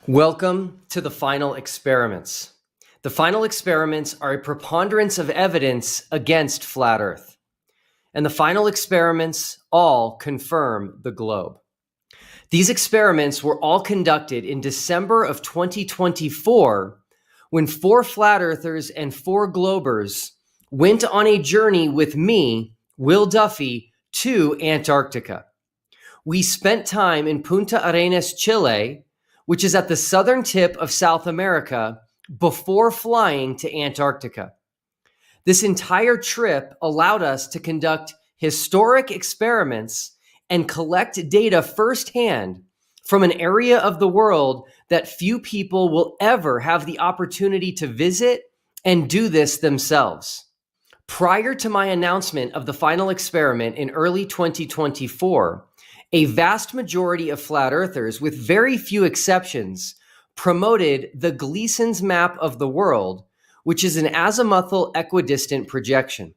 Welcome to the final experiments. The final experiments are a preponderance of evidence against flat Earth. And the final experiments all confirm the globe. These experiments were all conducted in December of 2024 when 4 flat earthers and 4 globers went on a journey with me, Will Duffy, to Antarctica. We spent time in Punta Arenas, Chile, which is at the southern tip of South America, before flying to Antarctica. This entire trip allowed us to conduct historic experiments and collect data firsthand from an area of the world that few people will ever have the opportunity to visit and do this themselves. Prior to my announcement of the final experiment in early 2024, a vast majority of flat earthers, with very few exceptions, promoted the Gleason's map of the world, which is an azimuthal equidistant projection.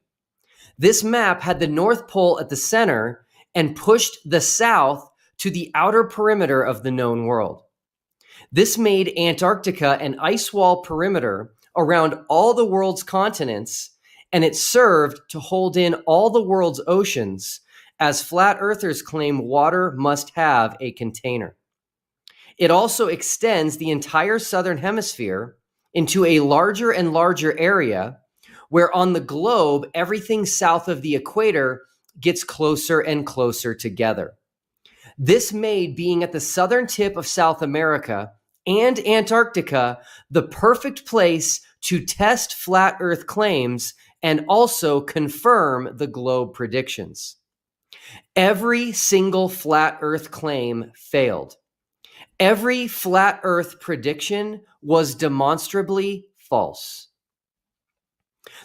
This map had the North Pole at the center and pushed the south to the outer perimeter of the known world. This made Antarctica an ice wall perimeter around all the world's continents, and it served to hold in all the world's oceans, as flat earthers claim water must have a container. It also extends the entire southern hemisphere into a larger and larger area where on the globe, everything south of the equator gets closer and closer together. This made being at the southern tip of South America and Antarctica the perfect place to test flat Earth claims and also confirm the globe predictions. Every single flat Earth claim failed. Every flat Earth prediction was demonstrably false.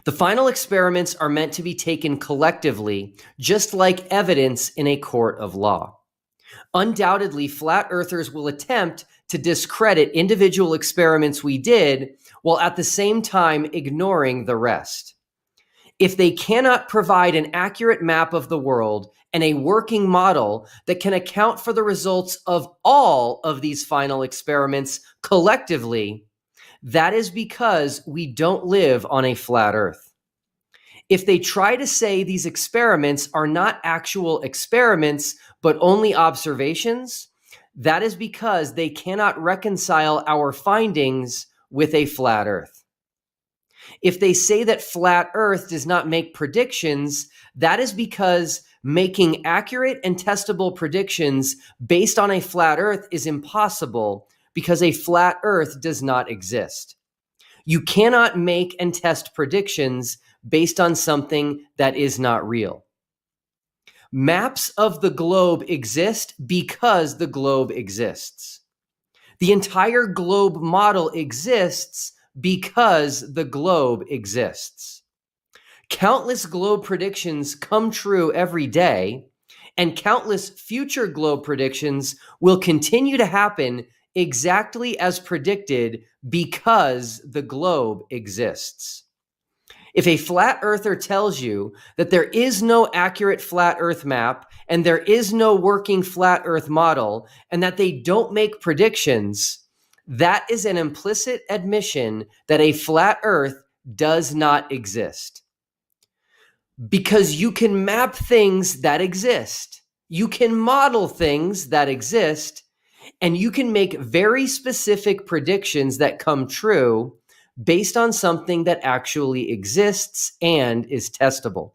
The final experiments are meant to be taken collectively, just like evidence in a court of law. Undoubtedly, flat earthers will attempt to discredit individual experiments we did, while at the same time ignoring the rest. If they cannot provide an accurate map of the world and a working model that can account for the results of all of these final experiments collectively, that is because we don't live on a flat Earth. If they try to say these experiments are not actual experiments, but only observations, that is because they cannot reconcile our findings with a flat Earth. If they say that flat Earth does not make predictions, that is because making accurate and testable predictions based on a flat Earth is impossible because a flat Earth does not exist. You cannot make and test predictions based on something that is not real. Maps of the globe exist because the globe exists. The entire globe model exists because the globe exists. Countless globe predictions come true every day, and countless future globe predictions will continue to happen exactly as predicted because the globe exists. If a flat earther tells you that there is no accurate flat Earth map and there is no working flat Earth model and that they don't make predictions, that is an implicit admission that a flat Earth does not exist. Because you can map things that exist, you can model things that exist, and you can make very specific predictions that come true based on something that actually exists and is testable.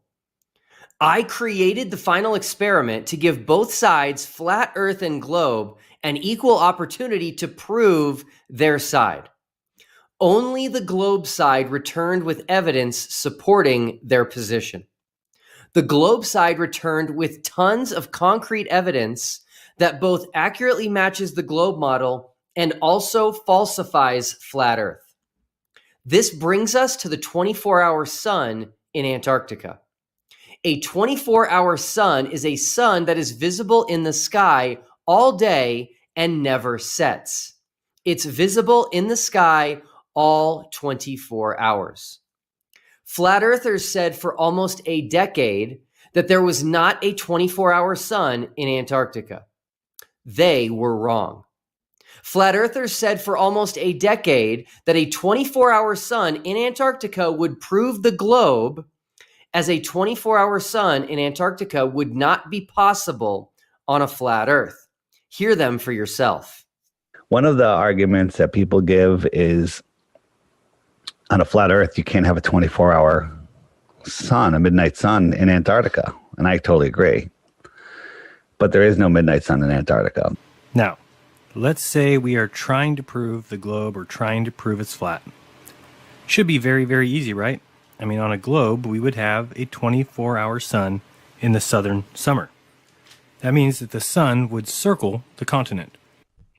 I created the final experiment to give both sides, flat Earth and globe, an equal opportunity to prove their side. Only the globe side returned with evidence supporting their position. The globe side returned with tons of concrete evidence that both accurately matches the globe model and also falsifies flat Earth. This brings us to the 24-hour sun in Antarctica. A 24-hour sun is a sun that is visible in the sky all day and never sets. It's visible in the sky all 24 hours. Flat earthers said for almost a decade that there was not a 24-hour sun in Antarctica. They were wrong. Flat earthers said for almost a decade that a 24-hour sun in Antarctica would prove the globe, as a 24-hour sun in Antarctica would not be possible on a flat earth. Hear them for yourself. One of the arguments that people give is on a flat earth, you can't have a 24-hour sun, a midnight sun in Antarctica. And I totally agree. But there is no midnight sun in Antarctica. Now, let's say we are trying to prove the globe or trying to prove it's flat. Should be very, very easy, right? I mean, on a globe, we would have a 24-hour sun in the southern summer. That means that the sun would circle the continent.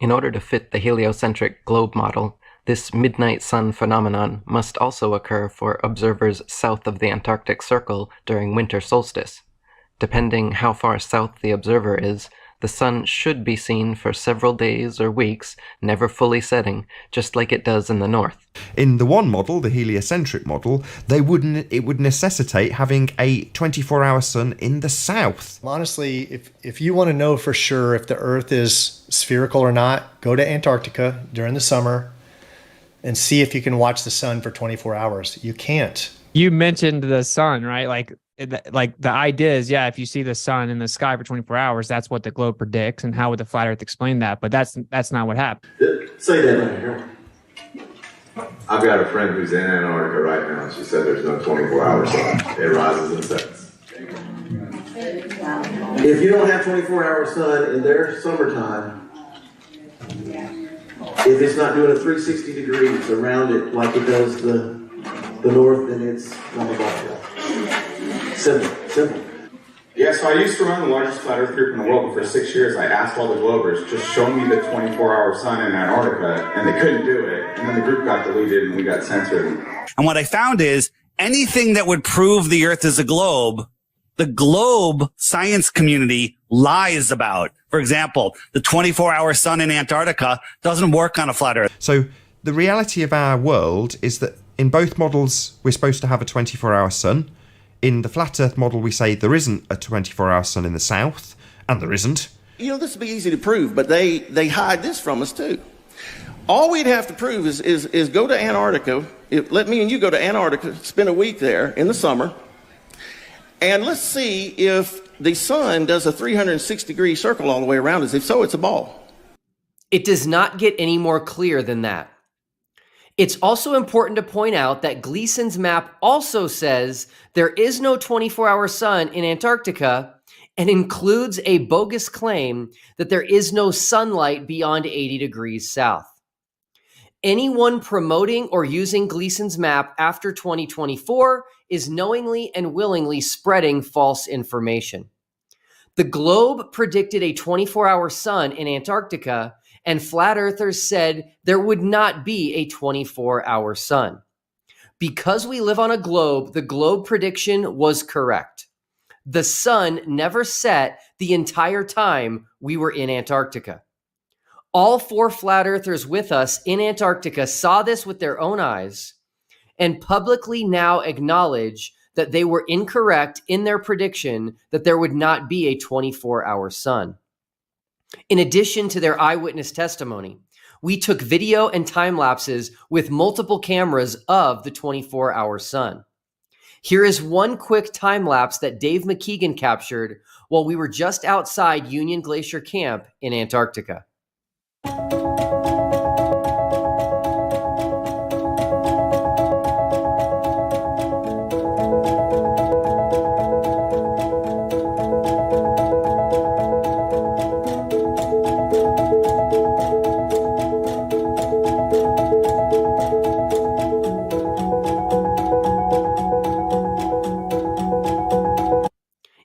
In order to fit the heliocentric globe model, this midnight sun phenomenon must also occur for observers south of the Antarctic Circle during winter solstice. Depending how far south the observer is, the sun should be seen for several days or weeks, never fully setting, just like it does in the north. In the one model, the heliocentric model, it would necessitate having a 24-hour sun in the south. Honestly, if you want to know for sure if the Earth is spherical or not, go to Antarctica during the summer and see if you can watch the sun for 24 hours. You can't. You mentioned the sun, right? Like the idea is, yeah, if you see the sun in the sky for 24 hours, that's what the globe predicts. And how would the flat earth explain that? But that's not what happened. Say that right here. I've got a friend who's in Antarctica right now, and she said there's no 24-hour sun. It rises and sets. If you don't have 24-hour sun in their summertime, if it's not doing a 360 degrees around it like it does the north, then it's not a ball. Simple. Yeah, so I used to run the largest flat earth group in the world, but for 6 years I asked all the Globers, just show me the 24-hour sun in Antarctica, and they couldn't do it. And then the group got deleted and we got censored. And what I found is anything that would prove the earth is a globe, the globe science community lies about. For example, the 24-hour sun in Antarctica doesn't work on a flat earth. So the reality of our world is that in both models, we're supposed to have a 24-hour sun. In the flat earth model, we say there isn't a 24-hour sun in the south, and there isn't. You know, this would be easy to prove, but they hide this from us too. All we'd have to prove is go to Antarctica. Let me and you go to Antarctica, spend a week there in the summer, and let's see if the sun does a 360-degree circle all the way around us. If so, it's a ball. It does not get any more clear than that. It's also important to point out that Gleason's map also says there is no 24-hour sun in Antarctica and includes a bogus claim that there is no sunlight beyond 80 degrees south. Anyone promoting or using Gleason's map after 2024 is knowingly and willingly spreading false information. The Globe predicted a 24-hour sun in Antarctica, and flat earthers said there would not be a 24-hour sun. Because we live on a globe, the globe prediction was correct. The sun never set the entire time we were in Antarctica. All 4 flat earthers with us in Antarctica saw this with their own eyes and publicly now acknowledge that they were incorrect in their prediction that there would not be a 24-hour sun. In addition to their eyewitness testimony, we took video and time lapses with multiple cameras of the 24-hour sun. Here is one quick time lapse that Dave McKeegan captured while we were just outside Union Glacier Camp in Antarctica.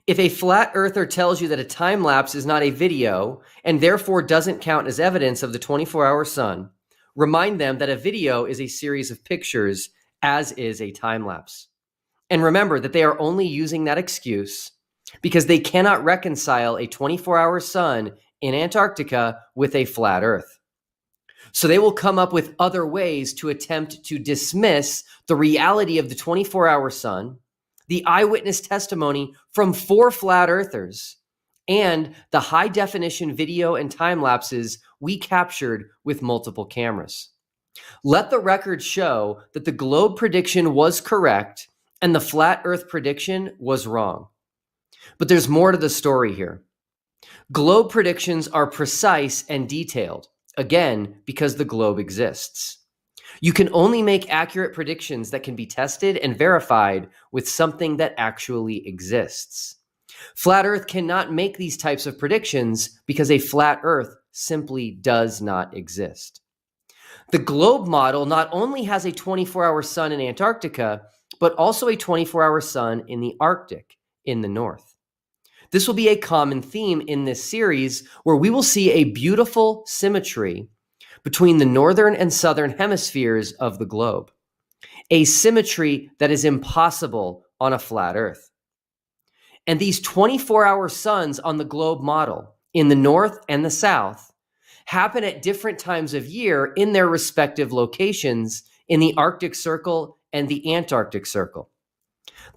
If a flat earther tells you that a time lapse is not a video and therefore doesn't count as evidence of the 24-hour sun, remind them that a video is a series of pictures, as is a time lapse. And remember that they are only using that excuse because they cannot reconcile a 24-hour sun in Antarctica with a flat earth. So they will come up with other ways to attempt to dismiss the reality of the 24-hour sun, the eyewitness testimony from 4 flat earthers, and the high-definition video and time lapses we captured with multiple cameras. Let the record show that the globe prediction was correct and the flat Earth prediction was wrong. But there's more to the story here. Globe predictions are precise and detailed, again, because the globe exists. You can only make accurate predictions that can be tested and verified with something that actually exists. Flat Earth cannot make these types of predictions because a flat Earth simply does not exist. The globe model not only has a 24-hour sun in Antarctica, but also a 24-hour sun in the Arctic in the north. This will be a common theme in this series, where we will see a beautiful symmetry between the northern and southern hemispheres of the globe, a symmetry that is impossible on a flat Earth. And these 24-hour suns on the globe model in the north and the south happen at different times of year in their respective locations in the Arctic Circle and the Antarctic Circle.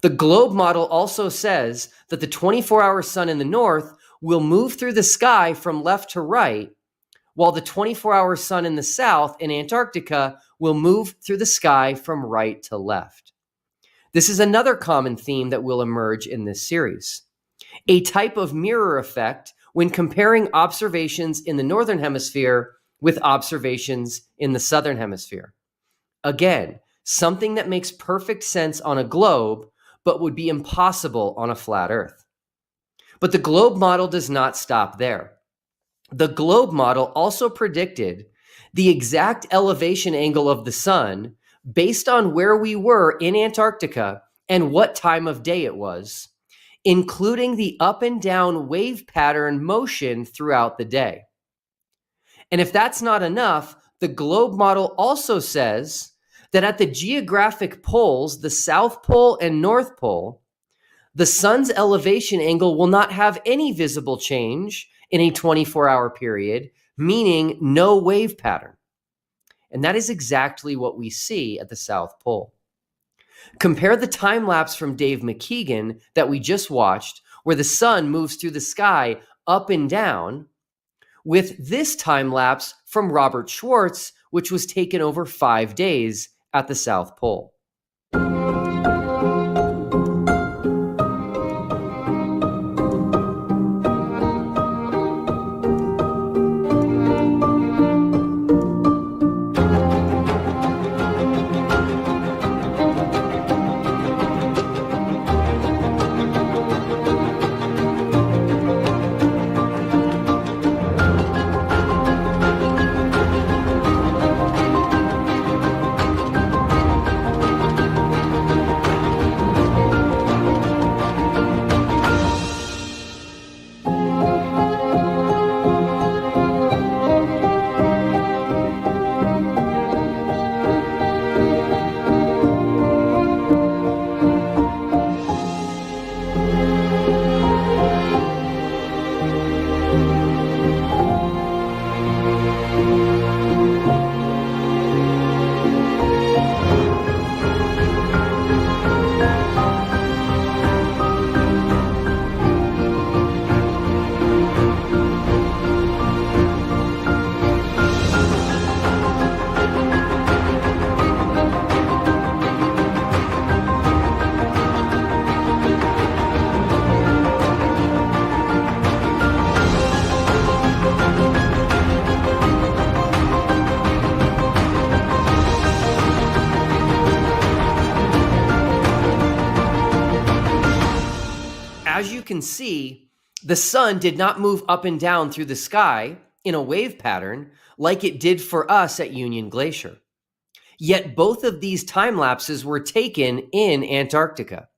The globe model also says that the 24-hour sun in the north will move through the sky from left to right, while the 24-hour sun in the south in Antarctica will move through the sky from right to left. This is another common theme that will emerge in this series. A type of mirror effect when comparing observations in the northern hemisphere with observations in the southern hemisphere. Again, something that makes perfect sense on a globe, but would be impossible on a flat Earth. But the globe model does not stop there. The globe model also predicted the exact elevation angle of the sun based on where we were in Antarctica and what time of day it was, including the up and down wave pattern motion throughout the day. And if that's not enough, the globe model also says that at the geographic poles, the South Pole and North Pole, the sun's elevation angle will not have any visible change in a 24-hour period, meaning no wave pattern. And that is exactly what we see at the South Pole. Compare the time lapse from Dave McKeegan that we just watched, where the sun moves through the sky up and down, with this time lapse from Robert Schwartz, which was taken over 5 days at the South Pole. As you can see, the sun did not move up and down through the sky in a wave pattern like it did for us at Union Glacier. Yet both of these time lapses were taken in Antarctica.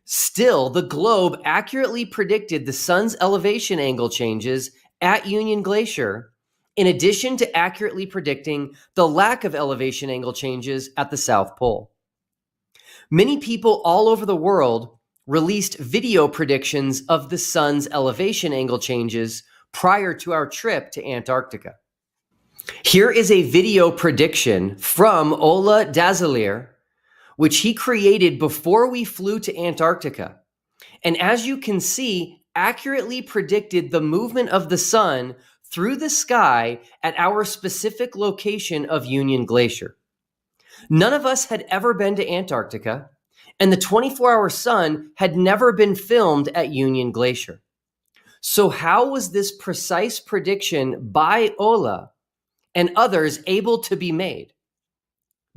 Still, the globe accurately predicted the sun's elevation angle changes at Union Glacier, in addition to accurately predicting the lack of elevation angle changes at the South Pole. Many people all over the world released video predictions of the sun's elevation angle changes prior to our trip to Antarctica. Here is a video prediction from Ola Dazalier, which he created before we flew to Antarctica. And as you can see, accurately predicted the movement of the sun through the sky at our specific location of Union Glacier. None of us had ever been to Antarctica, and the 24-hour sun had never been filmed at Union Glacier. So how was this precise prediction by Ola and others able to be made?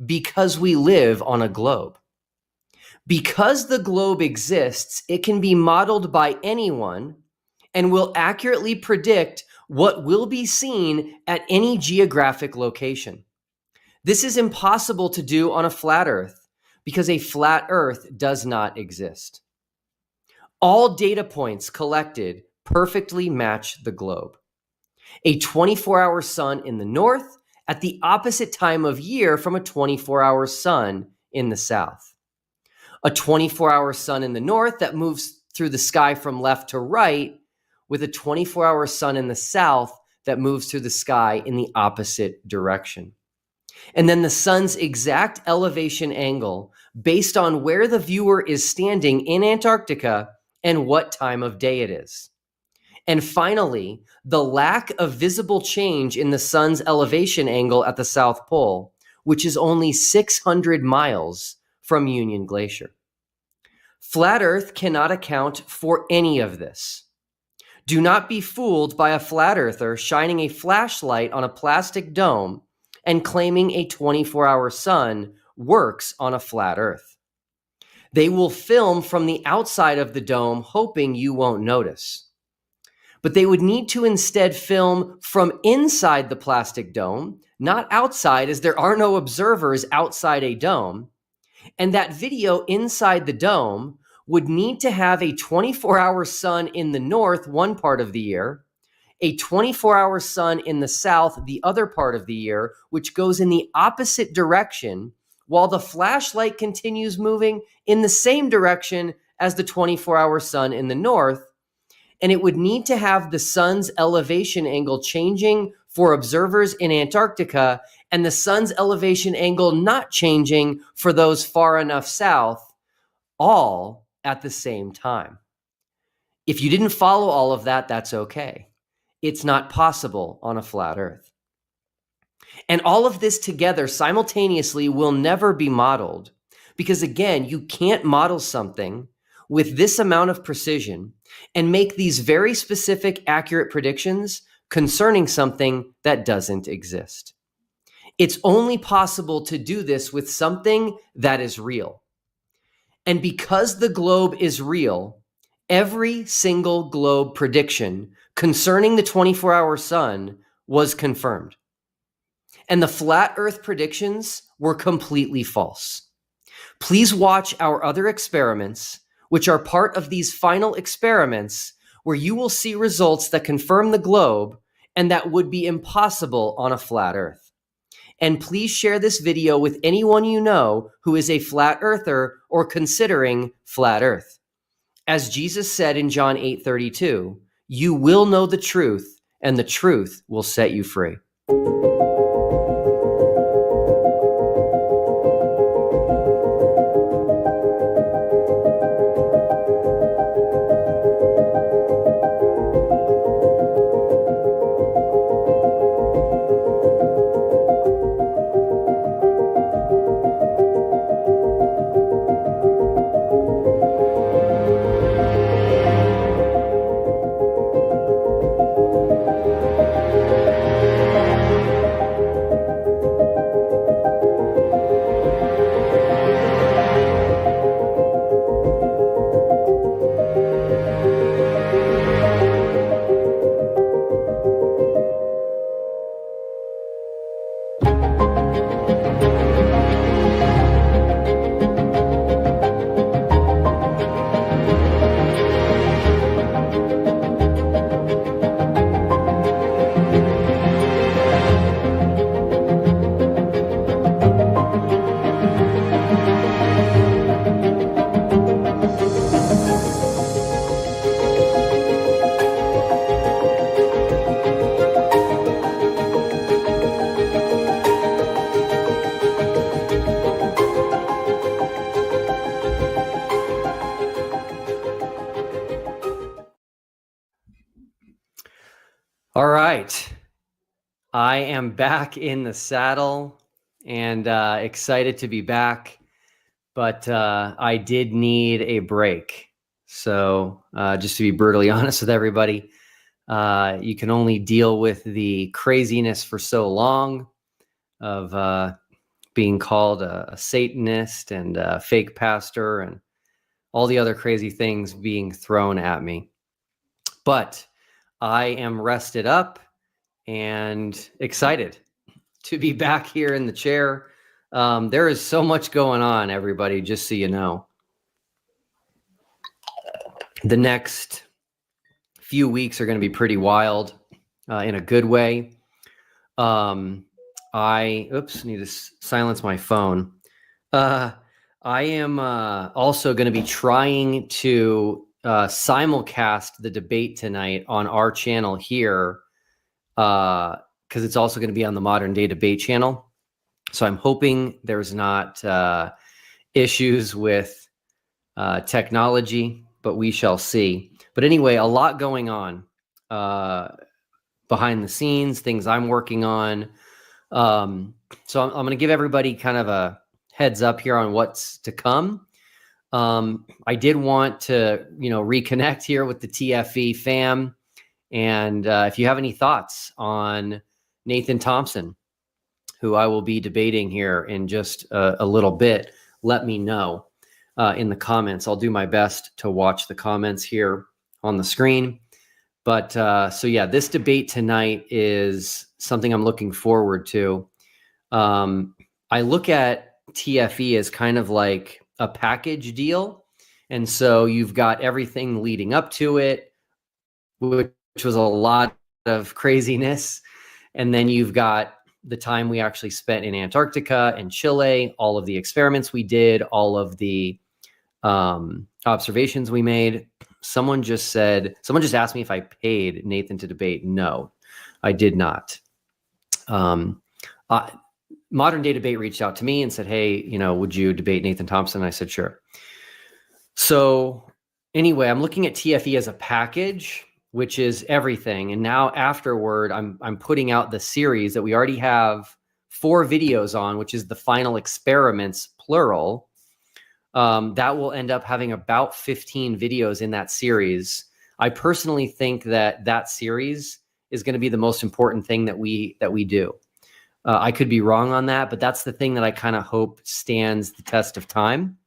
Because we live on a globe. Because the globe exists, it can be modeled by anyone and will accurately predict what will be seen at any geographic location. This is impossible to do on a flat Earth because a flat Earth does not exist. All data points collected perfectly match the globe. A 24-hour sun in the north at the opposite time of year from a 24-hour sun in the south. A 24-hour sun in the north that moves through the sky from left to right, with a 24-hour sun in the south that moves through the sky in the opposite direction. And then the sun's exact elevation angle based on where the viewer is standing in Antarctica and what time of day it is. And finally, the lack of visible change in the sun's elevation angle at the South Pole, which is only 600 miles from Union Glacier. Flat Earth cannot account for any of this. Do not be fooled by a flat earther shining a flashlight on a plastic dome and claiming a 24-hour sun works on a flat Earth. They will film from the outside of the dome, hoping you won't notice. But they would need to instead film from inside the plastic dome, not outside, as there are no observers outside a dome. And that video inside the dome would need to have a 24-hour sun in the north one part of the year, a 24-hour sun in the south the other part of the year, which goes in the opposite direction, while the flashlight continues moving in the same direction as the 24-hour sun in the north. And it would need to have the sun's elevation angle changing for observers in Antarctica and the sun's elevation angle not changing for those far enough south, all at the same time. If you didn't follow all of that, that's okay. It's not possible on a flat Earth. And all of this together simultaneously will never be modeled because, again, you can't model something with this amount of precision and make these very specific, accurate predictions concerning something that doesn't exist. It's only possible to do this with something that is real. And because the globe is real, every single globe prediction concerning the 24-hour sun was confirmed. And the flat Earth predictions were completely false. Please watch our other experiments, which are part of these final experiments, where you will see results that confirm the globe and that would be impossible on a flat Earth. And please share this video with anyone you know who is a flat earther or considering flat Earth. As Jesus said in John 8:32, you will know the truth, and the truth will set you free. All right. I am back in the saddle and excited to be back, but I did need a break. So just to be brutally honest with everybody, you can only deal with the craziness for so long of being called a Satanist and a fake pastor and all the other crazy things being thrown at me. But I am rested up and excited to be back here in the chair. There is so much going on, everybody, just so you know. The next few weeks are going to be pretty wild in a good way. Need to silence my phone. I am also going to be trying to simulcast the debate tonight on our channel here, because it's also going to be on the Modern Day Debate channel. So I'm hoping there's not issues with technology, but we shall see. But anyway, a lot going on behind the scenes, things I'm working on. So I'm going to give everybody kind of a heads up here on what's to come. I did want to, reconnect here with the TFE fam. And if you have any thoughts on Nathan Thompson, who I will be debating here in just a little bit, let me know in the comments. I'll do my best to watch the comments here on the screen. But so yeah, this debate tonight is something I'm looking forward to. I look at TFE as kind of like a package deal. And so you've got everything leading up to it, which was a lot of craziness. And then you've got the time we actually spent in Antarctica and Chile, all of the experiments we did, all of the observations we made. Someone just asked me if I paid Nathan to debate. No, I did not. Modern Day Debate reached out to me and said, hey, would you debate Nathan Thompson? And I said, sure. So anyway, I'm looking at TFE as a package, which is everything. And now afterward, I'm putting out the series that we already have 4 videos on, which is the final experiments, plural. That will end up having about 15 videos in that series. I personally think that series is going to be the most important thing that we do. I could be wrong on that, but that's the thing that I kind of hope stands the test of time.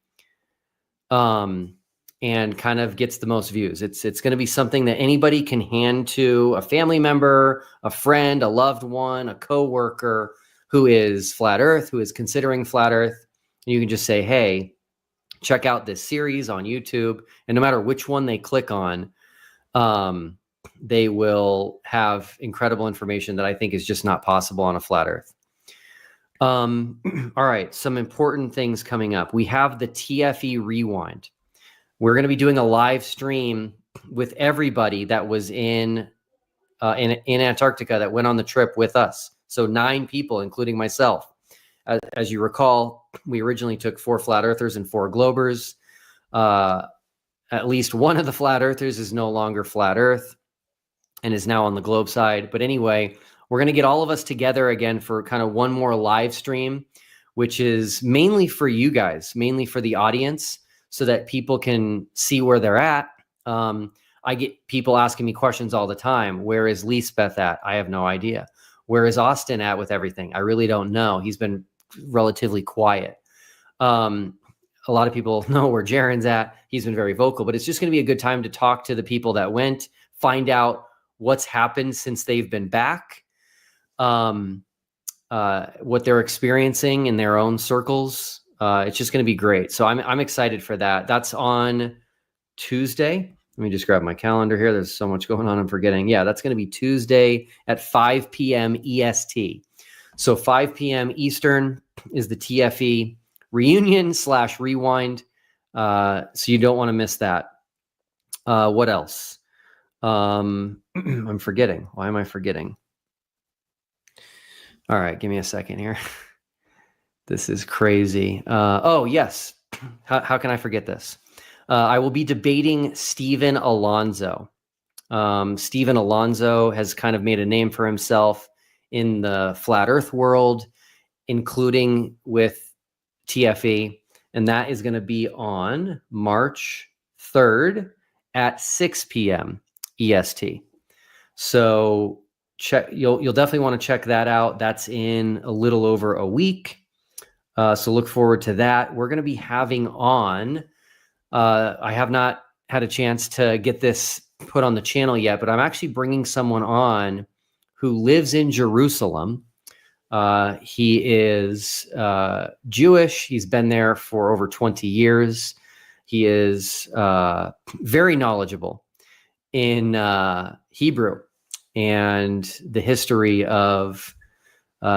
And kind of gets the most views. It's going to be something that anybody can hand to a family member, a friend, a loved one, a coworker who is flat Earth, who is considering flat Earth. And you can just say, hey, check out this series on YouTube. And no matter which one they click on, they will have incredible information that I think is just not possible on a flat Earth. All right, some important things coming up. We have the TFE Rewind. We're going to be doing a live stream with everybody that was in Antarctica that went on the trip with us. So 9 people, including myself. As you recall, we originally took 4 flat earthers and 4 globers. At least one of the flat earthers is no longer flat Earth and is now on the globe side. But anyway, we're going to get all of us together again for kind of one more live stream, which is mainly for you guys, mainly for the audience, so that people can see where they're at. I get people asking me questions all the time. Where is Lisbeth at? I have no idea. Where is Austin at with everything? I really don't know. He's been relatively quiet. A lot of people know where Jaron's at. He's been very vocal, but it's just going to be a good time to talk to the people that went, find out what's happened since they've been back, what they're experiencing in their own circles. It's just going to be great. So I'm excited for that. That's on Tuesday. Let me just grab my calendar here. There's so much going on. I'm forgetting. Yeah, that's going to be Tuesday at 5 p.m. EST. So 5 p.m. Eastern is the TFE reunion/rewind. So you don't want to miss that. What else? I'm forgetting. Why am I forgetting? All right, give me a second here. This is crazy. Oh, yes. How can I forget this? I will be debating Stephen Alonso. Stephen Alonso has kind of made a name for himself in the flat Earth world, including with TFE. And that is going to be on March 3rd at 6 p.m. EST. So you'll definitely want to check that out. That's in a little over a week. So look forward to that. We're going to be having on, I have not had a chance to get this put on the channel yet, but I'm actually bringing someone on who lives in Jerusalem. He is Jewish. He's been there for over 20 years. He is very knowledgeable in Hebrew and the history of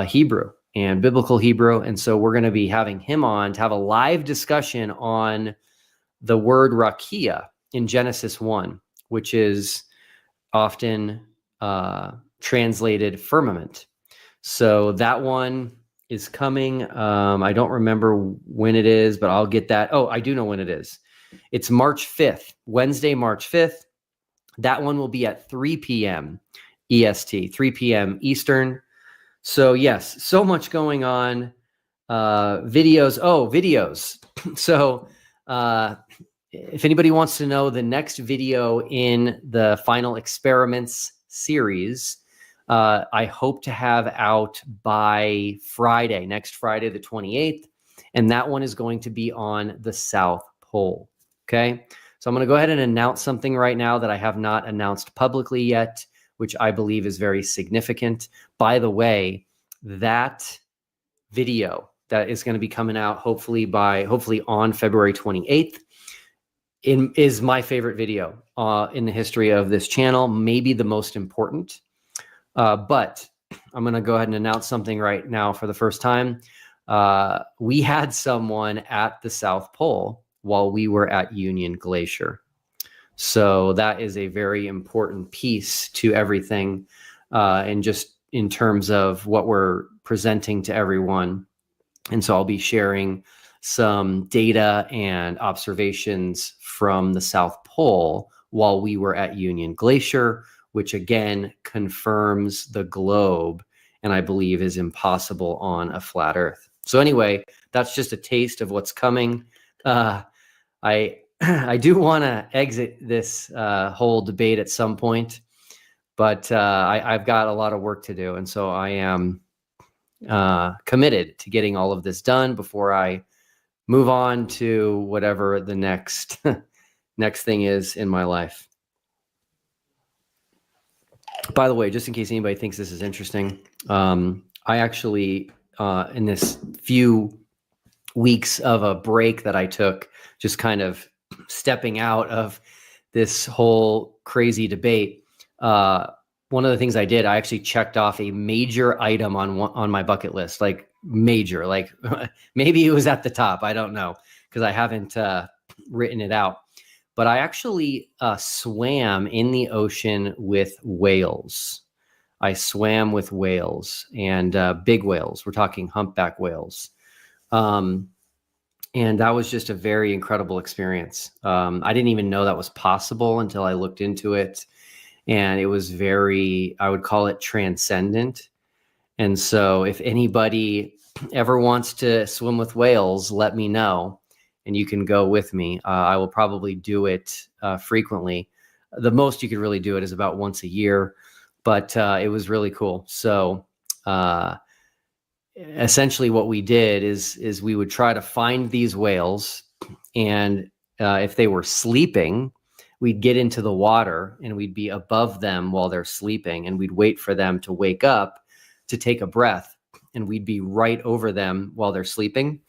Hebrew and biblical Hebrew. And so we're going to be having him on to have a live discussion on the word rakia in Genesis 1, which is often translated firmament. So that one is coming. I don't remember when it is, but I'll get that. Oh, I do know when it is. It's March 5th, Wednesday, March 5th. That one will be at 3 p.m. EST, 3 p.m. Eastern. So yes, so much going on. Videos. Oh, videos. So if anybody wants to know the next video in the Final Experiments series, I hope to have out by Friday, next Friday, the 28th. And that one is going to be on the South Pole. Okay. So I'm going to go ahead and announce something right now that I have not announced publicly yet, which I believe is very significant. By the way, that video that is going to be coming out hopefully on February 28th is my favorite video in the history of this channel, maybe the most important. But I'm going to go ahead and announce something right now for the first time. We had someone at the South Pole while we were at Union Glacier. So that is a very important piece to everything. And just in terms of what we're presenting to everyone. And so I'll be sharing some data and observations from the South Pole while we were at Union Glacier, which again confirms the globe and I believe is impossible on a flat Earth. So anyway, that's just a taste of what's coming. I do want to exit this whole debate at some point, but I've got a lot of work to do. And so I am committed to getting all of this done before I move on to whatever the next next thing is in my life. By the way, just in case anybody thinks this is interesting, I actually, in this few weeks of a break that I took, just kind of stepping out of this whole crazy debate, one of the things I did, I actually checked off a major item on my bucket list, like major, like maybe it was at the top. I don't know, because I haven't written it out. But I actually swam in the ocean with whales. I swam with whales and big whales. We're talking humpback whales. And that was just a very incredible experience. I didn't even know that was possible until I looked into it. And it was very, I would call it transcendent. And so if anybody ever wants to swim with whales, let me know. And you can go with me. I will probably do it frequently. The most you could really do it is about once a year, but it was really cool. So essentially what we did is we would try to find these whales, and if they were sleeping, we'd get into the water and we'd be above them while they're sleeping, and we'd wait for them to wake up to take a breath, and we'd be right over them while they're sleeping,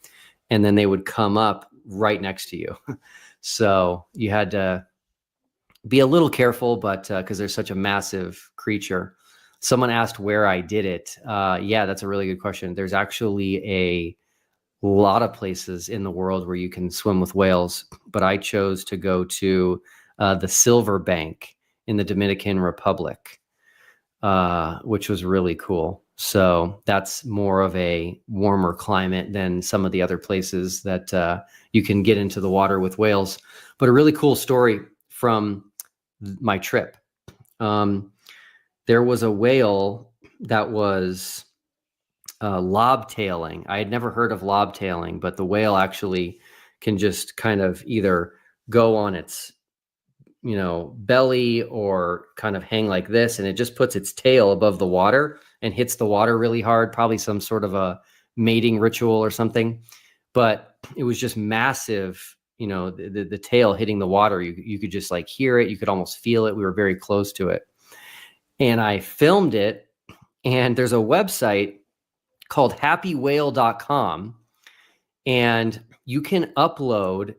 and then they would come up right next to you. So you had to be a little careful, but because they're such a massive creature. Someone asked where I did it. Yeah, that's a really good question. There's actually a lot of places in the world where you can swim with whales, but I chose to go to the Silver Bank in the Dominican Republic, which was really cool. So that's more of a warmer climate than some of the other places that you can get into the water with whales. But a really cool story from my trip. There was a whale that was lobtailing. I had never heard of lobtailing, but the whale actually can just kind of either go on its, belly or kind of hang like this, and it just puts its tail above the water and hits the water really hard, probably some sort of a mating ritual or something. But it was just massive, the tail hitting the water. You could just like hear it. You could almost feel it. We were very close to it. And I filmed it, and there's a website called happywhale.com, and you can upload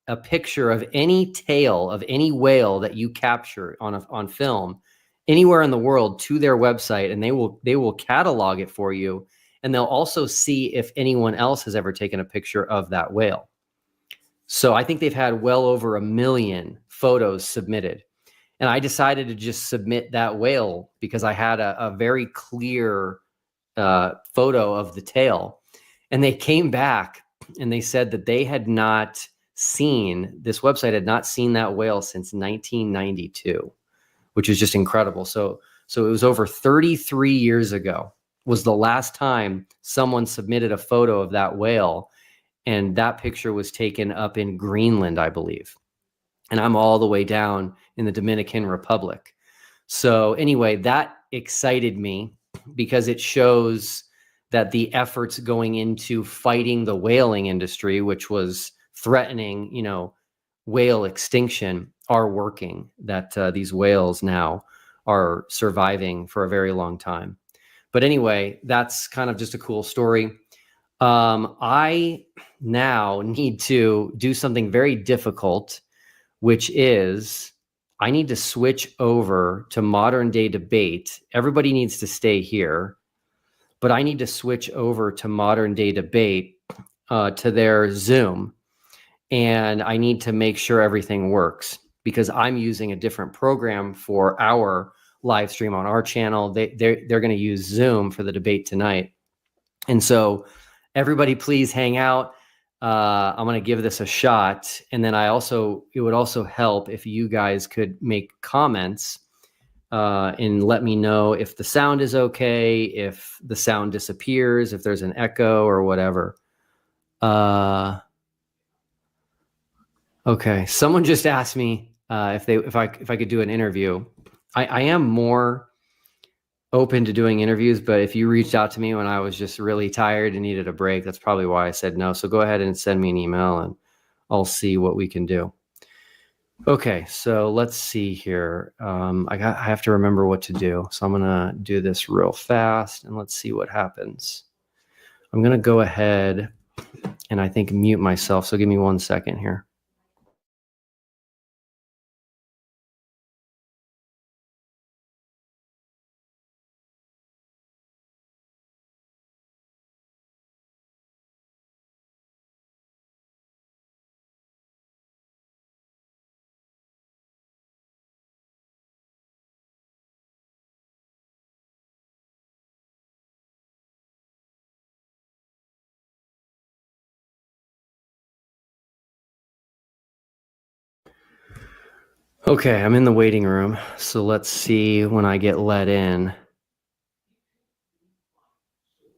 a picture of any tail of any whale that you capture on film anywhere in the world to their website, and they will catalog it for you, and they'll also see if anyone else has ever taken a picture of that whale. So I think they've had well over 1 million photos submitted. And I decided to just submit that whale because I had a very clear photo of the tail. And they came back and they said that they had not seen, this website had not seen that whale since 1992, which is just incredible. So it was over 33 years ago was the last time someone submitted a photo of that whale. And that picture was taken up in Greenland, I believe. And I'm all the way down in the Dominican Republic. So anyway, that excited me because it shows that the efforts going into fighting the whaling industry, which was threatening, whale extinction, are working, that these whales now are surviving for a very long time. But anyway, that's kind of just a cool story. I now need to do something very difficult, which is I need to switch over to modern day debate. Everybody needs to stay here, but I need to switch over to modern day debate to their Zoom. And I need to make sure everything works because I'm using a different program for our live stream on our channel. They're going to use Zoom for the debate tonight. And so everybody please hang out. I'm going to give this a shot. And then it would also help if you guys could make comments and let me know if the sound is okay, if the sound disappears, if there's an echo or whatever. Okay. Someone just asked me if I could do an interview. I am more open to doing interviews, but if you reached out to me when I was just really tired and needed a break, that's probably why I said no. So go ahead and send me an email and I'll see what we can do. Okay, so let's see here. I have to remember what to do. So I'm going to do this real fast and let's see what happens. I'm going to go ahead and I think mute myself. So give me 1 second here. Okay, I'm in the waiting room. So let's see when I get let in.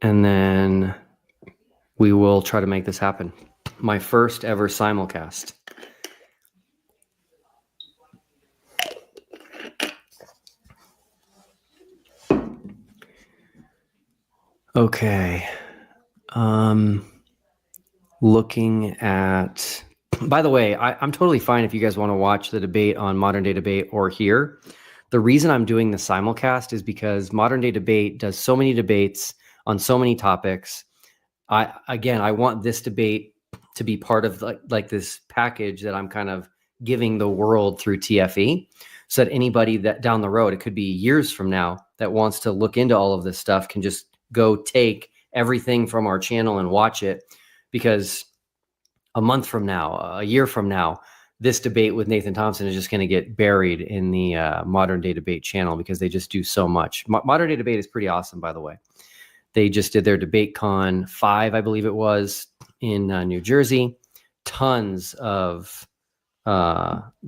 And then we will try to make this happen. My first ever simulcast. Okay. Looking at... By the way, I'm totally fine if you guys want to watch the debate on Modern Day Debate or here. The reason I'm doing the simulcast is because Modern Day Debate does so many debates on so many topics. I want this debate to be part of like this package that I'm kind of giving the world through TFE, so that anybody that down the road, it could be years from now, that wants to look into all of this stuff can just go take everything from our channel and watch it, because a month from now, a year from now, this debate with Nathan Thompson is just going to get buried in the Modern Day Debate channel because they just do so much. Modern Day Debate is pretty awesome, by the way. They just did their DebateCon 5, I believe it was, in New Jersey. Tons of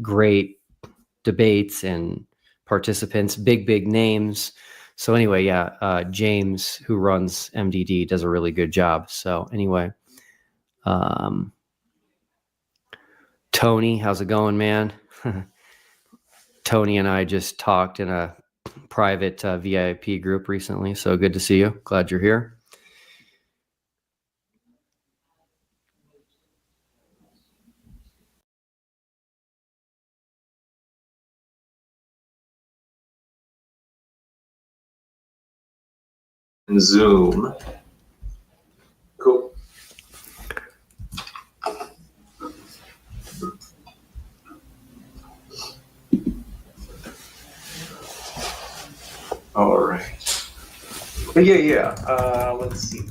great debates and participants, big names. So anyway, yeah, James, who runs MDD, does a really good job. So anyway, Tony, how's it going, man? Tony and I just talked in a private VIP group recently. So good to see you. Glad you're here. Zoom. Cool. All right. But yeah. Let's see.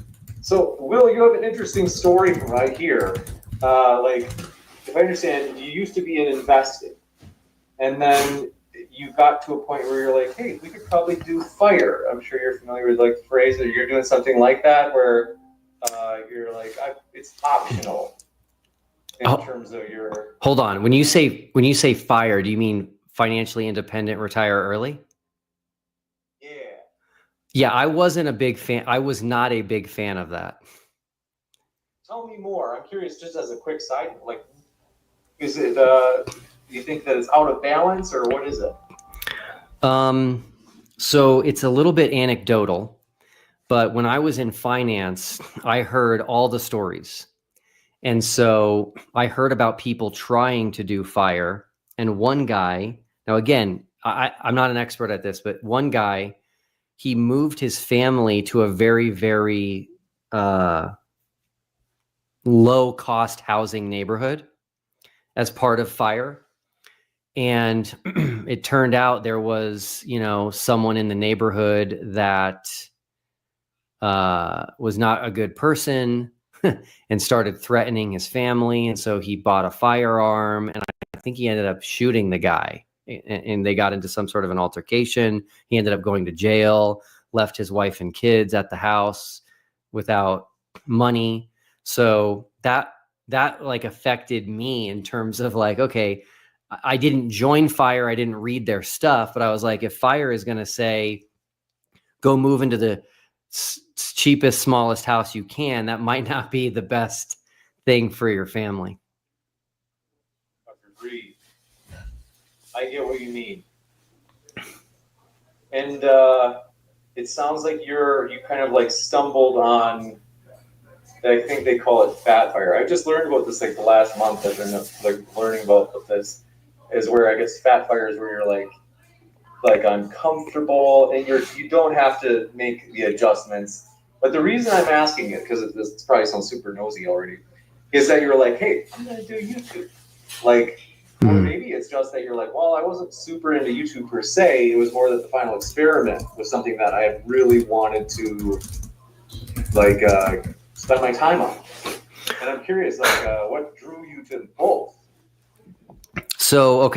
So, Will, you have an interesting story from right here. Like, if I understand, you used to be an invested, and then you got to a point where you're like, hey, we could probably do fire. I'm sure you're familiar with like the phrase that you're doing something like that, where you're like, it's optional in terms of your. Hold on. When you say fire, do you mean financially independent, retire early? Yeah. Yeah, I wasn't a big fan. I was not a big fan of that. Tell me more. I'm curious, just as a quick side, like, is it? Do you think that it's out of balance, or what is it? So it's a little bit anecdotal, but when I was in finance, I heard all the stories. And so I heard about people trying to do fire. And one guy, now again, I'm not an expert at this, but one guy, he moved his family to a very, very low cost housing neighborhood as part of fire. And it turned out there was, someone in the neighborhood that was not a good person and started threatening his family. And so he bought a firearm, and I think he ended up shooting the guy, and they got into some sort of an altercation. He ended up going to jail, left his wife and kids at the house without money. So that like affected me in terms of like, okay, I didn't join fire. I didn't read their stuff, but I was like, if fire is going to say, go move into the cheapest, smallest house you can, that might not be the best thing for your family. Agreed. I get what you mean. And it sounds like you kind of like stumbled on, I think they call it fat fire. I just learned about this like the last month. I've been like learning about this, is where I guess fat fire is where you're like uncomfortable and you don't have to make the adjustments. But the reason I'm asking it, because this probably sounds super nosy already, is that you're like, hey, I'm gonna do YouTube. Like, or maybe it's just that you're like, well, I wasn't super into YouTube per se. It was more that the final experiment was something that I had really wanted to like spend my time on. And I'm curious, like, what drew you to both? So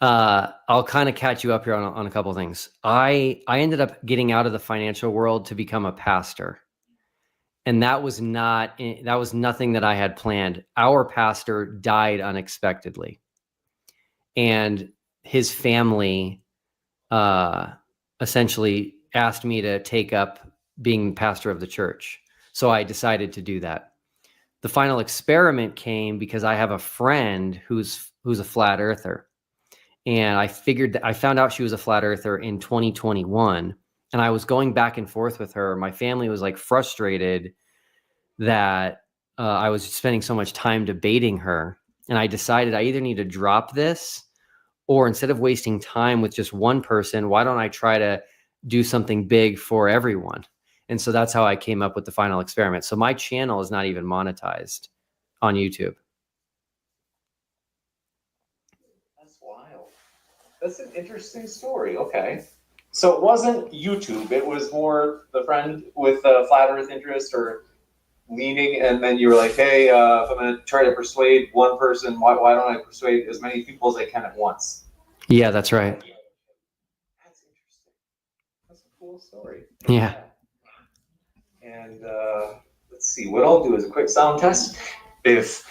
I'll kind of catch you up here on a couple of things. I ended up getting out of the financial world to become a pastor. And that was nothing that I had planned. Our pastor died unexpectedly. And his family essentially asked me to take up being pastor of the church. So I decided to do that. The final experiment came because I have a friend who's a flat earther. And I found out she was a flat earther in 2021. And I was going back and forth with her. My family was like frustrated that I was spending so much time debating her. And I decided I either need to drop this, or instead of wasting time with just one person, why don't I try to do something big for everyone? And so that's how I came up with the final experiment. So my channel is not even monetized on YouTube. That's wild. That's an interesting story. Okay. So it wasn't YouTube. It was more the friend with a flat earth interest or leaning, and then you were like, hey, if I'm going to try to persuade one person, why don't I persuade as many people as I can at once? Yeah, that's right. That's interesting. That's a cool story. Yeah. And let's see, what I'll do is a quick sound test. If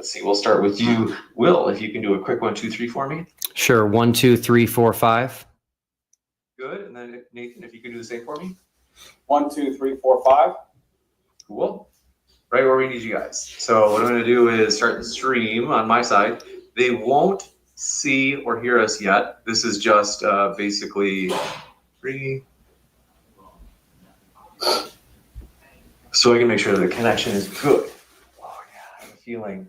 let's see, we'll start with you, Will, if you can do a quick 1, 2, 3 for me. Sure. 1, 2, 3, 4, 5. Good. And then Nathan, if you can do the same for me. 1, 2, 3, 4, 5. Cool. Right where we need you guys. So what I'm going to do is start the stream on my side. They won't see or hear us yet. This is just basically free. So I can make sure the connection is good. Oh yeah, I have a feeling.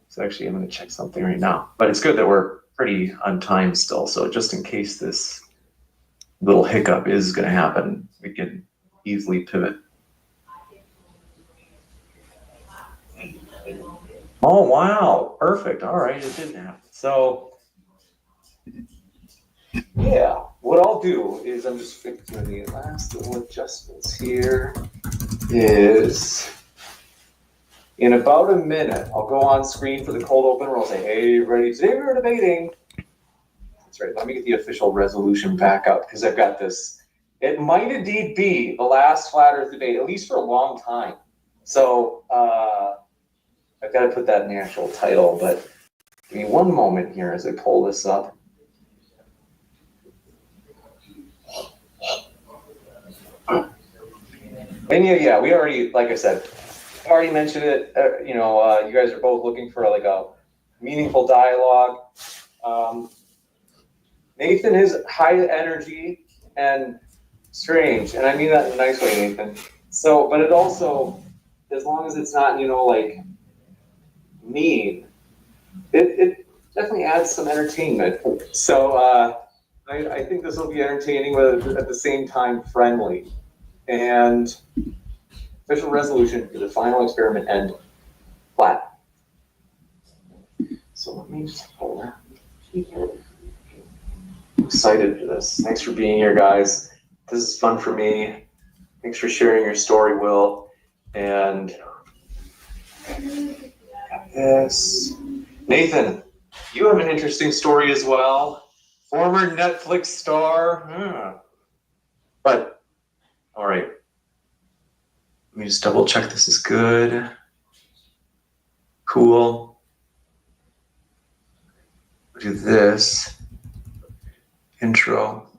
So actually I'm going to check something right now. But it's good that we're pretty on time still. So just in case this little hiccup is going to happen, we can easily pivot. Oh, wow. Perfect. All right. It didn't happen. So, yeah, what I'll do is I'm just fixing the last little adjustments here is in about a minute, I'll go on screen for the cold open where I'll say, hey, ready? Today we're debating. That's right. Let me get the official resolution back up because I've got this. It might indeed be the last flat earth debate, at least for a long time. So, I've got to put that in the actual title, but give me one moment here as I pull this up. And yeah, we already, like I said, already mentioned it. You guys are both looking for like a meaningful dialogue. Nathan is high energy and strange, and I mean that in a nice way, Nathan. So, but it also, as long as it's not, like, mean, it definitely adds some entertainment. So I think this will be entertaining, but at the same time friendly. And official resolution for the final experiment end flat. So let me just pull that. I'm excited for this. Thanks for being here, guys. This is fun for me. Thanks for sharing your story, Will. And yes. Nathan, you have an interesting story as well. Former Netflix star. But, all right. Let me just double check this is good. Cool. Do this. Intro.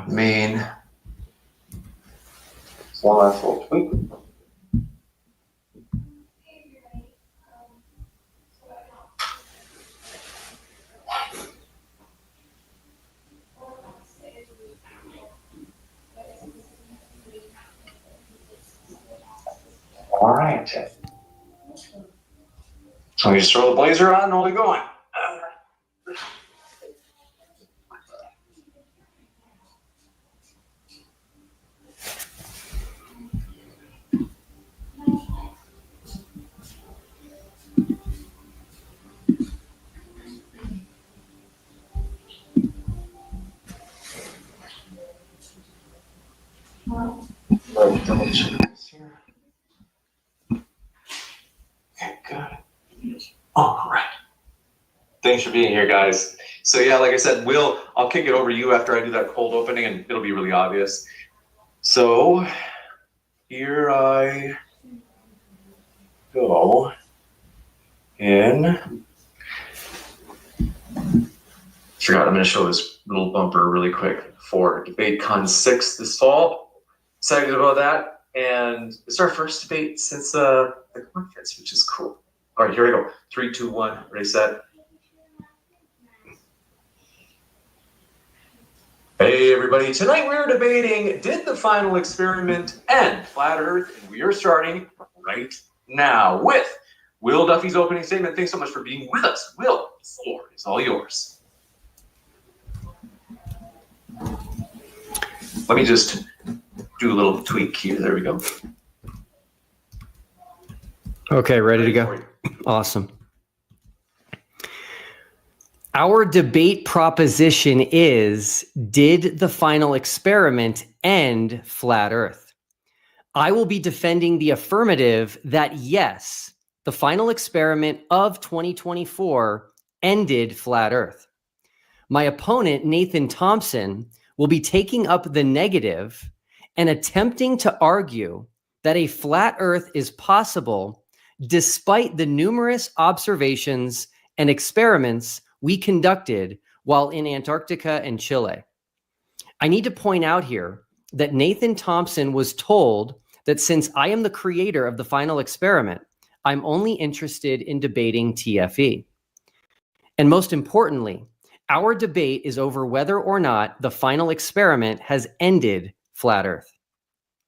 Main. One last little tweak. All right. So let me just throw the blazer on and we'll be going. Double check this here. Okay, good. All right. Thanks for being here, guys. So yeah, like I said, I'll kick it over to you after I do that cold opening, and it'll be really obvious. So here I go in. Forgot I'm going to show this little bumper really quick for DebateCon 6 this fall. Excited about that, and it's our first debate since the conference, which is cool. All right, here we go. 3, 2, 1. Ready, set. Hey, everybody. Tonight we're debating, did the final experiment end flat Earth? And we are starting right now with Will Duffy's opening statement. Thanks so much for being with us. Will, the floor is all yours. Let me just do a little tweak here. There we go. Okay, ready to go? Awesome. Our debate proposition is, did the final experiment end flat Earth? I will be defending the affirmative that yes, the final experiment of 2024 ended flat Earth. My opponent, Nathan Thompson, will be taking up the negative and attempting to argue that a flat Earth is possible despite the numerous observations and experiments we conducted while in Antarctica and Chile. I need to point out here that Nathan Thompson was told that since I am the creator of the final experiment, I'm only interested in debating TFE. And most importantly, our debate is over whether or not the final experiment has ended flat Earth,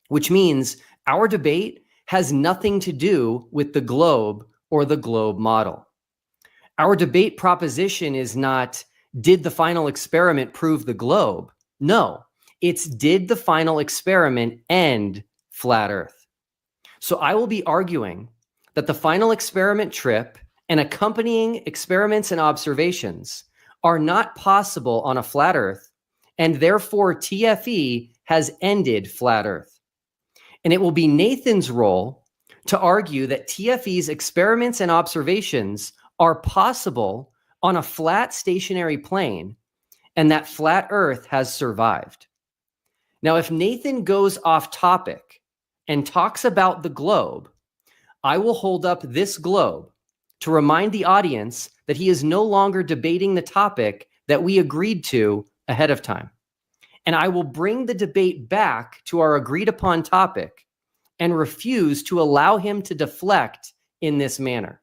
which means our debate has nothing to do with the globe or the globe model. Our debate proposition is not, did the final experiment prove the globe? No, it's did the final experiment end flat Earth? So I will be arguing that the final experiment trip and accompanying experiments and observations are not possible on a flat Earth, and therefore TFE has ended flat Earth. And it will be Nathan's role to argue that TFE's experiments and observations are possible on a flat stationary plane, and that flat Earth has survived. Now, if Nathan goes off topic and talks about the globe, I will hold up this globe to remind the audience that he is no longer debating the topic that we agreed to ahead of time. And I will bring the debate back to our agreed upon topic and refuse to allow him to deflect in this manner.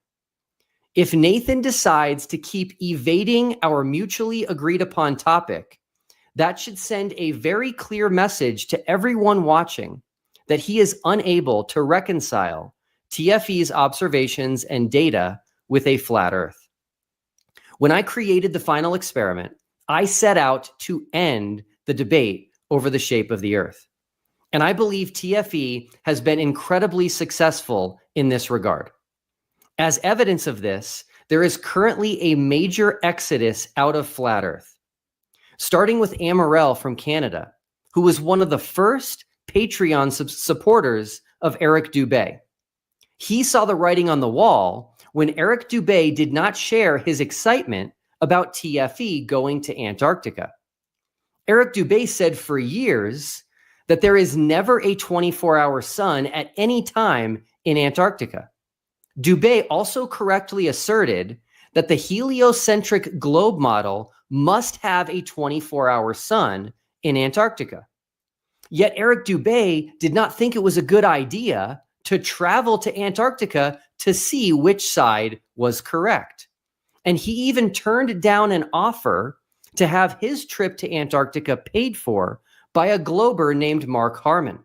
If Nathan decides to keep evading our mutually agreed upon topic, that should send a very clear message to everyone watching that he is unable to reconcile TFE's observations and data with a flat Earth. When I created the final experiment, I set out to end the debate over the shape of the Earth. And I believe TFE has been incredibly successful in this regard. As evidence of this, there is currently a major exodus out of flat Earth, starting with Amarel from Canada, who was one of the first Patreon supporters of Eric Dubé. He saw the writing on the wall when Eric Dubé did not share his excitement about TFE going to Antarctica. Eric Dubé said for years that there is never a 24-hour sun at any time in Antarctica. Dubé also correctly asserted that the heliocentric globe model must have a 24-hour sun in Antarctica. Yet Eric Dubé did not think it was a good idea to travel to Antarctica to see which side was correct. And he even turned down an offer to have his trip to Antarctica paid for by a glober named Mark Harmon.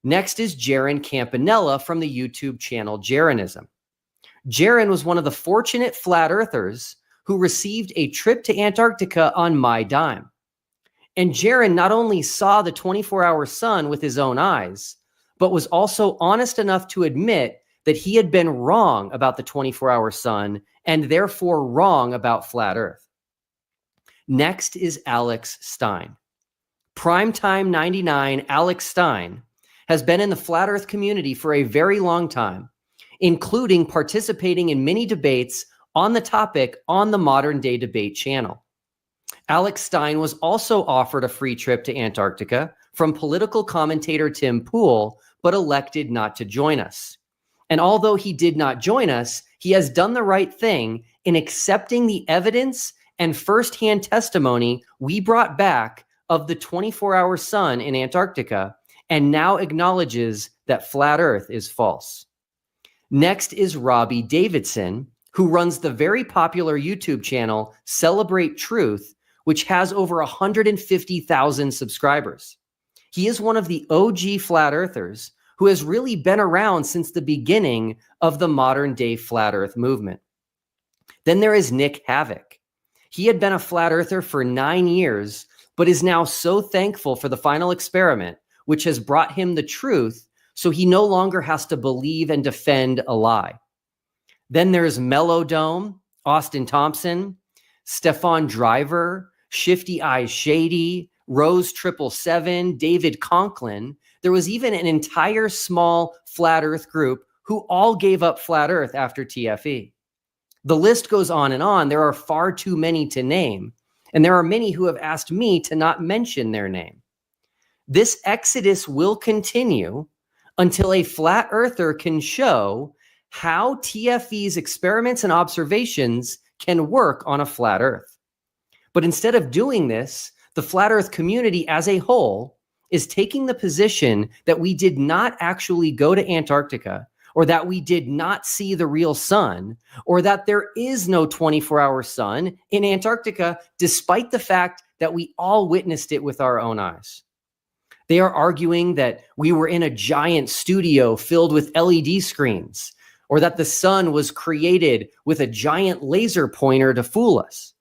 Next is Jaron Campanella from the YouTube channel Jeranism. Jaron was one of the fortunate flat earthers who received a trip to Antarctica on my dime. And Jaron not only saw the 24-hour sun with his own eyes, but was also honest enough to admit that he had been wrong about the 24-hour sun and therefore wrong about flat Earth. Next is Alex Stein. Primetime 99 Alex Stein has been in the flat Earth community for a very long time, including participating in many debates on the topic on the Modern Day Debate channel. Alex Stein was also offered a free trip to Antarctica from political commentator Tim Pool, but elected not to join us. And although he did not join us, he has done the right thing in accepting the evidence and firsthand testimony we brought back of the 24-hour sun in Antarctica, and now acknowledges that flat Earth is false. Next is ROBBIE Davidson, who runs the very popular YouTube channel Celebrate Truth, which has over 150,000 subscribers. He is one of the OG flat earthers who has really been around since the beginning of the modern day flat earth movement. Then there is Nick Havoc. He had been a flat earther for 9 years, but is now so thankful for the final experiment, which has brought him the truth, so he no longer has to believe and defend a lie. Then there's Mellowdome, Austin Thompson, Stefan Driver, Shifty Eyes Shady, Rose 777, David Conklin. There was even an entire small flat earth group who all gave up flat earth after TFE. The list goes on and on. There are far too many to name, and there are many who have asked me to not mention their name. This exodus will continue until a flat earther can show how TFE's experiments and observations can work on a flat Earth. But instead of doing this, the flat Earth community as a whole is taking the position that we did not actually go to Antarctica, or that we did not see the real sun, or that there is no 24-hour sun in Antarctica, despite the fact that we all witnessed it with our own eyes. They are arguing that we were in a giant studio filled with LED screens, or that the sun was created with a giant laser pointer to fool us.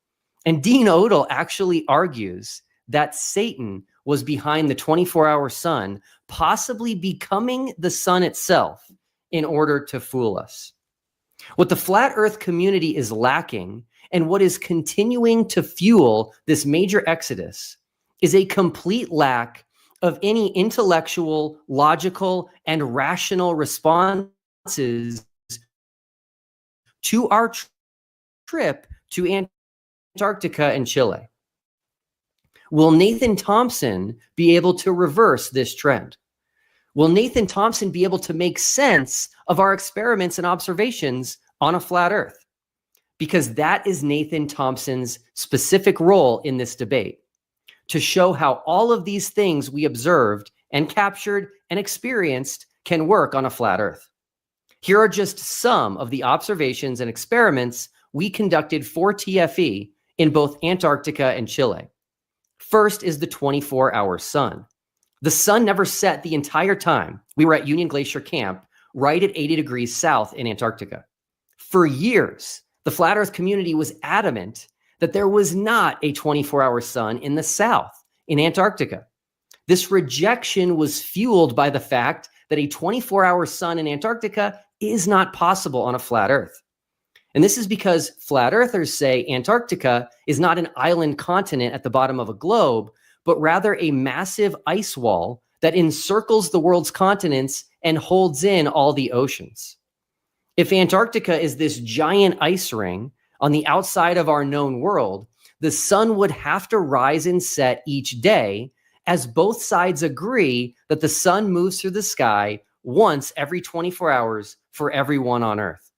And Dean Odell actually argues that Satan was behind the 24-hour sun, possibly becoming the sun itself in order to fool us. What the flat Earth community is lacking, and what is continuing to fuel this major exodus, is a complete lack of any intellectual, logical, and rational responses to our trip to Antarctica and Chile. Will Nathan Thompson be able to reverse this trend? Will Nathan Thompson be able to make sense of our experiments and observations on a flat Earth? Because that is Nathan Thompson's specific role in this debate, to show how all of these things we observed and captured and experienced can work on a flat Earth. Here are just some of the observations and experiments we conducted for TFE in both Antarctica and Chile. First is the 24-hour sun. The sun never set the entire time we were at Union Glacier Camp, right at 80 degrees south in Antarctica. For years, the flat Earth community was adamant that there was not a 24-hour sun in the south, in Antarctica. This rejection was fueled by the fact that a 24-hour sun in Antarctica is not possible on a flat Earth. And this is because flat earthers say Antarctica is not an island continent at the bottom of a globe, but rather a massive ice wall that encircles the world's continents and holds in all the oceans. If Antarctica is this giant ice ring on the outside of our known world, the sun would have to rise and set each day, as both sides agree that the sun moves through the sky once every 24 hours for everyone on Earth.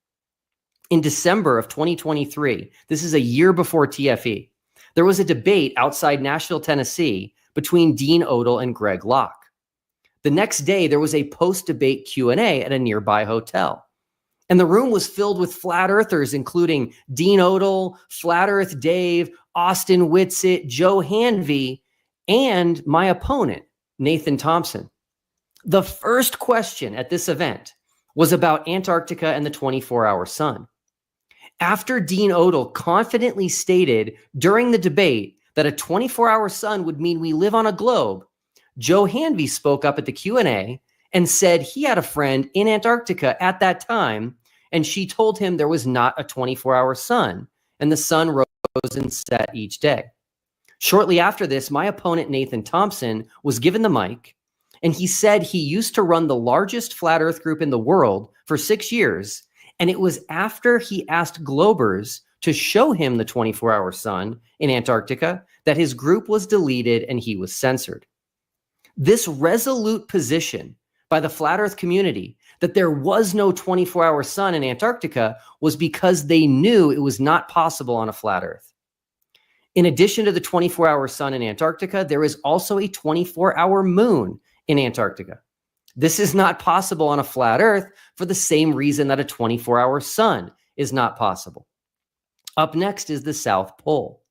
In December of 2023, this is a year before TFE, there was a debate outside Nashville, Tennessee, between Dean Odell and Greg Locke. The next day, there was a post-debate Q&A at a nearby hotel. And the room was filled with flat earthers, including Dean Odell, Flat Earth Dave, Austin Whitsitt, Joe Hanvey, and my opponent, Nathan Thompson. The first question at this event was about Antarctica and the 24-hour sun. After Dean Odell confidently stated during the debate that a 24-hour sun would mean we live on a globe, Joe Hanvey spoke up at the Q&A and said he had a friend in Antarctica at that time, and she told him there was not a 24-hour sun, and the sun rose and set each day. Shortly after this, my opponent, Nathan Thompson, was given the mic, and he said he used to run the largest flat Earth group in the world for 6 years, and it was after he asked Globers to show him the 24-hour sun in Antarctica that his group was deleted and he was censored. This resolute position by the flat Earth community that there was no 24-hour sun in Antarctica was because they knew it was not possible on a flat Earth. In addition to the 24-hour sun in Antarctica, there is also a 24-hour moon in Antarctica. This is not possible on a flat Earth for the same reason that a 24-hour sun is not possible. Up next is the South Pole.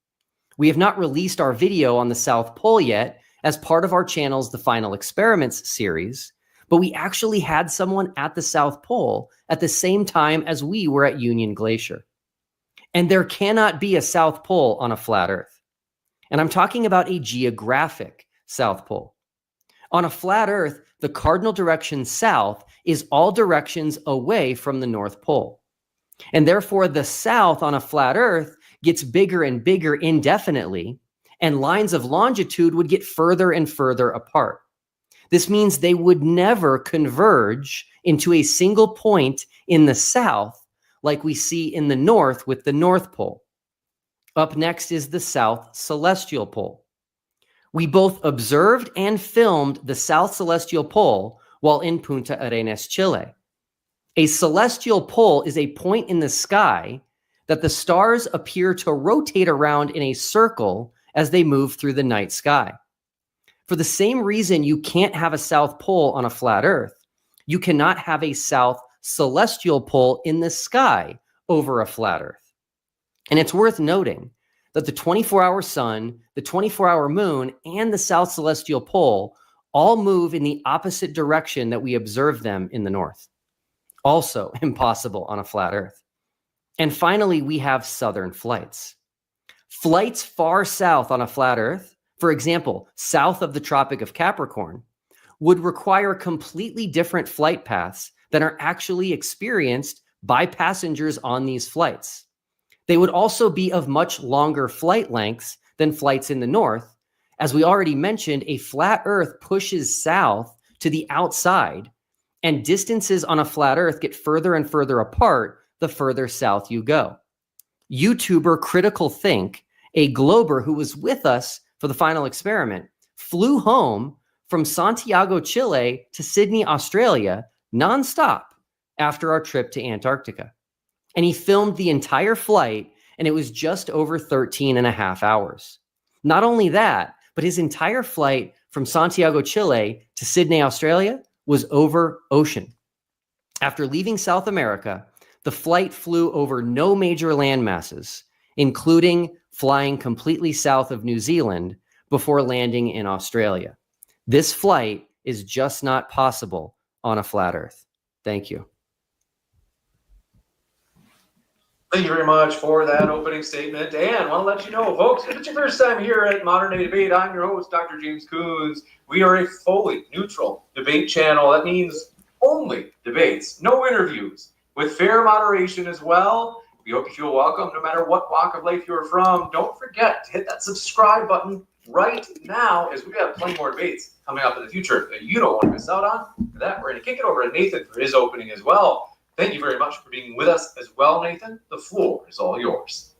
We have not released our video on the South Pole yet as part of our channel's The Final Experiments series, but we actually had someone at the South Pole at the same time as we were at Union Glacier. And there cannot be a South Pole on a flat Earth. And I'm talking about a geographic South Pole. On a flat Earth, the cardinal direction south is all directions away from the North Pole. And therefore, the south on a flat Earth gets bigger and bigger indefinitely, and lines of longitude would get further and further apart. This means they would never converge into a single point in the south like we see in the north with the North Pole. Up next is the South Celestial Pole. We both observed and filmed the South Celestial Pole while in Punta Arenas, Chile. A celestial pole is a point in the sky that the stars appear to rotate around in a circle as they move through the night sky. For the same reason you can't have a south pole on a flat Earth, you cannot have a south celestial pole in the sky over a flat Earth. And it's worth noting that the 24-hour sun, the 24-hour moon, and the south celestial pole all move in the opposite direction that we observe them in the north. Also impossible on a flat Earth. And finally, we have southern flights. Flights far south on a flat Earth, for example, south of the Tropic of Capricorn, would require completely different flight paths than are actually experienced by passengers on these flights. They would also be of much longer flight lengths than flights in the north. As we already mentioned, a flat Earth pushes south to the outside, and distances on a flat Earth get further and further apart the further south you go. YouTuber Critical Think, a glober who was with us for the final experiment, flew home from Santiago, Chile to Sydney, Australia, nonstop after our trip to Antarctica. And he filmed the entire flight, and it was just over 13 and a half hours. Not only that, but his entire flight from Santiago, Chile to Sydney, Australia was over ocean. After leaving South America, the flight flew over no major land masses, including flying completely south of New Zealand before landing in Australia. This flight is just not possible on a flat Earth. Thank you. Thank you very much for that opening statement. And I want to let you know, folks, if it's your first time here at Modern Day Debate, I'm your host, Dr. James Coons. We are a fully neutral debate channel. That means only debates, no interviews, with fair moderation as well. We hope you feel welcome no matter what walk of life you're from. Don't forget to hit that subscribe button right now, as we have plenty more debates coming up in the future that you don't want to miss out on. For that, we're going to kick it over to Nathan for his opening as well. Thank you very much for being with us as well, Nathan. The floor is all yours.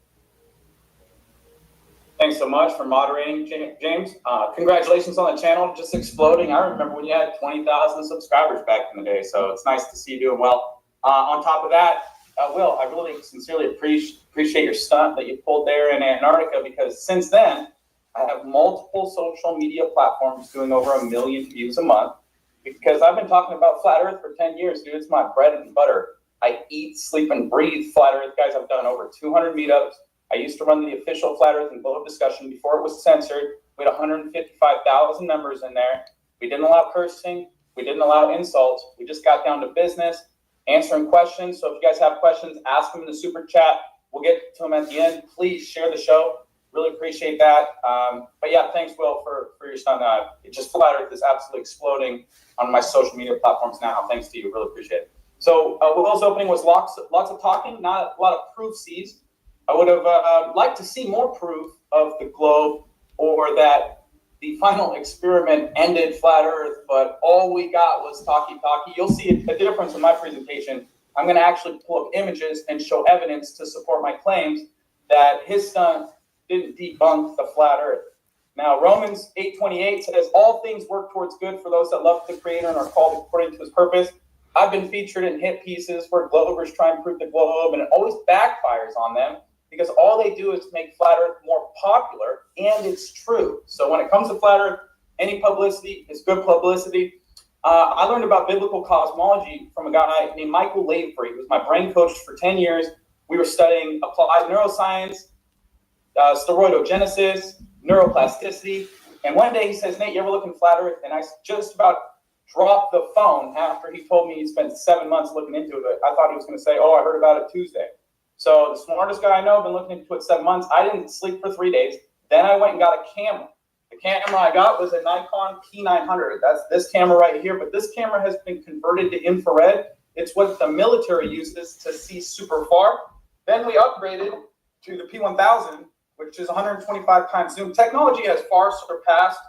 Thanks so much for moderating, James. Congratulations on the channel, just exploding. I remember when you had 20,000 subscribers back in the day, so it's nice to see you doing well. On top of that, Will, I really sincerely appreciate your stunt that you pulled there in Antarctica, because since then, I have multiple social media platforms doing over 1 million views a month, because I've been talking about Flat Earth for 10 years, dude. It's my bread and butter. I eat, sleep, and breathe Flat Earth, guys. I've done over 200 meetups. I used to run the official Flat Earth and Globe discussion before it was censored. We had 155,000 members in there. We didn't allow cursing. We didn't allow insults. We just got down to business, answering questions. So if you guys have questions, ask them in the super chat. We'll get to them at the end. Please share the show. Really appreciate that. But yeah, thanks, Will, for your stunt. Flat Earth is absolutely exploding on my social media platforms now. Thanks to you. Really appreciate it. So Will's opening was lots of talking, not a lot of proof sees. I would have liked to see more proof of the globe, or that the final experiment ended Flat Earth, but all we got was talkie. You'll see a difference in my presentation. I'm going to actually pull up images and show evidence to support my claims that his stunt didn't debunk the Flat Earth. Now, Romans 8:28 says, all things work towards good for those that love the Creator and are called according to his purpose. I've been featured in hit pieces where Globers try and prove the globe, and it always backfires on them, because all they do is make Flat Earth more popular, and it's true. So when it comes to Flat Earth, any publicity is good publicity. I learned about biblical cosmology from a guy named Michael Lavery. He was my brain coach for 10 years. We were studying applied neuroscience, steroidogenesis, neuroplasticity. And one day he says, Nate, you ever look in Flat Earth? And I just about dropped the phone after he told me he spent 7 months looking into it. I thought he was going to say, oh, I heard about it Tuesday. So the smartest guy I know, been looking into it 7 months. I didn't sleep for 3 days. Then I went and got a camera. The camera I got was a Nikon P900. That's this camera right here. But this camera has been converted to infrared. It's what the military uses to see super far. Then we upgraded to the P1000, which is 125 times zoom. Technology has far surpassed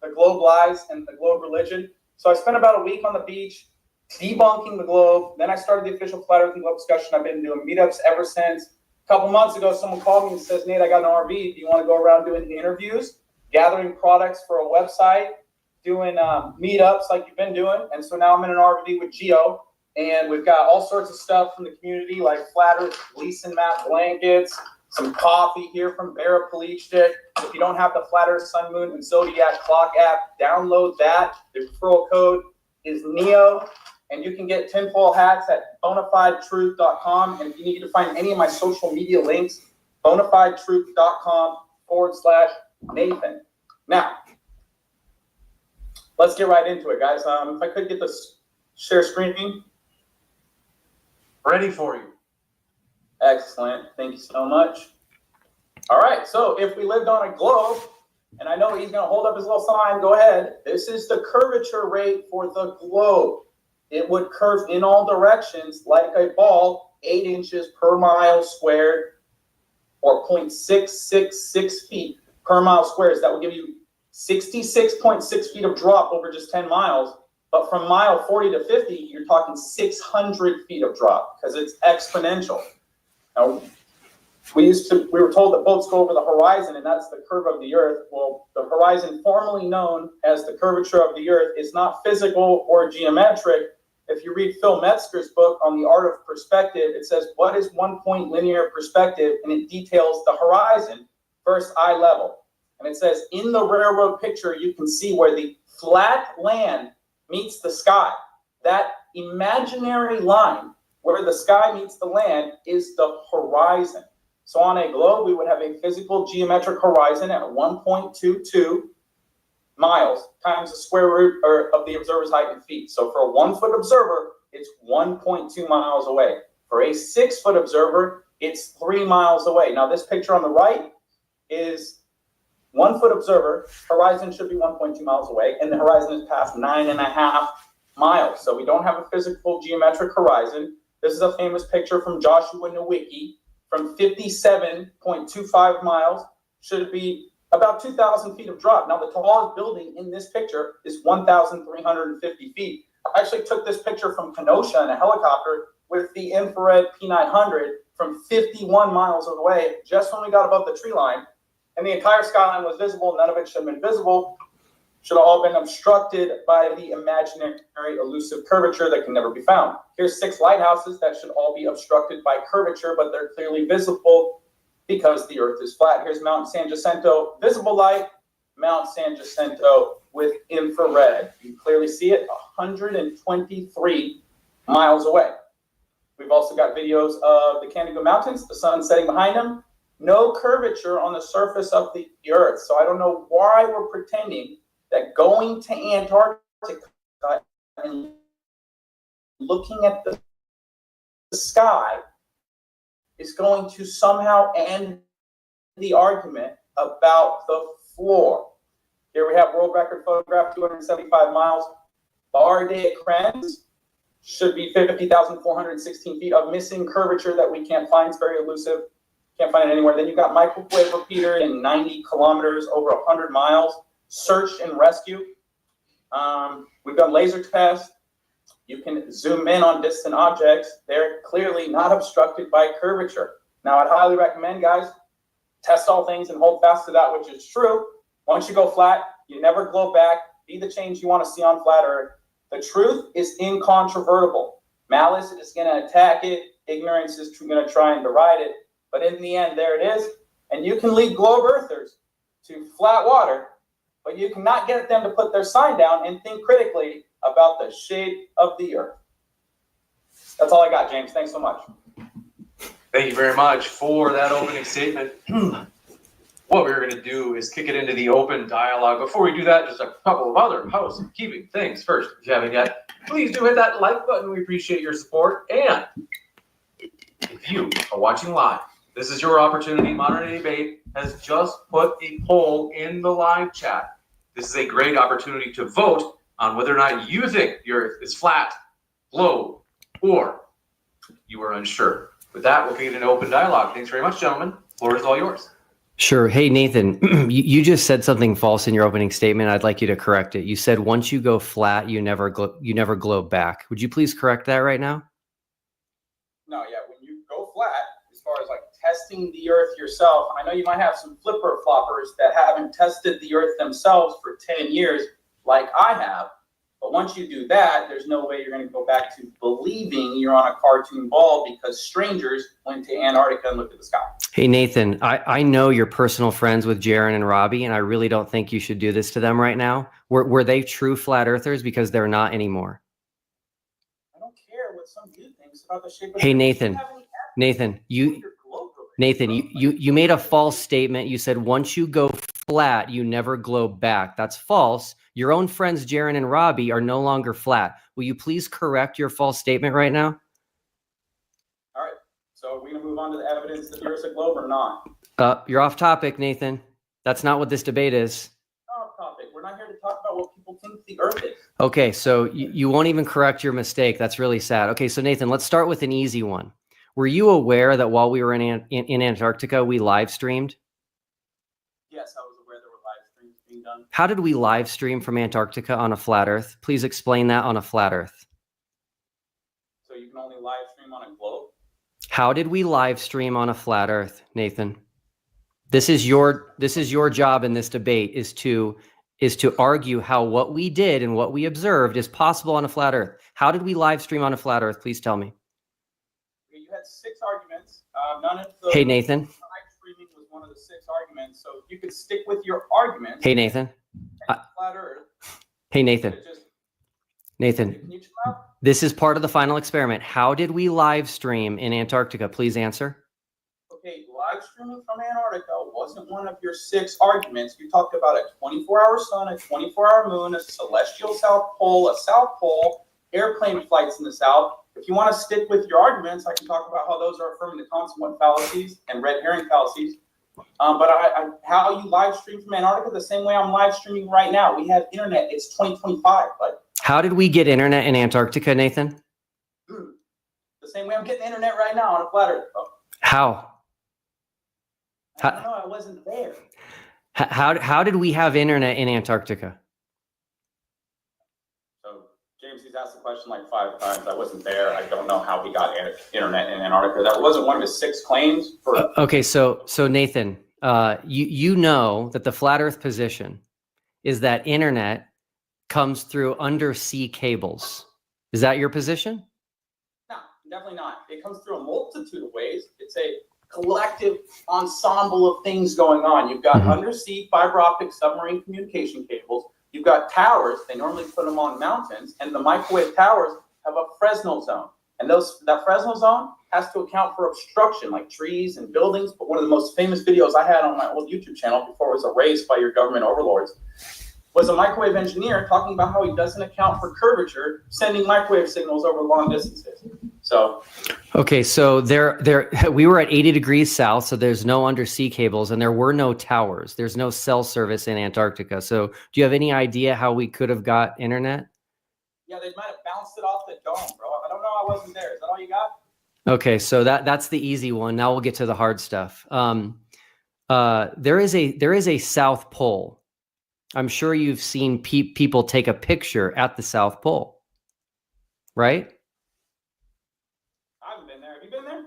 the globe lies and the globe religion. So I spent about a week on the beach debunking the globe. Then I started the official Flat Earth and Globe discussion. I've been doing meetups ever since. A couple months ago, someone called me and says, Nate, I got an RV. Do you want to go around doing interviews, gathering products for a website, doing meetups like you've been doing? And so now I'm in an RV with Geo And we've got all sorts of stuff from the community, like Flat Earth Gleason map blankets, some coffee here from Paraplegic. If you don't have the Flat Earth Sun, Moon, and Zodiac Clock app, download that. The referral code is NEO, and you can get tinfoil hats at bonafidetruth.com. And if you need to find any of my social media links, bonafidetruth.com/Nathan. Now, let's get right into it, guys. If I could get this share screen. Ready for you. Excellent. Thank you so much. All right. So if we lived on a globe, and I know he's going to hold up his little sign, go ahead. This is the curvature rate for the globe. It would curve in all directions like a ball, 8 inches per mile squared, or 0.666 feet per mile squared. That would give you 66.6 feet of drop over just 10 miles. But from mile 40 to 50, you're talking 600 feet of drop because it's exponential. Now, we were told that boats go over the horizon, and that's the curve of the Earth. Well, the horizon, formerly known as the curvature of the Earth, is not physical or geometric. If you read Phil Metzger's book on the art of perspective, it says, what is one-point linear perspective? And it details the horizon versus eye level. And it says, in the railroad picture, you can see where the flat land meets the sky. That imaginary line where the sky meets the land is the horizon. So on a globe, we would have a physical geometric horizon at 1.22 miles times the square root of the observer's height in feet. So for a 1-foot observer, it's 1.2 miles away. For a 6-foot observer, it's 3 miles away. Now this picture on the right is 1-foot observer, horizon should be 1.2 miles away, and the horizon is past 9.5 miles. So we don't have a physical geometric horizon. This is a famous picture from Joshua Nowicki from 57.25 miles, should be about 2,000 feet of drop. Now the tallest building in this picture is 1,350 feet. I actually took this picture from Kenosha in a helicopter with the infrared P900 from 51 miles away, just when we got above the tree line. And the entire skyline was visible. None of it should have been visible. Should have all been obstructed by the imaginary elusive curvature that can never be found. Here's 6 lighthouses that should all be obstructed by curvature, but they're clearly visible because the Earth is flat. Here's Mount San Jacinto, visible light, Mount San Jacinto with infrared. You can clearly see it 123 miles away. We've also got videos of the Candido Mountains, the sun setting behind them. No curvature on the surface of the Earth. So I don't know why we're pretending that going to Antarctica and looking at the sky is going to somehow end the argument about the floor. Here we have world record photograph, 275 miles. Bardet Kranz should be 50,416 feet of missing curvature that we can't find. It's very elusive. Can't find it anywhere. Then you've got microwave repeater in 90 kilometers, over 100 miles. Search and rescue. We've done laser tests. You can zoom in on distant objects. They're clearly not obstructed by curvature. Now, I'd highly recommend, guys, test all things and hold fast to that which is true. Once you go flat, you never glow back. Be the change you want to see on flat Earth. The truth is incontrovertible. Malice is going to attack it. Ignorance is going to try and deride it. But in the end, there it is. And you can lead globe earthers to flat water, but you cannot get them to put their sign down and think critically about the shape of the Earth. That's all I got, James. Thanks so much. Thank you very much for that opening statement. What we're going to do is kick it into the open dialogue. Before we do that, just a couple of other housekeeping things. First, if you haven't yet, please do hit that like button. We appreciate your support. And if you are watching live, this is your opportunity. Modern Day Debate has just put a poll in the live chat. This is a great opportunity to vote on whether or not you think the Earth is flat, globe, or you are unsure. With that, we'll get an open dialogue. Thanks very much, gentlemen. The floor is all yours. Sure. Hey, Nathan, you just said something false in your opening statement. I'd like you to correct it. You said once you go flat, you never globe back. Would you please correct that right now? No, yeah. When you go flat, as far as like testing the Earth yourself, I know you might have some flipper floppers that haven't tested the Earth themselves for 10 years like I have. But But once you do that, there's no way you're going to go back to believing you're on a cartoon ball because strangers went to Antarctica and looked at the sky. Hey, Nathan, I know you're personal friends with Jaron and Robbie, and I really don't think you should do this to them right now. Were they true flat earthers? Because they're not anymore. I don't care what some dude thinks about the shape of Hey, the Nathan, you made a false statement. You said once you go flat, you never globe back. That's false. Your own friends, Jaron and Robbie, are no longer flat. Will you please correct your false statement right now? All right. So are we going to move on to the evidence that the Earth's a globe or not? You're off topic, Nathan. That's not what this debate is. Off topic. We're not here to talk about what people think the Earth is. Okay, so you won't even correct your mistake. That's really sad. Okay, so Nathan, let's start with an easy one. Were you aware that while we were in Antarctica, we live streamed? Yes, I was aware there were live streams being done. How did we live stream from Antarctica on a flat Earth? Please explain that on a flat Earth. So you can only live stream on a globe? How did we live stream on a flat Earth, Nathan? This is your job in this debate is to argue how what we did and what we observed is possible on a flat Earth. How did we live stream on a flat Earth? Please tell me. You had 6 arguments. None of the Hey, Nathan. live streaming was one of the 6 arguments. So you could stick with your arguments. Hey, Nathan. Flat Earth. Hey, Nathan. Nathan, Can you chill out? this is part of the final experiment. How did we live stream in Antarctica? Please answer. Okay, live streaming from Antarctica wasn't one of your 6 arguments. You talked about a 24-hour sun, a 24-hour moon, a celestial south pole, airplane flights in the south. If you want to stick with your arguments, I can talk about how those are affirmative consequent fallacies and red herring fallacies. But how you live stream from Antarctica, the same way I'm live streaming right now. We have internet. It's 2025. But How did we get internet in Antarctica, Nathan? the same way I'm getting internet right now on a flat Earth. How? I don't know. I wasn't there. How did we have internet in Antarctica? So James, he's asked the question like 5 times. I wasn't there. I don't know how he got internet in Antarctica. That wasn't one of his 6 claims. Okay, so Nathan, you know that the flat Earth position is that internet comes through undersea cables. Is that your position? No, definitely not. It comes through a multitude of ways. It's a collective ensemble of things going on. You've got undersea fiber optic submarine communication cables. You've got towers. They normally put them on mountains, and the microwave towers have a Fresnel zone. And that Fresnel zone has to account for obstruction, like trees and buildings. But one of the most famous videos I had on my old YouTube channel before it was erased by your government overlords was a microwave engineer talking about how he doesn't account for curvature, sending microwave signals over long distances. So, okay, so we were at 80 degrees south, so there's no undersea cables, and there were no towers. There's no cell service in Antarctica. So, do you have any idea how we could have got internet? Yeah, they might have bounced it off the dome, bro. I don't know. I wasn't there. Is that all you got? Okay, so that's the easy one. Now we'll get to the hard stuff. There is a South Pole. I'm sure you've seen people take a picture at the South Pole, right? I haven't been there. Have you been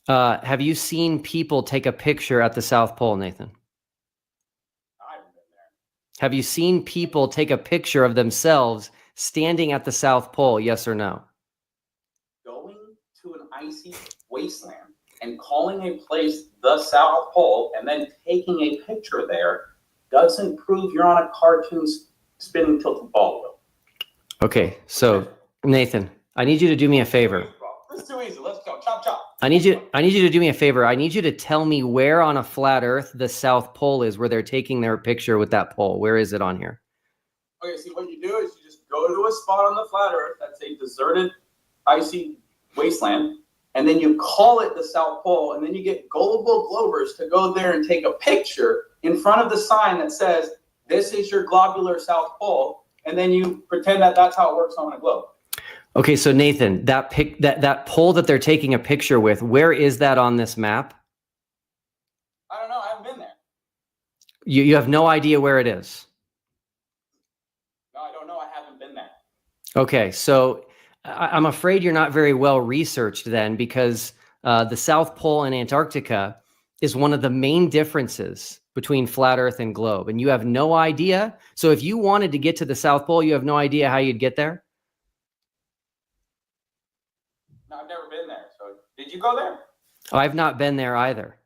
there? Have you seen people take a picture at the South Pole, Nathan? I haven't been there. Have you seen people take a picture of themselves standing at the South Pole, yes or no? Going to an icy wasteland and calling a place the South Pole and then taking a picture there doesn't prove you're on a cartoon spinning tilted ball wheel. Okay, so Nathan, I need you to do me a favor. This is too easy. Let's go. Chop, chop. I need you to do me a favor. I need you to tell me where on a flat Earth the South Pole is, where they're taking their picture with that pole. Where is it on here? Okay, see, what you do is you just go to a spot on the flat Earth that's a deserted, icy wasteland, and then you call it the South Pole, and then you get gullible Globers to go there and take a picture in front of the sign that says, "This is your globular South Pole," and then you pretend that that's how it works on a globe. Okay, so Nathan, that pole that they're taking a picture with, where is that on this map? I don't know. I haven't been there. You have no idea where it is. No, I don't know. I haven't been there. Okay, so I'm afraid you're not very well researched then, because the South Pole in Antarctica is one of the main differences between flat Earth and globe, and you have no idea. So if you wanted to get to the South Pole, you have no idea how you'd get there? No, I've never been there. So did you go there? I've not been there either.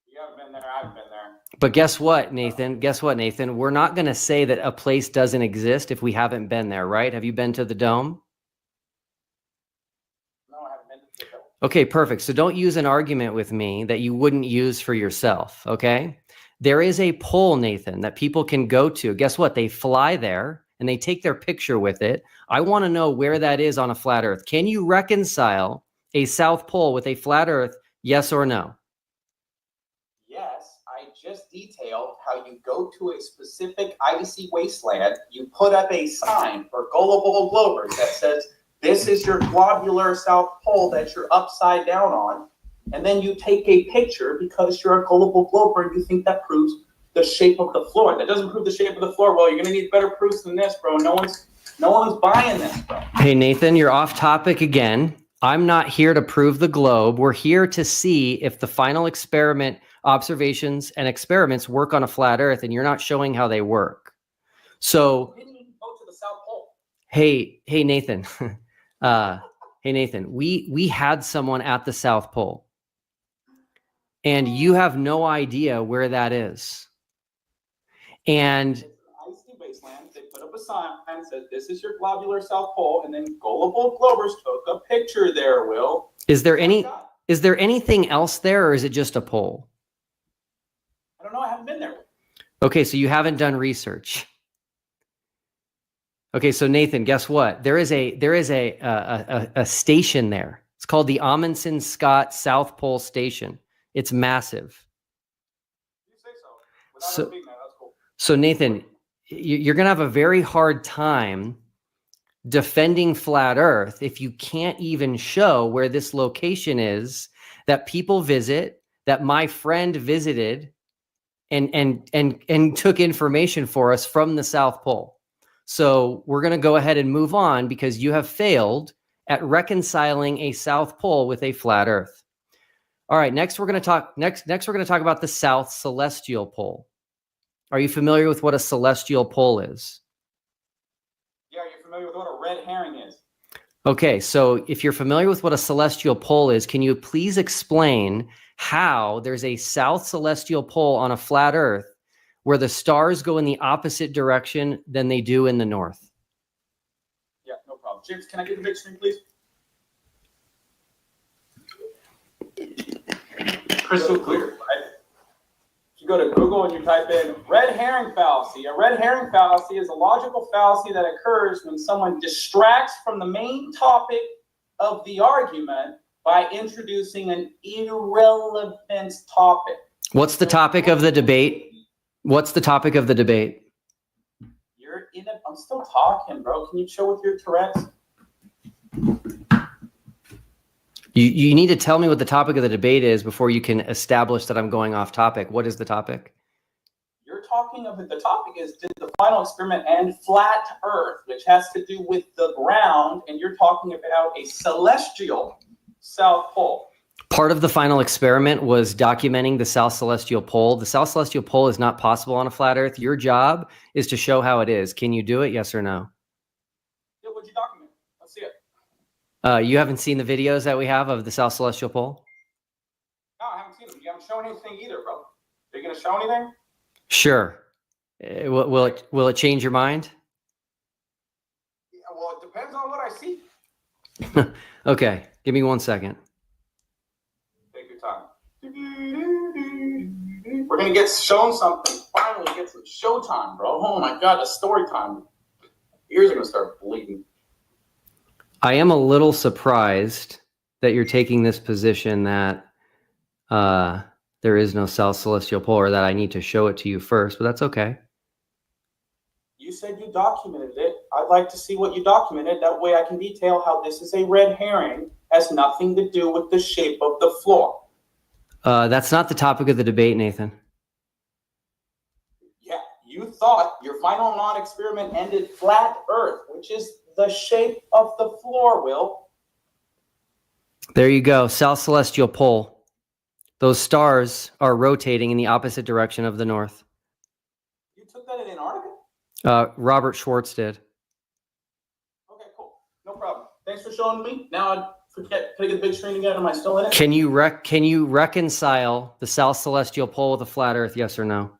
You haven't been there. I haven't been there. But guess what, Nathan? Guess what, Nathan? We're not going to say that a place doesn't exist if we haven't been there, right? Have you been to the dome? No, I haven't been to the dome. Okay, perfect. So don't use an argument with me that you wouldn't use for yourself, okay? There is a pole, Nathan, that people can go to. Guess what? They fly there and they take their picture with it. I want to know where that is on a flat Earth. Can you reconcile a South Pole with a flat Earth? Yes or no? Yes, I just detailed how you go to a specific icy wasteland, you put up a sign for gullible globers that says, this is your globular South Pole that you're upside down on, and then you take a picture because you're a gullible glober and you think that proves the shape of the floor. That doesn't prove the shape of the floor. Well, you're going to need better proofs than this, bro. No one's buying this, bro. Hey, Nathan, you're off topic again. I'm not here to prove the globe. We're here to see if the final experiment observations and experiments work on a flat Earth, and you're not showing how they work. So, You didn't even go to the South Pole. hey, Nathan, hey, Nathan, we had someone at the South Pole, and you have no idea where that is. And Icy wasteland, they put up a sign and said, this is your globular South Pole, and then gullible globers took a picture there, Will. is there anything else there, or is it just a pole? I don't know, I haven't been there. Okay, so you haven't done research. Okay, so Nathan, guess what? There is a station there. It's called the Amundsen Scott South Pole Station. It's massive. You say so. Without being there, that's cool. So Nathan, you're going to have a very hard time defending flat Earth if you can't even show where this location is that people visit, that my friend visited and took information for us from the South Pole. So we're going to go ahead and move on because you have failed at reconciling a South Pole with a flat Earth. All right, next we're going to talk about the South Celestial Pole. Are you familiar with what a celestial pole is? Yeah, you're familiar with what a red herring is? Okay, so if you're familiar with what a celestial pole is, can you please explain how there's a South Celestial Pole on a flat Earth where the stars go in the opposite direction than they do in the north? Yeah, no problem. James, can I get the big screen, please? Crystal clear, right? You go to Google and you type in red herring fallacy. A red herring fallacy is a logical fallacy that occurs when someone distracts from the main topic of the argument by introducing an irrelevant topic. What's the topic of the debate? What's the topic of the debate? I'm still talking, bro. Can you chill with your Tourette's? You need to tell me what the topic of the debate is before you can establish that I'm going off topic. What is the topic? You're talking of the topic is, did the final experiment end flat Earth, which has to do with the ground, and you're talking about a celestial South Pole. Part of the final experiment was documenting the South Celestial Pole. The South Celestial Pole is not possible on a flat Earth. Your job is to show how it is. Can you do it? Yes or no? Yeah, what'd you document? Let's see it. You haven't seen the videos that we have of the South Celestial Pole? No, I haven't seen them. You haven't shown anything either, bro. Are you going to show anything? Sure. Will it change your mind? Yeah, well, it depends on what I see. Okay, give me 1 second. Take your time. We're going to get shown something. Finally get some showtime, bro. Oh my God, it's story time. Ears are going to start bleeding. I am a little surprised that you're taking this position that there is no South Celestial Pole, or that I need to show it to you first, but that's okay. You said you documented it. I'd like to see what you documented. That way I can detail how this is a red herring, has nothing to do with the shape of the floor. That's not the topic of the debate, Nathan. Yeah, you thought your final non-experiment ended flat Earth, which is the shape of the floor, Will. There you go, South Celestial Pole. Those stars are rotating in the opposite direction of the north. You took that in Antarctica? Robert Schwartz did. Okay, cool. No problem. Thanks for showing me. Now I forget. Can I get the big screen again? Am I still in it? Can you reconcile the South Celestial Pole with a flat Earth? Yes or no?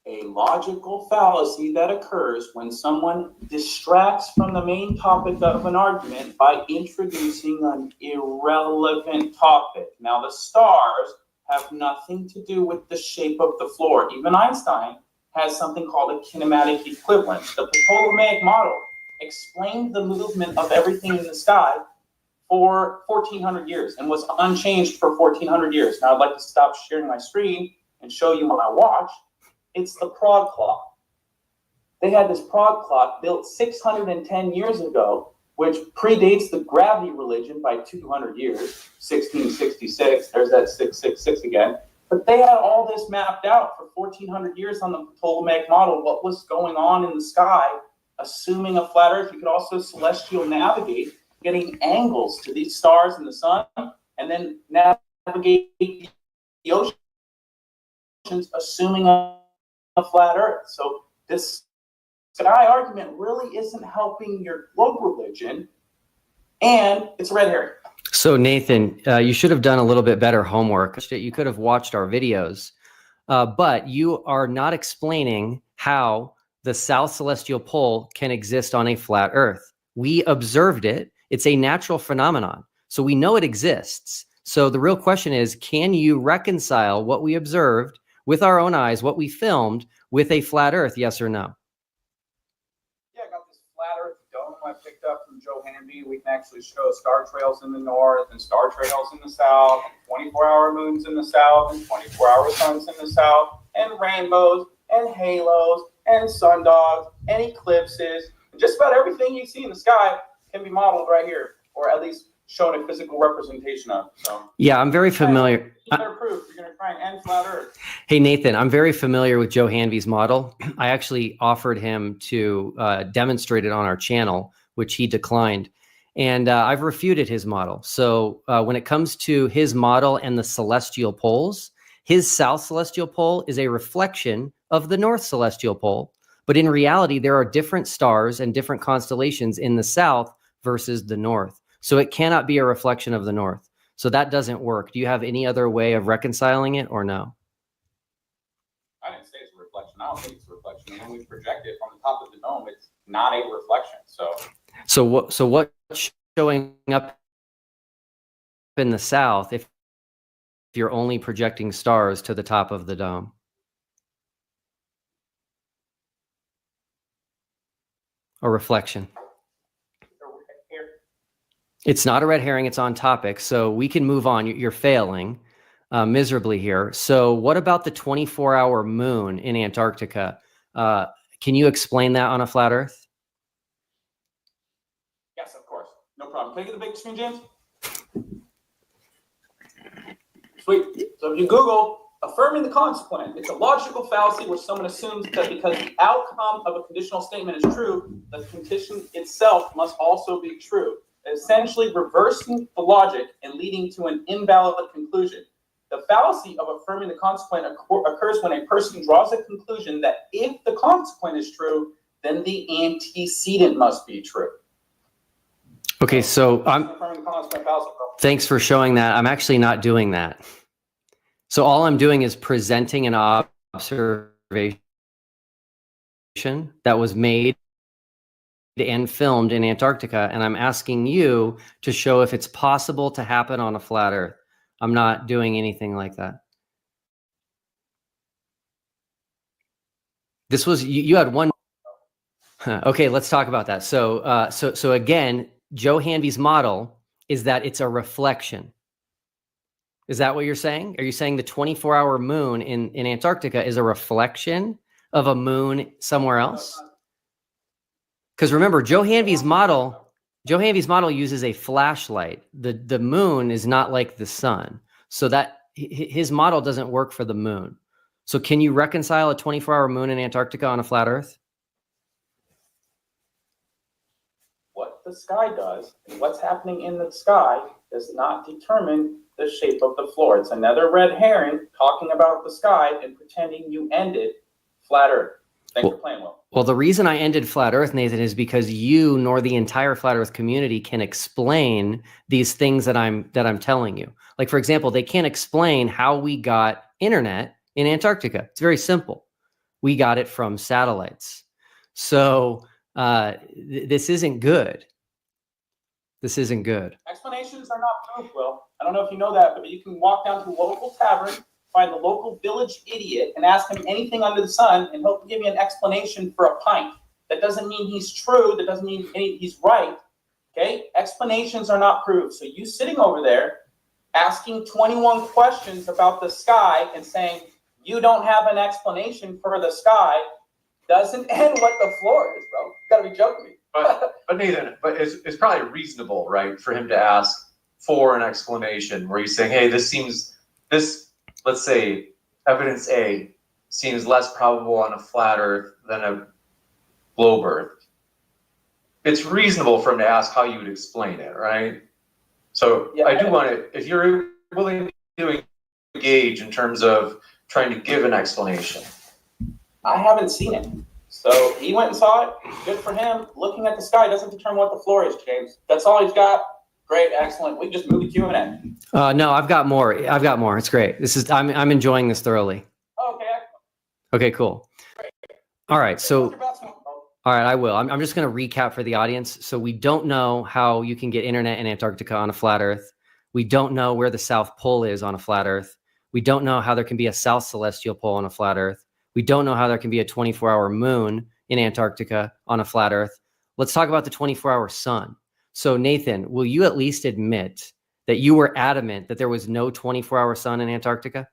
A logical fallacy that occurs when someone distracts from the main topic of an argument by introducing an irrelevant topic. Now, the stars have nothing to do with the shape of the floor. Even Einstein has something called a kinematic equivalence. The Ptolemaic model explained the movement of everything in the sky for 1,400 years and was unchanged for 1,400 years. Now, I'd like to stop sharing my screen and show you my watch. It's the Prague clock. They had this Prague clock built 610 years ago, which predates the gravity religion by 200 years, 1666. There's that 666 again. But they had all this mapped out for 1,400 years on the Ptolemaic model, what was going on in the sky, assuming a flat Earth. You could also celestial navigate, getting angles to these stars and the sun, and then navigate the oceans, assuming a flat Earth. So this sky argument really isn't helping your globe religion, and it's a red herring. So Nathan, you should have done a little bit better homework. You could have watched our videos, but you are not explaining how the South Celestial Pole can exist on a flat Earth. We observed it. It's a natural phenomenon. So we know it exists. So the real question is, can you reconcile what we observed with our own eyes, what we filmed, with a flat Earth, yes or no? Yeah, I got this flat Earth dome I picked up from Joe Hanby. We can actually show star trails in the north and star trails in the south, 24-hour moons in the south and 24-hour suns in the south, and rainbows and halos and sundogs and eclipses. Just about everything you see in the sky can be modeled right here, or at least shown a physical representation of. So yeah, I'm very familiar. Better proof. You're going to try and end flat Earth. Hey, Nathan, I'm very familiar with Joe Hanby's model. I actually offered him to demonstrate it on our channel, which he declined. And I've refuted his model. So when it comes to his model and the celestial poles, his South Celestial Pole is a reflection of the North Celestial Pole. But in reality, there are different stars and different constellations in the South versus the North. So it cannot be a reflection of the North. So that doesn't work. Do you have any other way of reconciling it or no? I didn't say it's a reflection. I don't think it's a reflection. And when we project it from the top of the dome, it's not a reflection. So what's showing up in the South if you're only projecting stars to the top of the dome? A reflection. It's not a red herring. It's on topic. So we can move on. You're failing miserably here. So what about the 24-hour moon in Antarctica? Can you explain that on a flat Earth? Yes, of course. No problem. Can I get the big screen, James? Sweet. So if you Google affirming the consequent, it's a logical fallacy where someone assumes that because the outcome of a conditional statement is true, the condition itself must also be true, essentially reversing the logic and leading to an invalid conclusion. The fallacy of affirming the consequent occurs when a person draws a conclusion that if the consequent is true, then the antecedent must be true. Okay, so thanks for showing that. I'm actually not doing that. So all I'm doing is presenting an observation that was made and filmed in Antarctica, and I'm asking you to show if it's possible to happen on a flat Earth. I'm not doing anything like that. This was you had one. Okay, let's talk about that. So again, Joe Hanby's model is that it's a reflection. Is that what you're saying? Are you saying the 24-hour moon in Antarctica is a reflection of a moon somewhere else? Because remember, Joe Hanby's model uses a flashlight. The moon is not like the sun. So that his model doesn't work for the moon. So can you reconcile a 24-hour moon in Antarctica on a flat Earth? What the sky does and what's happening in the sky does not determine the shape of the floor. It's another red herring talking about the sky and pretending you ended flat Earth. Thanks for playing, Will. Well, the reason I ended flat Earth, Nathan, is because you nor the entire flat Earth community can explain these things that I'm telling you. Like, for example, they can't explain how we got internet in Antarctica. It's very simple. We got it from satellites. So this isn't good. This isn't good. Explanations are not proof, Will. I don't know if you know that, but you can walk down to a local tavern, find the local village idiot, and ask him anything under the sun, and he'll give you an explanation for a pint. That doesn't mean he's true. That doesn't mean he's right. Okay? Explanations are not proof. So you sitting over there asking 21 questions about the sky and saying you don't have an explanation for the sky doesn't end what the floor is, bro. You gotta be joking me. But Nathan, it's probably reasonable, right, for him to ask for an explanation where he's saying, hey, let's say evidence A seems less probable on a flat Earth than a globe Earth. It's reasonable for him to ask how you would explain it, right? So yeah, I do want to, if you're willing to engage in terms of trying to give an explanation. I haven't seen it. So he went and saw it. Good for him. Looking at the sky doesn't determine what the floor is, James. That's all he's got. Great, excellent. We can just move the Q&A. No, I've got more. It's great. I'm enjoying this thoroughly. Okay, excellent. Okay, cool. Great. All right, so all right, I will. I'm just going to recap for the audience. So we don't know how you can get internet in Antarctica on a flat Earth. We don't know where the South Pole is on a flat Earth. We don't know how there can be a South Celestial Pole on a flat Earth. We don't know how there can be a 24-hour moon in Antarctica on a flat Earth. Let's talk about the 24-hour sun. So Nathan, will you at least admit that you were adamant that there was no 24-hour sun in Antarctica?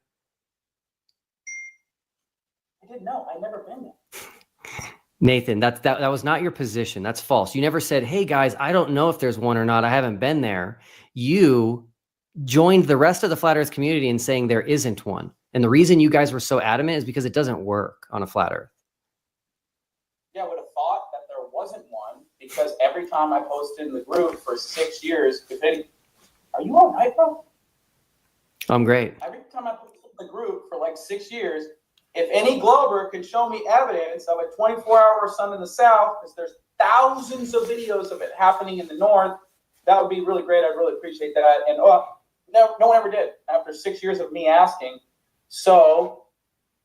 I didn't know. I've never been there. Nathan, that was not your position. That's false. You never said, hey guys, I don't know if there's one or not. I haven't been there. You joined the rest of the flat Earth community in saying there isn't one. And the reason you guys were so adamant is because it doesn't work on a flat Earth. Yeah, I would have thought that there wasn't one because every time I posted in the group for 6 years, are you all right, bro? I'm great. Every time I posted in the group for like 6 years, if any glober could show me evidence of a 24-hour sun in the south, because there's thousands of videos of it happening in the north, that would be really great. I'd really appreciate that. And no one ever did after 6 years of me asking. So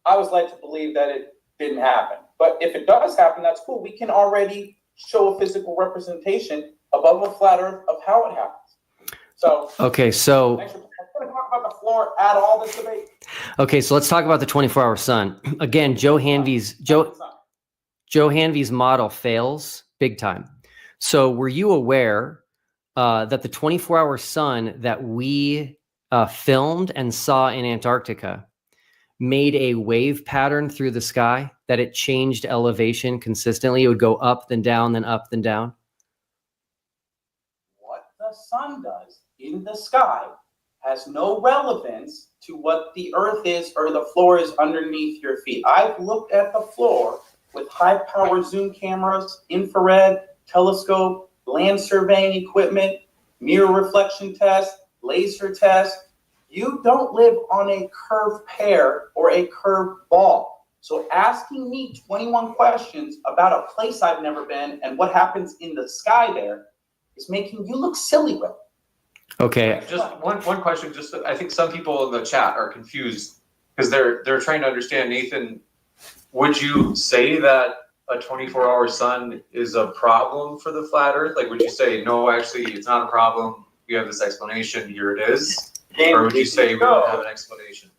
I was led to believe that it didn't happen. But if it does happen, that's cool. We can already show a physical representation above a flat Earth of how it happens. So okay, so thanks for going to talk about the floor at all this debate. Okay, so let's talk about the 24-hour sun. Again, Joe Hanvey's model fails big time. So were you aware that the 24-hour sun that we filmed and saw in Antarctica made a wave pattern through the sky, that it changed elevation consistently? It would go up, then down, then up, then down. What the sun does in the sky has no relevance to what the Earth is or the floor is underneath your feet. I've looked at the floor with high-power zoom cameras, infrared, telescope, land surveying equipment, mirror reflection test, laser test. You don't live on a curved pear or a curved ball. So asking me 21 questions about a place I've never been and what happens in the sky there is making you look silly with it. Okay. Just one question. Just I think some people in the chat are confused because they're trying to understand. Nathan, would you say that a 24-hour sun is a problem for the flat Earth? Like, would you say no? Actually, it's not a problem. We have this explanation. Here it is. Or would you say we don't have an explanation?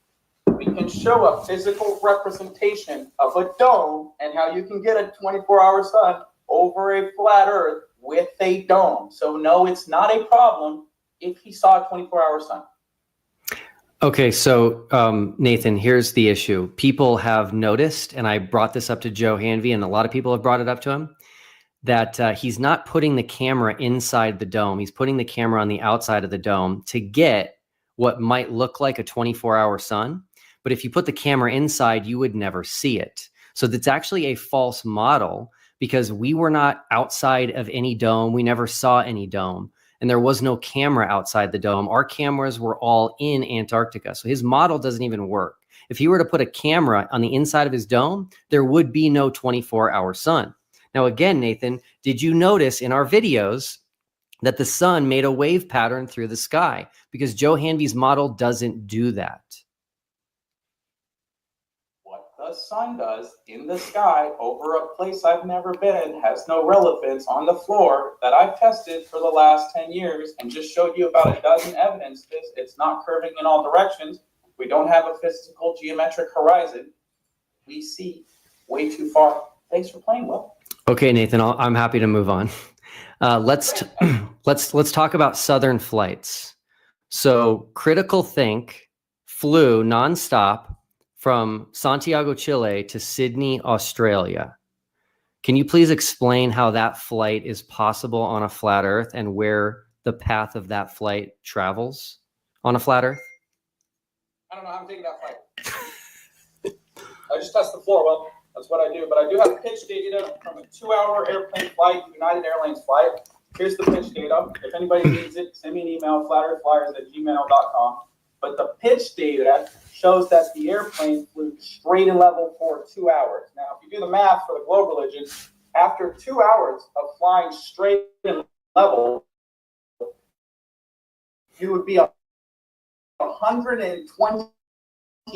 We can show a physical representation of a dome and how you can get a 24-hour sun over a flat Earth with a dome. So no, it's not a problem if he saw a 24-hour sun. Okay, so Nathan, here's the issue. People have noticed, and I brought this up to Joe Hanvey, and a lot of people have brought it up to him, that he's not putting the camera inside the dome. He's putting the camera on the outside of the dome to get what might look like a 24-hour sun. But if you put the camera inside, you would never see it. So that's actually a false model because we were not outside of any dome. We never saw any dome. and there was no camera outside the dome. Our cameras were all in Antarctica. So his model doesn't even work. If he were to put a camera on the inside of his dome, there would be no 24-hour sun. Now, again, Nathan, did you notice in our videos that the sun made a wave pattern through the sky? Because Joe Hanvey's model doesn't do that. What the sun does in the sky over a place I've never been has no relevance on the floor that I've tested for the last 10 years and just showed you about a dozen evidences. It's not curving in all directions. We don't have a physical geometric horizon. We see way too far. Thanks for playing, Will. Okay, Nathan, I'm happy to move on. Let's talk about southern flights. So Critical Think flew nonstop from Santiago, Chile to Sydney, Australia. Can you please explain how that flight is possible on a flat Earth and where the path of that flight travels on a flat Earth? I don't know how I'm taking that flight. I just test the floor. Well, that's what I do. But I do have pitch data from a 2-hour airplane flight, United Airlines flight. Here's the pitch data. If anybody needs it, send me an email, flatearthflyers@gmail.com. But the pitch data shows that the airplane flew straight and level for 2 hours. Now, if you do the math for the globe religion, after 2 hours of flying straight and level, you would be 120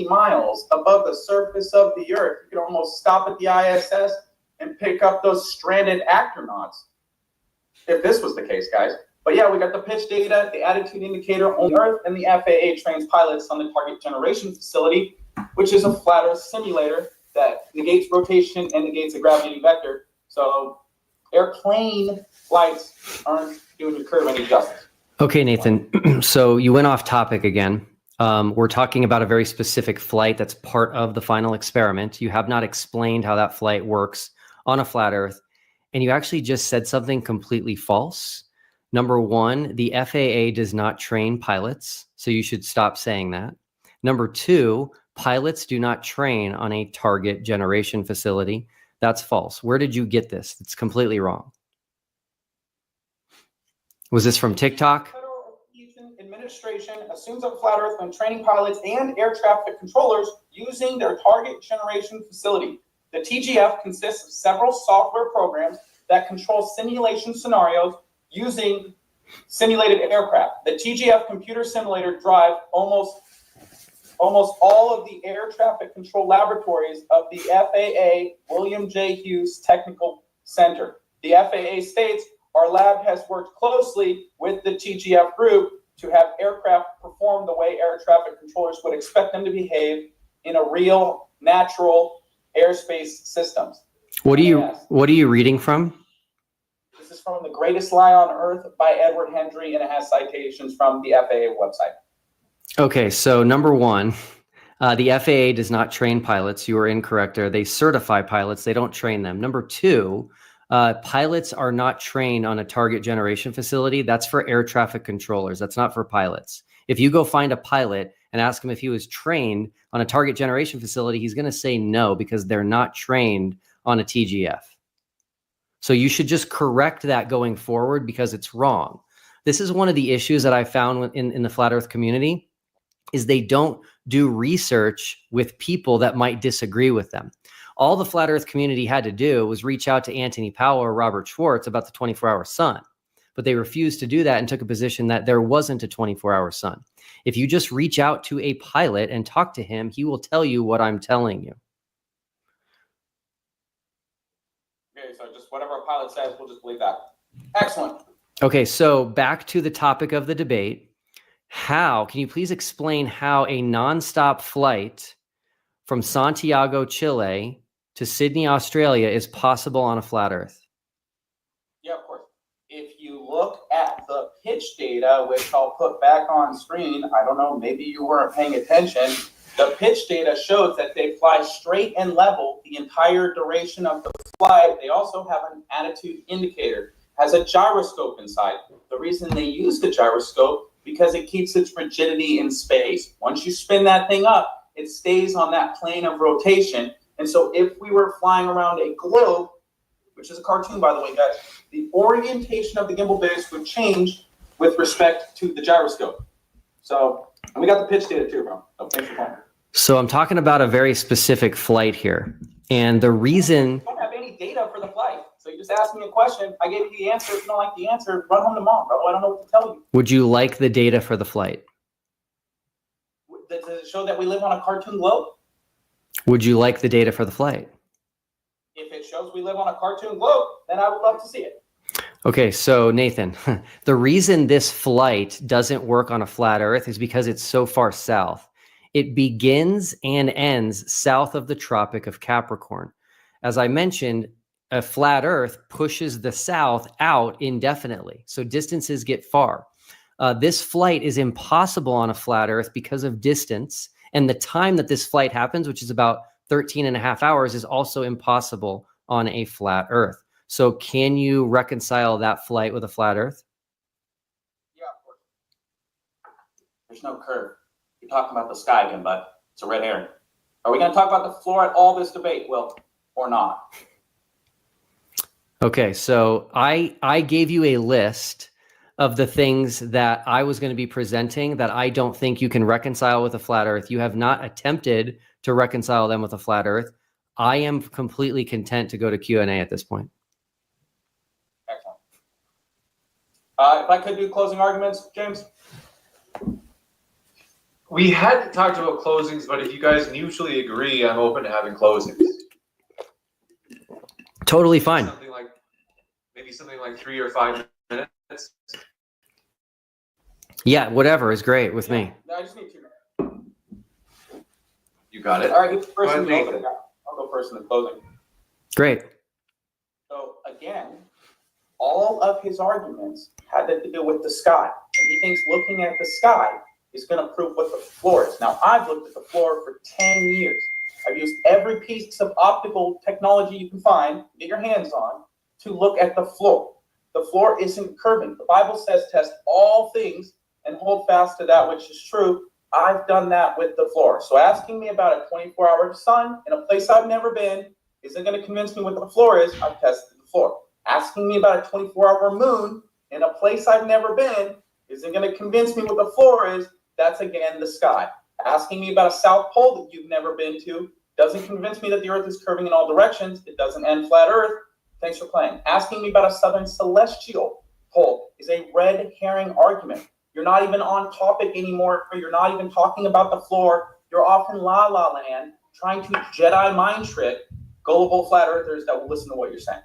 miles above the surface of the Earth. You could almost stop at the ISS and pick up those stranded astronauts, if this was the case, guys. But yeah, we got the pitch data, the attitude indicator on Earth, and the FAA trains pilots on the Target Generation Facility, which is a flat Earth simulator that negates rotation and negates a gravity vector. So airplane flights aren't doing your curve any justice. Okay, Nathan. So you went off topic again. We're talking about a very specific flight that's part of the final experiment. You have not explained how that flight works on a flat Earth. And you actually just said something completely false. Number one, the FAA does not train pilots, so you should stop saying that. Number two, pilots do not train on a target generation facility. That's false. Where did you get this? It's completely wrong. Was this from TikTok? Federal Aviation Administration assumes a flat Earth when training pilots and air traffic controllers using their target generation facility. The TGF consists of several software programs that control simulation scenarios using simulated aircraft. The TGF computer simulator drive almost all of the air traffic control laboratories of the FAA William J. Hughes Technical Center. The FAA states, our lab has worked closely with the TGF group to have aircraft perform the way air traffic controllers would expect them to behave in a real, natural airspace systems. What are you reading from? This is from The Greatest Lie on Earth by Edward Hendry, and it has citations from the FAA website. Okay, so number one, the FAA does not train pilots. You are incorrect there. They certify pilots. They don't train them. Number two, pilots are not trained on a target generation facility. That's for air traffic controllers. That's not for pilots. If you go find a pilot and ask him if he was trained on a target generation facility, he's going to say no, because they're not trained on a TGF. So you should just correct that going forward, because it's wrong. This is one of the issues that I found in the flat Earth community, is they don't do research with people that might disagree with them. All the flat Earth community had to do was reach out to Anthony Powell or Robert Schwartz about the 24-hour sun. But they refused to do that and took a position that there wasn't a 24-hour sun. If you just reach out to a pilot and talk to him, he will tell you what I'm telling you. Okay, so just whatever a pilot says, we'll just believe that. Excellent. Okay, so back to the topic of the debate. Can you please explain how a nonstop flight from Santiago, Chile to Sydney, Australia is possible on a flat Earth? Yeah, of course. If you look at the pitch data, which I'll put back on screen, I don't know, maybe you weren't paying attention. The pitch data shows that they fly straight and level the entire duration of the flight. They also have an attitude indicator, has a gyroscope inside. The reason they use the gyroscope, because it keeps its rigidity in space. Once you spin that thing up, it stays on that plane of rotation. And so if we were flying around a globe, which is a cartoon, by the way, guys, the orientation of the gimbal base would change with respect to the gyroscope. So, and we got the pitch data too, bro. So thanks for playing. So I'm talking about a very specific flight here. And the reason... You don't have any data for the flight. So you just asked me a question. I gave you the answer. If you don't like the answer, run home to mom, bro. I don't know what to tell you. Would you like the data for the flight? Does it show that we live on a cartoon globe? Would you like the data for the flight? If it shows we live on a cartoon globe, then I would love to see it. Okay, so Nathan, the reason this flight doesn't work on a flat Earth is because it's so far south. It begins and ends south of the Tropic of Capricorn. As I mentioned, a flat Earth pushes the south out indefinitely, so distances get far. This flight is impossible on a flat Earth because of distance, and the time that this flight happens, which is about 13 and a half hours, is also impossible on a flat Earth. So can you reconcile that flight with a flat Earth? Yeah, of course. There's no curve. You're talking about the sky again, bud. It's a red herring. Are we going to talk about the floor at all this debate, Will, or not? Okay, so I gave you a list of the things that I was going to be presenting that I don't think you can reconcile with a flat Earth. You have not attempted to reconcile them with a flat Earth. I am completely content to go to Q&A at this point. Excellent. If I could do closing arguments, James? We hadn't talked about closings, but if you guys mutually agree, I'm open to having closings. Totally fine. Maybe something like 3 or 5 minutes. Yeah, whatever is great with me. No, I just need 2 minutes. You got it. All right, who's the first Go in ahead, the opening? I'll go first in the closing. Great. So again, all of his arguments had to do with the sky. And he thinks looking at the sky is going to prove what the floor is. Now, I've looked at the floor for 10 years. I've used every piece of optical technology you can find, get your hands on, to look at the floor. The floor isn't curving. The Bible says test all things and hold fast to that which is true. I've done that with the floor. So asking me about a 24-hour sun in a place I've never been isn't going to convince me what the floor is. I've tested the floor. Asking me about a 24-hour moon in a place I've never been isn't going to convince me what the floor is. That's, again, the sky. Asking me about a South Pole that you've never been to doesn't convince me that the Earth is curving in all directions. It doesn't end flat Earth. Thanks for playing. Asking me about a southern celestial pole is a red herring argument. You're not even on topic anymore. You're not even talking about the floor. You're off in La La Land trying to Jedi mind trick gullible flat earthers that will listen to what you're saying.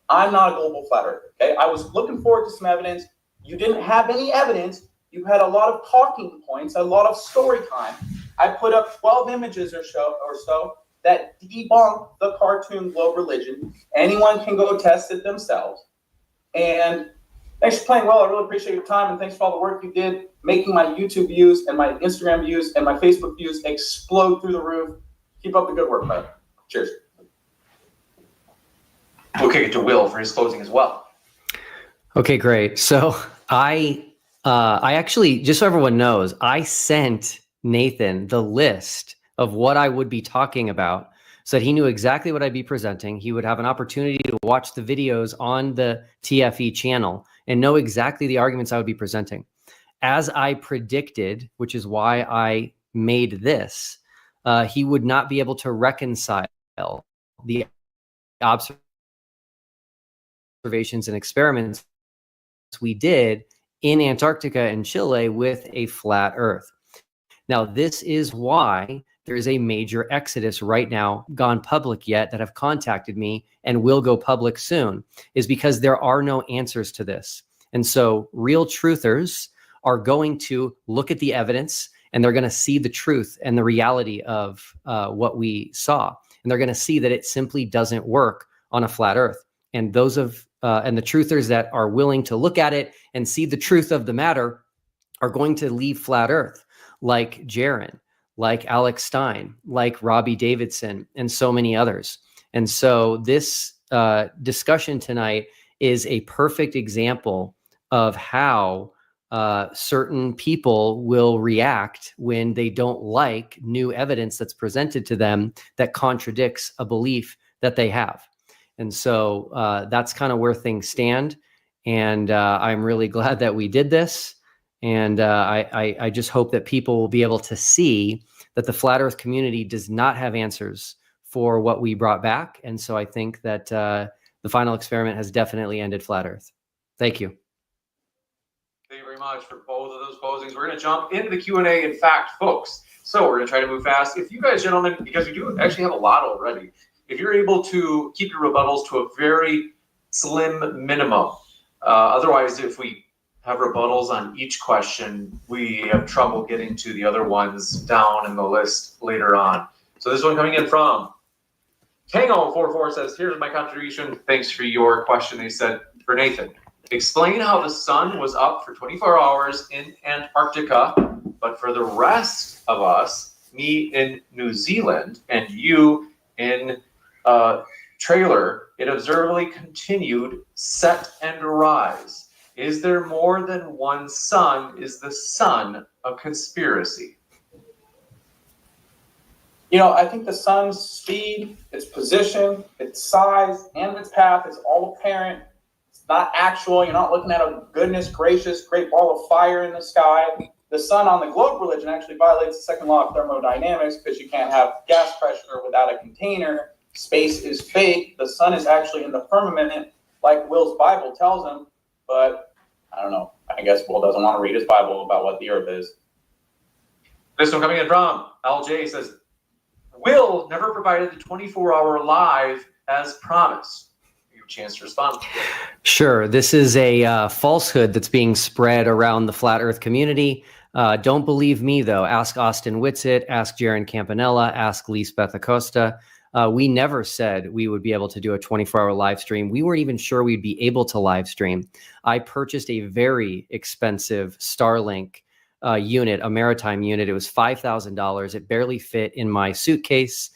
I'm not a global flat earther, okay? I was looking forward to some evidence. You didn't have any evidence. You had a lot of talking points, a lot of story time. I put up 12 images or so that debunk the cartoon globe religion. Anyone can go test it themselves. And thanks for playing well. I really appreciate your time, and thanks for all the work you did making my YouTube views and my Instagram views and my Facebook views explode through the roof. Keep up the good work, bud. Cheers. We'll kick it to Will for his closing as well. Okay, great. So I actually, just so everyone knows, I sent Nathan the list of what I would be talking about so that he knew exactly what I'd be presenting. He would have an opportunity to watch the videos on the TFE channel and know exactly the arguments I would be presenting. As I predicted, which is why I made this, he would not be able to reconcile the observations and experiments we did in Antarctica and Chile with a flat Earth. Now, this is why there is a major exodus right now, gone public yet, that have contacted me and will go public soon, is because there are no answers to this. And so real truthers are going to look at the evidence and they're going to see the truth and the reality of what we saw. And they're going to see that it simply doesn't work on a flat Earth. And those of and the truthers that are willing to look at it and see the truth of the matter are going to leave flat Earth, like Jaron, like Alex Stein, like Robbie Davidson, and so many others. And so this discussion tonight is a perfect example of how certain people will react when they don't like new evidence that's presented to them that contradicts a belief that they have. And so that's kind of where things stand. And I'm really glad that we did this. And I just hope that people will be able to see that the flat Earth community does not have answers for what we brought back. And so I think that the final experiment has definitely ended flat Earth. Thank you. Thank you very much for both of those posings. We're going to jump into the Q&A. In fact, folks, so we're going to try to move fast. If you guys, gentlemen, because we do actually have a lot already, if you're able to keep your rebuttals to a very slim minimum, otherwise, if we have rebuttals on each question, we have trouble getting to the other ones down in the list later on. So this one coming in from Tango44 says, here's my contribution. Thanks for your question. They said, for Nathan, explain how the sun was up for 24 hours in Antarctica, but for the rest of us, me in New Zealand and you in trailer, it observably continued set and rise. Is there more than one sun? Is the sun a conspiracy? You know, I think the sun's speed, its position, its size, and its path is all apparent. It's not actual. You're not looking at a goodness gracious great ball of fire in the sky. The sun on the globe religion actually violates the second law of thermodynamics because you can't have gas pressure without a container. Space is fake. The sun is actually in the firmament, like Will's Bible tells him. But I don't know. I guess Will doesn't want to read his Bible about what the earth is. This one coming in from LJ says, Will never provided the 24-hour live as promised. Your chance to respond. Sure. This is a falsehood that's being spread around the flat Earth community. Don't believe me, though. Ask Austin Whitsitt, ask Jaron Campanella, ask Lisbeth Acosta. We never said we would be able to do a 24-hour live stream. We weren't even sure we'd be able to live stream. I purchased a very expensive Starlink unit, a maritime unit. It was $5,000. It barely fit in my suitcase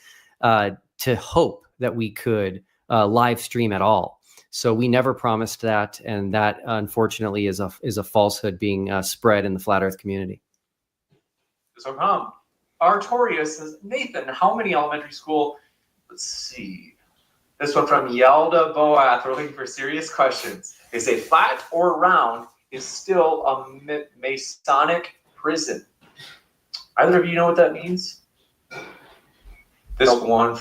to hope that we could live stream at all. So we never promised that, and that unfortunately is a falsehood being spread in the flat Earth community. So Artorius says, Nathan, how many elementary school? Let's see. This one from Yelda Boath. We're looking for serious questions. They say flat or round is still a Masonic prison. Either of you know what that means? This one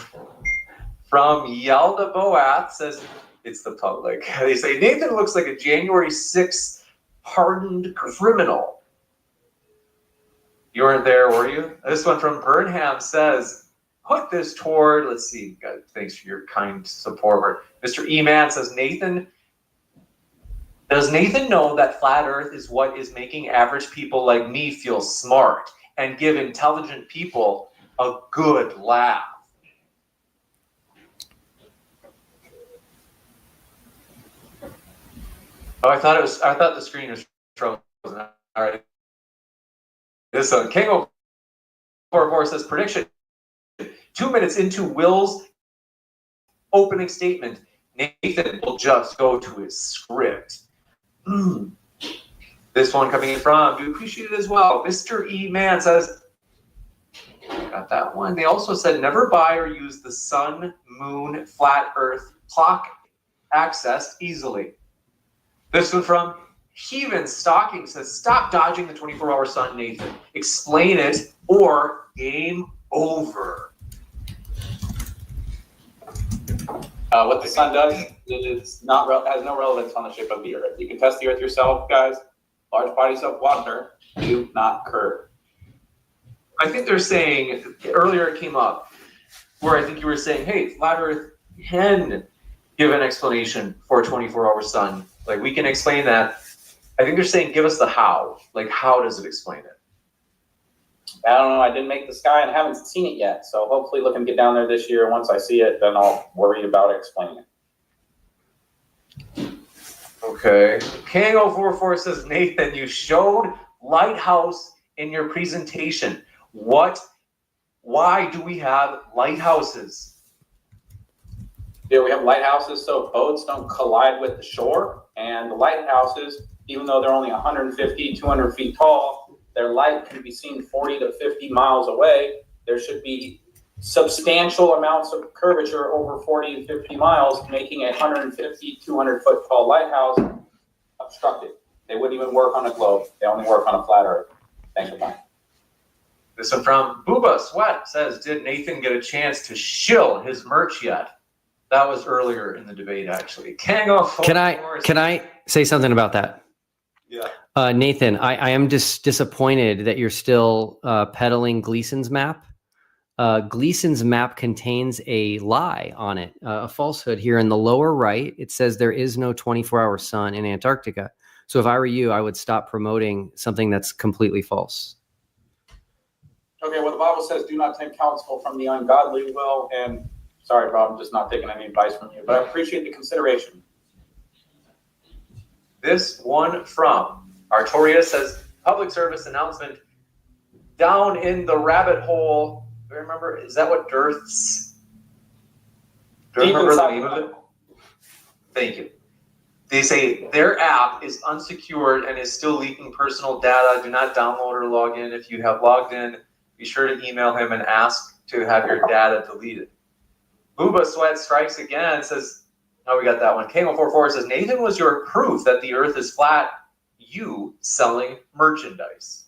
from Yelda Boath says it's the public. They say Nathan looks like a January 6th hardened criminal. You weren't there, were you? This one from Burnham says, put this toward, let's see, God, thanks for your kind support. Mr. E-Man says, does Nathan know that flat Earth is what is making average people like me feel smart and give intelligent people a good laugh? Oh, I thought the screen was frozen. All right. This one, King 44 says, prediction. 2 minutes into Will's opening statement, Nathan will just go to his script. This one coming in from, do appreciate it as well. Mr. E. Man says, got that one. They also said, never buy or use the sun, moon, flat earth clock accessed easily. This one from Heaven Stocking says, stop dodging the 24-hour sun, Nathan. Explain it or game over. What the sun does, has no relevance on the shape of the Earth. You can test the Earth yourself, guys. Large bodies of water do not curve. I think they're saying, earlier it came up, where I think you were saying, hey, flat Earth can give an explanation for a 24-hour sun. Like, we can explain that. I think they're saying, give us the how. Like, how does it explain it? I don't know. I didn't make the sky and haven't seen it yet. So hopefully looking to get down there this year. Once I see it, then I'll worry about explaining it. Okay. King044 says, Nathan, you showed lighthouse in your presentation. Why do we have lighthouses? Yeah, we have lighthouses so boats don't collide with the shore. And the lighthouses, even though they're only 150, 200 feet tall, their light can be seen 40 to 50 miles away. There should be substantial amounts of curvature over 40 to 50 miles, making a 150, 200 foot tall lighthouse obstructed. They wouldn't even work on a globe. They only work on a flat Earth. Thanks for playing. This one from Booba Sweat says, did Nathan get a chance to shill his merch yet? That was earlier in the debate, actually. Can I say something about that? Yeah. Nathan, I am just disappointed that you're still peddling Gleason's map. Gleason's map contains a lie on it, a falsehood. Here in the lower right, it says there is no 24-hour sun in Antarctica. So if I were you, I would stop promoting something that's completely false. Okay, well, the Bible says, do not take counsel from the ungodly, Will. And sorry, Bob, I'm just not taking any advice from you, but I appreciate the consideration. This one from Artoria says, public service announcement, down in the rabbit hole. Do you remember, is that what Dearth's? Do you remember the name of it? Thank you. They say their app is unsecured and is still leaking personal data. Do not download or log in. If you have logged in, be sure to email him and ask to have your data deleted. Booba Sweat strikes again, says, oh, we got that one. Kamo44 says, Nathan was your proof that the earth is flat. You selling merchandise.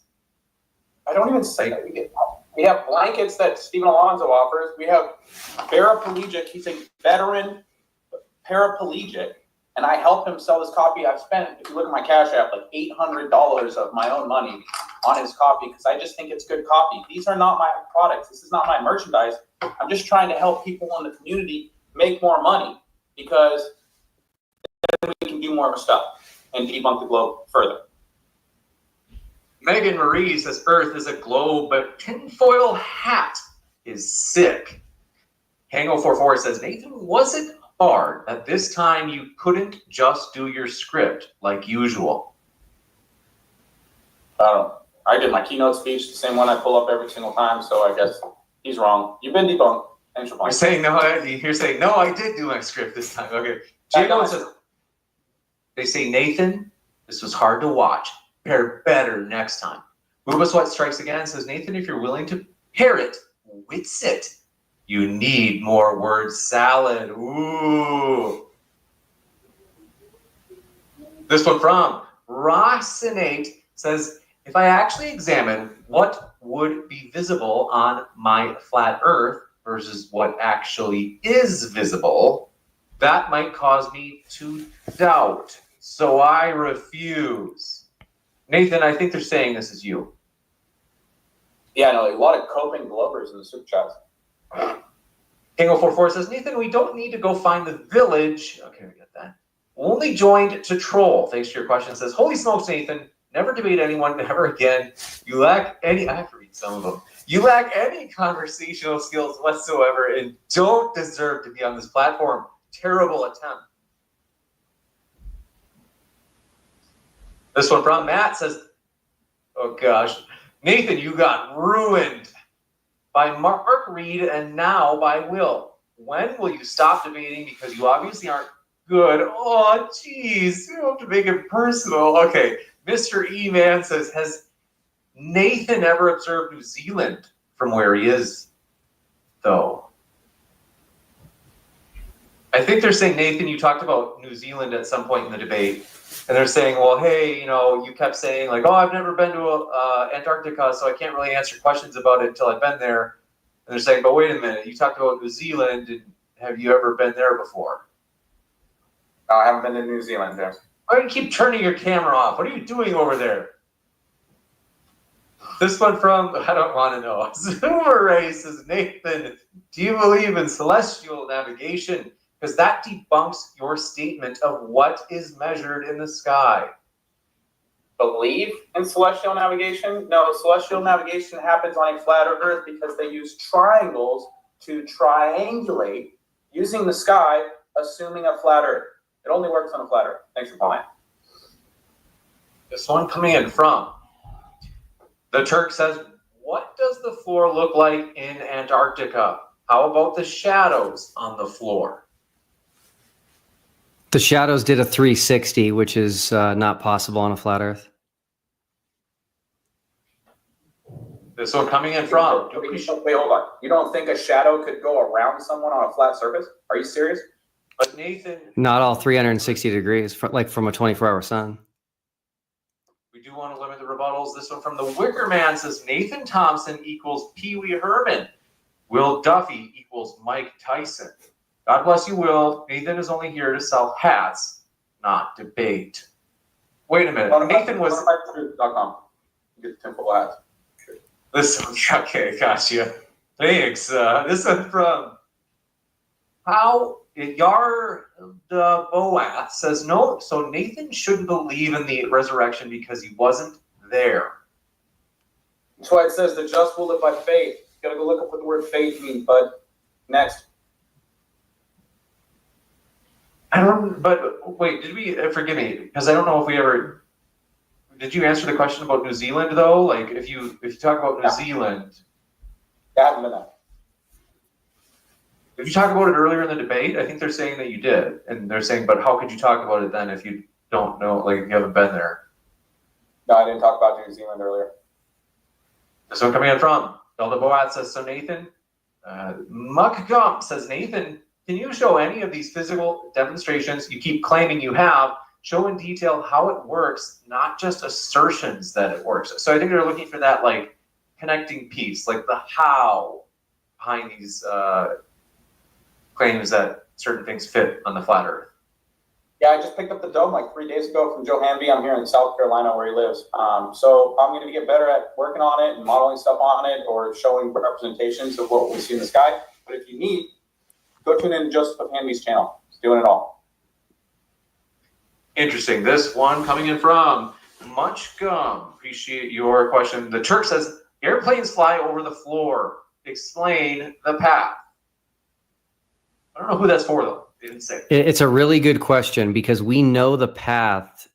I don't even say that. We have blankets that Stephen Alonso offers. We have paraplegic. He's a veteran paraplegic. And I help him sell his copy. I've spent, if you look at my Cash App, like $800 of my own money on his copy because I just think it's good copy. These are not my products. This is not my merchandise. I'm just trying to help people in the community make more money because then we can do more stuff and debunk the globe further. Megan Marie says Earth is a globe, but tinfoil hat is sick. Hango44 says, Nathan, was it hard at this time you couldn't just do your script like usual? I did my keynote speech, the same one I pull up every single time, so I guess he's wrong. You've been debunked. Thanks for playing. You're saying, no, I did do my script this time. Okay. Jacob says, they say, Nathan, this was hard to watch. Pair better next time. Booba Sweat strikes again, says, Nathan, if you're willing to pair it, wits it. You need more word salad. Ooh. This one from Rossinate says, if I actually examine what would be visible on my flat Earth versus what actually is visible, that might cause me to doubt. So I refuse. Nathan, I think they're saying this is you. Yeah, I know, a lot of coping Globers in the super chats. Kingo44 says, Nathan, we don't need to go find the village. Okay, we got that. Only joined to troll. Thanks to your question. Says, holy smokes, Nathan. Never debate anyone, never again. You lack any, I have to read some of them. You lack any conversational skills whatsoever and don't deserve to be on this platform. Terrible attempt. This one from Matt says, oh gosh, Nathan, you got ruined by Mark Reed and now by Will. When will you stop debating? Because you obviously aren't good. Oh, geez, you have to make it personal. Okay, Mr. E-Man says, has Nathan ever observed New Zealand from where he is, though? I think they're saying, Nathan, you talked about New Zealand at some point in the debate. And they're saying, well, hey, you know, you kept saying like, oh, I've never been to Antarctica, so I can't really answer questions about it until I've been there. And they're saying, but wait a minute, you talked about New Zealand. And have you ever been there before? No, I haven't been to New Zealand, James. Why do you keep turning your camera off? What are you doing over there? This one from, I don't want to know. Zoomer Ray says, Nathan, do you believe in celestial navigation? Because that debunks your statement of what is measured in the sky. Believe in celestial navigation? No, celestial navigation happens on a flatter Earth because they use triangles to triangulate using the sky, assuming a flat Earth. It only works on a flat Earth. Thanks for calling. This one coming in from the Turk says, what does the floor look like in Antarctica? How about the shadows on the floor? The shadows did a 360, which is not possible on a flat Earth. This one coming in from. Wait, hold on. You don't think a shadow could go around someone on a flat surface? Are you serious? But Nathan. Not all 360 degrees, like from a 24-hour sun. do want to limit the rebuttals. This one from the Wicker Man says Nathan Thompson equals Pee Wee Herman. Will Duffy equals Mike Tyson. God bless you, Will. Nathan is only here to sell hats, not debate. Wait a minute. Nathan was. Get the temple hats. This one, okay, gotcha. Thanks. This one from How Yar the Boath says no. So Nathan shouldn't believe in the resurrection because he wasn't there. That's why it says the just will live by faith. You gotta go look up what the word faith means, bud. Next. I don't. But wait, did we? Forgive me, because I don't know if we ever. Did you answer the question about New Zealand though? Like, if you talk about New Zealand, I haven't been there. did you talk about it earlier in the debate? I think they're saying that you did, and they're saying, but how could you talk about it then if you don't know, like, you haven't been there? No, I didn't talk about New Zealand earlier. This one coming in from Zelda Boat says, so Nathan, Muck Gump says, Nathan, can you show any of these physical demonstrations you keep claiming you have? Show in detail how it works, not just assertions that it works. So I think they're looking for that, like, connecting piece, like the how behind these claims that certain things fit on the flat Earth. Yeah, I just picked up the dome like 3 days ago from Joe Hanby. I'm here in South Carolina where he lives. So I'm going to get better at working on it and modeling stuff on it or showing representations of what we see in the sky. But if you need, go tune in Joseph Hanby's channel. He's doing it all. Interesting. This one coming in from Munch Gum. Appreciate your question. The Turk says, airplanes fly over the floor. Explain the path. I don't know who that's for, though. They didn't say. It's a really good question because we know the paths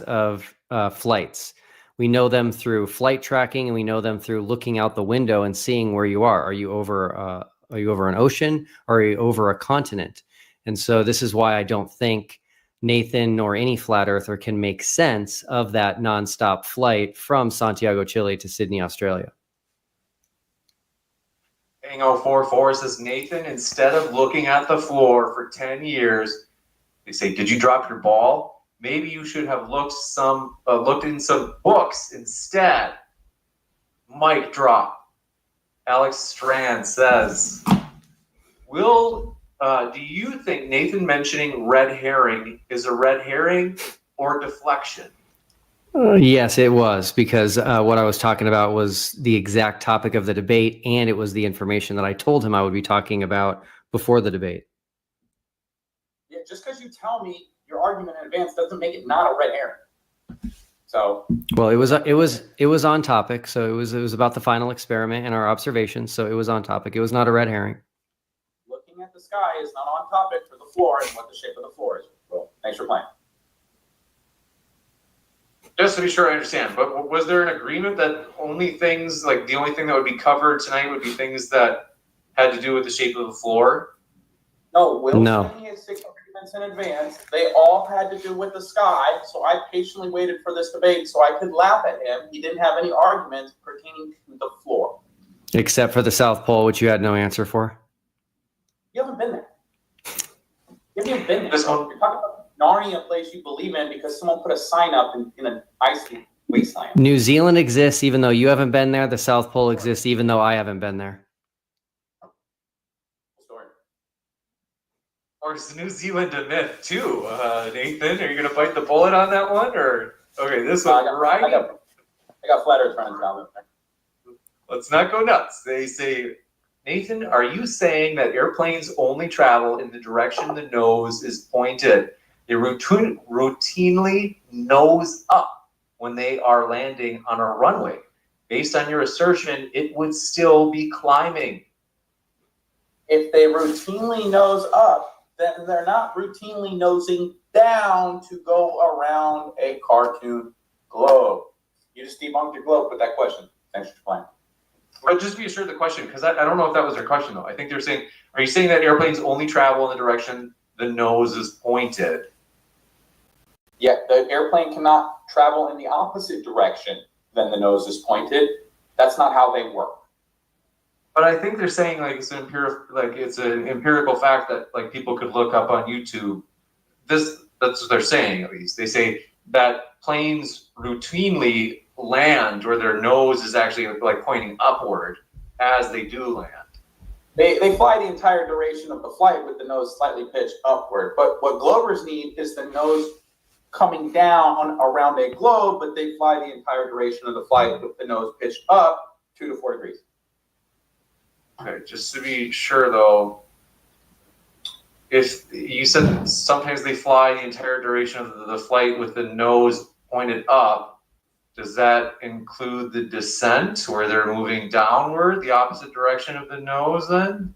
of flights. We know them through flight tracking, and we know them through looking out the window and seeing where you are. Are you over an ocean, or are you over a continent? And so this is why I don't think Nathan or any flat earther can make sense of that nonstop flight from Santiago, Chile to Sydney, Australia. Bang 044 says, Nathan, instead of looking at the floor for 10 years, they say, did you drop your ball? Maybe you should have looked in some books instead. Mic drop. Alex Strand says, do you think Nathan mentioning red herring is a red herring or deflection? Yes, it was, because what I was talking about was the exact topic of the debate, and it was the information that I told him I would be talking about before the debate. Yeah, just because you tell me your argument in advance doesn't make it not a red herring. So. Well, it was on topic. So it was about the final experiment and our observations. So it was on topic. It was not a red herring. Looking at the sky is not on topic for the floor and what the shape of the floor is. Well, thanks for playing. Just to be sure I understand, but was there an agreement that the only thing that would be covered tonight would be things that had to do with the shape of the floor? No, Will No. sent me his 6 arguments in advance. They all had to do with the sky, so I patiently waited for this debate so I could laugh at him. He didn't have any arguments pertaining to the floor. Except for the South Pole, which you had no answer for. You haven't been there. You haven't been there. This one. You're talking about Narnia, a place you believe in because someone put a sign up in an icy wasteland. New Zealand exists even though you haven't been there. The South Pole exists even though I haven't been there. Story. Or is New Zealand a myth too? Nathan, are you going to bite the bullet on that one? Or okay, this one, right? I got flat earth friends down there. Let's not go nuts. They say, Nathan, are you saying that airplanes only travel in the direction the nose is pointed? They routinely nose up when they are landing on a runway. Based on your assertion, it would still be climbing. If they routinely nose up, then they're not routinely nosing down to go around a cartoon globe. You just debunked your globe with that question. Thanks for playing. But just be assured the question, because I don't know if that was their question, though. I think they're saying, are you saying that airplanes only travel in the direction the nose is pointed? Yeah, the airplane cannot travel in the opposite direction than the nose is pointed. That's not how they work. But I think they're saying it's an empirical fact that people could look up on YouTube. That's what they're saying, at least. They say that planes routinely land where their nose is actually like pointing upward as they do land. They fly the entire duration of the flight with the nose slightly pitched upward. But what Globers need is the nose coming down around a globe, but they fly the entire duration of the flight with the nose pitched up 2 to 4 degrees. Okay, just to be sure though, if you said sometimes they fly the entire duration of the flight with the nose pointed up, does that include the descent where they're moving downward, the opposite direction of the nose then?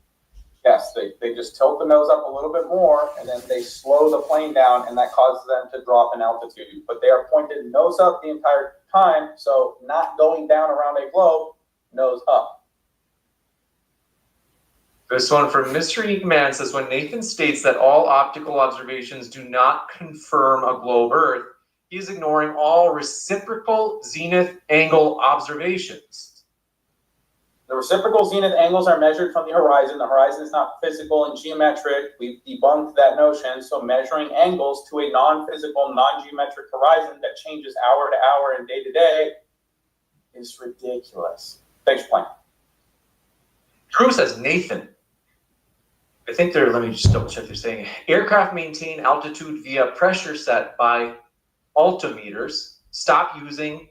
Yes, they just tilt the nose up a little bit more, and then they slow the plane down, and that causes them to drop in altitude. But they are pointed nose up the entire time, so not going down around a globe, nose up. This one from Mystery Man says, when Nathan states that all optical observations do not confirm a globe Earth, he is ignoring all reciprocal zenith angle observations. The reciprocal zenith angles are measured from the horizon. The horizon is not physical and geometric. We've debunked that notion. So measuring angles to a non-physical, non-geometric horizon that changes hour to hour and day to day is ridiculous. Thanks for playing. Drew says, Nathan, I think they're, let me just double check, they're saying, aircraft maintain altitude via pressure set by altimeters. Stop using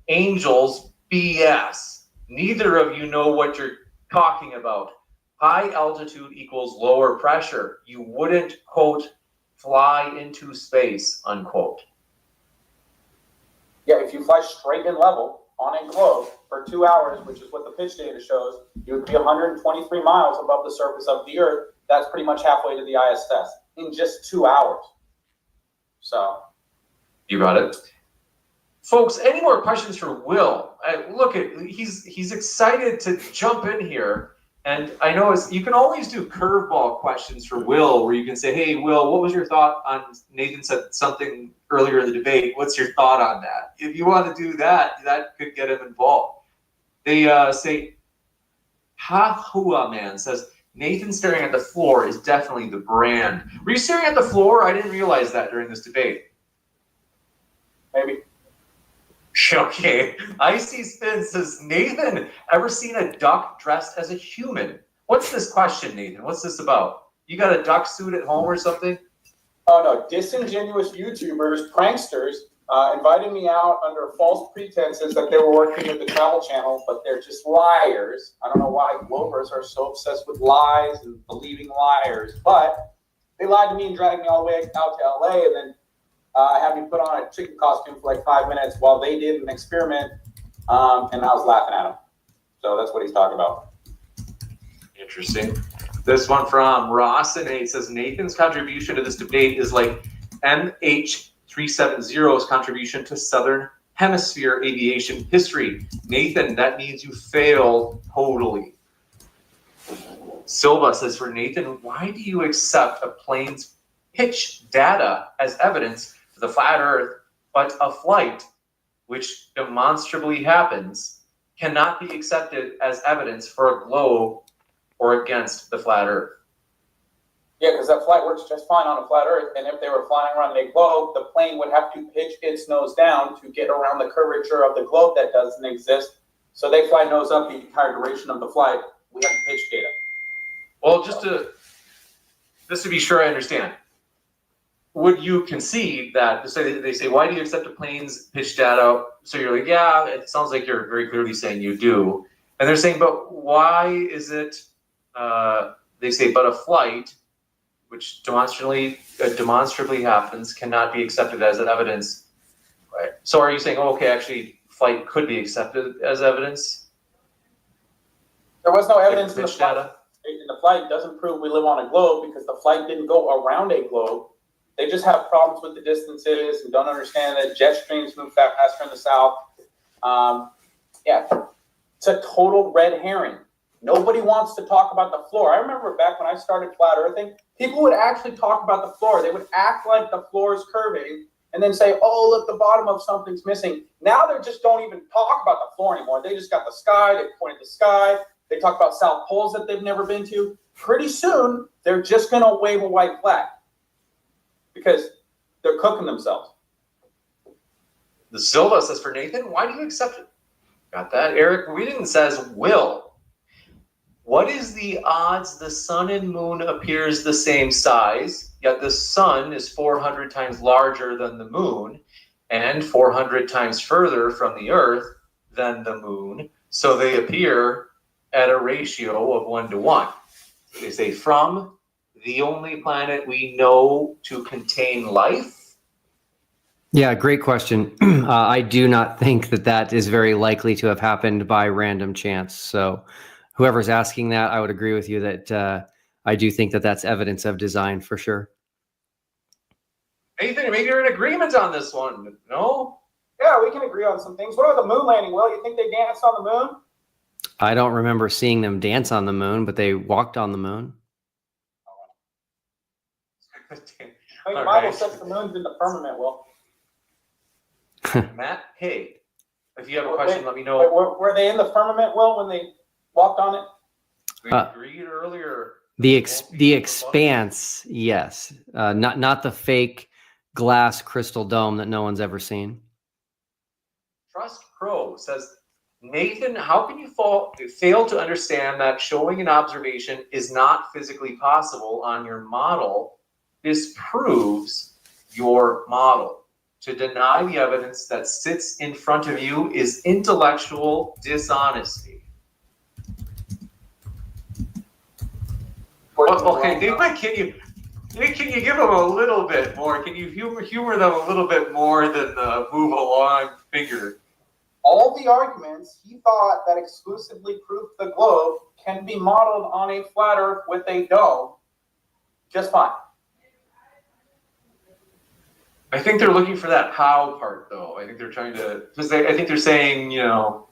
Angel's BS. Neither of you know what you're talking about. High altitude equals lower pressure. You wouldn't, quote, fly into space, unquote. Yeah, if you fly straight and level on a globe for 2 hours, which is what the pitch data shows, you would be 123 miles above the surface of the Earth. That's pretty much halfway to the ISS in just 2 hours. So. You got it. Folks, any more questions for Will? Look, he's excited to jump in here. And I know you can always do curveball questions for Will, where you can say, hey, Will, what was your thought on, Nathan said something earlier in the debate. What's your thought on that? If you want to do that, that could get him involved. They say, Ha-Hua Man says, Nathan staring at the floor is definitely the brand. Were you staring at the floor? I didn't realize that during this debate. Maybe. Okay. Icy Spin says, Nathan, ever seen a duck dressed as a human? What's this question, Nathan? What's this about? You got a duck suit at home or something? Oh, no. Disingenuous YouTubers, pranksters, invited me out under false pretenses that they were working with the Travel Channel, but they're just liars. I don't know why Globers are so obsessed with lies and believing liars, but they lied to me and dragged me all the way out to LA, and then had me put on a chicken costume for like 5 minutes while they did an experiment, and I was laughing at him. So that's what he's talking about. Interesting. This one from Ross and 8 says, Nathan's contribution to this debate is like MH370's contribution to Southern Hemisphere aviation history. Nathan, that means you failed totally. Silva says, for Nathan, why do you accept a plane's pitch data as evidence for the flat Earth, but a flight, which demonstrably happens, cannot be accepted as evidence for a globe or against the flat Earth? Yeah, because that flight works just fine on a flat Earth, and if they were flying around a globe, the plane would have to pitch its nose down to get around the curvature of the globe that doesn't exist. So they fly nose up the entire duration of the flight. We have the pitch data. Well, just to be sure I understand, would you concede that they say, why do you accept a plane's pitch data? So you're like, yeah, it sounds like you're very clearly saying you do. And they're saying, but why is it, they say, but a flight, which demonstrably happens, cannot be accepted as an evidence. Right. So are you saying, oh, okay, actually, flight could be accepted as evidence? There was no evidence in the pitch flight. data? And the flight doesn't prove we live on a globe because the flight didn't go around a globe. They just have problems with the distances and don't understand that jet streams move faster in the south. Yeah, it's a total red herring. Nobody wants to talk about the floor. I remember back when I started flat earthing, people would actually talk about the floor. They would act like the floor is curving and then say, oh, look, the bottom of something's missing. Now they just don't even talk about the floor anymore. They just got the sky. They point at the sky. They talk about south poles that they've never been to. Pretty soon, they're just going to wave a white flag because they're cooking themselves. The Silva says, for Nathan, why do you accept it? Got that. Eric Whedon says, Will, what is the odds the sun and moon appears the same size, yet the sun is 400 times larger than the moon and 400 times further from the earth than the moon, so they appear at a ratio of 1 to 1? They say, from the only planet we know to contain life? Yeah, great question. I do not think that that is very likely to have happened by random chance. So whoever's asking that, I would agree with you that I do think that that's evidence of design for sure. Nathan, maybe you're in agreement on this one. No? Yeah, we can agree on some things. What about the moon landing, Will? You think they danced on the moon? I don't remember seeing them dance on the moon, but they walked on the moon. I think the Bible says the moon's in the firmament, Will. Matt, hey, if you have a question, let me know. Were they in the firmament, Will, when they walked on it? We agreed earlier. The expanse, yes. Not the fake glass crystal dome that no one's ever seen. Trust Pro says, Nathan, how can you fail to understand that showing an observation is not physically possible on your model disproves your model? To deny the evidence that sits in front of you is intellectual dishonesty. Okay, David, can you give them a little bit more? Can you humor them a little bit more than the move along finger? All the arguments he thought that exclusively proved the globe can be modeled on a flat Earth with a dome just fine. I think they're looking for that how part, though. I think they're trying to, because I think they're saying, you know,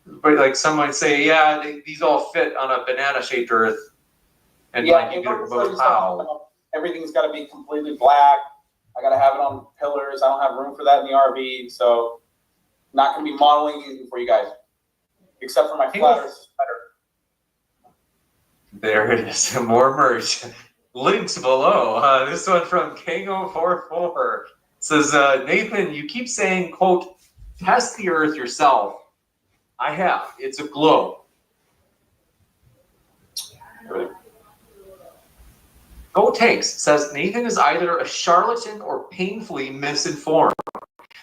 but like some might say, yeah, these all fit on a banana-shaped Earth, and yeah, like you get about how. Everything's got to be completely black. I got to have it on pillars. I don't have room for that in the RV, so not going to be modeling anything for you guys, except for my flat Earth sweater. There it is, more merch. Links below. This one from Kango44 says, Nathan, you keep saying, quote, test the Earth yourself. I have. It's a globe. Go Tanks says, Nathan is either a charlatan or painfully misinformed.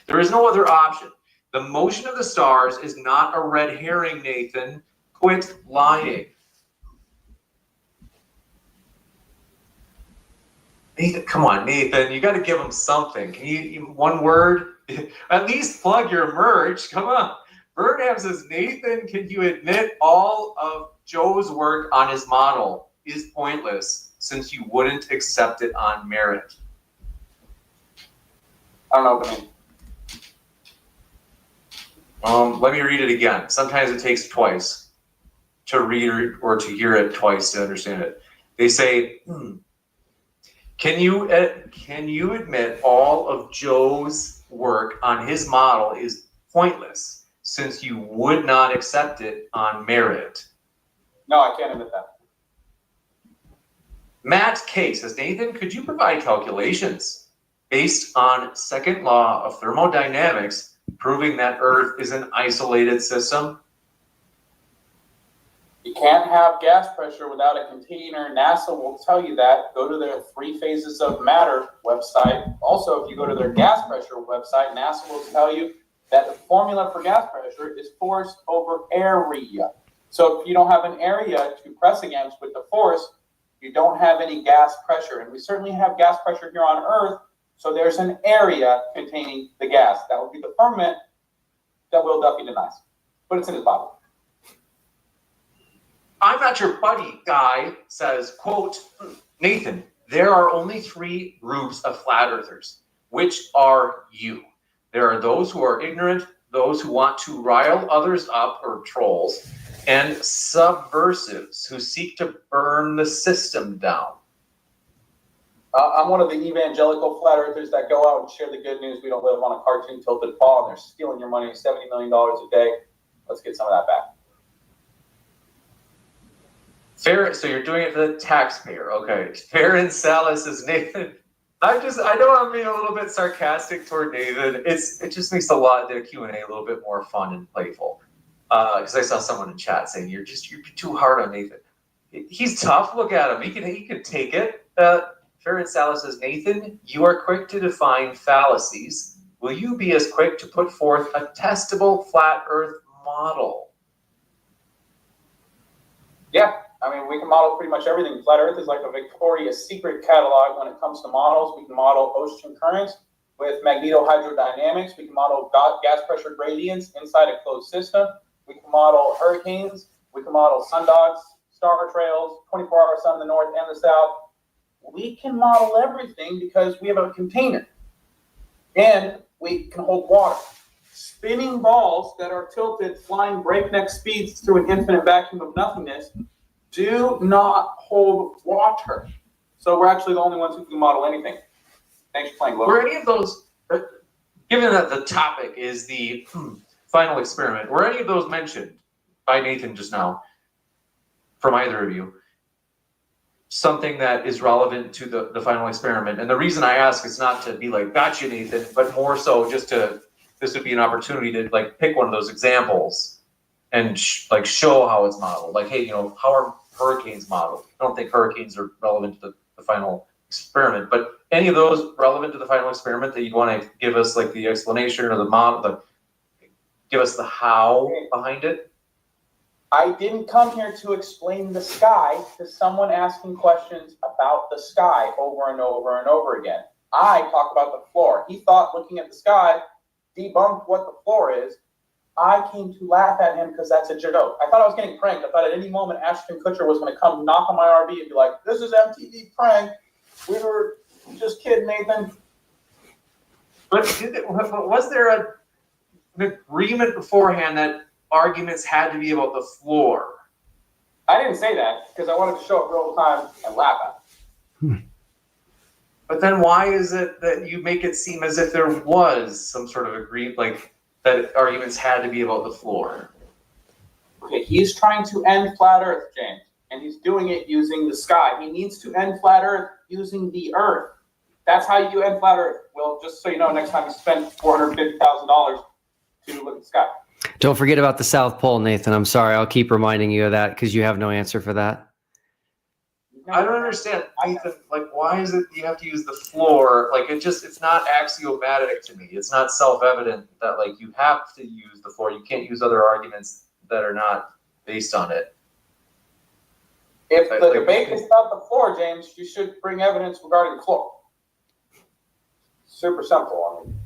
There is no other option. The motion of the stars is not a red herring, Nathan. Quit lying. Nathan, come on, Nathan. You got to give him something. Can you one word? At least plug your merch. Come on. Burnham says, Nathan, can you admit all of Joe's work on his model is pointless since you wouldn't accept it on merit? I don't know what I mean. Let me read it again. Sometimes it takes twice to read or to hear it twice to understand it. They say, Can you admit all of Joe's work on his model is pointless since you would not accept it on merit? No, I can't admit that. Matt K says, Nathan, could you provide calculations based on second law of thermodynamics proving that Earth is an isolated system? You can't have gas pressure without a container. NASA will tell you that. Go to their 3 Phases of Matter website. Also, if you go to their gas pressure website, NASA will tell you that the formula for gas pressure is force over area. So if you don't have an area to press against with the force, you don't have any gas pressure. And we certainly have gas pressure here on Earth, so there's an area containing the gas. That would be the firmament that Will Duffy denies. But it's in his Bible. I'm not your buddy, guy says, quote, Nathan, there are only 3 groups of flat earthers, which are you. There are those who are ignorant, those who want to rile others up, or trolls, and subversives who seek to burn the system down. I'm one of the evangelical flat earthers that go out and share the good news. We don't live on a cartoon tilted ball, and they're stealing your money, $70 million a day. Let's get some of that back. Fair, so you're doing it for the taxpayer, okay. Farron Salas says, Nathan, I know I'm being a little bit sarcastic toward Nathan. It just makes the Q&A a little bit more fun and playful. Because I saw someone in chat saying you're too hard on Nathan. He's tough. Look at him. He can take it. Ferret Salah says, Nathan, you are quick to define fallacies. Will you be as quick to put forth a testable flat Earth model? Yeah, I mean, we can model pretty much everything. Flat Earth is like a Victoria's Secret catalog when it comes to models. We can model ocean currents with magnetohydrodynamics. We can model gas pressure gradients inside a closed system. We can model hurricanes. We can model sundogs, star trails, 24-hour sun in the north and the south. We can model everything because we have a container. And we can hold water. Spinning balls that are tilted, flying breakneck speeds through an infinite vacuum of nothingness do not hold water. So we're actually the only ones who can model anything. Thanks for playing, Glover. Were any of those, given that the topic is the final experiment, were any of those mentioned by Nathan just now, from either of you? Something that is relevant to the final experiment? And the reason I ask is not to be like, gotcha, Nathan, but more so just to, this would be an opportunity to like pick one of those examples and show how it's modeled. Like, hey, how are hurricanes modeled? I don't think hurricanes are relevant to the final experiment, but any of those relevant to the final experiment that you'd want to give us like the explanation or the model, give us the how behind it? I didn't come here to explain the sky to someone asking questions about the sky over and over and over again. I talk about the floor. He thought looking at the sky debunked what the floor is. I came to laugh at him because that's a joke. I thought I was getting pranked. I thought at any moment Ashton Kutcher was going to come knock on my RV and be like, this is MTV prank. We were just kidding, Nathan. But was there an agreement beforehand that arguments had to be about the floor? I didn't say that because I wanted to show up real time and laugh at it. But then why is it that you make it seem as if there was some sort of agreement, like that arguments had to be about the floor? Okay, he's trying to end flat Earth, James, and he's doing it using the sky. He needs to end flat Earth using the Earth. That's how you end flat Earth. Well, just so you know, next time you spend $450,000 to look at the sky. Don't forget about the South Pole, Nathan. I'm sorry. I'll keep reminding you of that because you have no answer for that. I don't understand, Nathan. Like, why is it you have to use the floor? Like, it's not axiomatic to me. It's not self-evident that, like, you have to use the floor. You can't use other arguments that are not based on it. If the debate is about the floor, James, you should bring evidence regarding the floor. Super simple. I mean,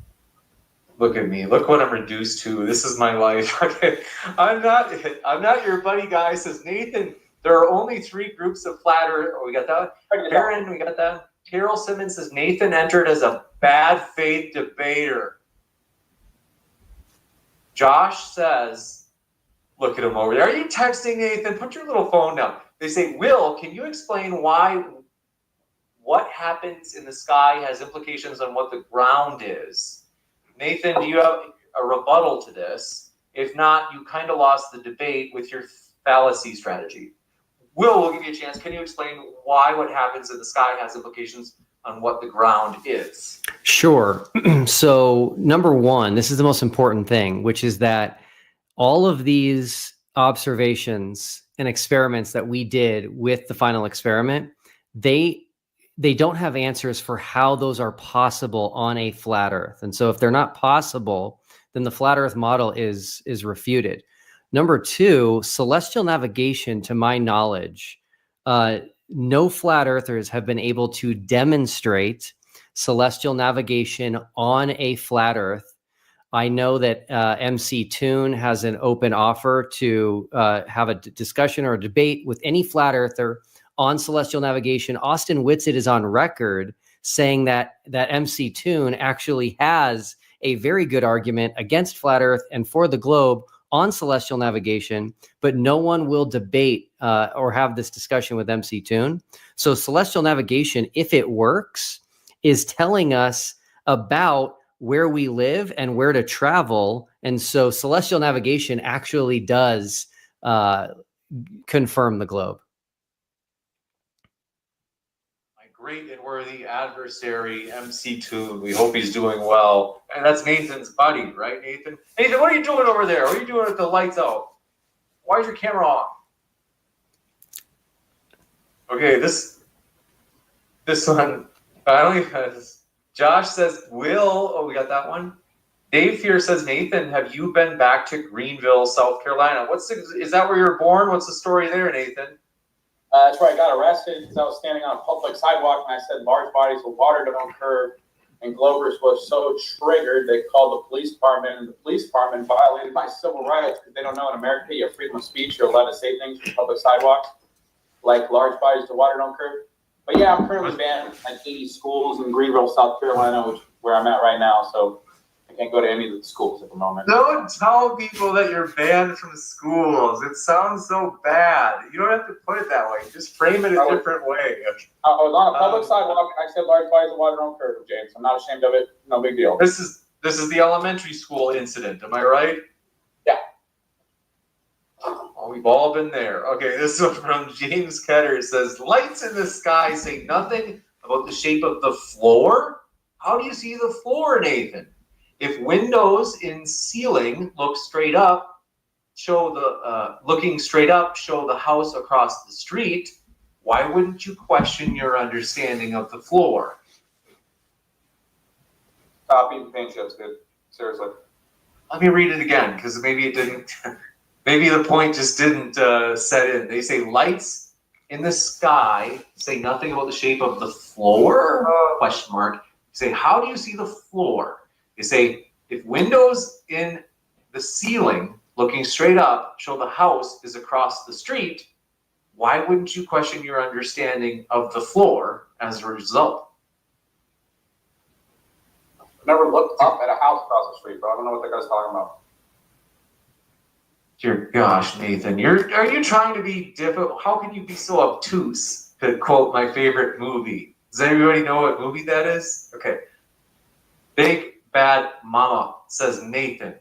look at me. Look what I'm reduced to. This is my life. Okay, I'm not your buddy guy. Says Nathan. There are only 3 groups of flat Earth. Oh, we got that. Karen, we got that. Carol Simmons says Nathan entered as a bad faith debater. Josh says, look at him over there. Are you texting, Nathan? Put your little phone down. They say, Will, can you explain why what happens in the sky has implications on what the ground is? Nathan, do you have a rebuttal to this? If not, you kind of lost the debate with your fallacy strategy. Will, we'll give you a chance. Can you explain why what happens in the sky has implications on what the ground is? Sure. So, number one, this is the most important thing, which is that all of these observations and experiments that we did with the final experiment, they don't have answers for how those are possible on a flat Earth. And so if they're not possible, then the flat Earth model is refuted. Number two, celestial navigation, to my knowledge, no flat earthers have been able to demonstrate celestial navigation on a flat Earth. I know that MCToon has an open offer to have a discussion or a debate with any flat earther on celestial navigation. Austin Whitsitt is on record saying that MCToon actually has a very good argument against flat Earth and for the globe on celestial navigation, but no one will debate or have this discussion with MCToon. So celestial navigation, if it works, is telling us about where we live and where to travel. And so celestial navigation actually does confirm the globe. great and worthy adversary, MCToon. We hope he's doing well. And that's Nathan's buddy, right, Nathan? Nathan, what are you doing over there? What are you doing with the lights out? Why is your camera on? Okay, this one, I don't even, Josh says, Will, oh, we got that one. Dave here says, Nathan, have you been back to Greenville, South Carolina? Is that where you were born? What's the story there, Nathan? That's where I got arrested because I was standing on a public sidewalk and I said large bodies of water don't occur. And Glovers was so triggered they called the police department, and the police department violated my civil rights because they don't know in America you have freedom of speech. You're allowed to say things on public sidewalks, like large bodies of water don't occur. But yeah, I'm currently banned at 80 schools in Greenville, South Carolina, which where I'm at right now. So I can't go to any of the schools at the moment. Don't tell people that you're banned from schools. It sounds so bad. You don't have to put it that way. Just frame it a different way. I was on a public sidewalk and I said large bodies of water don't occur, James. I'm not ashamed of it. No big deal. This is the elementary school incident. Am I right? Yeah. Oh, we've all been there. Okay, this one from James Ketter says, lights in the sky say nothing about the shape of the floor. How do you see the floor, Nathan? If windows in ceiling look straight up, show the house across the street, why wouldn't you question your understanding of the floor? Copy and paint job's good. Seriously. Let me read it again, because maybe it didn't. Maybe the point just didn't set in. They say lights in the sky say nothing about the shape of the floor? Question mark. They say, how do you see the floor? They say, if windows in the ceiling looking straight up show the house is across the street, why wouldn't you question your understanding of the floor as a result? I've never looked up at a house across the street, bro. I don't know what that guy's talking about. Dear gosh, Nathan, are you trying to be difficult? How can you be so obtuse, to quote my favorite movie? Does everybody know what movie that is? Okay. Big Bad Mama, says Nathan.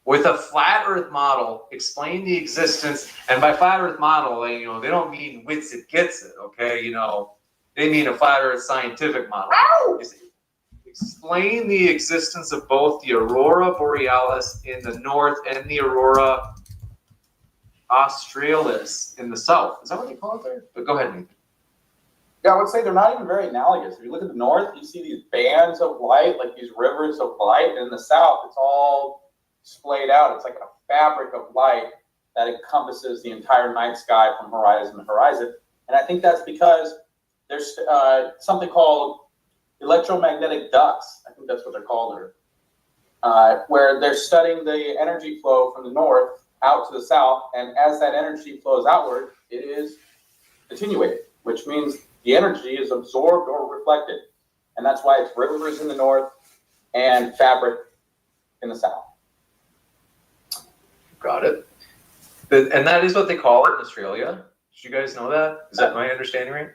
With a flat earth model, explain the existence, and by flat earth model, they don't mean wits it gets it, okay? They mean a flat earth scientific model. Explain the existence of both the aurora borealis in the north and the aurora australis in the south. Is that what they call it there? But go ahead, Nathan. Yeah, I would say they're not even very analogous. If you look at the north, you see these bands of light, like these rivers of light. And in the south, it's all splayed out. It's like a fabric of light that encompasses the entire night sky from horizon to horizon. And I think that's because there's something called electromagnetic ducts. I think that's what they're called, where they're studying the energy flow from the north out to the south. And as that energy flows outward, it is attenuated, which means the energy is absorbed or reflected. And that's why it's rivers in the north and fabric in the south. Got it. And that is what they call it in Australia. Did you guys know that? Is that my understanding right?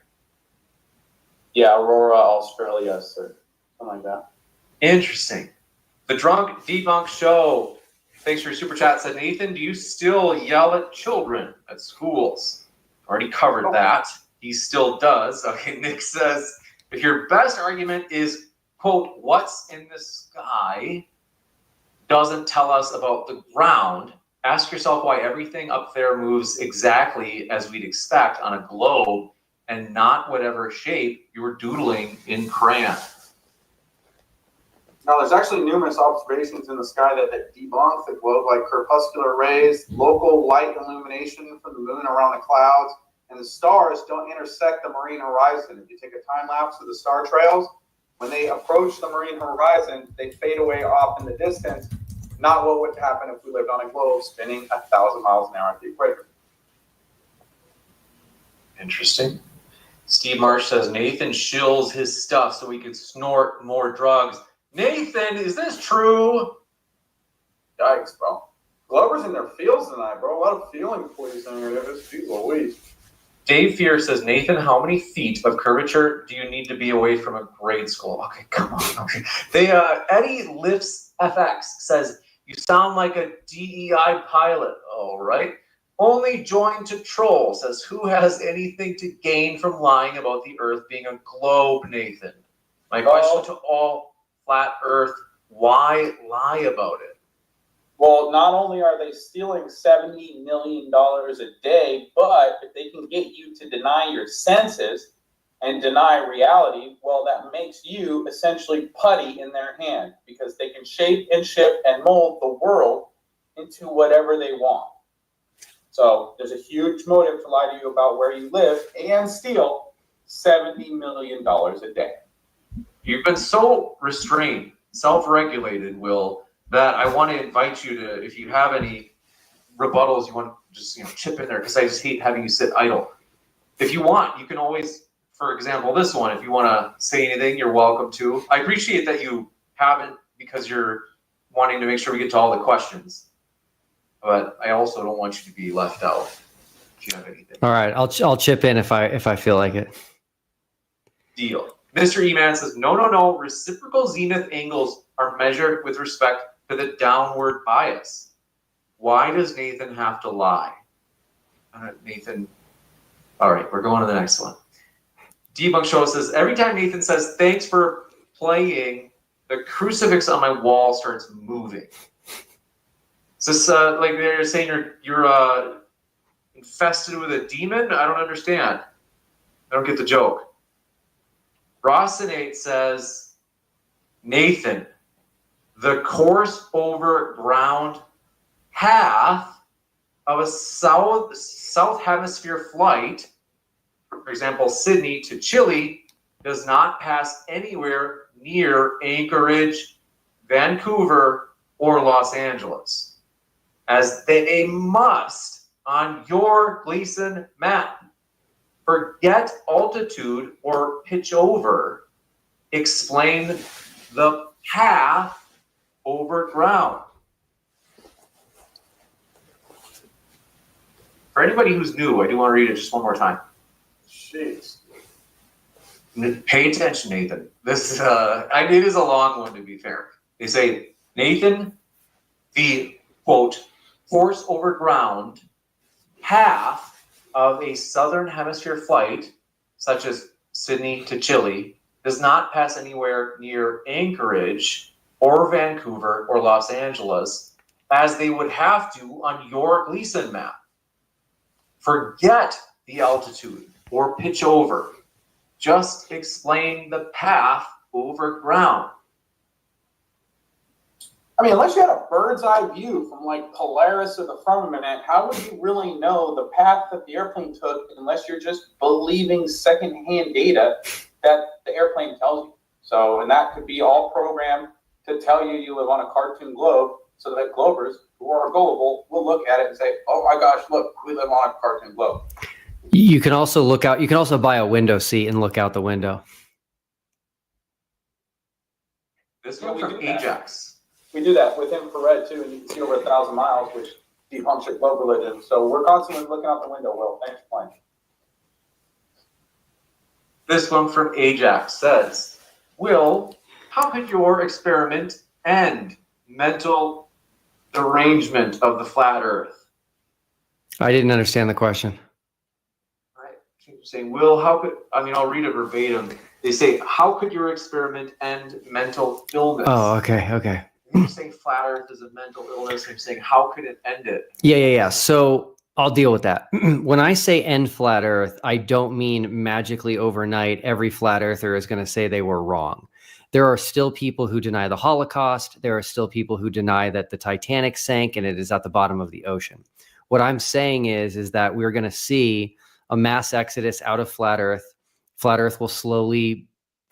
Yeah, Aurora Australis or something like that. Interesting. The Drunk Debunk Show. Thanks for your super chat. Said, Nathan, do you still yell at children at schools? Already covered that. He still does. Okay, Nick says, if your best argument is, quote, what's in the sky doesn't tell us about the ground, ask yourself why everything up there moves exactly as we'd expect on a globe and not whatever shape you were doodling in crayon. Now, there's actually numerous observations in the sky that debunk the globe, like corpuscular rays, local light illumination from the moon around the clouds, and the stars don't intersect the marine horizon. If you take a time lapse of the star trails, when they approach the marine horizon, they fade away off in the distance, not what would happen if we lived on a globe spinning 1,000 miles an hour at the equator. Interesting. Steve Marsh says, Nathan shills his stuff so he could snort more drugs. Nathan, is this true? Yikes, bro. Glover's in their fields tonight, bro. A lot of feeling poisoning here. Jeez Louise. Dave Fear says, Nathan, how many feet of curvature do you need to be away from a grade school? Okay, come on. Okay. Eddie Lifts FX says, you sound like a DEI pilot. All right. Only joined to troll says, who has anything to gain from lying about the Earth being a globe, Nathan? My question to all flat Earth, why lie about it? Well, not only are they stealing $70 million a day, but if they can get you to deny your senses and deny reality, well, that makes you essentially putty in their hand, because they can shape and shift and mold the world into whatever they want. So there's a huge motive to lie to you about where you live and steal $70 million a day. You've been so restrained, self-regulated, Will, that I want to invite you to, if you have any rebuttals, you want to just chip in there, because I just hate having you sit idle. If you want, you can always, for example, this one, if you want to say anything, you're welcome to. I appreciate that you haven't, because you're wanting to make sure we get to all the questions. But I also don't want you to be left out. If you have anything. All right, I'll chip in if I feel like it. Deal. Mr. E-Man says, no. Reciprocal zenith angles are measured with respect to the downward bias. Why does Nathan have to lie? Nathan. All right, we're going to the next one. Debunk Show says, every time Nathan says, thanks for playing, the crucifix on my wall starts moving. Is this like they're saying you're infested with a demon? I don't understand. I don't get the joke. Rossinate says, Nathan, the course over ground path of a south hemisphere flight, for example, Sydney to Chile, does not pass anywhere near Anchorage, Vancouver, or Los Angeles, as they must on your Gleason map. Forget altitude or pitch over. Explain the path over ground. For anybody who's new, I do want to read it just one more time. Jeez. Pay attention, Nathan. This it is a long one, to be fair. They say, Nathan, the quote, course over ground path of a southern hemisphere flight, such as Sydney to Chile, does not pass anywhere near Anchorage or Vancouver or Los Angeles, as they would have to on your Gleason map. Forget the altitude or pitch over. Just explain the path over ground. I mean, unless you had a bird's eye view from like Polaris or the firmament, how would you really know the path that the airplane took unless you're just believing secondhand data that the airplane tells you? So, and that could be all programmed to tell you live on a cartoon globe, so that Globers who are gullible will look at it and say, oh my gosh, look, we live on a cartoon globe. You can also look out. You can also buy a window seat and look out the window. This one from Ajax. We do that with infrared too, and you can see over 1,000 miles, which debunks your globe religion. So we're constantly looking out the window, Will. Thanks for playing. This one from Ajax says, Will, how could your experiment end mental derangement of the flat Earth? I didn't understand the question. I keep saying, Will, how could, I'll read it verbatim. They say, how could your experiment end mental illness? Oh, okay. You're saying flat Earth is a mental illness. I'm saying, how could it end it? Yeah. So I'll deal with that. When I say end flat Earth, I don't mean magically overnight every flat earther is going to say they were wrong. There are still people who deny the Holocaust. There are still people who deny that the Titanic sank and it is at the bottom of the ocean. What I'm saying is that we're going to see a mass exodus out of flat Earth. Flat Earth will slowly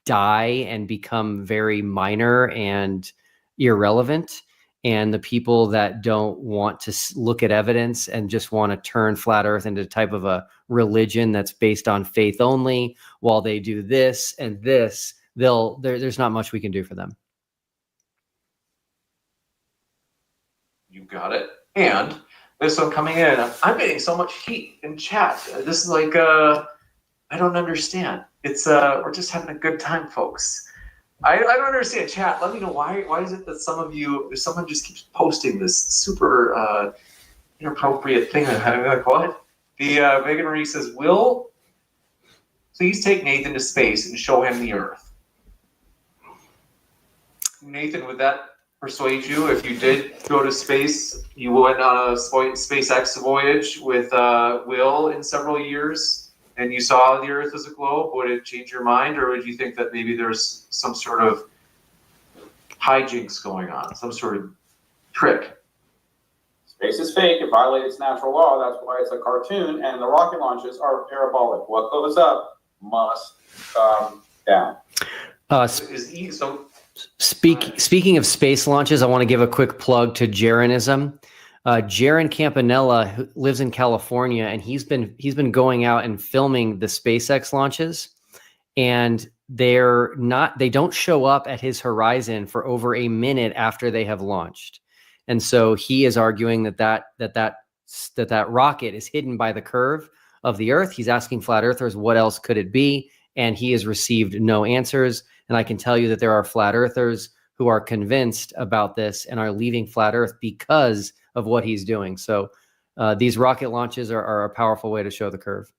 die and become very minor and irrelevant. And the people that don't want to look at evidence and just want to turn flat Earth into a type of a religion that's based on faith only, while they do this and this, there's not much we can do for them. You got it. And this one coming in, I'm getting so much heat in chat. This is like, I don't understand. It's we're just having a good time, folks. I don't understand. Chat, let me know why is it that someone just keeps posting this super inappropriate thing. I'm like, what? The Megan Marie says, Will, please take Nathan to space and show him the Earth. Nathan, would that persuade you? If you did go to space, you went on a SpaceX voyage with Will in several years, and you saw the Earth as a globe, would it change your mind, or would you think that maybe there's some sort of hijinks going on, some sort of trick? Space is fake. It violates its natural law. That's why it's a cartoon. And the rocket launches are parabolic. What goes up must come down. Speaking of space launches, I want to give a quick plug to Jeranism. Jaron Campanella, who lives in California, and he's been going out and filming the SpaceX launches, and they don't show up at his horizon for over a minute after they have launched. And so he is arguing that rocket is hidden by the curve of the Earth. He's asking flat earthers, what else could it be? And he has received no answers. And I can tell you that there are flat earthers who are convinced about this and are leaving flat Earth because of what he's doing. So these rocket launches are a powerful way to show the curve.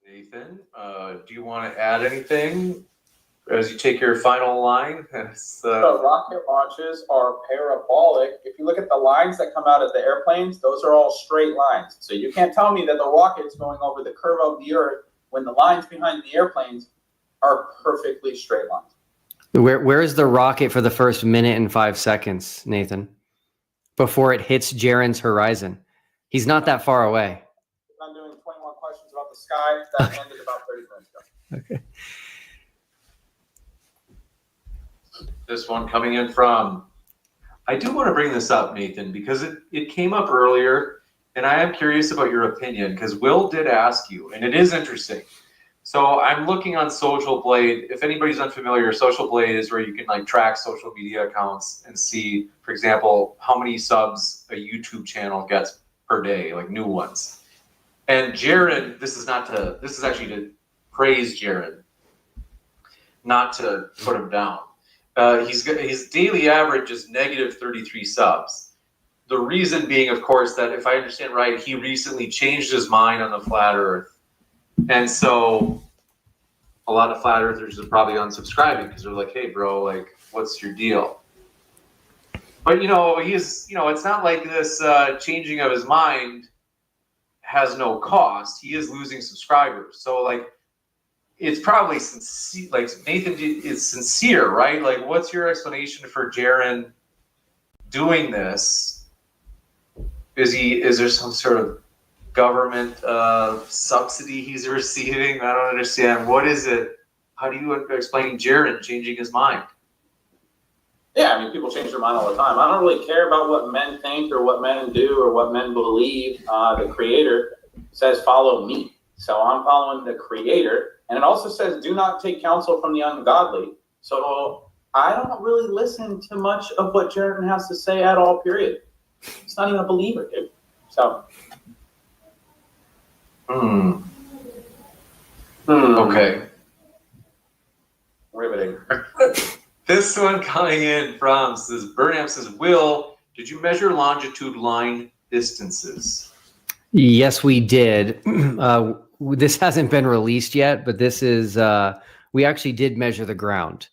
Nathan, do you want to add anything as you take your final line? The rocket launches are parabolic. If you look at the lines that come out of the airplanes, those are all straight lines. So you can't tell me that the rocket's going over the curve of the Earth when the lines behind the airplanes are perfectly straight lines. Where is the rocket for the first minute and 5 seconds, Nathan, before it hits Jaron's horizon? He's not that far away. I'm doing 21 questions about the sky. That ended about 30 minutes ago. Okay. This one coming in from, I do want to bring this up, Nathan, because it came up earlier, and I am curious about your opinion, because Will did ask you, and it is interesting. So I'm looking on Social Blade. If anybody's unfamiliar, Social Blade is where you can like track social media accounts and see, for example, how many subs a YouTube channel gets per day, like new ones. And Jaron, this is actually to praise Jaron, not to put him down. His daily average is negative 33 subs. The reason being, of course, that if I understand right, he recently changed his mind on the flat Earth. And so a lot of flat earthers are probably unsubscribing because they're like, hey, bro, like, what's your deal? But, it's not like this changing of his mind has no cost. He is losing subscribers. So, like, it's probably sincere. Like, Nathan is sincere, right? Like, what's your explanation for Jaron doing this? Is there some sort of government subsidy he's receiving? I don't understand. What is it? How do you explain Jaron changing his mind? Yeah, I mean, people change their mind all the time. I don't really care about what men think or what men do or what men believe. The Creator says, follow me. So I'm following the Creator. And it also says, do not take counsel from the ungodly. So I don't really listen to much of what Jaron has to say at all, period. He's not even a believer, dude. So. Okay. Riveting. This one coming in from Burnham says, Will, did you measure longitude line distances? Yes, we did. This hasn't been released yet, but this is, we actually did measure the ground.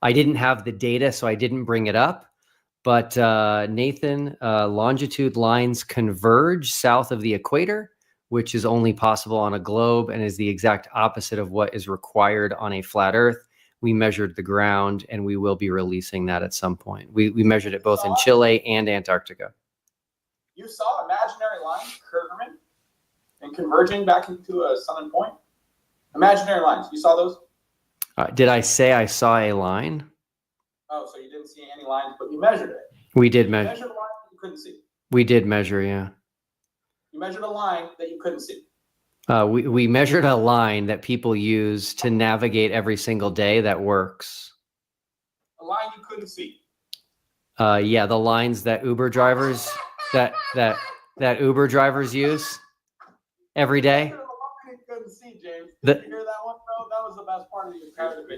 I didn't have the data, so I didn't bring it up. But Nathan, longitude lines converge south of the equator, which is only possible on a globe and is the exact opposite of what is required on a flat Earth. We measured the ground, and we will be releasing that at some point. We measured it both in Chile and Antarctica. You saw imaginary lines curving and converging back into a southern point? Imaginary lines. You saw those? Did I say I saw a line? Oh, so you didn't see any lines, but you measured it. We did You measure. measured a line that you couldn't see. We did measure, yeah. You measured a line that you couldn't see. We measured a line that people use to navigate every single day that works. A line you couldn't see. Yeah, the lines that Uber drivers that Uber drivers use every day. You couldn't see, James. The- Did you hear that one, bro? That was the best part of the entire debate.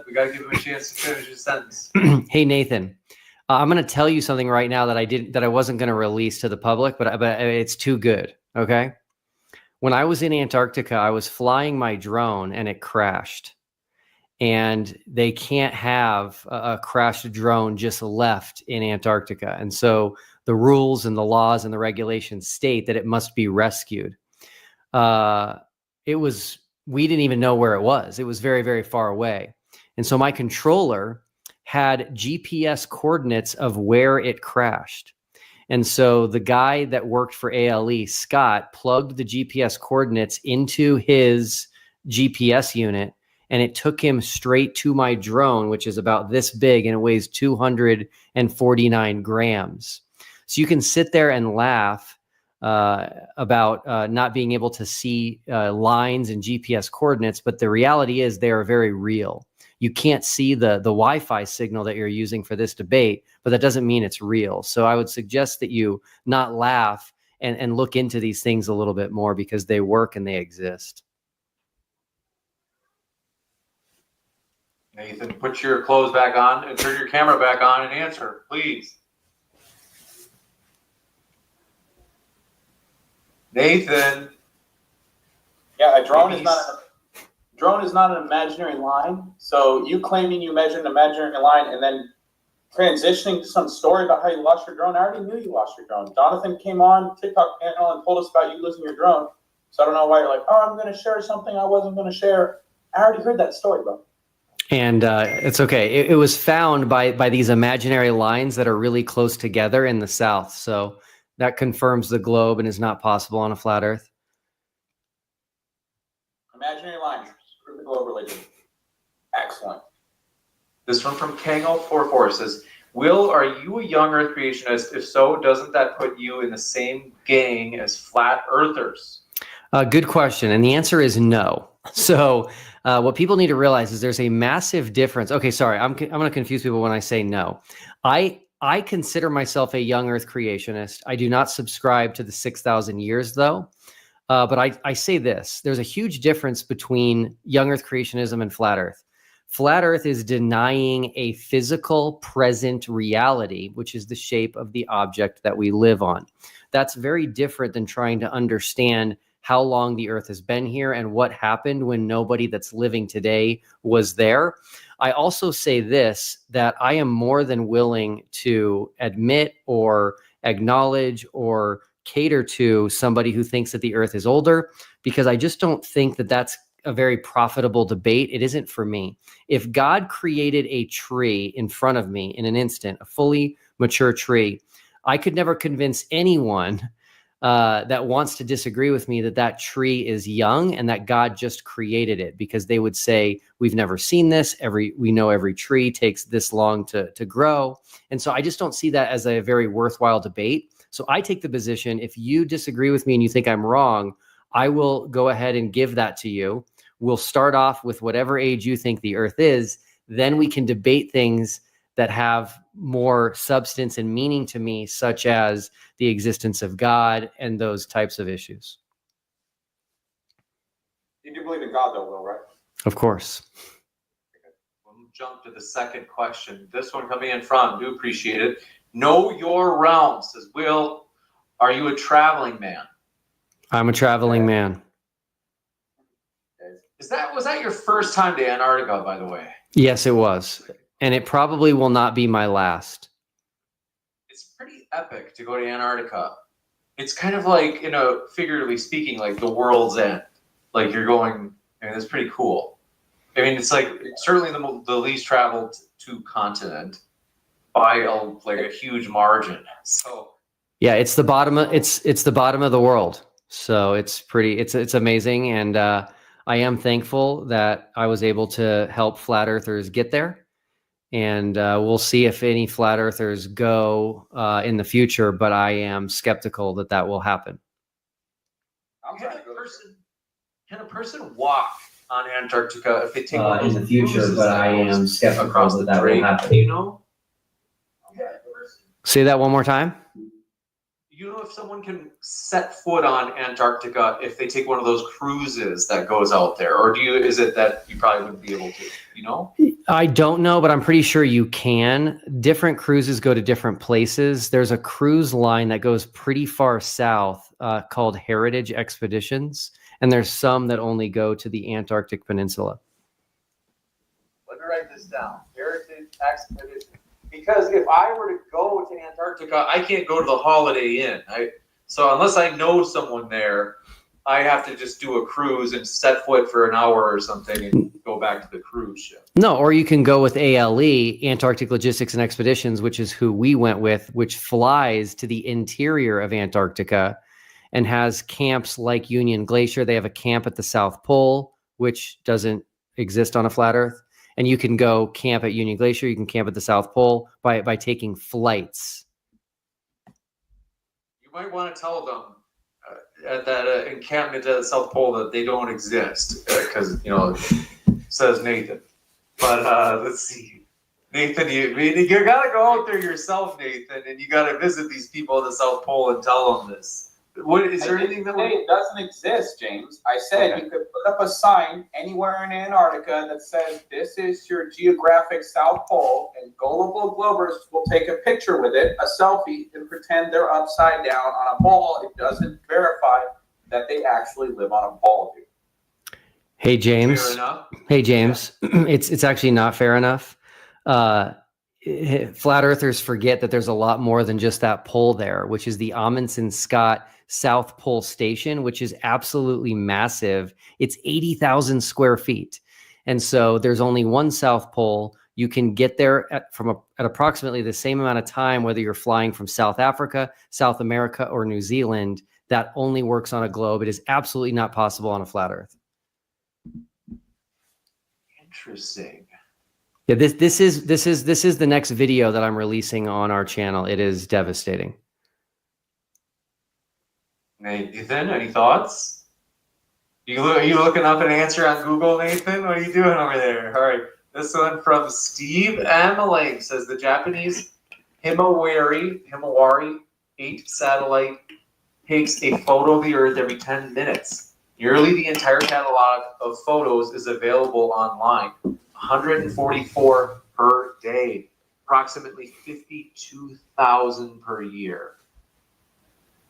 We gotta give him a chance to finish his sentence. Hey, Nathan, I'm going to tell you something right now that I wasn't going to release to the public, but it's too good. Okay. When I was in Antarctica, I was flying my drone and it crashed. And they can't have a crashed drone just left in Antarctica. And so the rules and the laws and the regulations state that it must be rescued. We didn't even know where it was. It was very, very far away. And so my controller had GPS coordinates of where it crashed. And so the guy that worked for ALE, Scott, plugged the GPS coordinates into his GPS unit, and it took him straight to my drone, which is about this big, and it weighs 249 grams. So you can sit there and laugh about not being able to see lines and GPS coordinates, but the reality is they are very real. You can't see the Wi-Fi signal that you're using for this debate, but that doesn't mean it's real. So I would suggest that you not laugh and look into these things a little bit more, because they work and they exist. Nathan, put your clothes back on and turn your camera back on and answer, please. Nathan. Yeah, a drone is not an imaginary line. So you claiming you measured an imaginary line and then transitioning to some story about how you lost your drone. I already knew you lost your drone. Jonathan came on TikTok channel and told us about you losing your drone. So I don't know why you're like, oh, I'm going to share something I wasn't going to share. I already heard that story, bro. And it's okay. It was found by these imaginary lines that are really close together in the south. So that confirms the globe and is not possible on a flat Earth. Imaginary lines. Prove the globe religion. Excellent. This one from Kango44 says, Will, are you a young Earth creationist? If so, doesn't that put you in the same gang as flat Earthers? Good question. And the answer is no. So what people need to realize is there's a massive difference. Okay, sorry, I'm going to confuse people when I say no. I consider myself a young Earth creationist. I do not subscribe to the 6,000 years, though. But I say this. There's a huge difference between young Earth creationism and flat Earth. Flat Earth is denying a physical present reality, which is the shape of the object that we live on. That's very different than trying to understand how long the Earth has been here and what happened when nobody that's living today was there. I also say this, that I am more than willing to admit or acknowledge or cater to somebody who thinks that the Earth is older, because I just don't think that that's a very profitable debate. It isn't for me. If God created a tree in front of me in an instant, a fully mature tree, I could never convince anyone that wants to disagree with me that tree is young and that God just created it, because they would say, we've never seen this. We know every tree takes this long to grow. And so I just don't see that as a very worthwhile debate. So I take the position, if you disagree with me and you think I'm wrong, I will go ahead and give that to you. We'll start off with whatever age you think the Earth is. Then we can debate things that have more substance and meaning to me, such as the existence of God and those types of issues. You do believe in God, though, Will, right? Of course. We'll jump to the second question. This one coming in front. Do appreciate it. Know Your Realm says, Will, are you a traveling man? I'm a traveling man. Was that your first time to Antarctica, by the way? Yes, it was. And it probably will not be my last. It's pretty epic to go to Antarctica. It's kind of like, figuratively speaking, like the world's end. Like you're going, it's pretty cool. I mean, it's like certainly the least traveled to continent by a huge margin. So yeah, it's the bottom of it's the bottom of the world. So it's amazing, and I am thankful that I was able to help flat earthers get there. And we'll see if any flat earthers go in the future, but I am skeptical that will happen. Can a person walk on Antarctica if they take in the future? But I am skeptical across the that will happen. You know? Say that one more time. you know if someone can set foot on Antarctica if they take one of those cruises that goes out there, or is it that you probably wouldn't be able to? You know? I don't know, but I'm pretty sure you can. Different cruises go to different places. There's a cruise line that goes pretty far south called Heritage Expeditions, and there's some that only go to the Antarctic Peninsula. Let me write this down. Heritage Expedition. Because if I were to go to Antarctica, I can't go to the Holiday Inn. So unless I know someone there, I have to just do a cruise and set foot for an hour or something and go back to the cruise ship. No, or you can go with ALE, Antarctic Logistics and Expeditions, which is who we went with, which flies to the interior of Antarctica and has camps like Union Glacier. They have a camp at the South Pole, which doesn't exist on a flat Earth. And you can go camp at Union Glacier. You can camp at the South Pole by taking flights. You might want to tell them at that encampment at the South Pole that they don't exist, because says Nathan. But let's see, Nathan, you gotta go out there yourself, Nathan, and you gotta visit these people at the South Pole and tell them this. What is there anything that it doesn't exist, James? I said you could put up a sign anywhere in Antarctica that says this is your geographic South Pole, and gullible Globers will take a picture with it, a selfie, and pretend they're upside down on a ball. It doesn't verify that they actually live on a ball, dude. Hey James. Fair enough. Hey James. Yeah. It's actually not fair enough. Flat Earthers forget that there's a lot more than just that pole there, which is the Amundsen Scott South Pole Station, which is absolutely massive. It's 80,000 square feet. And so there's only one South Pole. You can get there at approximately the same amount of time, whether you're flying from South Africa, South America, or New Zealand. That only works on a globe. It is absolutely not possible on a flat Earth. Interesting. Yeah, this is the next video that I'm releasing on our channel. It is devastating. Nathan, any thoughts? Are you looking up an answer on Google, Nathan? What are you doing over there? All right, this one from Steve M. says the Japanese Himawari 8 satellite takes a photo of the Earth every 10 minutes. Nearly the entire catalog of photos is available online. 144 per day, approximately 52,000 per year.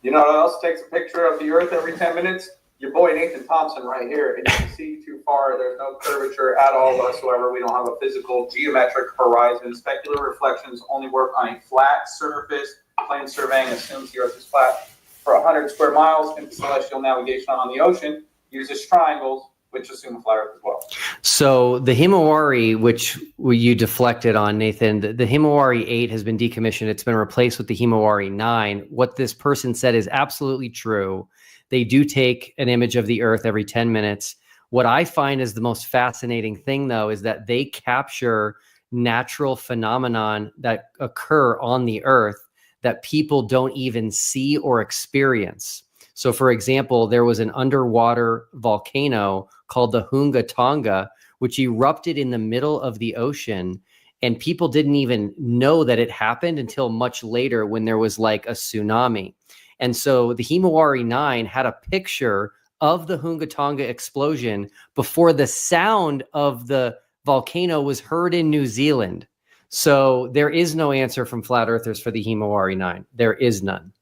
You know what else takes a picture of the Earth every 10 minutes? Your boy Nathan Thompson right here. And you can see too far. There's no curvature at all whatsoever. We don't have a physical geometric horizon. Specular reflections only work on a flat surface. Plane surveying assumes the Earth is flat. For 100 square miles, and celestial navigation on the ocean uses triangles, which assume a flat Earth as well. So the Himawari, which you deflected on, Nathan, the Himawari 8 has been decommissioned. It's been replaced with the Himawari 9. What this person said is absolutely true. They do take an image of the Earth every 10 minutes. What I find is the most fascinating thing, though, is that they capture natural phenomenon that occur on the Earth that people don't even see or experience. So, for example, there was an underwater volcano called the Hunga Tonga, which erupted in the middle of the ocean, and people didn't even know that it happened until much later when there was like a tsunami. And so the Himawari 9 had a picture of the Hunga Tonga explosion before the sound of the volcano was heard in New Zealand. So there is no answer from flat earthers for the Himawari 9. There is none.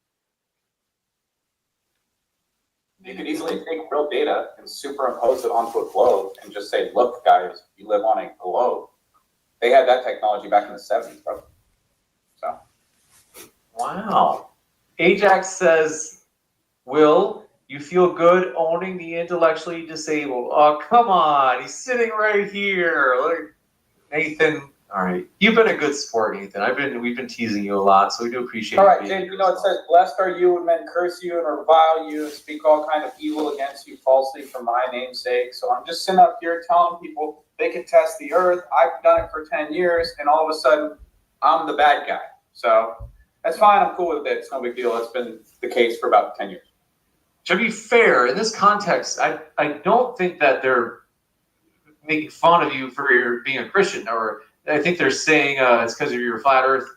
You could easily take real data and superimpose it onto a globe and just say, look, guys, you live on a globe. They had that technology back in the 70s, bro. So. Wow. Ajax says, Will, you feel good owning the intellectually disabled? Oh, come on. He's sitting right here. Look, Nathan. All right. You've been a good sport, Nathan. We've been teasing you a lot, so we do appreciate it. All right, James, it says, blessed are you when men curse you and revile you and speak all kind of evil against you falsely for my name's sake. So I'm just sitting up here telling people they can test the Earth. I've done it for 10 years, and all of a sudden, I'm the bad guy. So that's fine. I'm cool with it. It's no big deal. It's been the case for about 10 years. To be fair, in this context, I don't think that they're making fun of you for your being a Christian, or I think they're saying it's because of your flat Earth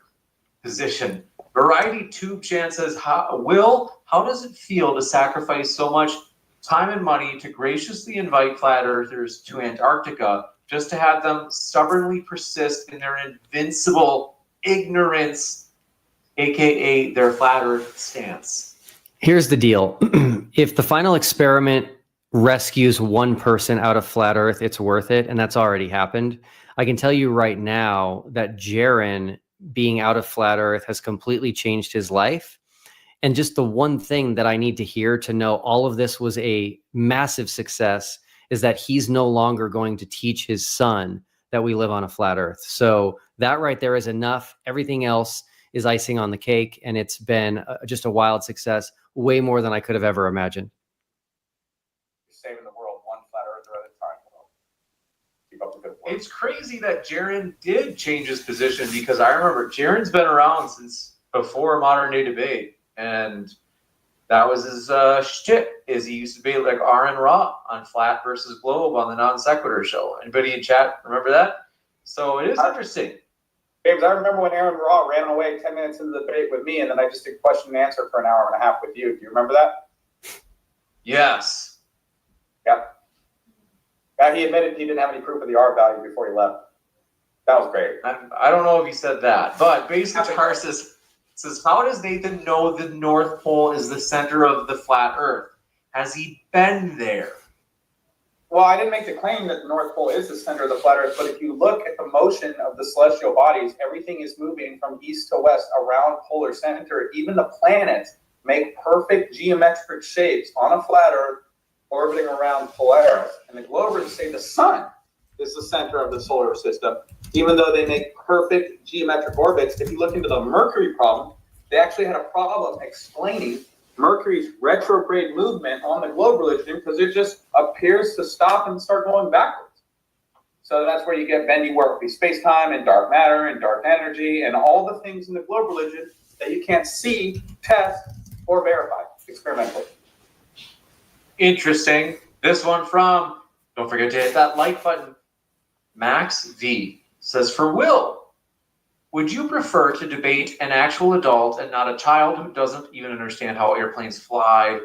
position. Variety Tube Chan says, how does it feel to sacrifice so much time and money to graciously invite flat earthers to Antarctica just to have them stubbornly persist in their invincible ignorance, aka their flat earth stance? Here's the deal. If the final experiment rescues one person out of flat earth, it's worth it, and that's already happened. I can tell you right now that Jaron being out of flat earth has completely changed his life. And just the one thing that I need to hear to know all of this was a massive success is that he's no longer going to teach his son that we live on a flat earth. So that right there is enough. Everything else is icing on the cake, and it's been just a wild success, way more than I could have ever imagined. Saving the world one flat earther at a time. Keep up the good work. It's crazy that Jaron did change his position, because I remember Jaron's been around since before modern day debate, and that was his shtick, is he used to be like Aaron Ra on Flat versus Globe on the Non Sequitur show. Anybody in chat remember that? So it is interesting. James, I remember when Aaron Ra ran away 10 minutes into the debate with me, and then I just did question and answer for an hour and a half with you. Do you remember that? Yes. Yep. Yeah, he admitted he didn't have any proof of the R value before he left. That was great. I don't know if he said that, but basically Tarsus says, how does Nathan know the North Pole is the center of the flat Earth? Has he been there? Well, I didn't make the claim that the North Pole is the center of the flat Earth, but if you look at the motion of the celestial bodies, everything is moving from east to west around polar center. Even the planets make perfect geometric shapes on a flat Earth orbiting around Polaris. And the Globers say the sun is the center of the solar system, even though they make perfect geometric orbits. If you look into the Mercury problem, they actually had a problem explaining Mercury's retrograde movement on the globe religion because it just appears to stop and start going backwards. So that's where you get bendy warpy space-time and dark matter and dark energy and all the things in the globe religion that you can't see, test, or verify experimentally. Interesting. This one from, don't forget to hit that like button. Max V says, for Will, would you prefer to debate an actual adult and not a child who doesn't even understand how airplanes fly?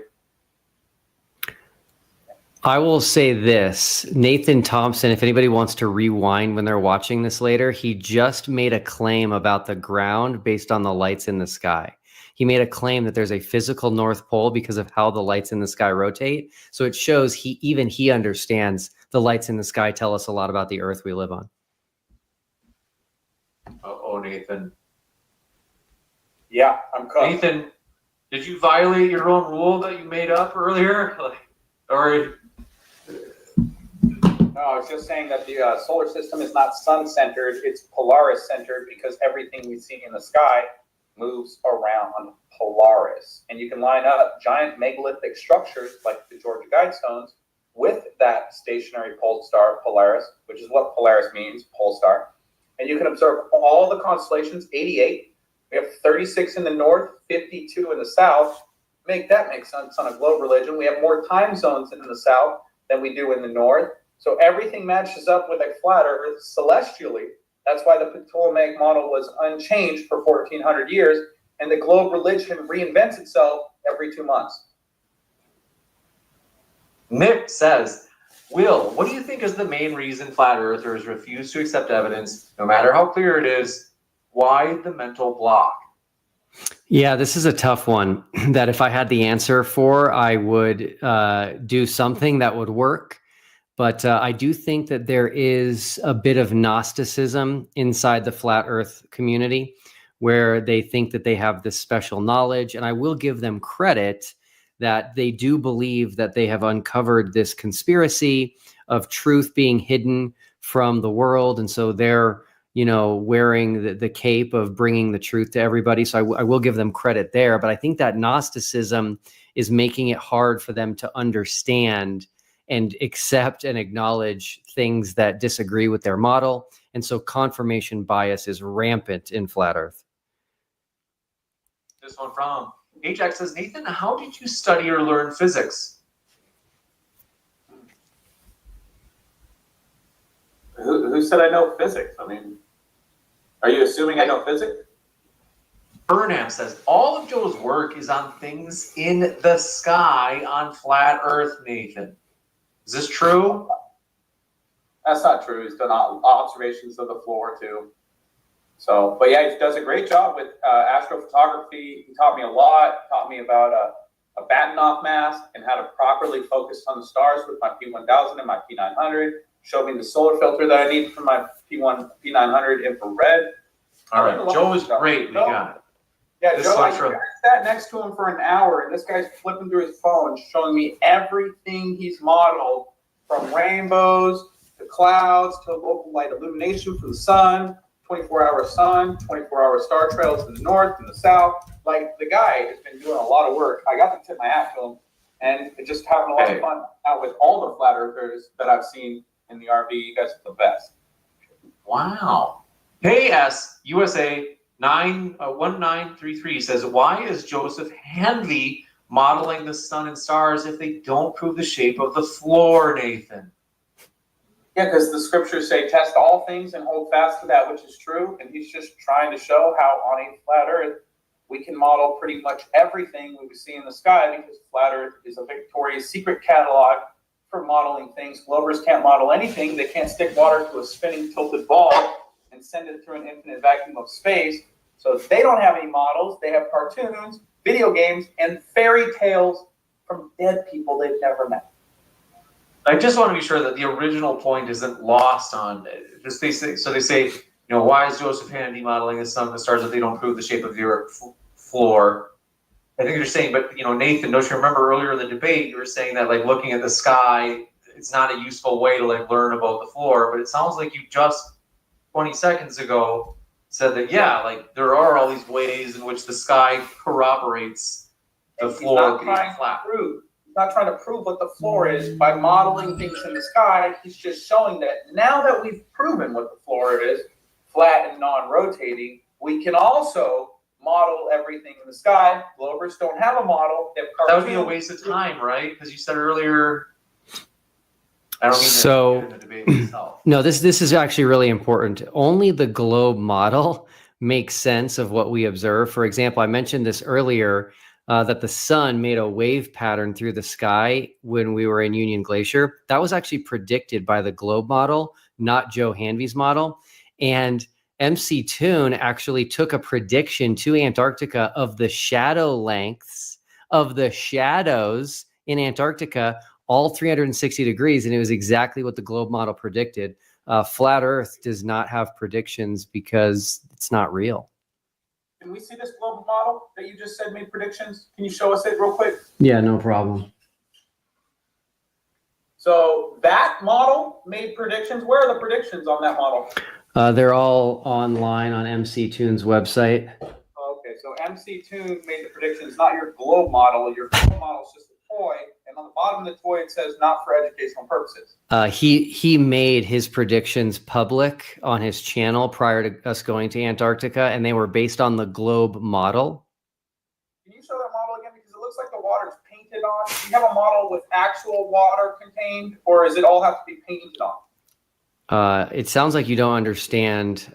I will say this. Nathan Thompson, if anybody wants to rewind when they're watching this later, he just made a claim about the ground based on the lights in the sky. He made a claim that there's a physical North Pole because of how the lights in the sky rotate. So it shows he understands the lights in the sky tell us a lot about the Earth we live on. Oh, Nathan. Yeah, I'm cooked. Nathan, did you violate your own rule that you made up earlier? Or no, I was just saying that the solar system is not sun-centered, it's Polaris-centered because everything we see in the sky moves around Polaris. And you can line up giant megalithic structures like the Georgia Guidestones with that stationary pole star Polaris, which is what Polaris means, pole star. And you can observe all the constellations, 88. We have 36 in the north, 52 in the south. Make sense on a globe religion. We have more time zones in the south than we do in the north. So everything matches up with a flat Earth celestially. That's why the Ptolemaic model was unchanged for 1,400 years, and the globe religion reinvents itself every 2 months. Nick says, Will, what do you think is the main reason flat earthers refuse to accept evidence, no matter how clear it is? Why the mental block? Yeah, this is a tough one that if I had the answer for, I would do something that would work. But I do think that there is a bit of Gnosticism inside the flat earth community where they think that they have this special knowledge. And I will give them credit that they do believe that they have uncovered this conspiracy of truth being hidden from the world. And so they're, wearing the cape of bringing the truth to everybody. So I will give them credit there. But I think that Gnosticism is making it hard for them to understand and accept and acknowledge things that disagree with their model. And so confirmation bias is rampant in flat earth. This one from Ajax says, Nathan, how did you study or learn physics? Who said I know physics? I mean, are you assuming I know physics? Burnham says, all of Joe's work is on things in the sky on flat Earth, Nathan. Is this true? That's not true. He's done observations of the floor too. So, but yeah, he does a great job with astrophotography. He taught me a lot. Taught me about a Bahtinov mask and how to properly focus on the stars with my P1000 and my P900. Showed me the solar filter that I need for my P900 infrared. All right, Joe is great. We got it. Yeah, This Joe, I looks really- sat next to him for an hour, and this guy's flipping through his phone, showing me everything he's modeled, from rainbows to clouds to local light illumination from the sun, 24-hour sun, 24-hour star trails in the north and the south. Like, the guy has been doing a lot of work. I got to tip my hat to him, and just having a lot of fun out with all the flat earthers that I've seen in the RV. You guys are the best. Wow. KS USA 1933 says, why is Joseph Hanvey modeling the sun and stars if they don't prove the shape of the floor, Nathan? Yeah, because the scriptures say, test all things and hold fast to that which is true. And he's just trying to show how on a flat earth, we can model pretty much everything we see in the sky, because flat earth is a Victoria's Secret catalog for modeling things. Globers can't model anything. They can't stick water to a spinning tilted ball and send it through an infinite vacuum of space. So they don't have any models. They have cartoons, video games, and fairy tales from dead people they've never met. I just want to be sure that the original point isn't lost on it. Just they say, you know, why is Joseph Handy modeling the sun and the stars if they don't prove the shape of the earth floor? I think you're saying, but you know, Nathan, don't you remember earlier in the debate, you were saying that like looking at the sky, it's not a useful way to like learn about the floor, but it sounds like you just 20 seconds ago said that, yeah, like there are all these ways in which the sky corroborates the floor being flat. He's not trying to prove what the floor is by modeling things in the sky. He's just showing that now that we've proven what the floor is, flat and non-rotating, we can also model everything in the sky. Globers don't have a model. They have That would be a cartoons. waste of time, right? Because you said earlier. I don't mean So- to get in the debate itself. No, this is actually really important. Only the globe model makes sense of what we observe. For example, I mentioned this earlier, that the sun made a wave pattern through the sky when we were in Union Glacier. That was actually predicted by the globe model, not Joe Hanvey's model. And MCToon actually took a prediction to Antarctica of the shadow lengths of the shadows in Antarctica, all 360 degrees, and it was exactly what the globe model predicted. Flat Earth does not have predictions because it's not real. Can we see this global model that you just said made predictions? Can you show us it real quick? Yeah, no problem. So that model made predictions. Where are the predictions on that model? They're all online on MCToon's website. Okay, so MCToon made the predictions, not your globe model. Your globe model is just a toy, and on the bottom of the toy it says not for educational purposes. He made his predictions public on his channel prior to us going to Antarctica, and they were based on the globe model. Can you show that model again? Because it looks like the water's painted on. Do you have a model with actual water contained, or does it all have to be painted on? It sounds like you don't understand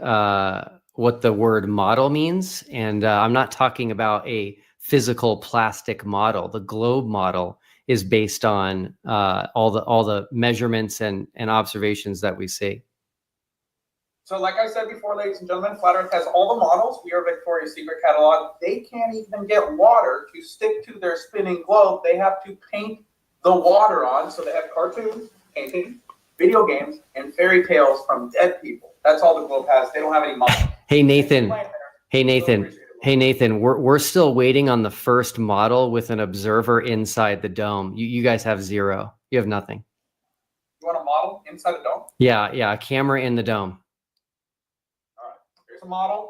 what the word model means, and I'm not talking about a physical plastic model. The globe model is based on all the measurements and observations that we see. So like I said before, ladies and gentlemen, Flat Earth has all the models. We are Victoria's Secret catalog. They can't even get water to stick to their spinning globe. They have to paint the water on. So they have cartoons, painting, video games, and fairy tales from dead people. That's all the globe has. They don't have any models. Hey Nathan, we're still waiting on the first model with an observer inside the dome. You guys have zero. You have nothing. You want a model inside the dome? Yeah, a camera in the dome. All right, here's a model.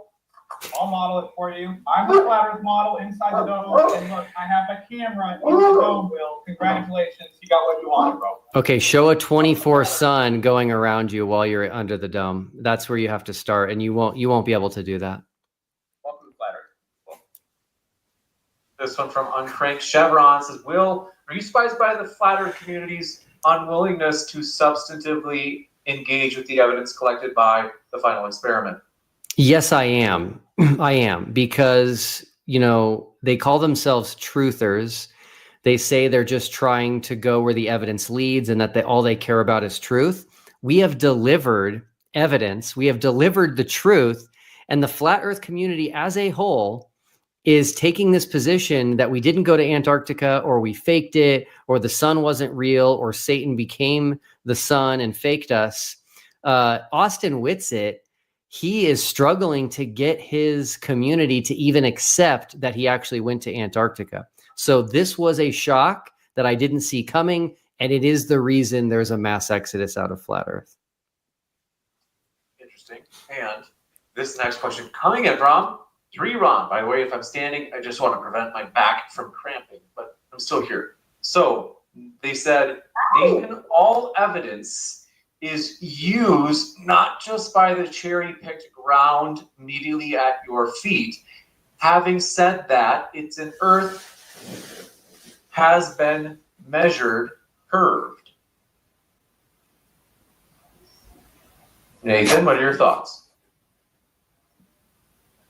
I'll model it for you. I'm the Flat Earth model inside the dome. And look, I have a camera in the dome, Will. Congratulations, you got what you wanted, bro. Okay, show a 24 sun going around you while you're under the dome. That's where you have to start, and you won't be able to do that. Welcome to Flat Earth. This one from Uncranked Chevron says, Will, are you surprised by the Flat Earth community's unwillingness to substantively engage with the evidence collected by the final experiment? Yes, I am. I am, because, you know, they call themselves truthers. They say they're just trying to go where the evidence leads and that all they care about is truth. We have delivered evidence. We have delivered the truth. And the flat earth community as a whole is taking this position that we didn't go to Antarctica, or we faked it, or the sun wasn't real, or Satan became the sun and faked us. Austin Whitsitt, he is struggling to get his community to even accept that he actually went to Antarctica. So this was a shock that I didn't see coming, and it is the reason there's a mass exodus out of flat earth. Interesting. And this next question coming in from 3Ron. By the way, if I'm standing, I just want to prevent my back from cramping, but I'm still here. So they said, Nathan, all evidence is used not just by the cherry-picked ground immediately at your feet. Having said that, it's an earth has been measured, curved. Nathan, what are your thoughts?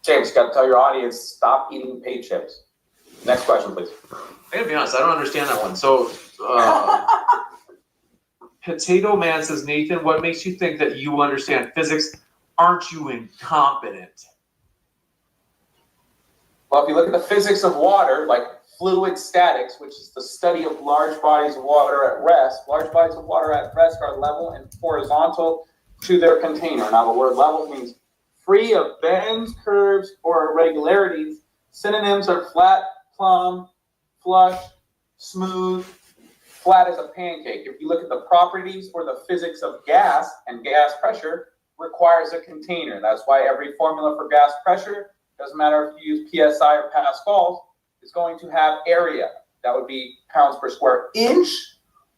James, got to tell your audience, stop eating paid chips. Next question, please. I gotta be honest, I don't understand that one. So, Potato Man says, Nathan, what makes you think that you understand physics? Aren't you incompetent? Well, if you look at the physics of water, like fluid statics, which is the study of large bodies of water at rest, large bodies of water at rest are level and horizontal to their container. Now, the word level means free of bends, curves, or irregularities. Synonyms are flat, plumb, flush, smooth, flat as a pancake. If you look at the properties or the physics of gas, and gas pressure requires a container. That's why every formula for gas pressure, doesn't matter if you use PSI or Pascals, is going to have area. That would be pounds per square inch,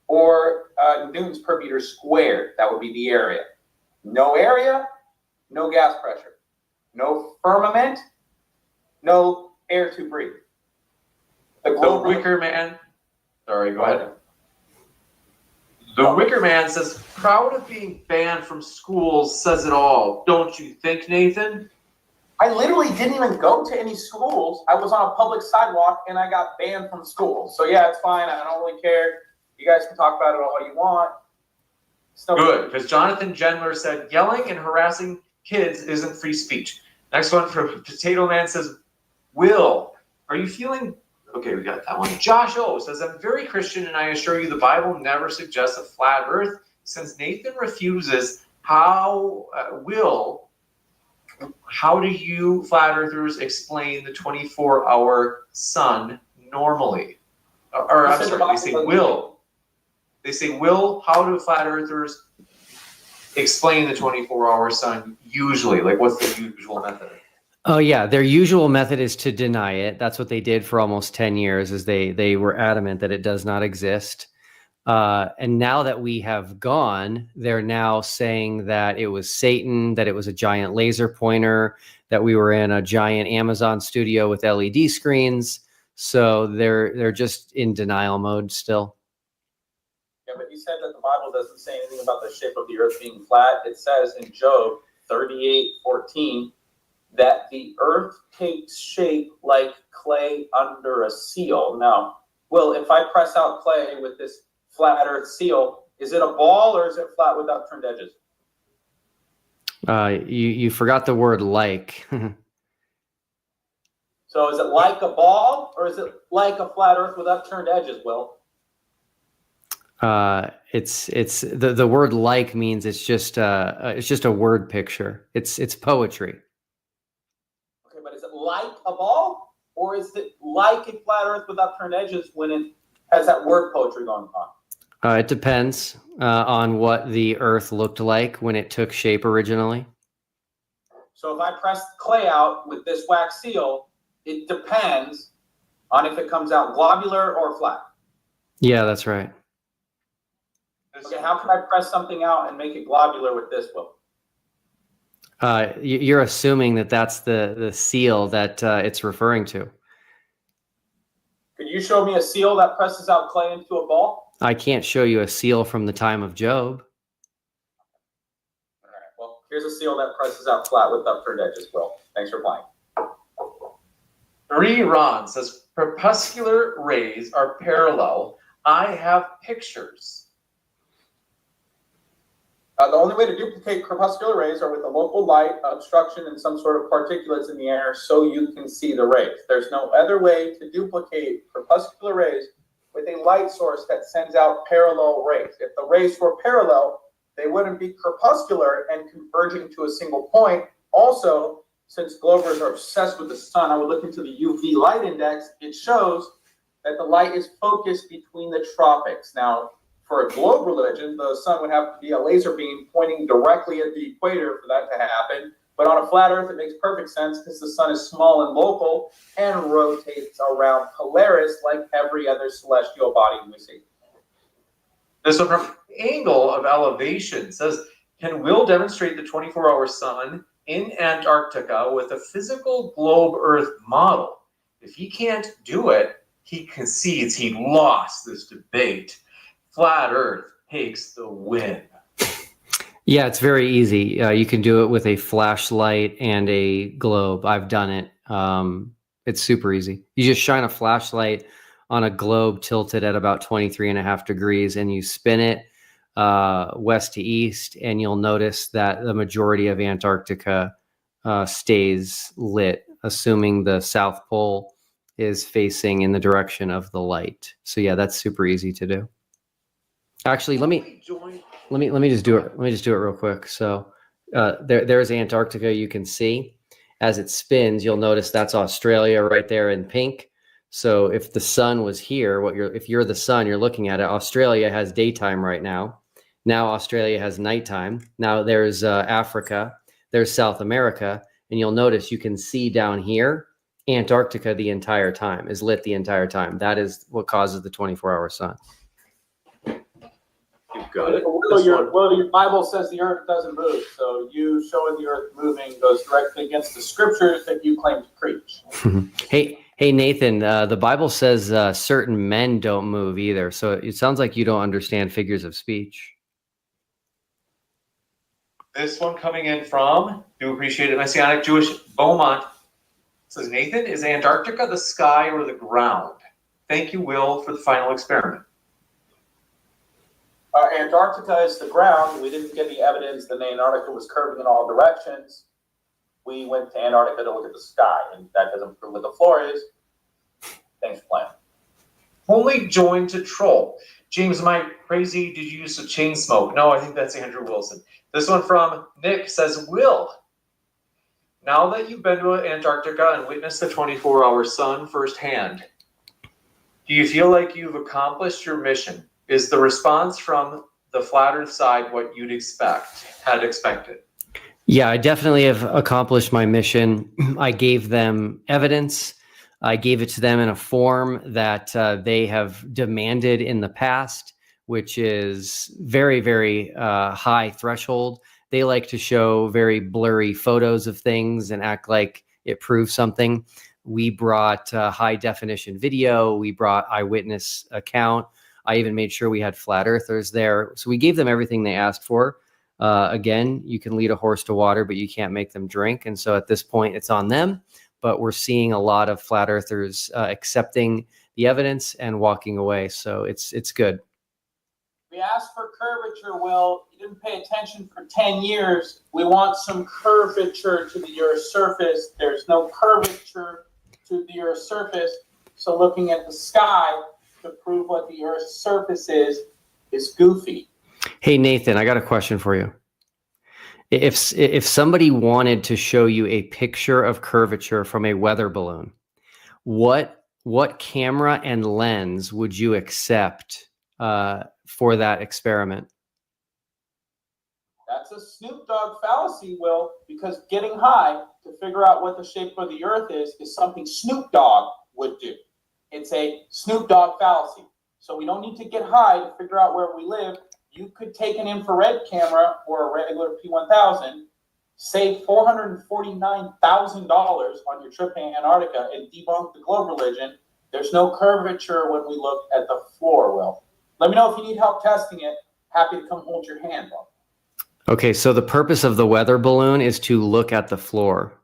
or newtons per meter squared. That would be the area. No area, no gas pressure. No firmament, no air to breathe. The Wicker Man. Sorry, go ahead. The Wicker Man says, proud of being banned from schools says it all. Don't you think, Nathan? I literally didn't even go to any schools. I was on a public sidewalk and I got banned from school. So yeah, it's fine. I don't really care. You guys can talk about it all you want. Good, because Jonathan Gendler said, yelling and harassing kids isn't free speech. Next one from Potato Man says, Will, are you feeling... Okay, we got that one. Josh O says, I'm very Christian and I assure you the Bible never suggests a flat earth. Since Nathan refuses, how do you flat earthers explain the 24-hour sun normally? Or I'm sorry, they say will. They say, Will, how do flat earthers explain the 24-hour sun usually? Like, what's the usual method? Oh yeah, their usual method is to deny it. That's what they did for almost 10 years, is they were adamant that it does not exist. And now that we have gone, they're now saying that it was Satan, that it was a giant laser pointer, that we were in a giant Amazon studio with LED screens. So they're just in denial mode still. Yeah, but he said that the Bible doesn't say anything about the shape of the earth being flat. It says in Job 38:14 that the earth takes shape like clay under a seal. Now, Will, if I press out clay with this flat earth seal, is it a ball or is it flat with upturned edges? You forgot the word like. So is it like a ball or is it like a flat earth with upturned edges, Will? It's the word like means it's just a word picture. It's poetry. Okay, but is it like a ball or is it like a flat earth with upturned edges when it has that word poetry going on? It depends on what the earth looked like when it took shape originally. So if I press clay out with this wax seal, it depends on if it comes out globular or flat. Yeah, that's right. Okay, how can I press something out and make it globular with this, Will? You're assuming that that's the seal that it's referring to. Could you show me a seal that presses out clay into a ball? I can't show you a seal from the time of Job. All right, well, here's a seal that presses out flat with upturned edges, Will. Thanks for playing. Ron says, crepuscular rays are parallel. I have pictures. The only way to duplicate crepuscular rays are with a local light obstruction and some sort of particulates in the air so you can see the rays. There's no other way to duplicate crepuscular rays with a light source that sends out parallel rays. If the rays were parallel, they wouldn't be crepuscular and converging to a single point. Also, since Globers are obsessed with the sun, I would look into the UV light index. It shows that the light is focused between the tropics. Now, for a globe religion, the sun would have to be a laser beam pointing directly at the equator for that to happen. But on a flat Earth, it makes perfect sense because the sun is small and local and rotates around Polaris like every other celestial body we see. This one from Angle of Elevation says, can Will demonstrate the 24-hour sun in Antarctica with a physical globe Earth model? If he can't do it, he concedes he lost this debate. Flat Earth takes the win. Yeah, it's very easy. You can do it with a flashlight and a globe. I've done it. It's super easy. You just shine a flashlight on a globe tilted at about 23.5 degrees and you spin it west to east, and you'll notice that the majority of Antarctica stays lit, assuming the South Pole is facing in the direction of the light. So yeah, that's super easy to do. Actually, let me just do it. Let me just do it real quick. So there's Antarctica. You can see as it spins, you'll notice that's Australia right there in pink. So if the sun was here, if you're the sun, you're looking at it. Australia has daytime right now. Now Australia has nighttime. Now there's Africa. There's South America, and you'll notice you can see down here Antarctica the entire time is lit the entire time. That is what causes the 24-hour sun. Got it. Well, your Bible says the earth doesn't move, so you showing the earth moving goes directly against the scriptures that you claim to preach. Hey, Nathan, the Bible says certain men don't move either, so it sounds like you don't understand figures of speech. This one coming in from, do appreciate it, Messianic Jewish Beaumont. Says, Nathan, is Antarctica the sky or the ground? Thank you, Will, for the final experiment. Antarctica is the ground. We didn't get the evidence that Antarctica was curving in all directions. We went to Antarctica to look at the sky, and that doesn't prove what the floor is. Thanks for playing. Only joined to troll. James, am I crazy? Did you use some chain smoke? No, I think that's Andrew Wilson. This one from Nick says, Will, now that you've been to Antarctica and witnessed the 24-hour sun firsthand, do you feel like you've accomplished your mission? Is the response from the flat Earth side what you'd had expected? Yeah, I definitely have accomplished my mission. I gave them evidence. I gave it to them in a form that they have demanded in the past, which is very, very high threshold. They like to show very blurry photos of things and act like it proves something. We brought high definition video. We brought eyewitness account. I even made sure we had flat earthers there. So we gave them everything they asked for. Again, you can lead a horse to water, but you can't make them drink. And so at this point, it's on them. But we're seeing a lot of flat earthers accepting the evidence and walking away. So it's good. We asked for curvature, Will. You didn't pay attention for 10 years. We want some curvature to the Earth's surface. There's no curvature to the Earth's surface. So looking at the sky to prove what the Earth's surface is goofy. Hey, Nathan, I got a question for you. If somebody wanted to show you a picture of curvature from a weather balloon, what camera and lens would you accept for that experiment? That's a Snoop Dogg fallacy, Will, because getting high to figure out what the shape of the Earth is something Snoop Dogg would do. It's a Snoop Dogg fallacy. So we don't need to get high to figure out where we live. You could take an infrared camera or a regular P1000, save $449,000 on your trip to Antarctica, and debunk the globe religion. There's no curvature when we look at the floor, Will. Let me know if you need help testing it. Happy to come hold your hand, Will. Okay, so the purpose of the weather balloon is to look at the floor.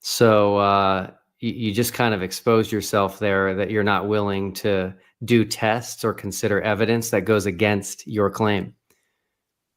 So you just kind of exposed yourself there that you're not willing to do tests or consider evidence that goes against your claim.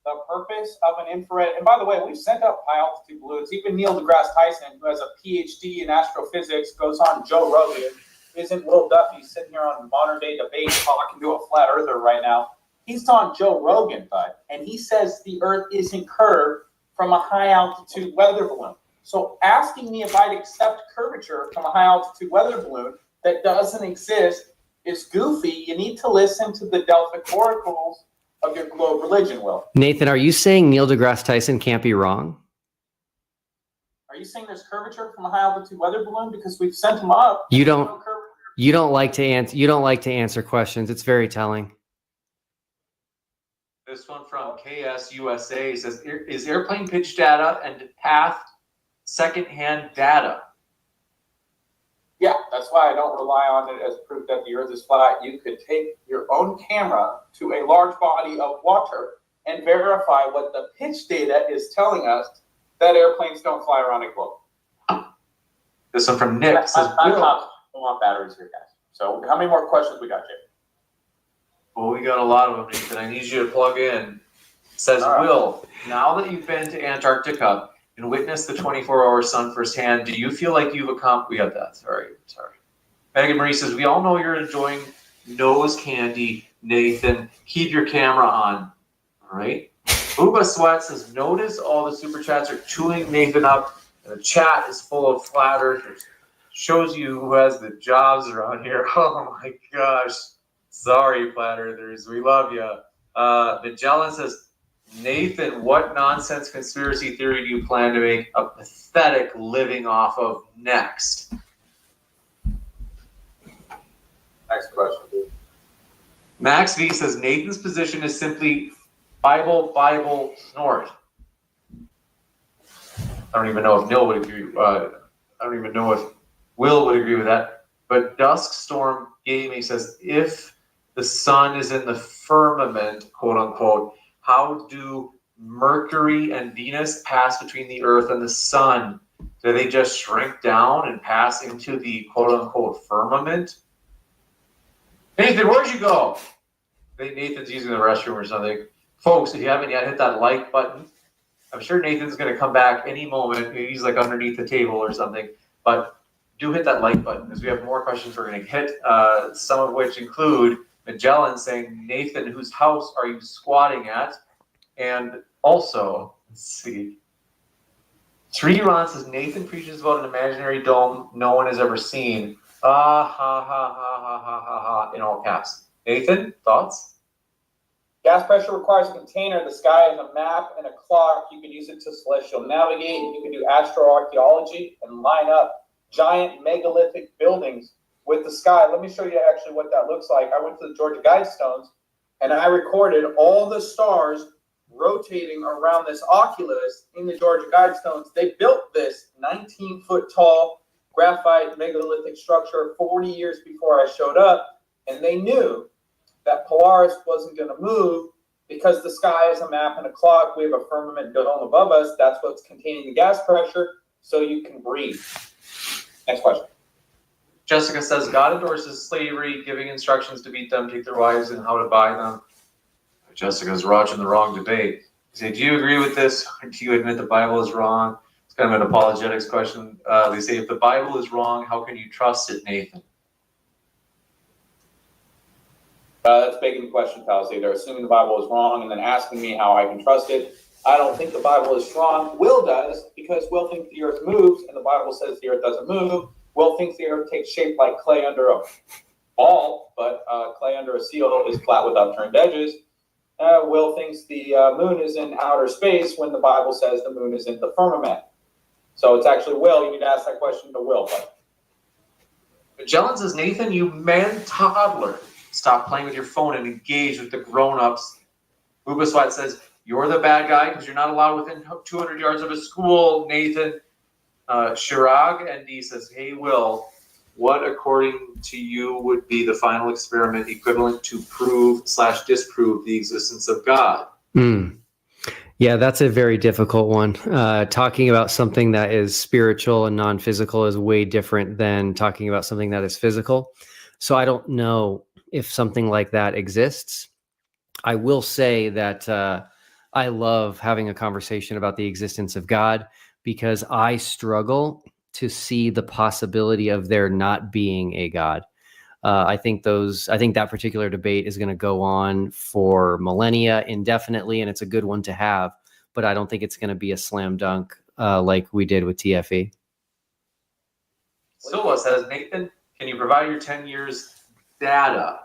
The purpose of an infrared, and by the way, we've sent up high altitude balloons. Even Neil deGrasse Tyson, who has a PhD in astrophysics, goes on Joe Rogan. Isn't Will Duffy sitting here on modern day debate talking to a flat earther right now? He's on Joe Rogan, bud, and he says the Earth isn't curved from a high altitude weather balloon. So asking me if I'd accept curvature from a high altitude weather balloon that doesn't exist is goofy. You need to listen to the Delphic oracles of your globe religion, Will. Nathan, are you saying Neil deGrasse Tyson can't be wrong? Are you saying there's curvature from a high altitude weather balloon? Because we've sent them up. You don't like to answer questions. It's very telling. This one from KSUSA says, is airplane pitch data and path secondhand data? Yeah, that's why I don't rely on it as proof that the Earth is flat. You could take your own camera to a large body of water and verify what the pitch data is telling us, that airplanes don't fly around a globe. This one from Nick says, we want batteries here, guys. So how many more questions we got, Jay? Well, we got a lot of them, Nathan. I need you to plug in. It says, Will, now that you've been to Antarctica and witnessed the 24-hour sun firsthand, do you feel like you've accomplished... We got that. Sorry. Megan Marie says, we all know you're enjoying nose candy, Nathan. Keep your camera on. All right? Uba Sweat says, notice all the super chats are chewing Nathan up, and the chat is full of flat earthers. Shows you who has the jobs around here. Oh my gosh. Sorry, flat earthers. We love you. Magellan says, Nathan, what nonsense conspiracy theory do you plan to make a pathetic living off of next? Next question, dude. Max V says, Nathan's position is simply Bible, snort. I don't even know if Neil would agree. I don't even know if Will would agree with that. But Dusk Storm Gaming says, if the sun is in the firmament, quote unquote, how do Mercury and Venus pass between the Earth and the sun? Do they just shrink down and pass into the quote unquote firmament? Nathan, where'd you go? Nathan's using the restroom or something. Folks, if you haven't yet, hit that like button. I'm sure Nathan's going to come back any moment. Maybe he's like underneath the table or something. But do hit that like button because we have more questions we're going to hit, some of which include Magellan saying, Nathan, whose house are you squatting at? And also, let's see. Sriran says, Nathan preaches about an imaginary dome no one has ever seen. Ha, ha, ha, ha, ha, ha, ha, ha, in all caps. Nathan, thoughts? Gas pressure requires a container. The sky is a map and a clock. You can use it to celestial navigate. You can do astroarchaeology and line up giant megalithic buildings with the sky. Let me show you actually what that looks like. I went to the Georgia Guidestones and I recorded all the stars rotating around this oculus in the Georgia Guidestones. They built this 19-foot tall graphite megalithic structure 40 years before I showed up, and they knew that Polaris wasn't going to move because the sky is a map and a clock. We have a firmament dome above us. That's what's containing the gas pressure, so you can breathe. Next question. Jessica says, God endorses slavery, giving instructions to beat them, take their wives, and how to buy them. Jessica's watching the wrong debate. You say, do you agree with this? Or do you admit the Bible is wrong? It's kind of an apologetics question. They say, if the Bible is wrong, how can you trust it, Nathan? That's begging the question, fallacy. They're assuming the Bible is wrong and then asking me how I can trust it. I don't think the Bible is strong. Will does, because Will thinks the earth moves, and the Bible says the earth doesn't move. Will thinks the earth takes shape like clay under a ball, but clay under a seal is flat with upturned edges. Will thinks the moon is in outer space when the Bible says the moon is in the firmament. So it's actually Will. You need to ask that question to Will. Magellan says, Nathan, you man toddler. Stop playing with your phone and engage with the grown-ups. Ubaswat says, you're the bad guy because you're not allowed within 200 yards of a school, Nathan. Shirag ND says, hey, Will, what according to you would be the final experiment equivalent to prove/disprove the existence of God? Yeah, that's a very difficult one. Talking about something that is spiritual and non-physical is way different than talking about something that is physical. So I don't know if something like that exists. I will say that I love having a conversation about the existence of God because I struggle to see the possibility of there not being a God. I think that particular debate is going to go on for millennia indefinitely, and it's a good one to have, but I don't think it's going to be a slam dunk like we did with TFE. Silva says, Nathan, can you provide your 10 years data?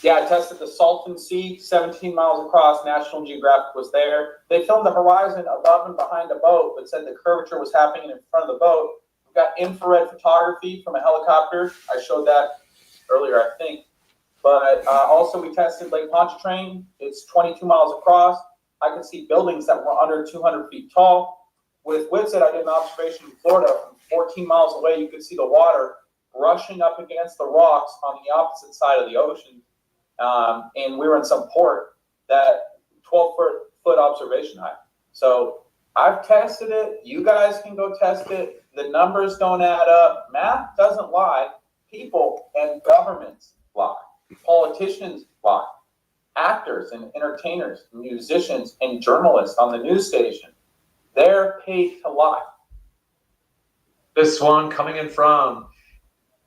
Yeah, I tested the Salton Sea, 17 miles across. National Geographic was there. They filmed the horizon above and behind the boat, but said the curvature was happening in front of the boat. We've got infrared photography from a helicopter. I showed that earlier, I think. But also we tested Lake Pontchartrain. It's 22 miles across. I could see buildings that were under 200 feet tall. With WITSET, I did an observation in Florida. From 14 miles away, you could see the water brushing up against the rocks on the opposite side of the ocean. And we were in some port that 12-foot observation height. So I've tested it. You guys can go test it. The numbers don't add up. Math doesn't lie. People and governments lie. Politicians lie. Actors and entertainers, musicians and journalists on the news station, they're paid to lie. This one coming in from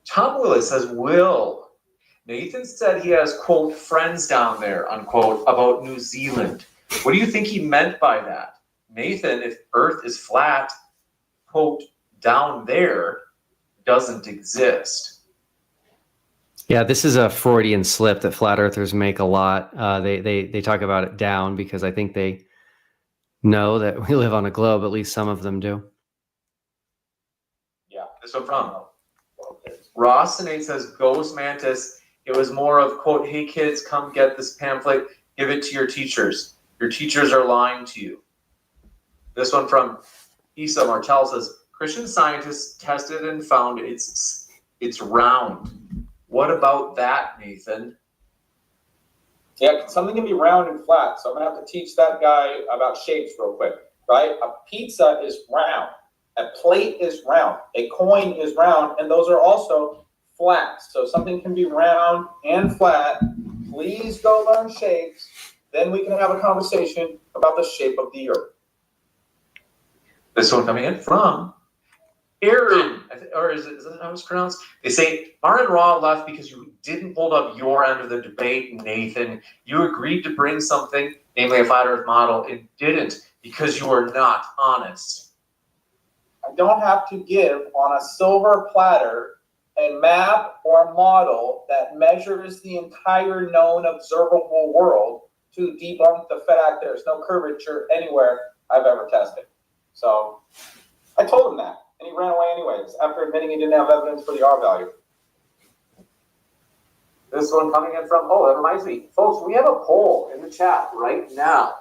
Tom Willis says, Will, Nathan said he has, quote, friends down there, unquote, about New Zealand. What do you think he meant by that? Nathan, if Earth is flat, quote, down there doesn't exist. Yeah, this is a Freudian slip that flat earthers make a lot. They talk about it down because I think they know that we live on a globe. At least some of them do. Yeah, this one from Ross and 8 says, Ghost Mantis, it was more of, quote, hey kids, come get this pamphlet, give it to your teachers. Your teachers are lying to you. This one from Isa Martel says, Christian scientists tested and found it's round. What about that, Nathan? Yeah, something can be round and flat. So I'm going to have to teach that guy about shapes real quick, right? A pizza is round. A plate is round. A coin is round. And those are also flat. So something can be round and flat. Please go learn shapes. Then we can have a conversation about the shape of the earth. This one coming in from Aaron, or is that how it's pronounced? They say, Aaron Raw left because you didn't hold up your end of the debate, Nathan. You agreed to bring something, namely a flat earth model, and didn't because you were not honest. I don't have to give on a silver platter a map or a model that measures the entire known observable world to debunk the fact there's no curvature anywhere I've ever tested. So I told him that. And he ran away anyways, after admitting he didn't have evidence for the R value. This one coming in from, that reminds me. Folks, we have a poll in the chat right now.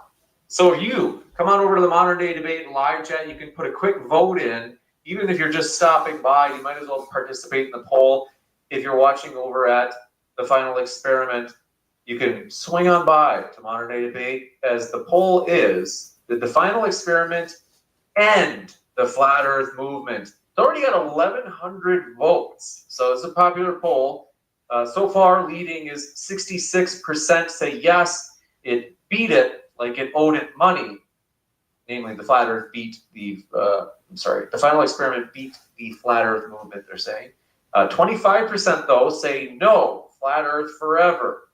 So if you come on over to the Modern Day Debate live chat, you can put a quick vote in. Even if you're just stopping by, you might as well participate in the poll. If you're watching over at the Final Experiment, you can swing on by to Modern Day Debate, as the poll is, did the Final Experiment end the flat earth movement? It's already got 1,100 votes, so it's a popular poll. So far, leading is 66% say yes, it beat it like it owed it money. Namely, the flat earth beat the, the Final Experiment beat the flat earth movement, they're saying. 25% though say no, flat earth forever.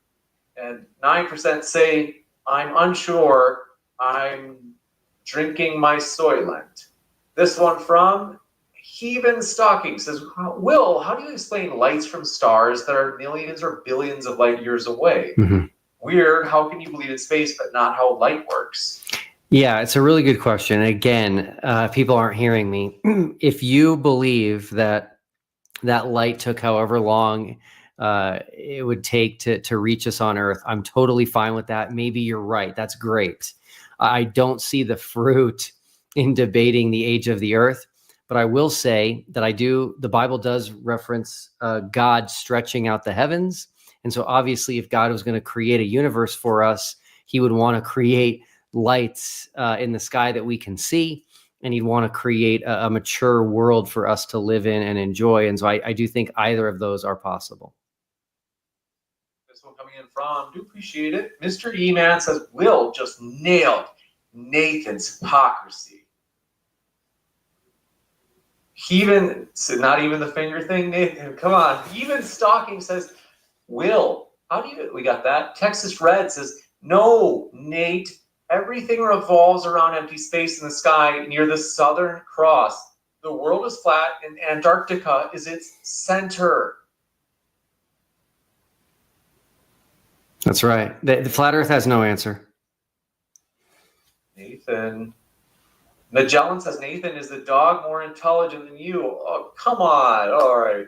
And 9% say, I'm unsure, I'm drinking my Soylent. This one from Heaven Stocking says, Will, how do you explain lights from stars that are millions or billions of light years away? Mm-hmm. Weird, how can you believe in space but not how light works? Yeah, it's a really good question. Again, people aren't hearing me. If you believe that light took however long it would take to reach us on Earth, I'm totally fine with that. Maybe you're right. That's great. I don't see the fruit in debating the age of the Earth, but I will say that the Bible does reference God stretching out the heavens. And so obviously if God was going to create a universe for us, he would want to create lights in the sky that we can see, and he'd want to create a mature world for us to live in and enjoy. And so I do think either of those are possible. This one coming in from, do appreciate it. Mr. E-Man says, Will just nailed Nathan's hypocrisy. He even, not even the finger thing, Nathan, come on. Even Stalking says, Will, how do you, we got that. Texas Red says, no, Nate, everything revolves around empty space in the sky near the Southern Cross. The world is flat and Antarctica is its center. That's right. The flat Earth has no answer. Nathan. Magellan says, Nathan, is the dog more intelligent than you? Oh, come on. All right.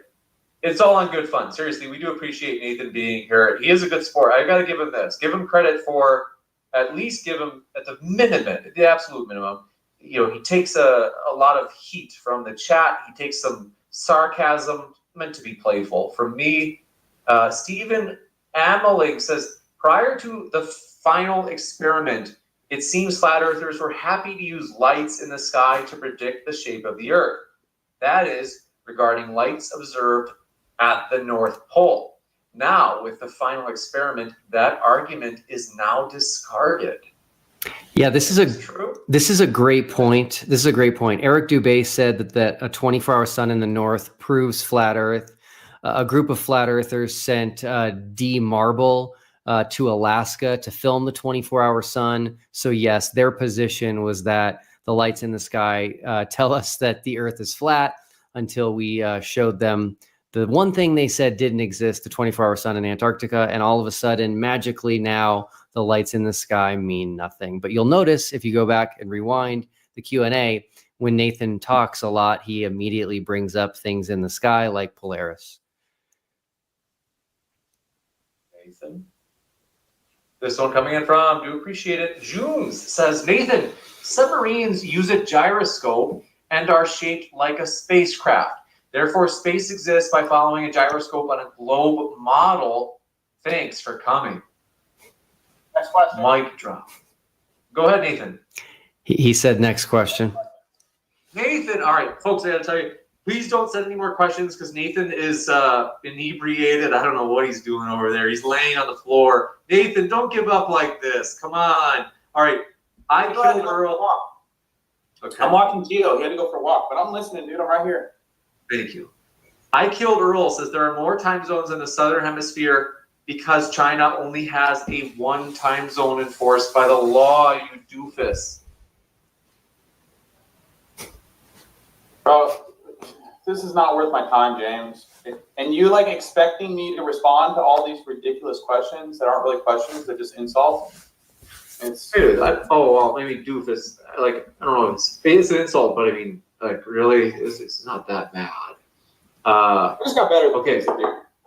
It's all in good fun. Seriously, we do appreciate Nathan being here. He is a good sport. I got to give him this. Give him credit for, at least give him at the minimum, the absolute minimum. You know, he takes a lot of heat from the chat. He takes some sarcasm, meant to be playful. For me, Stephen Ameling says, prior to the final experiment, it seems flat earthers were happy to use lights in the sky to predict the shape of the Earth. That is, regarding lights observed at the North Pole. Now, with the final experiment, that argument is now discarded. Yeah, this is a great point. This is a great point. Eric Dubé said that a 24-hour sun in the north proves flat Earth. A group of flat earthers sent D. Marble to Alaska to film the 24-hour sun. So yes, their position was that the lights in the sky tell us that the Earth is flat until we showed them the one thing they said didn't exist, the 24-hour sun in Antarctica. And all of a sudden, magically now, the lights in the sky mean nothing. But you'll notice if you go back and rewind the Q&A, when Nathan talks a lot, he immediately brings up things in the sky like Polaris. Nathan. This one coming in from, do appreciate it. Junes says, Nathan, submarines use a gyroscope and are shaped like a spacecraft. Therefore, space exists by following a gyroscope on a globe model. Thanks for coming. Next question. Mic drop. Go ahead, Nathan. He said next question. Nathan, all right, folks, I gotta tell you, please don't send any more questions because Nathan is inebriated. I don't know what he's doing over there. He's laying on the floor. Nathan, don't give up like this. Come on. All right, I killed Earl. Okay. I'm watching Gio. He had to go for a walk, but I'm listening, dude. I'm right here. Thank you. I killed Earl says there are more time zones in the southern hemisphere because China only has a one time zone enforced by the law, you doofus. Bro, this is not worth my time, James. And you like expecting me to respond to all these ridiculous questions that aren't really questions, they're just insults? It's maybe doofus. Like, I don't know, it's an insult, but I mean, like, really, it's not that bad. I just got better. Okay,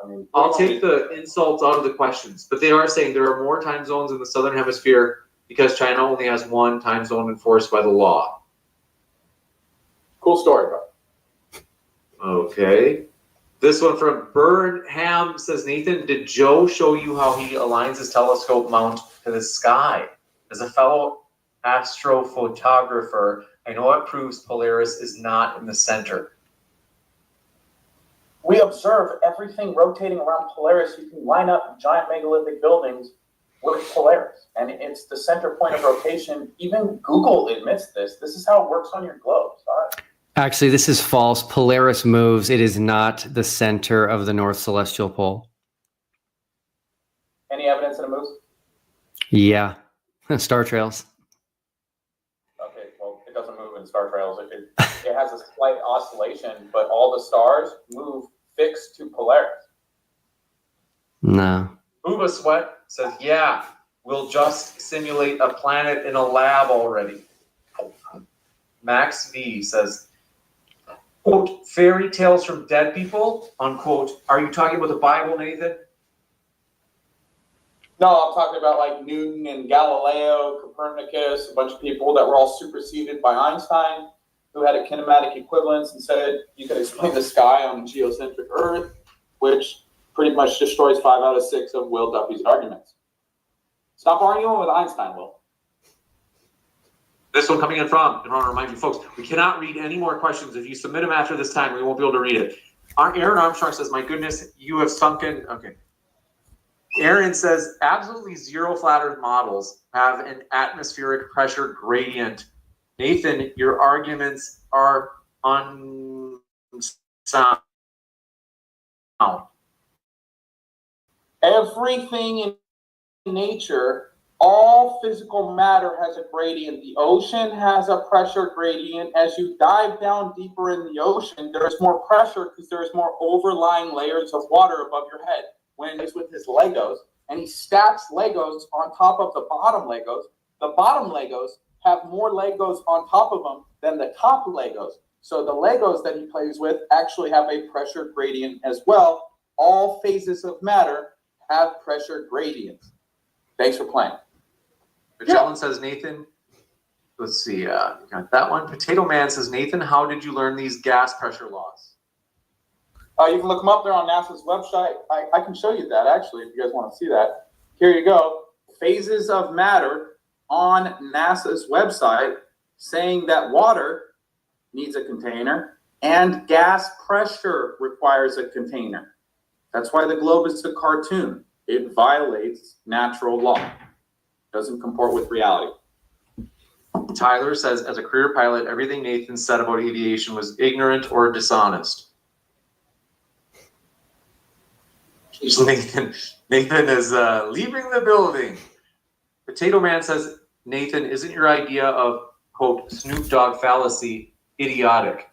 I mean, I'll take the insults out of the questions, but they are saying there are more time zones in the southern hemisphere because China only has one time zone enforced by the law. Cool story, bro. Okay. This one from Burnham says, Nathan, did Joe show you how he aligns his telescope mount to the sky? As a fellow astrophotographer, I know it proves Polaris is not in the center. We observe everything rotating around Polaris. You can line up giant megalithic buildings with Polaris, and it's the center point of rotation. Even Google admits this. This is how it works on your globes. All right. Actually, this is false. Polaris moves. It is not the center of the North Celestial Pole. Any evidence that it moves? Yeah. Star trails. Okay, well, it doesn't move in star trails. It has a slight oscillation, but all the stars move fixed to Polaris. No. Uva Sweat says, yeah, we'll just simulate a planet in a lab already. Max V says, quote, fairy tales from dead people, unquote. Are you talking about the Bible, Nathan? No, I'm talking about like Newton and Galileo, Copernicus, a bunch of people that were all superseded by Einstein, who had a kinematic equivalence and said you could explain the sky on geocentric Earth, which pretty much destroys 5 out of 6 of Will Duffy's arguments. Stop arguing with Einstein, Will. This one coming in from, and I want to remind you folks, we cannot read any more questions. If you submit them after this time, we won't be able to read it. Aaron Armstrong says, my goodness, you have sunken. Okay. Aaron says, absolutely zero flat Earth models have an atmospheric pressure gradient. Nathan, your arguments are unsound. Everything in nature, all physical matter has a gradient. The ocean has a pressure gradient. As you dive down deeper in the ocean, there's more pressure because there's more overlying layers of water above your head. When he's with his Legos, and he stacks Legos on top of the bottom Legos have more Legos on top of them than the top Legos. So the Legos that he plays with actually have a pressure gradient as well. All phases of matter have pressure gradients. Thanks for playing. Magellan says, Nathan, let's see, got that one. Potato Man says, Nathan, how did you learn these gas pressure laws? You can look them up there on NASA's website. I can show you that, actually, if you guys want to see that. Here you go. Phases of matter on NASA's website saying that water needs a container and gas pressure requires a container. That's why the globe is a cartoon. It violates natural law. Doesn't comport with reality. Tyler says, as a career pilot, everything Nathan said about aviation was ignorant or dishonest. Nathan is leaving the building. Potato Man says, Nathan, isn't your idea of, quote, Snoop Dogg fallacy idiotic?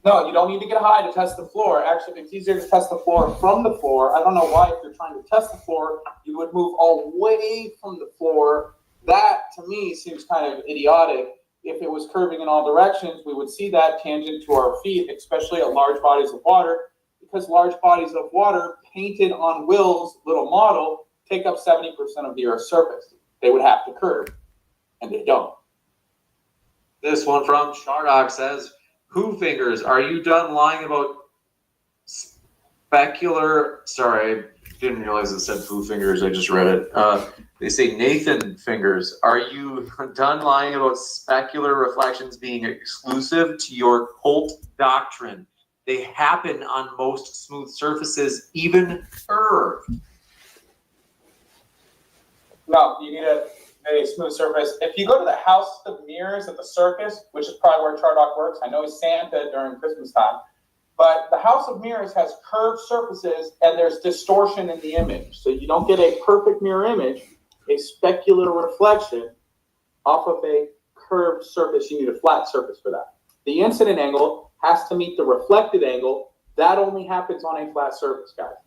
No, you don't need to get high to test the floor. Actually, it's easier to test the floor from the floor. I don't know why, if you're trying to test the floor, you would move away from the floor. That, to me, seems kind of idiotic. If it was curving in all directions, we would see that tangent to our feet, especially at large bodies of water, because large bodies of water painted on Will's little model take up 70% of the Earth's surface. They would have to curve, and they don't. This one from Shardog says, Who Fingers, are you done lying about specular? Sorry, I didn't realize it said Foo Fingers. I just read it. They say Nathan Fingers. Are you done lying about specular reflections being exclusive to your cult doctrine? They happen on most smooth surfaces, even curved. No, you need a smooth surface. If you go to the House of Mirrors at the circus, which is probably where Chardock works, I know he's Santa during Christmas time, but the House of Mirrors has curved surfaces and there's distortion in the image. So you don't get a perfect mirror image, a specular reflection off of a curved surface. You need a flat surface for that. The incident angle has to meet the reflected angle. That only happens on a flat surface, guys.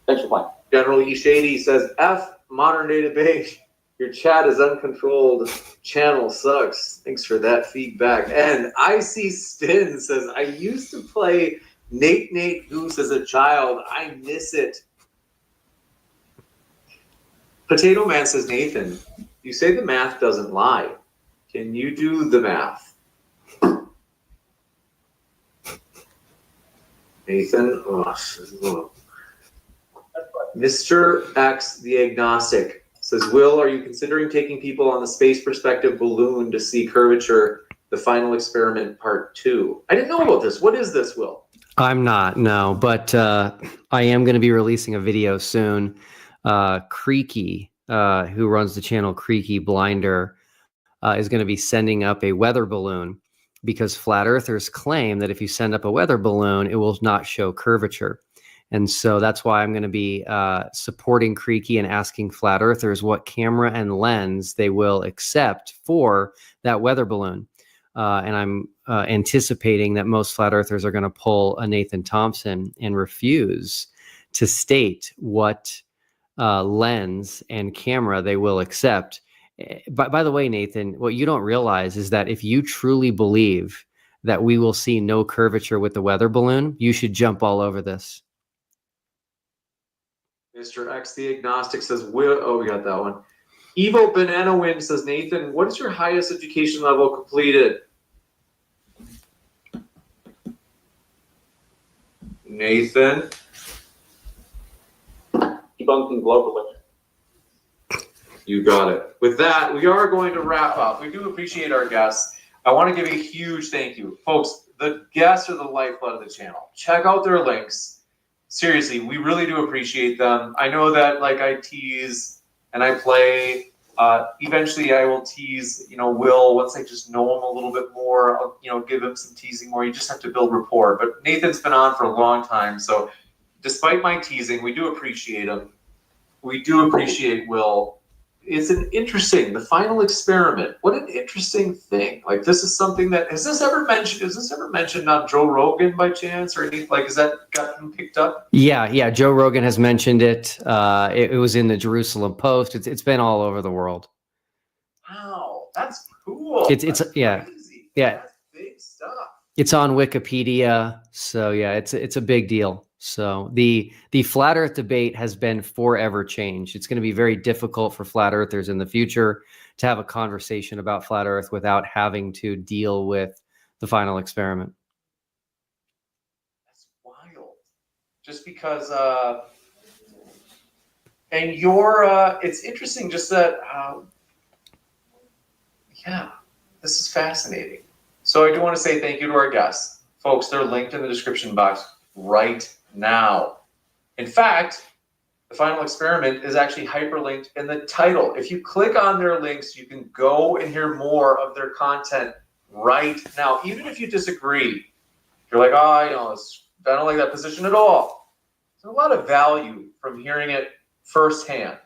Thanks for playing. General E. Shady says, F, modern day debate. Your chat is uncontrolled. Channel sucks. Thanks for that feedback. And IC Spin says, I used to play Nate Goose as a child. I miss it. Potato Man says, Nathan, you say the math doesn't lie. Can you do the math? Nathan, Mr. X, the agnostic, says, Will, are you considering taking people on the space perspective balloon to see curvature, the final experiment part 2? I didn't know about this. What is this, Will? I'm not, no, but I am going to be releasing a video soon. Creaky, who runs the channel Creaky Blinder, is going to be sending up a weather balloon because flat earthers claim that if you send up a weather balloon, it will not show curvature. And so that's why I'm going to be supporting Creaky and asking flat earthers what camera and lens they will accept for that weather balloon. And I'm anticipating that most flat earthers are going to pull a Nathan Thompson and refuse to state what lens and camera they will accept. By the way, Nathan, what you don't realize is that if you truly believe that we will see no curvature with the weather balloon, you should jump all over this. Mr. X, the agnostic, says, Will, oh, we got that one. Evo Banana Wind says, Nathan, what is your highest education level completed? Nathan? Debunking globally. You got it. With that, we are going to wrap up. We do appreciate our guests. I want to give a huge thank you. Folks, the guests are the lifeblood of the channel. Check out their links. Seriously, we really do appreciate them. I know that like I tease and I play. Eventually I will tease, Will, once I just know him a little bit more, I'll, give him some teasing more. You just have to build rapport. But Nathan's been on for a long time. So despite my teasing, we do appreciate him. We do appreciate Will. It's the final experiment. What an interesting thing. Like, this is something that, is this ever mentioned on Joe Rogan by chance or anything? Like, has that gotten picked up? Yeah. Joe Rogan has mentioned it. It was in the Jerusalem Post. It's been all over the world. Wow, that's cool. It's crazy. Yeah. That's big stuff. It's on Wikipedia. So yeah, it's a big deal. So the flat Earth debate has been forever changed. It's going to be very difficult for flat earthers in the future to have a conversation about flat Earth without having to deal with the final experiment. That's wild. Just because, and it's interesting just that, this is fascinating. So I do want to say thank you to our guests. Folks, they're linked in the description box right now. In fact, the final experiment is actually hyperlinked in the title. If you click on their links, you can go and hear more of their content right now. Even if you disagree, you're like, I don't like that position at all. There's a lot of value from hearing it firsthand,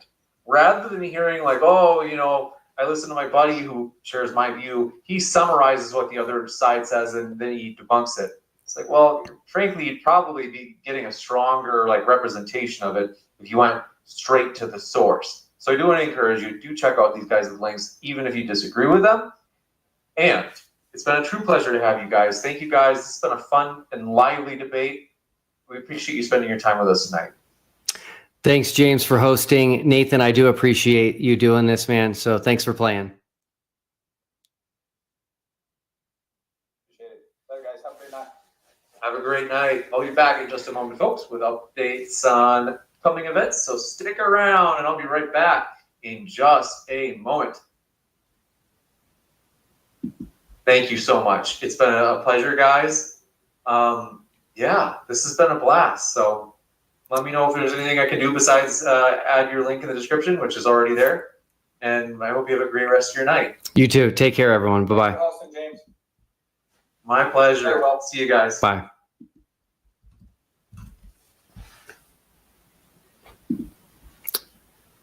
rather than hearing like, I listen to my buddy who shares my view. He summarizes what the other side says and then he debunks it. It's like, well, frankly, you'd probably be getting a stronger representation of it if you went straight to the source. So I do want to encourage you, do check out these guys' links, even if you disagree with them. And it's been a true pleasure to have you guys. Thank you guys. It's been a fun and lively debate. We appreciate you spending your time with us tonight. Thanks, James, for hosting. Nathan, I do appreciate you doing this, man. So thanks for playing. Have a great night. I'll be back in just a moment, folks, with updates on coming events. So stick around, and I'll be right back in just a moment. Thank you so much. It's been a pleasure, guys. This has been a blast. So let me know if there's anything I can do besides add your link in the description, which is already there. And I hope you have a great rest of your night. You too. Take care, everyone. Bye-bye. Awesome, James. My pleasure. See you guys. Bye.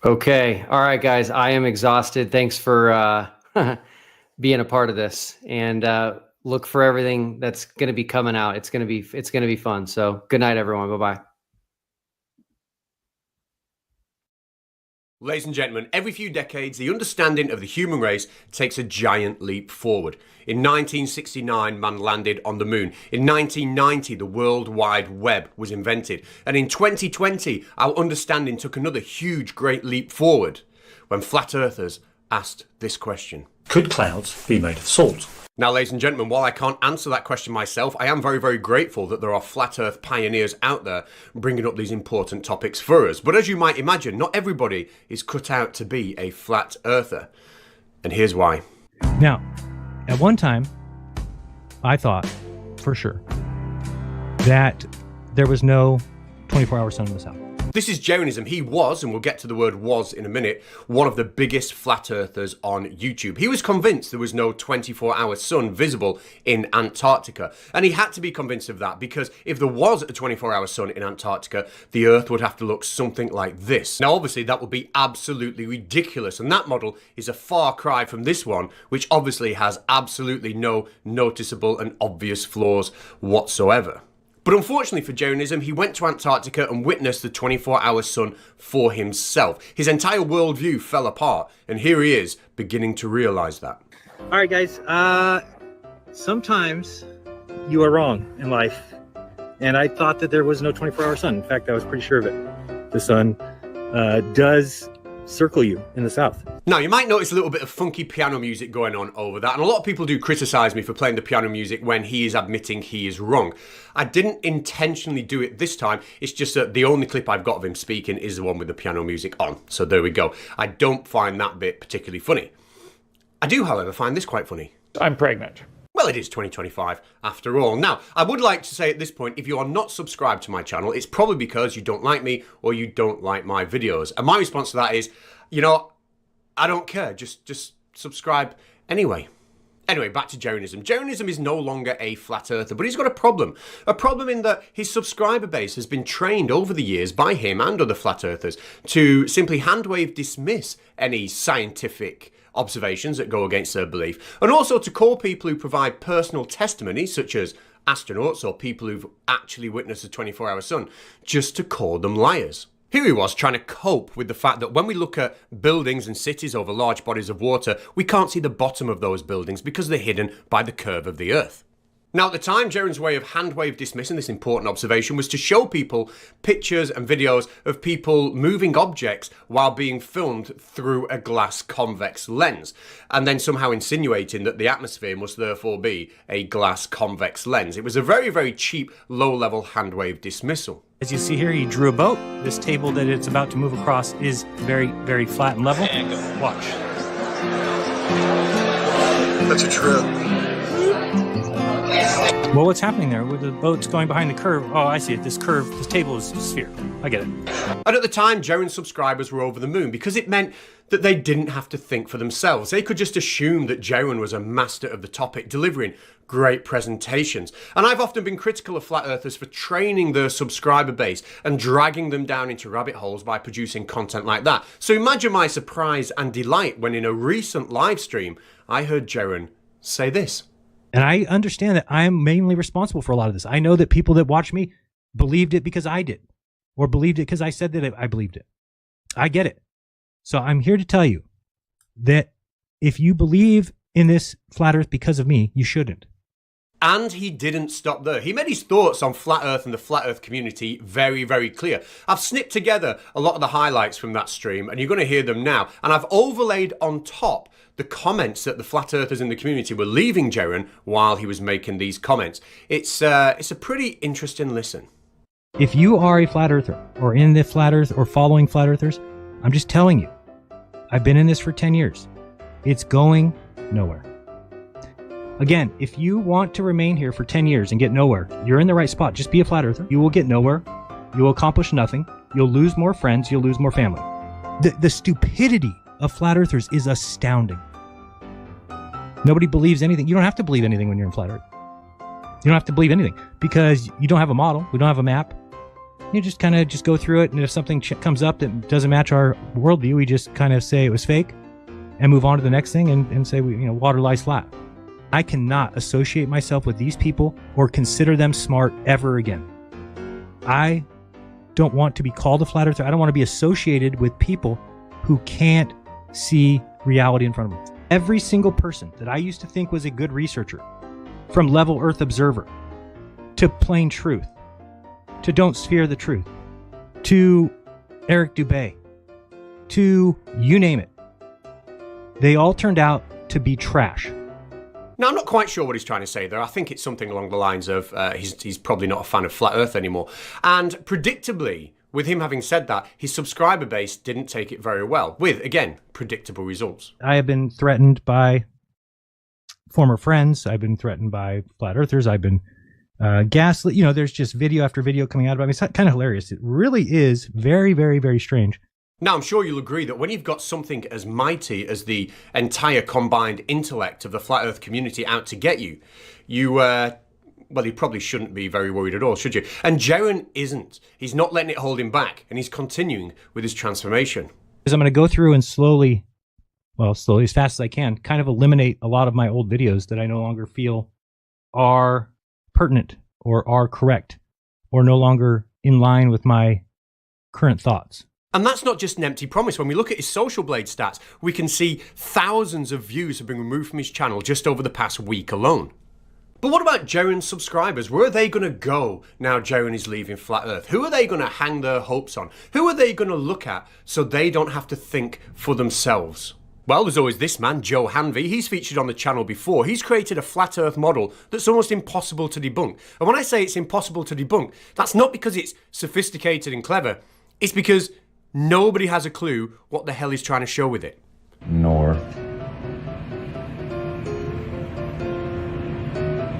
Okay. All right, guys. I am exhausted. Thanks for being a part of this, and look for everything that's going to be coming out. It's going to be fun. So good night, everyone. Bye-bye. Ladies and gentlemen, every few decades, the understanding of the human race takes a giant leap forward. In 1969, man landed on the moon. In 1990, the World Wide Web was invented. And in 2020, our understanding took another huge, great leap forward when flat earthers asked this question. Could clouds be made of salt? Now, ladies and gentlemen, while I can't answer that question myself, I am very, very grateful that there are flat earth pioneers out there bringing up these important topics for us. But as you might imagine, not everybody is cut out to be a flat earther. And here's why. Now, at one time, I thought for sure that there was no 24-hour sun in the south. This is Jeranism. He was, and we'll get to the word was in a minute, one of the biggest flat earthers on YouTube. He was convinced there was no 24-hour sun visible in Antarctica. And he had to be convinced of that because if there was a 24-hour sun in Antarctica, the Earth would have to look something like this. Now, obviously, that would be absolutely ridiculous. And that model is a far cry from this one, which obviously has absolutely no noticeable and obvious flaws whatsoever. But unfortunately for Jeranism, he went to Antarctica and witnessed the 24-hour sun for himself. His entire worldview fell apart, and here he is, beginning to realize that. All right, guys. Sometimes you are wrong in life, and I thought that there was no 24-hour sun. In fact, I was pretty sure of it. The sun does circle you in the south. Now, you might notice a little bit of funky piano music going on over that, and a lot of people do criticise me for playing the piano music when he is admitting he is wrong. I didn't intentionally do it this time, it's just that the only clip I've got of him speaking is the one with the piano music on. So there we go. I don't find that bit particularly funny. I do, however, find this quite funny. I'm pregnant. Well, it is 2025 after all. Now, I would like to say at this point, if you are not subscribed to my channel, it's probably because you don't like me or you don't like my videos. And my response to that is, you know, I don't care. Just subscribe anyway. Anyway, back to Jeranism. Jeranism is no longer a flat earther, but he's got a problem. A problem in that his subscriber base has been trained over the years by him and other flat earthers to simply handwave dismiss any scientific observations that go against their belief, and also to call people who provide personal testimony, such as astronauts or people who've actually witnessed a 24-hour sun, just to call them liars. Here he was trying to cope with the fact that when we look at buildings and cities over large bodies of water, we can't see the bottom of those buildings because they're hidden by the curve of the Earth. Now, at the time, Jeran's way of handwave dismissing this important observation was to show people pictures and videos of people moving objects while being filmed through a glass convex lens, and then somehow insinuating that the atmosphere must therefore be a glass convex lens. It was a very, very cheap, low-level handwave dismissal. As you see here, he drew a boat. This table that it's about to move across is very, very flat and level. Watch. That's a trip. Well, what's happening there? The boat's going behind the curve. Oh, I see it. This curve, this table is a sphere. I get it. And at the time, Jeran's subscribers were over the moon because it meant that they didn't have to think for themselves. They could just assume that Jeran was a master of the topic, delivering great presentations. And I've often been critical of flat earthers for training their subscriber base and dragging them down into rabbit holes by producing content like that. So imagine my surprise and delight when in a recent live stream, I heard Jeran say this. And I understand that I'm mainly responsible for a lot of this. I know that people that watch me believed it because I did, or believed it because I said that I believed it. I get it. So I'm here to tell you that if you believe in this flat earth because of me, you shouldn't. And he didn't stop there. He made his thoughts on flat earth and the flat earth community very, very clear. I've snipped together a lot of the highlights from that stream, and you're going to hear them now. And I've overlaid on top the comments that the flat earthers in the community were leaving Jeran while he was making these comments. It's a pretty interesting listen. If you are a flat earther or in the flat earth or following flat earthers, I'm just telling you, I've been in this for 10 years. It's going nowhere. Again, if you want to remain here for 10 years and get nowhere, you're in the right spot. Just be a flat earther. You will get nowhere. You will accomplish nothing. You'll lose more friends. You'll lose more family. The stupidity of flat earthers is astounding. Nobody believes anything. You don't have to believe anything when you're in flat earth. You don't have to believe anything because you don't have a model. We don't have a map. You just kind of go through it, and if something comes up that doesn't match our worldview, we just kind of say it was fake and move on to the next thing and say, water lies flat. I cannot associate myself with these people or consider them smart ever again. I don't want to be called a flat earther. I don't want to be associated with people who can't see reality in front of them. Every single person that I used to think was a good researcher, from Level Earth Observer, to Plain Truth, to Don't Sphere the Truth, to Eric Dubé, to you name it, they all turned out to be trash. Now, I'm not quite sure what he's trying to say there. I think it's something along the lines of he's probably not a fan of flat earth anymore. And predictably, with him having said that, his subscriber base didn't take it very well, with, again, predictable results. I have been threatened by former friends. I've been threatened by flat earthers. I've been gaslit. There's just video after video coming out about me. It's kind of hilarious. It really is very, very, very strange. Now, I'm sure you'll agree that when you've got something as mighty as the entire combined intellect of the flat earth community out to get you, well, you probably shouldn't be very worried at all, should you? And Jeran isn't. He's not letting it hold him back, and he's continuing with his transformation. Because I'm going to go through and slowly as fast as I can, kind of eliminate a lot of my old videos that I no longer feel are pertinent or are correct or no longer in line with my current thoughts. And that's not just an empty promise. When we look at his Social Blade stats, we can see thousands of views have been removed from his channel just over the past week alone. But what about Jeran's subscribers? Where are they going to go now Jeran is leaving Flat Earth? Who are they going to hang their hopes on? Who are they going to look at so they don't have to think for themselves? Well, there's always this man, Joe Hanvey. He's featured on the channel before. He's created a flat Earth model that's almost impossible to debunk. And when I say it's impossible to debunk, that's not because it's sophisticated and clever. It's because nobody has a clue what the hell he's trying to show with it. North,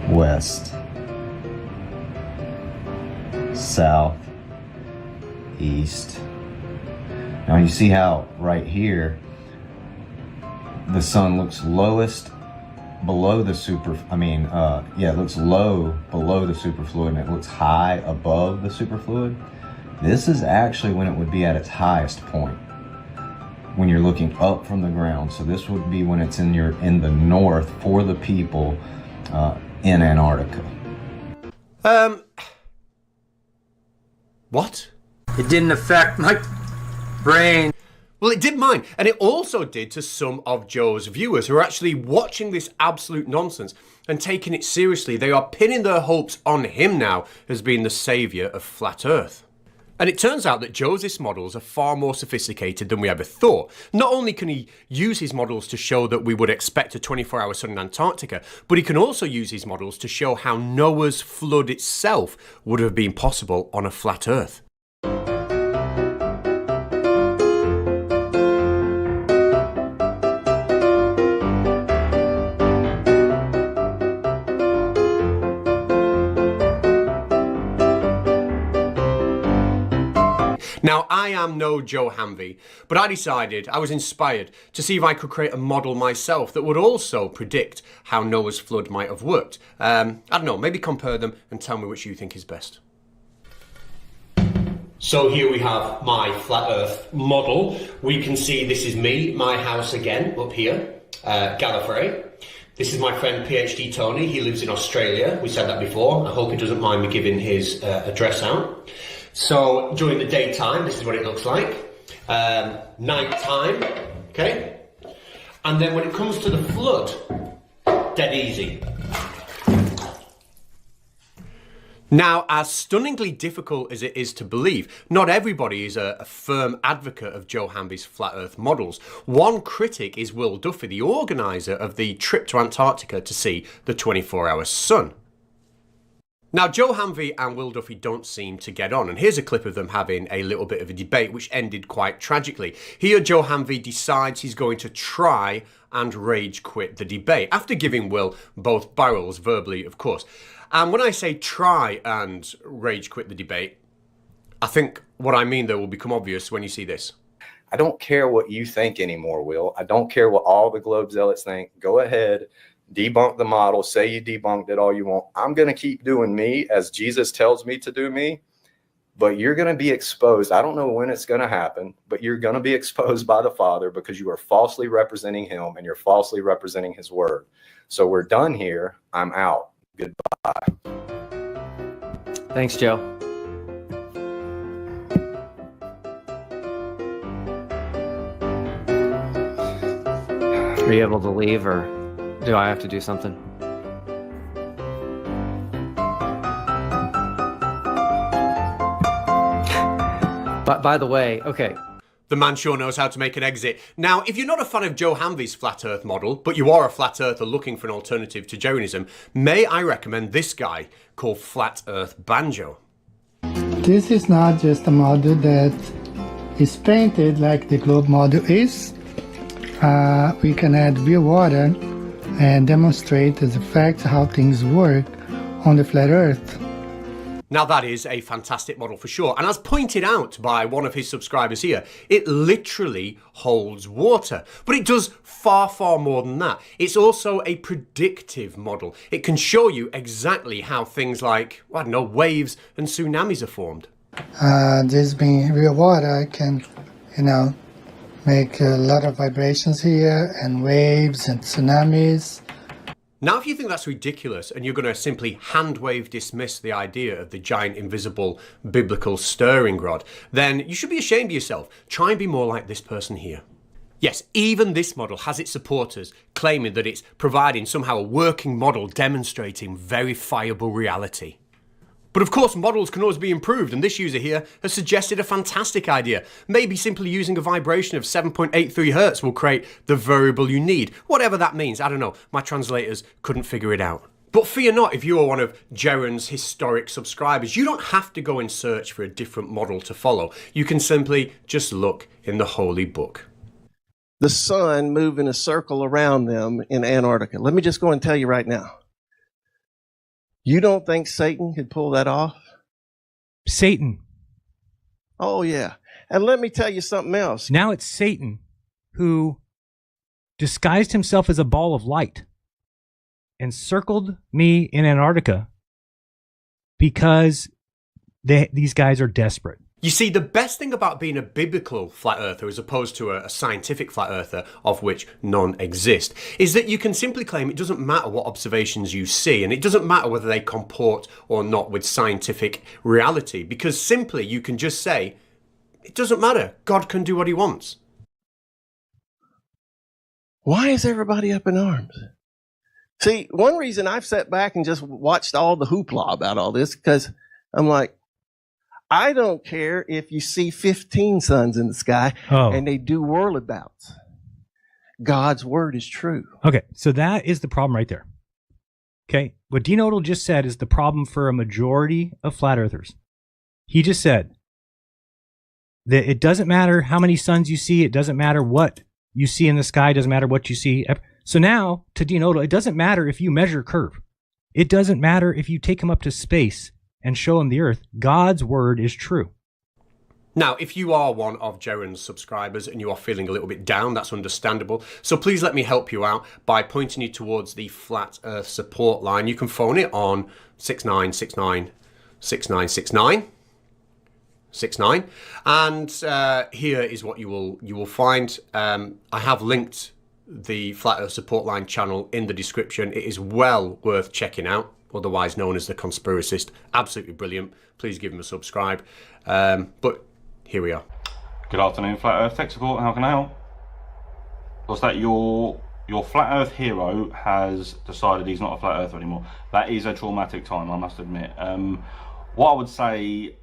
west, south, east. Now you see how right here the sun looks lowest below the it looks low below the superfluid and it looks high above the superfluid. This is actually when it would be at its highest point, when you're looking up from the ground. So this would be when it's in the north for the people in Antarctica. What? It didn't affect my brain. Well, it did mine, and it also did to some of Joe's viewers who are actually watching this absolute nonsense and taking it seriously. They are pinning their hopes on him now as being the saviour of Flat Earth. And it turns out that Joe's models are far more sophisticated than we ever thought. Not only can he use his models to show that we would expect a 24-hour sun in Antarctica, but he can also use his models to show how Noah's flood itself would have been possible on a flat Earth. Now, I am no Joe Hanvey, but I was inspired to see if I could create a model myself that would also predict how Noah's flood might have worked. I don't know, maybe compare them and tell me which you think is best. So here we have my flat Earth model. We can see this is me, my house again, up here, Gallifrey. This is my friend PhD Tony, he lives in Australia. We said that before. I hope he doesn't mind me giving his address out. So during the daytime, this is what it looks like. Night time, okay? And then when it comes to the flood, dead easy. Now, as stunningly difficult as it is to believe, not everybody is a firm advocate of Joe Hanvey's flat Earth models. One critic is Will Duffy, the organiser of the trip to Antarctica to see the 24-hour sun. Now, Joe Hanvey and Will Duffy don't seem to get on, and here's a clip of them having a little bit of a debate, which ended quite tragically. Here, Joe Hanvey decides he's going to try and rage quit the debate, after giving Will both barrels, verbally, of course. And when I say try and rage quit the debate, I think what I mean, though, will become obvious when you see this. I don't care what you think anymore, Will. I don't care what all the Globe zealots think. Go ahead. Debunk the model, say you debunked it all you want. I'm going to keep doing me as Jesus tells me to do me, but you're going to be exposed. I don't know when it's going to happen, but you're going to be exposed by the Father because you are falsely representing him and you're falsely representing his word. So we're done here. I'm out. Goodbye. Thanks, Joe. Are you able to leave, or do I have to do something? But by the way, okay. The man sure knows how to make an exit. Now, if you're not a fan of Joe Hanvey's flat Earth model, but you are a flat earther looking for an alternative to Jeranism, may I recommend this guy called Flat Earth Banjo. This is not just a model that is painted like the globe model is. We can add real water and demonstrate as a fact how things work on the flat Earth. Now that is a fantastic model for sure, and as pointed out by one of his subscribers here, it literally holds water. But it does far, far more than that. It's also a predictive model. It can show you exactly how things like, I don't know, waves and tsunamis are formed. This being real water, I can, make a lot of vibrations here and waves and tsunamis. Now, if you think that's ridiculous and you're going to simply hand-wave dismiss the idea of the giant invisible biblical stirring rod, then you should be ashamed of yourself. Try and be more like this person here. Yes, even this model has its supporters claiming that it's providing somehow a working model demonstrating verifiable reality. But of course, models can always be improved, and this user here has suggested a fantastic idea. Maybe simply using a vibration of 7.83 Hertz will create the variable you need. Whatever that means, I don't know. My translators couldn't figure it out. But fear not if you are one of Jeron's historic subscribers. You don't have to go and search for a different model to follow. You can simply just look in the Holy Book. The sun move in a circle around them in Antarctica. Let me just go and tell you right now. You don't think Satan could pull that off? Satan. Oh, yeah. And let me tell you something else. Now it's Satan who disguised himself as a ball of light and circled me in Antarctica because these guys are desperate. You see, the best thing about being a biblical flat earther as opposed to a scientific flat earther, of which none exist, is that you can simply claim it doesn't matter what observations you see, and it doesn't matter whether they comport or not with scientific reality, because simply you can just say, it doesn't matter, God can do what he wants. Why is everybody up in arms? See, one reason I've sat back and just watched all the hoopla about all this, because I'm like, I don't care if you see 15 suns in the sky and they do whirlabouts. God's word is true. Okay, so that is the problem right there. Okay, what Dean Odell just said is the problem for a majority of flat earthers. He just said that it doesn't matter how many suns you see, it doesn't matter what you see in the sky, it doesn't matter what you see. So now, to Dean Odell, it doesn't matter if you measure curve. It doesn't matter if you take him up to space and show him the earth. God's word is true. Now, if you are one of Jeron's subscribers and you are feeling a little bit down, that's understandable. So please let me help you out by pointing you towards the Flat Earth support line. You can phone it on 6969 6969 69. And here is what you will find. I have linked the Flat Earth support line channel in the description. It is well worth checking out, otherwise known as the Conspiracist. Absolutely brilliant. Please give him a subscribe. But here we are. Good afternoon, Flat Earth Tech Support. How can I help? What's that? Your Flat Earth hero has decided he's not a Flat Earther anymore. That is a traumatic time, I must admit. What I would say,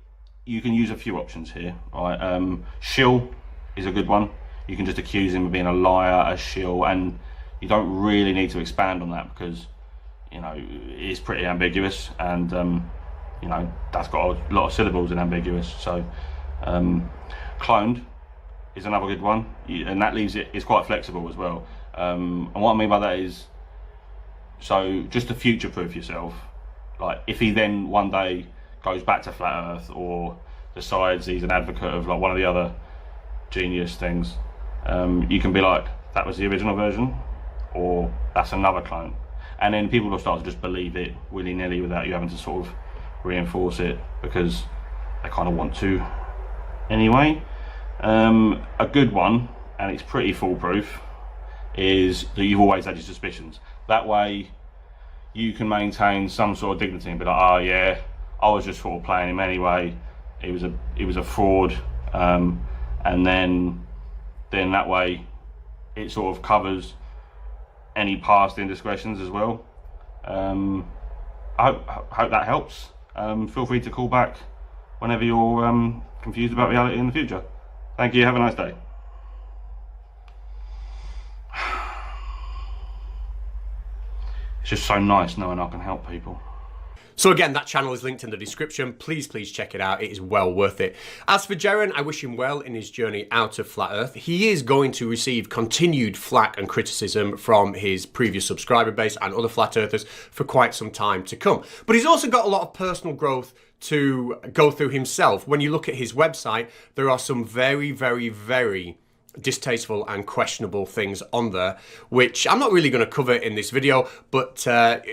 you can use a few options here. Right? Shill is a good one. You can just accuse him of being a liar, a shill, and you don't really need to expand on that because, you know, it's pretty ambiguous, and you know, that's got a lot of syllables in ambiguous. So cloned is another good one, and that leaves it's quite flexible as well. And what I mean by that is, so just to future-proof yourself, like if he then one day goes back to Flat Earth or decides he's an advocate of like one of the other genius things, you can be like, that was the original version, or that's another clone. And then people will start to just believe it willy-nilly without you having to sort of reinforce it because they kind of want to anyway. A good one, and it's pretty foolproof, is that you've always had your suspicions. That way you can maintain some sort of dignity and be like, oh yeah, I was just sort of playing him anyway, it was a fraud, and then that way it sort of covers any past indiscretions as well. I hope that helps. Feel free to call back whenever you're confused about reality in the future. Thank you, have a nice day. It's just so nice knowing I can help people. So again, that channel is linked in the description. Please check it out. It is well worth it. As for Jeron, I wish him well in his journey out of Flat Earth. He is going to receive continued flack and criticism from his previous subscriber base and other Flat Earthers for quite some time to come. But he's also got a lot of personal growth to go through himself. When you look at his website, there are some very, very, very distasteful and questionable things on there, which I'm not really going to cover in this video, but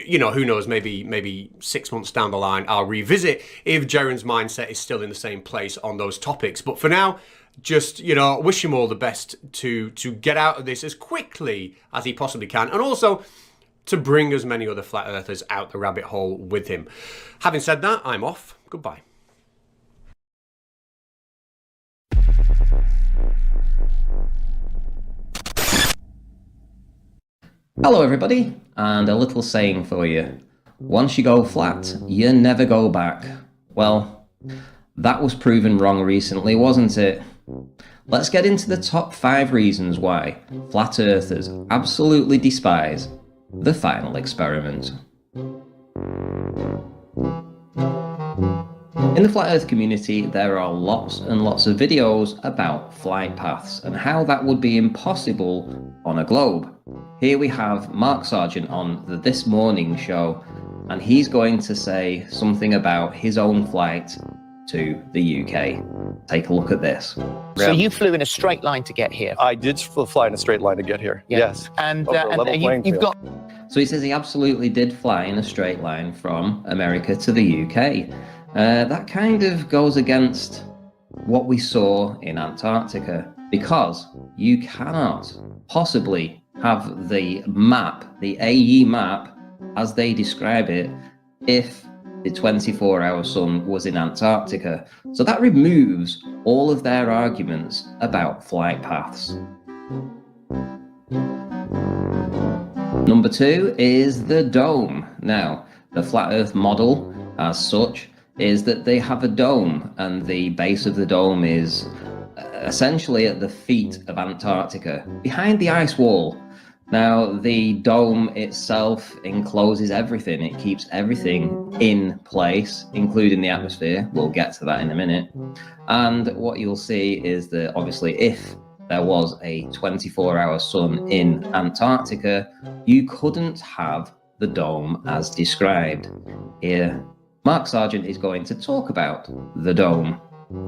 you know, who knows, maybe 6 months down the line I'll revisit if Jeron's mindset is still in the same place on those topics. But for now, just, you know, wish him all the best to get out of this as quickly as he possibly can, and also to bring as many other Flat Earthers out the rabbit hole with him. Having said that, I'm off. Goodbye. Hello everybody, and a little saying for you. Once you go flat, you never go back. Well, that was proven wrong recently, wasn't it? Let's get into the top 5 reasons why flat earthers absolutely despise the final experiment. In the flat earth community, there are lots and lots of videos about flight paths and how that would be impossible on a globe. Here we have Mark Sargent on the This Morning show, and he's going to say something about his own flight to the UK. Take a look at this. So you flew in a straight line to get here? I did fly in a straight line to get here, yes. And you've got... So he says he absolutely did fly in a straight line from America to the UK. That kind of goes against what we saw in Antarctica, because you cannot possibly have the map, the AE map, as they describe it, if the 24-hour sun was in Antarctica. So that removes all of their arguments about flight paths. Number 2 is the dome. Now, the flat earth model as such is that they have a dome, and the base of the dome is essentially at the feet of Antarctica, behind the ice wall. Now, the dome itself encloses everything. It keeps everything in place, including the atmosphere. We'll get to that in a minute. And what you'll see is that, obviously, if there was a 24-hour sun in Antarctica, you couldn't have the dome as described. Here, Mark Sargent is going to talk about the dome.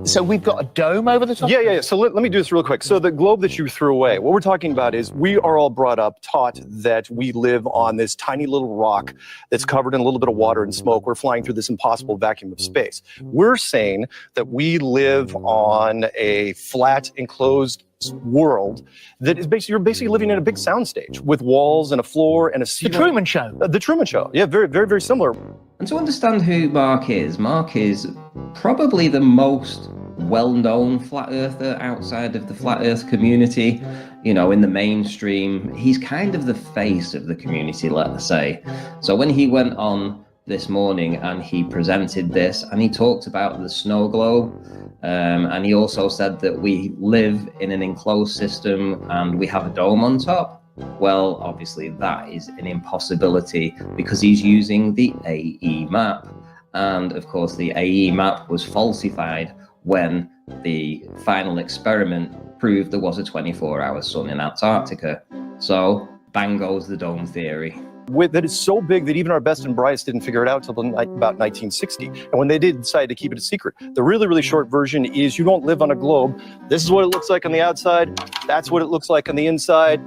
So we've got a dome over the top? Yeah. So let me do this real quick. So the globe that you threw away, what we're talking about is we are all brought up, taught that we live on this tiny little rock that's covered in a little bit of water and smoke. We're flying through this impossible vacuum of space. We're saying that we live on a flat, enclosed world that is basically, you're basically living in a big soundstage with walls and a floor and a ceiling. The Truman Show. The Truman Show. Yeah, very, very, very similar. And to understand who Mark is probably the most well-known flat earther outside of the flat earth community. You know, in the mainstream, he's kind of the face of the community, let's say. So when he went on This Morning and he presented this, and he talked about the snow globe, and he also said that we live in an enclosed system and we have a dome on top. Well, obviously that is an impossibility because he's using the AE map. And of course, the AE map was falsified when the final experiment proved there was a 24-hour sun in Antarctica. So bang goes the dome theory. That is so big that even our best and brightest didn't figure it out until about 1960. And when they did decide to keep it a secret, the really, really short version is you don't live on a globe. This is what it looks like on the outside. That's what it looks like on the inside.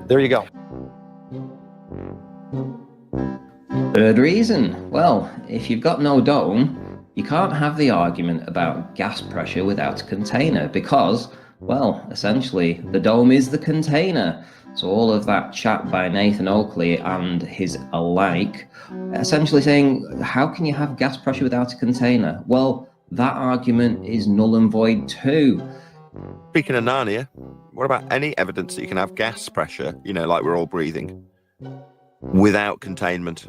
There you go. Third reason. Well, if you've got no dome, you can't have the argument about gas pressure without a container because, well, essentially, the dome is the container. So all of that chat by Nathan Oakley and his alike, essentially saying, how can you have gas pressure without a container? Well, that argument is null and void too. Speaking of Narnia, what about any evidence that you can have gas pressure, you know, like we're all breathing, without containment?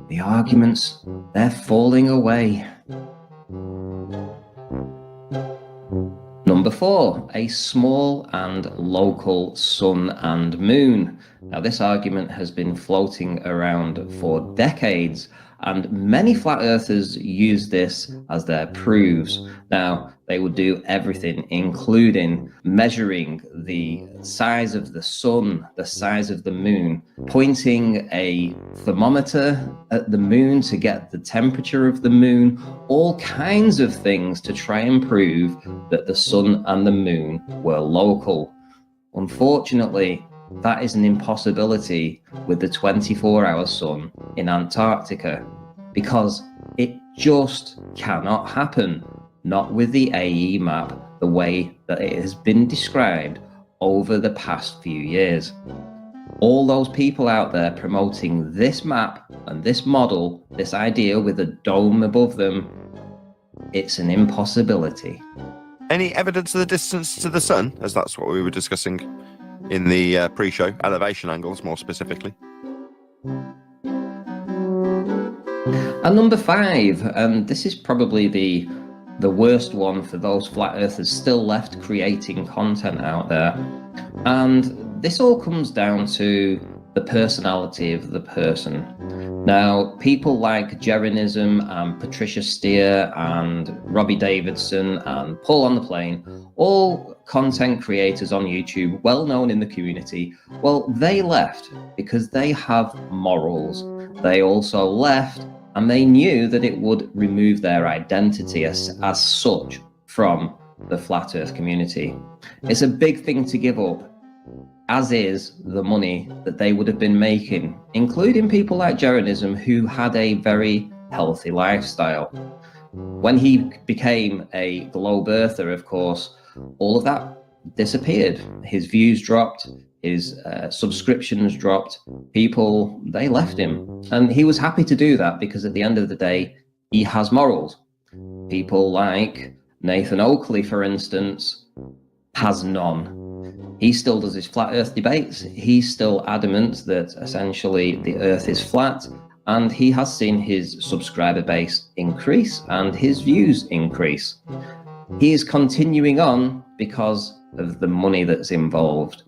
The arguments, they're falling away. Number 4, a small and local sun and moon. Now, this argument has been floating around for decades, and many flat earthers use this as their proofs. Now, they would do everything, including measuring the size of the sun, the size of the moon, pointing a thermometer at the moon to get the temperature of the moon, all kinds of things to try and prove that the sun and the moon were local. Unfortunately, that is an impossibility with the 24-hour sun in Antarctica, because it just cannot happen, not with the AE map the way that it has been described over the past few years. All those people out there promoting this map and this model, this idea with a dome above them, it's an impossibility. Any evidence of the distance to the sun, as that's what we were discussing in the pre-show, elevation angles more specifically. And number 5, and this is probably the worst one for those flat earthers still left creating content out there. And this all comes down to the personality of the person. Now, people like Jeranism and Patricia Steer and Robbie Davidson and Paul on the Plane, all content creators on YouTube, well known in the community, well, they left because they have morals. They also left and they knew that it would remove their identity as such from the flat earth community. It's a big thing to give up, as is the money that they would have been making, including people like Jeranism, who had a very healthy lifestyle. When he became a globe earther, of course, all of that disappeared. His views dropped, his subscriptions dropped, people, they left him. And he was happy to do that because at the end of the day, he has morals. People like Nathan Oakley, for instance, has none. He still does his flat earth debates. He's still adamant that essentially the earth is flat, and he has seen his subscriber base increase and his views increase. He is continuing on because of the money that's involved.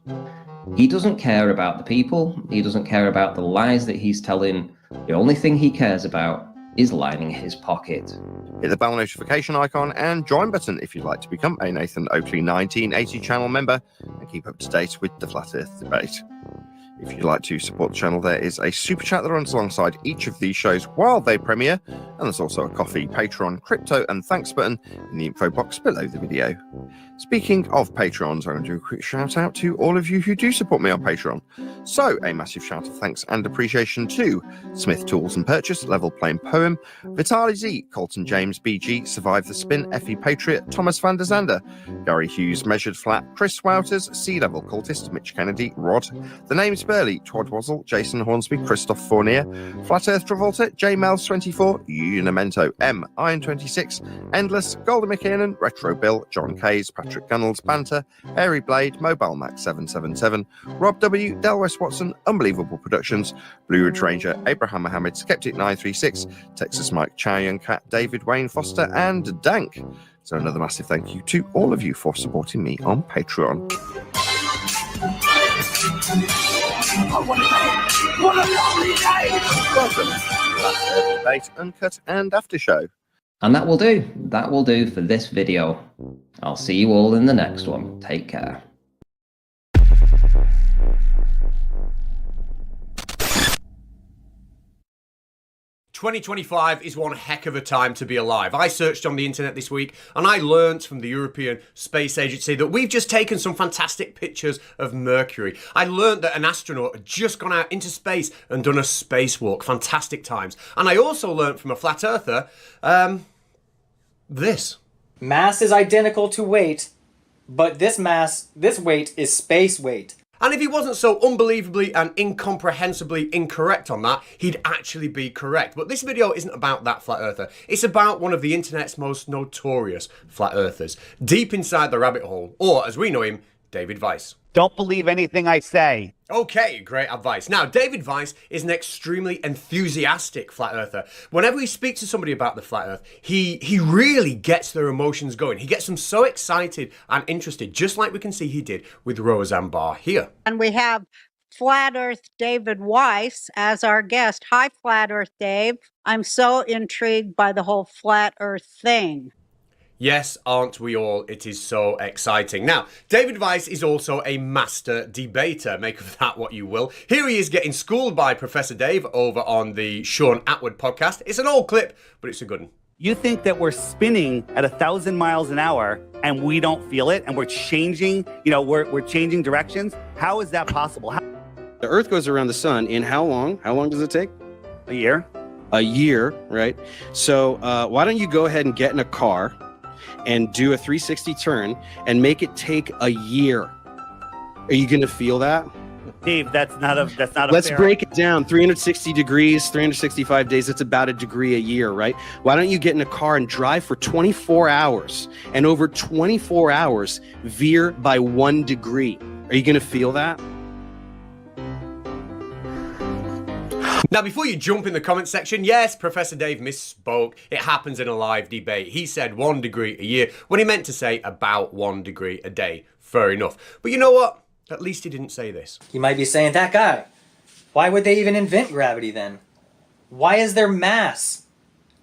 He doesn't care about the people. He doesn't care about the lies that he's telling. The only thing he cares about is lining his pocket. Hit the bell notification icon and join button if you'd like to become a Nathan Oakley 1980 channel member and keep up to date with the Flat Earth debate. If you'd like to support the channel, there is a super chat that runs alongside each of these shows while they premiere, and there's also a coffee, Patreon, crypto and thanks button in the info box below the video. Speaking of Patreons, I'm going to do a quick shout out to all of you who do support me on Patreon. So a massive shout of thanks and appreciation to Smith Tools and Purchase, Level Plain Poem, Vitaly Z, Colton James, BG, Survive the Spin, Effie Patriot, Thomas van der Zander, Gary Hughes, Measured Flat, Chris Wouters, Sea Level Cultist, Mitch Kennedy, Rod, The Name's Burley, Twodwazzle, Jason Hornsby, Christoph Fournier, Flat Earth Travolta, J Mels 24, Unimento, M, Iron 26, Endless, Golden McKeegan, Retro Bill, John Kays, Patrick Gunnels, Banter, Airy Blade, Mobile Max 777, Rob W, Del West Watson, Unbelievable Productions, Blue Ridge Ranger, Abraham Mohammed, Skeptic 936, Texas Mike, Chow Young Cat, David Wayne Foster, and Dank. So another massive thank you to all of you for supporting me on Patreon. What a lovely day! Welcome to Flat Earth Debate Uncut and After Show. And that will do. That will do for this video. I'll see you all in the next one. Take care. "2025 is one heck of a time to be alive. I searched on the internet this week and I learnt from the European Space Agency that we've just taken some fantastic pictures of Mercury. I learnt that an astronaut had just gone out into space and done a spacewalk. Fantastic times. And I also learnt from a flat earther, this. Mass is identical to weight, but this weight is space weight. And if he wasn't so unbelievably and incomprehensibly incorrect on that, he'd actually be correct. But this video isn't about that flat earther. It's about one of the internet's most notorious flat earthers, deep inside the rabbit hole, or as we know him, David Weiss. Don't believe anything I say. Okay, great advice. Now, David Weiss is an extremely enthusiastic flat earther. Whenever he speaks to somebody about the flat earth, he really gets their emotions going. He gets them so excited and interested, just like we can see he did with Roseanne Barr here. And we have Flat Earth David Weiss as our guest. Hi, Flat Earth Dave. I'm so intrigued by the whole flat earth thing. Yes, aren't we all? It is so exciting. Now, David Weiss is also a master debater. Make of that what you will. Here he is getting schooled by Professor Dave over on the Sean Atwood podcast. It's an old clip, but it's a good one. You think that we're spinning at 1,000 miles an hour and we don't feel it and we're changing, we're changing directions? How is that possible? The Earth goes around the sun in how long? How long does it take? A year. A year, right? So why don't you go ahead and get in a car and do a 360 turn and make it take a year? Are you going to feel that? Dave, that's not a Let's fair... break it down. 360 degrees, 365 days, that's about a degree a year, right? Why don't you get in a car and drive for 24 hours and over 24 hours veer by 1 degree? Are you going to feel that? Now, before you jump in the comment section, yes, Professor Dave misspoke. It happens in a live debate. He said 1 degree a year when he meant to say about 1 degree a day. Fair enough. But you know what? At least he didn't say this. You might be saying, that guy, why would they even invent gravity then? Why is there mass?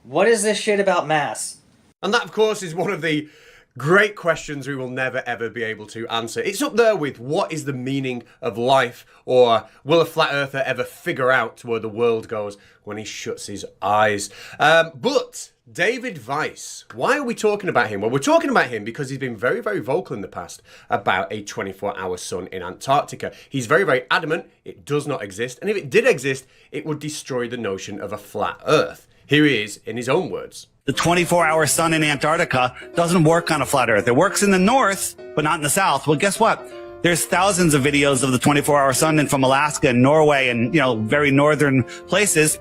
What is this shit about mass? And that, of course, is one of the great questions we will never ever be able to answer. It's up there with what is the meaning of life, or will a flat earther ever figure out where the world goes when he shuts his eyes? But David Weiss, why are we talking about him? Well, we're talking about him because he's been very, very vocal in the past about a 24-hour sun in Antarctica. He's very, very adamant it does not exist, and if it did exist, it would destroy the notion of a flat earth. Here he is in his own words. The 24-hour sun in Antarctica doesn't work on a flat earth. It works in the north, but not in the south. Well, guess what? There's thousands of videos of the 24-hour sun and from Alaska and Norway and, very northern places.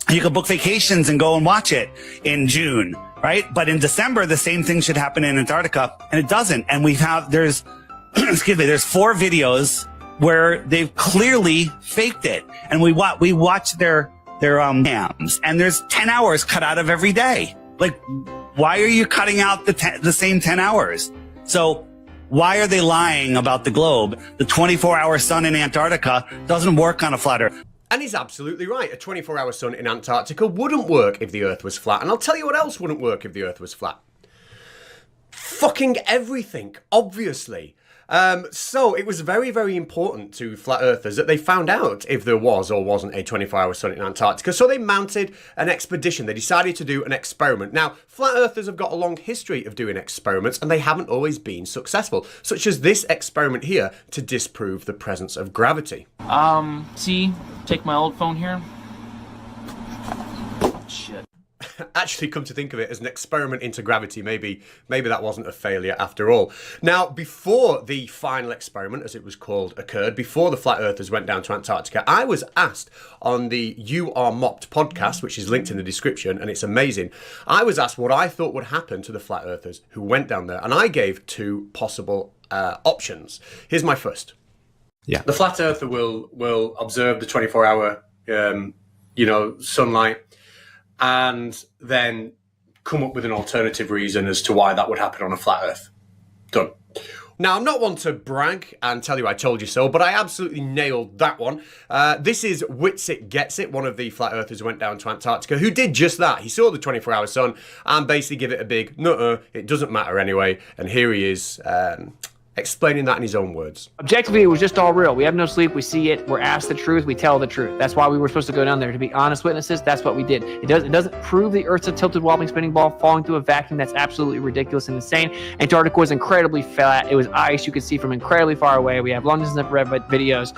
You can book vacations and go and watch it in June, right? But in December, the same thing should happen in Antarctica, and it doesn't. And there's 4 videos where they've clearly faked it. And we watch their cams, and there's 10 hours cut out of every day. Like, why are you cutting out the same 10 hours? So why are they lying about the globe? The 24-hour sun in Antarctica doesn't work on a flat earth. And he's absolutely right. A 24-hour sun in Antarctica wouldn't work if the Earth was flat. And I'll tell you what else wouldn't work if the Earth was flat. Fucking everything, obviously. So it was very, very important to flat earthers that they found out if there was or wasn't a 24-hour sun in Antarctica. So they mounted an expedition. They decided to do an experiment. Now, flat earthers have got a long history of doing experiments, and they haven't always been successful, such as this experiment here to disprove the presence of gravity. See, take my old phone here. Shit. Actually, come to think of it, as an experiment into gravity, maybe that wasn't a failure after all. Now, before the final experiment, as it was called, occurred, before the flat earthers went down to Antarctica, I was asked on the You Are Mocked podcast, which is linked in the description, and it's amazing. I was asked what I thought would happen to the flat earthers who went down there, and I gave 2 possible options. Here's my first. Yeah. The flat earther will observe the 24-hour, sunlight, and then come up with an alternative reason as to why that would happen on a flat earth. Done. Now, I'm not one to brag and tell you I told you so, but I absolutely nailed that one. This is Witsit Gets It, one of the flat earthers who went down to Antarctica, who did just that. He saw the 24-hour sun and basically give it a big, nuh-uh, it doesn't matter anyway. And here he is, explaining that in his own words. Objectively, it was just all real. We have no sleep. We see it. We're asked the truth. We tell the truth. That's why we were supposed to go down there, to be honest witnesses. That's what we did. It doesn't prove the Earth's a tilted wobbling spinning ball falling through a vacuum. That's absolutely ridiculous and insane. Antarctica was incredibly flat. It was ice you could see from incredibly far away. We have long distance infrared videos.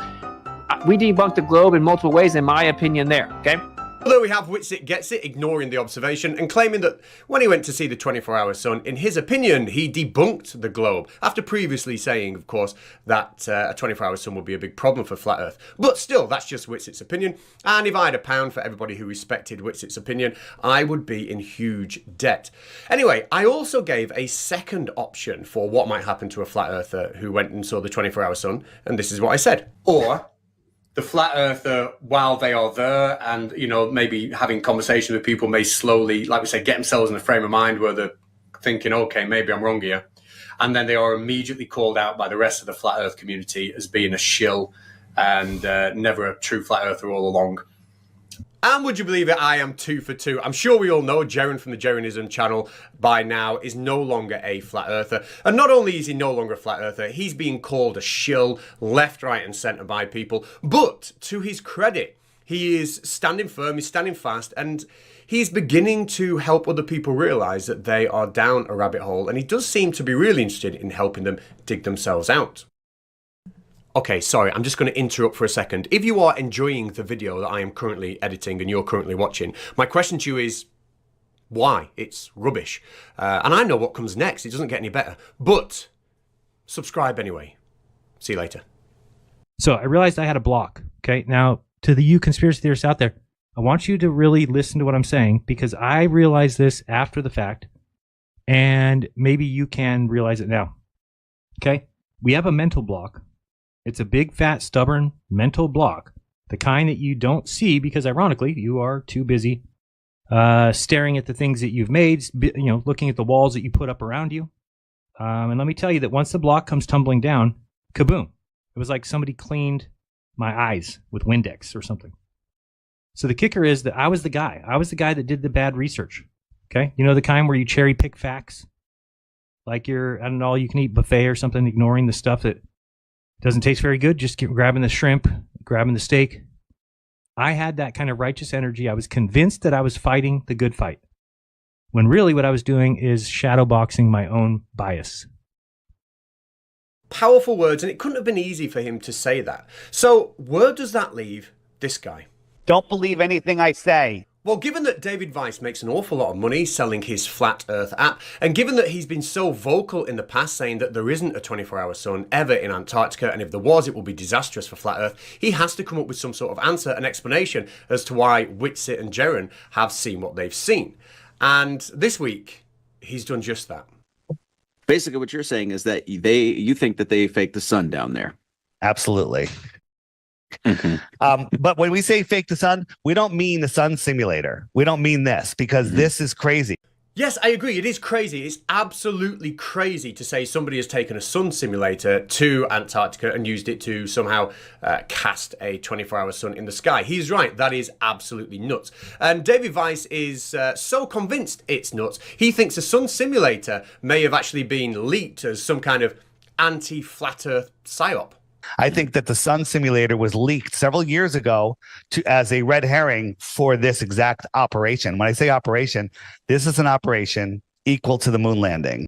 We debunked the globe in multiple ways, in my opinion, there. Okay. Although we have Witsit Gets It ignoring the observation and claiming that when he went to see the 24-hour sun, in his opinion, he debunked the globe, after previously saying, of course, that a 24-hour sun would be a big problem for flat Earth. But still, that's just Witsit's opinion, and if I had £1 for everybody who respected Witsit's opinion, I would be in huge debt. Anyway, I also gave a second option for what might happen to a flat earther who went and saw the 24-hour sun, and this is what I said. Or the flat earther, while they are there and, maybe having conversations with people, may slowly, like we say, get themselves in a frame of mind where they're thinking, okay, maybe I'm wrong here. And then they are immediately called out by the rest of the flat earth community as being a shill and never a true flat earther all along. And would you believe it, I am 2 for 2. I'm sure we all know Jeron from the Jeranism channel by now is no longer a flat earther. And not only is he no longer a flat earther, he's being called a shill left, right and centre by people. But to his credit, he is standing firm, he's standing fast, and he's beginning to help other people realise that they are down a rabbit hole. And he does seem to be really interested in helping them dig themselves out. Okay, sorry, I'm just going to interrupt for a second. If you are enjoying the video that I am currently editing and you're currently watching, my question to you is, why? It's rubbish. And I know what comes next. It doesn't get any better. But subscribe anyway. See you later. So I realized I had a block. Okay, now to the you conspiracy theorists out there, I want you to really listen to what I'm saying, because I realized this after the fact, and maybe you can realize it now. Okay, we have a mental block It's a big, fat, stubborn mental block. The kind that you don't see because, ironically, you are too busy staring at the things that you've made, looking at the walls that you put up around you. And let me tell you that once the block comes tumbling down, kaboom. It was like somebody cleaned my eyes with Windex or something. So the kicker is that I was the guy. I was the guy that did the bad research. Okay? You know the kind where you cherry pick facts? Like you're at an all-you-can-eat buffet or something, ignoring the stuff that doesn't taste very good, just grabbing the shrimp, grabbing the steak. I had that kind of righteous energy. I was convinced that I was fighting the good fight, when really what I was doing is shadowboxing my own bias. Powerful words, and it couldn't have been easy for him to say that. So where does that leave this guy? Don't believe anything I say. Well, given that David Weiss makes an awful lot of money selling his Flat Earth app, and given that he's been so vocal in the past saying that there isn't a 24-hour sun ever in Antarctica, and if there was, it will be disastrous for Flat Earth, he has to come up with some sort of answer, an explanation as to why Whitsitt and Jeron have seen what they've seen. And this week, he's done just that. Basically, what you're saying is that you think that they faked the sun down there. Absolutely. But when we say fake the sun, we don't mean the sun simulator. We don't mean this, because this is crazy. Yes, I agree. It is crazy. It's absolutely crazy to say somebody has taken a sun simulator to Antarctica and used it to somehow cast a 24-hour sun in the sky. He's right. That is absolutely nuts. And David Weiss is so convinced it's nuts. He thinks a sun simulator may have actually been leaked as some kind of anti-flat Earth psyop. I think that the sun simulator was leaked several years ago as a red herring for this exact operation. When I say operation, this is an operation equal to the moon landing.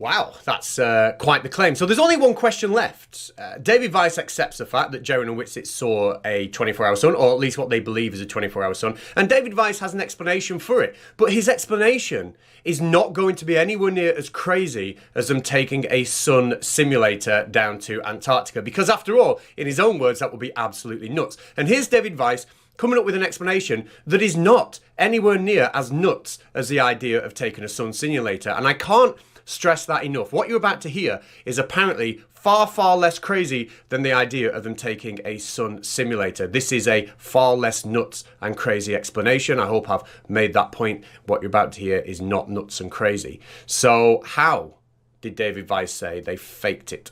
Wow, that's quite the claim. So there's only one question left. David Weiss accepts the fact that Jeron and Whitsitt saw a 24-hour sun, or at least what they believe is a 24-hour sun, and David Weiss has an explanation for it. But his explanation is not going to be anywhere near as crazy as them taking a sun simulator down to Antarctica, because after all, in his own words, that would be absolutely nuts. And here's David Weiss coming up with an explanation that is not anywhere near as nuts as the idea of taking a sun simulator. And I can't stress that enough. What you're about to hear is apparently far, far less crazy than the idea of them taking a sun simulator. This is a far less nuts and crazy explanation. I hope I've made that point. What you're about to hear is not nuts and crazy. So how did David Weiss say they faked it?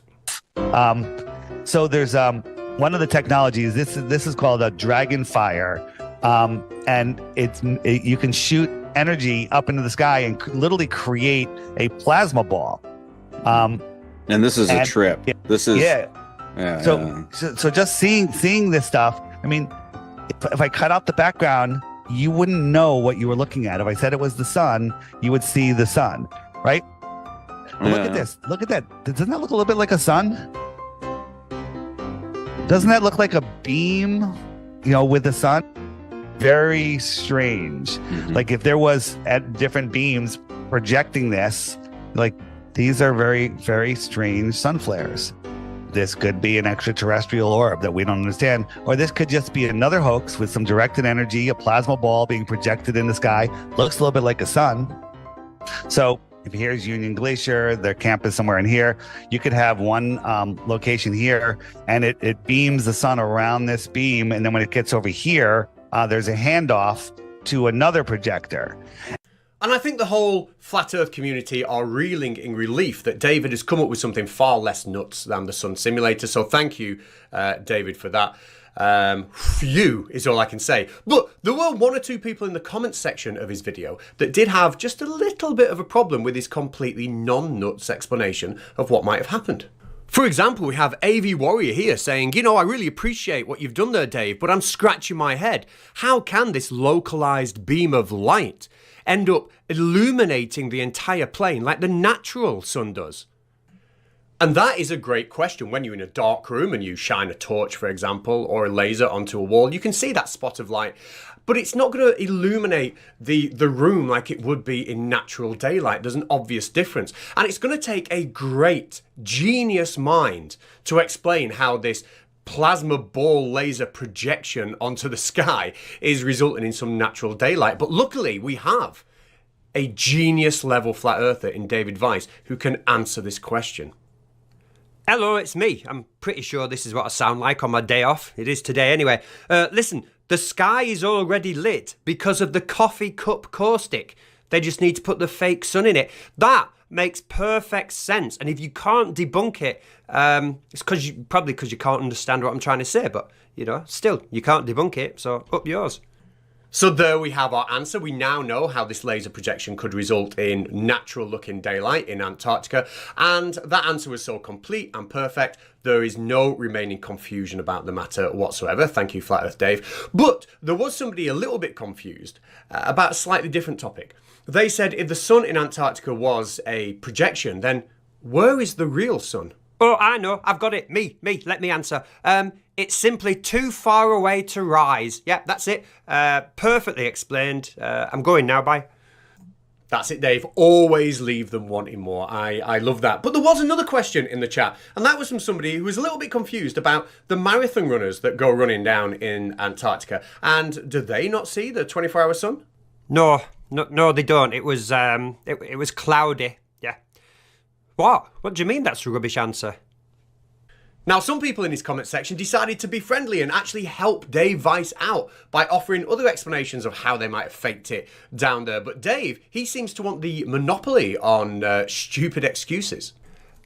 So there's one of the technologies, this is called a dragonfire, and you can shoot energy up into the sky and literally create a plasma ball. And this is a trip. This is So just seeing this stuff. I mean, if I cut out the background, you wouldn't know what you were looking at. If I said it was the sun, you would see the sun, right? Look at this. Look at that. Doesn't that look a little bit like a sun? Doesn't that look like a beam, with the sun? Very strange. Like if there was at different beams projecting this, like these are very, very strange sun flares. This could be an extraterrestrial orb that we don't understand, or this could just be another hoax with some directed energy, a plasma ball being projected in the sky. Looks a little bit like a sun. So if here's Union Glacier, their camp is somewhere in here, you could have one location here, and it beams the sun around this beam, and then when it gets over here, there's a handoff to another projector. And I think the whole Flat Earth community are reeling in relief that David has come up with something far less nuts than the sun simulator. So thank you, David, for that. Phew is all I can say. But there were one or two people in the comments section of his video that did have just a little bit of a problem with his completely non-nuts explanation of what might have happened. For example, we have AV Warrior here saying, I really appreciate what you've done there, Dave, but I'm scratching my head. How can this localized beam of light end up illuminating the entire plane like the natural sun does? And that is a great question. When you're in a dark room and you shine a torch, for example, or a laser onto a wall, you can see that spot of light, but it's not going to illuminate the room like it would be in natural daylight. There's an obvious difference. And it's going to take a great genius mind to explain how this plasma ball laser projection onto the sky is resulting in some natural daylight. But luckily, we have a genius level flat earther in David Weiss who can answer this question. Hello, it's me. I'm pretty sure this is what I sound like on my day off. It is today anyway. Listen, the sky is already lit because of the coffee cup caustic. They just need to put the fake sun in it. That makes perfect sense. And if you can't debunk it, it's probably because you can't understand what I'm trying to say. But, still, you can't debunk it, so up yours. So there we have our answer. We now know how this laser projection could result in natural-looking daylight in Antarctica, and that answer was so complete and perfect, there is no remaining confusion about the matter whatsoever. Thank you, Flat Earth Dave. But there was somebody a little bit confused about a slightly different topic. They said if the sun in Antarctica was a projection, then where is the real sun? Oh, I know. I've got it. Me. Let me answer. It's simply too far away to rise. Yeah, that's it. Perfectly explained. I'm going now. Bye. That's it, Dave. Always leave them wanting more. I love that. But there was another question in the chat, and that was from somebody who was a little bit confused about the marathon runners that go running down in Antarctica. And do they not see the 24-hour sun? No, they don't. It was it was cloudy. Yeah. What? What do you mean that's a rubbish answer? Now, some people in his comment section decided to be friendly and actually help Dave Weiss out by offering other explanations of how they might have faked it down there. But Dave, he seems to want the monopoly on stupid excuses.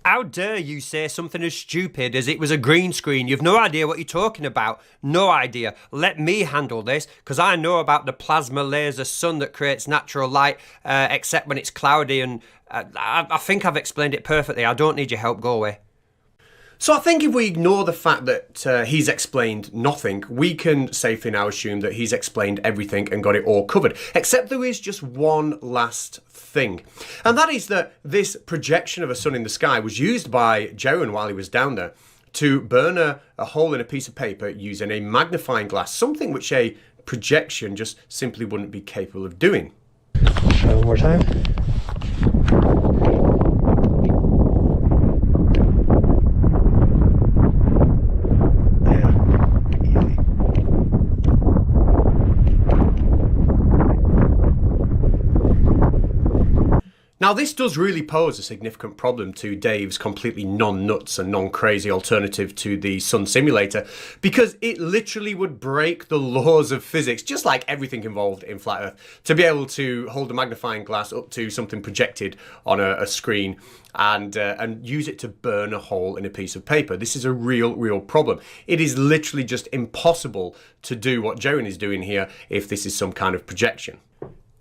How dare you say something as stupid as it was a green screen? You've no idea what you're talking about. No idea. Let me handle this, because I know about the plasma laser sun that creates natural light, except when it's cloudy, and I think I've explained it perfectly. I don't need your help. Go away. So I think if we ignore the fact that he's explained nothing, we can safely now assume that he's explained everything and got it all covered. Except there is just one last thing. And that is that this projection of a sun in the sky was used by Jeronism while he was down there to burn a hole in a piece of paper using a magnifying glass, something which a projection just simply wouldn't be capable of doing. One more time. Now, this does really pose a significant problem to Dave's completely non-nuts and non-crazy alternative to the sun simulator, because it literally would break the laws of physics, just like everything involved in Flat Earth, to be able to hold a magnifying glass up to something projected on a screen and use it to burn a hole in a piece of paper. This is a real problem. It is literally just impossible to do what Jeronism is doing here if this is some kind of projection.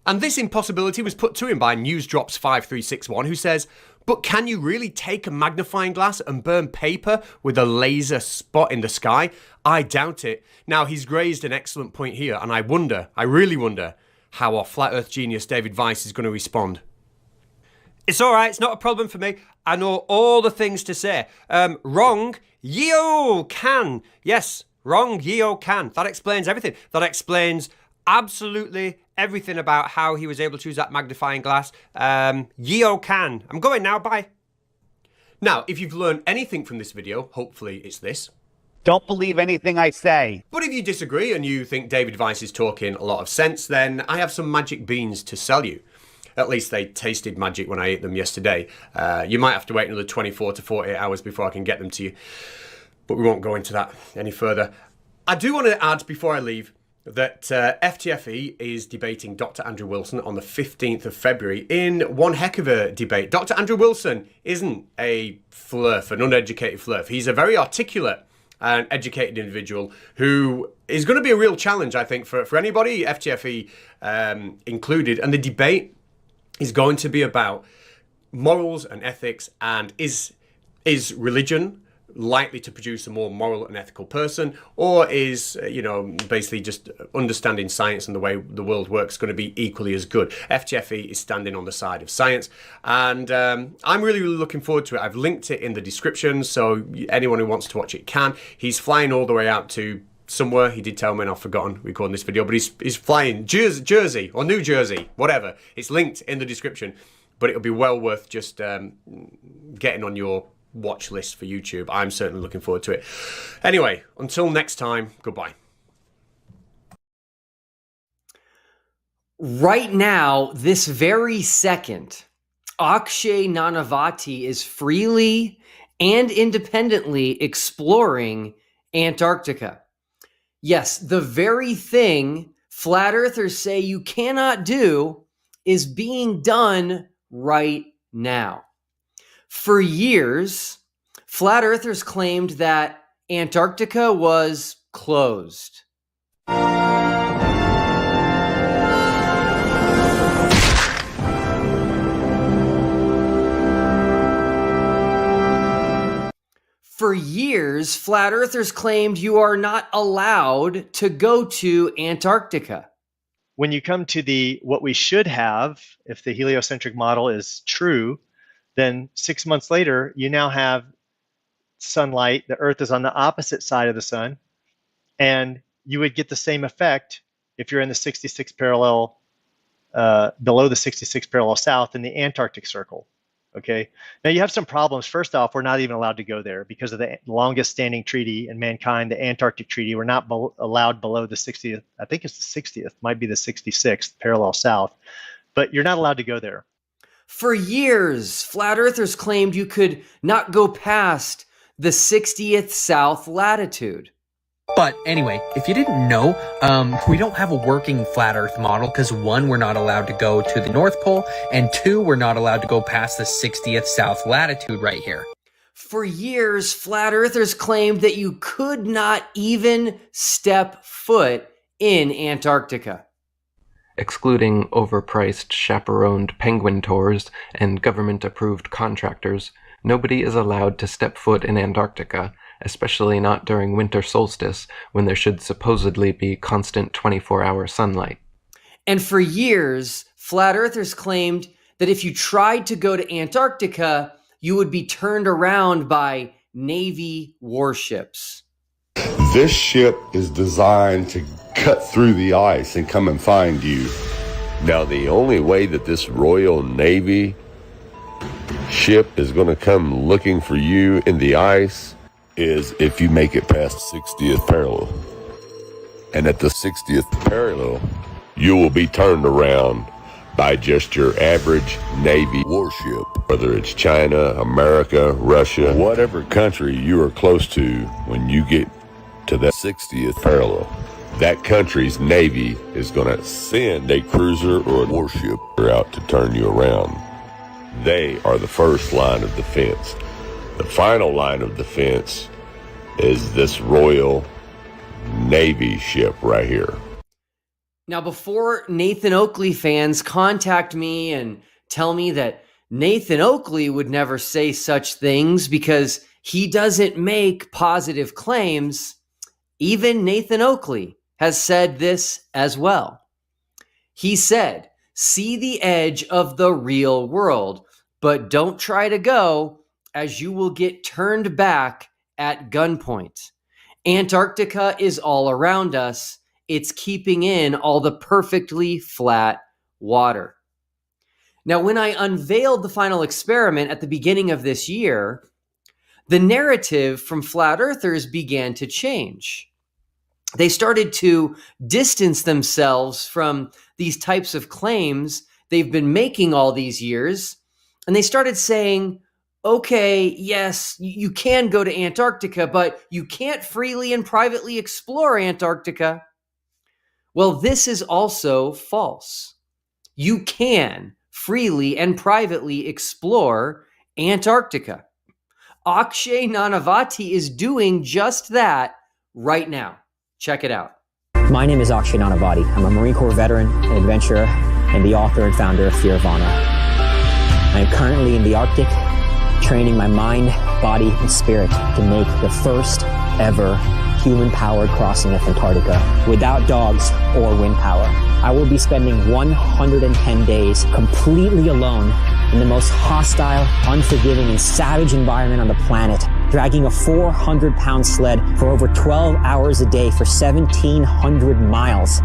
And this impossibility was put to him by NewsDrops5361, who says, but can you really take a magnifying glass and burn paper with a laser spot in the sky? I doubt it. Now, he's raised an excellent point here, and I really wonder, how our flat earth genius David Weiss is going to respond. It's all right. It's not a problem for me. I know all the things to say. Wrong. Yeo can. Yes, wrong. Yeo can. That explains everything. That explains absolutely everything about how he was able to use that magnifying glass. Yeo can. I'm going now. Bye. Now, if you've learned anything from this video, hopefully it's this. Don't believe anything I say. But if you disagree and you think David Weiss is talking a lot of sense, then I have some magic beans to sell you. At least they tasted magic when I ate them yesterday. You might have to wait another 24 to 48 hours before I can get them to you. But we won't go into that any further. I do want to add before I leave that FTFE is debating Dr. Andrew Wilson on the 15th of February in one heck of a debate. Dr. Andrew Wilson isn't a flirt, an uneducated flirt. He's a very articulate and educated individual who is going to be a real challenge, I think, for anybody, FTFE included. And the debate is going to be about morals and ethics, and is religion likely to produce a more moral and ethical person, or is, basically just understanding science and the way the world works going to be equally as good? FTFE is standing on the side of science, and I'm really looking forward to it. I've linked it in the description, so anyone who wants to watch it can. He's flying all the way out to somewhere. He did tell me, and I've forgotten recording this video, but he's flying Jersey or New Jersey, whatever. It's linked in the description, but it'll be well worth just getting on your watch list for YouTube. I'm certainly looking forward to it. Anyway, until next time, goodbye. Right now, this very second, Akshay Nanavati is freely and independently exploring Antarctica. Yes, the very thing flat earthers say you cannot do is being done right now. For years, flat earthers claimed that Antarctica was closed. For years, flat earthers claimed you are not allowed to go to Antarctica. When you come to what we should have, if the heliocentric model is true, then 6 months later, you now have sunlight. The Earth is on the opposite side of the sun, and you would get the same effect if you're in the 66th parallel, below the 66th parallel south in the Antarctic Circle. Okay. Now you have some problems. First off, we're not even allowed to go there because of the longest standing treaty in mankind, the Antarctic Treaty. We're not allowed below the 60th. I think it's the 60th, might be the 66th parallel south, but you're not allowed to go there. For years, flat earthers claimed you could not go past the 60th south latitude. But anyway, if you didn't know, we don't have a working flat earth model because 1, we're not allowed to go to the North Pole, and 2, we're not allowed to go past the 60th south latitude right here. For years, flat earthers claimed that you could not even step foot in Antarctica. Excluding overpriced chaperoned penguin tours and government-approved contractors, nobody is allowed to step foot in Antarctica, especially not during winter solstice when there should supposedly be constant 24-hour sunlight. And for years, flat earthers claimed that if you tried to go to Antarctica, you would be turned around by Navy warships. This ship is designed to cut through the ice and come and find you. Now, the only way that this Royal Navy ship is going to come looking for you in the ice is if you make it past 60th parallel. And at the 60th parallel, you will be turned around by just your average Navy warship. Whether it's China, America, Russia, whatever country you are close to, when you get to that 60th parallel, that country's Navy is going to send a cruiser or a warship out to turn you around. They are the first line of defense. The final line of defense is this Royal Navy ship right here. Now, before Nathan Oakley fans contact me and tell me that Nathan Oakley would never say such things because he doesn't make positive claims, even Nathan Oakley has said this as well. He said, "See the edge of the real world, but don't try to go, as you will get turned back at gunpoint. Antarctica is all around us. It's keeping in all the perfectly flat water." Now, when I unveiled the final experiment at the beginning of this year, the narrative from flat earthers began to change. They started to distance themselves from these types of claims they've been making all these years, and they started saying, okay, yes, you can go to Antarctica, but you can't freely and privately explore Antarctica. Well, this is also false. You can freely and privately explore Antarctica. Akshay Nanavati is doing just that right now. Check it out. My name is Akshay Nanavati. I'm a Marine Corps veteran, an adventurer, and the author and founder of Fear of Honor. I am currently in the Arctic, training my mind, body, and spirit to make the first ever human-powered crossing of Antarctica without dogs or wind power. I will be spending 110 days completely alone in the most hostile, unforgiving, and savage environment on the planet, dragging a 400-pound sled for over 12 hours a day for 1,700 miles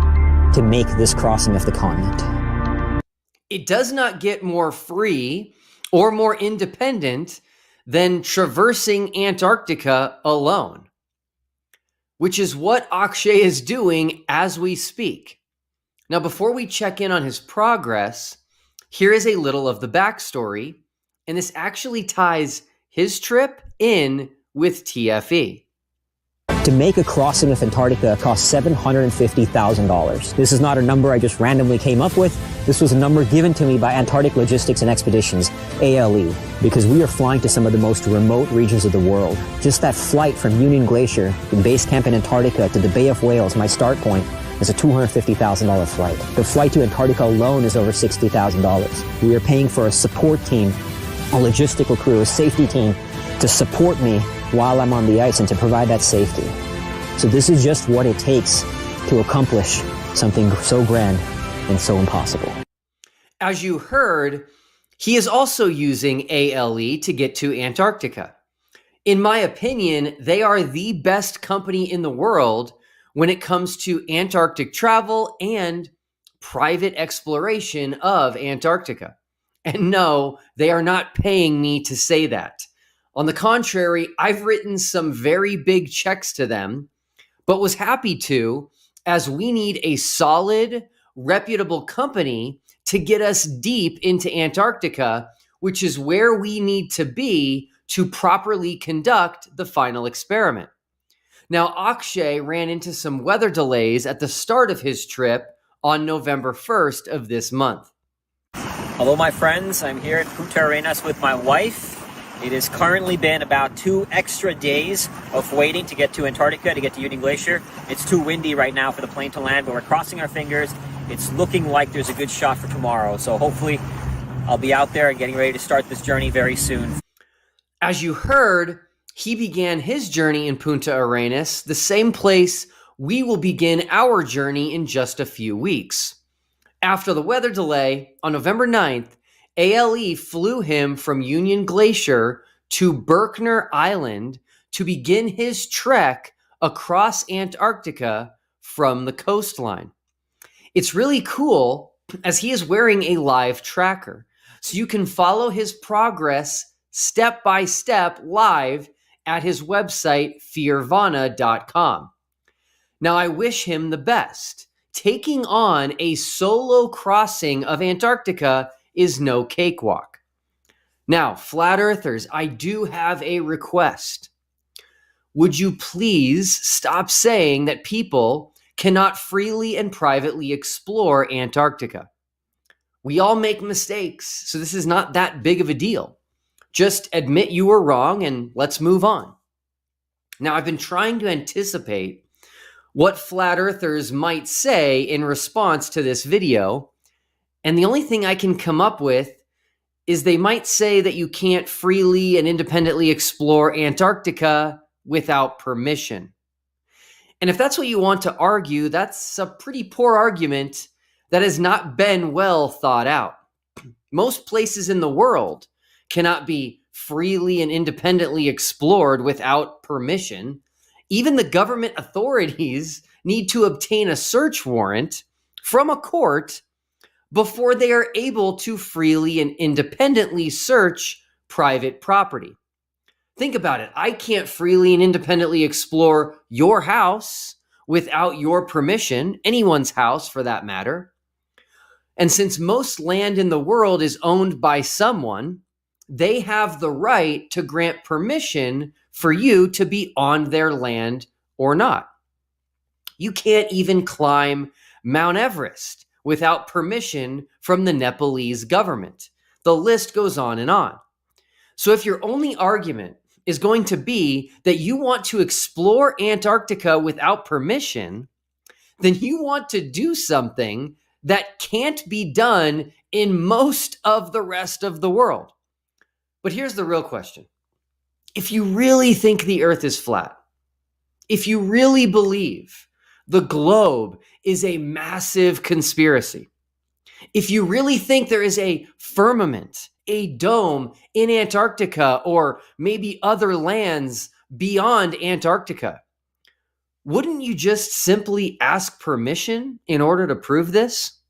to make this crossing of the continent. It does not get more free or more independent than traversing Antarctica alone, which is what Akshay is doing as we speak. Now, before we check in on his progress, here is a little of the backstory, and this actually ties his trip in with TFE. To make a crossing of Antarctica costs $750,000. This is not a number I just randomly came up with. This was a number given to me by Antarctic Logistics and Expeditions, ALE, because we are flying to some of the most remote regions of the world. Just that flight from Union Glacier, the base camp in Antarctica, to the Bay of Whales, my start point, is a $250,000 flight. The flight to Antarctica alone is over $60,000. We are paying for a support team, a logistical crew, a safety team to support me while I'm on the ice and to provide that safety. So this is just what it takes to accomplish something so grand and so impossible. As you heard, he is also using ALE to get to Antarctica. In my opinion, they are the best company in the world when it comes to Antarctic travel and private exploration of Antarctica. And no, they are not paying me to say that. On the contrary, I've written some very big checks to them, but was happy to, as we need a solid, reputable company to get us deep into Antarctica, which is where we need to be to properly conduct the final experiment. Now, Akshay ran into some weather delays at the start of his trip on November 1st of this month. Hello, my friends. I'm here at Punta Arenas with my wife. It has currently been about 2 extra days of waiting to get to Antarctica, to get to Union Glacier. It's too windy right now for the plane to land, but we're crossing our fingers. It's looking like there's a good shot for tomorrow. So hopefully I'll be out there and getting ready to start this journey very soon. As you heard, he began his journey in Punta Arenas, the same place we will begin our journey in just a few weeks. After the weather delay, on November 9th, ALE flew him from Union Glacier to Berkner Island to begin his trek across Antarctica from the coastline. It's really cool as he is wearing a live tracker, so you can follow his progress step by step live at his website, fearvana.com. Now, I wish him the best. Taking on a solo crossing of Antarctica is no cakewalk. Now, flat earthers, I do have a request. Would you please stop saying that people cannot freely and privately explore Antarctica? We all make mistakes, so this is not that big of a deal. Just admit you were wrong and let's move on. Now, I've been trying to anticipate what flat earthers might say in response to this video, and the only thing I can come up with is they might say that you can't freely and independently explore Antarctica without permission. And if that's what you want to argue, that's a pretty poor argument that has not been well thought out. Most places in the world cannot be freely and independently explored without permission. Even the government authorities need to obtain a search warrant from a court before they are able to freely and independently search private property. Think about it. I can't freely and independently explore your house without your permission, anyone's house for that matter. And since most land in the world is owned by someone, they have the right to grant permission for you to be on their land or not. You can't even climb Mount Everest without permission from the Nepalese government. The list goes on and on. So if your only argument is going to be that you want to explore Antarctica without permission, then you want to do something that can't be done in most of the rest of the world. But here's the real question. If you really think the earth is flat, if you really believe the globe is a massive conspiracy, if you really think there is a firmament, a dome in Antarctica or maybe other lands beyond Antarctica, wouldn't you just simply ask permission in order to prove this?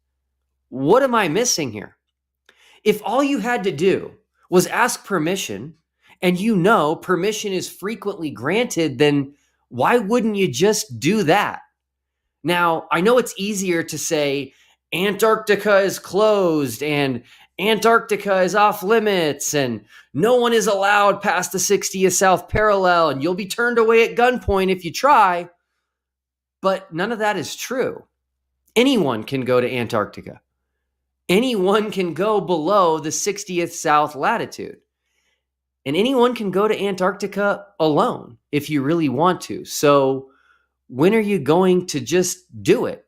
What am I missing here? If all you had to do was ask permission, and you know permission is frequently granted, then why wouldn't you just do that? Now, I know it's easier to say Antarctica is closed and Antarctica is off limits and no one is allowed past the 60th south parallel and you'll be turned away at gunpoint if you try. But none of that is true. Anyone can go to Antarctica. Anyone can go below the 60th south latitude. And anyone can go to Antarctica alone if you really want to. So when are you going to just do it?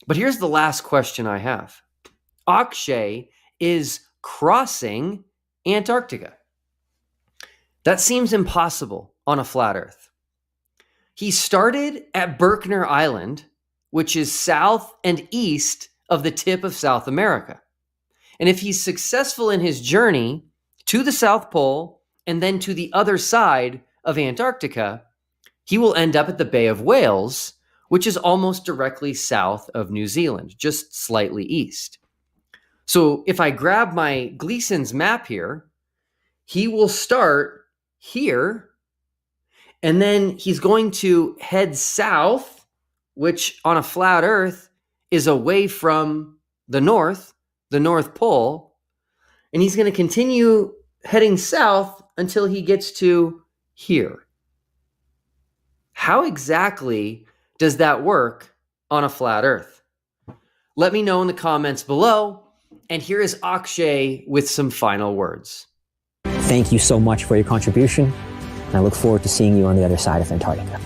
But here's the last question I have. Akshay is crossing Antarctica. That seems impossible on a flat Earth. He started at Berkner Island, which is south and east of the tip of South America. And if he's successful in his journey to the South Pole and then to the other side of Antarctica, he will end up at the Bay of Whales, which is almost directly south of New Zealand, just slightly east. So if I grab my Gleason's map here, he will start here, and then he's going to head south, which on a flat Earth is away from the North Pole, and he's going to continue heading south until he gets to here. How exactly does that work on a flat Earth? Let me know in the comments below. And here is Akshay with some final words. Thank you so much for your contribution. And I look forward to seeing you on the other side of Antarctica.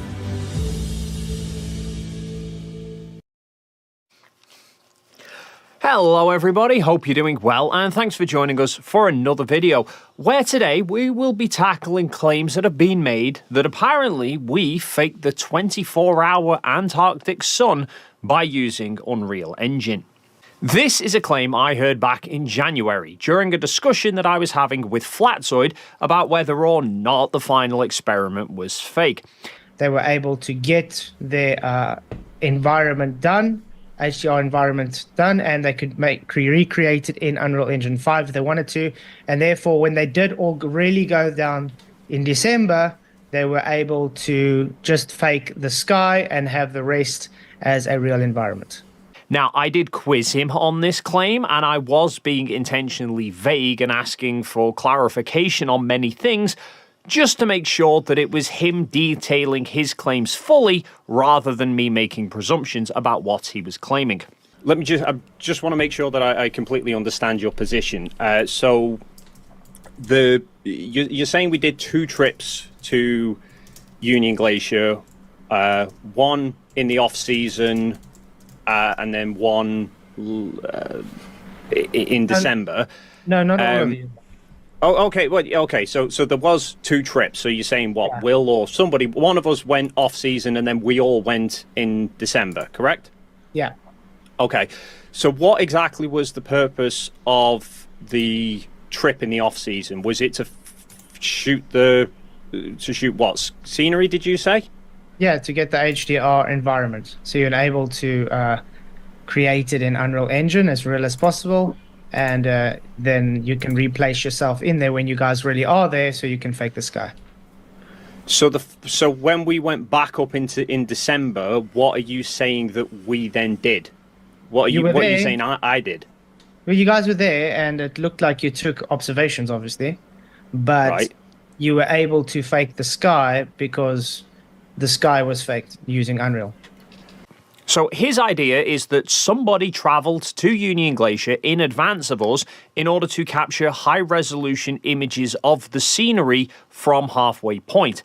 Hello everybody, hope you're doing well and thanks for joining us for another video where today we will be tackling claims that have been made that apparently we faked the 24-hour Antarctic sun by using Unreal Engine. This is a claim I heard back in January during a discussion that I was having with Flatzoid about whether or not the final experiment was fake. They were able to get their environment done, HDR environment done, and they could recreate it in Unreal Engine 5 if they wanted to. And therefore, when they did all really go down in December, they were able to just fake the sky and have the rest as a real environment. Now, I did quiz him on this claim, and I was being intentionally vague and asking for clarification on many things, just to make sure that it was him detailing his claims fully, rather than me making presumptions about what he was claiming. I just want to make sure that I completely understand your position. So, you're saying we did 2 trips to Union Glacier, one in the off-season, and then one in December. No, not all of you. Oh, okay. Well, okay. So there was 2 trips. So you're saying what? Yeah. Will or somebody? One of us went off season, and then we all went in December. Correct? Yeah. Okay. So what exactly was the purpose of the trip in the off season? Was it to shoot what scenery? Did you say? Yeah, to get the HDR environment, so you're able to create it in Unreal Engine as real as possible, and then you can replace yourself in there when you guys really are there, so you can fake the sky. So when we went back up in December, what are you saying that we then did? What are you saying I did? Well, you guys were there, and it looked like you took observations, obviously, but you were able to fake the sky because the sky was faked using Unreal. So his idea is that somebody travelled to Union Glacier in advance of us in order to capture high-resolution images of the scenery from Halfway Point.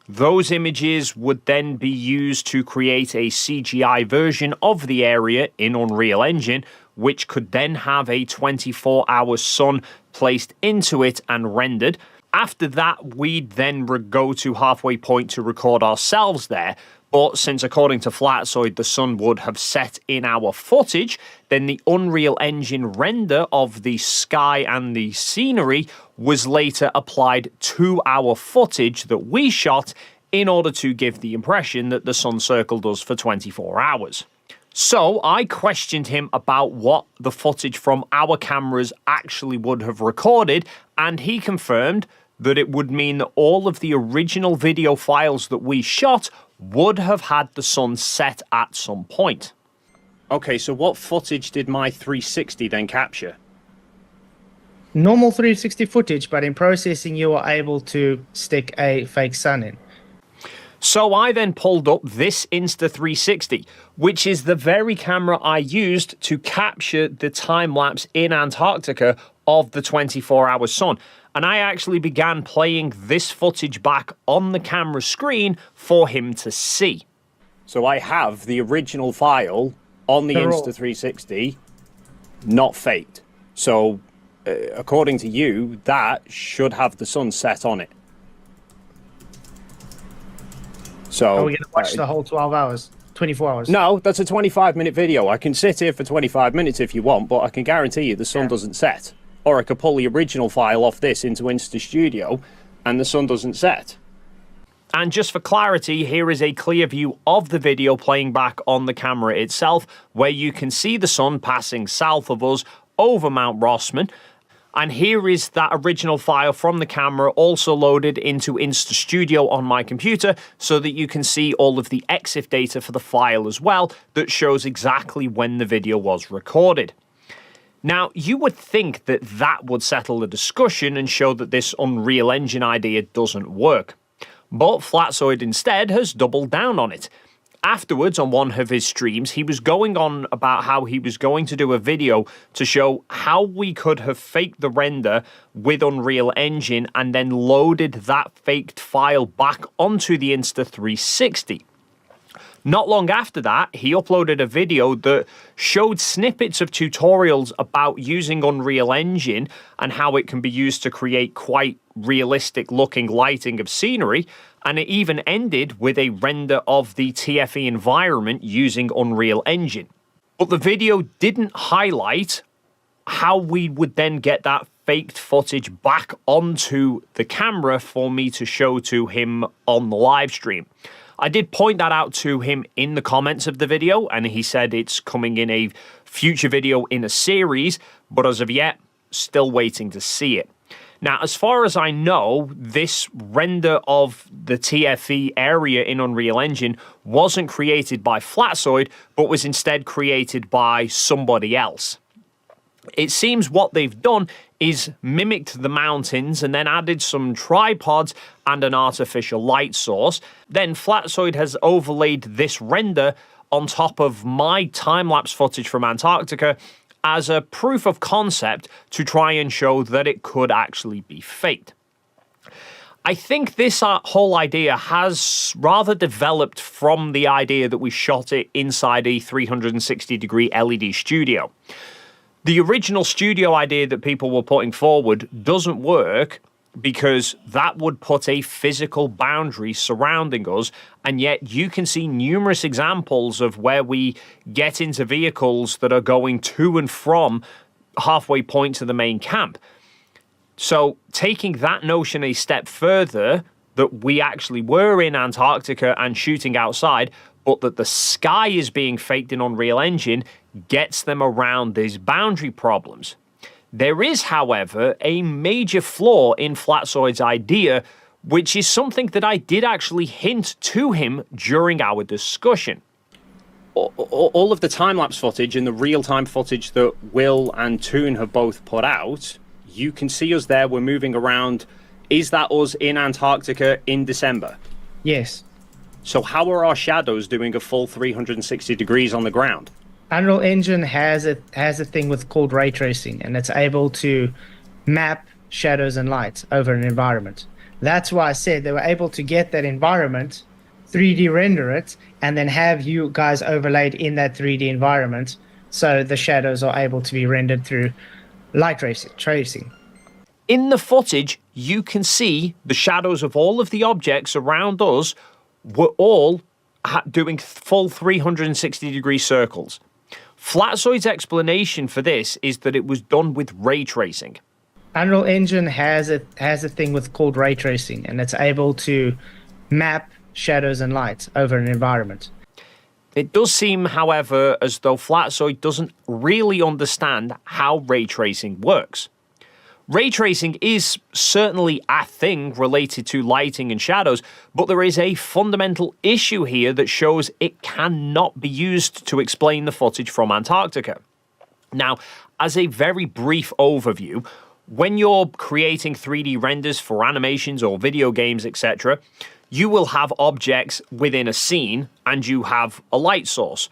Those images would then be used to create a CGI version of the area in Unreal Engine, which could then have a 24-hour sun placed into it and rendered. After that, we'd then go to Halfway Point to record ourselves there. But since, according to Flatzoid, the sun would have set in our footage, then the Unreal Engine render of the sky and the scenery was later applied to our footage that we shot in order to give the impression that the sun circled us for 24 hours. So I questioned him about what the footage from our cameras actually would have recorded, and he confirmed that it would mean that all of the original video files that we shot would have had the sun set at some point. Okay, so what footage did my 360 then capture? normal 360 footage, but in processing, you are able to stick a fake sun in. So I then pulled up this Insta360, which is the very camera I used to capture the time-lapse in Antarctica of the 24-hour sun. And I actually began playing this footage back on the camera screen for him to see. So I have the original file on the Insta360, not faked. So, according to you, that should have the sun set on it. So, are we going to watch the whole 12 hours, 24 hours? No, that's a 25-minute video. I can sit here for 25 minutes if you want, but I can guarantee you the sun doesn't set. Or I could pull the original file off this into Insta Studio and the sun doesn't set. And just for clarity, here is a clear view of the video playing back on the camera itself, where you can see the sun passing south of us over Mount Rossman. And here is that original file from the camera also loaded into Insta Studio on my computer so that you can see all of the EXIF data for the file as well that shows exactly when the video was recorded. Now, you would think that that would settle the discussion and show that this Unreal Engine idea doesn't work. But Flatzoid instead has doubled down on it. Afterwards, on one of his streams, he was going on about how he was going to do a video to show how we could have faked the render with Unreal Engine and then loaded that faked file back onto the Insta360. Not long after that, he uploaded a video that showed snippets of tutorials about using Unreal Engine and how it can be used to create quite realistic looking lighting of scenery, and it even ended with a render of the TFE environment using Unreal Engine. But the video didn't highlight how we would then get that faked footage back onto the camera for me to show to him on the live stream. I did point that out to him in the comments of the video, and he said it's coming in a future video in a series, but as of yet, still waiting to see it. Now, as far as I know, this render of the TFE area in Unreal Engine wasn't created by Flatzoid, but was instead created by somebody else. It seems what they've done is mimicked the mountains and then added some tripods and an artificial light source. Then Flatzoid has overlaid this render on top of my time-lapse footage from Antarctica as a proof of concept to try and show that it could actually be faked. I think this whole idea has rather developed from the idea that we shot it inside a 360-degree LED studio. The original studio idea that people were putting forward doesn't work because that would put a physical boundary surrounding us, and yet you can see numerous examples of where we get into vehicles that are going to and from halfway point to the main camp. So taking that notion a step further, that we actually were in Antarctica and shooting outside, but that the sky is being faked in Unreal Engine, gets them around these boundary problems. There is, however, a major flaw in Flatzoid's idea, which is something that I did actually hint to him during our discussion. All of the time-lapse footage and the real-time footage that Will and Toon have both put out, you can see us there, we're moving around. Is that us in Antarctica in December? Yes. So how are our shadows doing a full 360 degrees on the ground? Unreal Engine has a thing called ray tracing, and it's able to map shadows and lights over an environment. That's why I said they were able to get that environment, 3D render it, and then have you guys overlaid in that 3D environment, so the shadows are able to be rendered through light tracing. In the footage, you can see the shadows of all of the objects around us were all doing full 360-degree circles. Flatzoid's explanation for this is that it was done with ray tracing. Unreal Engine has a thing called ray tracing, and it's able to map shadows and lights over an environment. It does seem, however, as though Flatzoid doesn't really understand how ray tracing works. Ray tracing is certainly a thing related to lighting and shadows, but there is a fundamental issue here that shows it cannot be used to explain the footage from Antarctica. Now, as a very brief overview, When you're creating 3D renders for animations or video games, etc., you will have objects within a scene and you have a light source.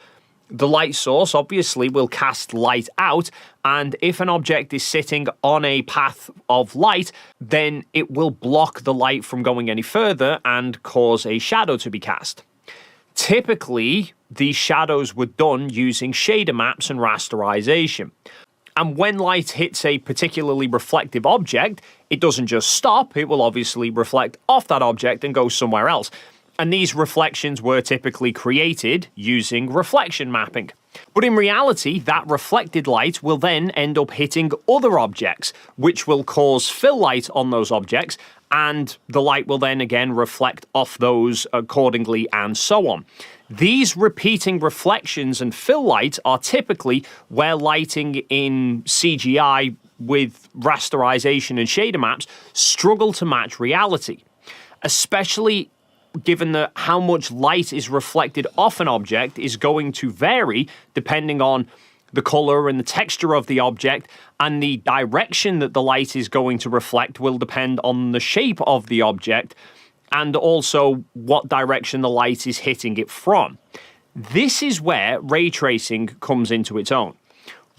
The light source obviously will cast light out, and if an object is sitting on a path of light, then it will block the light from going any further and cause a shadow to be cast. Typically, these shadows were done using shader maps and rasterization. And when light hits a particularly reflective object, it doesn't just stop, it will obviously reflect off that object and go somewhere else. And these reflections were typically created using reflection mapping. But in reality, that reflected light will then end up hitting other objects, which will cause fill light on those objects, and the light will then again reflect off those accordingly, and so on. These repeating reflections and fill light are typically where lighting in CGI with rasterization and shader maps struggle to match reality, especially given that how much light is reflected off an object is going to vary depending on the color and the texture of the object, and the direction that the light is going to reflect will depend on the shape of the object and also what direction the light is hitting it from. This is where ray tracing comes into its own.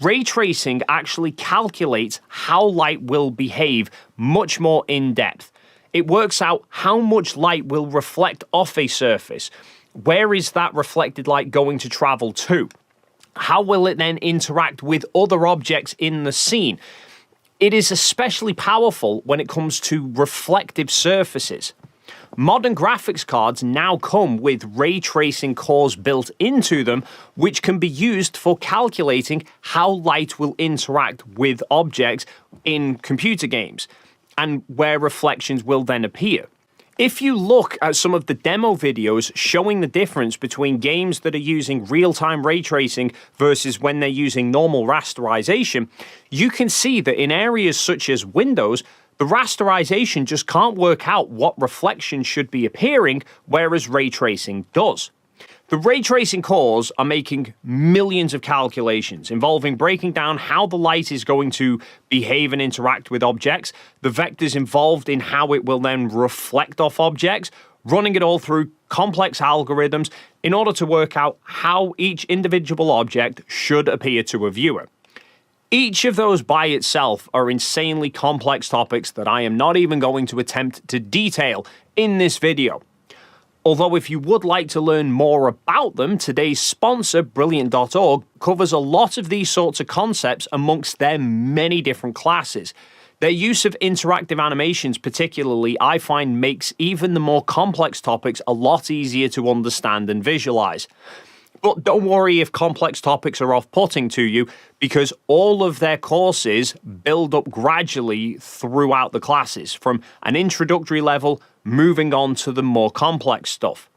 Ray tracing actually calculates how light will behave much more in depth. It works out how much light will reflect off a surface. Where is that reflected light going to travel to? How will it then interact with other objects in the scene? It is especially powerful when it comes to reflective surfaces. Modern graphics cards now come with ray tracing cores built into them, which can be used for calculating how light will interact with objects in computer games, and where reflections will then appear. If you look at some of the demo videos showing the difference between games that are using real-time ray tracing versus when they're using normal rasterization, you can see that in areas such as Windows, the rasterization just can't work out what reflection should be appearing, whereas ray tracing does. The ray tracing cores are making millions of calculations involving breaking down how the light is going to behave and interact with objects, the vectors involved in how it will then reflect off objects, running it all through complex algorithms in order to work out how each individual object should appear to a viewer. Each of those by itself are insanely complex topics that I am not even going to attempt to detail in this video. Although if you would like to learn more about them, today's sponsor, Brilliant.org, covers a lot of these sorts of concepts amongst their many different classes. Their use of interactive animations particularly, I find, makes even the more complex topics a lot easier to understand and visualize. But don't worry if complex topics are off-putting to you, because all of their courses build up gradually throughout the classes, from an introductory level moving on to the more complex stuff.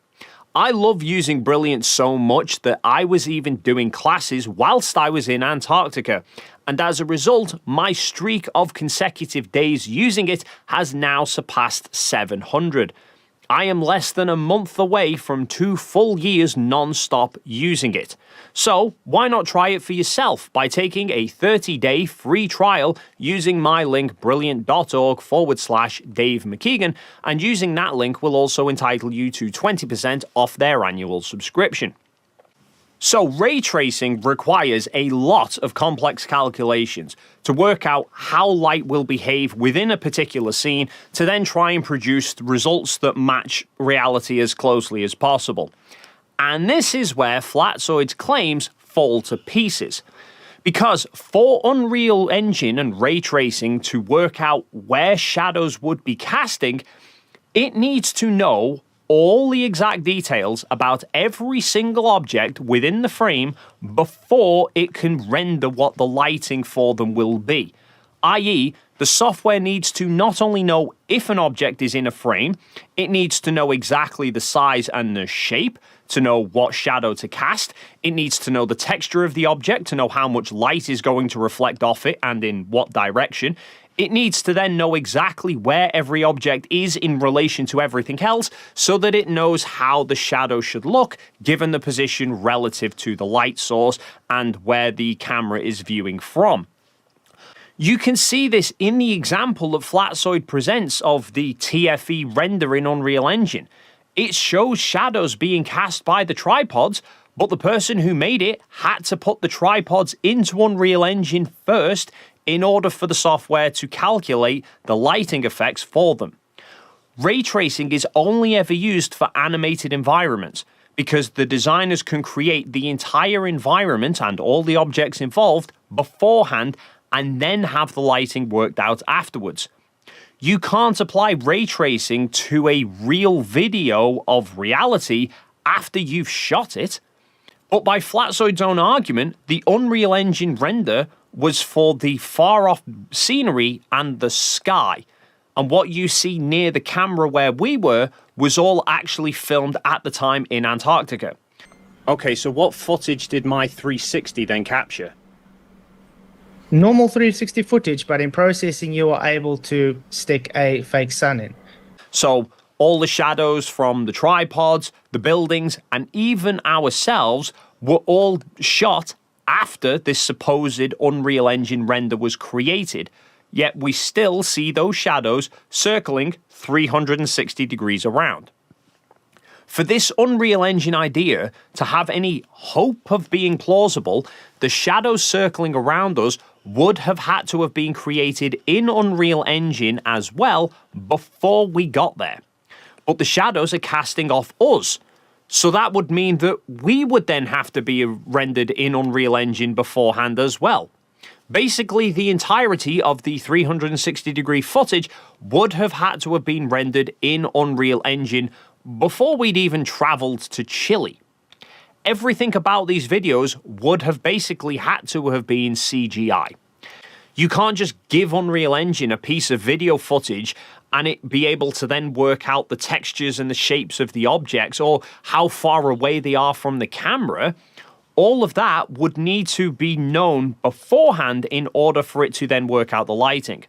I love using Brilliant so much that I was even doing classes whilst I was in Antarctica, and as a result, my streak of consecutive days using it has now surpassed 700. I am less than a month away from 2 full years non-stop using it. So why not try it for yourself by taking a 30-day free trial using my link brilliant.org/Dave McKeegan, and using that link will also entitle you to 20% off their annual subscription. So ray tracing requires a lot of complex calculations to work out how light will behave within a particular scene to then try and produce results that match reality as closely as possible. And this is where Flatearth's claims fall to pieces. Because for Unreal Engine and ray tracing to work out where shadows would be casting, it needs to know all the exact details about every single object within the frame before it can render what the lighting for them will be. I.e., the software needs to not only know if an object is in a frame, it needs to know exactly the size and the shape to know what shadow to cast. It needs to know the texture of the object to know how much light is going to reflect off it and in what direction. It needs to then know exactly where every object is in relation to everything else so that it knows how the shadow should look given the position relative to the light source and where the camera is viewing from. You can see this in the example that Flatsoid presents of the TFE render in Unreal Engine. It shows shadows being cast by the tripods, but the person who made it had to put the tripods into Unreal Engine first in order for the software to calculate the lighting effects for them. Ray tracing is only ever used for animated environments, because the designers can create the entire environment and all the objects involved beforehand and then have the lighting worked out afterwards. You can't apply ray tracing to a real video of reality after you've shot it. But by Flatsoid's own argument, the Unreal Engine render was for the far-off scenery and the sky. And what you see near the camera where we were was all actually filmed at the time in Antarctica. Okay, so what footage did my 360 then capture? Normal 360 footage, but in processing you are able to stick a fake sun in. So all the shadows from the tripods, the buildings, and even ourselves were all shot after this supposed Unreal Engine render was created, yet we still see those shadows circling 360 degrees around. For this Unreal Engine idea to have any hope of being plausible, the shadows circling around us would have had to have been created in Unreal Engine as well before we got there. But the shadows are casting off us, so that would mean that we would then have to be rendered in Unreal Engine beforehand as well. Basically, the entirety of the 360-degree footage would have had to have been rendered in Unreal Engine before we'd even travelled to Chile. Everything about these videos would have basically had to have been CGI. You can't just give Unreal Engine a piece of video footage and it be able to then work out the textures and the shapes of the objects or how far away they are from the camera. All of that would need to be known beforehand in order for it to then work out the lighting.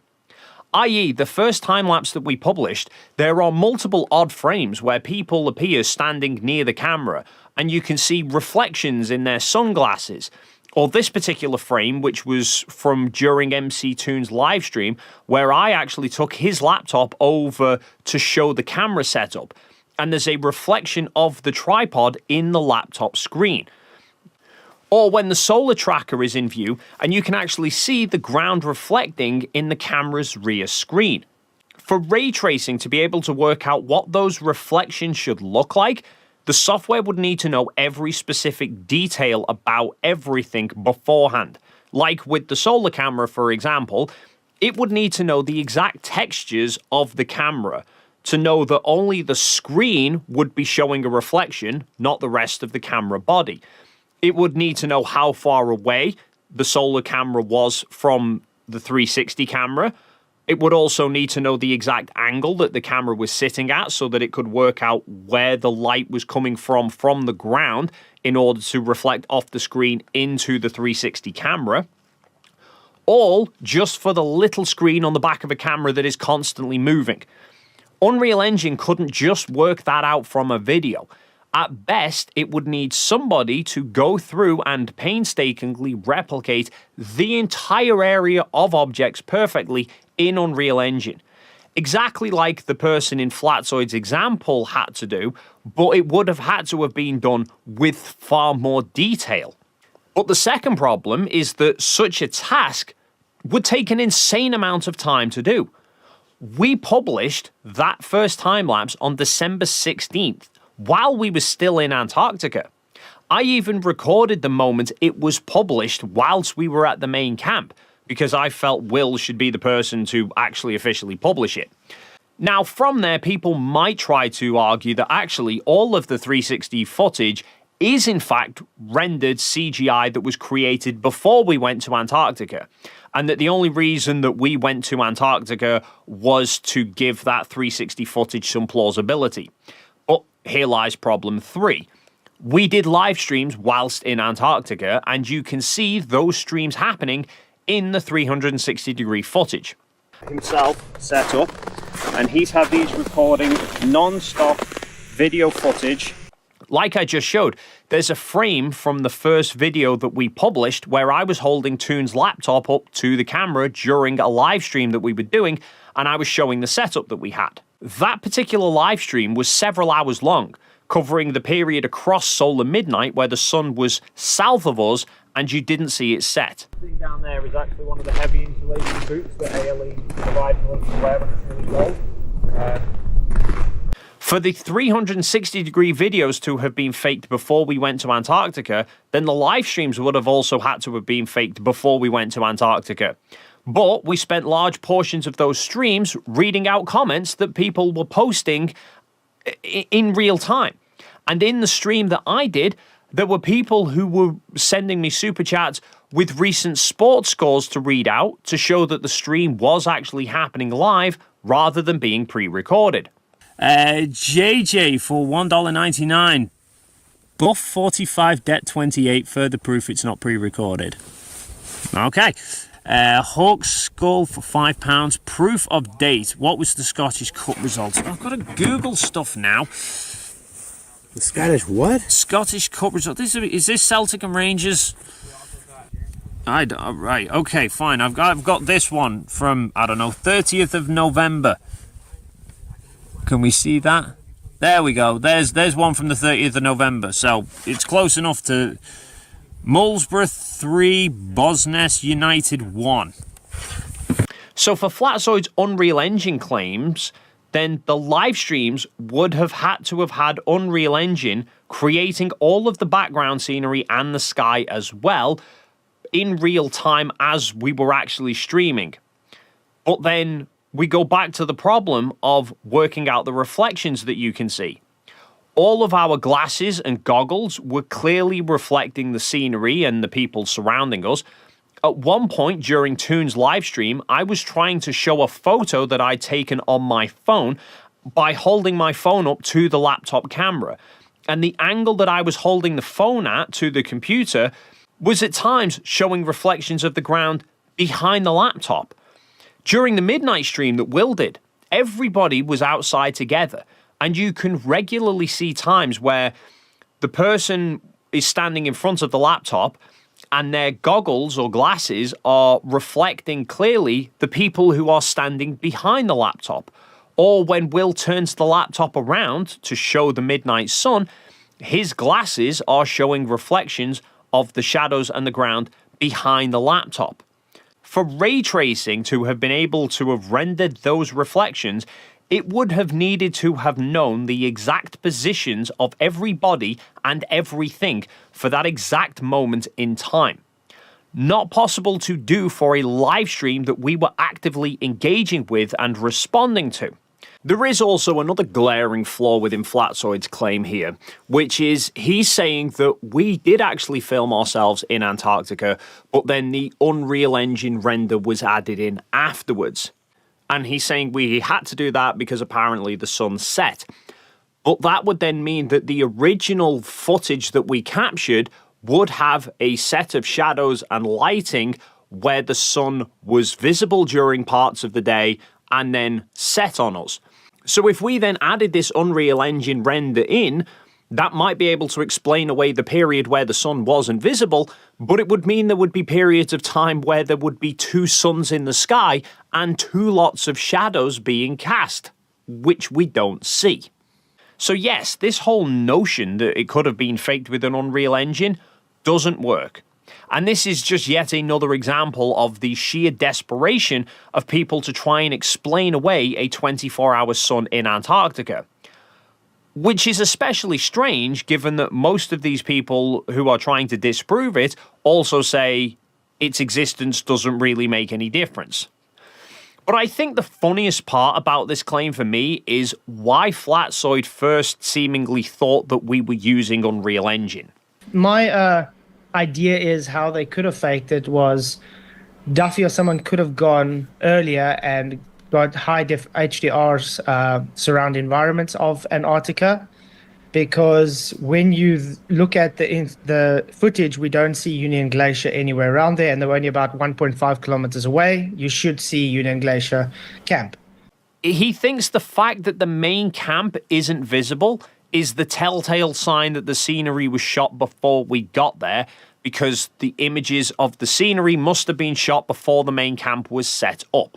I.e., the first time-lapse that we published, there are multiple odd frames where people appear standing near the camera, and you can see reflections in their sunglasses. Or this particular frame, which was from during MCToon's live stream, where I actually took his laptop over to show the camera setup, and there's a reflection of the tripod in the laptop screen. Or when the solar tracker is in view and you can actually see the ground reflecting in the camera's rear screen. For ray tracing to be able to work out what those reflections should look like, the software would need to know every specific detail about everything beforehand. Like with the solar camera, for example, it would need to know the exact textures of the camera to know that only the screen would be showing a reflection, not the rest of the camera body. It would need to know how far away the solar camera was from the 360 camera. It would also need to know the exact angle that the camera was sitting at so that it could work out where the light was coming from the ground in order to reflect off the screen into the 360 camera. All just for the little screen on the back of a camera that is constantly moving. Unreal Engine couldn't just work that out from a video. At best, it would need somebody to go through and painstakingly replicate the entire area of objects perfectly in Unreal Engine. Exactly like the person in Flatsoid's example had to do, but it would have had to have been done with far more detail. But the second problem is that such a task would take an insane amount of time to do. We published that first time-lapse on December 16th, while we were still in Antarctica. I even recorded the moment it was published whilst we were at the main camp, because I felt Will should be the person to actually officially publish it. Now, from there, people might try to argue that actually all of the 360 footage is in fact rendered CGI that was created before we went to Antarctica, and that the only reason that we went to Antarctica was to give that 360 footage some plausibility. But here lies problem 3. We did live streams whilst in Antarctica, and you can see those streams happening in the 360-degree footage. Himself set up, and he's had these recording non-stop video footage Like I just showed, there's a frame from the first video that we published where I was holding Toon's laptop up to the camera during a live stream that we were doing, and I was showing the setup that we had. That particular live stream was several hours long, covering the period across solar midnight where the sun was south of us and you didn't see it set. Down there is actually one of the heavy insulation boots that ALE provided us to wear when it's really cold. For the 360-degree videos to have been faked before we went to Antarctica, then the live streams would have also had to have been faked before we went to Antarctica. But we spent large portions of those streams reading out comments that people were posting in real time. And in the stream that I did, there were people who were sending me super chats with recent sports scores to read out to show that the stream was actually happening live rather than being pre-recorded. JJ for $1.99. Buff 45 Det 28, further proof it's not pre-recorded. Okay. Hawk Skull for £5. Proof of date. What was the Scottish Cup result? I've got to Google stuff now. The Scottish what? Scottish Cup result. Is this Celtic and Rangers? Right. Okay. Fine. I've got this one from 30th of November. Can we see that? There we go. There's one from the 30th of November. So it's close enough to Mullsborough 3, Bosness United 1. So for Flatzoid's Unreal Engine claims, then the live streams would have had to have had Unreal Engine creating all of the background scenery and the sky as well in real time as we were actually streaming. But then we go back to the problem of working out the reflections that you can see. All of our glasses and goggles were clearly reflecting the scenery and the people surrounding us. At one point during Toon's live stream, I was trying to show a photo that I'd taken on my phone by holding my phone up to the laptop camera. And the angle that I was holding the phone at to the computer was at times showing reflections of the ground behind the laptop. During the midnight stream that Will did, everybody was outside together, and you can regularly see times where the person is standing in front of the laptop and their goggles or glasses are reflecting clearly the people who are standing behind the laptop. Or when Will turns the laptop around to show the midnight sun, his glasses are showing reflections of the shadows and the ground behind the laptop. For ray tracing to have been able to have rendered those reflections, it would have needed to have known the exact positions of everybody and everything for that exact moment in time. Not possible to do for a live stream that we were actively engaging with and responding to. There is also another glaring flaw within Flatzoid's claim here, which is he's saying that we did actually film ourselves in Antarctica, but then the Unreal Engine render was added in afterwards. And he's saying we had to do that because apparently the sun set. But that would then mean that the original footage that we captured would have a set of shadows and lighting where the sun was visible during parts of the day and then set on us. So if we then added this Unreal Engine render in, that might be able to explain away the period where the sun wasn't visible, but it would mean there would be periods of time where there would be two suns in the sky and two lots of shadows being cast, which we don't see. So yes, this whole notion that it could have been faked with an Unreal Engine doesn't work. And this is just yet another example of the sheer desperation of people to try and explain away a 24-hour sun in Antarctica. Which is especially strange given that most of these people who are trying to disprove it also say its existence doesn't really make any difference. But I think the funniest part about this claim for me is why Flatzoid first seemingly thought that we were using Unreal Engine. My idea is how they could have faked it was Duffy or someone could have gone earlier and got high-def HDRs surround environments of Antarctica, because when you look at the footage, we don't see Union Glacier anywhere around there, and they're only about 1.5 kilometers away. You should see Union Glacier camp. He thinks the fact that the main camp isn't visible is the telltale sign that the scenery was shot before we got there, because the images of the scenery must have been shot before the main camp was set up.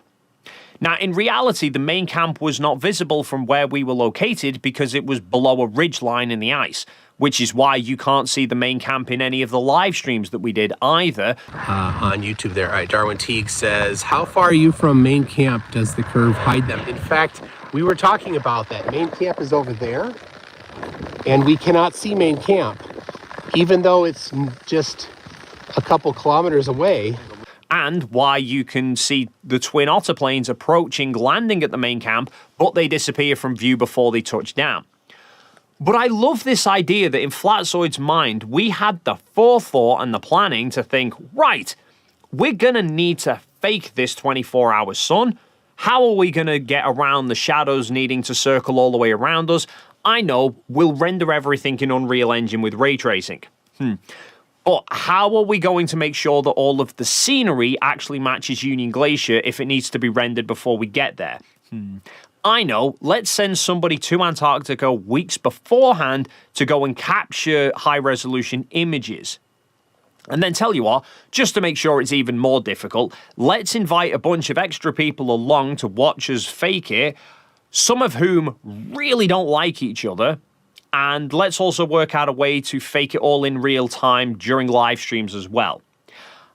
Now, in reality, the main camp was not visible from where we were located because it was below a ridgeline in the ice, which is why you can't see the main camp in any of the live streams that we did either. On YouTube there. All right, Darwin Teague says, how far are you from main camp? Does the curve hide them? In fact, we were talking about that. Main camp is over there, and we cannot see main camp, even though it's just a couple kilometers away. And why you can see the twin otter planes approaching, landing at the main camp, but they disappear from view before they touch down. But I love this idea that in Flatzoid's mind, we had the forethought and the planning to think, right, we're going to need to fake this 24-hour sun. How are we going to get around the shadows needing to circle all the way around us? I know, we'll render everything in Unreal Engine with ray tracing. But how are we going to make sure that all of the scenery actually matches Union Glacier if it needs to be rendered before we get there? I know, let's send somebody to Antarctica weeks beforehand to go and capture high-resolution images. And then tell you what, just to make sure it's even more difficult, let's invite a bunch of extra people along to watch us fake it, some of whom really don't like each other. And let's also work out a way to fake it all in real time during live streams as well.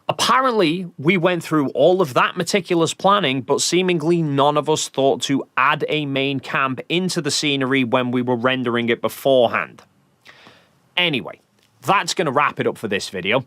Apparently, we went through all of that meticulous planning, but seemingly none of us thought to add a main camp into the scenery when we were rendering it beforehand. Anyway, that's going to wrap it up for this video.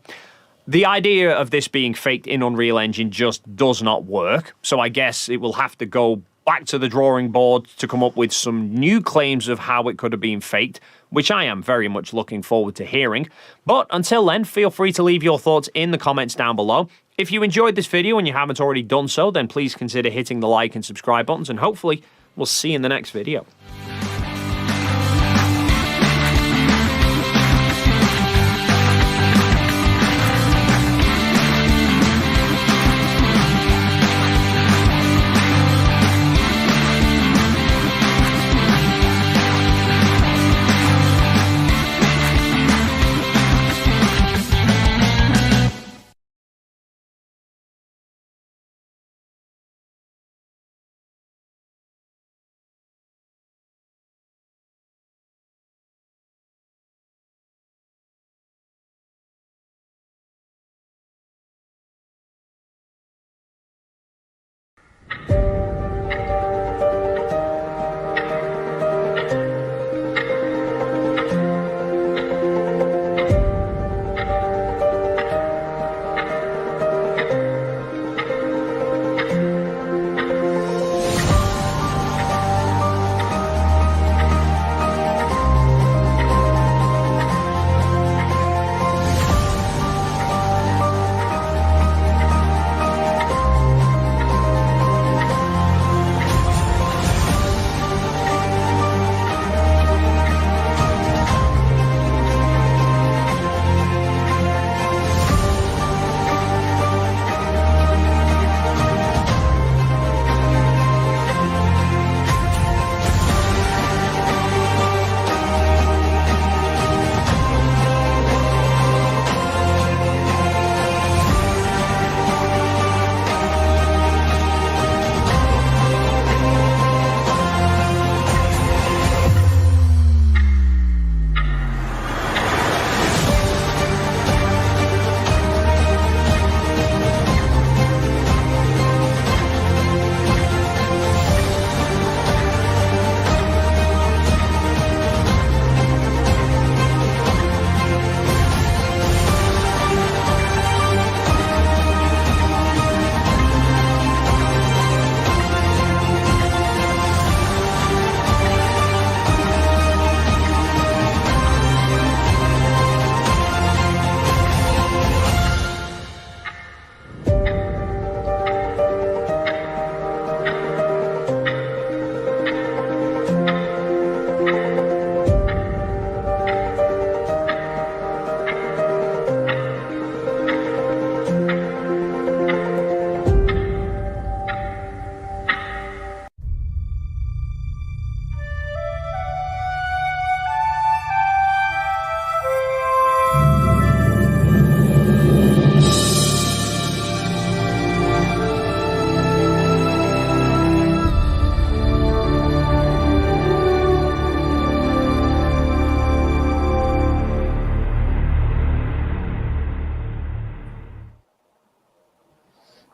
The idea of this being faked in Unreal Engine just does not work, so I guess it will have to go back to the drawing board to come up with some new claims of how it could have been faked, which I am very much looking forward to hearing. But until then, feel free to leave your thoughts in the comments down below. If you enjoyed this video and you haven't already done so, then please consider hitting the like and subscribe buttons, and hopefully we'll see you in the next video.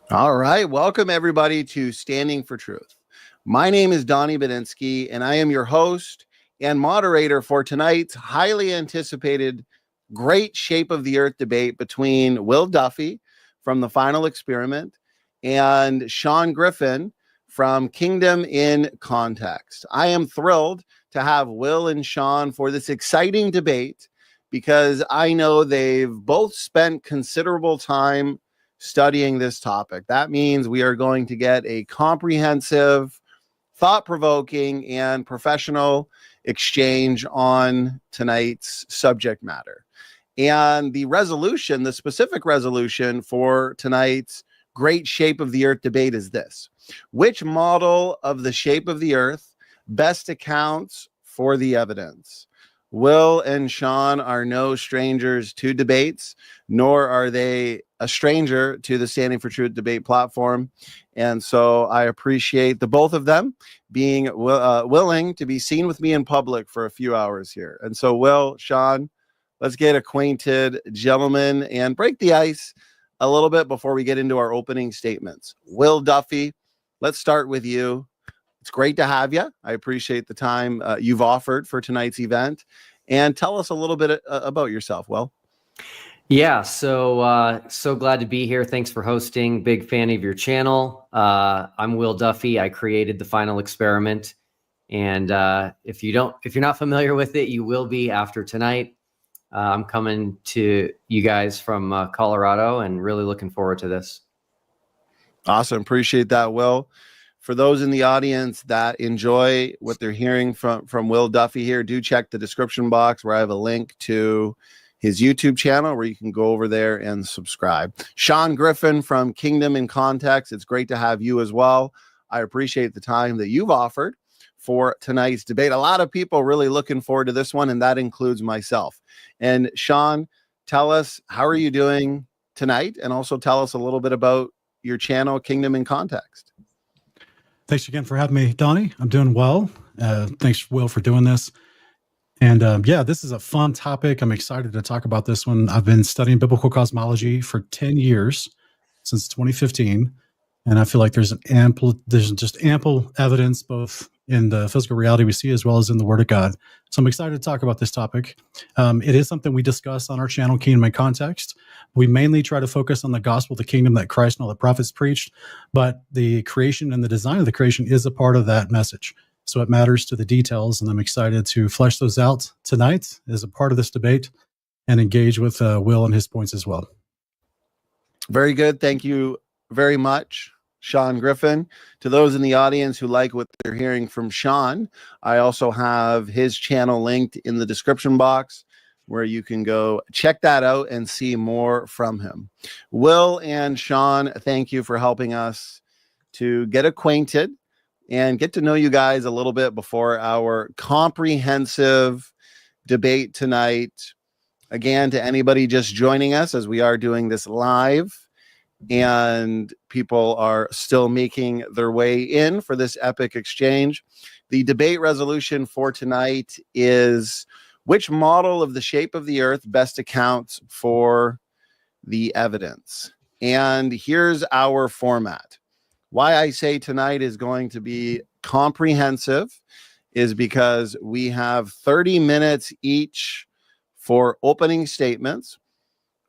All right. Welcome, everybody, to Standing for Truth. My name is Donnie Bedinsky, and I am your host and moderator for tonight's highly anticipated great shape of the earth debate between Will Duffy from The Final Experiment and Sean Griffin from Kingdom in Context. I am thrilled to have Will and Sean for this exciting debate because I know they've both spent considerable time studying this topic. That means we are going to get a comprehensive, thought-provoking, and professional exchange on tonight's subject matter. And the resolution, the specific resolution for tonight's great shape of the earth debate is this: which model of the shape of the earth best accounts for the evidence? Will and Sean are no strangers to debates, nor are they a stranger to the Standing for Truth debate platform. And so I appreciate the both of them being willing to be seen with me in public for a few hours here. And so, Will, Sean, let's get acquainted, gentlemen, and break the ice a little bit before we get into our opening statements. Will Duffy, let's start with you. It's great to have you. I appreciate the time you've offered for tonight's event. And tell us a little bit about yourself, Will. Yeah, so glad to be here. Thanks for hosting. Big fan of your channel. I'm Will Duffy. I created The Final Experiment. And if you're not familiar with it, you will be after tonight. I'm coming to you guys from Colorado and really looking forward to this. Awesome. Appreciate that, Will. For those in the audience that enjoy what they're hearing from Will Duffy here, do check the description box where I have a link to his YouTube channel where you can go over there and subscribe. Sean Griffin from Kingdom in Context, it's great to have you as well. I appreciate the time that you've offered for tonight's debate. A lot of people really looking forward to this one, and that includes myself. And Sean, tell us, how are you doing tonight? And also tell us a little bit about your channel, Kingdom in Context. Thanks again for having me, Donnie. I'm doing well. Thanks, Will, for doing this. And yeah, this is a fun topic. I'm excited to talk about this one. I've been studying biblical cosmology for 10 years, since 2015. And I feel like there's just ample evidence, both in the physical reality we see as well as in the Word of God. So I'm excited to talk about this topic. It is something we discuss on our channel, Kingdom in Context. We mainly try to focus on the gospel of the kingdom that Christ and all the prophets preached, but the creation and the design of the creation is a part of that message. So it matters to the details, and I'm excited to flesh those out tonight as a part of this debate and engage with Will and his points as well. Very good. Thank you very much, Sean Griffin. To those in the audience who like what they're hearing from Sean, I also have his channel linked in the description box where you can go check that out and see more from him. Will and Sean, thank you for helping us to get acquainted and get to know you guys a little bit before our comprehensive debate tonight. Again, to anybody just joining us, as we are doing this live and people are still making their way in for this epic exchange, the debate resolution for tonight is: which model of the shape of the earth best accounts for the evidence? And here's our format. Why I say tonight is going to be comprehensive is because we have 30 minutes each for opening statements.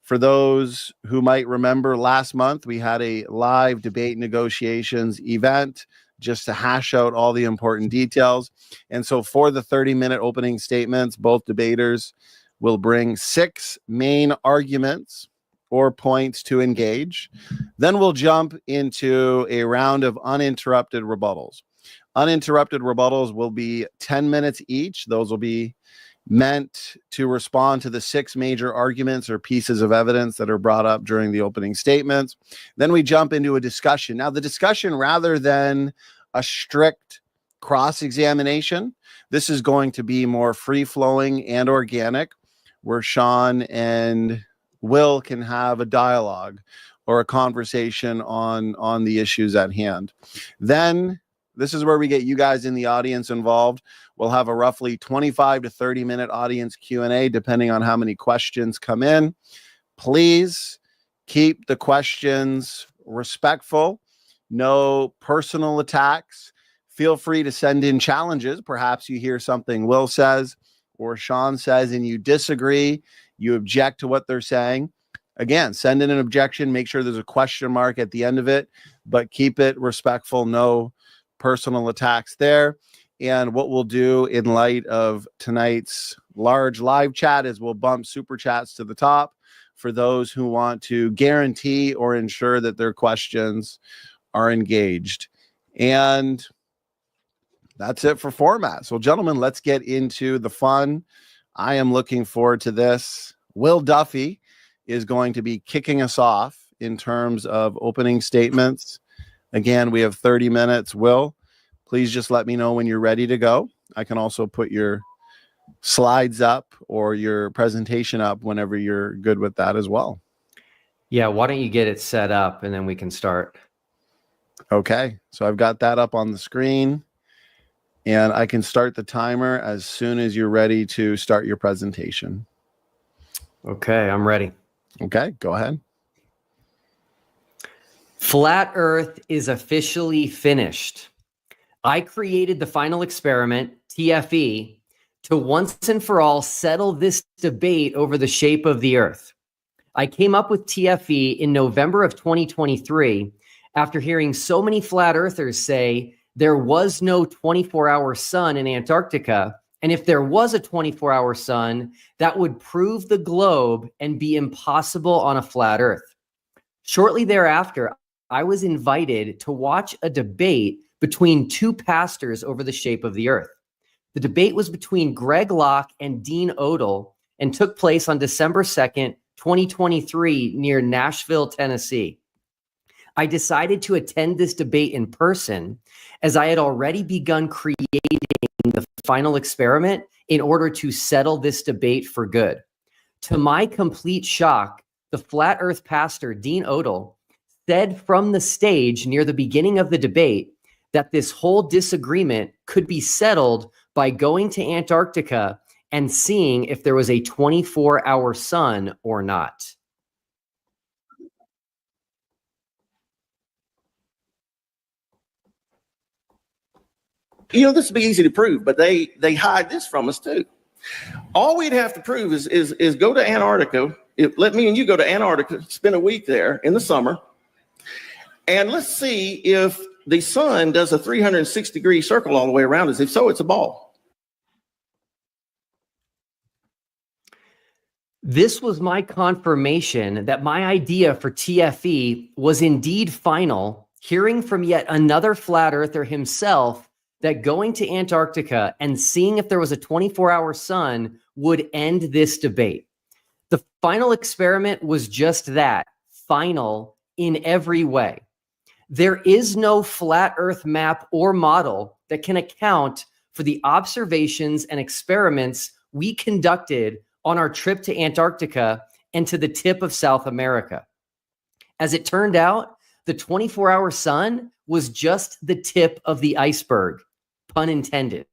For those who might remember, last month we had a live debate negotiations event just to hash out all the important details. And so for the 30-minute opening statements, both debaters will bring 6 main arguments or points to engage. Then we'll jump into a round of uninterrupted rebuttals. Uninterrupted rebuttals will be 10 minutes each. Those will be meant to respond to the 6 major arguments or pieces of evidence that are brought up during the opening statements. Then we jump into a discussion. Now, the discussion, rather than a strict cross-examination, this is going to be more free-flowing and organic, where Sean and Will can have a dialogue or a conversation on the issues at hand. Then this is where we get you guys in the audience involved. We'll have a roughly 25 to 30 minute audience Q&A, depending on how many questions come in. Please keep the questions respectful, no personal attacks. Feel free to send in challenges. Perhaps you hear something Will says or Sean says and you disagree, you object to what they're saying. Again, send in an objection. Make sure there's a question mark at the end of it, but keep it respectful. No personal attacks there. And what we'll do in light of tonight's large live chat is we'll bump super chats to the top for those who want to guarantee or ensure that their questions are engaged. And that's it for format. So, gentlemen, let's get into the fun. I am looking forward to this. Will Duffy is going to be kicking us off in terms of opening statements. Again, we have 30 minutes. Will, please just let me know when you're ready to go. I can also put your slides up or your presentation up whenever you're good with that as well. Yeah, why don't you get it set up and then we can start. Okay, so I've got that up on the screen and I can start the timer as soon as you're ready to start your presentation. Okay, I'm ready. Okay, go ahead. Flat Earth is officially finished. I created the final experiment, TFE, to once and for all settle this debate over the shape of the Earth. I came up with TFE in November of 2023 after hearing so many flat earthers say there was no 24-hour sun in Antarctica, and if there was a 24-hour sun, that would prove the globe and be impossible on a flat Earth. Shortly thereafter, I was invited to watch a debate between two pastors over the shape of the Earth. The debate was between Greg Locke and Dean Odell and took place on December 2nd, 2023, near Nashville, Tennessee. I decided to attend this debate in person as I had already begun creating the final experiment in order to settle this debate for good. To my complete shock, the flat earth pastor, Dean Odell, said from the stage near the beginning of the debate that this whole disagreement could be settled by going to Antarctica and seeing if there was a 24-hour sun or not. You know, this would be easy to prove, but they hide this from us too. All we'd have to prove is go to Antarctica. Let me and you go to Antarctica, spend a week there in the summer, and let's see if the sun does a 360-degree circle all the way around us. If so, it's a ball. This was my confirmation that my idea for TFE was indeed final, hearing from yet another flat earther himself that going to Antarctica and seeing if there was a 24-hour sun would end this debate. The final experiment was just that, final in every way. There is no flat earth map or model that can account for the observations and experiments we conducted on our trip to Antarctica and to the tip of South America. As it turned out, the 24-hour sun was just the tip of the iceberg, pun intended.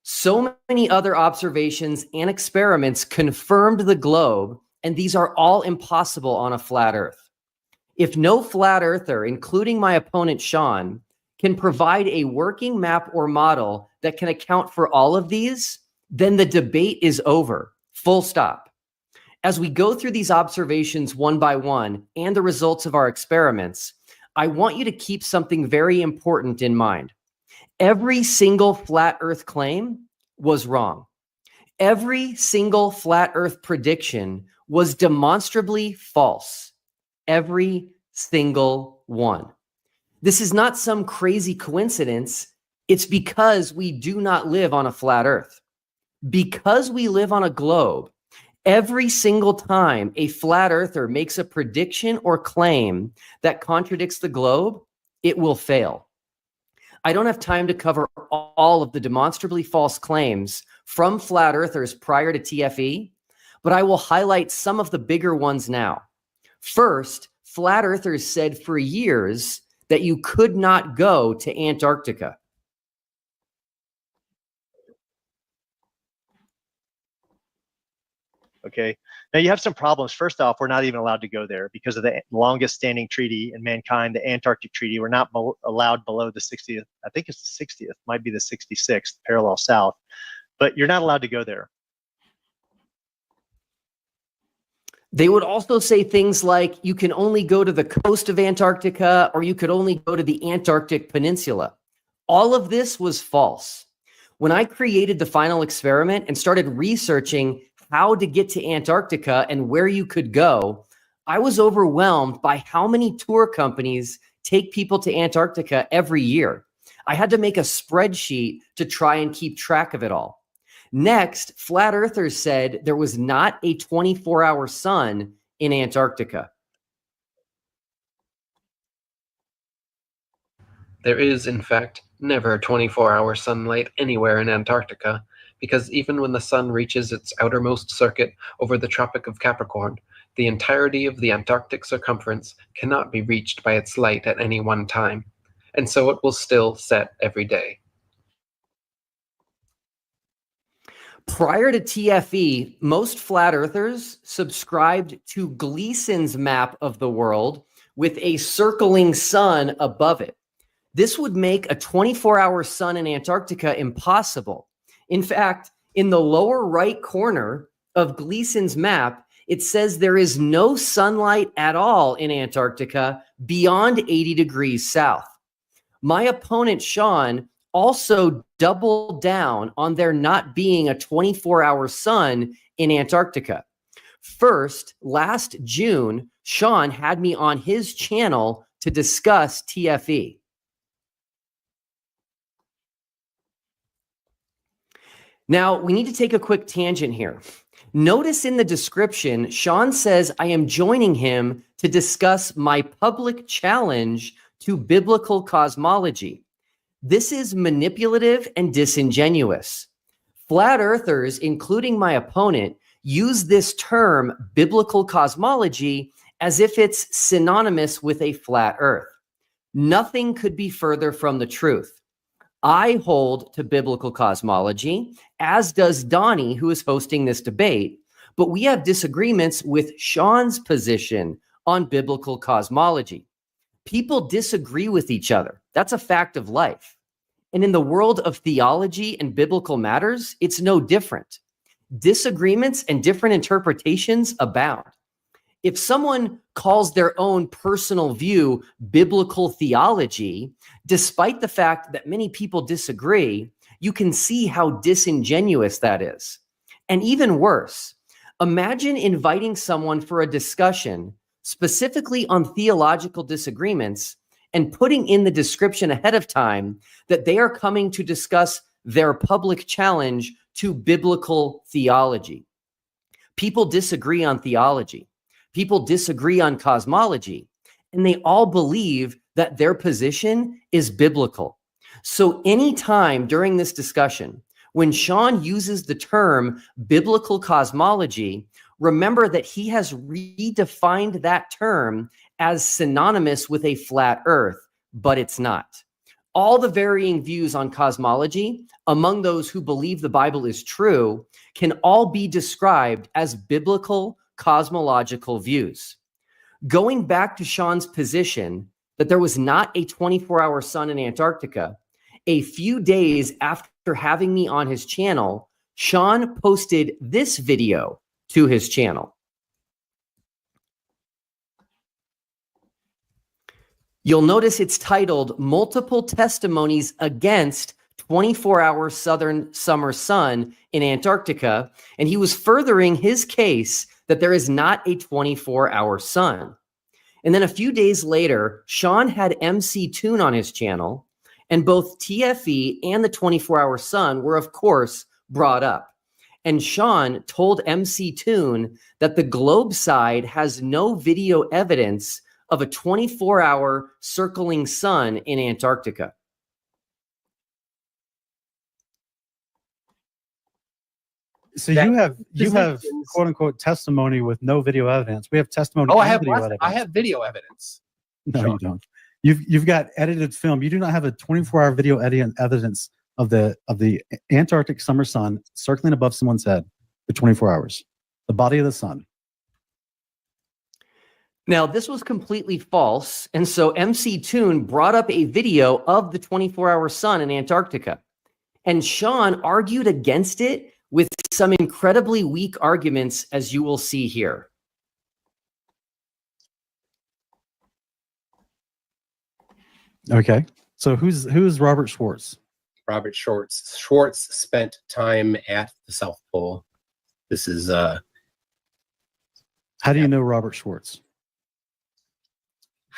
So many other observations and experiments confirmed the globe, and these are all impossible on a flat earth. If no flat earther, including my opponent Sean, can provide a working map or model that can account for all of these, then the debate is over. Full stop. As we go through these observations one by one and the results of our experiments, I want you to keep something very important in mind. Every single flat earth claim was wrong. Every single flat earth prediction was demonstrably false. Every single one. This is not some crazy coincidence. It's because we do not live on a flat earth. Because we live on a globe, every single time a flat earther makes a prediction or claim that contradicts the globe, it will fail. I don't have time to cover all of the demonstrably false claims from flat earthers prior to TFE, but I will highlight some of the bigger ones now. First, flat earthers said for years that you could not go to Antarctica. Okay, Now you have some problems. First off, we're not even allowed to go there because of the longest standing treaty in mankind, the Antarctic Treaty. We're not allowed below the 60th. I think it's the 60th, might be the 66th parallel south, but you're not allowed to go there. They would also say things like you can only go to the coast of Antarctica or you could only go to the Antarctic Peninsula. All of this was false. When I created the final experiment and started researching how to get to Antarctica and where you could go, I was overwhelmed by how many tour companies take people to Antarctica every year. I had to make a spreadsheet to try and keep track of it all. Next, flat earthers said there was not a 24-hour sun in Antarctica. There is, in fact, never 24-hour sunlight anywhere in Antarctica, because even when the sun reaches its outermost circuit over the Tropic of Capricorn, the entirety of the Antarctic circumference cannot be reached by its light at any one time, and so it will still set every day. Prior to TFE, most flat earthers subscribed to Gleason's map of the world with a circling sun above it. This would make a 24-hour sun in Antarctica impossible. In fact, in the lower right corner of Gleason's map, it says there is no sunlight at all in Antarctica beyond 80 degrees south. My opponent, Sean, also doubled down on there not being a 24-hour sun in Antarctica. First, last June, Sean had me on his channel to discuss TFE. Now, we need to take a quick tangent here. Notice in the description, Sean says I am joining him to discuss my public challenge to biblical cosmology. This is manipulative and disingenuous. Flat earthers, including my opponent, use this term biblical cosmology as if it's synonymous with a flat earth. Nothing could be further from the truth. I hold to biblical cosmology, as does Donnie, who is hosting this debate, but we have disagreements with Sean's position on biblical cosmology. People disagree with each other. That's a fact of life. And in the world of theology and biblical matters, it's no different. Disagreements and different interpretations abound. If someone calls their own personal view biblical theology, despite the fact that many people disagree, you can see how disingenuous that is. And even worse, imagine inviting someone for a discussion specifically on theological disagreements and putting in the description ahead of time that they are coming to discuss their public challenge to biblical theology. People disagree on theology. People disagree on cosmology, and they all believe that their position is biblical. So anytime during this discussion, when Sean uses the term biblical cosmology, remember that he has redefined that term as synonymous with a flat earth, but it's not. All the varying views on cosmology among those who believe the Bible is true can all be described as biblical cosmological views. Going back to Sean's position that there was not a 24-hour sun in Antarctica, a few days after having me on his channel, Sean posted this video to his channel. You'll notice it's titled Multiple Testimonies Against 24-Hour Southern Summer Sun in Antarctica, and he was furthering his case that there is not a 24-hour sun. And then a few days later, Sean had MCToon on his channel, and both TFE and the 24-hour sun were, of course, brought up. And Sean told MCToon that the globe side has no video evidence of a 24-hour circling sun in Antarctica. So you have quote unquote testimony with no video evidence. We have testimony. Oh, I have video evidence. No, you don't. You've got edited film. You do not have a 24-hour video evidence of the Antarctic summer sun circling above someone's head for 24 hours. The body of the sun. Now, this was completely false, and so MCToon brought up a video of the 24-hour sun in Antarctica, and Sean argued against it with some incredibly weak arguments, as you will see here. Okay, so who's Robert Schwartz? Robert Schwartz. Schwartz spent time at the South Pole. This is How do you know Robert Schwartz?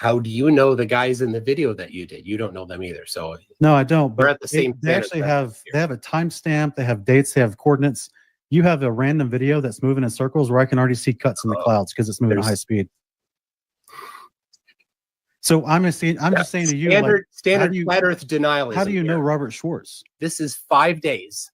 how do you know the guys in the video that you did? You don't know them either. So No, I don't. we're But at the same. they actually have a timestamp. They have dates. They have coordinates. You have a random video that's moving in circles where I can already see cuts in the clouds because it's moving at high speed. So I'm just saying to you, Standard flat Earth denial. How do you know Robert Schwartz? This is 5 days.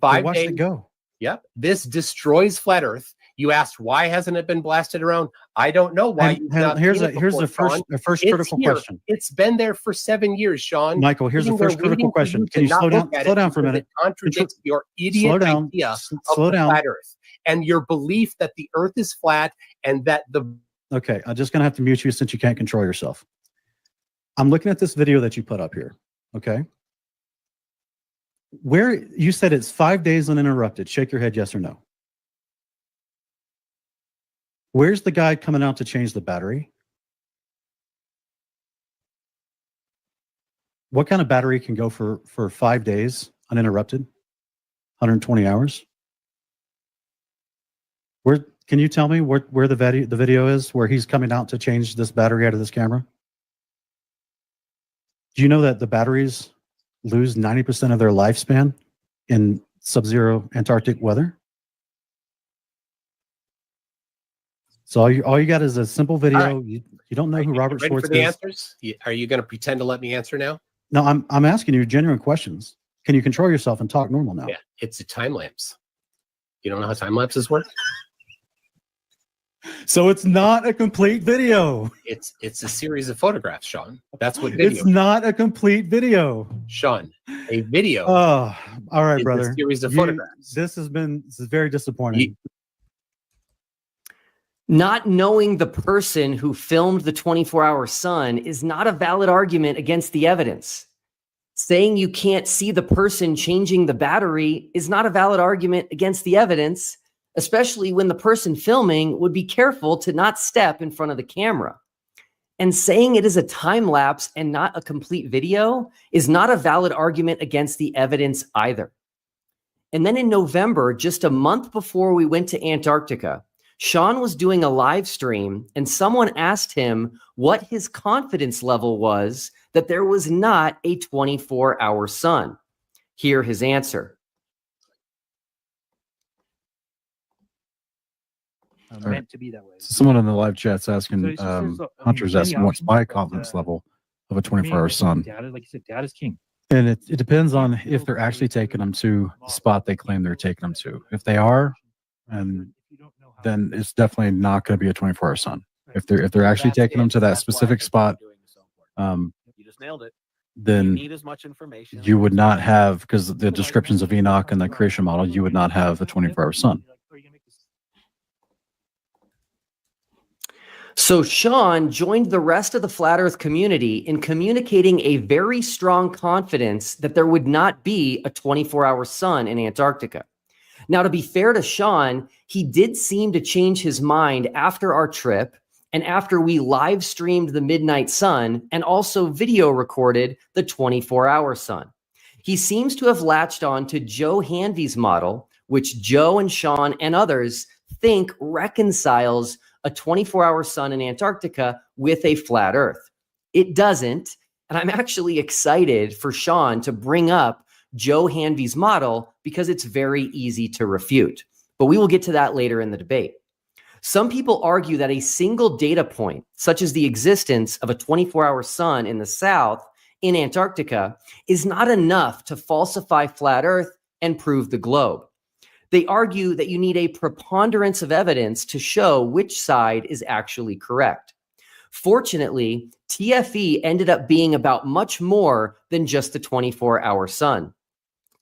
Well, watch it go. Yep. This destroys flat Earth. You asked why hasn't it been blasted around? I don't know why. Here's the first critical question. It's been there for 7 years, Sean. Michael, here's the first critical question. Can you slow down? Slow down for a minute. It contradicts your idiot idea of the flat Earth and your belief that the Earth is flat and that the. Okay, I'm just gonna have to mute you since you can't control yourself. I'm looking at this video that you put up here. Okay. Where you said it's 5 days uninterrupted. Shake your head, yes or no. Where's the guy coming out to change the battery? What kind of battery can go for 5 days uninterrupted? 120 hours? Where can you tell me where the video is where he's coming out to change this battery out of this camera? Do you know that the batteries lose 90% of their lifespan in sub-zero Antarctic weather? So all you got is a simple video. Right. You don't know who Robert Schwartz is. Ready for the answers? Are you going to pretend to let me answer now? No, I'm asking you genuine questions. Can you control yourself and talk normal now? Yeah, it's a time lapse. You don't know how time lapses work? So it's not a complete video. It's a series of photographs, Sean. That's what video. It's not a complete video, Sean. A video. Oh, all right, brother. A series of photographs. This is very disappointing. Not knowing the person who filmed the 24-hour sun is not a valid argument against the evidence. Saying you can't see the person changing the battery is not a valid argument against the evidence, especially when the person filming would be careful to not step in front of the camera. And saying it is a time lapse and not a complete video is not a valid argument against the evidence either. And then in November, just a month before we went to Antarctica, Sean was doing a live stream and someone asked him what his confidence level was that there was not a 24-hour sun. Hear his answer. Meant to be that way. Someone in the live chat's asking, Hunter's asking, what's my confidence level of a 24-hour sun? Like you said, data is king. And it depends on if they're actually taking them to the spot they claim they're taking them to. If they are, and then it's definitely not going to be a 24-hour sun. If they're actually taking them to that specific spot, you just nailed it. Then you need as much information. You would not have, because the descriptions of Enoch and the creation model, you would not have a 24-hour sun. So Sean joined the rest of the Flat Earth community in communicating a very strong confidence that there would not be a 24-hour sun in Antarctica. Now, to be fair to Sean, he did seem to change his mind after our trip and after we live streamed the midnight sun and also video recorded the 24-hour sun. He seems to have latched on to Joe Hanvey's model, which Joe and Sean and others think reconciles a 24-hour sun in Antarctica with a flat Earth. It doesn't, and I'm actually excited for Sean to bring up Joe Hanvey's model because it's very easy to refute. But we will get to that later in the debate. Some people argue that a single data point, such as the existence of a 24-hour sun in the south in Antarctica, is not enough to falsify flat Earth and prove the globe. They argue that you need a preponderance of evidence to show which side is actually correct. Fortunately, TFE ended up being about much more than just the 24-hour sun.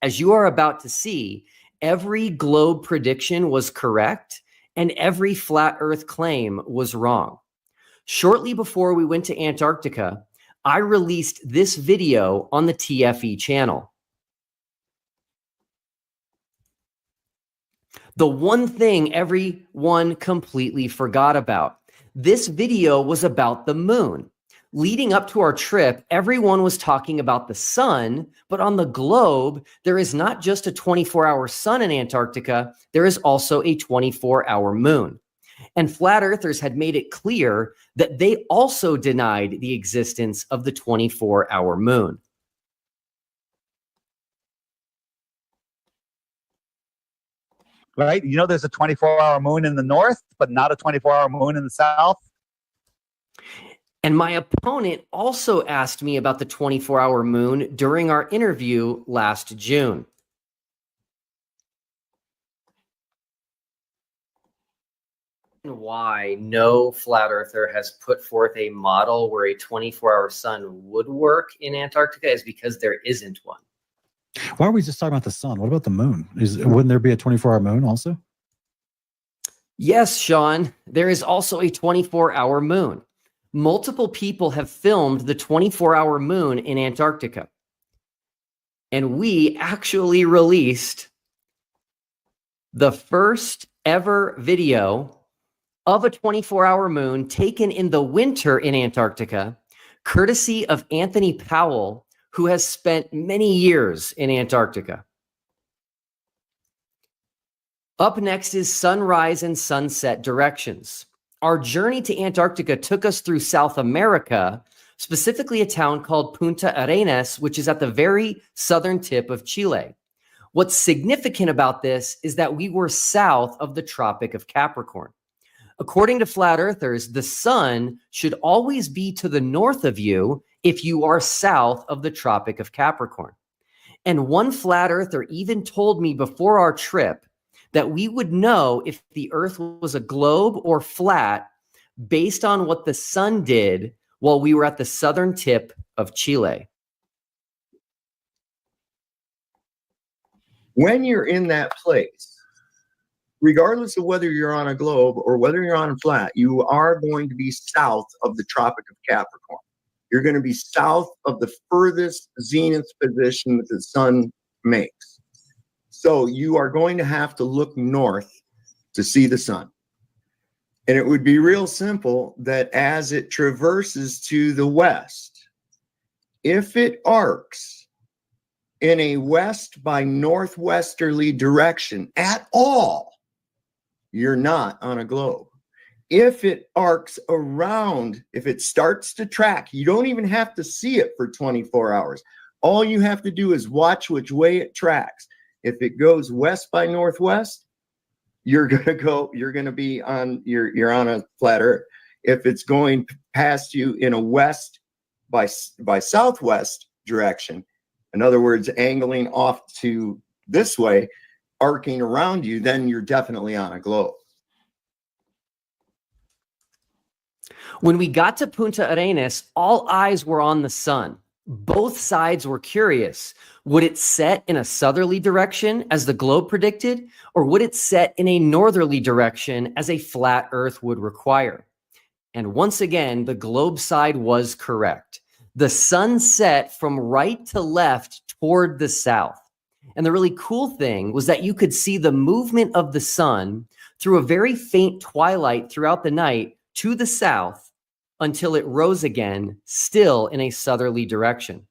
As you are about to see, every globe prediction was correct and every flat Earth claim was wrong. Shortly before we went to Antarctica, I released this video on the TFE channel. The one thing everyone completely forgot about. This video was about the moon. Leading up to our trip, everyone was talking about the sun, but on the globe, there is not just a 24-hour sun in Antarctica, there is also a 24-hour moon. And flat earthers had made it clear that they also denied the existence of the 24-hour moon. Right? You know, there's a 24-hour moon in the north, but not a 24-hour moon in the south. And my opponent also asked me about the 24-hour moon during our interview last June. Why no flat earther has put forth a model where a 24-hour sun would work in Antarctica is because there isn't one. Why are we just talking about the sun? What about the moon? Wouldn't there be a 24-hour moon also? Yes, Sean, there is also a 24-hour moon. Multiple people have filmed the 24-hour moon in Antarctica. And we actually released the first ever video of a 24-hour moon taken in the winter in Antarctica, courtesy of Anthony Powell, who has spent many years in Antarctica. Up next is sunrise and sunset directions. Our journey to Antarctica took us through South America, specifically a town called Punta Arenas, which is at the very southern tip of Chile. What's significant about this is that we were south of the Tropic of Capricorn. According to flat earthers, the sun should always be to the north of you if you are south of the Tropic of Capricorn. And one flat earther even told me before our trip that we would know if the earth was a globe or flat based on what the sun did while we were at the southern tip of Chile. When you're in that place, regardless of whether you're on a globe or whether you're on a flat, you are going to be south of the Tropic of Capricorn. You're going to be south of the furthest zenith position that the sun makes. So you are going to have to look north to see the sun. And it would be real simple that as it traverses to the west, if it arcs in a west by northwesterly direction at all, you're not on a globe. If it arcs around, if it starts to track, you don't even have to see it for 24 hours. All you have to do is watch which way it tracks. If it goes west by northwest, you're gonna be on you're on a flat earth. If it's going past you in a west by southwest direction, in other words, angling off to this way, arcing around you, then you're definitely on a globe. When we got to Punta Arenas, all eyes were on the sun. Both sides were curious. Would it set in a southerly direction as the globe predicted, or would it set in a northerly direction as a flat earth would require? And once again, the globe side was correct. The sun set from right to left toward the south. And the really cool thing was that you could see the movement of the sun through a very faint twilight throughout the night to the south until it rose again, still in a southerly direction.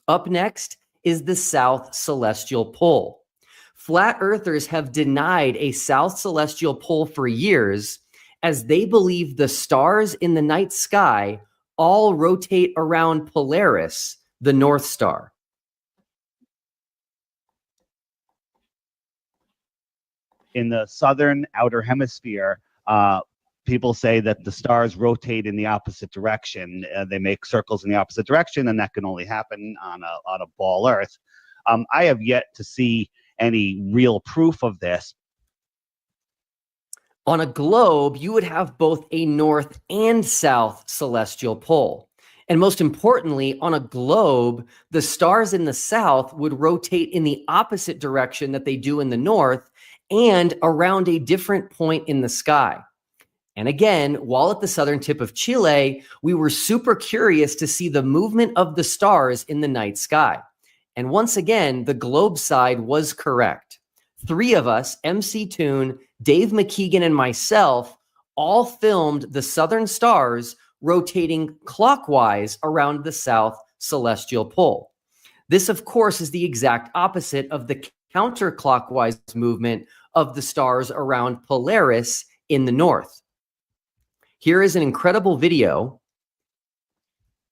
Up next is the South Celestial Pole. Flat earthers have denied a South Celestial Pole for years as they believe the stars in the night sky all rotate around Polaris, the North Star. In the southern outer hemisphere, people say that the stars rotate in the opposite direction. They make circles in the opposite direction, and that can only happen on a ball Earth. I have yet to see any real proof of this. On a globe, you would have both a north and south celestial pole. And most importantly, on a globe, the stars in the south would rotate in the opposite direction that they do in the north and around a different point in the sky. And again, while at the southern tip of Chile, we were super curious to see the movement of the stars in the night sky. And once again, the globe side was correct. 3 of us, MCToon, Dave McKeegan, and myself, all filmed the southern stars rotating clockwise around the south celestial pole. This, of course, is the exact opposite of the counterclockwise movement of the stars around Polaris in the north. Here is an incredible video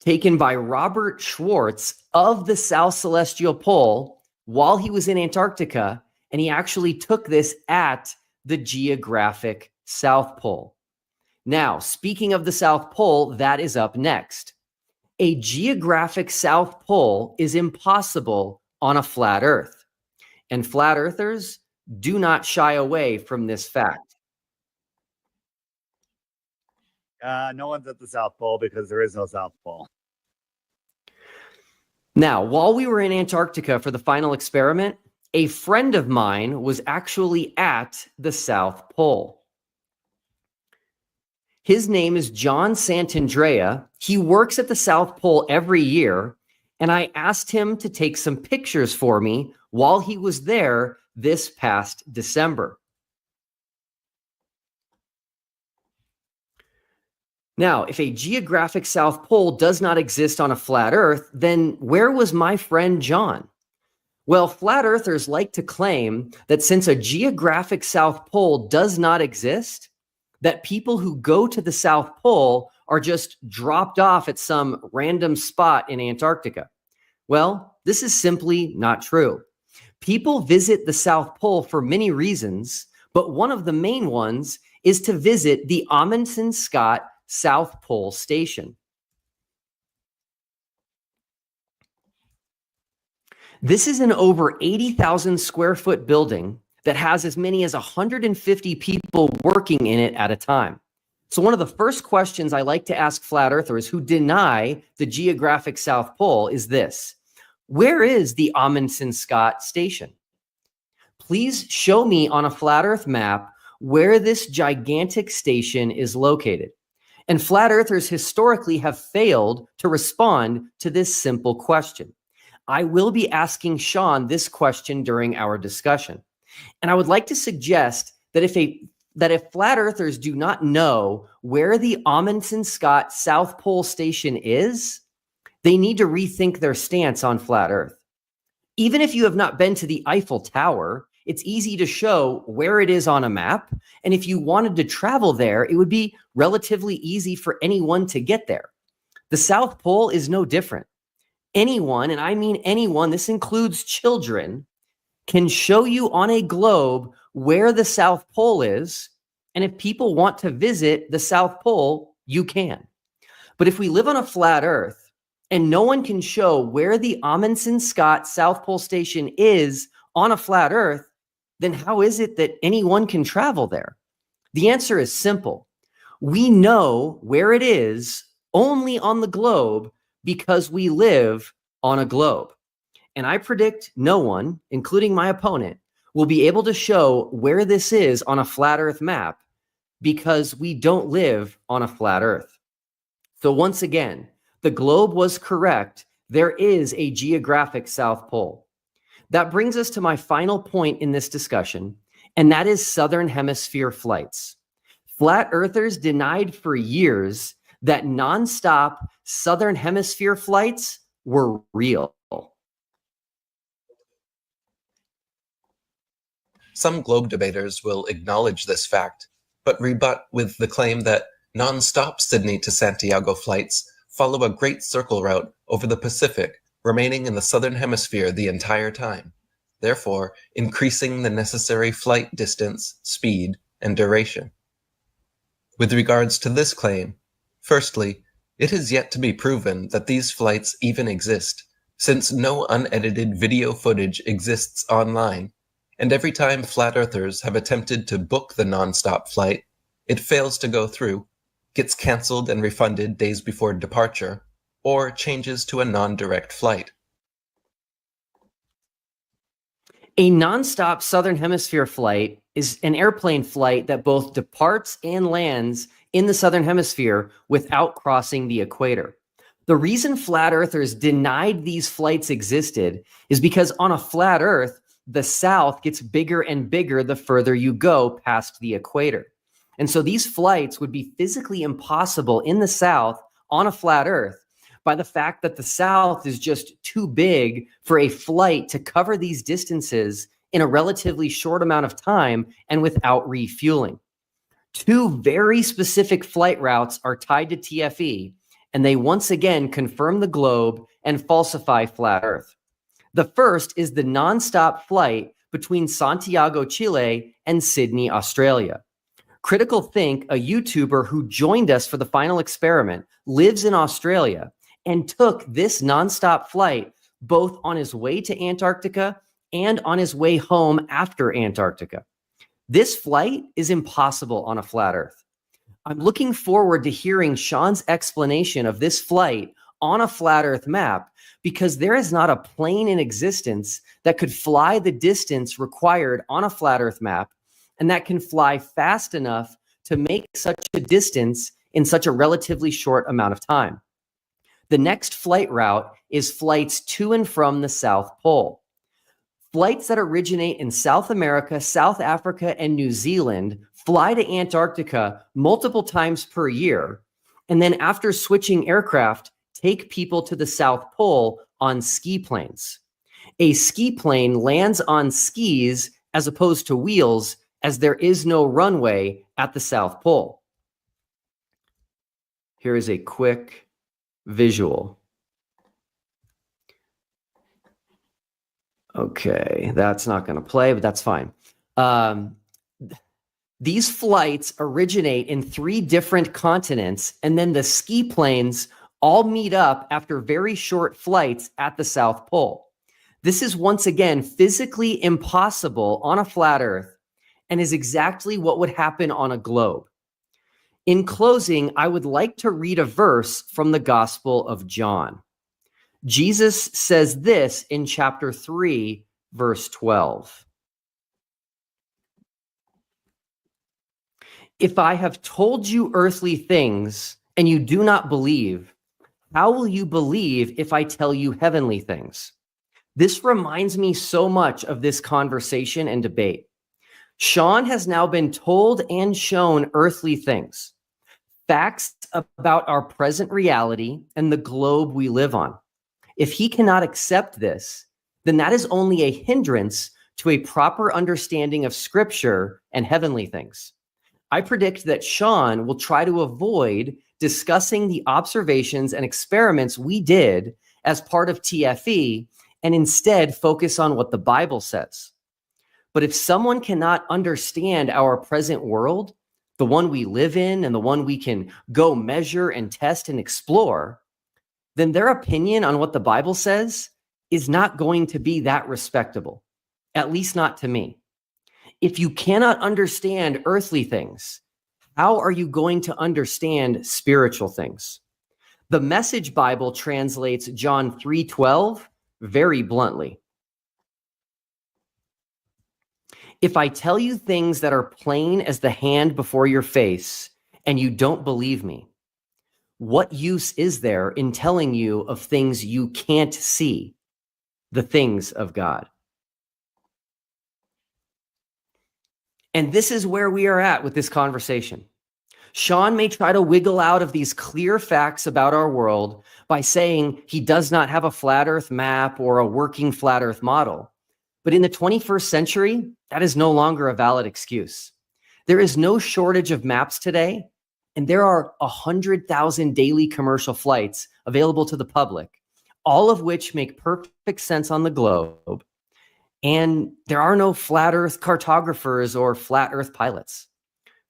taken by Robert Schwartz of the South Celestial Pole while he was in Antarctica, and he actually took this at the geographic South Pole. Now, speaking of the South Pole, that is up next. A geographic South Pole is impossible on a flat Earth, and flat earthers do not shy away from this fact. No one's at the South Pole because there is no South Pole. Now, while we were in Antarctica for the final experiment, a friend of mine was actually at the South Pole. His name is John Santandrea. He works at the South Pole every year, and I asked him to take some pictures for me while he was there this past December. Now, if a geographic South Pole does not exist on a flat Earth, then where was my friend John? Well, flat earthers like to claim that since a geographic South Pole does not exist, that people who go to the South Pole are just dropped off at some random spot in Antarctica. Well, this is simply not true. People visit the South Pole for many reasons, but one of the main ones is to visit the Amundsen-Scott South Pole Station. This is an over 80,000 square foot building that has as many as 150 people working in it at a time. So one of the first questions I like to ask flat earthers who deny the geographic South Pole is this: where is the Amundsen-Scott Station? Please show me on a flat earth map where this gigantic station is located. And flat earthers historically have failed to respond to this simple question. I will be asking Sean this question during our discussion. And I would like to suggest that if flat earthers do not know where the Amundsen-Scott South Pole Station is, they need to rethink their stance on flat earth. Even if you have not been to the Eiffel Tower, it's easy to show where it is on a map. And if you wanted to travel there, it would be relatively easy for anyone to get there. The South Pole is no different. Anyone, and I mean anyone, this includes children, can show you on a globe where the South Pole is. And if people want to visit the South Pole, you can. But if we live on a flat earth and no one can show where the Amundsen-Scott South Pole Station is on a flat earth, then how is it that anyone can travel there? The answer is simple. We know where it is only on the globe because we live on a globe. And I predict no one, including my opponent, will be able to show where this is on a flat earth map because we don't live on a flat earth. So once again, the globe was correct. There is a geographic South Pole. That brings us to my final point in this discussion, and that is Southern Hemisphere flights. Flat earthers denied for years that nonstop Southern Hemisphere flights were real. Some globe debaters will acknowledge this fact, but rebut with the claim that non-stop Sydney to Santiago flights follow a great circle route over the Pacific, remaining in the Southern Hemisphere the entire time, therefore increasing the necessary flight distance, speed, and duration. With regards to this claim, firstly, it has yet to be proven that these flights even exist, since no unedited video footage exists online, and every time flat earthers have attempted to book the non-stop flight, it fails to go through, gets cancelled and refunded days before departure, or changes to a non-direct flight. A non-stop Southern Hemisphere flight is an airplane flight that both departs and lands in the southern hemisphere without crossing the equator. The reason flat earthers denied these flights existed is because on a flat earth, the south gets bigger and bigger the further you go past the equator. And so these flights would be physically impossible in the south on a flat earth by the fact that the south is just too big for a flight to cover these distances in a relatively short amount of time and without refueling. Two very specific flight routes are tied to TFE, and they once again confirm the globe and falsify flat earth. The first is the nonstop flight between Santiago, Chile and Sydney, Australia. Critical Think, a YouTuber who joined us for the final experiment, lives in Australia and took this nonstop flight both on his way to Antarctica and on his way home after Antarctica. This flight is impossible on a flat earth. I'm looking forward to hearing Sean's explanation of this flight on a flat earth map, because there is not a plane in existence that could fly the distance required on a flat earth map and that can fly fast enough to make such a distance in such a relatively short amount of time. The next flight route is flights to and from the South Pole. Flights that originate in South America, South Africa, and New Zealand fly to Antarctica multiple times per year, and then after switching aircraft, take people to the South Pole on ski planes. A ski plane lands on skis as opposed to wheels, as there is no runway at the South Pole. Here is a quick visual. Okay, that's not going to play, but that's fine. These flights originate in 3 different continents, and then the ski planes all meet up after very short flights at the South Pole. This is once again physically impossible on a flat earth and is exactly what would happen on a globe. In closing, I would like to read a verse from the Gospel of John. Jesus says this in chapter 3, verse 12. If I have told you earthly things and you do not believe, how will you believe if I tell you heavenly things? This reminds me so much of this conversation and debate. Sean has now been told and shown earthly things, facts about our present reality and the globe we live on. If he cannot accept this, then that is only a hindrance to a proper understanding of Scripture and heavenly things. I predict that Sean will try to avoid discussing the observations and experiments we did as part of TFE and instead focus on what the Bible says. But if someone cannot understand our present world, the one we live in and the one we can go measure and test and explore, then their opinion on what the Bible says is not going to be that respectable, at least not to me. If you cannot understand earthly things, how are you going to understand spiritual things? The Message Bible translates John 3:12 very bluntly. If I tell you things that are plain as the hand before your face, and you don't believe me, what use is there in telling you of things you can't see, the things of God? And this is where we are at with this conversation. Sean may try to wiggle out of these clear facts about our world by saying he does not have a flat earth map or a working flat earth model. But in the 21st century, that is no longer a valid excuse. There is no shortage of maps today, and there are 100,000 daily commercial flights available to the public, all of which make perfect sense on the globe. And there are no flat earth cartographers or flat earth pilots.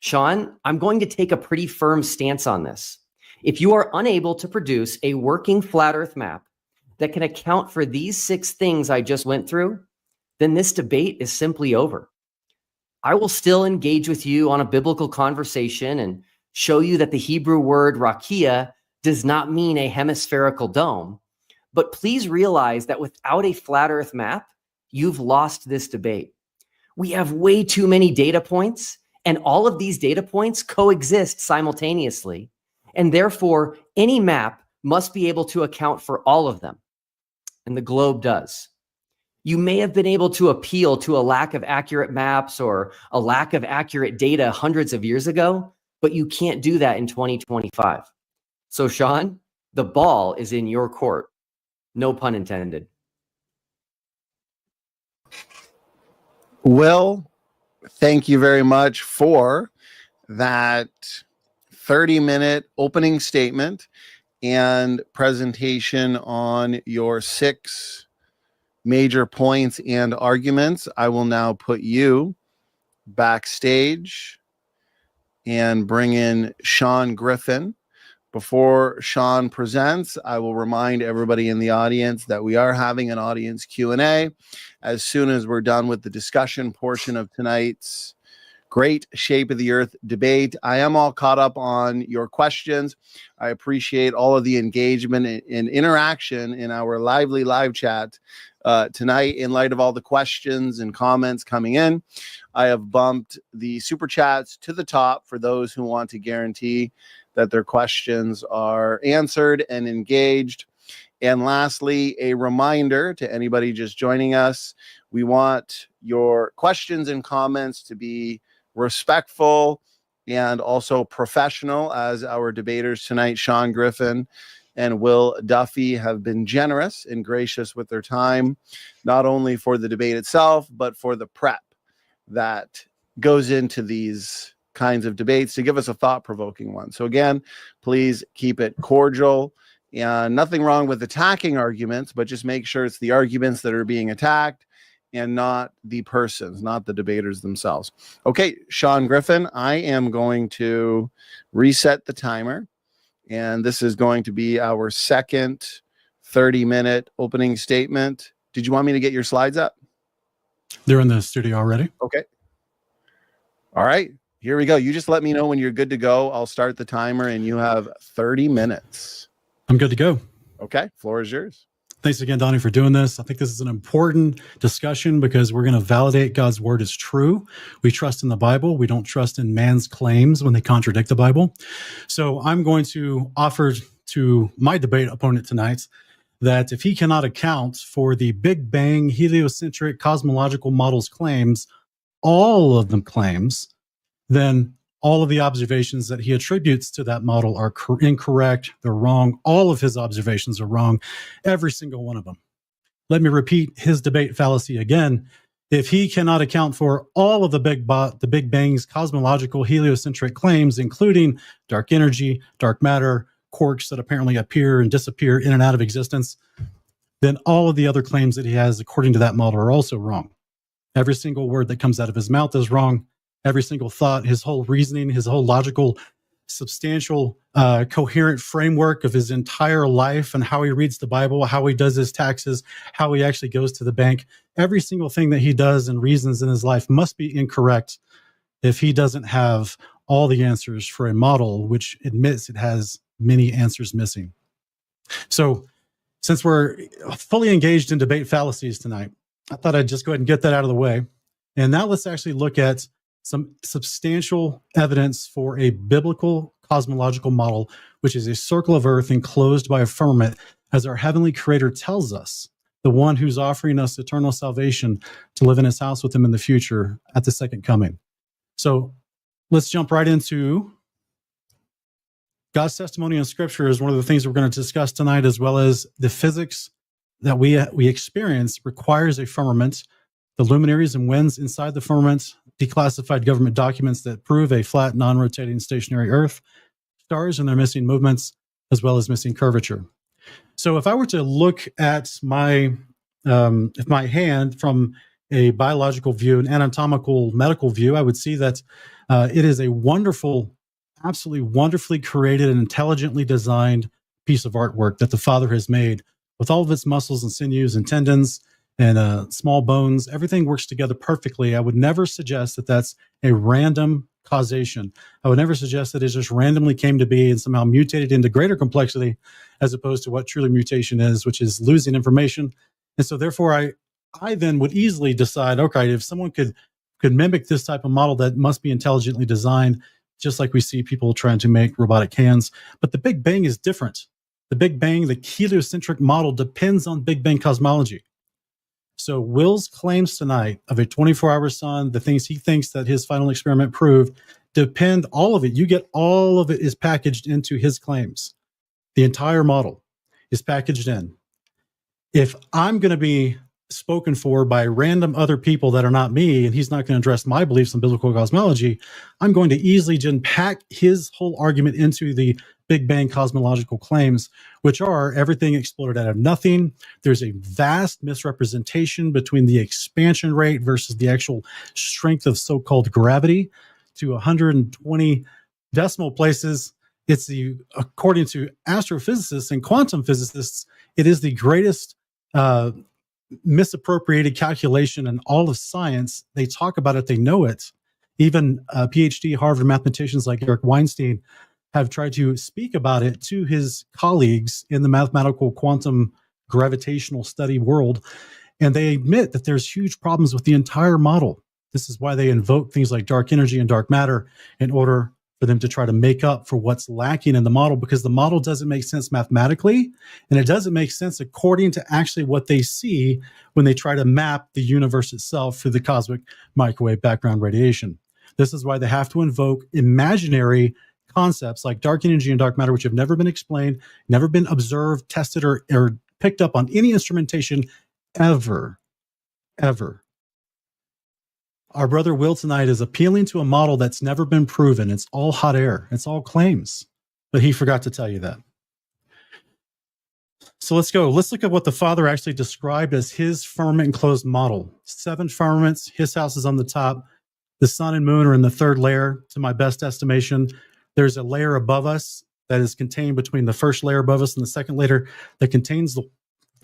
Sean, I'm going to take a pretty firm stance on this. If you are unable to produce a working flat earth map that can account for these 6 things I just went through, then this debate is simply over. I will still engage with you on a biblical conversation and show you that the Hebrew word rakia does not mean a hemispherical dome. But please realize that without a flat earth map, you've lost this debate. We have way too many data points And all of these data points coexist simultaneously. And therefore, any map must be able to account for all of them. And the globe does. You may have been able to appeal to a lack of accurate maps or a lack of accurate data hundreds of years ago, but you can't do that in 2025. So, Sean, the ball is in your court. No pun intended. Will, thank you very much for that 30-minute opening statement and presentation on your 6 major points and arguments. I will now put you backstage and bring in Sean Griffin. Before Sean presents, I will remind everybody in the audience that we are having an audience Q&A as soon as we're done with the discussion portion of tonight's great Shape of the Earth debate. I am all caught up on your questions. I appreciate all of the engagement and interaction in our lively live chat tonight. In light of all the questions and comments coming in, I have bumped the super chats to the top for those who want to guarantee that their questions are answered and engaged. And lastly, a reminder to anybody just joining us, we want your questions and comments to be respectful and also professional, as our debaters tonight, Sean Griffin and Will Duffy, have been generous and gracious with their time, not only for the debate itself, but for the prep that goes into these kinds of debates to give us a thought-provoking one. So again, please keep it cordial. And nothing wrong with attacking arguments, but just make sure it's the arguments that are being attacked and not the persons, not the debaters themselves. Okay, Sean Griffin, I am going to reset the timer, and this is going to be our second 30-minute opening statement. Did you want me to get your slides up? They're in the studio already. Okay. All right, here we go. You just let me know when you're good to go. I'll start the timer, and you have 30 minutes. I'm good to go. Okay, floor is yours. Thanks again, Donnie, for doing this. I think this is an important discussion because we're going to validate God's word is true. We trust in the Bible. We don't trust in man's claims when they contradict the Bible. So I'm going to offer to my debate opponent tonight that if he cannot account for the Big Bang heliocentric cosmological model's claims, all of them claims, then all of the observations that he attributes to that model are incorrect. They're wrong. All of his observations are wrong. Every single one of them. Let me repeat his debate fallacy again. If he cannot account for all of the Big Bang's cosmological heliocentric claims, including dark energy, dark matter, quarks that apparently appear and disappear in and out of existence, then all of the other claims that he has according to that model are also wrong. Every single word that comes out of his mouth is wrong. Every single thought, his whole reasoning, his whole logical, substantial, coherent framework of his entire life and how he reads the Bible, how he does his taxes, how he actually goes to the bank. Every single thing that he does and reasons in his life must be incorrect if he doesn't have all the answers for a model which admits it has many answers missing. So since we're fully engaged in debate fallacies tonight, I thought I'd just go ahead and get that out of the way. And now let's actually look at some substantial evidence for a biblical cosmological model, which is a circle of Earth enclosed by a firmament, as our heavenly creator tells us, the one who's offering us eternal salvation to live in his house with him in the future at the second coming. So let's jump right into God's testimony in Scripture is one of the things we're going to discuss tonight, as well as the physics that we experience requires a firmament, the luminaries and winds inside the firmament, declassified government documents that prove a flat, non-rotating stationary Earth, stars and their missing movements, as well as missing curvature. So if I were to look at my hand from a biological view, an anatomical medical view, I would see that it is a wonderful, absolutely wonderfully created and intelligently designed piece of artwork that the Father has made with all of its muscles and sinews and tendons and small bones. Everything works together perfectly. I would never suggest that that's a random causation. I would never suggest that it just randomly came to be and somehow mutated into greater complexity, as opposed to what truly mutation is, which is losing information. And so therefore, I then would easily decide, okay, if someone could could mimic this type of model that must be intelligently designed, just like we see people trying to make robotic hands. But the Big Bang is different. The Big Bang, the heliocentric model, depends on Big Bang cosmology. So Will's claims tonight of a 24-hour sun, the things he thinks that his final experiment proved, depend, all of it, you get all of it is packaged into his claims. The entire model is packaged in. If I'm going to be spoken for by random other people that are not me, and he's not going to address my beliefs in biblical cosmology, I'm going to easily just pack his whole argument into the Big Bang cosmological claims, which are everything exploded out of nothing. There's a vast misrepresentation between the expansion rate versus the actual strength of so-called gravity to 120 decimal places. It's the, according to astrophysicists and quantum physicists, it is the greatest misappropriated calculation in all of science. They talk about it, they know it. Even PhD Harvard mathematicians like Eric Weinstein have tried to speak about it to his colleagues in the mathematical quantum gravitational study world, and they admit that there's huge problems with the entire model. This is why they invoke things like dark energy and dark matter in order for them to try to make up for what's lacking in the model, because the model doesn't make sense mathematically, and it doesn't make sense according to actually what they see when they try to map the universe itself through the cosmic microwave background radiation. This is why they have to invoke imaginary concepts like dark energy and dark matter, which have never been explained, never been observed, tested, or picked up on any instrumentation ever. Our brother Will tonight is appealing to a model that's never been proven. It's all hot air. It's all claims. But he forgot to tell you that. So let's go. Let's look at what the Father actually described as his firmament enclosed model. 7 firmaments. His house is on the top. The sun and moon are in the 3rd layer, to my best estimation. There's a layer above us that is contained between the first layer above us and the second layer that contains the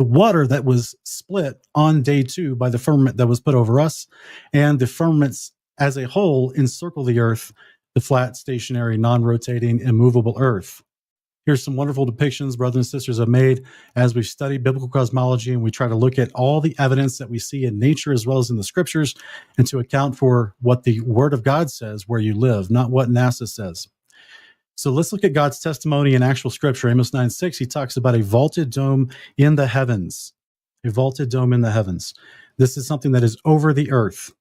water that was split on day 2 by the firmament that was put over us, and the firmaments as a whole encircle the earth, the flat, stationary, non-rotating, immovable earth. Here's some wonderful depictions brothers and sisters have made as we've studied biblical cosmology, and we try to look at all the evidence that we see in nature as well as in the scriptures, and to account for what the Word of God says where you live, not what NASA says. So let's look at God's testimony in actual scripture. Amos 9:6, he talks about a vaulted dome in the heavens. A vaulted dome in the heavens. This is something that is over the earth.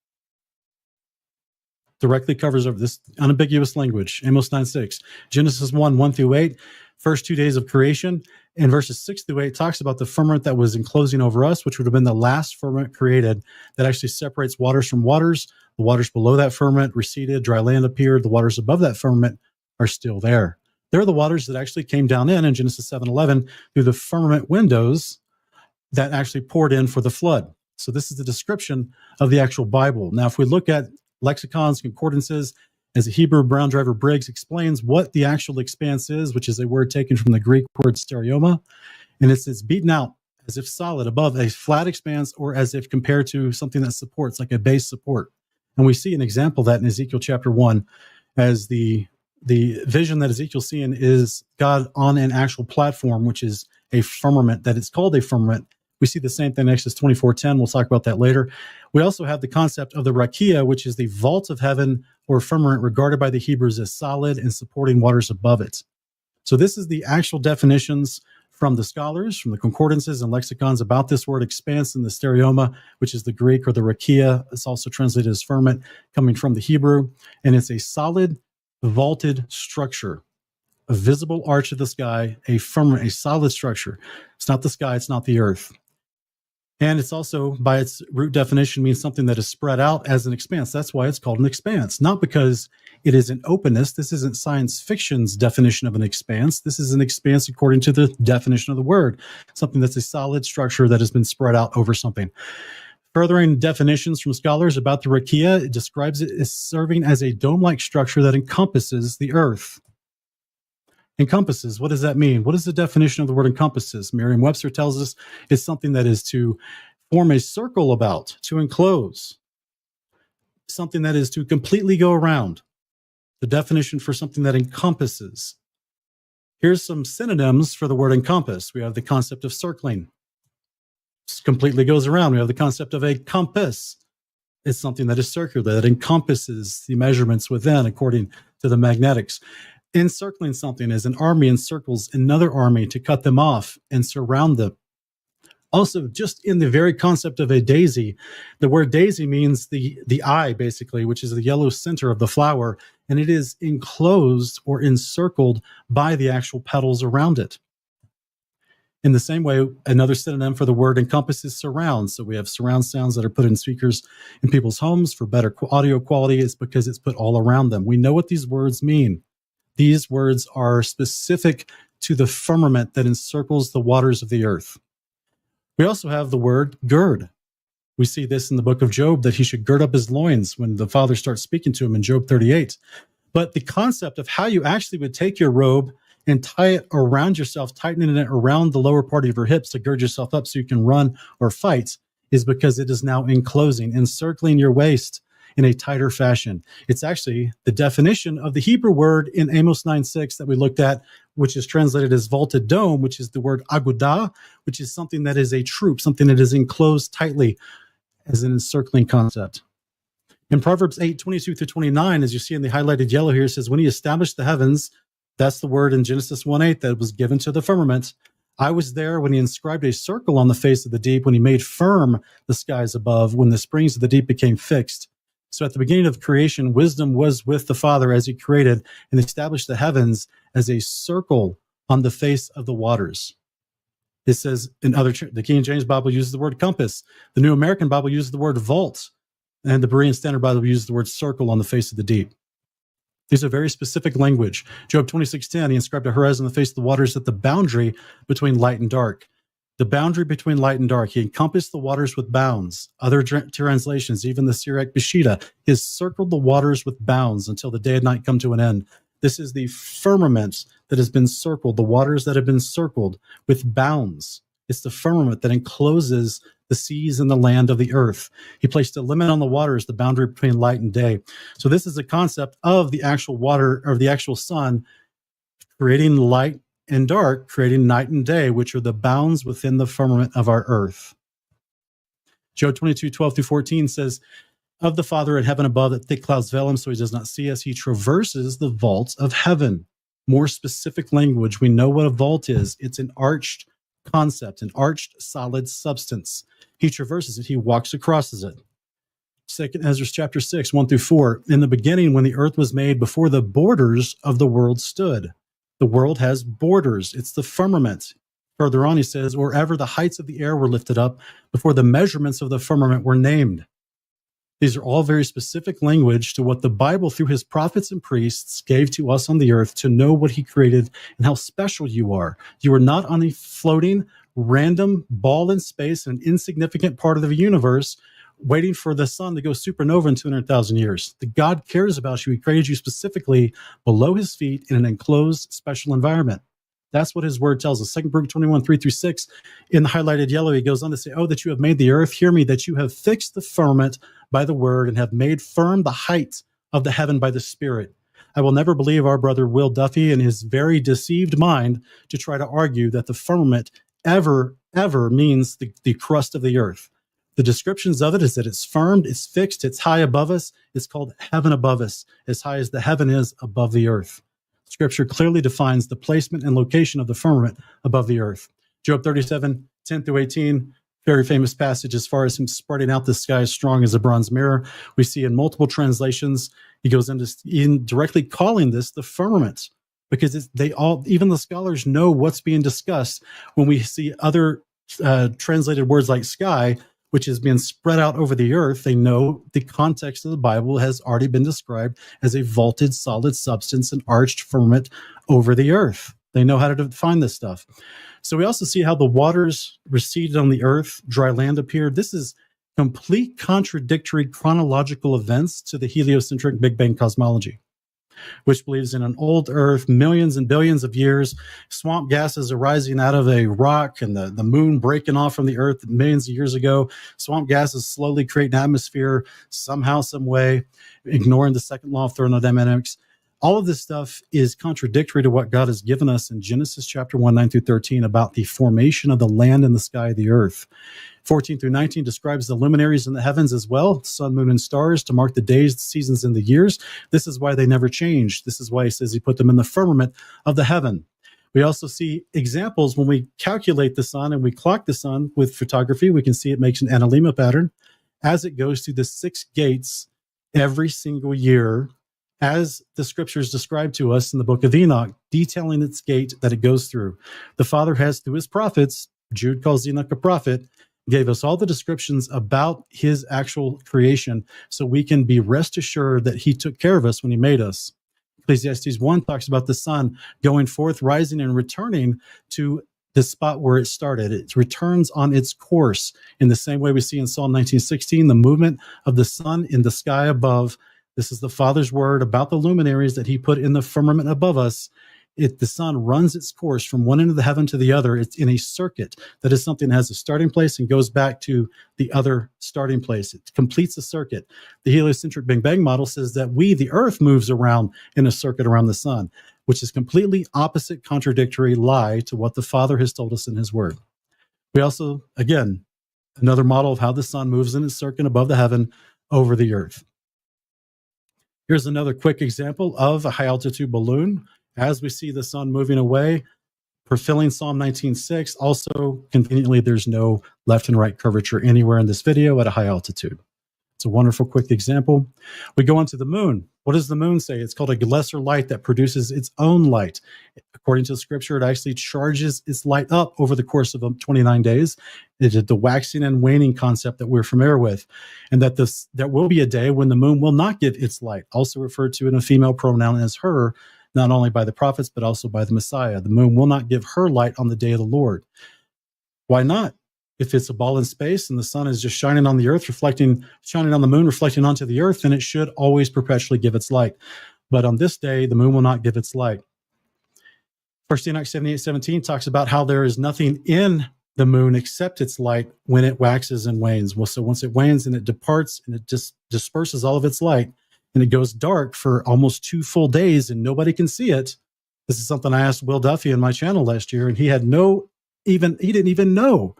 Directly covers over this unambiguous language. Amos 9:6. Genesis 1:1-8, first 2 days of creation. And verses 6-8 talks about the firmament that was enclosing over us, which would have been the last firmament created that actually separates waters from waters. The waters below that firmament receded, dry land appeared. The waters above that firmament are still there. They're the waters that actually came down in Genesis 7:11 through the firmament windows that actually poured in for the flood. So this is the description of the actual Bible. Now, if we look at lexicons, concordances, as the Hebrew Brown Driver Briggs explains what the actual expanse is, which is a word taken from the Greek word stereoma, and it's beaten out as if solid above a flat expanse, or as if compared to something that supports, like a base support. And we see an example of that in Ezekiel chapter 1, as the vision that Ezekiel's seeing is God on an actual platform, which is a firmament, that it's called a firmament. We see the same thing in Exodus 24:10. We'll talk about that later. We also have the concept of the rakia, which is the vault of heaven or firmament regarded by the Hebrews as solid and supporting waters above it. So this is the actual definitions from the scholars, from the concordances and lexicons about this word expanse in the stereoma, which is the Greek, or the rakia. It's also translated as firmament, coming from the Hebrew. And it's a solid, vaulted structure, a visible arch of the sky, a firmament, a solid structure. It's not the sky, it's not the earth. And it's also, by its root definition, means something that is spread out as an expanse. That's why it's called an expanse, not because it is an openness. This isn't science fiction's definition of an expanse. This is an expanse according to the definition of the word, something that's a solid structure that has been spread out over something. Furthering definitions from scholars about the rakia, it describes it as serving as a dome-like structure that encompasses the earth. Encompasses, what does that mean? What is the definition of the word encompasses? Merriam-Webster tells us it's something that is to form a circle about, to enclose. Something that is to completely go around. The definition for something that encompasses. Here's some synonyms for the word encompass. We have the concept of circling. Completely goes around. We have the concept of a compass. is something that is circular, that encompasses the measurements within according to the magnetics. Encircling something is an army encircles another army to cut them off and surround them. Also, just in the very concept of a daisy, the word daisy means the eye, basically, which is the yellow center of the flower, and it is enclosed or encircled by the actual petals around it. In the same way, another synonym for the word encompass is surround. So we have surround sounds that are put in speakers in people's homes for better audio quality. It's because it's put all around them. We know what these words mean. These words are specific to the firmament that encircles the waters of the earth. We also have the word gird. We see this in the book of Job, that he should gird up his loins when the Father starts speaking to him in Job 38. But the concept of how you actually would take your robe and tie it around yourself, tightening it around the lower part of your hips to gird yourself up so you can run or fight, is because it is now enclosing, encircling your waist in a tighter fashion. It's actually the definition of the Hebrew word in Amos 9:6 that we looked at, which is translated as vaulted dome, which is the word agudah, which is something that is a troop, something that is enclosed tightly as an encircling concept. In Proverbs 8:22-29, as you see in the highlighted yellow here, it says, when he established the heavens, that's the word in Genesis 1:8 that was given to the firmament. I was there when he inscribed a circle on the face of the deep, when he made firm the skies above, when the springs of the deep became fixed. So at the beginning of creation, wisdom was with the Father as he created and established the heavens as a circle on the face of the waters. It says the King James Bible uses the word compass. The New American Bible uses the word vault. And the Berean Standard Bible uses the word circle on the face of the deep. These are very specific language. Job 26:10, he inscribed a horizon on the face of the waters at the boundary between light and dark. The boundary between light and dark. He encompassed the waters with bounds. Other translations, even the Syriac Beshida, he circled the waters with bounds until the day and night come to an end. This is the firmament that has been circled, the waters that have been circled with bounds. It's the firmament that encloses the seas and the land of the earth. He placed a limit on the waters, the boundary between light and day. So this is a concept of the actual water, or the actual sun, creating light and dark, creating night and day, which are the bounds within the firmament of our earth. Job 22:12-14 says, of the Father in heaven above, that thick clouds veil him so he does not see us. He traverses the vault of heaven. More specific language. We know what a vault is. It's an arched concept, an arched solid substance. He traverses it. He walks across it. 2 Ezra chapter 6, 1-4. In the beginning, when the earth was made, before the borders of the world stood. The world has borders. It's the firmament. Further on, he says, or ever the heights of the air were lifted up, before the measurements of the firmament were named. These are all very specific language to what the Bible, through his prophets and priests, gave to us on the earth to know what he created and how special you are. You are not on a floating, random ball in space, an insignificant part of the universe, waiting for the sun to go supernova in 200,000 years. The God cares about you. He created you specifically below his feet in an enclosed, special environment. That's what his word tells us. 2 Peter 21, 3-6. In the highlighted yellow, he goes on to say, oh, that you have made the earth, hear me, that you have fixed the firmament by the word and have made firm the height of the heaven by the Spirit. I will never believe our brother Will Duffy in his very deceived mind to try to argue that the firmament ever means the crust of the earth. The descriptions of it is that it's firmed, it's fixed, it's high above us. It's called heaven above us, as high as the heaven is above the earth. Scripture clearly defines the placement and location of the firmament above the earth. Job 37, 10-18, very famous passage as far as him spreading out the sky as strong as a bronze mirror. We see in multiple translations, he goes into directly calling this the firmament, because even the scholars know what's being discussed when we see other translated words like sky, which is being spread out over the earth. They know the context of the Bible has already been described as a vaulted solid substance, an arched firmament over the earth. They know how to define this stuff. So we also see how the waters receded on the earth, dry land appeared. This is complete contradictory chronological events to the heliocentric Big Bang cosmology, which believes in an old earth, millions and billions of years, swamp gases arising out of a rock, and the moon breaking off from the earth millions of years ago. Swamp gases slowly create an atmosphere somehow, some way, ignoring the second law of thermodynamics. All of this stuff is contradictory to what God has given us in Genesis chapter 1, 9 through 13 about the formation of the land and the sky, the earth. 14 through 19 describes the luminaries in the heavens as well, sun, moon, and stars to mark the days, the seasons, and the years. This is why they never change. This is why he says he put them in the firmament of the heaven. We also see examples when we calculate the sun and we clock the sun with photography. We can see it makes an analemma pattern as it goes through the 6 gates every single year, as the scriptures describe to us in the book of Enoch, detailing its gate that it goes through. The Father has, through his prophets, Jude calls Enoch a prophet, gave us all the descriptions about his actual creation so we can be rest assured that he took care of us when he made us. Ecclesiastes 1 talks about the sun going forth, rising, and returning to the spot where it started. It returns on its course in the same way we see in Psalm 19:16, the movement of the sun in the sky above. This is the Father's word about the luminaries that he put in the firmament above us. The sun runs its course from one end of the heaven to the other. It's in a circuit. That is something that has a starting place and goes back to the other starting place. It completes a circuit. The heliocentric Big Bang model says that the earth, moves around in a circuit around the sun, which is completely opposite, contradictory lie to what the Father has told us in his word. We also, again, another model of how the sun moves in its circuit above the heaven over the earth. Here's another quick example of a high altitude balloon. As we see the sun moving away, fulfilling Psalm 19:6. Also, conveniently, there's no left and right curvature anywhere in this video at a high altitude. It's a wonderful, quick example. We go on to the moon. What does the moon say? It's called a lesser light that produces its own light. According to the scripture, it actually charges its light up over the course of 29 days. It is the waxing and waning concept that we're familiar with. And that there will be a day when the moon will not give its light, also referred to in a female pronoun as her, not only by the prophets, but also by the Messiah. The moon will not give her light on the day of the Lord. Why not? If it's a ball in space and the sun is just shining on the earth, shining on the moon, reflecting onto the earth, then it should always perpetually give its light. But on this day, the moon will not give its light. 1 Enoch 78:17 talks about how there is nothing in the moon except its light when it waxes and wanes. Well, so once it wanes and it departs and it just disperses all of its light, and it goes dark for almost 2 full days and nobody can see it. This is something I asked Will Duffy in my channel last year, and he didn't even know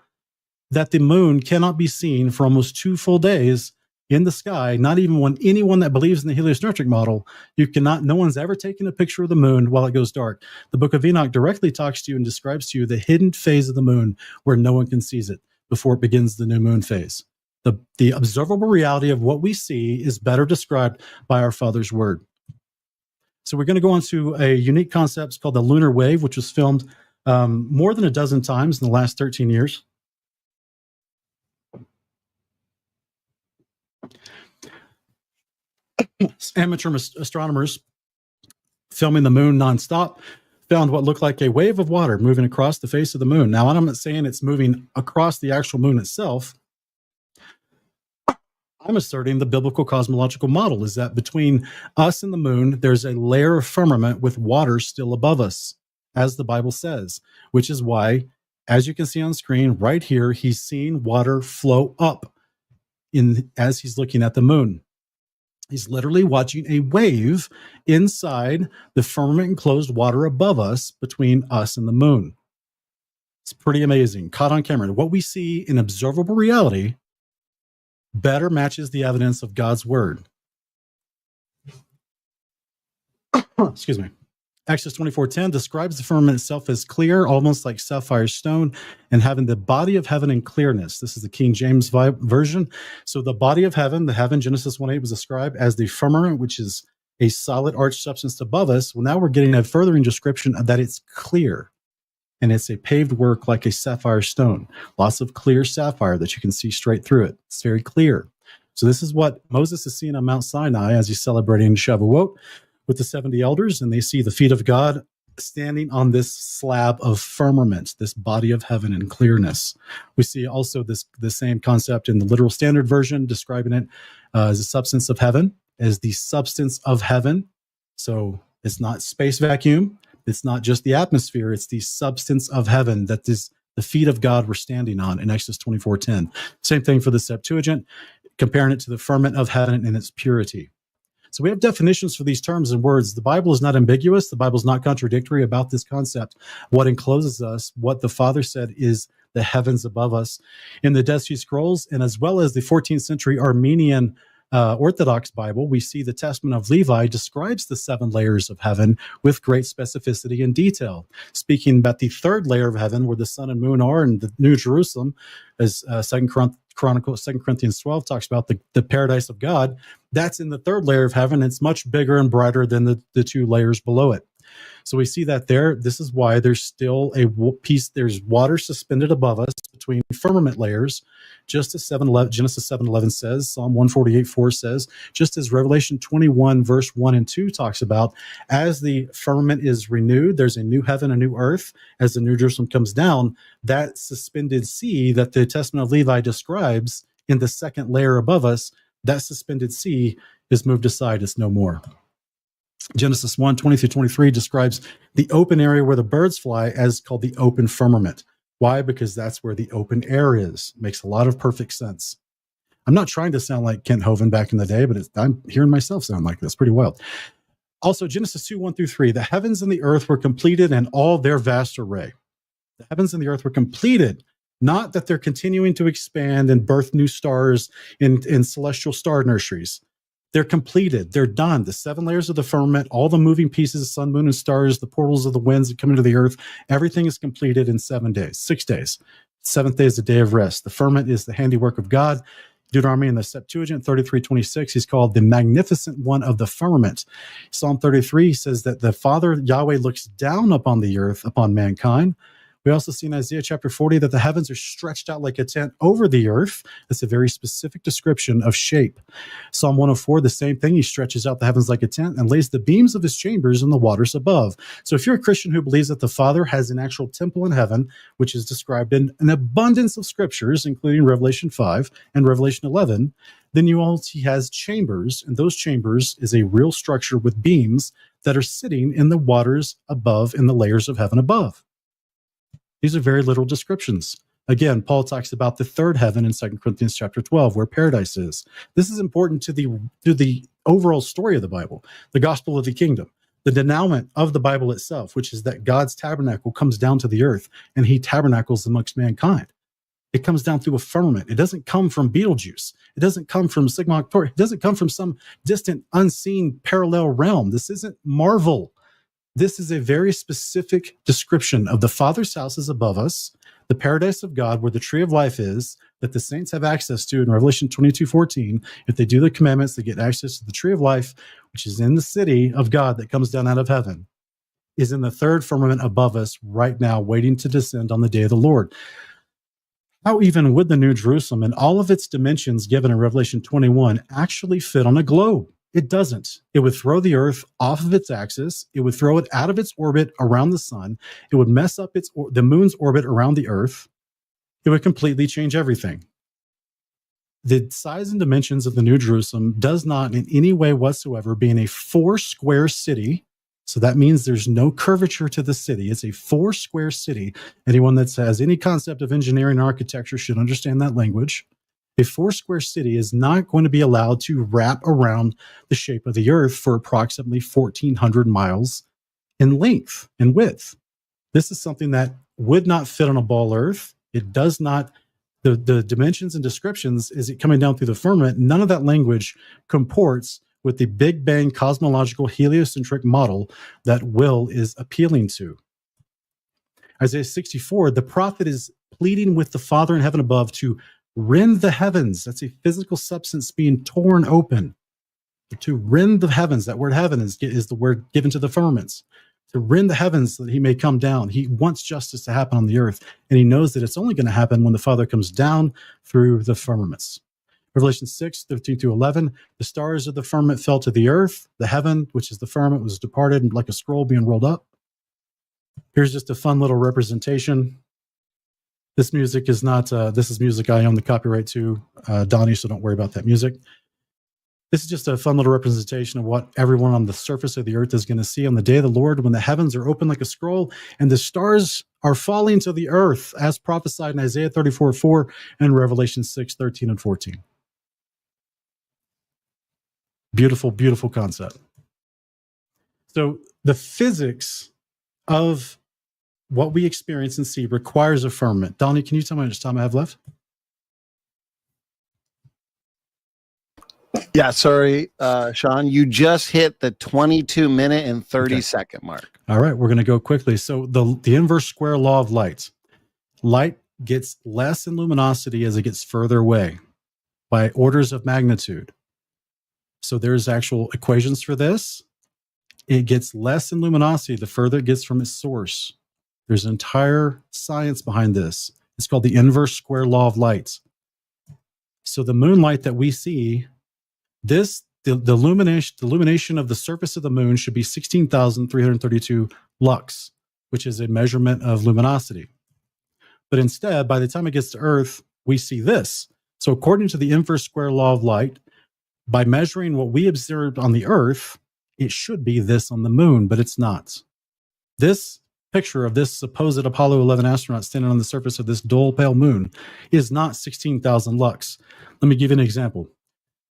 that the moon cannot be seen for almost 2 full days in the sky. Not even when anyone that believes in the heliocentric model, no one's ever taken a picture of the moon while it goes dark. The book of Enoch directly talks to you and describes to you the hidden phase of the moon where no one can see it before it begins the new moon phase. The observable reality of what we see is better described by our Father's word. So we're going to go on to a unique concept called the lunar wave, which was filmed more than a dozen times in the last 13 years. Amateur astronomers filming the moon nonstop found what looked like a wave of water moving across the face of the moon. Now, I'm not saying it's moving across the actual moon itself. I'm asserting the biblical cosmological model is that between us and the moon, there's a layer of firmament with water still above us, as the Bible says, which is why, as you can see on screen right here, he's seeing water flow up as he's looking at the moon. He's literally watching a wave inside the firmament enclosed water above us between us and the moon. It's pretty amazing. Caught on camera. What we see in observable reality better matches the evidence of God's word. Excuse me. Exodus 24:10 describes the firmament itself as clear, almost like sapphire stone, and having the body of heaven in clearness. This is the King James version. So the body of heaven, the heaven, Genesis 1:8 was described as the firmament, which is a solid arched substance above us. Well, now we're getting a furthering description of that it's clear. And it's a paved work like a sapphire stone. Lots of clear sapphire that you can see straight through it. It's very clear. So this is what Moses is seeing on Mount Sinai as he's celebrating Shavuot with the 70 elders, and they see the feet of God standing on this slab of firmament, this body of heaven in clearness. We see also the same concept in the literal standard version, describing it as a substance of heaven, as the substance of heaven. So it's not space vacuum. It's not just the atmosphere. It's the substance of heaven that the feet of God were standing on in Exodus 24:10. Same thing for the Septuagint, comparing it to the firmament of heaven in its purity. So we have definitions for these terms and words. The Bible is not ambiguous. The Bible is not contradictory about this concept. What encloses us, what the Father said is the heavens above us. In the Dead Sea Scrolls, and as well as the 14th century Armenian Orthodox Bible, we see the Testament of Levi describes the 7 layers of heaven with great specificity and detail. Speaking about the 3rd layer of heaven, where the sun and moon are, and the New Jerusalem, as 2 Corinthians 12 talks about the paradise of God, that's in the 3rd layer of heaven. It's much bigger and brighter than the 2 layers below it. So we see that there. This is why there's still a piece. There's water suspended above us between firmament layers, just as Genesis 7:11 says. Psalm 148:4 says, just as Revelation 21 verse 1 and 2 talks about. As the firmament is renewed, there's a new heaven, a new earth. As the New Jerusalem comes down, that suspended sea that the Testament of Levi describes in the 2nd layer above us, that suspended sea is moved aside. It's no more. Genesis 1:20-23 describes the open area where the birds fly as called the open firmament. Why? Because that's where the open air is. Makes a lot of perfect sense. I'm not trying to sound like Kent Hovind back in the day, but I'm hearing myself sound like this. Pretty wild. Also, Genesis 2:1-3, the heavens and the earth were completed in all their vast array. The heavens and the earth were completed, not that they're continuing to expand and birth new stars in celestial star nurseries. They're completed. They're done. The 7 layers of the firmament, all the moving pieces, sun, moon, and stars, the portals of the winds that come into the earth, everything is completed in 7 days, 6 days. 7th day is the day of rest. The firmament is the handiwork of God. Deuteronomy in the Septuagint 33:26, he's called the magnificent one of the firmament. Psalm 33 says that the Father Yahweh looks down upon the earth, upon mankind. We also see in Isaiah chapter 40 that the heavens are stretched out like a tent over the earth. That's a very specific description of shape. Psalm 104, the same thing. He stretches out the heavens like a tent and lays the beams of his chambers in the waters above. So if you're a Christian who believes that the Father has an actual temple in heaven, which is described in an abundance of scriptures, including Revelation 5 and Revelation 11, then he has chambers, and those chambers is a real structure with beams that are sitting in the waters above, in the layers of heaven above. These are very literal descriptions. Again, Paul talks about the 3rd heaven in 2 Corinthians chapter 12, where paradise is. This is important to the overall story of the Bible, the gospel of the kingdom, the denouement of the Bible itself, which is that God's tabernacle comes down to the earth and he tabernacles amongst mankind. It comes down through a firmament. It doesn't come from Betelgeuse. It doesn't come from Sigma Octori. It doesn't come from some distant, unseen parallel realm. This isn't Marvel. This is a very specific description of the Father's house is above us, the paradise of God, where the tree of life is, that the saints have access to in Revelation 22:14. If they do the commandments, they get access to the tree of life, which is in the city of God that comes down out of heaven, is in the 3rd firmament above us right now, waiting to descend on the day of the Lord. How even would the New Jerusalem and all of its dimensions given in Revelation 21 actually fit on a globe? It doesn't. It would throw the earth off of its axis. It would throw it out of its orbit around the sun. It would mess up the moon's orbit around the earth. It would completely change everything. The size and dimensions of the New Jerusalem does not in any way whatsoever being a 4-square city. So that means there's no curvature to the city. It's a 4-square city. Anyone that has any concept of engineering and architecture should understand that language. A 4-square city is not going to be allowed to wrap around the shape of the earth for approximately 1,400 miles in length and width. This is something that would not fit on a ball earth. It does not, the dimensions and descriptions, is it coming down through the firmament? None of that language comports with the Big Bang cosmological heliocentric model that Will is appealing to. Isaiah 64, the prophet is pleading with the Father in heaven above to rend the heavens. That's a physical substance being torn open. To rend the heavens, that word heaven is the word given to the firmaments. To rend the heavens so that he may come down. He wants justice to happen on the earth, and he knows that it's only going to happen when the Father comes down through the firmaments. Revelation 6:13-11, the stars of the firmament fell to the earth. The heaven, which is the firmament, was departed like a scroll being rolled up. Here's just a fun little representation. This music is not, this is music I own the copyright to, Donnie, so don't worry about that music. This is just a fun little representation of what everyone on the surface of the earth is going to see on the day of the Lord, when the heavens are open like a scroll and the stars are falling to the earth, as prophesied in Isaiah 34:4 and Revelation 6:13-14. Beautiful, beautiful concept. So the physics of what we experience and see requires a firmament. Donnie, can you tell me how much time I have left? Yeah, sorry, Sean. You just hit the 22-minute and 30-second mark. All right, we're going to go quickly. So the inverse square law of light. Light gets less in luminosity as it gets further away by orders of magnitude. So there's actual equations for this. It gets less in luminosity the further it gets from its source. There's entire science behind this. It's called the inverse square law of light. So the moonlight that we see, the illumination of the surface of the moon should be 16,332 lux, which is a measurement of luminosity. But instead, by the time it gets to Earth, we see this. So according to the inverse square law of light, by measuring what we observed on the Earth, it should be this on the moon, but it's not. This picture of this supposed Apollo 11 astronaut standing on the surface of this dull pale moon is not 16,000 lux. Let me give you an example.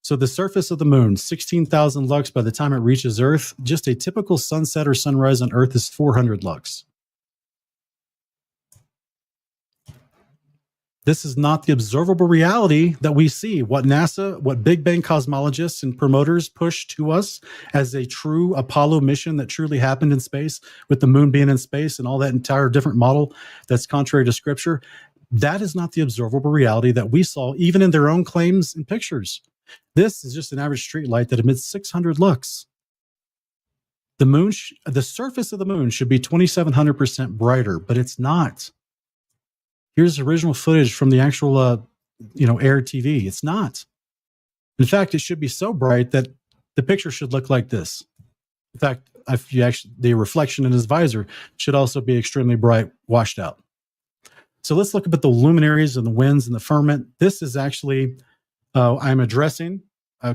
So the surface of the moon, 16,000 lux. By the time it reaches Earth, just a typical sunset or sunrise on Earth is 400 lux. This is not the observable reality that we see. What NASA, what Big Bang cosmologists and promoters push to us as a true Apollo mission that truly happened in space, with the moon being in space and all that entire different model that's contrary to scripture, that is not the observable reality that we saw even in their own claims and pictures. This is just an average street light that emits 600 lux. The moon, the surface of the moon should be 2,700% brighter, but it's not. Here's original footage from the actual, air TV. It's not. In fact, it should be so bright that the picture should look like this. In fact, the reflection in his visor should also be extremely bright, washed out. So let's look at the luminaries and the winds and the firmament. This is actually, I'm addressing,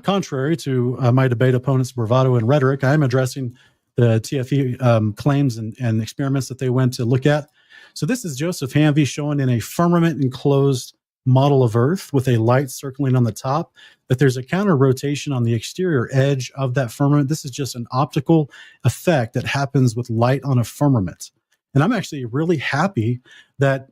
contrary to my debate opponents' bravado and rhetoric, I'm addressing the TFE claims and experiments that they went to look at. So this is Joseph Hanvey showing in a firmament enclosed model of Earth with a light circling on the top, but there's a counter rotation on the exterior edge of that firmament. This is just an optical effect that happens with light on a firmament. And I'm actually really happy that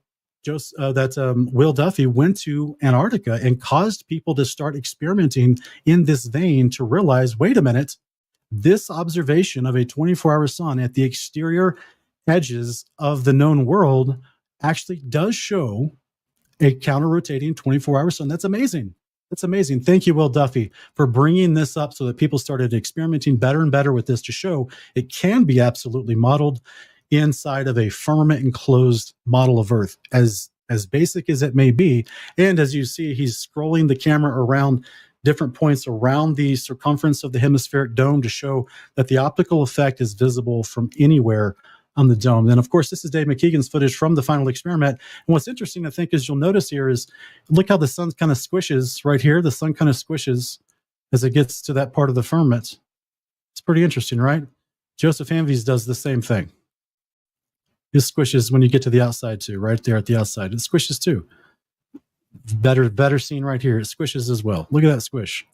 Will Duffy went to Antarctica and caused people to start experimenting in this vein to realize, wait a minute, this observation of a 24-hour sun at the exterior edges of the known world actually does show a counter-rotating 24-hour sun. That's amazing. That's amazing. Thank you, Will Duffy, for bringing this up so that people started experimenting better and better with this to show it can be absolutely modeled inside of a firmament enclosed model of Earth, as basic as it may be. And as you see, he's scrolling the camera around different points around the circumference of the hemispheric dome to show that the optical effect is visible from anywhere on the dome. And of course, this is Dave McKeegan's footage from the final experiment. And what's interesting, I think, is you'll notice here is, look how the sun kind of squishes right here. The sun kind of squishes as it gets to that part of the firmament. It's pretty interesting, right? Joseph Hanvey's does the same thing. It squishes when you get to the outside too, right there at the outside. It squishes too. Better seen right here. It squishes as well. Look at that squish.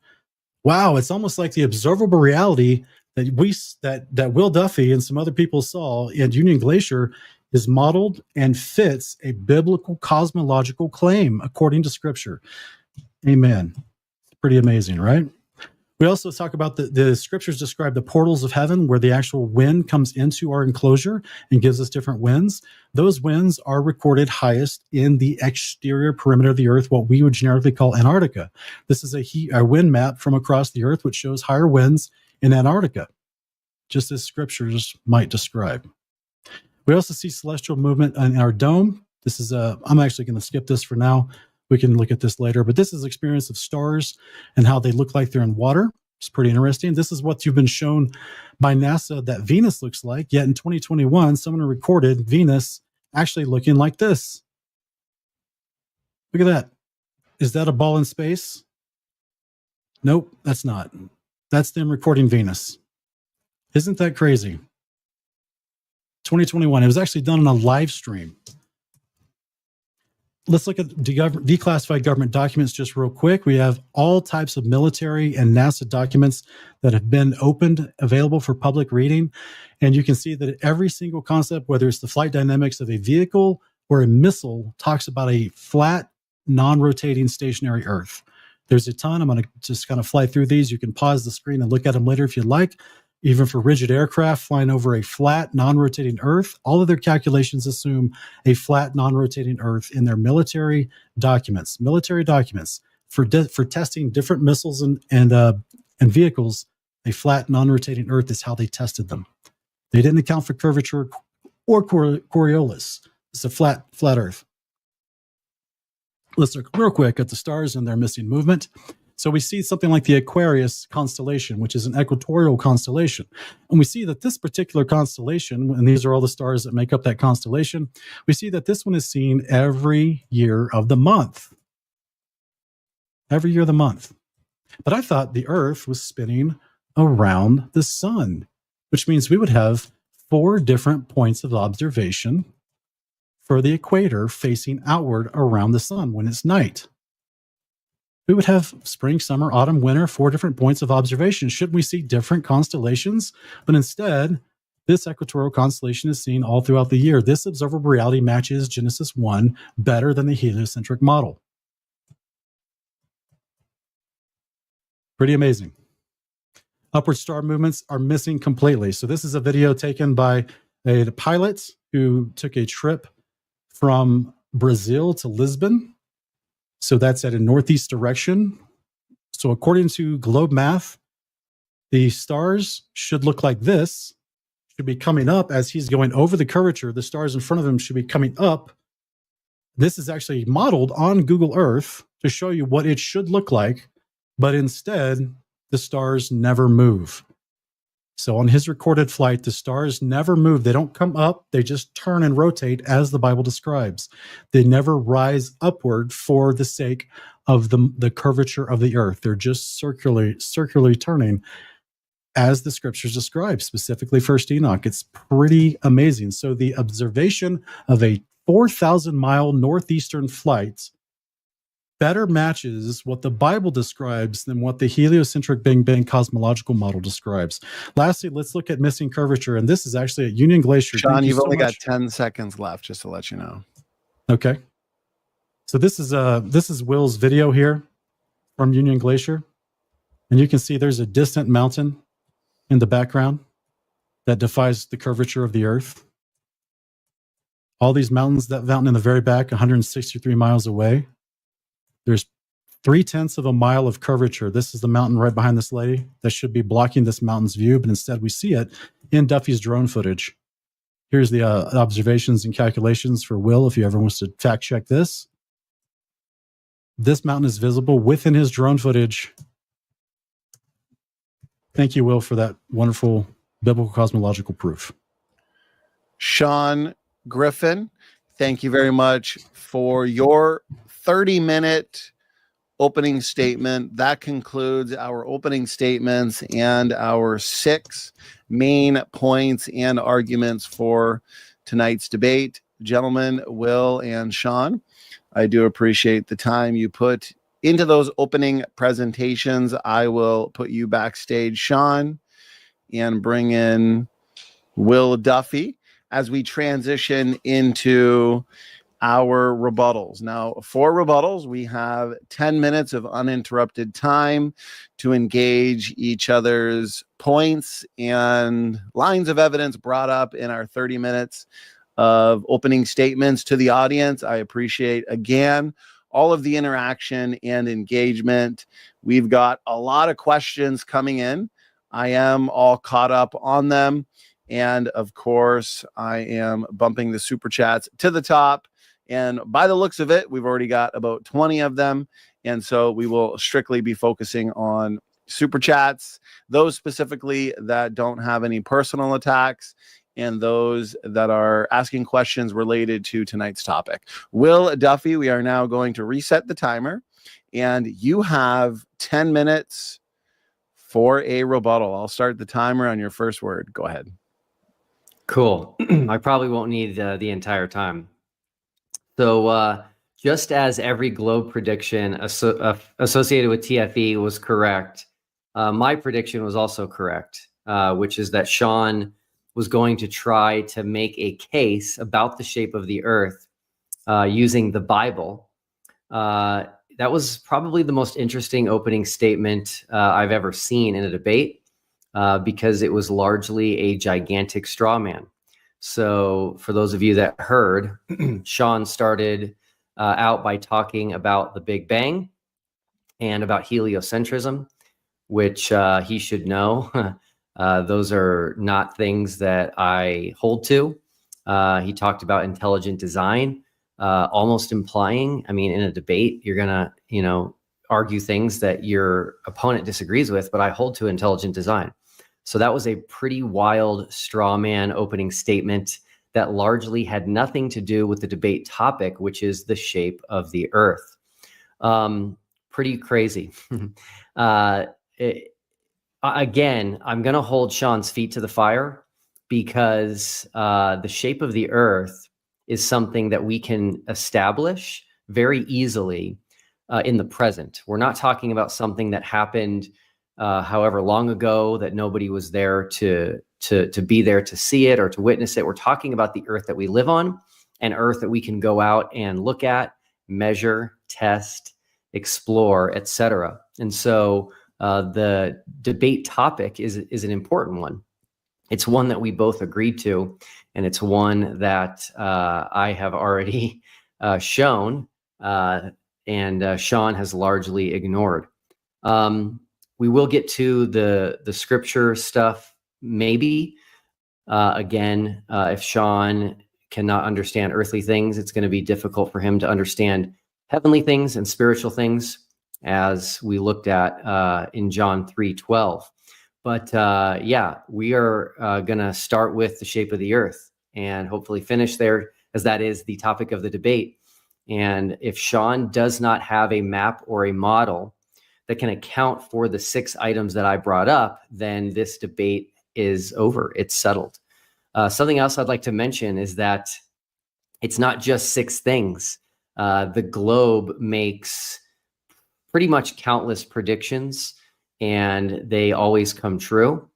Wow, it's almost like the observable reality that Will Duffy and some other people saw in Union Glacier is modeled and fits a biblical cosmological claim according to Scripture. Amen. Pretty amazing, right? We also talk about the Scriptures describe the portals of heaven where the actual wind comes into our enclosure and gives us different winds. Those winds are recorded highest in the exterior perimeter of the Earth, what we would generically call Antarctica. This is a wind map from across the Earth which shows higher winds in Antarctica, just as Scriptures might describe. We also see celestial movement in our dome. This is I'm actually going to skip this for now. We can look at this later, but this is experience of stars and how they look like they're in water. It's pretty interesting. This is what you've been shown by NASA that Venus looks like. Yet in 2021, someone recorded Venus actually looking like this. Look at that. Is that a ball in space? Nope, that's not. That's them recording Venus. Isn't that crazy? 2021. It was actually done on a live stream. let's look at declassified government documents just real quick. We have all types of military and NASA documents that have been opened, available for public reading. And you can see that every single concept, whether it's the flight dynamics of a vehicle or a missile, talks about a flat, non-rotating stationary Earth. There's a ton. I'm going to just kind of fly through these. You can pause the screen and look at them later if you'd like. Even for rigid aircraft flying over a flat, non-rotating Earth, all of their calculations assume a flat, non-rotating Earth in their military documents. Military documents for testing different missiles and vehicles. A flat, non-rotating Earth is how they tested them. They didn't account for curvature or Coriolis. It's a flat Earth. Let's look real quick at the stars and their missing movement. So we see something like the Aquarius constellation, which is an equatorial constellation. And we see that this particular constellation, and these are all the stars that make up that constellation, we see that this one is seen every year of the month. Every year of the month. But I thought the Earth was spinning around the sun, which means we would have 4 different points of observation for the equator facing outward around the sun when it's night. We would have spring, summer, autumn, winter, 4 different points of observation. Shouldn't we see different constellations? But instead, this equatorial constellation is seen all throughout the year. This observable reality matches Genesis 1 better than the heliocentric model. Pretty amazing. Upward star movements are missing completely. So this is a video taken by a pilot who took a trip from Brazil to Lisbon. So that's at a northeast direction. So according to globe math, the stars should look like this, should be coming up as he's going over the curvature. The stars in front of him should be coming up. This is actually modeled on Google Earth to show you what it should look like, but instead, the stars never move. So on his recorded flight, the stars never move. They don't come up. They just turn and rotate as the Bible describes. They never rise upward for the sake of the curvature of the earth. They're just circularly turning as the scriptures describe, specifically First Enoch. It's pretty amazing. So the observation of a 4,000-mile northeastern flight better matches what the Bible describes than what the heliocentric Big Bang cosmological model describes. Lastly, let's look at missing curvature. And this is actually at Union Glacier. Sean, you've only got 10 seconds left, just to let you know. Okay. So this is Will's video here from Union Glacier. And you can see there's a distant mountain in the background that defies the curvature of the earth. All these mountains, that mountain in the very back, 163 miles away. There's 0.3 of a mile of curvature. This is the mountain right behind this lady that should be blocking this mountain's view, but instead we see it in Duffy's drone footage. Here's the observations and calculations for Will if he ever wants to fact check this. This mountain is visible within his drone footage. Thank you, Will, for that wonderful biblical cosmological proof. Sean Griffin, thank you very much for your 30-minute opening statement. That concludes our opening statements and our 6 main points and arguments for tonight's debate. Gentlemen, Will and Sean, I do appreciate the time you put into those opening presentations. I will put you backstage, Sean, and bring in Will Duffy as we transition into our rebuttals. Now, for rebuttals, we have 10 minutes of uninterrupted time to engage each other's points and lines of evidence brought up in our 30 minutes of opening statements to the audience. I appreciate, again, all of the interaction and engagement. We've got a lot of questions coming in. I am all caught up on them. And of course, I am bumping the super chats to the top. And by the looks of it, we've already got about 20 of them. And so we will strictly be focusing on super chats, those specifically that don't have any personal attacks, and those that are asking questions related to tonight's topic. Will Duffy, we are now going to reset the timer, and you have 10 minutes for a rebuttal. I'll start the timer on your first word. Go ahead. Cool. I probably won't need the entire time. So Just as every globe prediction associated with TFE was correct, my prediction was also correct, which is that Sean was going to try to make a case about the shape of the Earth using the Bible. That was probably the most interesting opening statement I've ever seen in a debate, because it was largely a gigantic straw man. So for those of you that heard, Sean started out by talking about the Big Bang and about heliocentrism, which he should know. Those are not things that I hold to. He talked about intelligent design, almost implying, I mean, in a debate, you're gonna, argue things that your opponent disagrees with, but I hold to intelligent design. So that was a pretty wild straw man opening statement that largely had nothing to do with the debate topic, which is the shape of the Earth. Pretty crazy. Again, I'm going to hold Sean's feet to the fire, because the shape of the Earth is something that we can establish very easily in the present. We're not talking about something that happened however long ago that nobody was there to be there to see it or to witness it. We're talking about the Earth that we live on, an Earth that we can go out and look at, measure, test, explore, etc. And so the debate topic is an important one. It's one that we both agreed to, and it's one that I have already shown, and Sean has largely ignored. We will get to the scripture stuff, maybe. Again, if Sean cannot understand earthly things, it's going to be difficult for him to understand heavenly things and spiritual things, as we looked at in John 3:12. But yeah, we are going to start with the shape of the Earth and hopefully finish there, as that is the topic of the debate. And if Sean does not have a map or a model that can account for the 6 items that I brought up, then this debate is over. It's settled. Something else I'd like to mention is that it's not just 6 things. The globe makes pretty much countless predictions, and they always come true.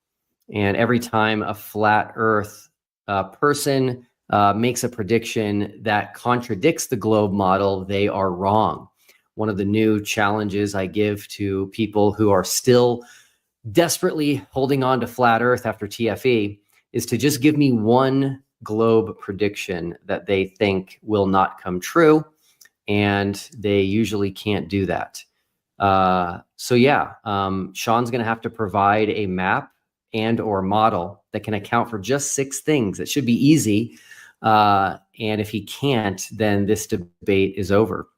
And every time a flat Earth person makes a prediction that contradicts the globe model, they are wrong. One of the new challenges I give to people who are still desperately holding on to flat Earth after TFE is to just give me one globe prediction that they think will not come true, and they usually can't do that. So yeah, Sean's going to have to provide a map and or model that can account for just 6 things. It should be easy. And if he can't, then this debate is over.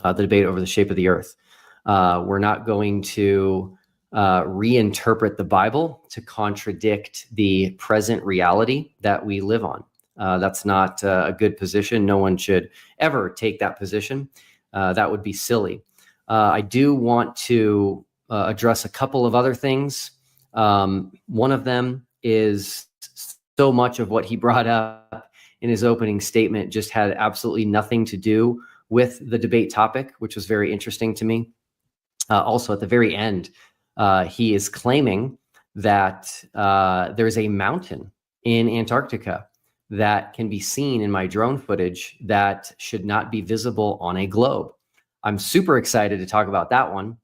The debate over the shape of the Earth. We're not going to reinterpret the Bible to contradict the present reality that we live on. That's not a good position. No one should ever take that position. That would be silly. I do want to address a couple of other things. One of them is so much of what he brought up in his opening statement just had absolutely nothing to do with the debate topic, which was very interesting to me. Also, at the very end, he is claiming that there's a mountain in Antarctica that can be seen in my drone footage that should not be visible on a globe. I'm super excited to talk about that one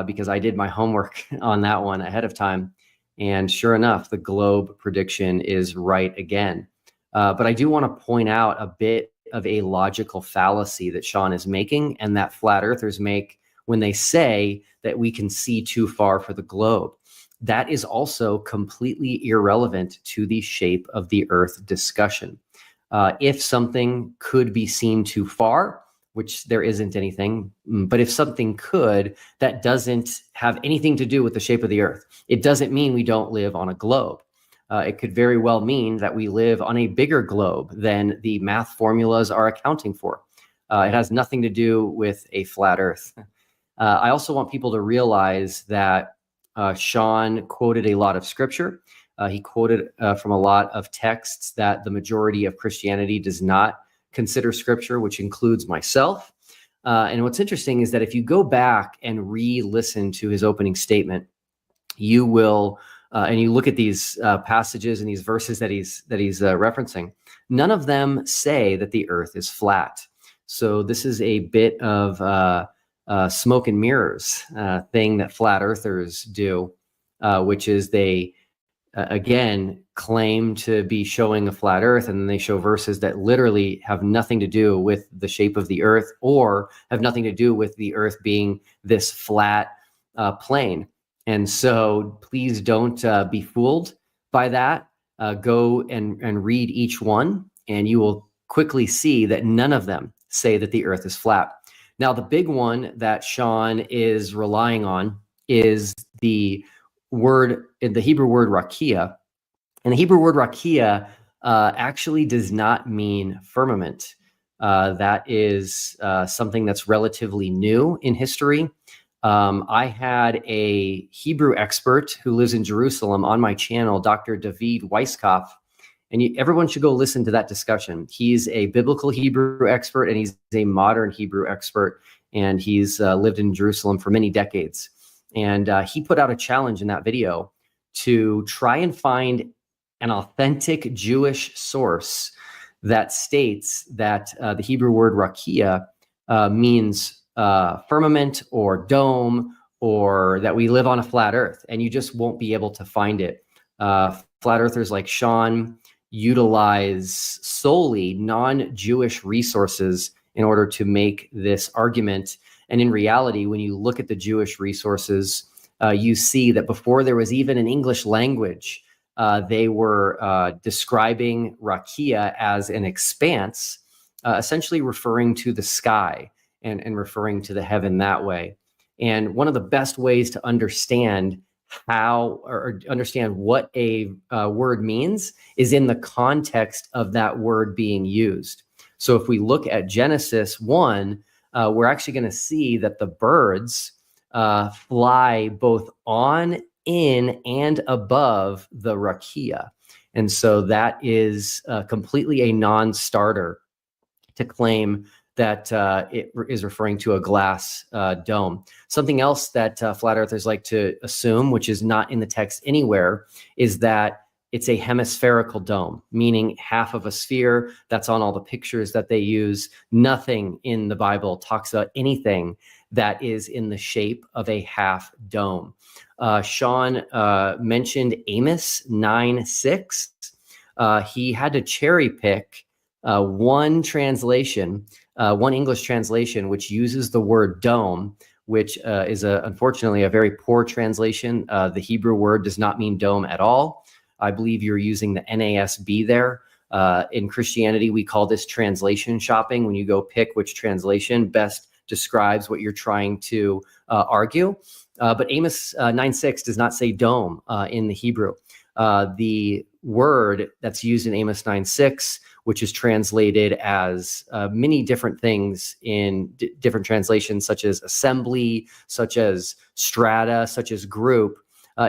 because I did my homework on that one ahead of time. And sure enough, the globe prediction is right again. But I do want to point out a bit of a logical fallacy that Sean is making and that flat earthers make when they say that we can see too far for the globe. That is also completely irrelevant to the shape of the Earth discussion. If something could be seen too far, which there isn't anything, but if something could, that doesn't have anything to do with the shape of the Earth. It doesn't mean we don't live on a globe. It could very well mean that we live on a bigger globe than the math formulas are accounting for. It has nothing to do with a flat Earth. I also want people to realize that Sean quoted a lot of scripture. He quoted from a lot of texts that the majority of Christianity does not consider scripture, which includes myself. And what's interesting is that if you go back and re-listen to his opening statement, you will, and you look at these passages and these verses that he's referencing, none of them say that the earth is flat. So this is a bit of smoke and mirrors thing that flat earthers do, which is they, again, claim to be showing a flat earth, and then they show verses that literally have nothing to do with the shape of the earth, or have nothing to do with the earth being this flat plane. And so please don't be fooled by that. Go and read each one, and you will quickly see that none of them say that the earth is flat. Now, the big one that Sean is relying on is the word, the Hebrew word rakia. And the Hebrew word rakia actually does not mean firmament. That is something that's relatively new in history. I had a Hebrew expert who lives in Jerusalem on my channel, Dr. David Weisskopf, and everyone should go listen to that discussion. He's a biblical Hebrew expert, and he's a modern Hebrew expert, and he's lived in Jerusalem for many decades. And he put out a challenge in that video to try and find an authentic Jewish source that states that the Hebrew word rakia means firmament or dome, or that we live on a flat earth, and you just won't be able to find it. Flat earthers like Sean utilize solely non-Jewish resources in order to make this argument. And in reality, when you look at the Jewish resources, you see that before there was even an English language, they were describing rakia as an expanse, essentially referring to the sky and referring to the heaven that way. And one of the best ways to understand how, or understand what a word means, is in the context of that word being used. So if we look at Genesis 1, we're actually going to see that the birds fly both on, in, and above the rakia. And so that is completely a non-starter to claim that it is referring to a glass dome. Something else that flat earthers like to assume, which is not in the text anywhere, is that it's a hemispherical dome, meaning half of a sphere. That's on all the pictures that they use. Nothing in the Bible talks about anything that is in the shape of a half dome. Sean mentioned Amos 9:6. He had to cherry pick one translation, one English translation, which uses the word dome, which is unfortunately a very poor translation. The Hebrew word does not mean dome at all. I believe you're using the NASB there. In Christianity, we call this translation shopping, when you go pick which translation best describes what you're trying to argue. But Amos 9:6 does not say dome in the Hebrew. The word that's used in Amos 9:6, which is translated as many different things in different translations, such as assembly, such as strata, such as group,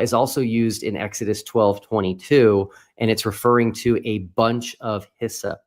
is also used in Exodus 12:22, and it's referring to a bunch of hyssop.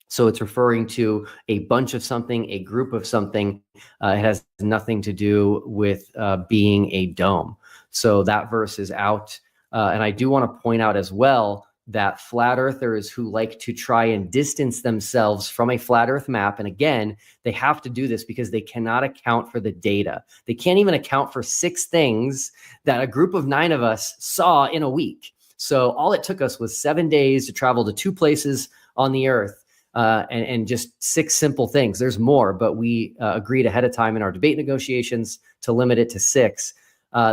So it's referring to a bunch of something, a group of something. It has nothing to do with being a dome. So that verse is out. And I do want to point out as well that flat earthers who like to try and distance themselves from a flat earth map, and again, they have to do this because they cannot account for the data. They can't even account for 6 things that a group of 9 of us saw in a week. So all it took us was 7 days to travel to 2 places on the earth. And just 6 simple things. There's more, but we agreed ahead of time in our debate negotiations to limit it to 6.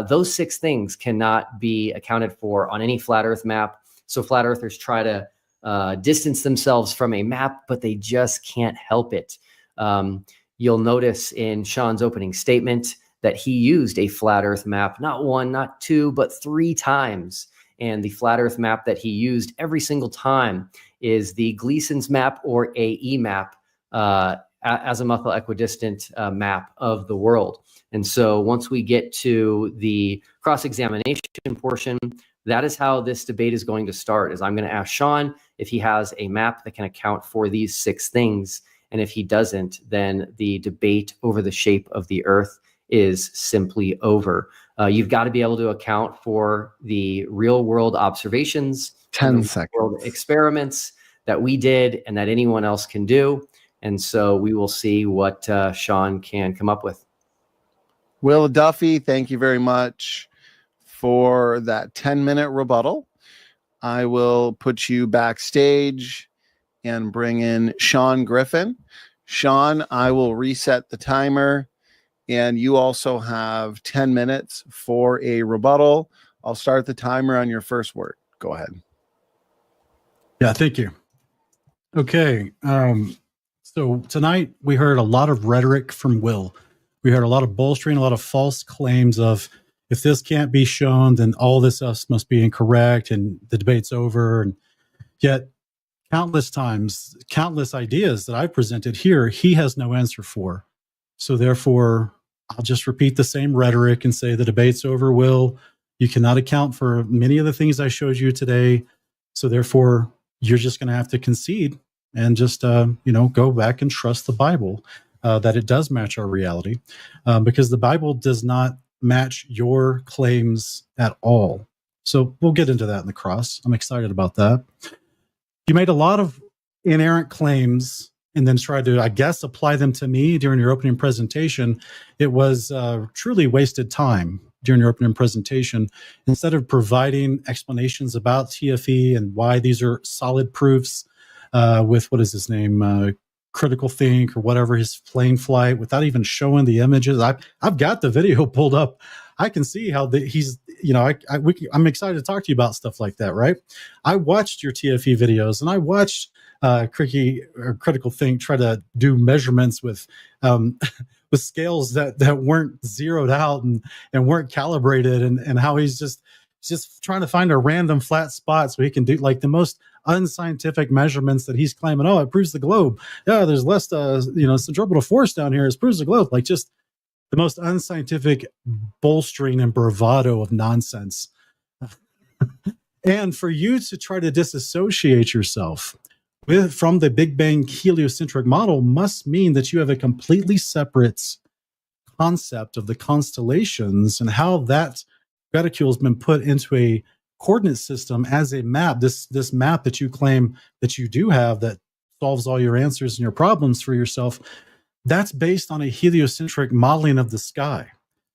Those 6 things cannot be accounted for on any flat earth map. So flat earthers try to distance themselves from a map, but they just can't help it. You'll notice in Sean's opening statement that he used a flat earth map, not 1, not 2, but 3 times. And the flat earth map that he used every single time is the Gleason's map, or AE map, azimuthal equidistant map of the world. And so once we get to the cross-examination portion, that is how this debate is going to start, is I'm going to ask Sean if he has a map that can account for these 6 things. And if he doesn't, then the debate over the shape of the Earth is simply over. You've got to be able to account for the real world observations, 10 seconds, world experiments that we did and that anyone else can do. And so we will see what Sean can come up with. Will Duffy, thank you very much for that 10-minute rebuttal. I will put you backstage and bring in Sean Griffin. Sean, I will reset the timer, and you also have 10 minutes for a rebuttal. I'll start the timer on your first word. Go ahead. Yeah, thank you. Okay, so tonight we heard a lot of rhetoric from Will. We heard a lot of bolstering, a lot of false claims of, if this can't be shown, then all this else must be incorrect and the debate's over. And yet, countless times, countless ideas that I presented here, he has no answer for. So therefore, I'll just repeat the same rhetoric and say the debate's over, Will. You cannot account for many of the things I showed you today. So therefore, you're just going to have to concede and just, go back and trust the Bible, that it does match our reality, because the Bible does not match your claims at all. So we'll get into that in the cross. I'm excited about that. You made a lot of inerrant claims and then tried to, I guess, apply them to me during your opening presentation. It was truly wasted time during your opening presentation. Instead of providing explanations about TFE and why these are solid proofs with, what is his name, Critical Think or whatever, his plane flight, without even showing the images. I've got the video pulled up. I can see how he's, I'm excited to talk to you about stuff like that, right? I watched your TFE videos and I watched Critical Think try to do measurements with with scales that weren't zeroed out and weren't calibrated, and how he's just trying to find a random flat spot so he can do like the most unscientific measurements that he's claiming. Oh, it proves the globe. Yeah, there's less centripetal force down here. It proves the globe. Like, just the most unscientific bolstering and bravado of nonsense. And for you to try to disassociate yourself from the Big Bang heliocentric model must mean that you have a completely separate concept of the constellations and how that reticule has been put into a coordinate system as a map. This map that you claim that you do have that solves all your answers and your problems for yourself, that's based on a heliocentric modeling of the sky.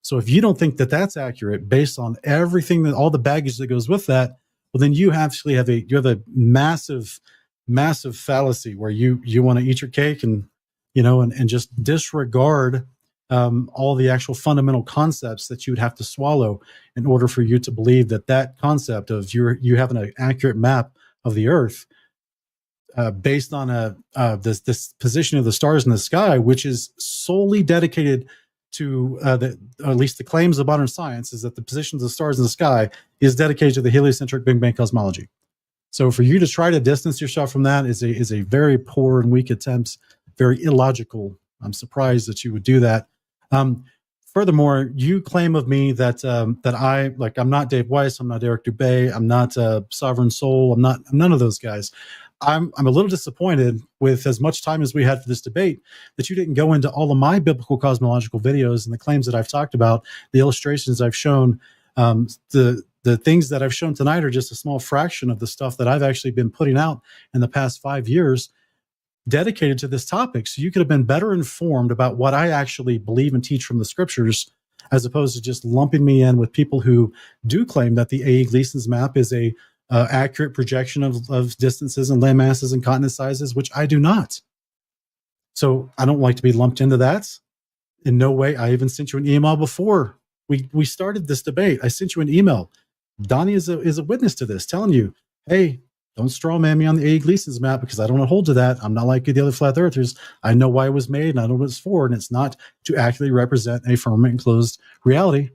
So if you don't think that that's accurate based on everything, that all the baggage that goes with that, well, then you actually have a massive fallacy where you want to eat your cake and just disregard all the actual fundamental concepts that you would have to swallow in order for you to believe that concept of you having an accurate map of the Earth based on this position of the stars in the sky, which is solely dedicated to at least the claims of modern science, is that the positions of the stars in the sky is dedicated to the heliocentric Big Bang cosmology. So for you to try to distance yourself from that is a very poor and weak attempt, very illogical. I'm surprised that you would do that. Furthermore, you claim of me that I'm not Dave Weiss, I'm not Eric Dubay, I'm not Sovereign Soul, I'm none of those guys. I'm a little disappointed with as much time as we had for this debate that you didn't go into all of my biblical cosmological videos and the claims that I've talked about, the illustrations I've shown. The things that I've shown tonight are just a small fraction of the stuff that I've actually been putting out in the past 5 years dedicated to this topic. So you could have been better informed about what I actually believe and teach from the scriptures, as opposed to just lumping me in with people who do claim that the A. Gleason's map is a accurate projection of distances and land masses and continent sizes, which I do not. So I don't like to be lumped into that. In no way. I even sent you an email before we started this debate. I sent you an email. Donnie is a witness to this, telling you, hey, don't straw man me on the A. Gleason's map, because I don't hold to that. I'm not like the other flat earthers. I know why it was made and I know what it's for, and it's not to accurately represent a firmament enclosed reality.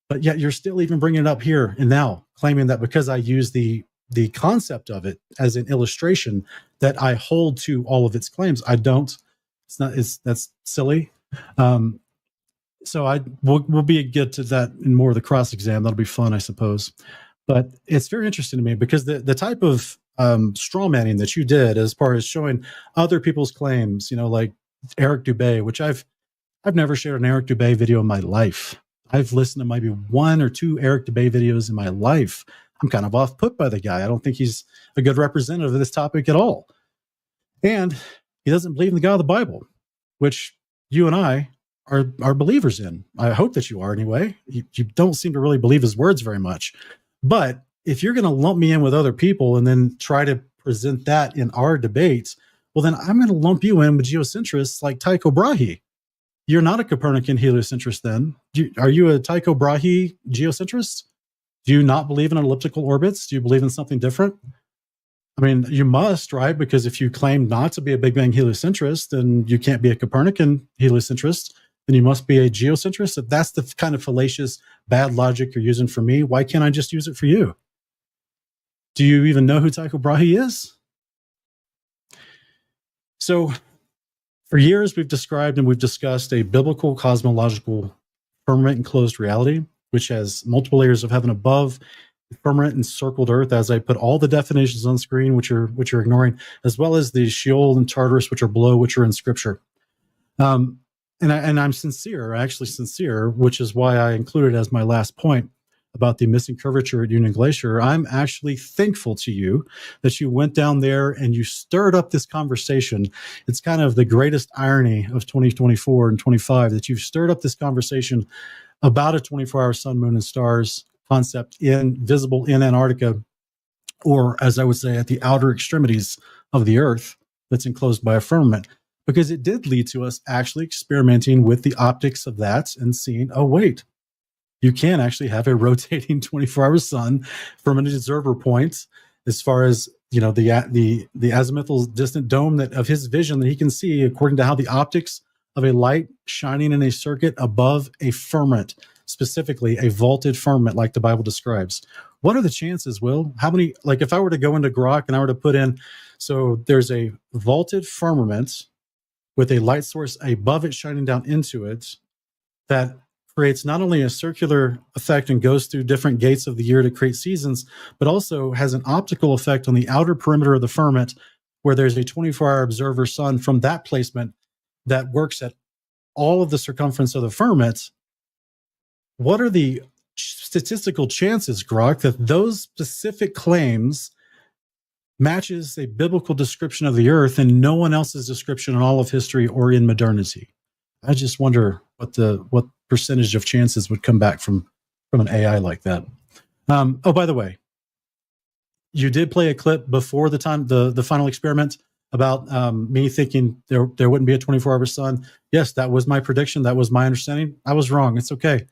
But yet you're still even bringing it up here and now, claiming that because I use the concept of it as an illustration that I hold to all of its claims. I don't. That's silly. So we'll get to that in more of the cross exam. That'll be fun, I suppose. But it's very interesting to me because the type of straw manning that you did as far as showing other people's claims, like Eric Dubay, which I've never shared an Eric Dubay video in my life. I've listened to maybe 1 or 2 Eric Dubay videos in my life. I'm kind of off put by the guy. I don't think he's a good representative of this topic at all. And he doesn't believe in the God of the Bible, which you and I are believers in. I hope that you are anyway. You don't seem to really believe his words very much. But if you're going to lump me in with other people and then try to present that in our debates, well, then I'm going to lump you in with geocentrists like Tycho Brahe. You're not a Copernican heliocentrist then. Are you a Tycho Brahe geocentrist? Do you not believe in elliptical orbits? Do you believe in something different? I mean, you must, right? Because if you claim not to be a Big Bang heliocentrist, then you can't be a Copernican heliocentrist. Then you must be a geocentrist. If that's the kind of fallacious, bad logic you're using for me, why can't I just use it for you? Do you even know who Tycho Brahe is? So, for years, we've described and we've discussed a biblical cosmological firmament enclosed reality, which has multiple layers of heaven above, firmament encircled earth, as I put all the definitions on screen, which you're ignoring, as well as the Sheol and Tartarus, which are below, which are in Scripture. And I'm sincere, actually sincere, which is why I included as my last point about the missing curvature at Union Glacier. I'm actually thankful to you that you went down there and you stirred up this conversation. It's kind of the greatest irony of 2024 and 25 that you've stirred up this conversation about a 24-hour sun, moon, and stars concept visible in Antarctica, or as I would say, at the outer extremities of the Earth that's enclosed by a firmament, because it did lead to us actually experimenting with the optics of that and seeing, oh, wait, you can actually have a rotating 24-hour sun from an observer point, as far as the azimuthal distant dome of his vision that he can see, according to how the optics of a light shining in a circuit above a firmament, specifically a vaulted firmament like the Bible describes. What are the chances, Will? How many, like if I were to go into Grok and I were to put in, so there's a vaulted firmament with a light source above it shining down into it that creates not only a circular effect and goes through different gates of the year to create seasons, but also has an optical effect on the outer perimeter of the firmament, where there's a 24-hour observer sun from that placement that works at all of the circumference of the firmament. What are the statistical chances, Grok, that those specific claims matches a biblical description of the Earth and no one else's description in all of history or in modernity? I just wonder what percentage of chances would come back from an AI like that. Oh, by the way, you did play a clip before the final experiment about me thinking there wouldn't be a 24-hour sun. Yes, that was my prediction. That was my understanding. I was wrong. It's okay.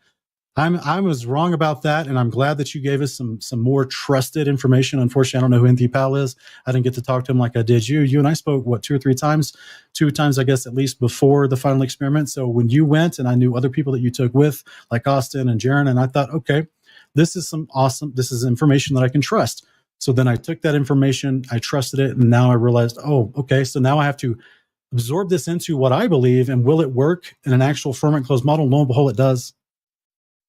I was wrong about that, and I'm glad that you gave us some more trusted information. Unfortunately, I don't know who NT Pal is. I didn't get to talk to him like I did you. You and I spoke, 2 or 3 times? 2 times, I guess, at least before the final experiment. So when you went, and I knew other people that you took with, like Austin and Jaron, and I thought, okay, this is information that I can trust. So then I took that information, I trusted it, and now I realized, oh, okay, so now I have to absorb this into what I believe, and will it work in an actual firmament closed model? Lo and behold, it does.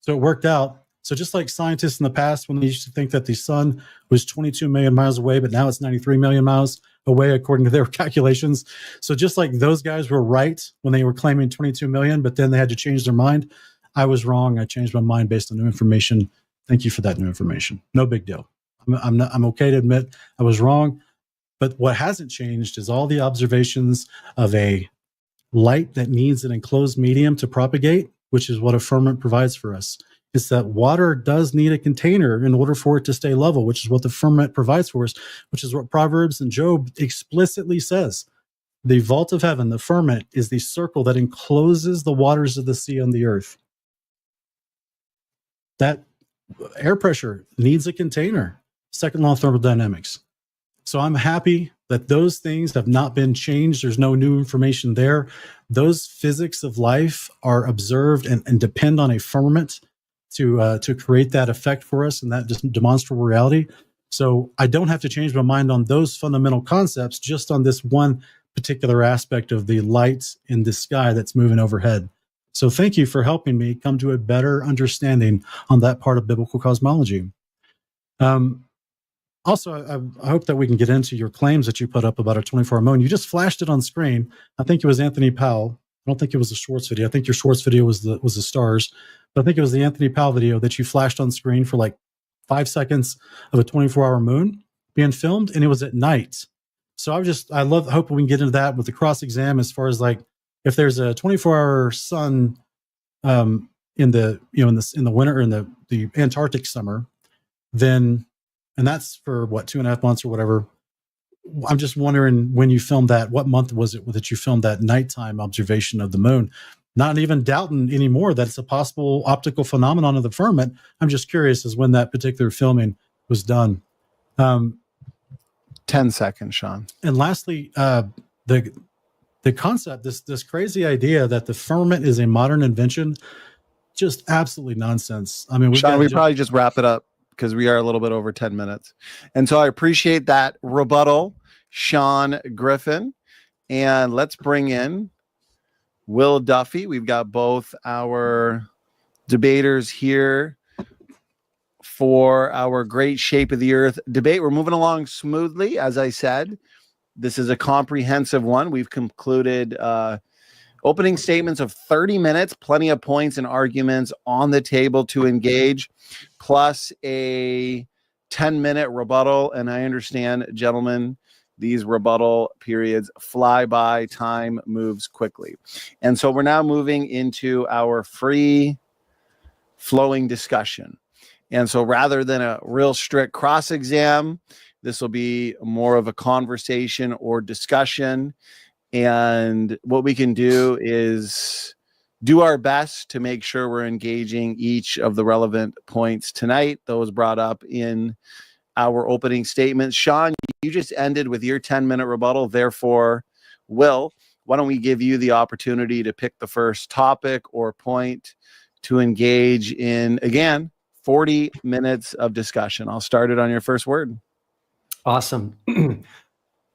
So it worked out. So just like scientists in the past, when they used to think that the sun was 22 million miles away, but now it's 93 million miles away, according to their calculations. So just like those guys were right when they were claiming 22 million, but then they had to change their mind, I was wrong. I changed my mind based on new information. Thank you for that new information. No big deal. I'm okay to admit I was wrong. But what hasn't changed is all the observations of a light that needs an enclosed medium to propagate, which is what a firmament provides for us. It's that water does need a container in order for it to stay level, which is what the firmament provides for us, which is what Proverbs and Job explicitly says. The vault of heaven, the firmament, is the circle that encloses the waters of the sea and the earth. That air pressure needs a container. Second law of thermodynamics. So I'm happy that those things have not been changed. There's no new information there. Those physics of life are observed and depend on a firmament to create that effect for us and that just demonstrable reality. So I don't have to change my mind on those fundamental concepts, just on this one particular aspect of the light in the sky that's moving overhead. So thank you for helping me come to a better understanding on that part of biblical cosmology. Also, I hope that we can get into your claims that you put up about a 24-hour moon. You just flashed it on screen. I think it was Anthony Powell. I don't think it was a Schwartz video. I think your Schwartz video was the stars, but I think it was the Anthony Powell video that you flashed on screen for like 5 seconds of a 24-hour moon being filmed, and it was at night. So I hope we can get into that with the cross exam as far as like if there's a 24-hour sun in the winter or in the Antarctic summer, then, and that's for what, 2.5 months or whatever. I'm just wondering, when you filmed that, what month was it that you filmed that nighttime observation of the moon? Not even doubting anymore that it's a possible optical phenomenon of the firmament. I'm just curious as when that particular filming was done. 10 seconds, Sean. And lastly, the concept, this crazy idea that the firmament is a modern invention, just absolutely nonsense. I mean, Sean, we probably just wrap it up because we are a little bit over 10 minutes. And so I appreciate that rebuttal, Sean Griffin. And let's bring in Will Duffy. We've got both our debaters here for our Great Shape of the Earth debate. We're moving along smoothly. As I said, this is a comprehensive one. We've concluded opening statements of 30 minutes, plenty of points and arguments on the table to engage, plus a 10-minute rebuttal. And I understand, gentlemen, these rebuttal periods fly by. Time moves quickly. And so we're now moving into our free flowing discussion. And so rather than a real strict cross exam, this will be more of a conversation or discussion. And what we can do is do our best to make sure we're engaging each of the relevant points tonight, those brought up in our opening statements. Sean, you just ended with your 10-minute rebuttal. Therefore, Will, why don't we give you the opportunity to pick the first topic or point to engage in, again, 40 minutes of discussion. I'll start it on your first word. Awesome.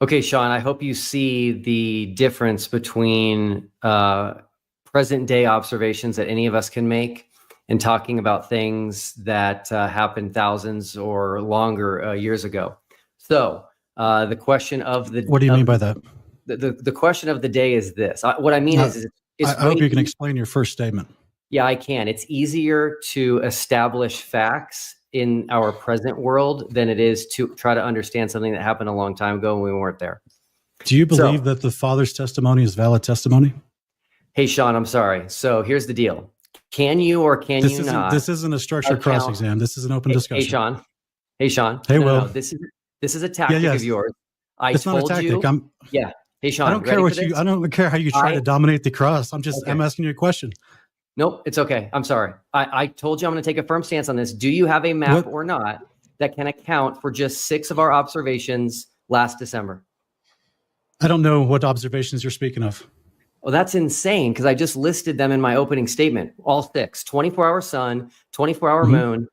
Okay, Sean, I hope you see the difference between present day observations that any of us can make and talking about things that happened thousands or longer years ago. So the question of the... What do you mean by that? The question of the day is this. What I mean is I hope you can explain your first statement. Yeah, I can. It's easier to establish facts in our present world than it is to try to understand something that happened a long time ago and we weren't there. Do you believe that the Father's testimony is valid testimony? Hey, Sean, I'm sorry. So here's the deal. Can you or can you not? This isn't a structured cross exam. This is an open discussion. Hey, Sean. Hey, Will. No, this is a tactic of yours. It's not a tactic. Yeah. Hey, Sean. I don't care I don't care how you try to dominate the cross. I'm asking you a question. Nope, it's okay. I'm sorry. I told you I'm going to take a firm stance on this. Do you have a map or not that can account for just 6 of our observations last December? I don't know what observations you're speaking of. Well, that's insane because I just listed them in my opening statement. All 6, 24-hour sun, 24-hour moon,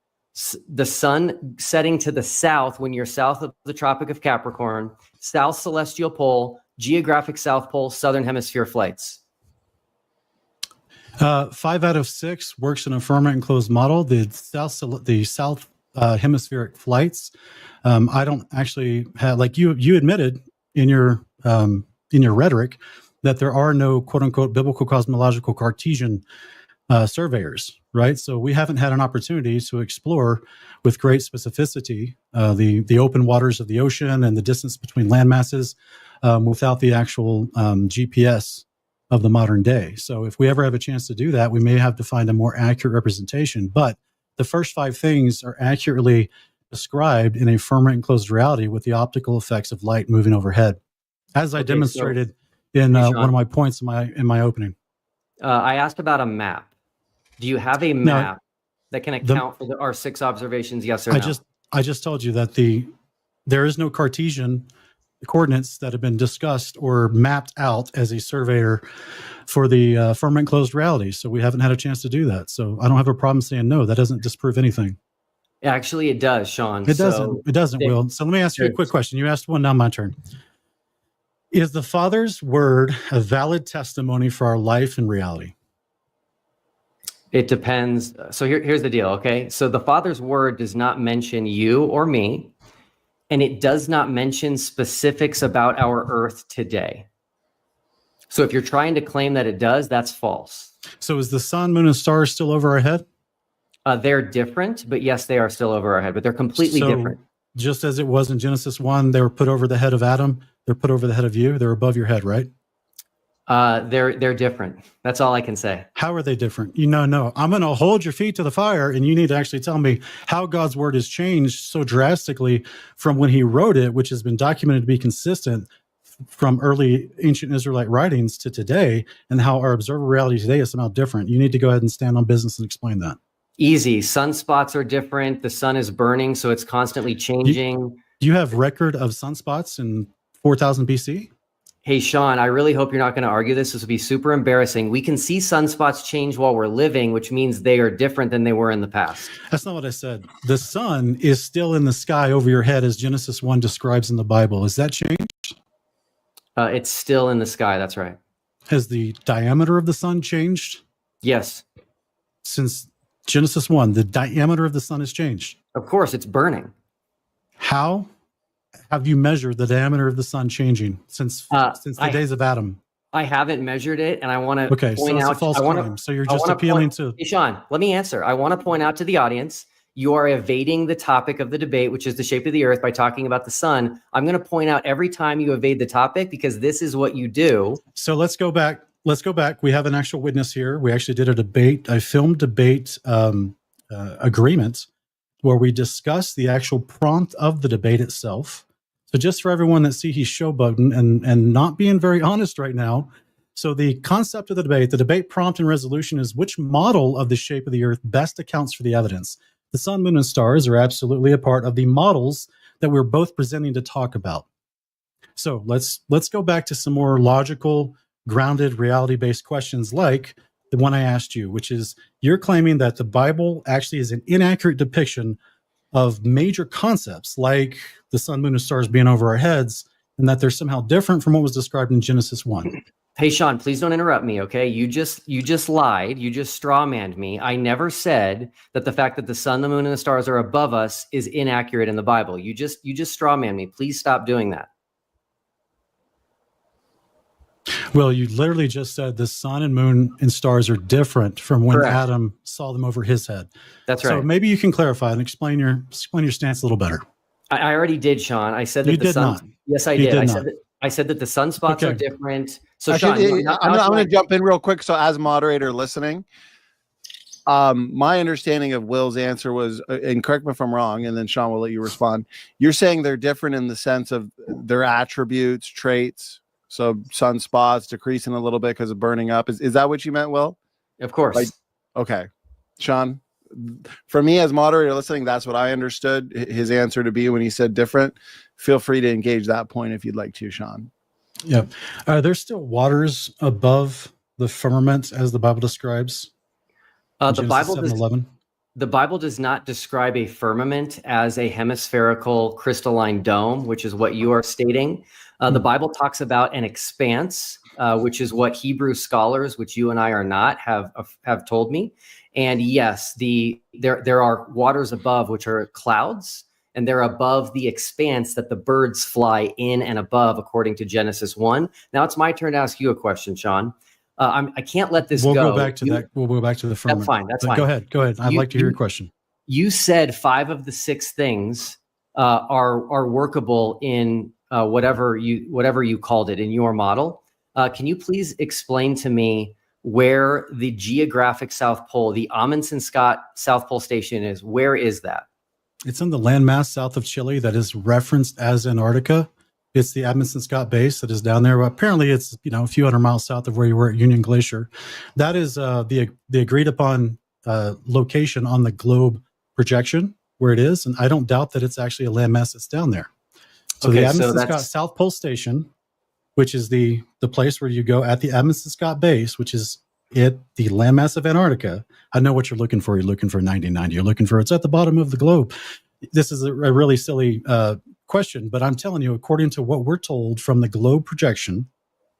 the sun setting to the south when you're south of the Tropic of Capricorn, south celestial pole, geographic south pole, southern hemisphere flights. 5 out of 6 works in a firmament enclosed model. The south hemispheric flights. I don't actually have, like you admitted in your rhetoric that there are no quote unquote biblical cosmological Cartesian surveyors, right? So we haven't had an opportunity to explore with great specificity the open waters of the ocean and the distance between land masses without the actual GPS of the modern day. So if we ever have a chance to do that, we may have to find a more accurate representation. But the first 5 things are accurately described in a firmament enclosed reality with the optical effects of light moving overhead, as I demonstrated in one of my points in my opening. I asked about a map. Do you have a map that can account for our 6 observations? Yes or no? I just told you that there is no Cartesian coordinates that have been discussed or mapped out as a surveyor for the firmament enclosed reality. So we haven't had a chance to do that. So I don't have a problem saying no. That doesn't disprove anything. Actually, it does, Sean. It doesn't, Will. So let me ask you a quick question. You asked one, now my turn. Is the Father's word a valid testimony for our life and reality? It depends. So here's the deal, okay? So the Father's word does not mention you or me. and it does not mention specifics about our Earth today. So if you're trying to claim that it does, that's false. So is the sun, moon, and stars still over our head? They're different, but yes, they are still over our head, but they're completely different. Just as it was in Genesis 1, they were put over the head of Adam, they're put over the head of you, they're above your head, right? They're different. That's all I can say. How are they different? No. I'm going to hold your feet to the fire, and you need to actually tell me how God's word has changed so drastically from when he wrote it, which has been documented to be consistent from early ancient Israelite writings to today, and how our observer reality today is somehow different. You need to go ahead and stand on business and explain that. Easy. Sunspots are different. The sun is burning, so it's constantly changing. Do you have record of sunspots in 4000 BC? Hey, Sean, I really hope you're not going to argue this. This would be super embarrassing. We can see sunspots change while we're living, which means they are different than they were in the past. That's not what I said. The sun is still in the sky over your head, as Genesis 1 describes in the Bible. Has that changed? It's still in the sky. That's right. Has the diameter of the sun changed? Yes. Since Genesis 1, the diameter of the sun has changed. Of course, it's burning. How have you measured the diameter of the sun changing since the days of Adam? I haven't measured it, and I want to point so out. It's a false claim. So you're just appealing to. Hey, Sean, let me answer. I want to point out to the audience, you are evading the topic of the debate, which is the shape of the Earth, by talking about the sun. I'm going to point out every time you evade the topic because this is what you do. So let's go back. We have an actual witness here. We actually did a debate, a film debate agreement where we discussed the actual prompt of the debate itself. So just for everyone that see he's showboating and not being very honest right now. So the concept of the debate prompt and resolution is which model of the shape of the Earth best accounts for the evidence. The sun, moon, and stars are absolutely a part of the models that we're both presenting to talk about. So let's go back to some more logical, grounded, reality-based questions like the one I asked you, which is you're claiming that the Bible actually is an inaccurate depiction of major concepts like the sun, moon, and stars being over our heads, and that they're somehow different from what was described in Genesis 1. Hey, Sean, please don't interrupt me, okay? You just lied. You just strawmanned me. I never said that the fact that the sun, the moon, and the stars are above us is inaccurate in the Bible. You just strawmanned me. Please stop doing that. Well, you literally just said the sun and moon and stars are different from when Correct. Adam saw them over his head. That's So right. maybe you can clarify and explain your stance a little better. I already did, Sean. I said that You the did sun. not. Yes, I You did. did I not. said that the sunspots are Okay. different. So, Actually, Sean, now I'm it's going my- to jump in real quick. So, as moderator listening, my understanding of Will's answer was, and correct me if I'm wrong, and then Sean will let you respond. You're saying they're different in the sense of their attributes, traits. So, sunspots decreasing a little bit because of burning up. Is that what you meant, Will? Of course. Okay, Sean. For me as moderator listening, that's what I understood his answer to be when he said different. Feel free to engage that point if you'd like to, Sean. Yeah. There's still waters above the firmament as the Bible describes. in The Genesis Bible 7:11. The Bible does not describe a firmament as a hemispherical crystalline dome, which is what you are stating. The Bible talks about an expanse, which is what Hebrew scholars, which you and I are not, have told me. And yes, there are waters above, which are clouds, and they're above the expanse that the birds fly in and above, according to Genesis 1. Now it's my turn to ask you a question, Sean. I can't let this We'll go. go back to that. We'll go back to the firmament. That's fine. That's But fine. Go ahead. I'd like to hear your question. You said 5 of the 6 things are workable in whatever you called it in your model. Can you please explain to me where the geographic South Pole, the Amundsen-Scott South Pole Station is? Where is that? It's in the landmass south of Chile that is referenced as Antarctica. It's the Amundsen-Scott base that is down there. Well, apparently, it's a few hundred miles south of where you were at Union Glacier. That is the agreed upon location on the globe projection where it is, and I don't doubt that it's actually a landmass that's down there. So Okay, the so Amundsen-Scott that's- South Pole Station, which is the place where you go at the Amundsen-Scott base, which is the landmass of Antarctica. I know what you're looking for. You're looking for 9090. You're looking for it's at the bottom of the globe. This is a really silly question, but I'm telling you, according to what we're told from the globe projection,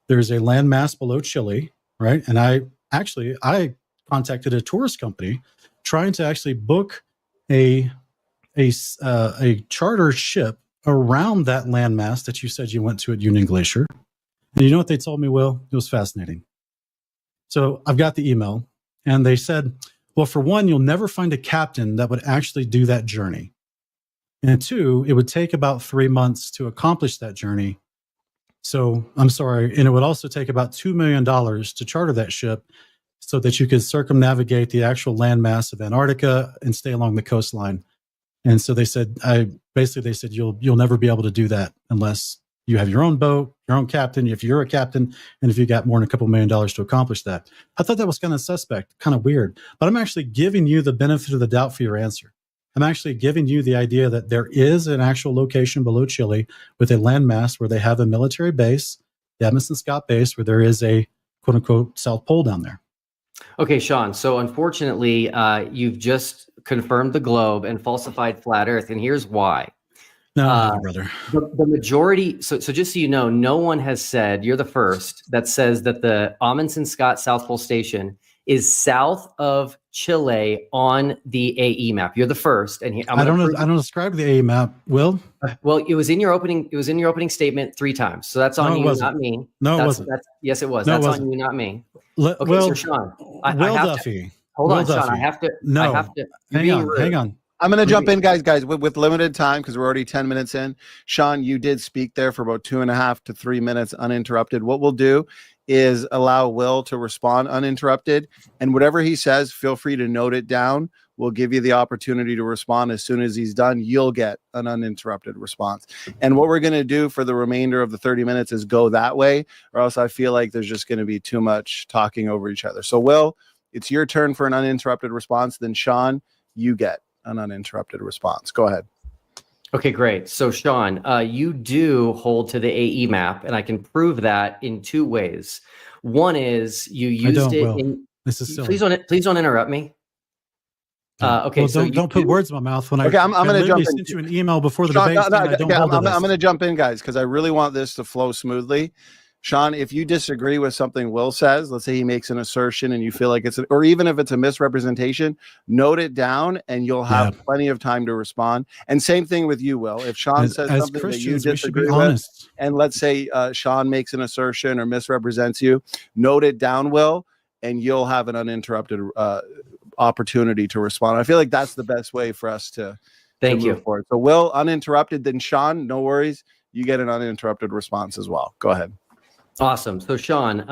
there's a landmass below Chile, right? And I contacted a tourist company trying to actually book a charter ship around that landmass that you said you went to at Union Glacier. And you know what they told me, Will? It was fascinating. So I've got the email, and they said, well, for one, you'll never find a captain that would actually do that journey. And two, it would take about 3 months to accomplish that journey. So I'm sorry. And it would also take about $2 million to charter that ship so that you could circumnavigate the actual landmass of Antarctica and stay along the coastline. And so they said, they said, you'll never be able to do that unless you have your own boat, your own captain, if you're a captain, and if you got more than a couple $1 million to accomplish that. I thought that was kind of suspect, kind of weird, but I'm actually giving you the benefit of the doubt for your answer. I'm actually giving you the idea that there is an actual location below Chile with a landmass where they have a military base, the Edmondson Scott base, where there is a quote unquote South Pole down there. Okay, Sean. So unfortunately, you've just confirmed the globe and falsified flat Earth, and here's why. No, brother. The majority. So just so you know, no one has said, you're the first that says that the Amundsen Scott South Pole Station is south of Chile on the AE map. You're the first, and I don't describe the AE map. Will? Well, it was in your opening. It was in your opening statement 3 times. So that's on you, not me. No, it wasn't. Yes, it was. No, that's it on wasn't. you, not me. Okay, so Sean, Duffy. Hold Will on, Sean. Duffy. I have to. No. I have to. Hang on. I'm going to jump in, guys, with limited time because we're already 10 minutes in. Sean, you did speak there for about 2.5 to 3 minutes uninterrupted. What we'll do is allow Will to respond uninterrupted, and whatever he says, feel free to note it down. We'll give you the opportunity to respond. As soon as he's done, you'll get an uninterrupted response. And what we're going to do for the remainder of the 30 minutes is go that way, or else I feel like there's just going to be too much talking over each other. So Will, it's your turn for an uninterrupted response. Then Sean, you get an uninterrupted response. Go ahead. Okay, great. So Sean, you do hold to the AE map, and I can prove that in 2 ways. One is you used it. In, this is silly. Please don't interrupt me. Okay, well, so don't put words in my mouth when I'm going to jump in. Sent you an email before the Sean, debate. I'm going to jump in, guys, because I really want this to flow smoothly. Sean, if you disagree with something Will says, let's say he makes an assertion and you feel like it's, or even if it's a misrepresentation, note it down and you'll have plenty of time to respond. And same thing with you, Will. If Sean says something that you disagree with, and let's say Sean makes an assertion or misrepresents you, note it down, Will, and you'll have an uninterrupted opportunity to respond. I feel like that's the best way for us to move forward. So Will, uninterrupted, then Sean, no worries. You get an uninterrupted response as well. Go ahead. Awesome. So Sean,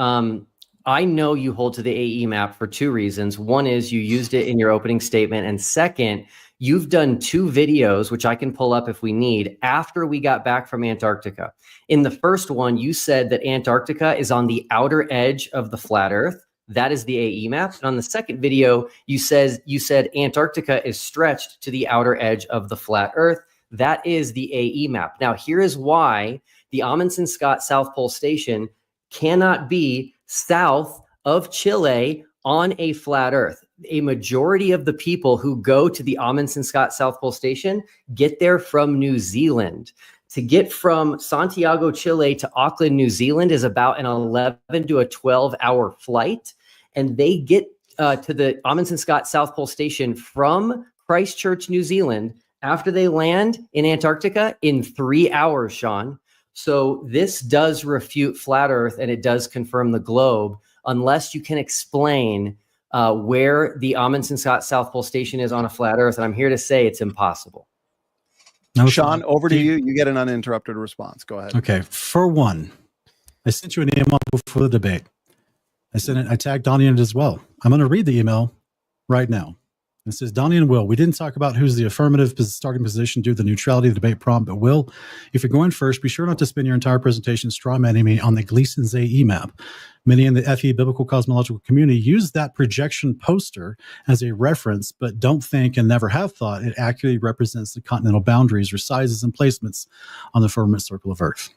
I know you hold to the AE map for 2 reasons. One is you used it in your opening statement. And second, you've done 2 videos, which I can pull up if we need, after we got back from Antarctica. In the first one, you said that Antarctica is on the outer edge of the flat Earth. That is the AE map. And on the second video, you said Antarctica is stretched to the outer edge of the flat Earth. That is the AE map. Now, here is why the Amundsen Scott South Pole Station cannot be south of Chile on a flat Earth. A majority of the people who go to the Amundsen Scott South Pole Station get there from New Zealand. To get from Santiago, Chile to Auckland, New Zealand is about an 11 to a 12-hour flight. And they get to the Amundsen Scott South Pole Station from Christchurch, New Zealand, after they land in Antarctica in 3 hours, Sean. So this does refute flat Earth, and it does confirm the globe, unless you can explain where the Amundsen Scott South Pole Station is on a flat Earth. And I'm here to say it's impossible. No, Sean, over to you. You get an uninterrupted response. Go ahead. Okay. For one, I sent you an email before the debate. I tagged Donnie in it as well. I'm going to read the email right now. It says, Donnie and Will, we didn't talk about who's the affirmative starting position due to the neutrality of the debate prompt, but Will, if you're going first, be sure not to spend your entire presentation strawmanning me on the Gleason's AE map. Many in the FE biblical cosmological community use that projection poster as a reference, but don't think and never have thought it accurately represents the continental boundaries or sizes and placements on the firmament circle of Earth.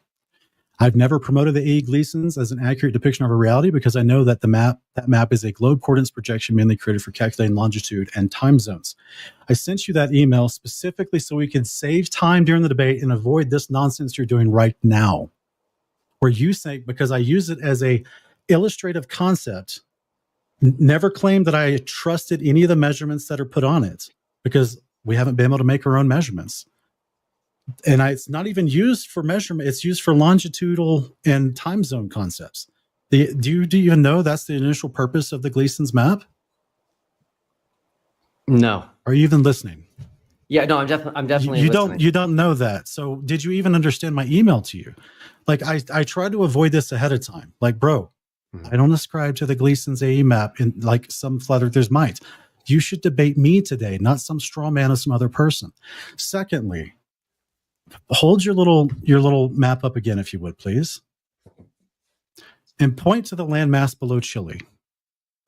I've never promoted the AE Gleasons as an accurate depiction of a reality because I know that that map is a globe coordinates projection mainly created for calculating longitude and time zones. I sent you that email specifically so we could save time during the debate and avoid this nonsense you're doing right now, where you say, because I use it as a illustrative concept, never claimed that I trusted any of the measurements that are put on it because we haven't been able to make our own measurements. And it's not even used for measurement. It's used for longitudinal and time zone concepts. Do you even know that's the initial purpose of the Gleason's map? No. Are you even listening? Yeah, no, I'm definitely You listening. don't know that. So did you even understand my email to you? Like I tried to avoid this ahead of time. Like, bro, I don't ascribe to the Gleason's AE map in like some flat earthers might. You should debate me today, not some straw man of some other person. Secondly, hold your little map up again, if you would, please. And point to the landmass below Chile.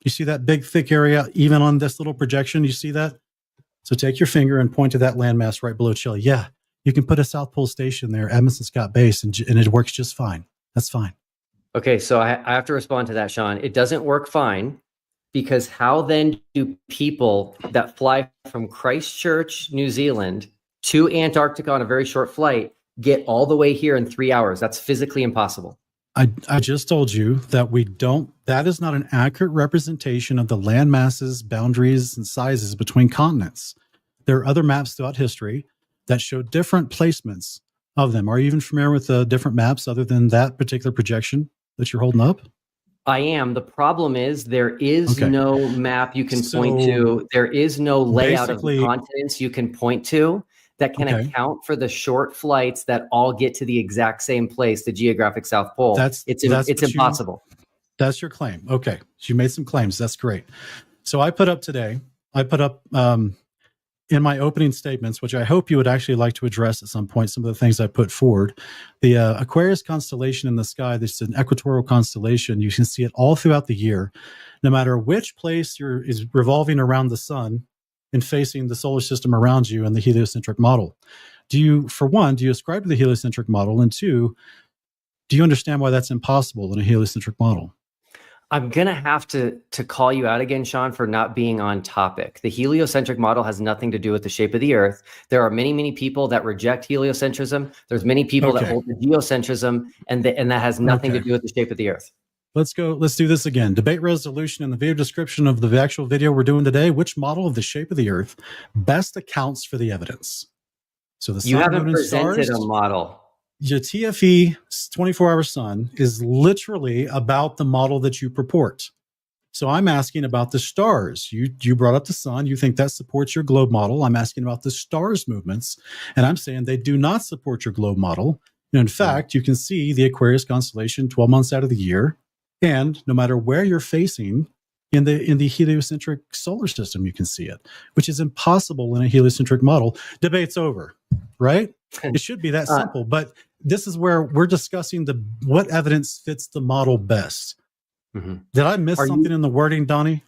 You see that big, thick area, even on this little projection? You see that? So take your finger and point to that landmass right below Chile. Yeah, you can put a South Pole station there, Edmondson Scott Base, and it works just fine. That's fine. Okay, so I have to respond to that, Sean. It doesn't work fine because how then do people that fly from Christchurch, New Zealand to Antarctica on a very short flight get all the way here in 3 hours? That's physically impossible. I just told you that that is not an accurate representation of the land masses, boundaries, and sizes between continents. There are other maps throughout history that show different placements of them. Are you even familiar with the different maps other than that particular projection that you're holding up? I am. The problem is there is no map you can point to. There is no layout of the continents you can point to that can account for the short flights that all get to the exact same place, the geographic South Pole. It's impossible. That's your claim. Okay. So you made some claims. That's great. So I put up in my opening statements, which I hope you would actually like to address at some point, some of the things I put forward. The Aquarius constellation in the sky, this is an equatorial constellation. You can see it all throughout the year. No matter which place is revolving around the sun and facing the solar system around you in the heliocentric model. Do you ascribe to the heliocentric model? And two, do you understand why that's impossible in a heliocentric model? I'm going to have to call you out again, Sean, for not being on topic. The heliocentric model has nothing to do with the shape of the Earth. There are many, many people that reject heliocentrism. There's many people that hold the geocentrism, and that has nothing to do with the shape of the Earth. Let's do this again. Debate resolution in the video description of the actual video we're doing today. Which model of the shape of the Earth best accounts for the evidence? So the sun, you haven't moon, and presented stars, a model. Your TFE 24-hour sun is literally about the model that you purport. So I'm asking about the stars. You brought up the sun. You think that supports your globe model. I'm asking about the stars movements, and I'm saying they do not support your globe model. And in fact, you can see the Aquarius constellation 12 months out of the year. And no matter where you're facing in the heliocentric solar system, you can see it, which is impossible in a heliocentric model. Debate's over, right? It should be that simple. But this is where we're discussing what evidence fits the model best. Mm-hmm. Did I miss something in the wording, Donnie?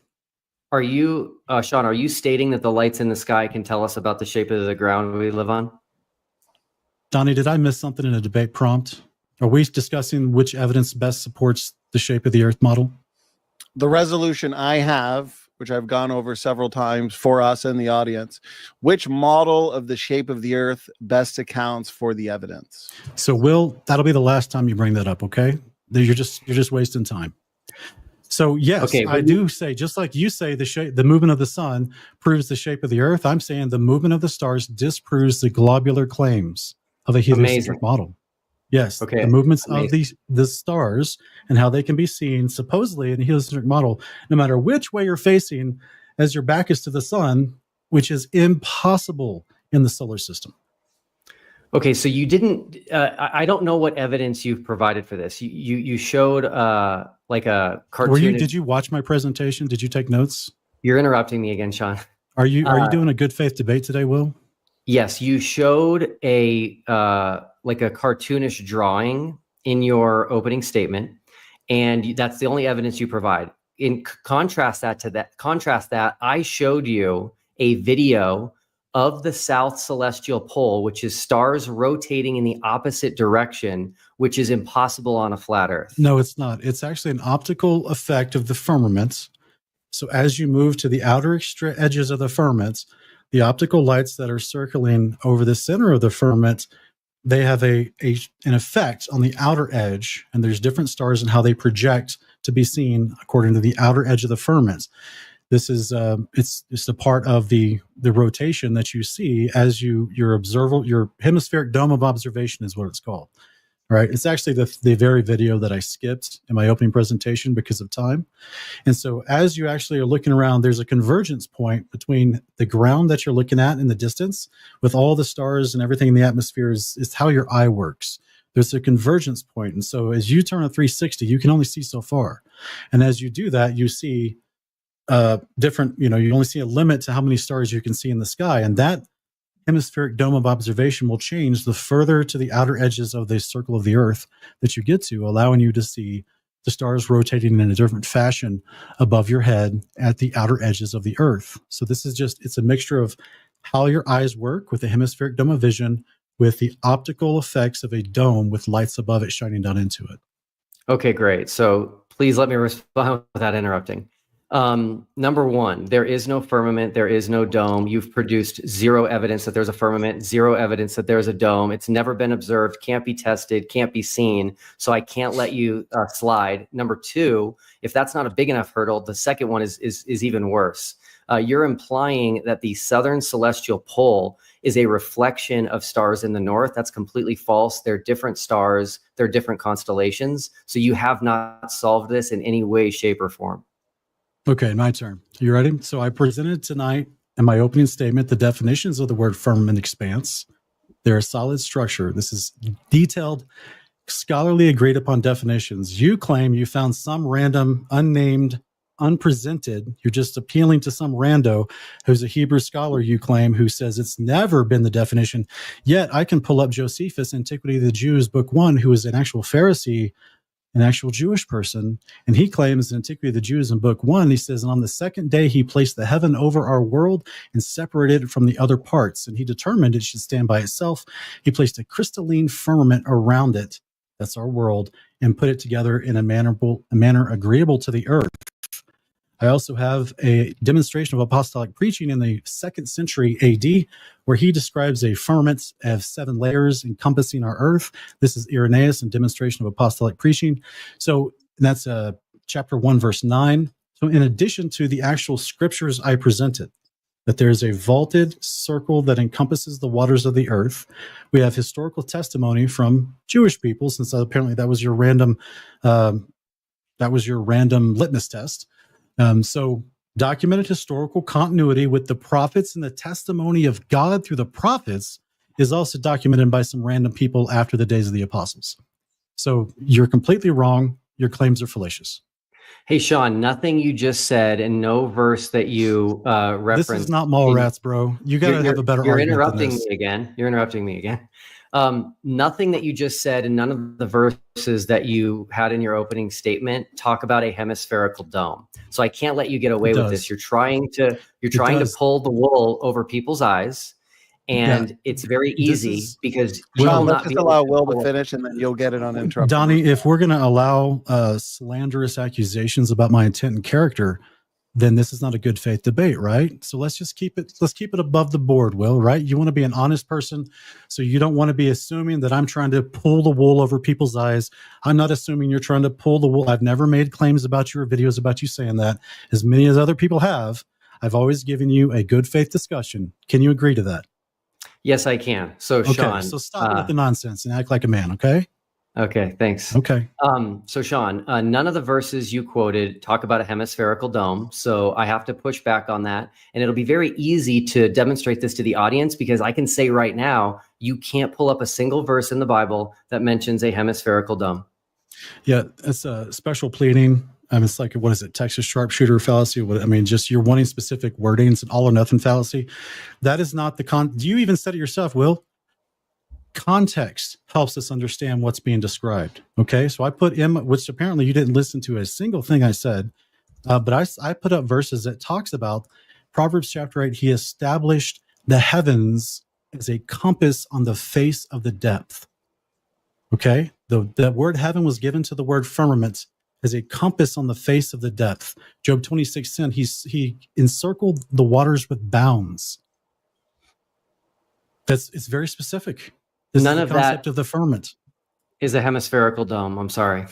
Are you, Sean, are you stating that the lights in the sky can tell us about the shape of the ground we live on? Donnie, did I miss something in a debate prompt? Are we discussing which evidence best supports the shape of the Earth model? The resolution I have, which I've gone over several times for us and the audience, which model of the shape of the Earth best accounts for the evidence? So, Will, that'll be the last time you bring that up, okay? You're just wasting time. So, yes, I do say, just like you say, the movement of the sun proves the shape of the Earth, I'm saying the movement of the stars disproves the globular claims of a heliocentric model. Yes, the movements of the stars and how they can be seen supposedly in a heliocentric model, no matter which way you're facing as your back is to the sun, which is impossible in the solar system. Okay, so you didn't, I don't know what evidence you've provided for this. You showed like a cartoon. Did you watch my presentation? Did you take notes? You're interrupting me again, Sean. Are you doing a good faith debate today, Will? Yes, you showed a like a cartoonish drawing in your opening statement, and that's the only evidence you provide. In contrast that, I showed you a video of the South Celestial Pole, which is stars rotating in the opposite direction, which is impossible on a flat Earth. No, it's not. It's actually an optical effect of the firmament. So as you move to the outer edges of the firmament, the optical lights that are circling over the center of the firmament, they have an effect on the outer edge, and there's different stars and how they project to be seen according to the outer edge of the firmament. This is it's a part of the rotation that you see as your hemispheric dome of observation is what it's called. Right? It's actually the very video that I skipped in my opening presentation because of time. And so as you actually are looking around, there's a convergence point between the ground that you're looking at in the distance with all the stars and everything in the atmosphere is how your eye works. There's a convergence point. And so as you turn a 360, you can only see so far. And as you do that, you see different, you only see a limit to how many stars you can see in the sky. And that hemispheric dome of observation will change the further to the outer edges of the circle of the Earth that you get to, allowing you to see the stars rotating in a different fashion above your head at the outer edges of the Earth. So this is it's a mixture of how your eyes work with the hemispheric dome of vision with the optical effects of a dome with lights above it shining down into it. Okay, great. So please let me respond without interrupting. Number one, there is no firmament. There is no dome. You've produced zero evidence that there's a firmament, zero evidence that there's a dome. It's never been observed, can't be tested, can't be seen. So I can't let you slide. Number two, if that's not a big enough hurdle, the second one is even worse. You're implying that the southern celestial pole is a reflection of stars in the north. That's completely false. They're different stars. They're different constellations. So you have not solved this in any way, shape, or form. Okay, my turn. You ready? So I presented tonight in my opening statement the definitions of the word firmament expanse. They're a solid structure. This is detailed, scholarly agreed upon definitions. You claim you found some random, unnamed, unpresented. You're just appealing to some rando who's a Hebrew scholar, you claim, who says it's never been the definition. Yet I can pull up Josephus, Antiquity of the Jews, Book 1, who is an actual Pharisee, an actual Jewish person, and he claims in Antiquity of the Jews in Book 1, he says, and on the second day he placed the heaven over our world and separated it from the other parts, and he determined it should stand by itself. He placed a crystalline firmament around it, that's our world, and put it together in a manner agreeable to the earth. I also have a demonstration of apostolic preaching in the 2nd century AD, where he describes a firmament of 7 layers encompassing our earth. This is Irenaeus and demonstration of apostolic preaching. So that's chapter 1, verse 9. So in addition to the actual scriptures I presented, that there's a vaulted circle that encompasses the waters of the earth, we have historical testimony from Jewish people, since apparently that was your random litmus test. So documented historical continuity with the prophets and the testimony of God through the prophets is also documented by some random people after the days of the apostles. So you're completely wrong. Your claims are fallacious. Hey, Sean, nothing you just said and no verse that you referenced. This is not Mallrats, bro. You got to have a better argument than this. You're interrupting me again. Nothing that you just said and none of the verses that you had in your opening statement talk about a hemispherical dome. So I can't let you get away with this. You're trying to pull the wool over people's eyes, and it's very easy because Well, let's just allow Will to finish, and then you'll get it uninterrupted. Donnie, if we're going to allow slanderous accusations about my intent and character, then this is not a good faith debate, right? So let's keep it above the board, Will, right? You want to be an honest person, so you don't want to be assuming that I'm trying to pull the wool over people's eyes. I'm not assuming you're trying to pull the wool. I've never made claims about your videos about you saying that, as many as other people have. I've always given you a good faith discussion. Can you agree to that? Yes, I can. So, okay, Sean, so stop with the nonsense and act like a man, okay? Okay, thanks. Okay. So Sean, none of the verses you quoted talk about a hemispherical dome. So I have to push back on that. And it'll be very easy to demonstrate this to the audience because I can say right now, you can't pull up a single verse in the Bible that mentions a hemispherical dome. Yeah, it's a special pleading. It's like, what is it? Texas sharpshooter fallacy. Just you're wanting specific wording. It's an all or nothing fallacy. That is not the you even said it yourself, Will. Context helps us understand what's being described. Okay, so I put in, which apparently you didn't listen to a single thing I said, but I put up verses that talks about Proverbs chapter 8. He established the heavens as a compass on the face of the depth. Okay, the word heaven was given to the word firmament as a compass on the face of the depth. Job 26:10. He encircled the waters with bounds. It's very specific. None of the concept that of the firmament is a hemispherical dome. I'm sorry.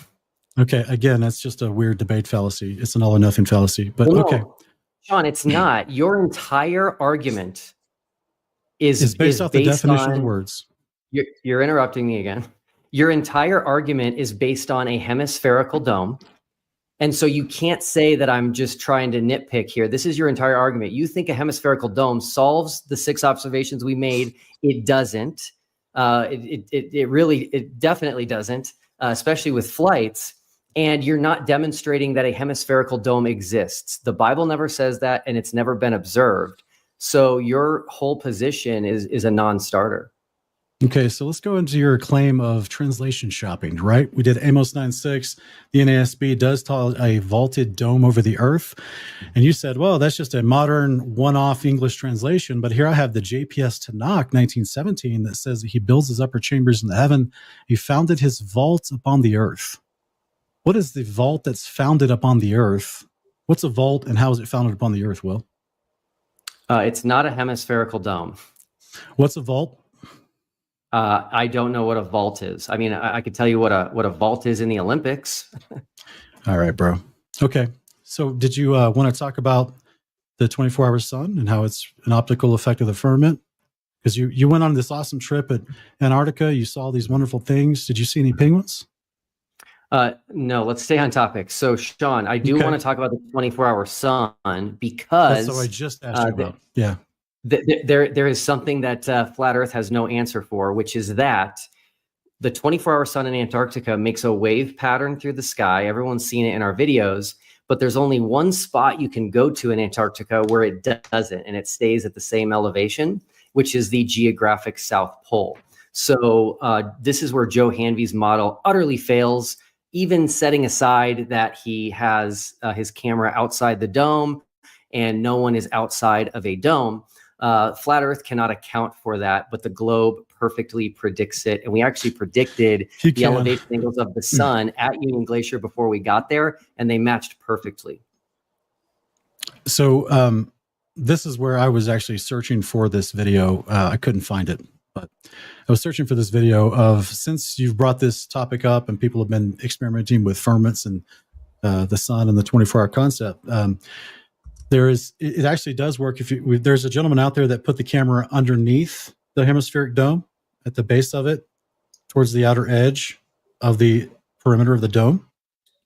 Okay, again, that's just a weird debate fallacy. It's an all or nothing fallacy. But Well, okay, Sean, it's not. Your entire argument is based off the definition of the words. You're interrupting me again. Your entire argument is based on a hemispherical dome. And so you can't say that I'm just trying to nitpick here. This is your entire argument. You think a hemispherical dome solves the 6 observations we made. It doesn't. It definitely doesn't, especially with flights. And you're not demonstrating that a hemispherical dome exists. The Bible never says that, and it's never been observed. So your whole position is a non-starter. Okay, so let's go into your claim of translation shopping, right? We did Amos 9:6. The NASB does tell a vaulted dome over the earth. And you said, well, that's just a modern one-off English translation. But here I have the JPS Tanakh 1917 that says that he builds his upper chambers in the heaven. He founded his vault upon the earth. What is the vault that's founded upon the earth? What's a vault and how is it founded upon the earth, Will? It's not a hemispherical dome. What's a vault? I don't know what a vault is. I mean, I could tell you what a vault is in the Olympics. All right, bro. Okay. So did you want to talk about the 24-hour sun and how it's an optical effect of the firmament? Because you went on this awesome trip at Antarctica. You saw these wonderful things. Did you see any penguins? No, let's stay on topic. So, Sean, I do want to talk about the 24-hour sun because that's what I just asked you about. Yeah. There is something that Flat Earth has no answer for, which is that the 24-hour sun in Antarctica makes a wave pattern through the sky. Everyone's seen it in our videos, but there's only one spot you can go to in Antarctica where it doesn't, and it stays at the same elevation, which is the geographic South Pole. So this is where Joe Hanvey's model utterly fails, even setting aside that he has his camera outside the dome and no one is outside of a dome. Flat Earth cannot account for that, but the globe perfectly predicts it. And we actually predicted the elevation angles of the sun at Union Glacier before we got there, and they matched perfectly. So this is where I was actually searching for this video. I couldn't find it, but I was searching for this video of, since you've brought this topic up and people have been experimenting with firmaments and the sun and the 24-hour concept, it actually does work. There's a gentleman out there that put the camera underneath the hemispheric dome at the base of it, towards the outer edge of the perimeter of the dome,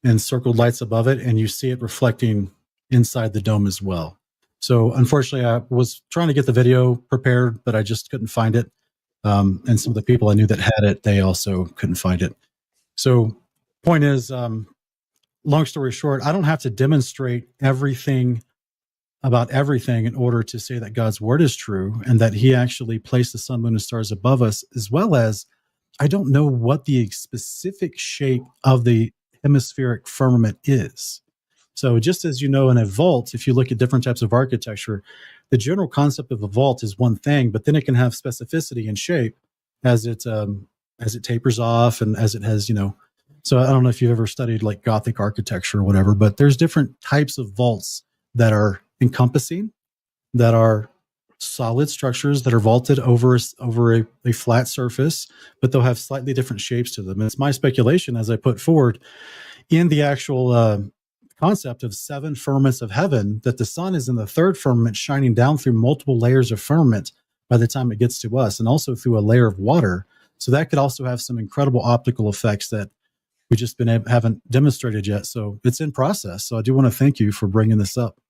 and circled lights above it, and you see it reflecting inside the dome as well. So unfortunately, I was trying to get the video prepared, but I just couldn't find it. And some of the people I knew that had it, they also couldn't find it. So point is, long story short, I don't have to demonstrate everything about everything in order to say that God's word is true and that he actually placed the sun, moon, and stars above us, as well as I don't know what the specific shape of the hemispheric firmament is. So just as you know, in a vault, if you look at different types of architecture, the general concept of a vault is one thing, but then it can have specificity and shape as it tapers off and as it has, so I don't know if you've ever studied like Gothic architecture or whatever, but there's different types of vaults that are encompassing, that are solid structures that are vaulted over a flat surface, but they'll have slightly different shapes to them. And it's my speculation, as I put forward in the actual concept of 7 firmaments of heaven, that the sun is in the 3rd firmament, shining down through multiple layers of firmament by the time it gets to us, and also through a layer of water. So that could also have some incredible optical effects that we just haven't demonstrated yet. So it's in process. So I do want to thank you for bringing this up.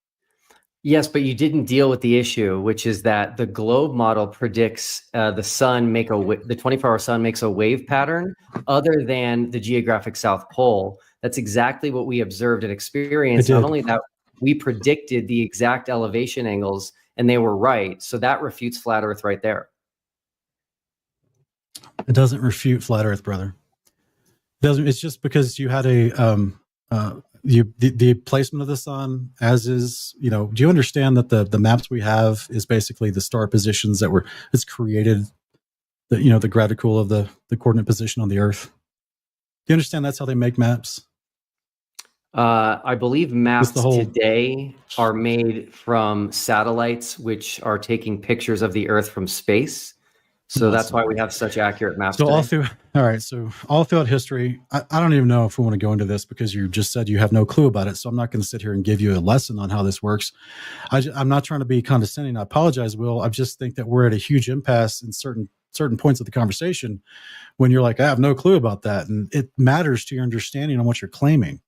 Yes, but you didn't deal with the issue, which is that the globe model predicts the 24-hour sun makes a wave pattern other than the geographic South Pole. That's exactly what we observed and experienced. Not only that, we predicted the exact elevation angles, and they were right. So that refutes Flat Earth right there. It doesn't refute Flat Earth, brother. It doesn't. It's just because you had the placement of the sun, as is, do you understand that the maps we have is basically the star positions it's created, the graticule of the coordinate position on the Earth? Do you understand that's how they make maps? I believe maps today are made from satellites, which are taking pictures of the Earth from space. So that's why we have such accurate maps. So today. all throughout history, I don't even know if we want to go into this because you just said you have no clue about it. So I'm not going to sit here and give you a lesson on how this works. I'm not trying to be condescending. I apologize, Will. I just think that we're at a huge impasse in certain points of the conversation when you're like, I have no clue about that. And it matters to your understanding on what you're claiming,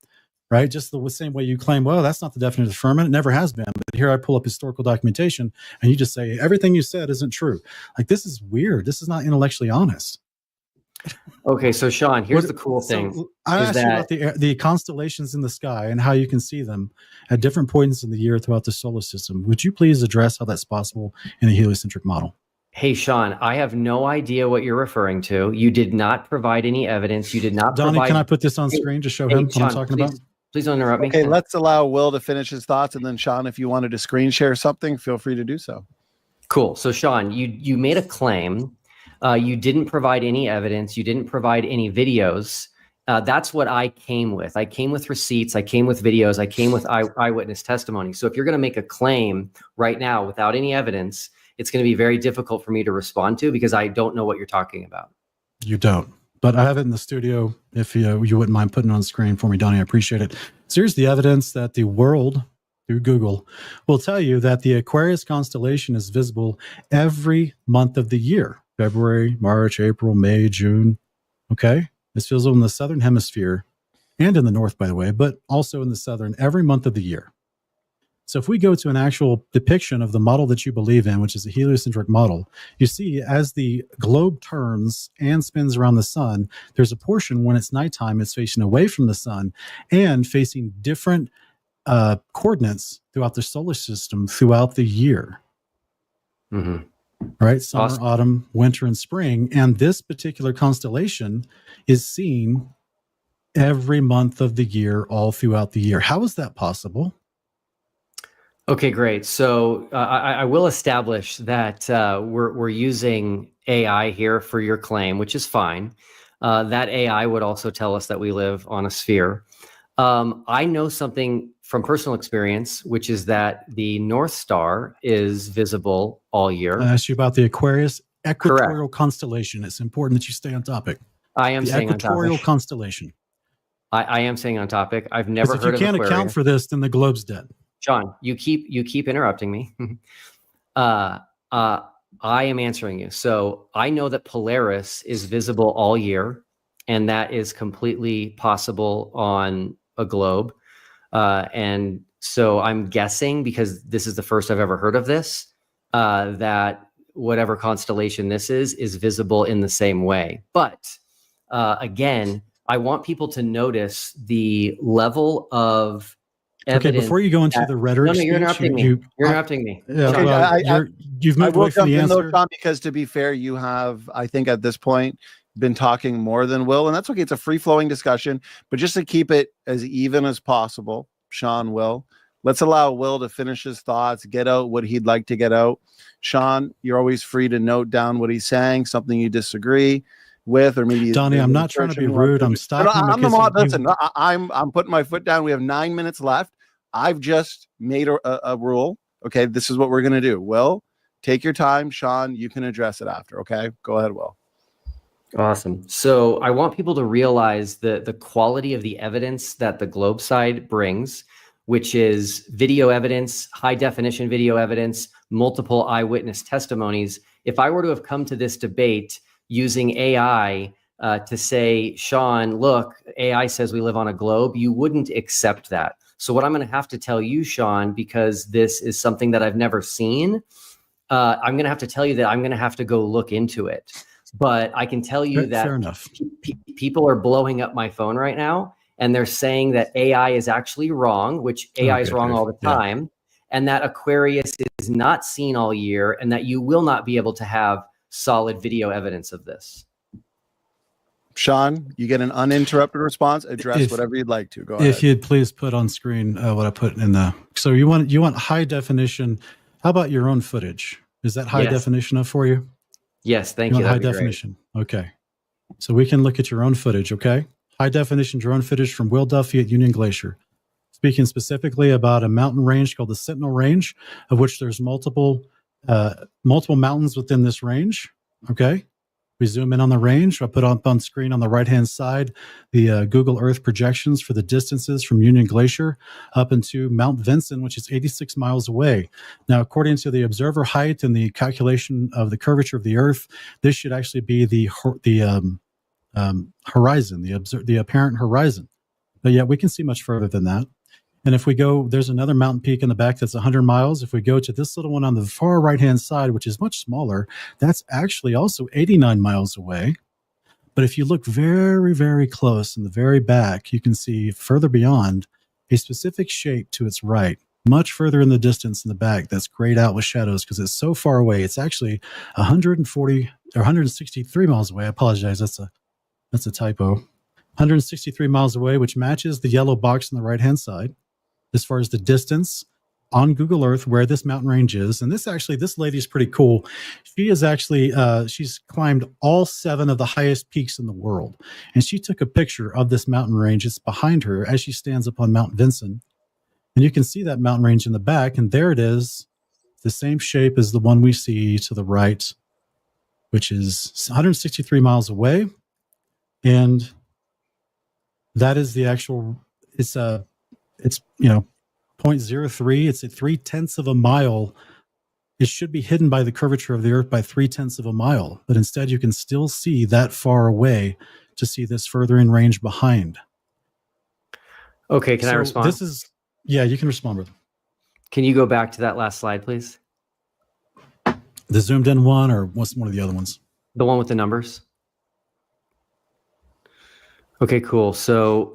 right? Just the same way you claim, well, that's not the definition of the firmament. It never has been. But here I pull up historical documentation and you just say, everything you said isn't true. Like, this is weird. This is not intellectually honest. Okay, so Sean, here's the cool thing. So I asked you about the constellations in the sky and how you can see them at different points in the year throughout the solar system. Would you please address how that's possible in a heliocentric model? Hey, Sean, I have no idea what you're referring to. You did not provide any evidence. You did not Donnie, provide... can I put this on screen to show him what I'm talking about? Please don't interrupt me. Okay, let's allow Will to finish his thoughts, and then Sean, if you wanted to screen share something, feel free to do so. Cool. So, Sean, you made a claim. You didn't provide any evidence. You didn't provide any videos. That's what I came with. I came with receipts. I came with videos. I came with eyewitness testimony. So if you're going to make a claim right now without any evidence, it's going to be very difficult for me to respond to because I don't know what you're talking about. You don't. But I have it in the studio. If you wouldn't mind putting it on screen for me, Donnie, I appreciate it. So here's the evidence that the world, through Google, will tell you that the Aquarius constellation is visible every month of the year. February, March, April, May, June. Okay? It's visible in the southern hemisphere and in the north, by the way, but also in the southern every month of the year. So if we go to an actual depiction of the model that you believe in, which is a heliocentric model, you see as the globe turns and spins around the sun, there's a portion when it's nighttime, it's facing away from the sun and facing different coordinates throughout the solar system throughout the year. Mm-hmm. Right? Summer, autumn, winter, and spring. And this particular constellation is seen every month of the year, all throughout the year. How is that possible? Okay, great. So I will establish that we're using AI here for your claim, which is fine. That AI would also tell us that we live on a sphere. I know something from personal experience, which is that the North Star is visible all year. I asked you about the Aquarius equatorial constellation. It's important that you stay on topic. I am saying on equatorial topic. Constellation. I am saying on topic. I've never heard of If you can't Aquarius. account for this, then the globe's dead. Sean, you keep interrupting me. I am answering you. So I know that Polaris is visible all year, and that is completely possible on a globe. And so I'm guessing, because this is the first I've ever heard of this, that whatever constellation this is visible in the same way. But again, I want people to notice the level of evidence. Okay, before you go into the rhetoric, no, you're interrupting me. You're interrupting me. Yeah, Sean. well, you've moved away from the answer. Tom, because to be fair, you have, I think at this point, been talking more than Will, and that's okay. It's a free-flowing discussion, but just to keep it as even as possible, Sean, Will, let's allow Will to finish his thoughts, get out what he'd like to get out. Sean, you're always free to note down what he's saying, something you disagree with, or maybe Donnie, I'm not trying to be rude. I'm stopping. I'm the mod. Listen, I'm putting my foot down. We have 9 minutes left. I've just made a rule. Okay, this is what we're gonna do. Will, take your time. Sean, you can address it after. Okay, go ahead, Will. Awesome. So I want people to realize the quality of the evidence that the globe side brings, which is video evidence, high definition video evidence, multiple eyewitness testimonies. If I were to have come to this debate using AI to say, Sean, look, AI says we live on a globe, you wouldn't accept that. So what I'm going to have to tell you, Sean, because this is something that I've never seen, I'm going to have to tell you that I'm going to have to go look into it. But I can tell you that fair enough. People are blowing up my phone right now, and they're saying that AI is actually wrong, which AI is wrong all the time, and that Aquarius is not seen all year, and that you will not be able to have solid video evidence of this. Sean, you get an uninterrupted response. Address whatever you'd like to. Go ahead. If you'd please put on screen what I put in the. So you want high definition. How about your own footage? Is that high definition enough for you? Yes, thank you. High definition. Okay. So we can look at your own footage, okay? High definition drone footage from Will Duffy at Union Glacier. Speaking specifically about a mountain range called the Sentinel Range, of which there's multiple mountains within this range, Okay. We zoom in on the range. I put up on screen on the right-hand side the Google Earth projections for the distances from Union Glacier up into Mount Vinson, which is 86 miles away. Now, according to the observer height and the calculation of the curvature of the Earth, this should actually be the horizon, the apparent horizon. But yet we can see much further than that. And if we go, there's another mountain peak in the back that's 100 miles. If we go to this little one on the far right-hand side, which is much smaller, that's actually also 89 miles away. But if you look very, very close in the very back, you can see further beyond a specific shape to its right, much further in the distance in the back that's grayed out with shadows because it's so far away. It's actually 140 or 163 miles away. I apologize. That's a typo. 163 miles away, which matches the yellow box on the right-hand side as far as the distance on Google Earth where this mountain range is. And this lady's pretty cool. She is actually, she's climbed all 7 of the highest peaks in the world. And she took a picture of this mountain range. It's behind her as she stands up on Mount Vinson. And you can see that mountain range in the back. And there it is, the same shape as the one we see to the right, which is 163 miles away. And that is the actual, it's 0.03. It's at 0.3 of a mile. It should be hidden by the curvature of the Earth by 0.3 of a mile, but instead you can still see that far away to see this further in range behind. Okay, can I respond? Yeah, you can respond, brother. Can you go back to that last slide, please? The zoomed in one, or what's one of the other ones? The one with the numbers. Okay, cool. So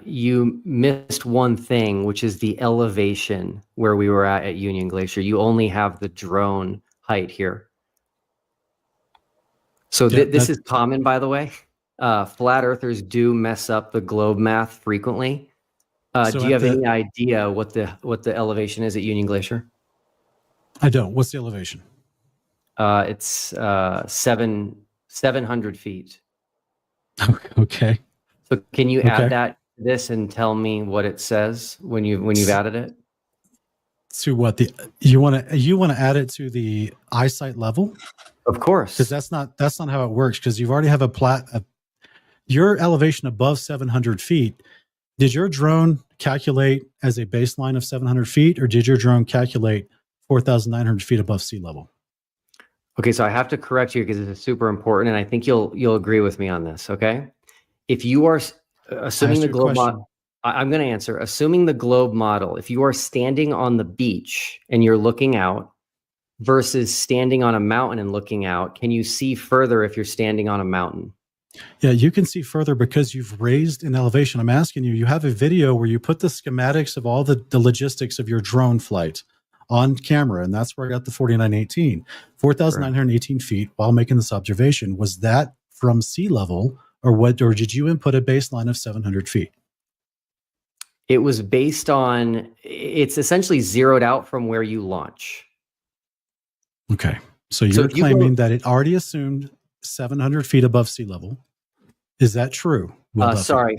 you missed one thing, which is the elevation where we were at Union Glacier. You only have the drone height here. So this is common, by the way. Flat earthers do mess up the globe math frequently. Do you have any idea what the elevation is at Union Glacier? I don't. What's the elevation? It's 700 feet. Okay. So can you add that to this and tell me what it says when you've added it? To what you want to add it to the eyesight level? Of course. Because that's not how it works. Because you've already have your elevation above 700 feet. Did your drone calculate as a baseline of 700 feet, or did your drone calculate 4,900 feet above sea level? Okay, so I have to correct you because this is super important, and I think you'll agree with me on this. Okay, if you are assuming the globe model, I'm going to answer. Assuming the globe model, if you are standing on the beach and you're looking out versus standing on a mountain and looking out, can you see further if you're standing on a mountain? Yeah, you can see further because you've raised in elevation. I'm asking you. You have a video where you put the schematics of all the logistics of your drone flight on camera, and that's where I got the 4,918 feet while making this observation. Was that from sea level, or did you input a baseline of 700 feet? It was based on, it's essentially zeroed out from where you launch. Okay, so you're claiming that it already assumed 700 feet above sea level. Is that true? Sorry,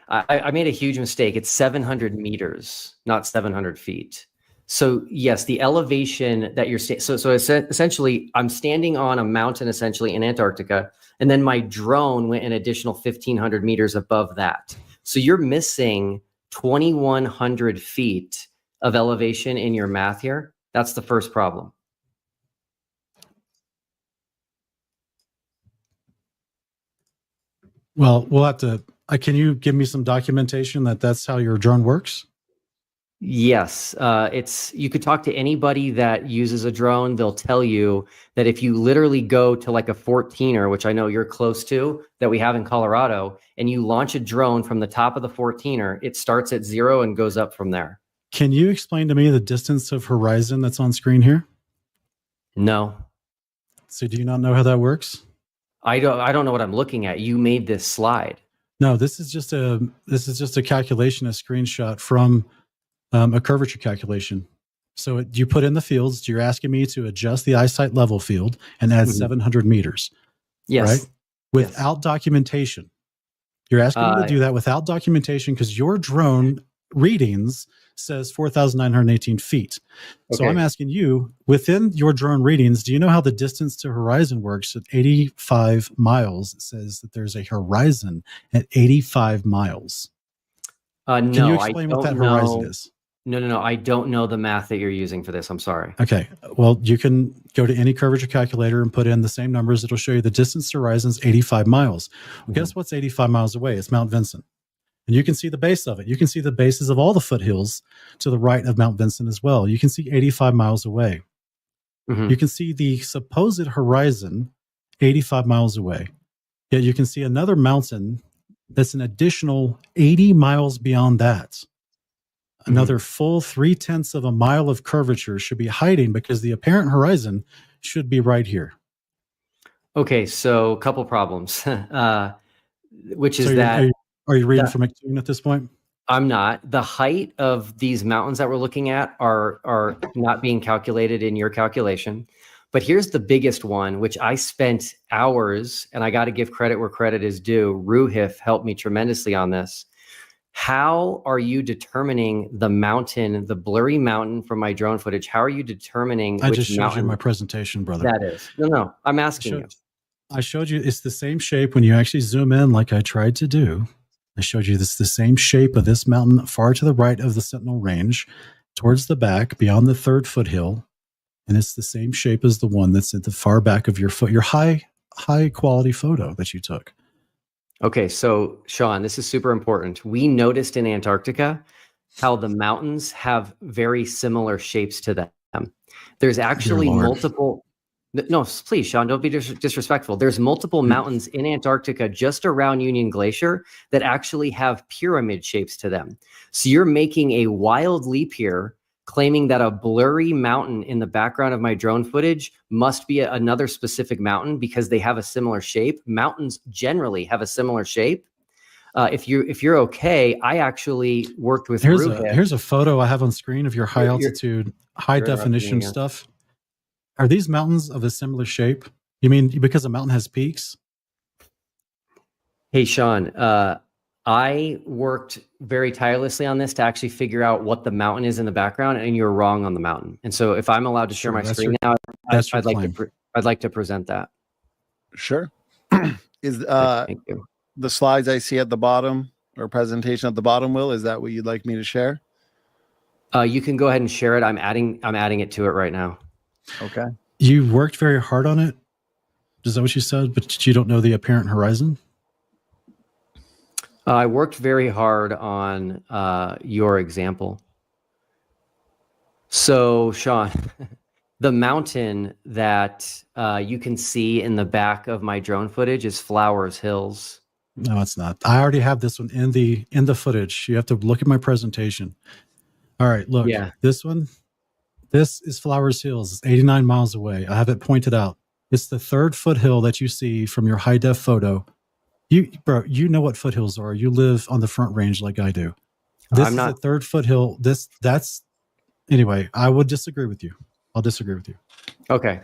I made a huge mistake. It's 700 meters, not 700 feet. So yes, the elevation that you're so essentially, I'm standing on a mountain essentially in Antarctica, and then my drone went an additional 1,500 meters above that. So you're missing 2,100 feet of elevation in your math here. That's the first problem. Well, we'll have to. Can you give me some documentation that that's how your drone works? Yes, you could talk to anybody that uses a drone. They'll tell you that if you literally go to like a 14er, which I know you're close to, that we have in Colorado, and you launch a drone from the top of the 14er, it starts at 0 and goes up from there. Can you explain to me the distance of horizon that's on screen here? No. So do you not know how that works? I don't know what I'm looking at. You made this slide. No, this is just a calculation, a screenshot from a curvature calculation. So you put in the fields. You're asking me to adjust the eyesight level field and add 700 meters. Yes. Right? Without documentation. You're asking me to do that without documentation because your drone readings says 4,918 feet. So Okay. I'm asking you, within your drone readings, do you know how the distance to horizon works? At 85 miles, it says that there's a horizon at 85 miles. No, Can you I explain don't what that horizon know. is? No. I don't know the math that you're using for this. I'm sorry. Okay. Well, you can go to any curvature calculator and put in the same numbers. It'll show you the distance to horizon is 85 miles. Well, guess what's 85 miles away? It's Mount Vincent. And you can see the base of it. You can see the bases of all the foothills to the right of Mount Vincent as well. You can see 85 miles away. You can see the supposed horizon 85 miles away. Yet you can see another mountain that's an additional 80 miles beyond that. Another full 0.3 of a mile of curvature should be hiding because the apparent horizon should be right here. Okay, so a couple problems, which is So that are you reading from MCToon at this point? I'm not. The height of these mountains that we're looking at are not being calculated in your calculation. But here's the biggest one, which I spent hours, and I got to give credit where credit is due. Ruhif helped me tremendously on this. How are you determining the mountain, the blurry mountain from my drone footage? How are you determining I which just showed mountain you my presentation, brother. that is? No, I'm asking you. I showed you it's the same shape when you actually zoom in like I tried to do. I showed you this the same shape of this mountain far to the right of the Sentinel Range, towards the back, beyond the third foothill. And it's the same shape as the one that's at the far back of your high quality photo that you took. Okay, so Sean, this is super important. We noticed in Antarctica how the mountains have very similar shapes to them. There's actually multiple. No, please, Sean, don't be disrespectful. There's multiple mountains in Antarctica just around Union Glacier that actually have pyramid shapes to them. So you're making a wild leap here, claiming that a blurry mountain in the background of my drone footage must be another specific mountain because they have a similar shape. Mountains generally have a similar shape. If you're okay, I actually worked with Here's a photo I have on screen of your high altitude, high definition stuff. Are these mountains of a similar shape? You mean because a mountain has peaks? Hey, Sean, I worked very tirelessly on this to actually figure out what the mountain is in the background, and you're wrong on the mountain. And so if I'm allowed to share my screen now, I'd like to present that. Sure. Is the slides I see at the bottom or presentation at the bottom, Will, is that what you'd like me to share? You can go ahead and share it. I'm adding it to it right now. Okay. You worked very hard on it. Is that what you said? But you don't know the apparent horizon? I worked very hard on your example. So, Sean, the mountain that you can see in the back of my drone footage is Flowers Hills. No, it's not. I already have this one in the footage. You have to look at my presentation. All right, look. Yeah. This one. This is Flowers Hills. It's 89 miles away. I have it pointed out. It's the third foothill that you see from your high def photo. You know what foothills are. You live on the Front Range like I do. This is the third foothill. Anyway, I would disagree with you. I'll disagree with you. Okay.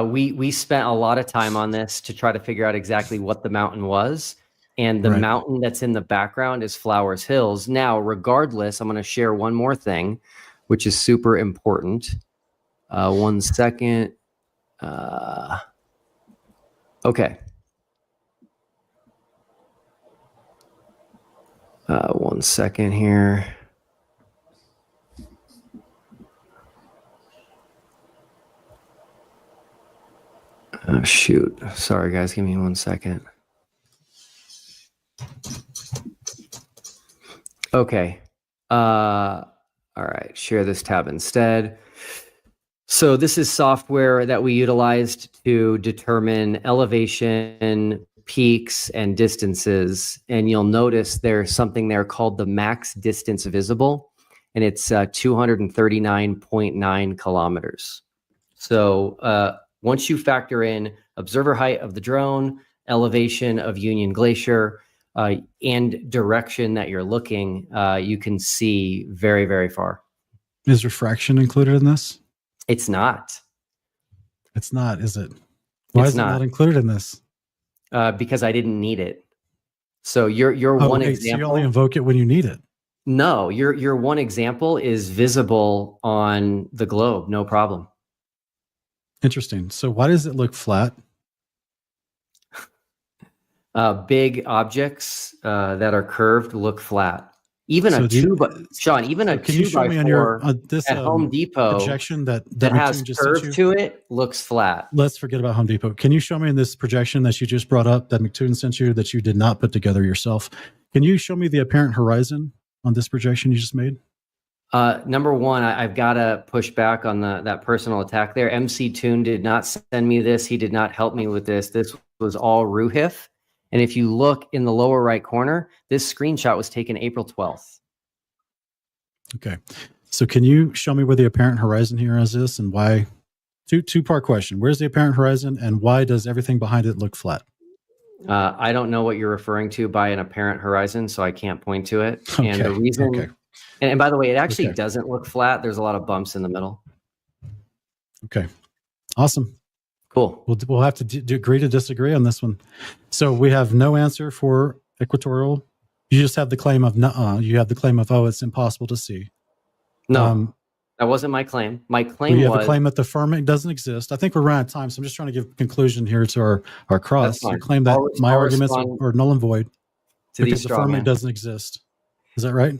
We spent a lot of time on this to try to figure out exactly what the mountain was. And the mountain that's in the background is Flowers Hills. Now, regardless, I'm going to share one more thing, which is super important. 1 second. Okay. 1 second here. Oh, shoot. Sorry, guys. Give me 1 second. Okay. All right, share this tab instead. So this is software that we utilized to determine elevation, peaks, and distances. And you'll notice there's something there called the max distance visible, and it's 239.9 kilometers. So once you factor in observer height of the drone, elevation of Union Glacier, and direction that you're looking, you can see very, very far. Is refraction included in this? It's not. It's not, is it? Why is it not included in this? Because I didn't need it. So your one example. So you only invoke it when you need it. No, your one example is visible on the globe, no problem. Interesting. So why does it look flat? Big objects that are curved look flat. Even So a do you- 2 Sean, even a Can you show me on your 2x4 this at Home Depot projection that has McKeegan just sent curve you? to it looks flat. Let's forget about Home Depot. Can you show me in this projection that you just brought up that McKeegan sent you that you did not put together yourself? Can you show me the apparent horizon on this projection you just made? Number one, I've got to push back on that personal attack there. MCToon did not send me this. He did not help me with this. This was all Ruhif. And if you look in the lower right corner, this screenshot was taken April 12th. Okay. So can you show me where the apparent horizon here is this and why? Two-part question. Where's the apparent horizon and why does everything behind it look flat? I don't know what you're referring to by an apparent horizon, so I can't point to it. Okay, And the reason, okay. and by the way, it actually Okay. doesn't look flat. There's a lot of bumps in the middle. Okay. Awesome. Cool. We'll have to agree to disagree on this one. So we have no answer for equatorial. You just have the claim of nuh-uh. You have the claim of, oh, it's impossible to see. No, that wasn't my claim. My claim We have was a claim that the firmament doesn't exist. I think we're running out of time, so I'm just trying to give conclusion here to our cross. That's fine. You claim that my I'll arguments respond are null and void to these because the straw firmament men. doesn't exist. Is that right?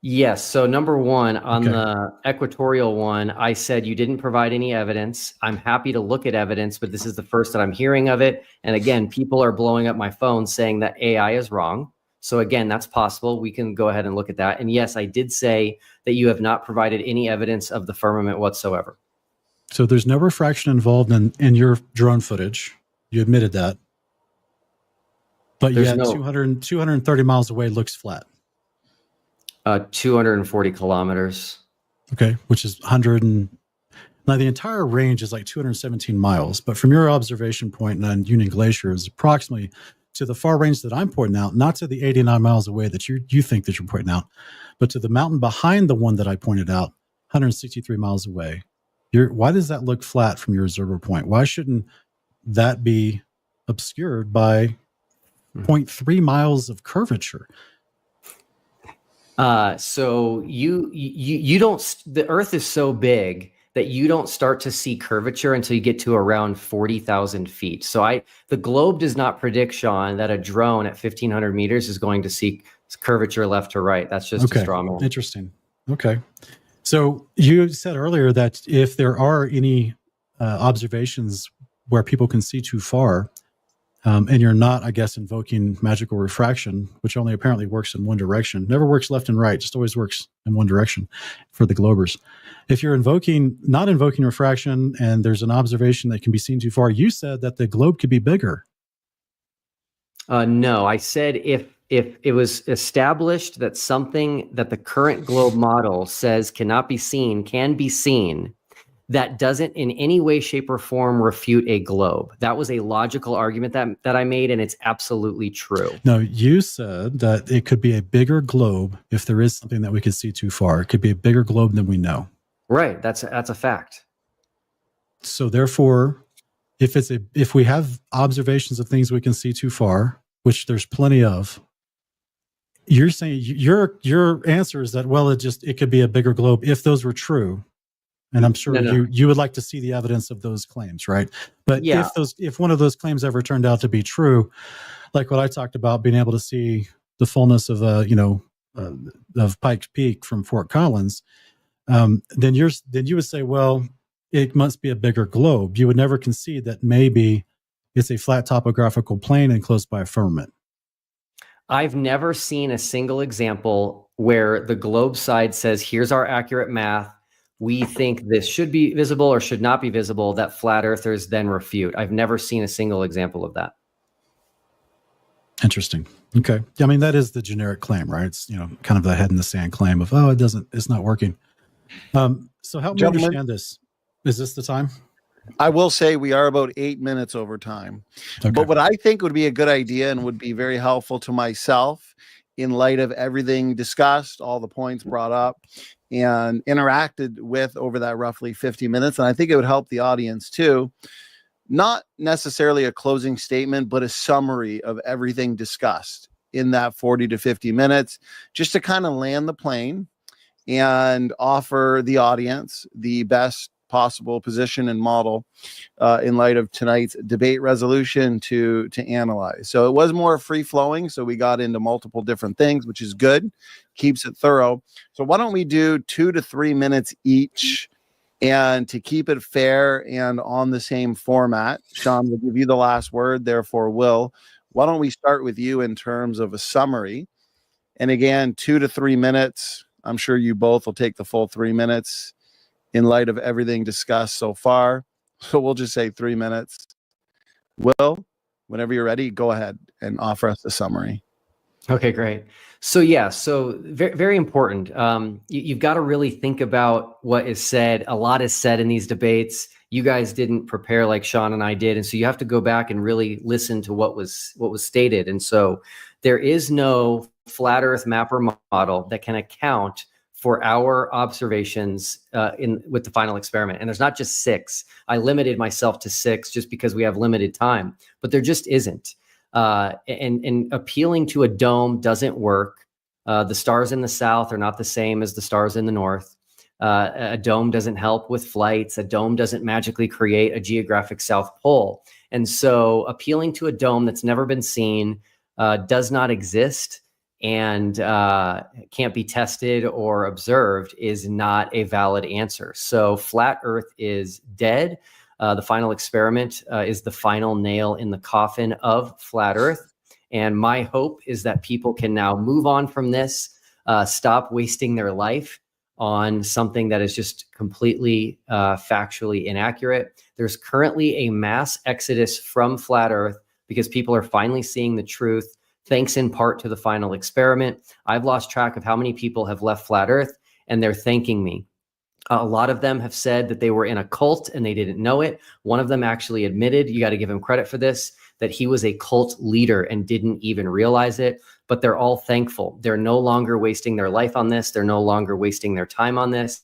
Yes. So number one, on Okay. the equatorial one, I said you didn't provide any evidence. I'm happy to look at evidence, but this is the first that I'm hearing of it. And again, people are blowing up my phone saying that AI is wrong. So again, that's possible. We can go ahead and look at that. And yes, I did say that you have not provided any evidence of the firmament whatsoever. So there's no refraction involved in your drone footage. You admitted that. But There's yet no- 230 miles away looks flat. 240 kilometers. Okay, which is 100 and now the entire range is like 217 miles, but from your observation point on Union Glacier is approximately to the far range that I'm pointing out, not to the 89 miles away that you think that you're pointing out, but to the mountain behind the one that I pointed out, 163 miles away. Why does that look flat from your observer point? Why shouldn't that be obscured by 0.3 miles of curvature? So you don't, the Earth is so big that you don't start to see curvature until you get to around 40,000 feet. So the globe does not predict, Sean, that a drone at 1,500 meters is going to see curvature left to right. That's just a straw man. Interesting. Okay. So you said earlier that if there are any observations where people can see too far, and you're not, I guess, invoking magical refraction, which only apparently works in one direction, never works left and right, just always works in one direction for the globers. If you're not invoking refraction and there's an observation that can be seen too far, you said that the globe could be bigger. No, I said if it was established that something that the current globe model says cannot be seen, can be seen, that doesn't in any way, shape, or form refute a globe. That was a logical argument that I made, and it's absolutely true. No, you said that it could be a bigger globe if there is something that we could see too far. It could be a bigger globe than we know. Right, that's a fact. So therefore, if we have observations of things we can see too far, which there's plenty of, you're saying your answer is that, well, it could be a bigger globe if those were true. And I'm sure you would like to see the evidence of those claims, right? But Yeah. if one of those claims ever turned out to be true, like what I talked about, being able to see the fullness of of Pikes Peak from Fort Collins, then you would say, well, it must be a bigger globe. You would never concede that maybe it's a flat topographical plane enclosed by a firmament. I've never seen a single example where the globe side says, here's our accurate math. We think this should be visible or should not be visible, that flat earthers then refute. I've never seen a single example of that. Interesting. Okay. I mean, that is the generic claim, right? It's, kind of the head in the sand claim of, oh, it's not working. So help me Gentlemen, understand this. Is this the time? I will say we are about 8 minutes over time. Okay. But what I think would be a good idea and would be very helpful to myself in light of everything discussed, all the points brought up and interacted with over that roughly 50 minutes. And I think it would help the audience too. Not necessarily a closing statement, but a summary of everything discussed in that 40 to 50 minutes just to kind of land the plane and offer the audience the best possible position and model in light of tonight's debate resolution to analyze. So it was more free flowing. So we got into multiple different things, which is good, keeps it thorough. So why don't we do 2 to 3 minutes each? And to keep it fair and on the same format, Sean will give you the last word, therefore Will. Why don't we start with you in terms of a summary? And again, 2 to 3 minutes. I'm sure you both will take the full 3 minutes in light of everything discussed so far. So we'll just say 3 minutes. Will, whenever you're ready, go ahead and offer us the summary. Okay, great. So yeah, so very, very important. You've got to really think about what is said. A lot is said in these debates. You guys didn't prepare like Sean and I did, and so you have to go back and really listen to what was stated. And so there is no flat Earth mapper model that can account for our observations with the final experiment. And there's not just 6. I limited myself to 6 just because we have limited time, but there just isn't. And appealing to a dome doesn't work. The stars in the south are not the same as the stars in the north. A dome doesn't help with flights. A dome doesn't magically create a geographic South Pole. And so appealing to a dome that's never been seen, does not exist, and can't be tested or observed is not a valid answer. So flat Earth is dead. The final experiment is the final nail in the coffin of flat Earth. And my hope is that people can now move on from this, stop wasting their life on something that is just completely factually inaccurate. There's currently a mass exodus from flat Earth because people are finally seeing the truth, thanks in part to the final experiment. I've lost track of how many people have left flat Earth, and they're thanking me. A lot of them have said that they were in a cult and they didn't know it. One of them actually admitted, you got to give him credit for this, that he was a cult leader and didn't even realize it. But they're all thankful. They're no longer wasting their life on this. They're no longer wasting their time on this.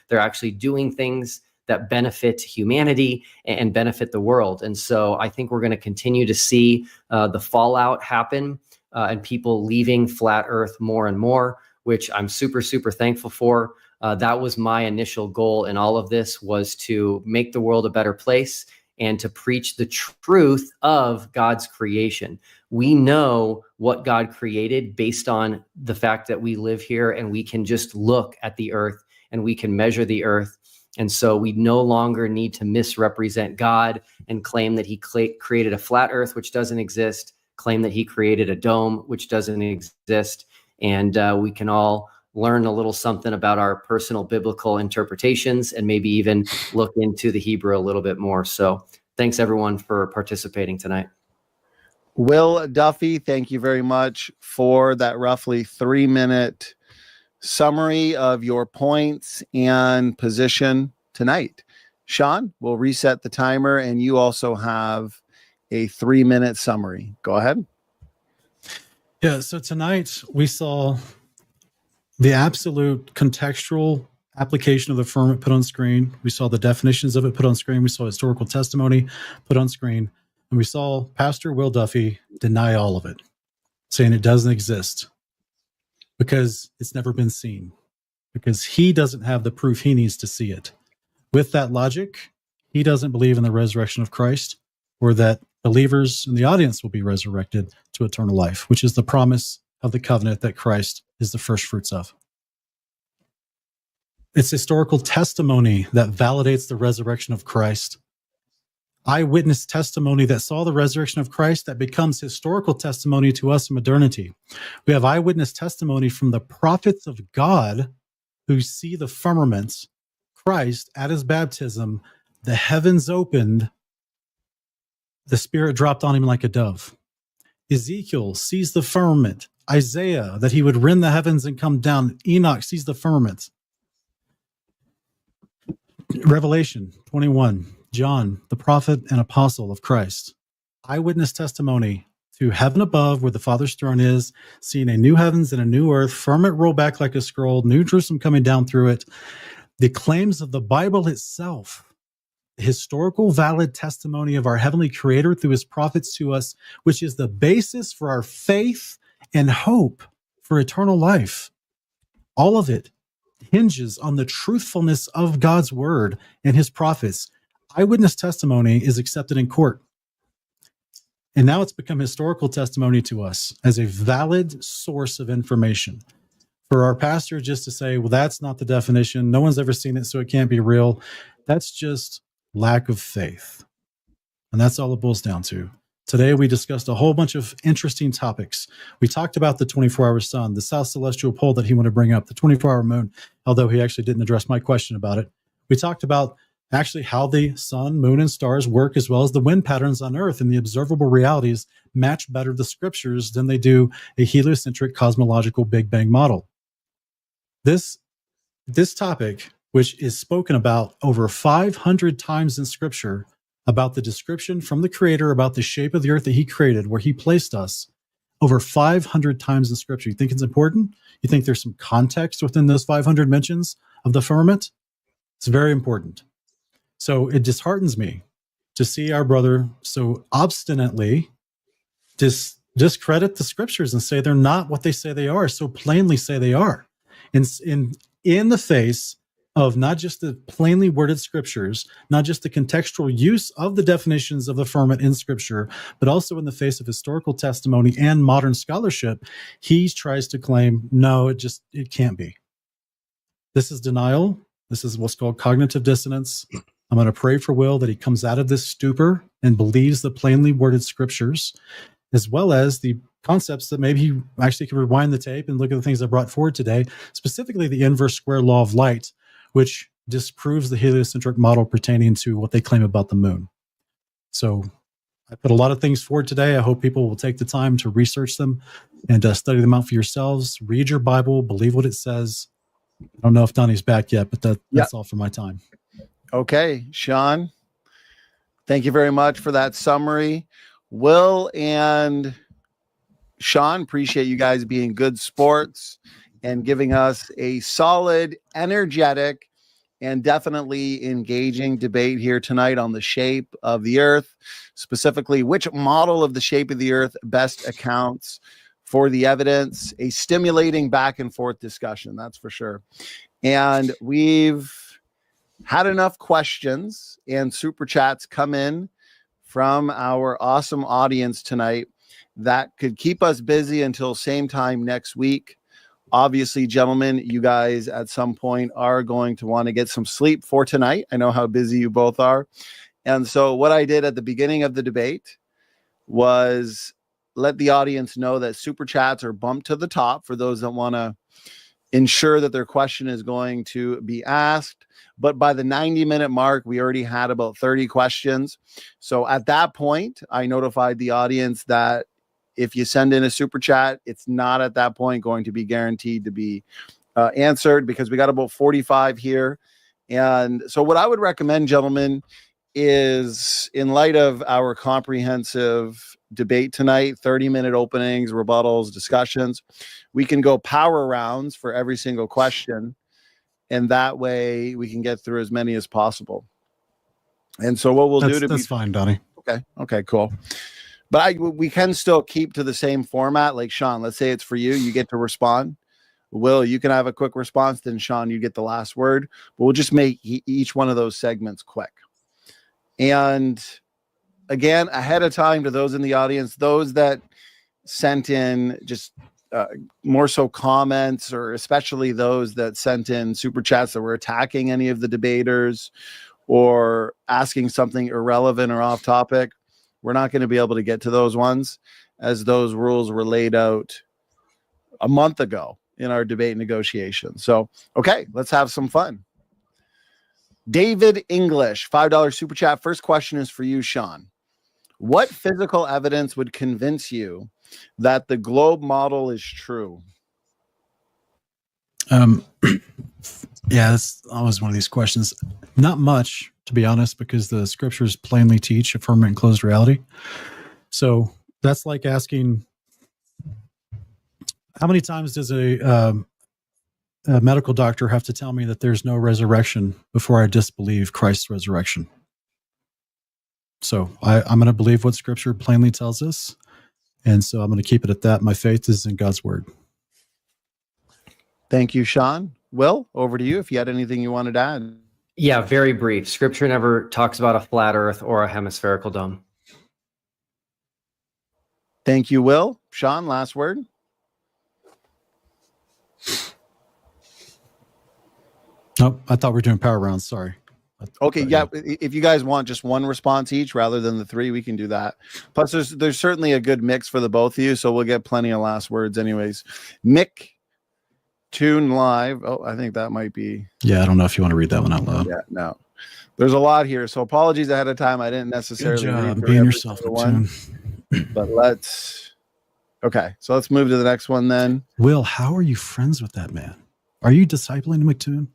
They're actually doing things that benefit humanity and benefit the world. And so I think we're going to continue to see the fallout happen and people leaving flat Earth more and more, which I'm super, super thankful for. That was my initial goal in all of this, was to make the world a better place and to preach the truth of God's creation. We know what God created based on the fact that we live here, and we can just look at the earth and we can measure the earth. And so we no longer need to misrepresent God and claim that he created a flat earth, which doesn't exist, claim that he created a dome, which doesn't exist. And we can all learn a little something about our personal biblical interpretations and maybe even look into the Hebrew a little bit more. So thanks everyone for participating tonight. Will, Duffy, thank you very much for that roughly 3-minute summary of your points and position tonight. Sean, we'll reset the timer, and you also have a 3-minute summary. Go ahead. Yeah, so tonight we saw the absolute contextual application of the firmament put on screen. We saw the definitions of it put on screen. We saw historical testimony put on screen. And we saw Pastor Will Duffy deny all of it, saying it doesn't exist because it's never been seen, because he doesn't have the proof he needs to see it. With that logic, he doesn't believe in the resurrection of Christ, or that believers in the audience will be resurrected to eternal life, which is the promise of the covenant that Christ is the first fruits of. It's historical testimony that validates the resurrection of Christ. Eyewitness testimony that saw the resurrection of Christ that becomes historical testimony to us in modernity. We have eyewitness testimony from the prophets of God who see the firmament, Christ at his baptism, the heavens opened, the Spirit dropped on him like a dove. Ezekiel sees the firmament. Isaiah, that he would rend the heavens and come down. Enoch sees the firmament. Revelation 21, John, the prophet and apostle of Christ. Eyewitness testimony to heaven above, where the Father's throne is, seeing a new heavens and a new earth, firmament roll back like a scroll, New Jerusalem coming down through it. The claims of the Bible itself, historical valid testimony of our heavenly creator through his prophets to us, which is the basis for our faith and hope for eternal life. All of it hinges on the truthfulness of God's word and his prophets. Eyewitness testimony is accepted in court. And now it's become historical testimony to us as a valid source of information. For our pastor just to say, well, that's not the definition, no one's ever seen it, so it can't be real, that's just lack of faith. And that's all it boils down to. Today, we discussed a whole bunch of interesting topics. We talked about the 24-hour sun, the South Celestial Pole that he wanted to bring up, the 24-hour moon, although he actually didn't address my question about it. We talked about actually how the sun, moon, and stars work, as well as the wind patterns on Earth, and the observable realities match better the scriptures than they do a heliocentric cosmological Big Bang model. This topic, which is spoken about over 500 times in Scripture, about the description from the Creator about the shape of the earth that he created, where he placed us, over 500 times in Scripture. You think it's important? You think there's some context within those 500 mentions of the firmament? It's very important. So it disheartens me to see our brother so obstinately discredit the Scriptures and say they're not what they say they are, so plainly say they are. In the face of not just the plainly worded Scriptures, not just the contextual use of the definitions of the firmament in Scripture, but also in the face of historical testimony and modern scholarship, he tries to claim, no, it can't be. This is denial. This is what's called cognitive dissonance. I'm going to pray for Will that he comes out of this stupor and believes the plainly worded Scriptures, as well as the concepts that maybe he actually can rewind the tape and look at the things I brought forward today, specifically the inverse square law of light, which disproves the heliocentric model pertaining to what they claim about the moon. So I put a lot of things forward today. I hope people will take the time to research them and study them out for yourselves. Read your Bible, believe what it says. I don't know if Donnie's back yet, but that's all for my time. Okay, Sean, thank you very much for that summary. Will and Sean, appreciate you guys being good sports and giving us a solid, energetic, and definitely engaging debate here tonight on the shape of the earth, specifically which model of the shape of the earth best accounts for the evidence. A stimulating back and forth discussion, that's for sure. And we've had enough questions and super chats come in from our awesome audience tonight that could keep us busy until same time next week. Obviously, gentlemen, you guys at some point are going to want to get some sleep for tonight. I know how busy you both are. And so what I did at the beginning of the debate was let the audience know that super chats are bumped to the top for those that want to ensure that their question is going to be asked. But by the 90-minute mark, we already had about 30 questions. So at that point, I notified the audience that if you send in a super chat, it's not at that point going to be guaranteed to be answered, because we got about 45 here. And so what I would recommend, gentlemen, is in light of our comprehensive debate tonight, 30-minute openings, rebuttals, discussions, we can go power rounds for every single question. And that way we can get through as many as possible. And so what That's fine, Donnie. Okay, cool. But we can still keep to the same format. Like Sean, let's say it's for you. You get to respond. Will, you can have a quick response. Then Sean, you get the last word. But we'll just make each one of those segments quick. And again, ahead of time to those in the audience, those that sent in just more so comments, or especially those that sent in super chats that were attacking any of the debaters or asking something irrelevant or off topic, we're not going to be able to get to those ones, as those rules were laid out a month ago in our debate negotiation. So, okay, let's have some fun. David English, $5 super chat. First question is for you, Sean. What physical evidence would convince you that the globe model is true? Yeah, that's always one of these questions. Not much, to be honest, because the scriptures plainly teach a firmament enclosed reality. So that's like asking, how many times does a medical doctor have to tell me that there's no resurrection before I disbelieve Christ's resurrection? So I'm going to believe what scripture plainly tells us. And so I'm going to keep it at that. My faith is in God's word. Thank you, Sean. Will, over to you if you had anything you wanted to add. Yeah, very brief. Scripture never talks about a flat earth or a hemispherical dome. Thank you, Will. Sean, last word. Oh, I thought we were doing power rounds. Sorry. Okay, yeah. If you guys want just one response each rather than the three, we can do that. Plus, there's certainly a good mix for the both of you, so we'll get plenty of last words anyways. MCToon live. Oh, I think that might be. Yeah, I don't know if you want to read that one out loud. Yeah, no. There's a lot here, so apologies ahead of time. I didn't necessarily Good read job through being every yourself, single one. But let's. Okay, so let's move to the next one then. Will, how are you friends with that man? Are you discipling McKeegan?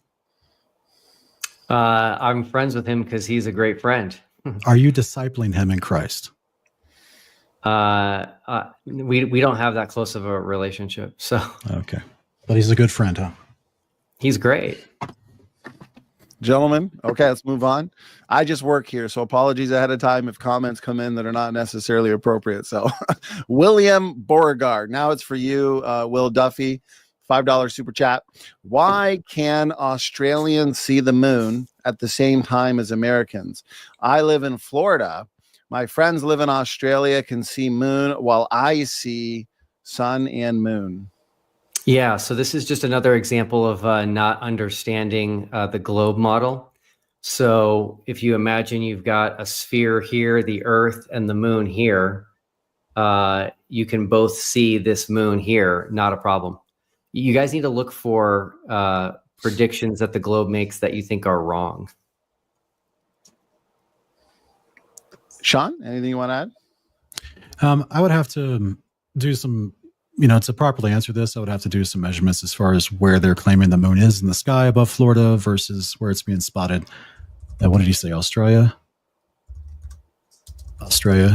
I'm friends with him because he's a great friend. Are you discipling him in Christ? We don't have that close of a relationship, so okay. But he's a good friend, huh? He's great. Gentlemen, okay, let's move on. I just work here, so apologies ahead of time if comments come in that are not necessarily appropriate. So, William Beauregard, now it's for you, Will Duffy, $5 super chat. Why can Australians see the moon at the same time as Americans? I live in Florida. My friends live in Australia, can see moon while I see sun and moon. Yeah, so this is just another example of not understanding the globe model. So if you imagine you've got a sphere here, the Earth, and the moon here, you can both see this moon here, not a problem. You guys need to look for predictions that the globe makes that you think are wrong. Sean, anything you want to add? I would have to do some, to properly answer this, I would have to do some measurements as far as where they're claiming the moon is in the sky above Florida versus where it's being spotted. What did he say? Australia?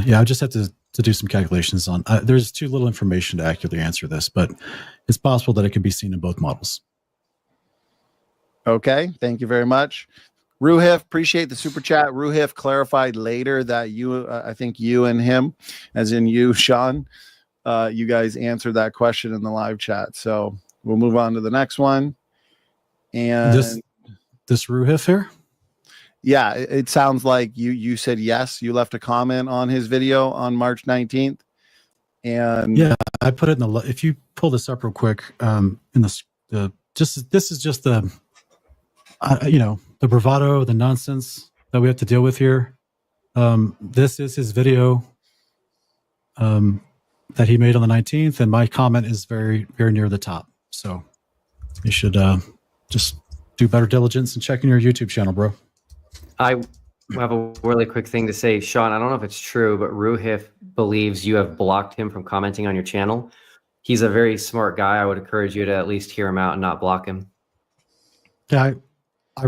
Yeah, I just have to do some calculations on. There's too little information to accurately answer this, but it's possible that it could be seen in both models. Okay, thank you very much. Ruhif, appreciate the super chat. Ruhif clarified later that I think you and him, as in you, Sean, you guys answered that question in the live chat. So we'll move on to the next one. And this Ruhif here? Yeah, it sounds like you said yes. You left a comment on his video on March 19th. And yeah, I put it in the, if you pull this up real quick, in this is just the, the bravado, the nonsense that we have to deal with here. This is his video that he made on the 19th, and my comment is very, very near the top. So you should just do better diligence and check in your YouTube channel, bro. I have a really quick thing to say, Sean. I don't know if it's true, but Ruhif believes you have blocked him from commenting on your channel. He's a very smart guy. I would encourage you to at least hear him out and not block him. Yeah, I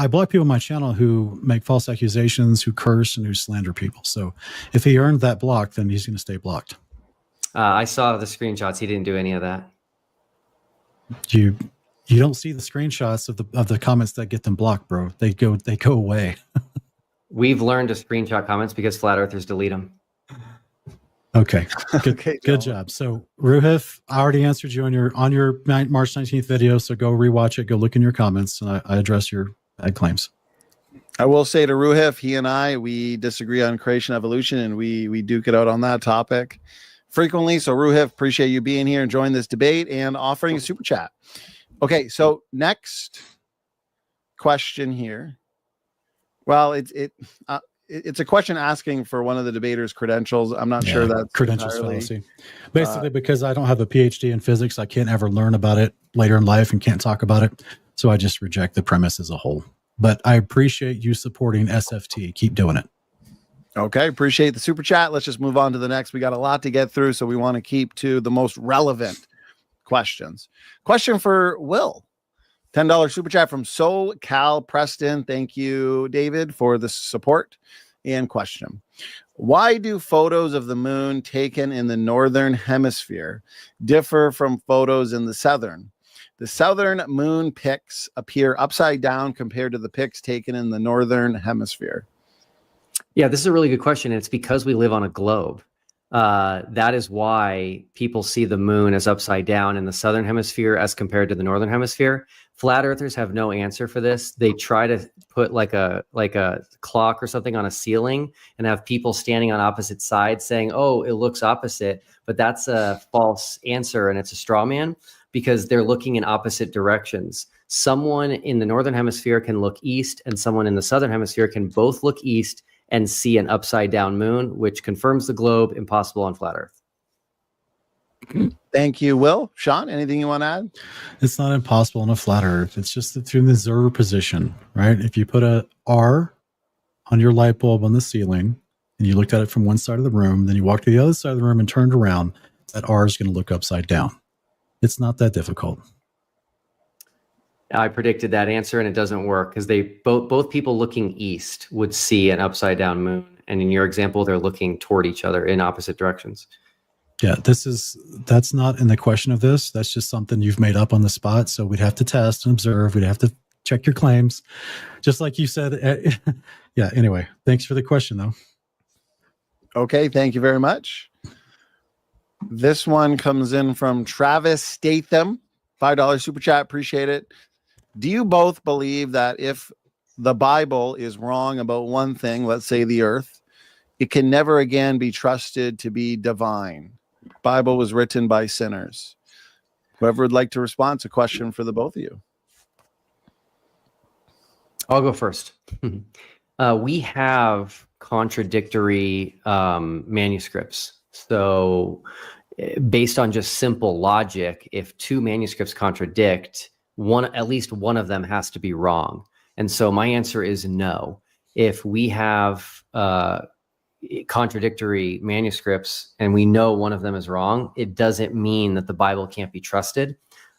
block people on my channel who make false accusations, who curse, and who slander people. So if he earned that block, then he's going to stay blocked. I saw the screenshots. He didn't do any of that. You don't see the screenshots of the comments that get them blocked, bro. They go away. We've learned to screenshot comments because flat earthers delete them. Okay. Good job. So Ruhif, I already answered you on your March 19th video. So go rewatch it. Go look in your comments, and I address your bad claims. I will say to Ruhif, he and we disagree on creation evolution, and we duke it out on that topic frequently. So Ruhif, appreciate you being here and joining this debate and offering a super chat. Okay, so next question here. Well, it's a question asking for one of the debater's credentials. I'm not sure that's credentials fallacy. Basically, because I don't have a PhD in physics, I can't ever learn about it later in life and can't talk about it. So I just reject the premise as a whole. But I appreciate you supporting SFT. Keep doing it. Okay, appreciate the super chat. Let's just move on to the next. We got a lot to get through, so we want to keep to the most relevant questions. Question for Will. $10 super chat from SoCal Preston. Thank you, David, for the support. And question: why do photos of the moon taken in the northern hemisphere differ from photos in the southern? The southern moon pics appear upside down compared to the pics taken in the northern hemisphere. Yeah, this is a really good question. It's because we live on a globe. That is why people see the moon as upside down in the southern hemisphere as compared to the northern hemisphere. Flat earthers have no answer for this. They try to put like a clock or something on a ceiling and have people standing on opposite sides saying, oh, it looks opposite, but that's a false answer and it's a straw man because they're looking in opposite directions. Someone in the northern hemisphere can look east and someone in the southern hemisphere can both look east and see an upside down moon, which confirms the globe impossible on flat earth. Thank you, Will. Sean, anything you want to add? It's not impossible on a flat earth. It's just that through the observer position, right? If you put a R on your light bulb on the ceiling and you looked at it from one side of the room, then you walked to the other side of the room and turned around, that R is going to look upside down. It's not that difficult. I predicted that answer and it doesn't work because they both people looking east would see an upside down moon. And in your example, they're looking toward each other in opposite directions. Yeah, that's not in the question of this. That's just something you've made up on the spot. So we'd have to test and observe. We'd have to check your claims. Just like you said. Yeah, anyway, thanks for the question, though. Okay, thank you very much. This one comes in from Travis Statham, $5 super chat. Appreciate it. Do you both believe that if the Bible is wrong about one thing, let's say the earth, it can never again be trusted to be divine? Bible was written by sinners. Whoever would like to respond to a question for the both of you. I'll go first. We have contradictory manuscripts. So based on just simple logic, if two manuscripts contradict, at least one of them has to be wrong. And so my answer is no. If we have contradictory manuscripts and we know one of them is wrong, it doesn't mean that the Bible can't be trusted.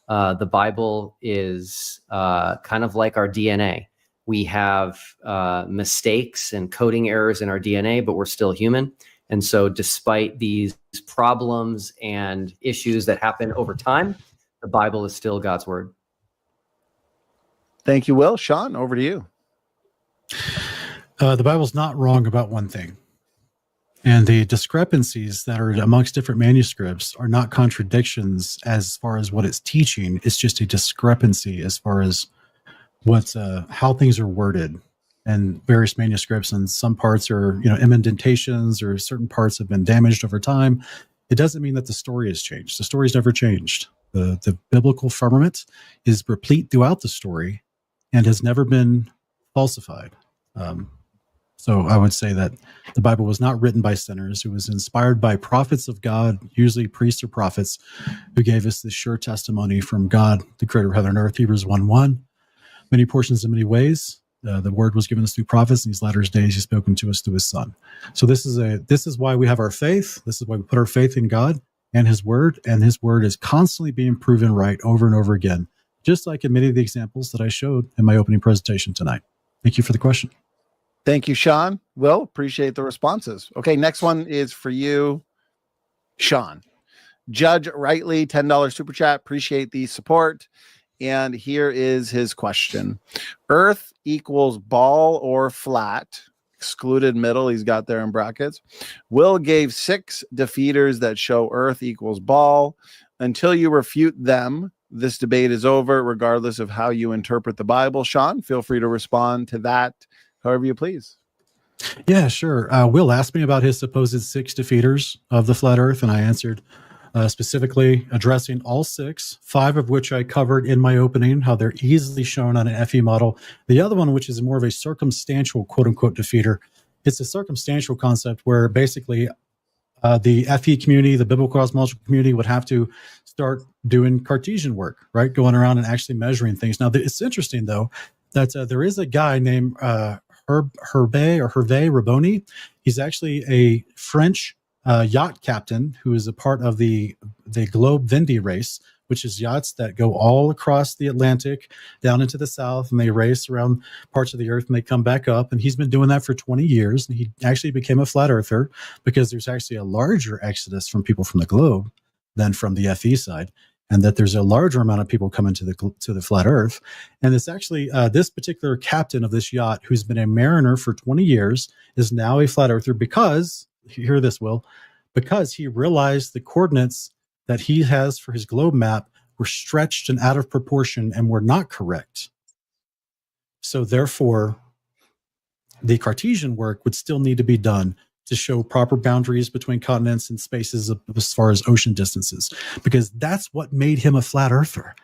The Bible is kind of like our DNA. We have mistakes and coding errors in our DNA, but we're still human. And so despite these problems and issues that happen over time, the Bible is still God's word. Thank you, Will. Sean, over to you. The Bible's not wrong about one thing. And the discrepancies that are amongst different manuscripts are not contradictions as far as what it's teaching. It's just a discrepancy as far as how things are worded and various manuscripts. And some parts are, indentations or certain parts have been damaged over time. It doesn't mean that the story has changed. The story's never changed. The biblical firmament is replete throughout the story and has never been falsified. So I would say that the Bible was not written by sinners. It was inspired by prophets of God, usually priests or prophets, who gave us this sure testimony from God, the creator of heaven and earth, Hebrews 1:1. Many portions in many ways. The word was given us through prophets. In these latter days, he's spoken to us through his son. So this is why we have our faith. This is why we put our faith in God and his word is constantly being proven right over and over again, just like in many of the examples that I showed in my opening presentation tonight. Thank you for the question. Thank you, Sean. Will, appreciate the responses. Okay, next one is for you, Sean. Judge Rightly, $10 super chat. Appreciate the support. And here is his question. Earth equals ball or flat, excluded middle, he's got there in brackets. Will gave 6 defeaters that show Earth equals ball. Until you refute them, this debate is over, regardless of how you interpret the Bible. Sean, feel free to respond to that however you please. Yeah, sure. Will asked me about his supposed 6 defeaters of the flat earth, and I answered specifically addressing all 6, 5 of which I covered in my opening, how they're easily shown on an FE model. The other one, which is more of a circumstantial quote-unquote defeater, it's a circumstantial concept where basically the FE community, the biblical cosmological community, would have to start doing Cartesian work, right? Going around and actually measuring things. Now, it's interesting, though, that there is a guy named Hervé Raboni. He's actually a French yacht captain who is a part of the Globe Vendée race, which is yachts that go all across the Atlantic down into the south, and they race around parts of the earth and they come back up. And he's been doing that for 20 years. And he actually became a flat earther because there's actually a larger exodus from people from the globe than from the FE side, and that there's a larger amount of people coming to the flat earth. And it's actually this particular captain of this yacht, who's been a mariner for 20 years, is now a flat earther because, hear this, Will, because he realized the coordinates that he has for his globe map were stretched and out of proportion and were not correct. So therefore, the Cartesian work would still need to be done to show proper boundaries between continents and spaces as far as ocean distances, because that's what made him a flat earther,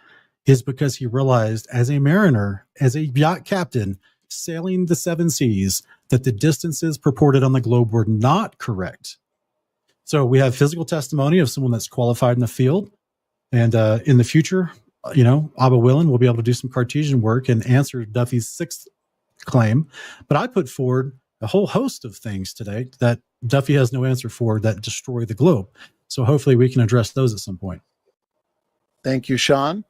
is because he realized as a mariner, as a yacht captain sailing the seven seas, that the distances purported on the globe were not correct. So we have physical testimony of someone that's qualified in the field. And in the future, Abba willing, we'll be able to do some Cartesian work and answer Duffy's sixth claim. But I put forward a whole host of things today that Duffy has no answer for that destroy the globe. So hopefully we can address those at some point. Thank you, Sean.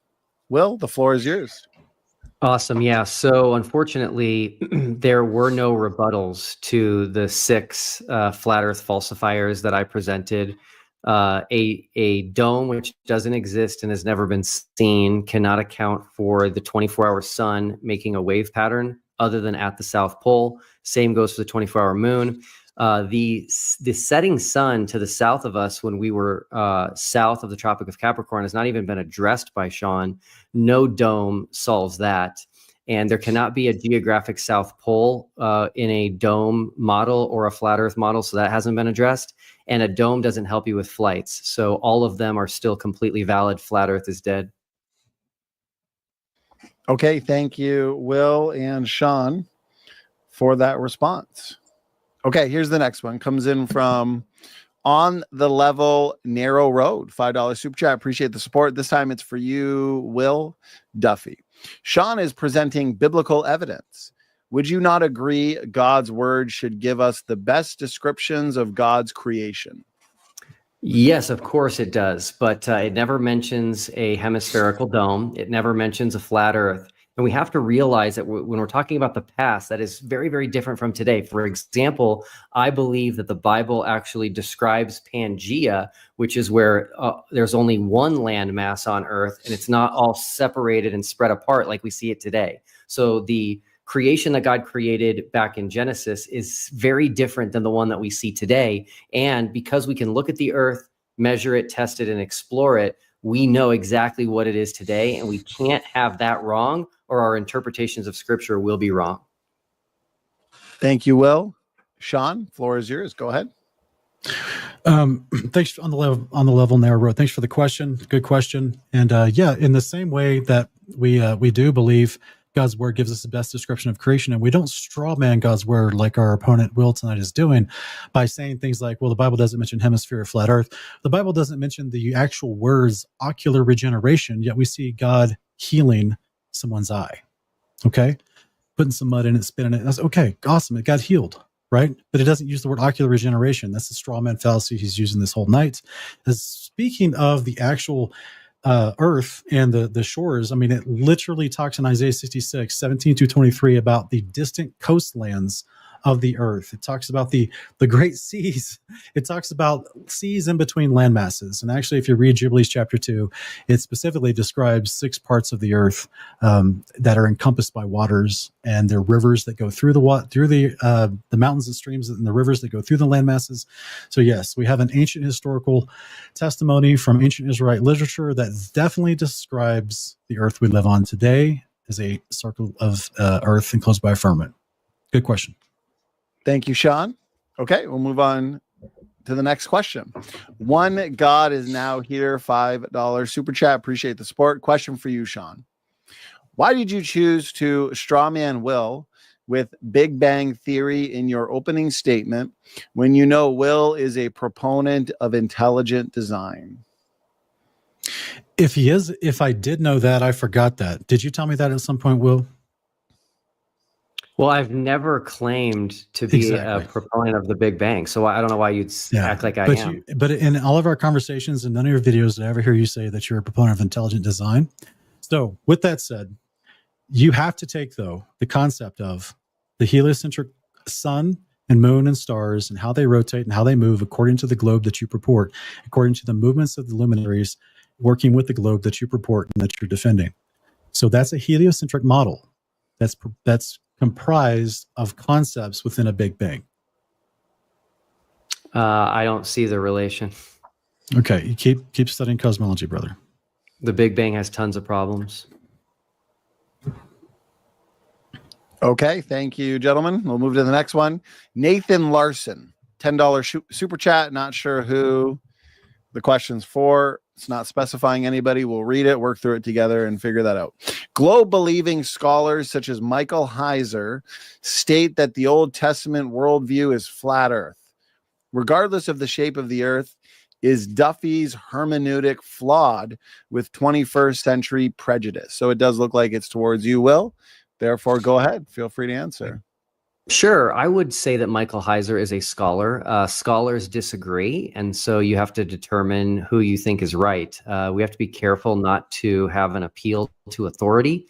Will, the floor is yours. Awesome. Yeah. So unfortunately, there were no rebuttals to the 6 flat Earth falsifiers that I presented. A dome which doesn't exist and has never been seen cannot account for the 24-hour sun making a wave pattern other than at the South Pole. Same goes for the 24-hour moon. The setting sun to the south of us when we were south of the Tropic of Capricorn has not even been addressed by Sean. No dome solves that. And there cannot be a geographic South Pole in a dome model or a flat Earth model, so that hasn't been addressed. And a dome doesn't help you with flights. So all of them are still completely valid. Flat Earth is dead. Okay, thank you, Will and Sean, for that response. Okay, here's the next one. Comes in from On the Level Narrow Road, $5 super chat. Appreciate the support. This time it's for you, Will Duffy. Sean is presenting biblical evidence. Would you not agree God's word should give us the best descriptions of God's creation? Yes, of course it does, but it never mentions a hemispherical dome. It never mentions a flat Earth. And we have to realize that when we're talking about the past, that is very, very different from today. For example, I believe that the Bible actually describes Pangea, which is where there's only one landmass on Earth, and it's not all separated and spread apart like we see it today. So the creation that God created back in Genesis is very different than the one that we see today. And because we can look at the Earth, measure it, test it, and explore it, we know exactly what it is today, and we can't have that wrong, or our interpretations of Scripture will be wrong. Thank you, Will. Sean, floor is yours. Go ahead. Thanks on the level narrow road. Thanks for the question. Good question. And yeah, in the same way that we do believe God's word gives us the best description of creation, and we don't straw man God's word like our opponent Will tonight is doing by saying things like, well, the Bible doesn't mention hemisphere or flat Earth. The Bible doesn't mention the actual words ocular regeneration, yet we see God healing someone's eye. Okay, putting some mud in it, spitting it. That's okay, awesome. It got healed, right? But it doesn't use the word ocular regeneration. That's the straw man fallacy he's using this whole night. As speaking of the actual Earth and the shores, I mean, it literally talks in Isaiah 66, 17-23 about the distant coastlands of the earth. It talks about the great seas. It talks about seas in between land masses. And actually, if you read Jubilees chapter 2, it specifically describes 6 parts of the earth that are encompassed by waters, and there are rivers that go through the mountains and streams, and the rivers that go through the land masses. So yes, we have an ancient historical testimony from ancient Israelite literature that definitely describes the earth we live on today as a circle of earth enclosed by a firmament. Good question. Thank you, Sean. Okay, we'll move on to the next question. One God is now here, $5 super chat. Appreciate the support. Question for you, Sean. Why did you choose to strawman Will with Big Bang Theory in your opening statement when you know Will is a proponent of intelligent design? If I did know that, I forgot that. Did you tell me that at some point, Will? Well, I've never claimed to be a proponent of the Big Bang, so I don't know why you'd act like I am. But in all of our conversations and none of your videos did I ever hear you say that you're a proponent of intelligent design. So with that said, you have to take, though, the concept of the heliocentric sun and moon and stars and how they rotate and how they move according to the globe that you purport, according to the movements of the luminaries working with the globe that you purport and that you're defending. So that's a heliocentric model. That's comprised of concepts within a Big Bang. I don't see the relation. Okay, you keep studying cosmology, brother. The Big Bang has tons of problems. Okay, thank you, gentlemen. We'll move to the next one. Nathan Larson, $10 super chat. Not sure who the question's for. It's not specifying anybody. We'll read it, work through it together, and figure that out. Globe-believing scholars such as Michael Heiser state that the Old Testament worldview is flat Earth. Regardless of the shape of the Earth, is Duffy's hermeneutic flawed with 21st century prejudice? So it does look like it's towards you, Will. Therefore, go ahead. Feel free to answer. Sure. I would say that Michael Heiser is a scholar. Scholars disagree, and so you have to determine who you think is right. We have to be careful not to have an appeal to authority,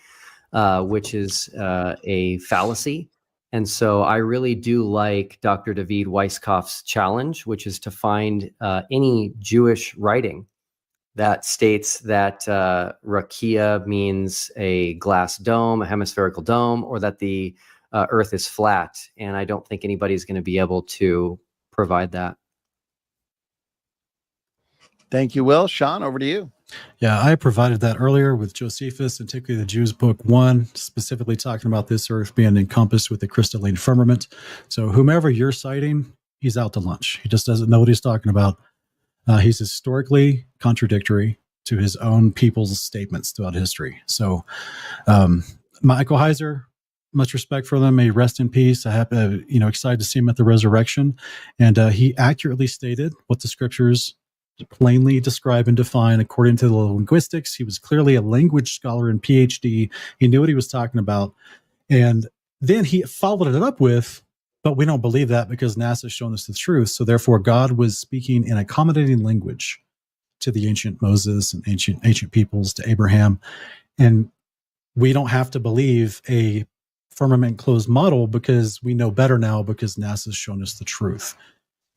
which is a fallacy. And so I really do like Dr. David Weisskopf's challenge, which is to find any Jewish writing that states that rakia means a glass dome, a hemispherical dome, or that the Earth is flat. And I don't think anybody's going to be able to provide that. Thank you, Will. Sean, over to you. Yeah, I provided that earlier with Josephus, and particularly the Jews Book 1, specifically talking about this Earth being encompassed with a crystalline firmament. So whomever you're citing, he's out to lunch. He just doesn't know what he's talking about. He's historically contradictory to his own people's statements throughout history. So Michael Heiser, much respect for them. May he rest in peace. I have, excited to see him at the resurrection. And he accurately stated what the scriptures plainly describe and define according to the linguistics. He was clearly a language scholar and PhD. He knew what he was talking about. And then he followed it up with, but we don't believe that because NASA has shown us the truth. So therefore, God was speaking in accommodating language to the ancient Moses and ancient peoples, to Abraham. And we don't have to believe a firmament closed model because we know better now because NASA has shown us the truth.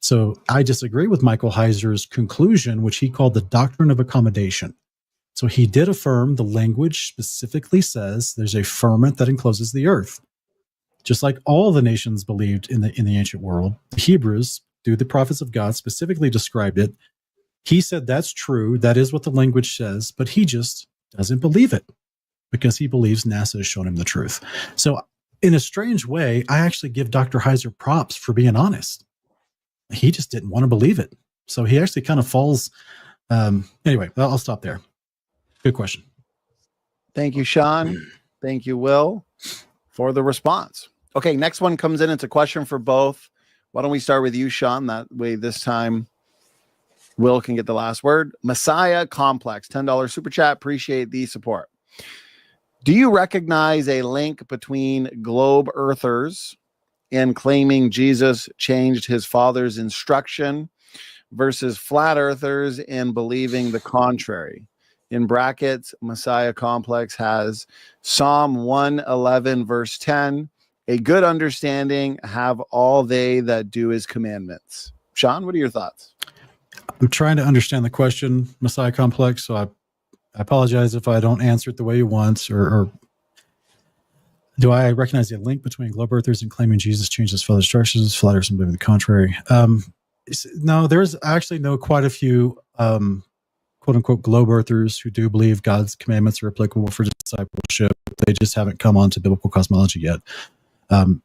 So I disagree with Michael Heiser's conclusion, which he called the doctrine of accommodation. So he did affirm the language specifically says there's a firmament that encloses the earth. Just like all the nations believed in the ancient world, the Hebrews, through the prophets of God, specifically described it. He said that's true. That is what the language says, but he just doesn't believe it because he believes NASA has shown him the truth. So in a strange way, I actually give Dr. Heiser props for being honest. He just didn't want to believe it. So he actually kind of falls. Anyway, I'll stop there. Good question. Thank you, Sean. Thank you, Will, for the response. Okay, next one comes in. It's a question for both. Why don't we start with you, Sean? That way this time Will can get the last word. Messiah Complex, $10 super chat. Appreciate the support. Do you recognize a link between globe earthers and claiming Jesus changed his father's instruction versus flat earthers and believing the contrary? In brackets, Messiah Complex has Psalm 111, verse 10. A good understanding have all they that do his commandments. Sean, what are your thoughts? I'm trying to understand the question, Messiah Complex, so I apologize if I don't answer it the way you want, or do I recognize a link between globe earthers and claiming Jesus changed his father's instructions, flat earthers and believing the contrary? No, there's actually quite a few quote unquote globe earthers who do believe God's commandments are applicable for discipleship. They just haven't come on to biblical cosmology yet.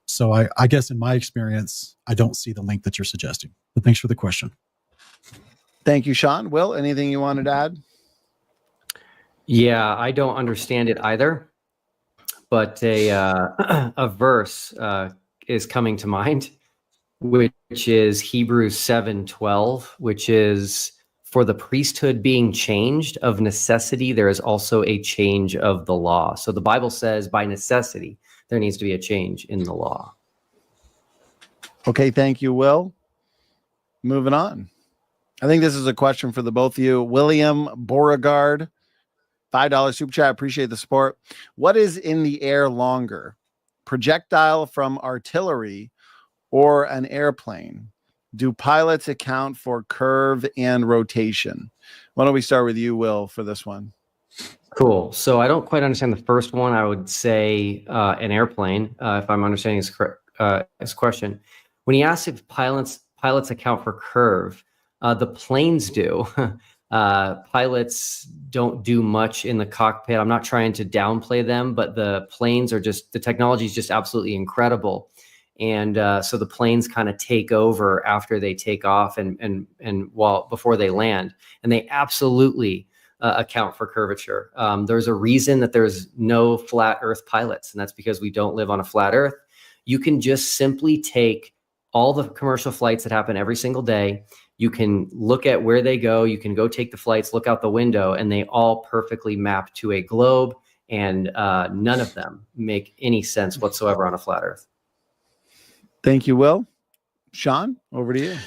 So I guess in my experience, I don't see the link that you're suggesting, but thanks for the question. Thank you, Sean. Will, anything you wanted to add? Yeah, I don't understand it either, but a verse is coming to mind, which is Hebrews 7:12, which is, for the priesthood being changed of necessity, there is also a change of the law. So the Bible says by necessity, there needs to be a change in the law. Okay, thank you, Will. Moving on. I think this is a question for the both of you. William Beauregard, $5 super chat. Appreciate the support. What is in the air longer? Projectile from artillery or an airplane? Do pilots account for curve and rotation? Why don't we start with you, Will, for this one? Cool. So I don't quite understand the first one. I would say an airplane, if I'm understanding his question. When he asks if pilots pilots account for curve. The planes do. Pilots don't do much in the cockpit. I'm not trying to downplay them, but the planes are just, the technology is just absolutely incredible. And so the planes kind of take over after they take off and while before they land, and they absolutely account for curvature. There's a reason that there's no flat Earth pilots, and that's because we don't live on a flat Earth. You can just simply take all the commercial flights that happen every single day. You can look at where they go. You can go take the flights, look out the window, and they all perfectly map to a globe, and none of them make any sense whatsoever on a flat Earth. Thank you, Will. Sean, over to you.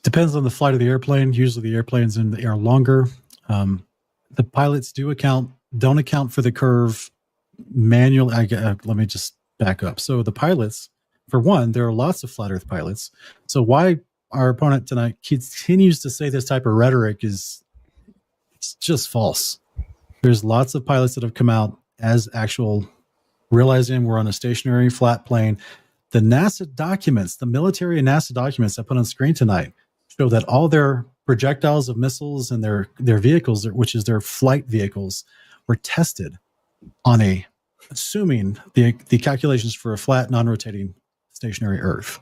Depends on the flight of the airplane. Usually the airplane's in the air longer. The pilots don't account for the curve manually. Let me just back up. So the pilots, for one, there are lots of flat Earth pilots. So why our opponent tonight continues to say this type of rhetoric it's just false. There's lots of pilots that have come out as actual, realizing we're on a stationary flat plane. The NASA documents, the military and NASA documents I put on screen tonight, show that all their projectiles of missiles and their vehicles, which is their flight vehicles, were tested on assuming the calculations for a flat, non-rotating stationary Earth.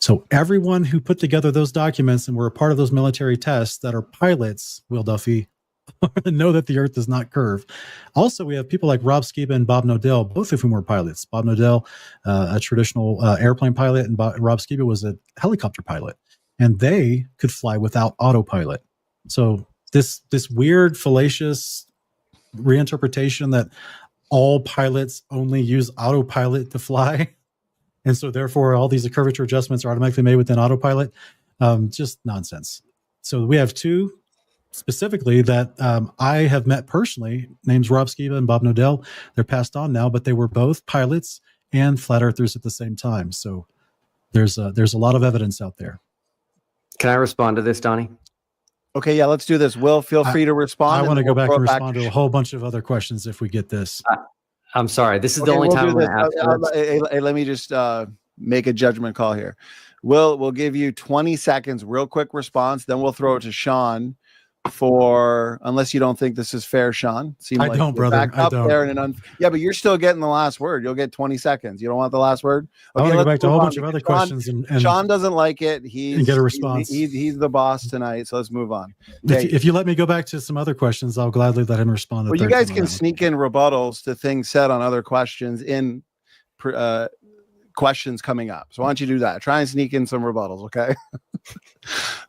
So everyone who put together those documents and were a part of those military tests that are pilots, Will Duffy, know that the Earth does not curve. Also, we have people like Rob Skiba and Bob Nodell, both of whom were pilots. Bob Nodell, a traditional airplane pilot, and Rob Skiba was a helicopter pilot. And they could fly without autopilot. So this weird, fallacious reinterpretation that all pilots only use autopilot to fly, and so therefore all these curvature adjustments are automatically made within autopilot, just nonsense. So we have two specifically that I have met personally, names Rob Skiba and Bob Nodell. They're passed on now, but they were both pilots and flat earthers at the same time. So there's a lot of evidence out there. Can I respond to this, Donnie? Okay, yeah, let's do this. Will, feel free to respond. I want to go back and respond to a whole bunch of other questions if we get this. I'm sorry. This is the only time I'm going to ask. Let me just make a judgment call here. We'll give you 20 seconds, real quick response. Then we'll throw it to Sean for, unless you don't think this is fair, Sean. I don't, brother. Back up there yeah, but you're still getting the last word. You'll get 20 seconds. You don't want the last word? Okay, I want to go back to a whole bunch of other questions. And Sean doesn't like it. And get a response. He's the boss tonight, so let's move on. If you let me go back to some other questions, I'll gladly let him respond. Well, you guys can sneak in rebuttals to things said on other questions in questions coming up. So why don't you do that? Try and sneak in some rebuttals, okay?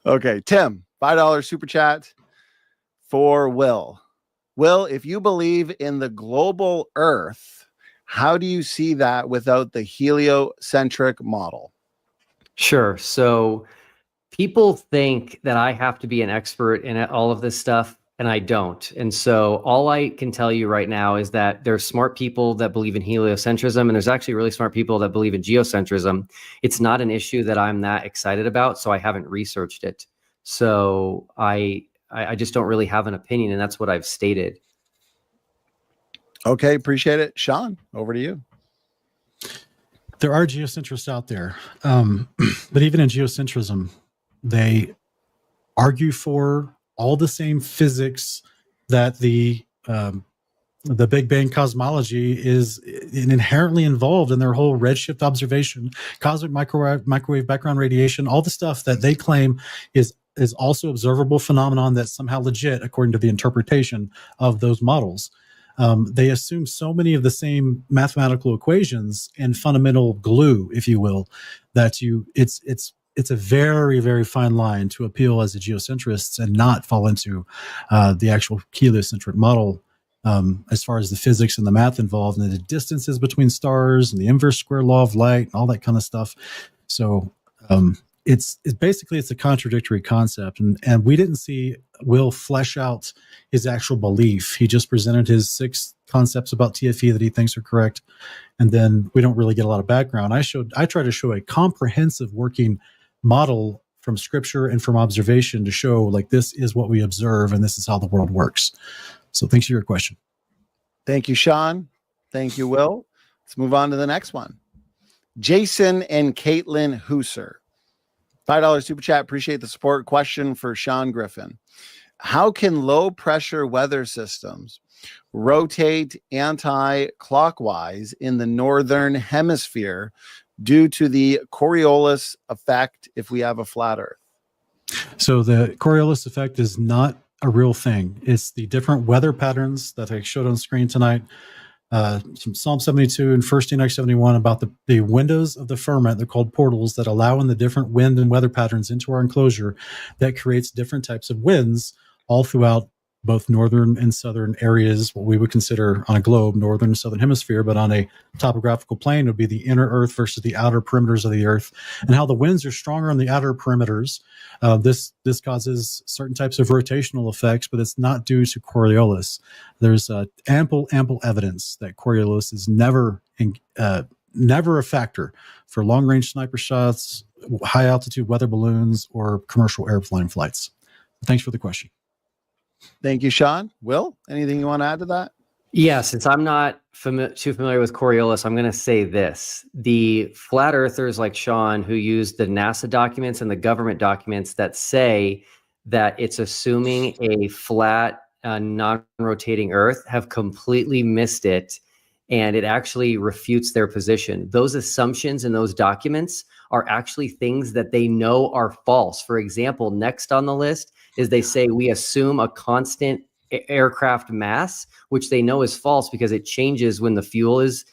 Okay, Tim, $5 super chat for Will. Will, if you believe in the global Earth, how do you see that without the heliocentric model? Sure. So people think that I have to be an expert in all of this stuff, and I don't. And so all I can tell you right now is that there's smart people that believe in heliocentrism, and there's actually really smart people that believe in geocentrism. It's not an issue that I'm that excited about, so I haven't researched it. So I just don't really have an opinion, and that's what I've stated. Okay, appreciate it. Sean, over to you. There are geocentrists out there, but even in geocentrism, they argue for all the same physics that the Big Bang cosmology is inherently involved in their whole redshift observation, cosmic microwave background radiation, all the stuff that they claim is also observable phenomenon that's somehow legit according to the interpretation of those models. They assume so many of the same mathematical equations and fundamental glue, if you will, that it's a very, very fine line to appeal as a geocentrist and not fall into the actual heliocentric model as far as the physics and the math involved and the distances between stars and the inverse square law of light and all that kind of stuff. So it's a contradictory concept, and we didn't see Will flesh out his actual belief. He just presented his 6 concepts about TFE that he thinks are correct, and then we don't really get a lot of background. I try to show a comprehensive working model from scripture and from observation to show like this is what we observe and this is how the world works. So thanks for your question. Thank you, Sean. Thank you, Will. Let's move on to the next one. Jason and Caitlin Hooser. $5 super chat. Appreciate the support. Question for Sean Griffin. How can low pressure weather systems rotate anti-clockwise in the northern hemisphere due to the Coriolis effect if we have a flat Earth? So the Coriolis effect is not a real thing. It's the different weather patterns that I showed on screen tonight, from Psalm 72 and 1 Enoch 71 about the windows of the firmament. They're called portals that allow in the different wind and weather patterns into our enclosure that creates different types of winds all throughout both northern and southern areas, what we would consider on a globe, northern and southern hemisphere, but on a topographical plane would be the inner Earth versus the outer perimeters of the Earth, and how the winds are stronger on the outer perimeters. This causes certain types of rotational effects, but it's not due to Coriolis. There's ample evidence that Coriolis is never a factor for long-range sniper shots, high-altitude weather balloons, or commercial airplane flights. Thanks for the question. Thank you, Sean. Will, anything you want to add to that? Yeah, since I'm not too familiar with Coriolis, I'm going to say this. The flat earthers like Sean, who use the NASA documents and the government documents that say that it's assuming a flat, non-rotating Earth, have completely missed it, and it actually refutes their position. Those assumptions in those documents are actually things that they know are false. For example, next on the list is they say we assume a constant aircraft mass, which they know is false because it changes when the fuel is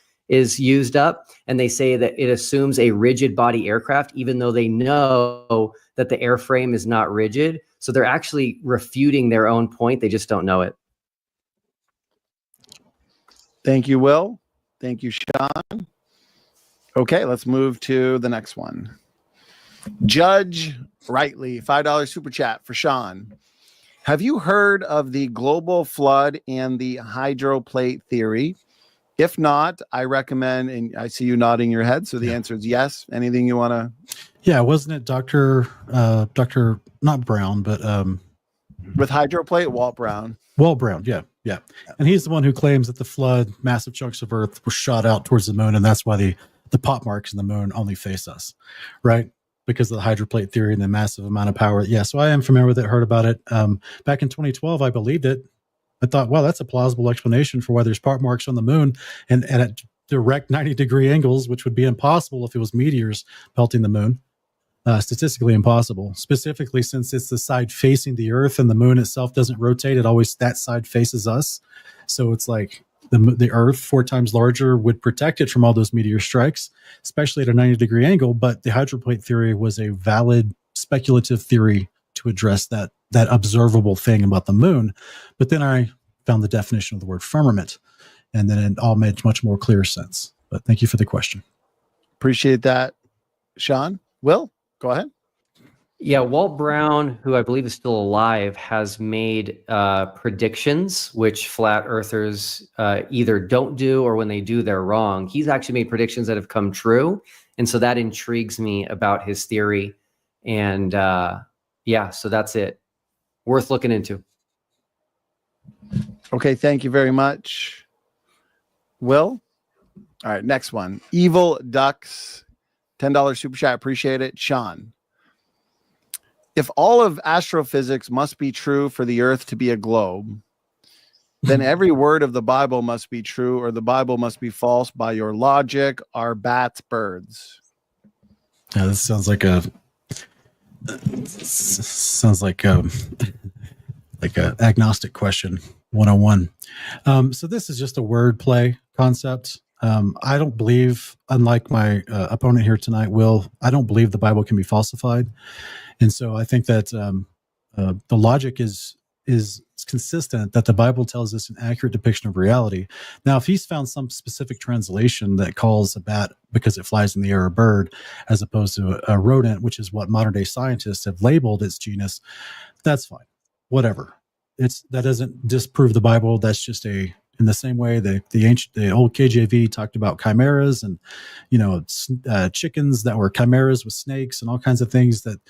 used up. And they say that it assumes a rigid body aircraft, even though they know that the airframe is not rigid. So they're actually refuting their own point. They just don't know it. Thank you, Will. Thank you, Sean. Okay, let's move to the next one. Judge Rightly, $5 super chat for Sean. Have you heard of the global flood and the hydroplate theory? If not, I recommend, and I see you nodding your head, so the answer is yes. Anything you want to? Yeah, wasn't it Dr. not Brown, but with hydroplate, Walt Brown. Walt Brown, yeah. And he's the one who claims that the flood, massive chunks of Earth were shot out towards the moon, and that's why the pop marks in the moon only face us, right? Because of the hydroplate theory and the massive amount of power. Yeah, so I am familiar with it, heard about it. Back in 2012, I believed it. I thought, wow, that's a plausible explanation for why there's pop marks on the moon and at direct 90-degree angles, which would be impossible if it was meteors pelting the moon. Statistically impossible, specifically since it's the side facing the Earth and the moon itself doesn't rotate. It always, that side faces us. So it's like the Earth, 4 times larger, would protect it from all those meteor strikes, especially at a 90-degree angle. But the hydroplate theory was a valid speculative theory to address that observable thing about the moon. But then I found the definition of the word firmament, and then it all made much more clear sense. But thank you for the question. Appreciate that, Sean. Will, go ahead. Yeah, Walt Brown, who I believe is still alive, has made predictions which flat earthers either don't do, or when they do, they're wrong. He's actually made predictions that have come true. And so that intrigues me about his theory. And yeah, so that's it. Worth looking into. Okay, thank you very much, Will. All right, next one. Evil Ducks, $10 super chat. Appreciate it. Sean. If all of astrophysics must be true for the Earth to be a globe, then every word of the Bible must be true, or the Bible must be false by your logic. Are bats birds? Yeah, this sounds like a agnostic question 101. So this is just a wordplay concept. I don't believe, unlike my opponent here tonight, Will, I don't believe the Bible can be falsified. And so I think that the logic is consistent, that the Bible tells us an accurate depiction of reality. Now, if he's found some specific translation that calls a bat, because it flies in the air, a bird, as opposed to a rodent, which is what modern day scientists have labeled its genus, that's fine. Whatever. That doesn't disprove the Bible. That's just in the same way the old KJV talked about chimeras and, chickens that were chimeras with snakes and all kinds of things that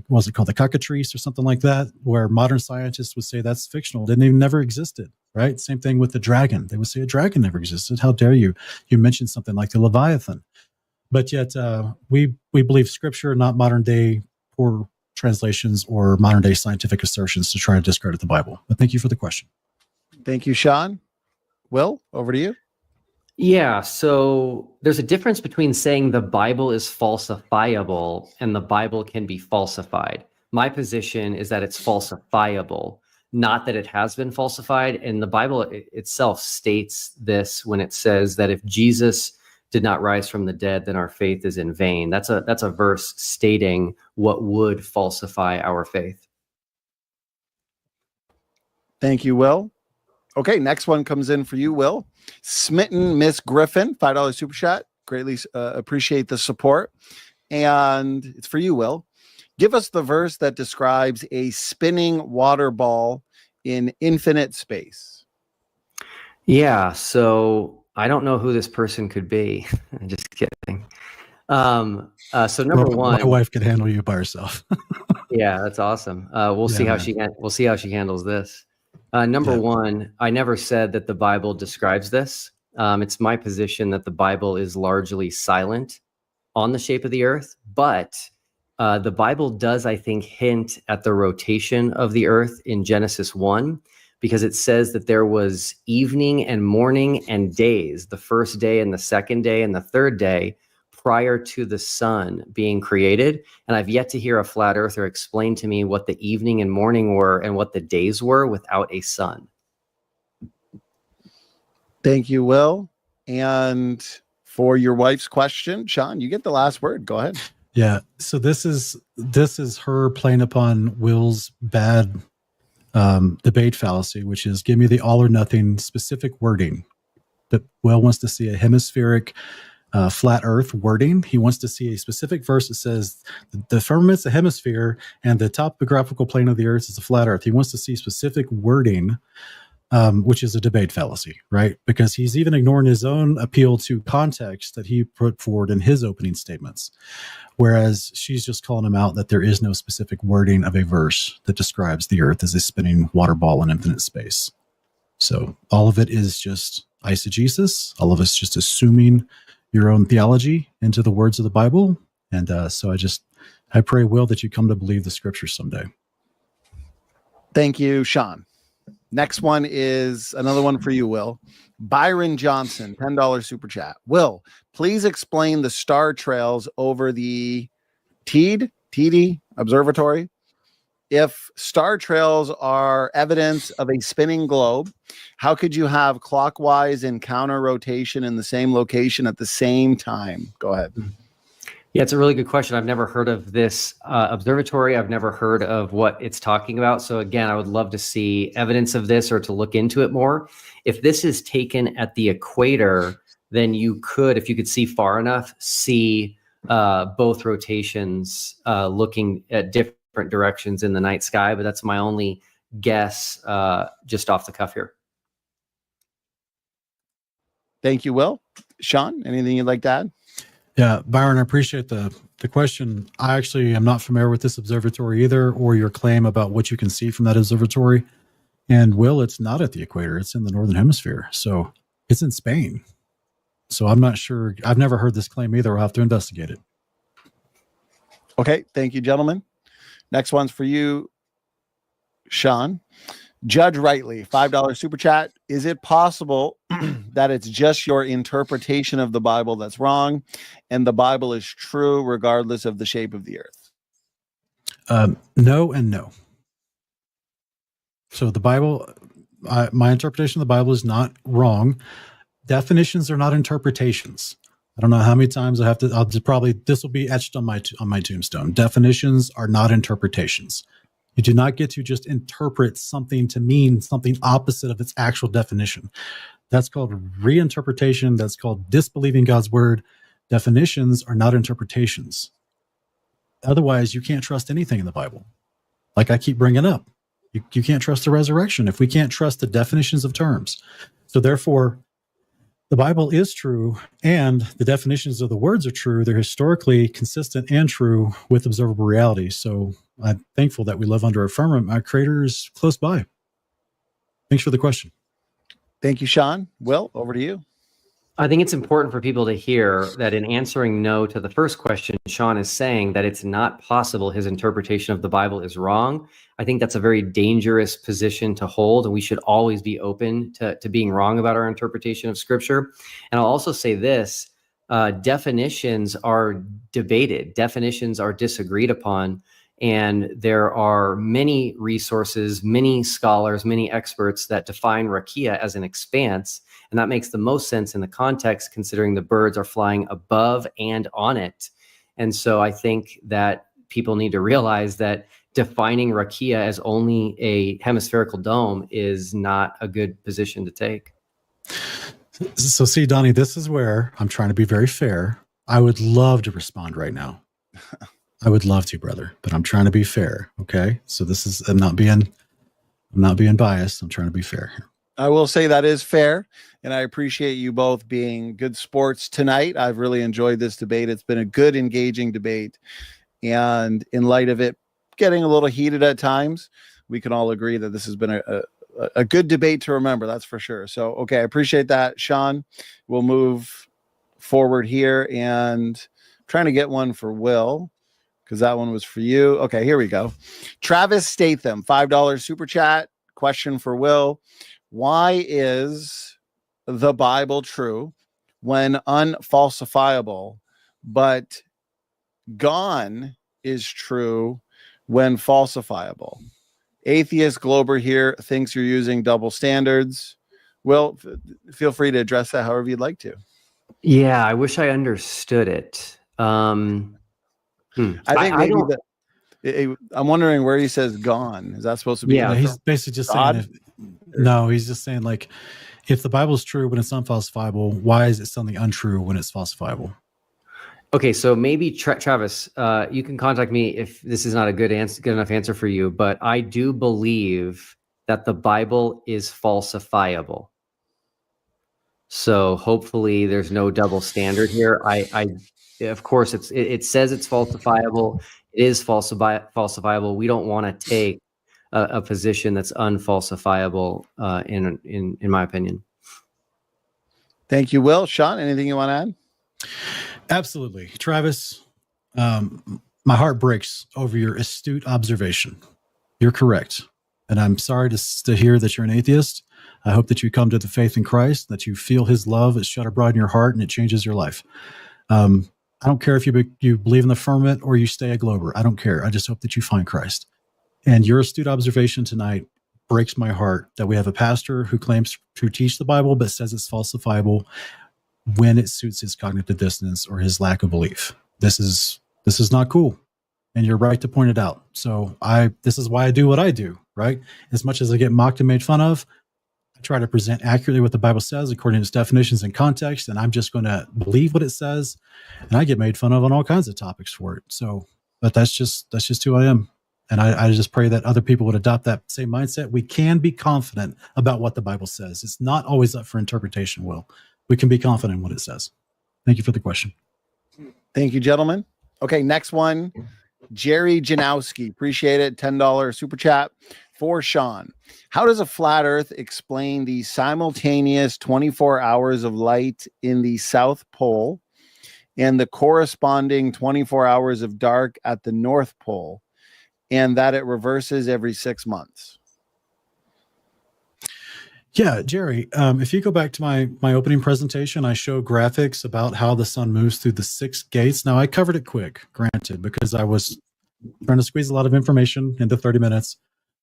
was it called the cockatrice or something like that, where modern scientists would say that's fictional. They never existed, right? Same thing with the dragon. They would say a dragon never existed. How dare you? You mentioned something like the Leviathan. but yet we believe Scripture, not modern day poor translations or modern day scientific assertions to try to discredit the Bible. But thank you for the question. Thank you, Sean. Will, over to you. Yeah, so there's a difference between saying the Bible is falsifiable and the Bible can be falsified. My position is that it's falsifiable, not that it has been falsified. And the Bible itself states this when it says that if Jesus did not rise from the dead, then our faith is in vain. That's a verse stating what would falsify our faith. Thank you, Will. Okay, next one comes in for you, Will. Smitten Miss Griffin, $5 super chat. Greatly appreciate the support. And it's for you, Will. Give us the verse that describes a spinning water ball in infinite space. Yeah, so I don't know who this person could be. Just kidding. So number one, my wife could handle you by herself. yeah, that's awesome. We'll see how she handles this. Number one, I never said that the Bible describes this. It's my position that the Bible is largely silent on the shape of the earth, but the Bible does, I think, hint at the rotation of the earth in Genesis 1, because it says that there was evening and morning and days, the first day and the second day and the third day, prior to the sun being created. And I've yet to hear a flat earther explain to me what the evening and morning were and what the days were without a sun. Thank you, Will. And for your wife's question, Sean, you get the last word. Go ahead. Yeah. So this is her playing upon Will's bad debate fallacy, which is give me the all or nothing specific wording. That Will wants to see a hemispheric flat earth wording. He wants to see a specific verse that says the firmament's a hemisphere and the topographical plane of the earth is a flat earth. He wants to see specific wording, which is a debate fallacy, right? Because he's even ignoring his own appeal to context that he put forward in his opening statements. Whereas she's just calling him out that there is no specific wording of a verse that describes the earth as a spinning water ball in infinite space. So all of it is just eisegesis. All of it's just assuming your own theology into the words of the Bible. And so I pray, Will, that you come to believe the scriptures someday. Thank you, Sean. Next one is another one for you, Will. Byron Johnson, $10 super chat. Will, please explain the star trails over the TD Observatory. If star trails are evidence of a spinning globe, how could you have clockwise and counter rotation in the same location at the same time? Go ahead. Yeah, it's a really good question. I've never heard of this observatory. I've never heard of what it's talking about. So again, I would love to see evidence of this or to look into it more. If this is taken at the equator, then you could, if you could see far enough, see both rotations looking at different directions in the night sky. But that's my only guess just off the cuff here. Thank you, Will. Sean, anything you'd like to add? Yeah, Byron, I appreciate the question. I actually am not familiar with this observatory either, or your claim about what you can see from that observatory. And Will, it's not at the equator. It's in the Northern Hemisphere. So it's in Spain. So I'm not sure. I've never heard this claim either. I'll have to investigate it. Okay. Thank you, gentlemen. Next one's for you, Sean. Judge Rightly, $5 super chat. Is it possible that it's just your interpretation of the Bible that's wrong and the Bible is true regardless of the shape of the earth? No and no. So the Bible, my interpretation of the Bible is not wrong. Definitions are not interpretations. I don't know how many times I'll just probably, this will be etched on my tombstone. Definitions are not interpretations. You do not get to just interpret something to mean something opposite of its actual definition. That's called reinterpretation. That's called disbelieving God's word. Definitions are not interpretations. Otherwise, you can't trust anything in the Bible. Like I keep bringing up, you can't trust the resurrection if we can't trust the definitions of terms. So therefore, the Bible is true and the definitions of the words are true. They're historically consistent and true with observable reality. So I'm thankful that we live under a firmament. Our Creator is close by. Thanks for the question. Thank you, Sean. Will, over to you. I think it's important for people to hear that in answering no to the first question, Sean is saying that it's not possible his interpretation of the Bible is wrong. I think that's a very dangerous position to hold, and we should always be open to being wrong about our interpretation of Scripture. And I'll also say this, definitions are debated, definitions are disagreed upon, and there are many resources, many scholars, many experts that define rakia as an expanse. And that makes the most sense in the context, considering the birds are flying above and on it. And so I think that people need to realize that defining rakia as only a hemispherical dome is not a good position to take. So see, Donnie, this is where I'm trying to be very fair. I would love to respond right now. I would love to, brother, but I'm trying to be fair. Okay. So this is, I'm not being biased. I'm trying to be fair here. I will say that is fair, and I appreciate you both being good sports tonight. I've really enjoyed this debate. It's been a good, engaging debate, and in light of it getting a little heated at times, we can all agree that this has been a good debate to remember, that's for sure. So, okay, I appreciate that, Sean. We'll move forward here, and trying to get one for Will, because that one was for you. Okay, here we go. Travis Statham, $5 super chat. Question for Will. Why is the Bible true when unfalsifiable, but gone is true when falsifiable? Atheist Glober here thinks you're using double standards. Will, feel free to address that however you'd like to. Yeah, I wish I understood it. I think maybe I'm wondering where he says gone. Is that supposed to be? Yeah, he's basically just saying, he's just saying, like, if the Bible is true when it's unfalsifiable, why is it suddenly untrue when it's falsifiable? Okay, so maybe Travis, you can contact me if this is not a good enough answer for you, but I do believe that the Bible is falsifiable. So hopefully there's no double standard here. Of course, it says it's falsifiable. It is falsifiable. We don't want to take a position that's unfalsifiable, in my opinion. Thank you, Will. Sean, anything you want to add? Absolutely. Travis, my heart breaks over your astute observation. You're correct. And I'm sorry to hear that you're an atheist. I hope that you come to the faith in Christ, that you feel his love is shed abroad in your heart and it changes your life. I don't care if you believe in the firmament or you stay a Glober. I don't care. I just hope that you find Christ. And your astute observation tonight breaks my heart that we have a pastor who claims to teach the Bible but says it's falsifiable when it suits his cognitive dissonance or his lack of belief. This is not cool. And you're right to point it out. So this is why I do what I do, right? As much as I get mocked and made fun of, I try to present accurately what the Bible says according to its definitions and context, and I'm just going to believe what it says, and I get made fun of on all kinds of topics for it. So, but that's just who I am. And I just pray that other people would adopt that same mindset. We can be confident about what the Bible says. It's not always up for interpretation, Will. We can be confident in what it says. Thank you for the question. Thank you, gentlemen. Okay, next one. Jerry Janowski, appreciate it. $10 super chat for Sean. How does a flat earth explain the simultaneous 24 hours of light in the South Pole and the corresponding 24 hours of dark at the North Pole, and that it reverses every 6 months? Yeah, Jerry, if you go back to my opening presentation, I show graphics about how the sun moves through the 6 gates. Now, I covered it quick, granted, because I was trying to squeeze a lot of information into 30 minutes.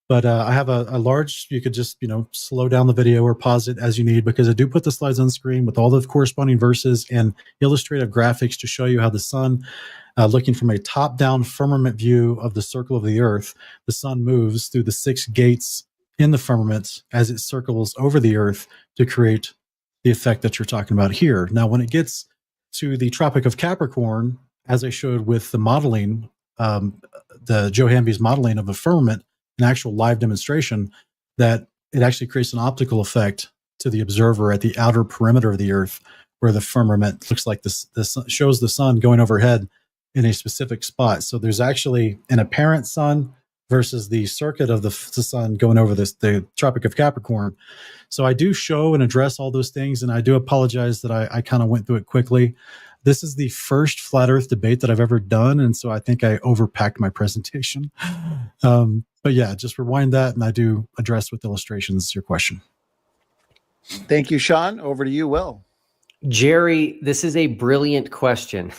But I have a large, you could just, slow down the video or pause it as you need, because I do put the slides on screen with all the corresponding verses and illustrative graphics to show you how the sun, looking from a top-down firmament view of the circle of the earth, the sun moves through the 6 gates in the firmament as it circles over the earth to create the effect that you're talking about here. Now, when it gets to the Tropic of Capricorn, as I showed with the modeling, the Joe Hamby's modeling of a firmament, an actual live demonstration, that it actually creates an optical effect to the observer at the outer perimeter of the earth, where the firmament looks like this shows the sun going overhead in a specific spot. So there's actually an apparent sun versus the circuit of the sun going over the Tropic of Capricorn. So I do show and address all those things, and I do apologize that I kind of went through it quickly. This is the first flat Earth debate that I've ever done, and so I think I overpacked my presentation. But yeah, just rewind that, and I do address with illustrations your question. Thank you, Sean. Over to you, Will. Jerry, this is a brilliant question.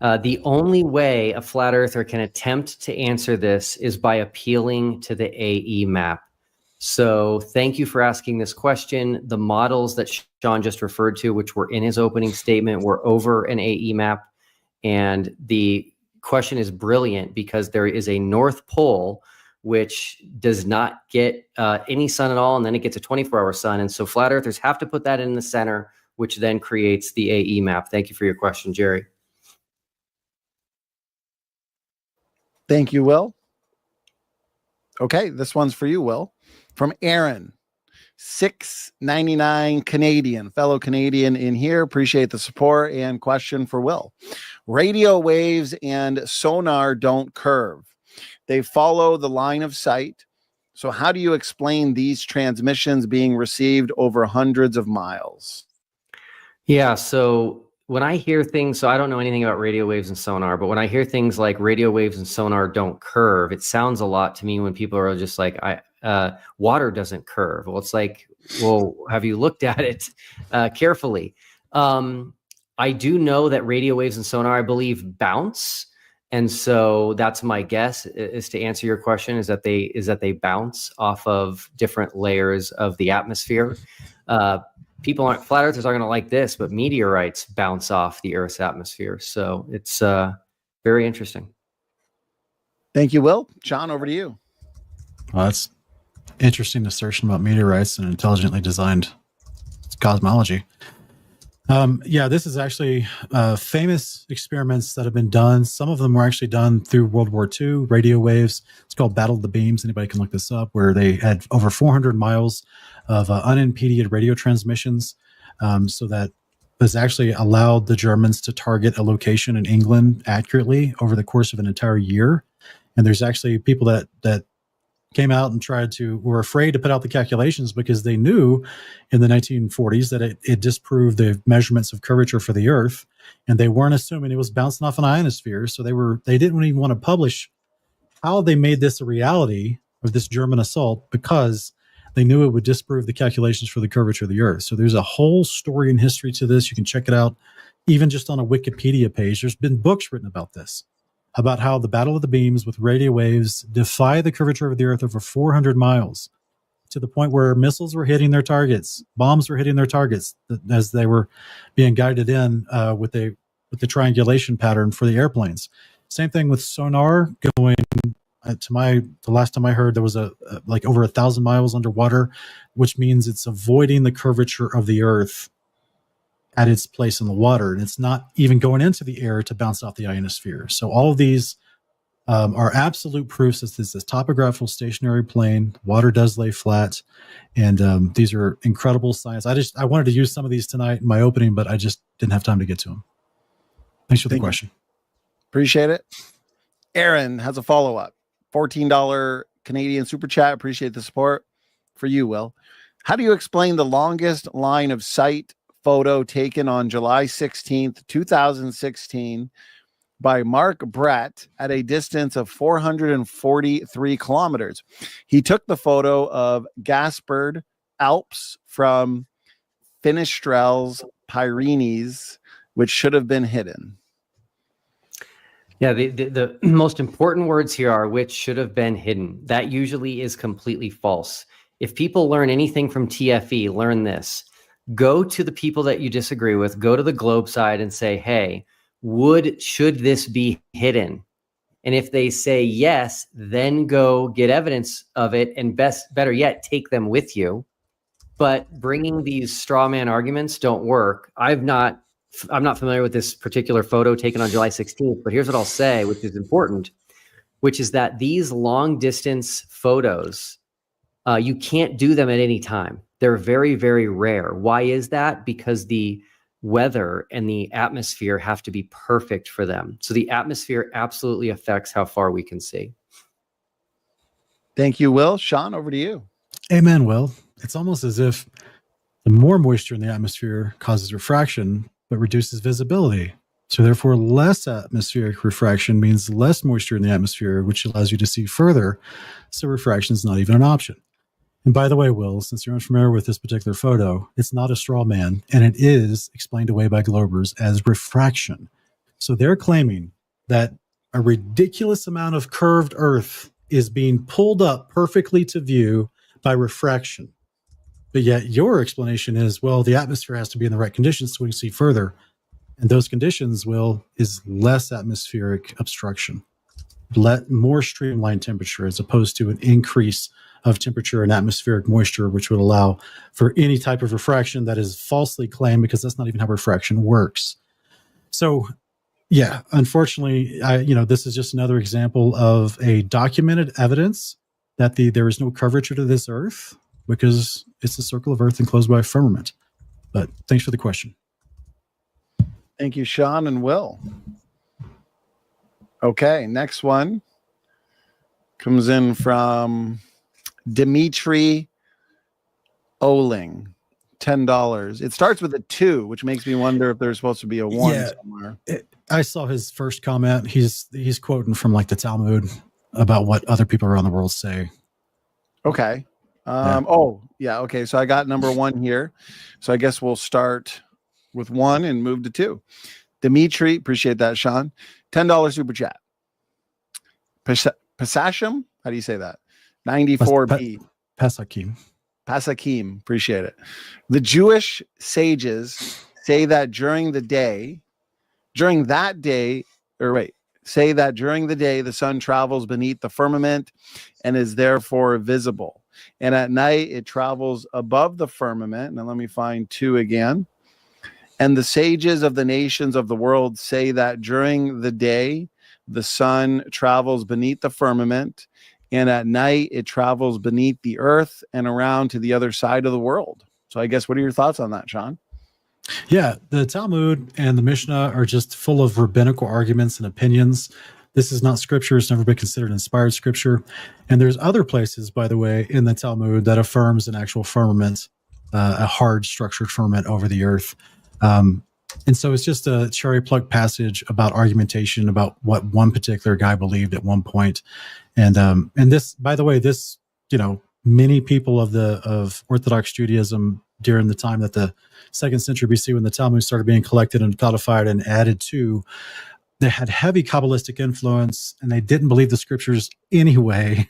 The only way a flat earther can attempt to answer this is by appealing to the AE map. So thank you for asking this question. The models that Sean just referred to, which were in his opening statement, were over an AE map. And the question is brilliant because there is a North Pole which does not get any sun at all, and then it gets a 24-hour sun. And so flat earthers have to put that in the center, which then creates the AE map. Thank you for your question, Jerry. Thank you, Will. Okay, this one's for you, Will. From Aaron, $6.99 Canadian, fellow Canadian in here. Appreciate the support. And question for Will. Radio waves and sonar don't curve. They follow the line of sight. So how do you explain these transmissions being received over hundreds of miles? Yeah, so when I hear things, so I don't know anything about radio waves and sonar, but when I hear things like radio waves and sonar don't curve, it sounds a lot to me when people are just like, water doesn't curve. Well, it's like, well, have you looked at it carefully? I do know that radio waves and sonar, I believe, bounce. And so that's my guess, is to answer your question, is that they bounce off of different layers of the atmosphere. Flat earthers aren't going to like this, but meteorites bounce off the Earth's atmosphere. So it's very interesting. Thank you, Will. John, over to you. Well, that's interesting assertion about meteorites and intelligently designed cosmology. Yeah, this is actually famous experiments that have been done. Some of them were actually done through World War II, radio waves. It's called Battle of the Beams. Anybody can look this up, where they had over 400 miles of unimpeded radio transmissions. So that has actually allowed the Germans to target a location in England accurately over the course of an entire year. And there's actually people that came out and were afraid to put out the calculations because they knew in the 1940s that it disproved the measurements of curvature for the Earth, and they weren't assuming it was bouncing off an ionosphere. So they didn't even want to publish how they made this a reality of this German assault because they knew it would disprove the calculations for the curvature of the Earth. So there's a whole story and history to this. You can check it out even just on a Wikipedia page. There's been books written about this, about how the Battle of the Beams with radio waves defy the curvature of the Earth over 400 miles, to the point where missiles were hitting their targets, bombs were hitting their targets as they were being guided in with the triangulation pattern for the airplanes. Same thing with sonar going. The last time I heard, there was like over 1,000 miles underwater, which means it's avoiding the curvature of the Earth at its place in the water, and it's not even going into the air to bounce off the ionosphere. So all of these are absolute proofs that this is a topographical stationary plane. Water does lay flat, and these are incredible science. I wanted to use some of these tonight in my opening, but I just didn't have time to get to them. Thanks for the question. Appreciate it. Aaron has a follow-up. $14 Canadian super chat. Appreciate the support. For you, Will. How do you explain the longest line of sight photo taken on July 16th, 2016 by Mark Brett at a distance of 443 kilometers? He took the photo of Gaspard Alps from Finistrel's Pyrenees, which should have been hidden. Yeah, the most important words here are which should have been hidden. That usually is completely false. If people learn anything from TFE, learn this. Go to the people that you disagree with, go to the globe side and say, hey, should this be hidden? And if they say yes, then go get evidence of it, and better yet, take them with you. But bringing these straw man arguments don't work. I'm not familiar with this particular photo taken on July 16th, but here's what I'll say, which is important, which is that these long distance photos, you can't do them at any time. They're very, very rare. Why is that? Because the weather and the atmosphere have to be perfect for them. So the atmosphere absolutely affects how far we can see. Thank you, Will. Sean, over to you. Amen, Will. It's almost as if the more moisture in the atmosphere causes refraction, but reduces visibility. So therefore, less atmospheric refraction means less moisture in the atmosphere, which allows you to see further. So refraction is not even an option. And by the way, Will, since you're unfamiliar with this particular photo, it's not a straw man, and it is explained away by Globers as refraction. So they're claiming that a ridiculous amount of curved Earth is being pulled up perfectly to view by refraction. But yet your explanation is, well, the atmosphere has to be in the right conditions so we can see further. And those conditions, Will, is less atmospheric obstruction, more streamlined temperature, as opposed to an increase of temperature and atmospheric moisture, which would allow for any type of refraction that is falsely claimed, because that's not even how refraction works. So, yeah, unfortunately, this is just another example of a documented evidence that there is no curvature to this Earth, because it's a circle of Earth enclosed by a firmament. But thanks for the question. Thank you, Sean and Will. Okay, next one comes in from Dimitri Oling, $10. It starts with a 2, which makes me wonder if there's supposed to be a 1 somewhere. I saw his first comment. He's quoting from like the Talmud about what other people around the world say. Okay. Okay. So I got number 1 here. So I guess we'll start with 1 and move to 2. Dimitri, appreciate that, Sean. $10 super chat. Pasashim, how do you say that? 94B. Pasakim, appreciate it. The Jewish sages say that during the day, the sun travels beneath the firmament and is therefore visible. And at night, it travels above the firmament. Now let me find 2 again. And the sages of the nations of the world say that during the day, the sun travels beneath the firmament, and at night, it travels beneath the earth and around to the other side of the world. So I guess, what are your thoughts on that, Sean? Yeah, the Talmud and the Mishnah are just full of rabbinical arguments and opinions. This is not scripture. It's never been considered inspired scripture. And there's other places, by the way, in the Talmud that affirms an actual firmament, a hard structured firmament over the earth. And so it's just a cherry plucked passage about argumentation about what one particular guy believed at one point. And this, by the way, this, many people of Orthodox Judaism during the time that the 2nd century BC, when the Talmud started being collected and codified and added to, they had heavy Kabbalistic influence, and they didn't believe the scriptures anyway.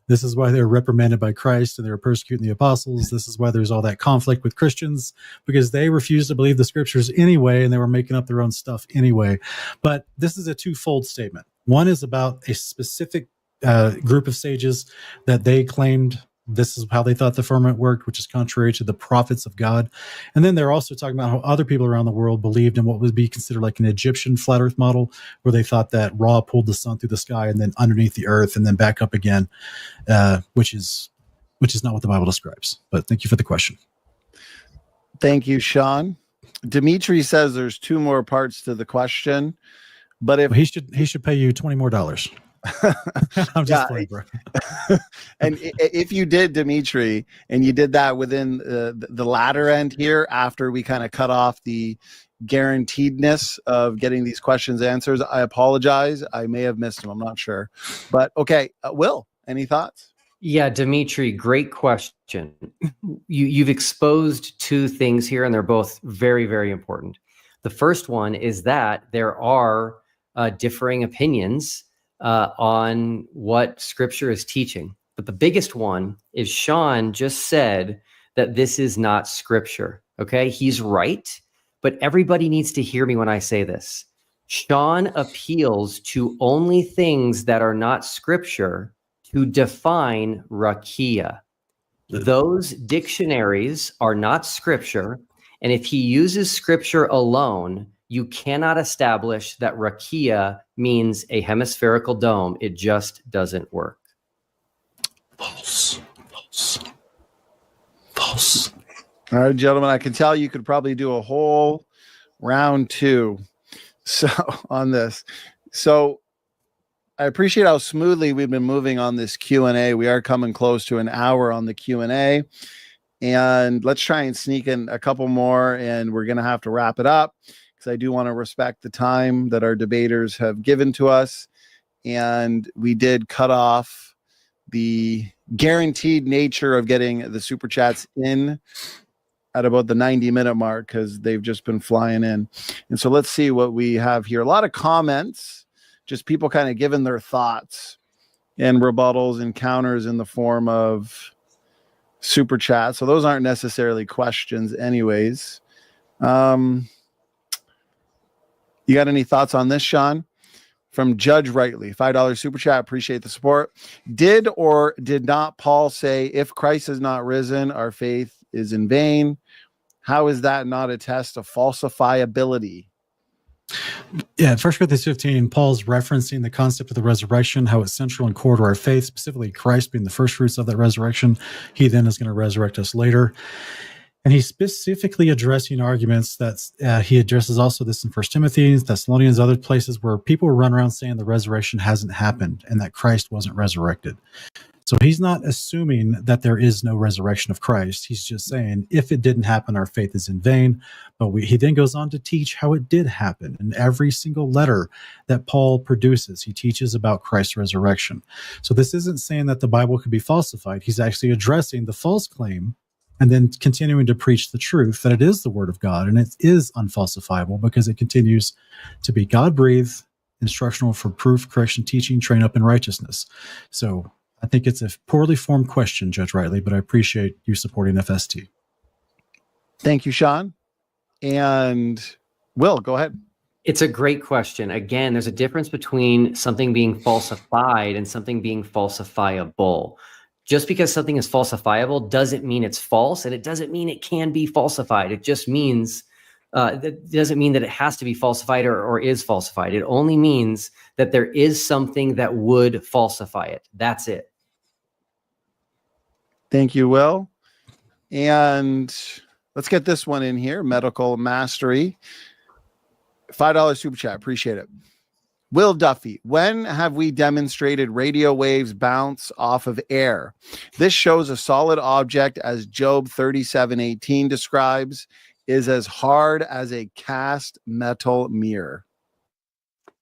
This is why they were reprimanded by Christ and they were persecuting the apostles. This is why there's all that conflict with Christians, because they refused to believe the scriptures anyway, and they were making up their own stuff anyway. But this is a twofold statement. One is about a specific group of sages that they claimed this is how they thought the firmament worked, which is contrary to the prophets of God. And then they're also talking about how other people around the world believed in what would be considered like an Egyptian flat earth model, where they thought that Ra pulled the sun through the sky and then underneath the earth and then back up again, which is not what the Bible describes. But thank you for the question. Thank you, Sean. Dimitri says there's 2 more parts to the question, but if he should pay you $20 more. I'm just playing, bro. And if you did, Dimitri, and you did that within the latter end here, after we kind of cut off the guaranteedness of getting these questions answers, I apologize. I may have missed them. I'm not sure. But okay, Will, any thoughts? Yeah, Dimitri, great question. You've exposed 2 things here, and they're both very, very important. The first one is that there are differing opinions on what scripture is teaching. But the biggest one is Sean just said that this is not scripture. Okay, he's right, but everybody needs to hear me when I say this. Sean appeals to only things that are not scripture to define rakia. Those dictionaries are not scripture, and if he uses scripture alone, you cannot establish that rakia means a hemispherical dome. It just doesn't work. False. All right, gentlemen, I can tell you could probably do a whole round 2 on this. So I appreciate how smoothly we've been moving on this Q&A. We are coming close to an hour on the Q&A. And let's try and sneak in a couple more, and we're going to have to wrap it up because I do want to respect the time that our debaters have given to us. And we did cut off the guaranteed nature of getting the super chats in at about the 90-minute mark because they've just been flying in. And so let's see what we have here. A lot of comments, just people kind of giving their thoughts and rebuttals and counters in the form of super chat. So those aren't necessarily questions anyways. You got any thoughts on this, Sean? From Judge Rightly, $5 super chat. Appreciate the support. Did or did not Paul say, if Christ is not risen, our faith is in vain? How is that not a test of falsifiability? Yeah, 1 Corinthians 15, Paul's referencing the concept of the resurrection, how it's central and core to our faith, specifically Christ being the first fruits of that resurrection. He then is going to resurrect us later. And he's specifically addressing arguments that he addresses also this in 1 Timothy, Thessalonians, other places where people run around saying the resurrection hasn't happened and that Christ wasn't resurrected. So he's not assuming that there is no resurrection of Christ. He's just saying, if it didn't happen, our faith is in vain. But he then goes on to teach how it did happen. In every single letter that Paul produces, he teaches about Christ's resurrection. So this isn't saying that the Bible could be falsified. He's actually addressing the false claim and then continuing to preach the truth that it is the word of God and it is unfalsifiable because it continues to be God-breathed, instructional for proof, correction, teaching, train up in righteousness. So I think it's a poorly formed question, Judge Rightly, but I appreciate you supporting FST. Thank you, Sean. And Will, go ahead. It's a great question. Again, there's a difference between something being falsified and something being falsifiable. Just because something is falsifiable doesn't mean it's false, and it doesn't mean it can be falsified. It just means that doesn't mean that it has to be falsified or is falsified. It only means that there is something that would falsify it. That's it. Thank you, Will. And let's get this one in here. Medical Mastery. $5 super chat. Appreciate it. Will Duffy, when have we demonstrated radio waves bounce off of air? This shows a solid object, as Job 37:18 describes, is as hard as a cast metal mirror.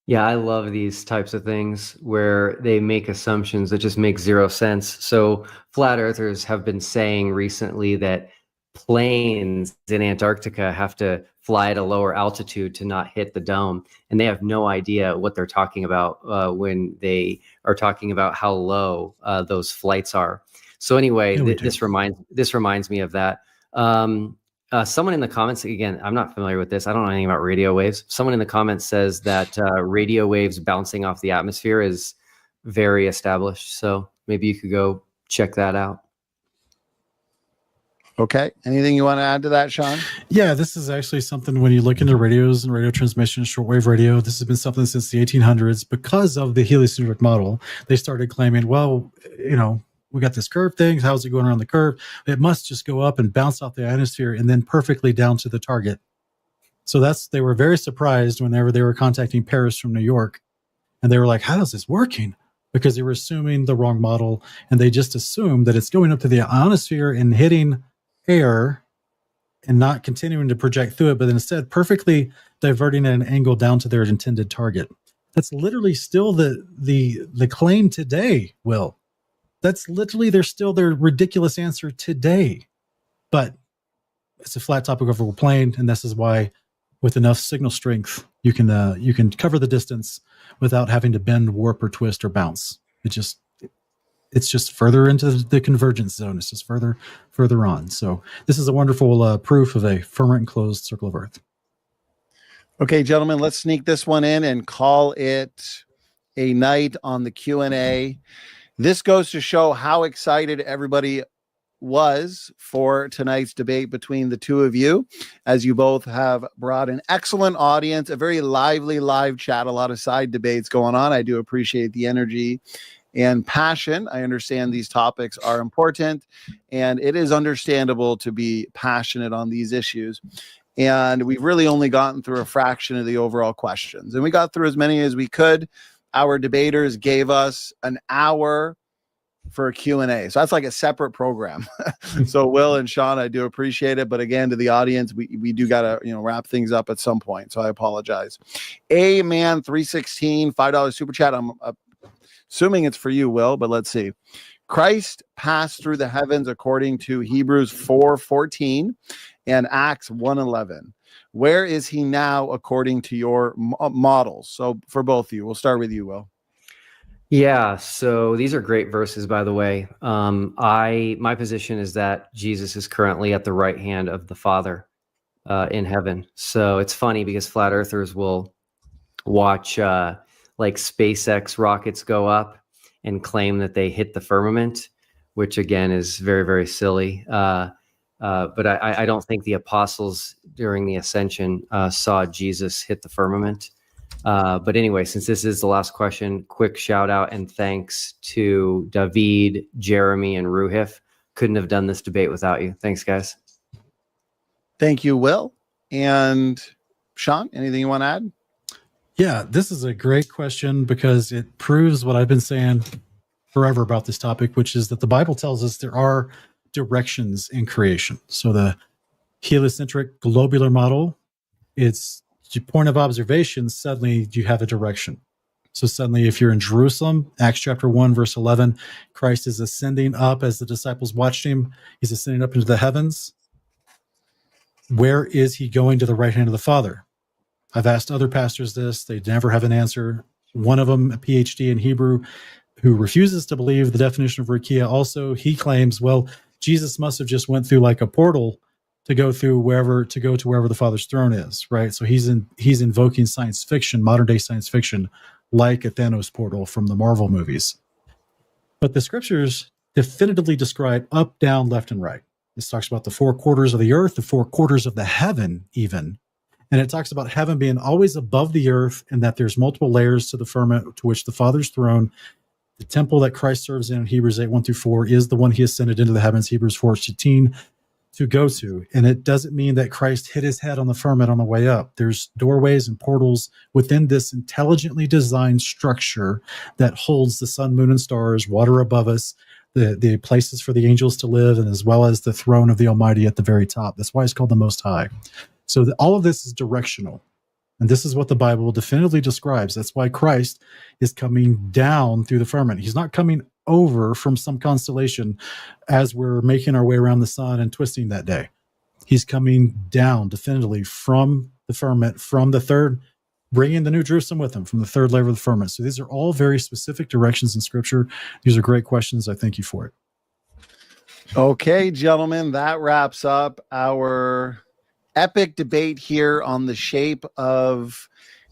Yeah, I love these types of things where they make assumptions that just make zero sense. So flat earthers have been saying recently that planes in Antarctica have to fly at a lower altitude to not hit the dome, and they have no idea what they're talking about when they are talking about how low those flights are. So anyway, this reminds me of that. Someone in the comments, again, I'm not familiar with this. I don't know anything about radio waves. Someone in the comments says that radio waves bouncing off the atmosphere is very established. So maybe you could go check that out. Okay. Anything you want to add to that, Sean? Yeah, this is actually something when you look into radios and radio transmission, shortwave radio, this has been something since the 1800s. Because of the heliocentric model, they started claiming, well, you know, we got this curve thing. How's it going around the curve? It must just go up and bounce off the ionosphere and then perfectly down to the target. So they were very surprised whenever they were contacting Paris from New York. And they were like, how is this working? Because they were assuming the wrong model. And they just assumed that it's going up to the ionosphere and hitting air and not continuing to project through it, but instead perfectly diverting at an angle down to their intended target. That's literally still the claim today, Will. That's literally their ridiculous answer today. But it's a flat topographical plane, and this is why with enough signal strength you can cover the distance without having to bend, warp, or twist or bounce. It's just further into the convergence zone. It's just further on. So this is a wonderful proof of a firmament enclosed circle of Earth. Okay, gentlemen, let's sneak this one in and call it a night on the Q&A. This goes to show how excited everybody was for tonight's debate between the two of you, as you both have brought an excellent audience, a very lively live chat, a lot of side debates going on. I do appreciate the energy and passion. I understand these topics are important, and it is understandable to be passionate on these issues. And we've really only gotten through a fraction of the overall questions, and we got through as many as we could. our debaters gave us an hour for a Q&A. So that's like a separate program. So Will and Sean, I do appreciate it. But again, to the audience, we do got to, wrap things up at some point. So I apologize. Amen 316, $5 super chat. I'm assuming it's for you, Will, but let's see. Christ passed through the heavens according to Hebrews 4:14 and Acts 1:11. Where is he now according to your models? So for both of you, we'll start with you, Will. Yeah, so these are great verses, by the way. My position is that Jesus is currently at the right hand of the Father in heaven. So it's funny because flat earthers will watch like SpaceX rockets go up and claim that they hit the firmament, which again is very, very silly. But I don't think the apostles during the ascension saw Jesus hit the firmament. But anyway, since this is the last question, quick shout out and thanks to David, Jeremy, and Ruhif. Couldn't have done this debate without you. Thanks, guys. Thank you, Will. And Sean, anything you want to add? Yeah, this is a great question because it proves what I've been saying forever about this topic, which is that the Bible tells us there are directions in creation. So the heliocentric globular model, it's your point of observation, suddenly you have a direction. So suddenly if you're in Jerusalem, Acts chapter 1, verse 11, Christ is ascending up as the disciples watched him. He's ascending up into the heavens. Where is he going to the right hand of the Father? I've asked other pastors this. They never have an answer. One of them, a PhD in Hebrew, who refuses to believe the definition of Rakia. Also, he claims, well, Jesus must have just went through like a portal to go to wherever the Father's throne is, right? So he's invoking science fiction, modern day science fiction, like a Thanos portal from the Marvel movies. But the scriptures definitively describe up, down, left, and right. This talks about the four quarters of the earth, the four quarters of the heaven, even. And it talks about heaven being always above the earth and that there's multiple layers to the firmament to which the Father's throne, the temple that Christ serves in Hebrews 8, 1-4, is the one he ascended into the heavens, Hebrews 4:18, to go to. And it doesn't mean that Christ hit his head on the firmament on the way up. There's doorways and portals within this intelligently designed structure that holds the sun, moon, and stars, water above us, the places for the angels to live, and as well as the throne of the Almighty at the very top. That's why it's called the Most High. So all of this is directional. And this is what the Bible definitively describes. That's why Christ is coming down through the firmament. He's not coming over from some constellation as we're making our way around the sun and twisting that day. He's coming down definitively from the firmament, from the third, bringing the New Jerusalem with him, from the third layer of the firmament. So these are all very specific directions in Scripture. These are great questions. I thank you for it. Okay, gentlemen, that wraps up our epic debate here on the shape of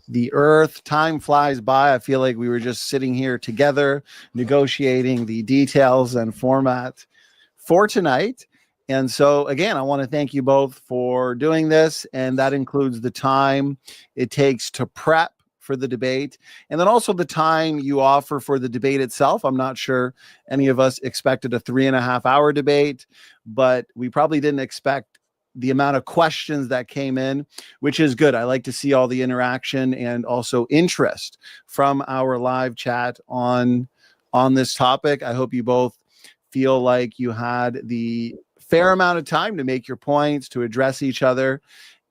the earth. Time flies by. I feel like we were just sitting here together negotiating the details and format for tonight. And so again, I want to thank you both for doing this, and that includes the time it takes to prep for the debate, and then also the time you offer for the debate itself. I'm not sure any of us expected a 3.5-hour debate, but we probably didn't expect the amount of questions that came in, which is good. I like to see all the interaction and also interest from our live chat on this topic. I hope you both feel like you had the fair amount of time to make your points, to address each other,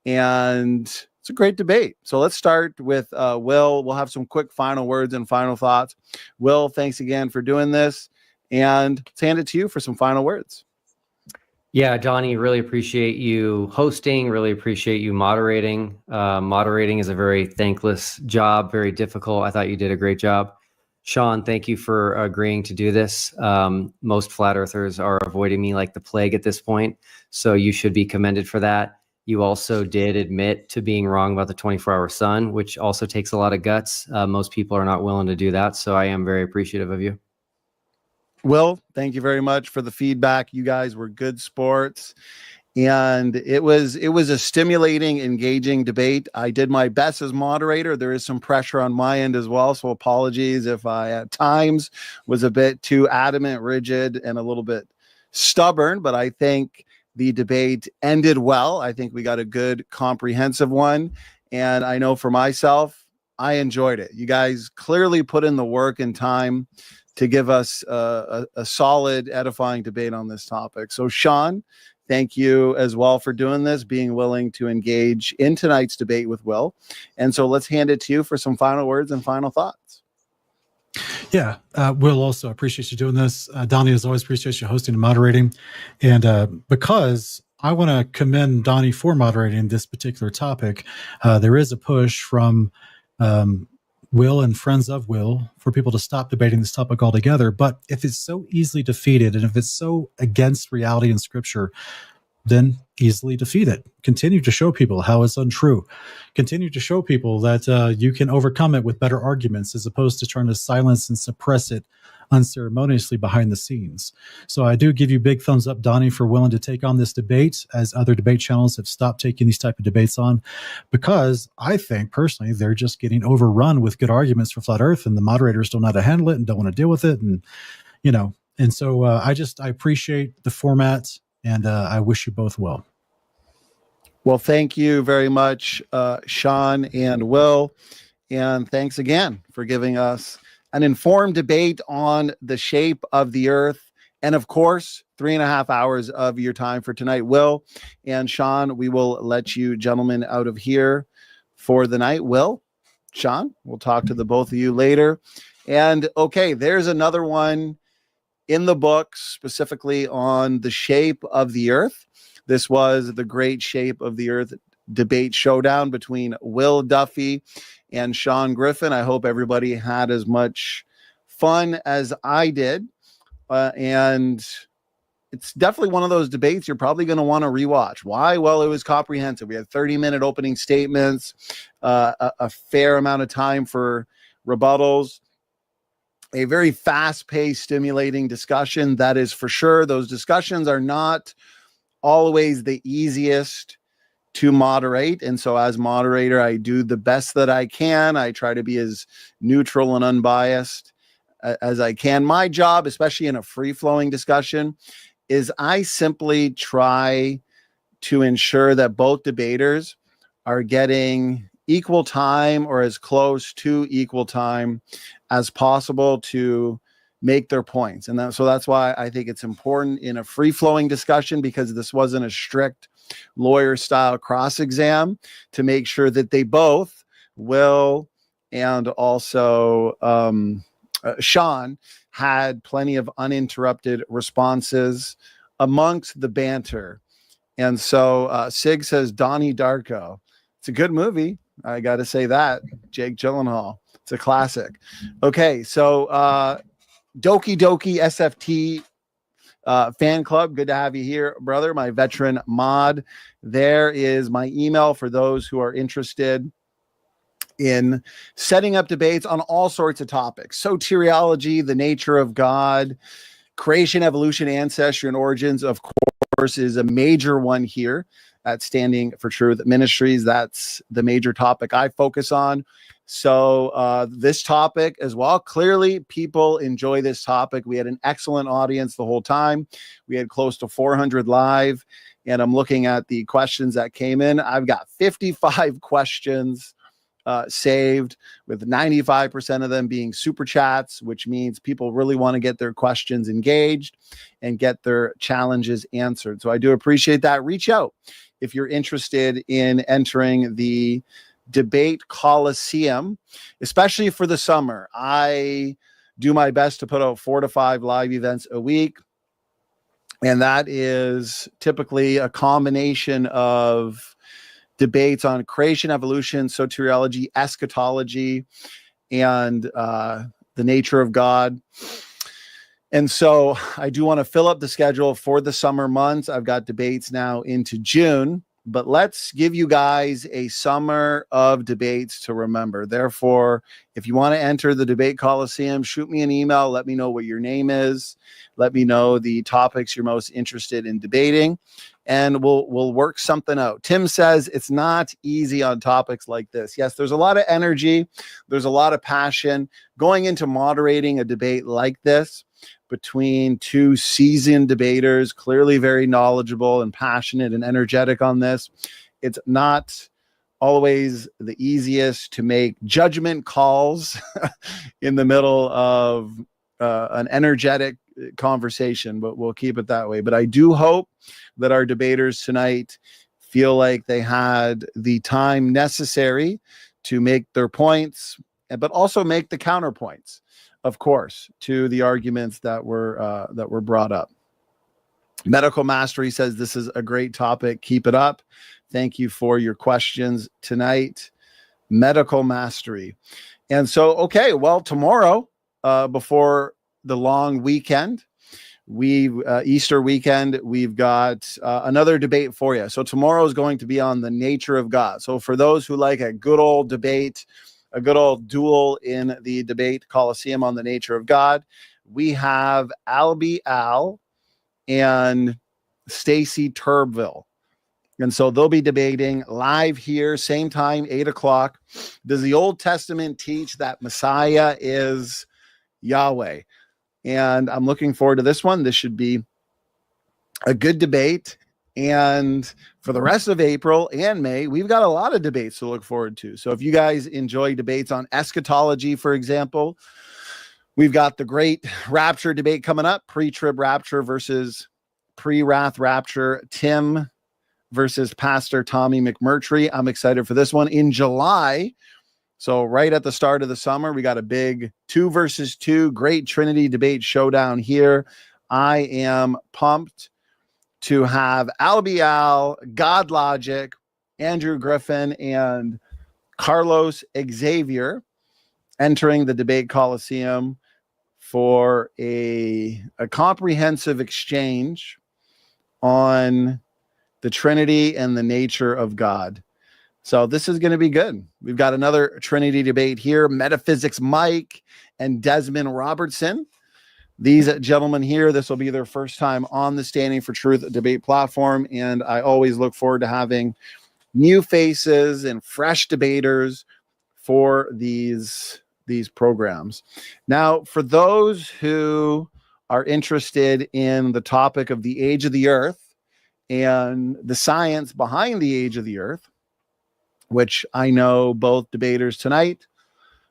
and it's a great debate. So let's start with Will. We'll have some quick final words and final thoughts. Will, thanks again for doing this, and let's hand it to you for some final words. Yeah, Donnie, really appreciate you hosting, really appreciate you moderating. Moderating is a very thankless job, very difficult. I thought you did a great job. Sean, thank you for agreeing to do this. Most flat earthers are avoiding me like the plague at this point, so you should be commended for that. You also did admit to being wrong about the 24-hour sun, which also takes a lot of guts. Most people are not willing to do that, so I am very appreciative of you. Will, thank you very much for the feedback. You guys were good sports, and it was a stimulating, engaging debate. I did my best as moderator. There is some pressure on my end as well, so apologies if I at times was a bit too adamant, rigid, and a little bit stubborn, but I think the debate ended well. I think we got a good, comprehensive one, and I know for myself, I enjoyed it. You guys clearly put in the work and time to give us a solid, edifying debate on this topic. So, Sean, thank you as well for doing this, being willing to engage in tonight's debate with Will. And so let's hand it to you for some final words and final thoughts. Yeah, Will, also appreciate you doing this. Donnie, as always, appreciate you hosting and moderating. And because I want to commend Donnie for moderating this particular topic, there is a push from Will and friends of Will for people to stop debating this topic altogether. But if it's so easily defeated, and if it's so against reality and scripture, then easily defeat it. Continue to show people how it's untrue. Continue to show people that you can overcome it with better arguments, as opposed to trying to silence and suppress it unceremoniously behind the scenes. So I do give you big thumbs up, Donnie, for willing to take on this debate, as other debate channels have stopped taking these type of debates on, because I think personally they're just getting overrun with good arguments for flat earth, and the moderators don't know how to handle it and don't want to deal with it. And, you know, and so I appreciate the format, and I wish you both well. Well, thank you very much, Sean and Will. And thanks again for giving us an informed debate on the shape of the earth. And of course, 3.5 hours of your time for tonight. Will and Sean, we will let you gentlemen out of here for the night. Will, Sean, we'll talk to the both of you later. And okay, there's another one in the books specifically on the shape of the earth. This was the Great Shape of the Earth debate showdown between Will Duffy and Sean Griffin. I hope everybody had as much fun as I did. And it's definitely one of those debates you're probably going to want to rewatch. Why? Well, it was comprehensive. We had 30-minute opening statements, a fair amount of time for rebuttals, a very fast-paced, stimulating discussion. That is for sure. Those discussions are not always the easiest to moderate. And so as moderator, I do the best that I can. I try to be as neutral and unbiased as I can. My job, especially in a free-flowing discussion, is I simply try to ensure that both debaters are getting equal time, or as close to equal time as possible, to make their points. And so that's why I think it's important in a free-flowing discussion, because this wasn't a strict lawyer-style cross-exam, to make sure that they both, Will and also Sean, had plenty of uninterrupted responses amongst the banter. And so Sig says Donnie Darko. It's a good movie. I got to say that. Jake Gyllenhaal. It's a classic. Okay, so Doki Doki SFT fan club. Good to have you here, brother. My veteran mod. There is my email for those who are interested in setting up debates on all sorts of topics. Soteriology, the nature of God, creation, evolution, ancestry, and origins, of course, is a major one here at Standing for Truth Ministries. That's the major topic I focus on. So this topic as well, clearly people enjoy this topic. We had an excellent audience the whole time. We had close to 400 live, and I'm looking at the questions that came in. I've got 55 questions saved, with 95% of them being super chats, which means people really want to get their questions engaged and get their challenges answered. So I do appreciate that. Reach out if you're interested in entering the Debate Coliseum, especially for the summer. I do my best to put out 4 to 5 live events a week, and that is typically a combination of debates on creation, evolution, soteriology, eschatology, and the nature of God. And so I do want to fill up the schedule for the summer months. I've got debates now into June, but let's give you guys a summer of debates to remember. Therefore, if you want to enter the Debate Coliseum, shoot me an email. Let me know what your name is. Let me know the topics you're most interested in debating, and we'll work something out. Tim says it's not easy on topics like this. Yes, there's a lot of energy. There's a lot of passion going into moderating a debate like this between two seasoned debaters, clearly very knowledgeable and passionate and energetic on this. It's not always the easiest to make judgment calls in the middle of an energetic conversation, but we'll keep it that way. But I do hope that our debaters tonight feel like they had the time necessary to make their points, but also make the counterpoints, of course, to the arguments that were brought up. Medical Mastery says this is a great topic. Keep it up. Thank you for your questions tonight, Medical Mastery. And so, okay, well, tomorrow, before the long weekend, Easter weekend, we've got another debate for you. So tomorrow is going to be on the nature of God. So for those who like a good old debate, a good old duel in the debate Coliseum on the nature of God, we have Albie Al and Stacy Turbeville. And so they'll be debating live here, same time, 8 o'clock. Does the Old Testament teach that Messiah is Yahweh? And I'm looking forward to this one. This should be a good debate. And for the rest of April and May, we've got a lot of debates to look forward to. So if you guys enjoy debates on eschatology, for example, we've got the great rapture debate coming up, pre-trib rapture versus pre-wrath rapture, Tim versus Pastor Tommy McMurtry. I'm excited for this one. In July, so right at the start of the summer, we got a big 2 versus 2 great Trinity debate showdown here. I am pumped to have Albie Al, God Logic, Andrew Griffin, and Carlos Xavier entering the debate Coliseum for a comprehensive exchange on the Trinity and the nature of God. So this is going to be good. We've got another Trinity debate here. Metaphysics Mike and Desmond Robertson. These gentlemen here, this will be their first time on the Standing for Truth debate platform. And I always look forward to having new faces and fresh debaters for these programs. Now, for those who are interested in the topic of the age of the earth and the science behind the age of the earth, which I know both debaters tonight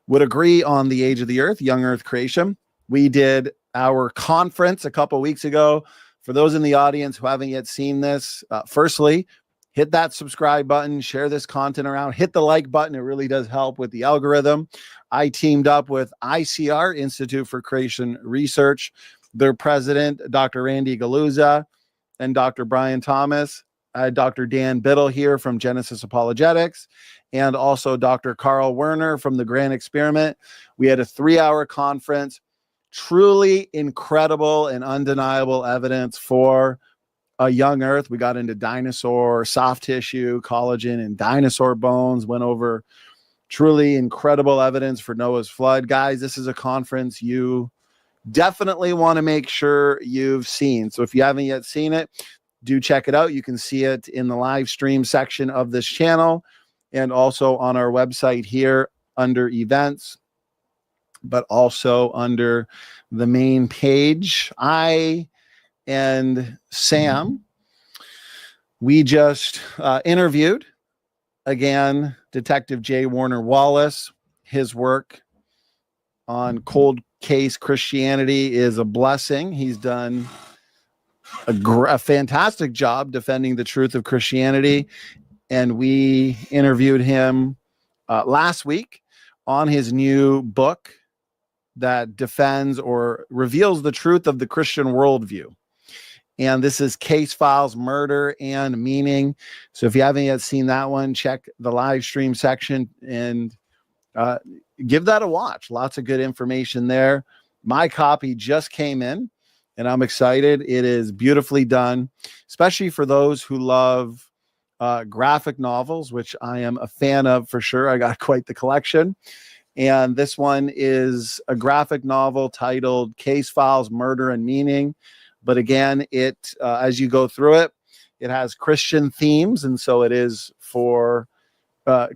would agree on the age of the earth, young earth creation. We did our conference a couple weeks ago. For those in the audience who haven't yet seen this, firstly, hit that subscribe button, share this content around, hit the like button. It really does help with the algorithm. I teamed up with ICR, Institute for Creation Research, their president, Dr. Randy Galuza, and Dr. Brian Thomas. Dr. Dan Biddle here from Genesis Apologetics, and also Dr. Carl Werner from the Grand Experiment. We had a 3-hour conference, truly incredible and undeniable evidence for a young earth. We got into dinosaur, soft tissue, collagen, and dinosaur bones, went over truly incredible evidence for Noah's flood. Guys, this is a conference you definitely want to make sure you've seen. So if you haven't yet seen it, do check it out. You can see it in the live stream section of this channel and also on our website here under events, but also under the main page. I and Sam, we just interviewed, again, Detective J. Warner Wallace. His work on cold case Christianity is a blessing. He's done a fantastic job defending the truth of Christianity. And we interviewed him last week on his new book that defends or reveals the truth of the Christian worldview. And this is Case Files, Murder and Meaning. So if you haven't yet seen that one, check the live stream section and give that a watch. Lots of good information there. My copy just came in, and I'm excited. It is beautifully done, especially for those who love graphic novels, which I am a fan of for sure. I got quite the collection. And this one is a graphic novel titled Case Files, Murder and Meaning. But again, it as you go through it, it has Christian themes. And so it is for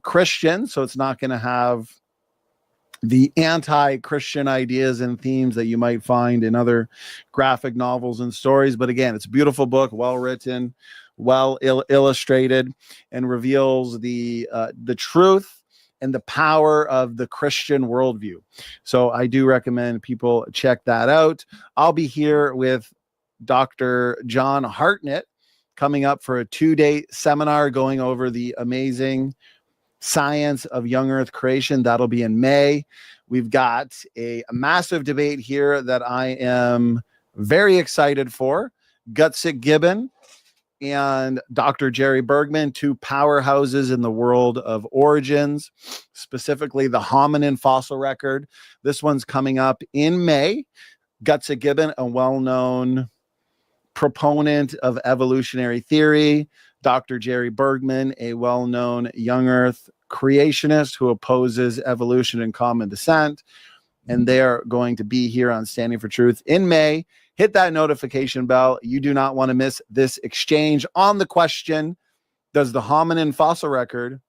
Christians. So it's not going to have the anti-Christian ideas and themes that you might find in other graphic novels and stories. But again, it's a beautiful book, well written, well illustrated, and reveals the truth and the power of the Christian worldview. So I do recommend people check that out. I'll be here with Dr. John Hartnett coming up for a 2-day seminar going over the amazing science of young earth creation. That'll be in May. We've got a massive debate here that I am very excited for. Gutsick Gibbon and Dr. Jerry Bergman, two powerhouses in the world of origins, specifically the hominin fossil record. This one's coming up in May. Gutsick Gibbon, a well-known proponent of evolutionary theory. Dr. Jerry Bergman, a well-known young earth creationist who opposes evolution and common descent. And they are going to be here on Standing for Truth in May. Hit that notification bell. You do not want to miss this exchange on the question, does the hominin fossil record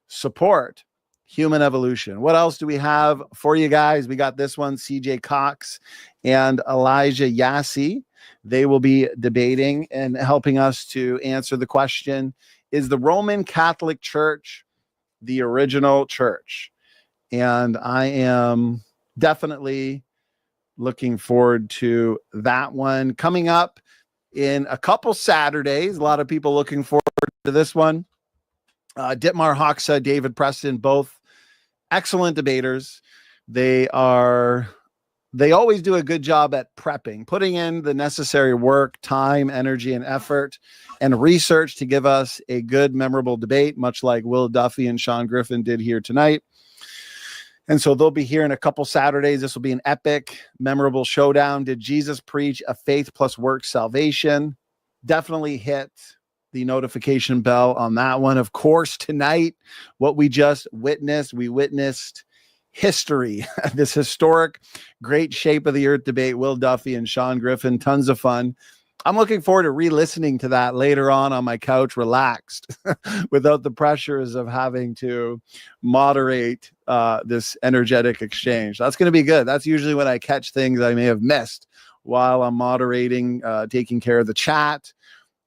support human evolution? What else do we have for you guys? We got this one, CJ Cox and Elijah Yassi. They will be debating and helping us to answer the question, is the Roman Catholic Church the original church? And I am definitely looking forward to that one coming up in a couple Saturdays. A lot of people looking forward to this one. Dietmar Hoxha, David Preston, both excellent debaters. They always do a good job at prepping, putting in the necessary work, time, energy, and effort, and research to give us a good, memorable debate, much like Will Duffy and Sean Griffin did here tonight. And so they'll be here in a couple Saturdays. This will be an epic, memorable showdown. Did Jesus preach a faith plus work salvation? Definitely hit the notification bell on that one. Of course, tonight, what we just witnessed, we witnessed history, this historic great shape of the earth debate, Will Duffy and Sean Griffin, tons of fun. I'm looking forward to re-listening to that later on my couch, relaxed, without the pressures of having to moderate this energetic exchange. That's going to be good. That's usually when I catch things I may have missed while I'm moderating, taking care of the chat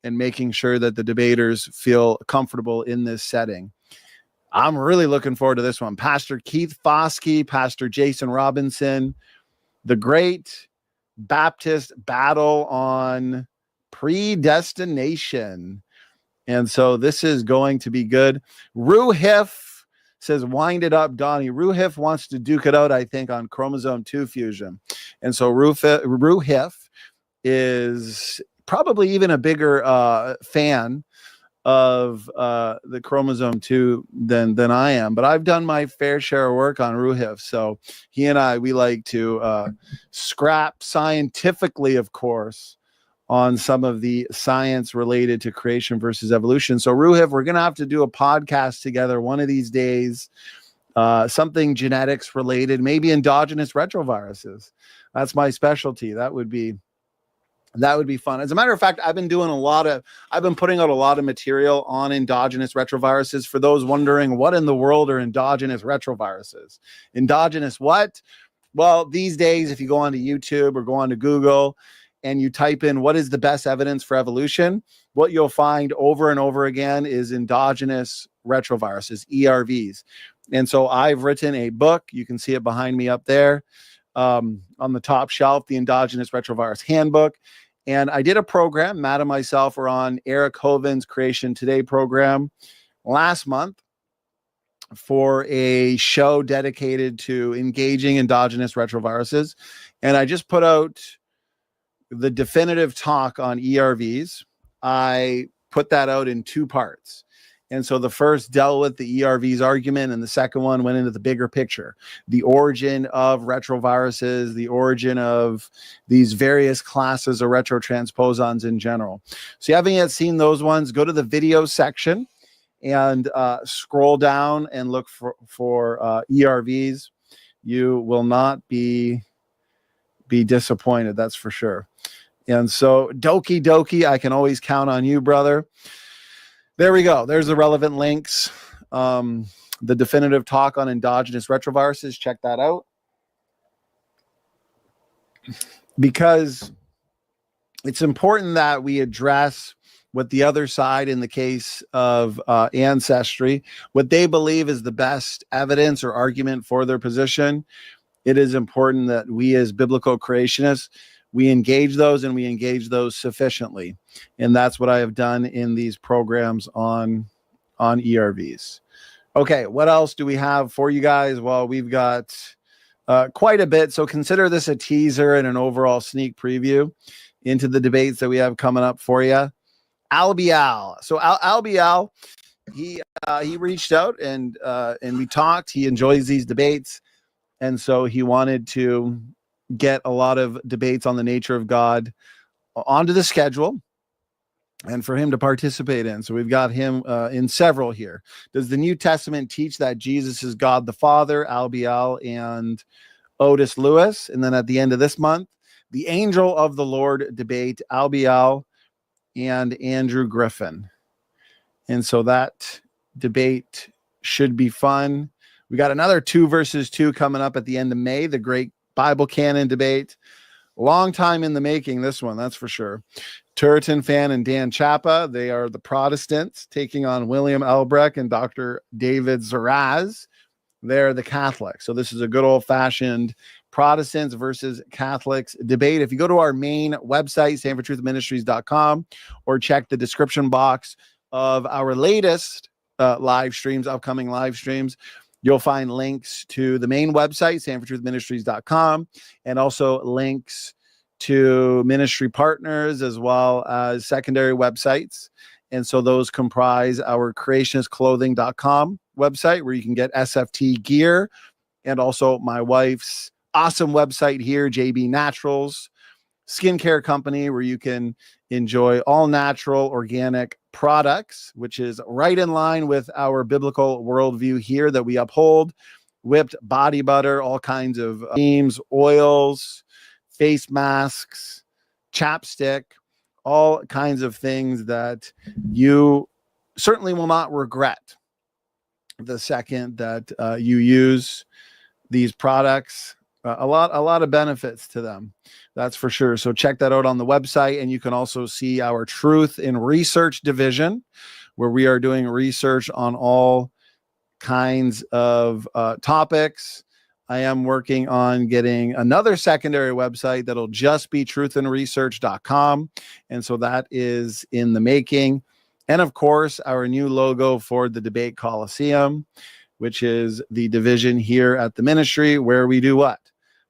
and making sure that the debaters feel comfortable in this setting. I'm really looking forward to this one. Pastor Keith Foskey, Pastor Jason Robinson, the great Baptist battle on predestination. And so this is going to be good. Ruhif says, wind it up, Donnie. Ruhif wants to duke it out, I think, on chromosome 2 fusion. And so Ruhif is probably even a bigger fan of the chromosome 2 than I am, but I've done my fair share of work on Ruhif. So he and I, we like to scrap scientifically, of course, on some of the science related to creation versus evolution. So Ruhif, we're going to have to do a podcast together one of these days, something genetics related, maybe endogenous retroviruses. That's my specialty. That would be fun. As a matter of fact, I've been putting out a lot of material on endogenous retroviruses. For those wondering, what in the world are endogenous retroviruses? Endogenous what? Well, these days, if you go onto YouTube or go onto Google and you type in what is the best evidence for evolution, what you'll find over and over again is endogenous retroviruses, ERVs. And so I've written a book. You can see it behind me up there on the top shelf, the Endogenous Retrovirus Handbook. And I did a program, Matt and myself were on Eric Hoven's Creation Today program last month for a show dedicated to engaging endogenous retroviruses. And I just put out the definitive talk on ERVs. I put that out in 2 parts. And so the first dealt with the ERVs argument, and the second one went into the bigger picture, the origin of retroviruses, the origin of these various classes of retrotransposons in general. So you haven't yet seen those ones, go to the video section and scroll down and look for ERVs. You will not be disappointed, that's for sure. And so Doki Doki, I can always count on you, brother. There we go. There's the relevant links. The definitive talk on endogenous retroviruses. Check that out. Because it's important that we address what the other side, in the case of ancestry, what they believe is the best evidence or argument for their position, it is important that we as biblical creationists, we engage those, and we engage those sufficiently. And that's what I have done in these programs on ERVs. Okay, what else do we have for you guys? Well, we've got quite a bit. So consider this a teaser and an overall sneak preview into the debates that we have coming up for you. Albial. So Albial, he reached out and we talked. He enjoys these debates, and so he wanted to get a lot of debates on the nature of God onto the schedule and for him to participate in. So we've got him in several here. Does the New Testament teach that Jesus is God the Father? Albial and Otis Lewis. And then at the end of this month, the Angel of the Lord debate, Albial and Andrew Griffin. And so that debate should be fun. We got another 2 versus 2 coming up at the end of May, the great Bible canon debate. Long time in the making, this one, that's for sure. Turretin Fan and Dan Chapa, they are the Protestants, taking on William Elbrecht and Dr. David Zaraz. They're the Catholics. So this is a good old-fashioned Protestants versus Catholics debate. If you go to our main website, standfortruthministries.com, or check the description box of our latest live streams, upcoming live streams, you'll find links to the main website, standfortruthministries.com, and also links to ministry partners as well as secondary websites. And so those comprise our creationistclothing.com website, where you can get SFT gear, and also my wife's awesome website here, JB Naturals skincare company, where you can enjoy all natural organic products, which is right in line with our biblical worldview here that we uphold. Whipped body butter, all kinds of creams, oils, face masks, chapstick, all kinds of things that you certainly will not regret the second that you use these products. A lot of benefits to them, that's for sure. So check that out on the website, and you can also see our Truth in Research division, where we are doing research on all kinds of topics. I am working on getting another secondary website that'll just be truthandresearch.com, and so that is in the making. And of course, our new logo for the Debate Coliseum, which is the division here at the ministry where we do what?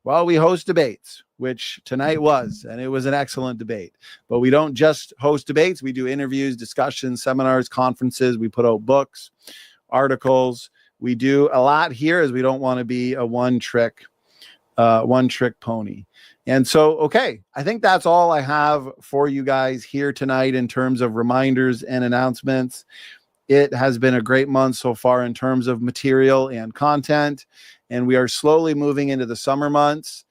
Well, we host debates, which tonight was, and it was an excellent debate. But we don't just host debates. We do interviews, discussions, seminars, conferences. We put out books, articles. We do a lot here, as we don't want to be a one-trick pony. And so, okay, I think that's all I have for you guys here tonight in terms of reminders and announcements. It has been a great month so far in terms of material and content, and we are slowly moving into the summer months.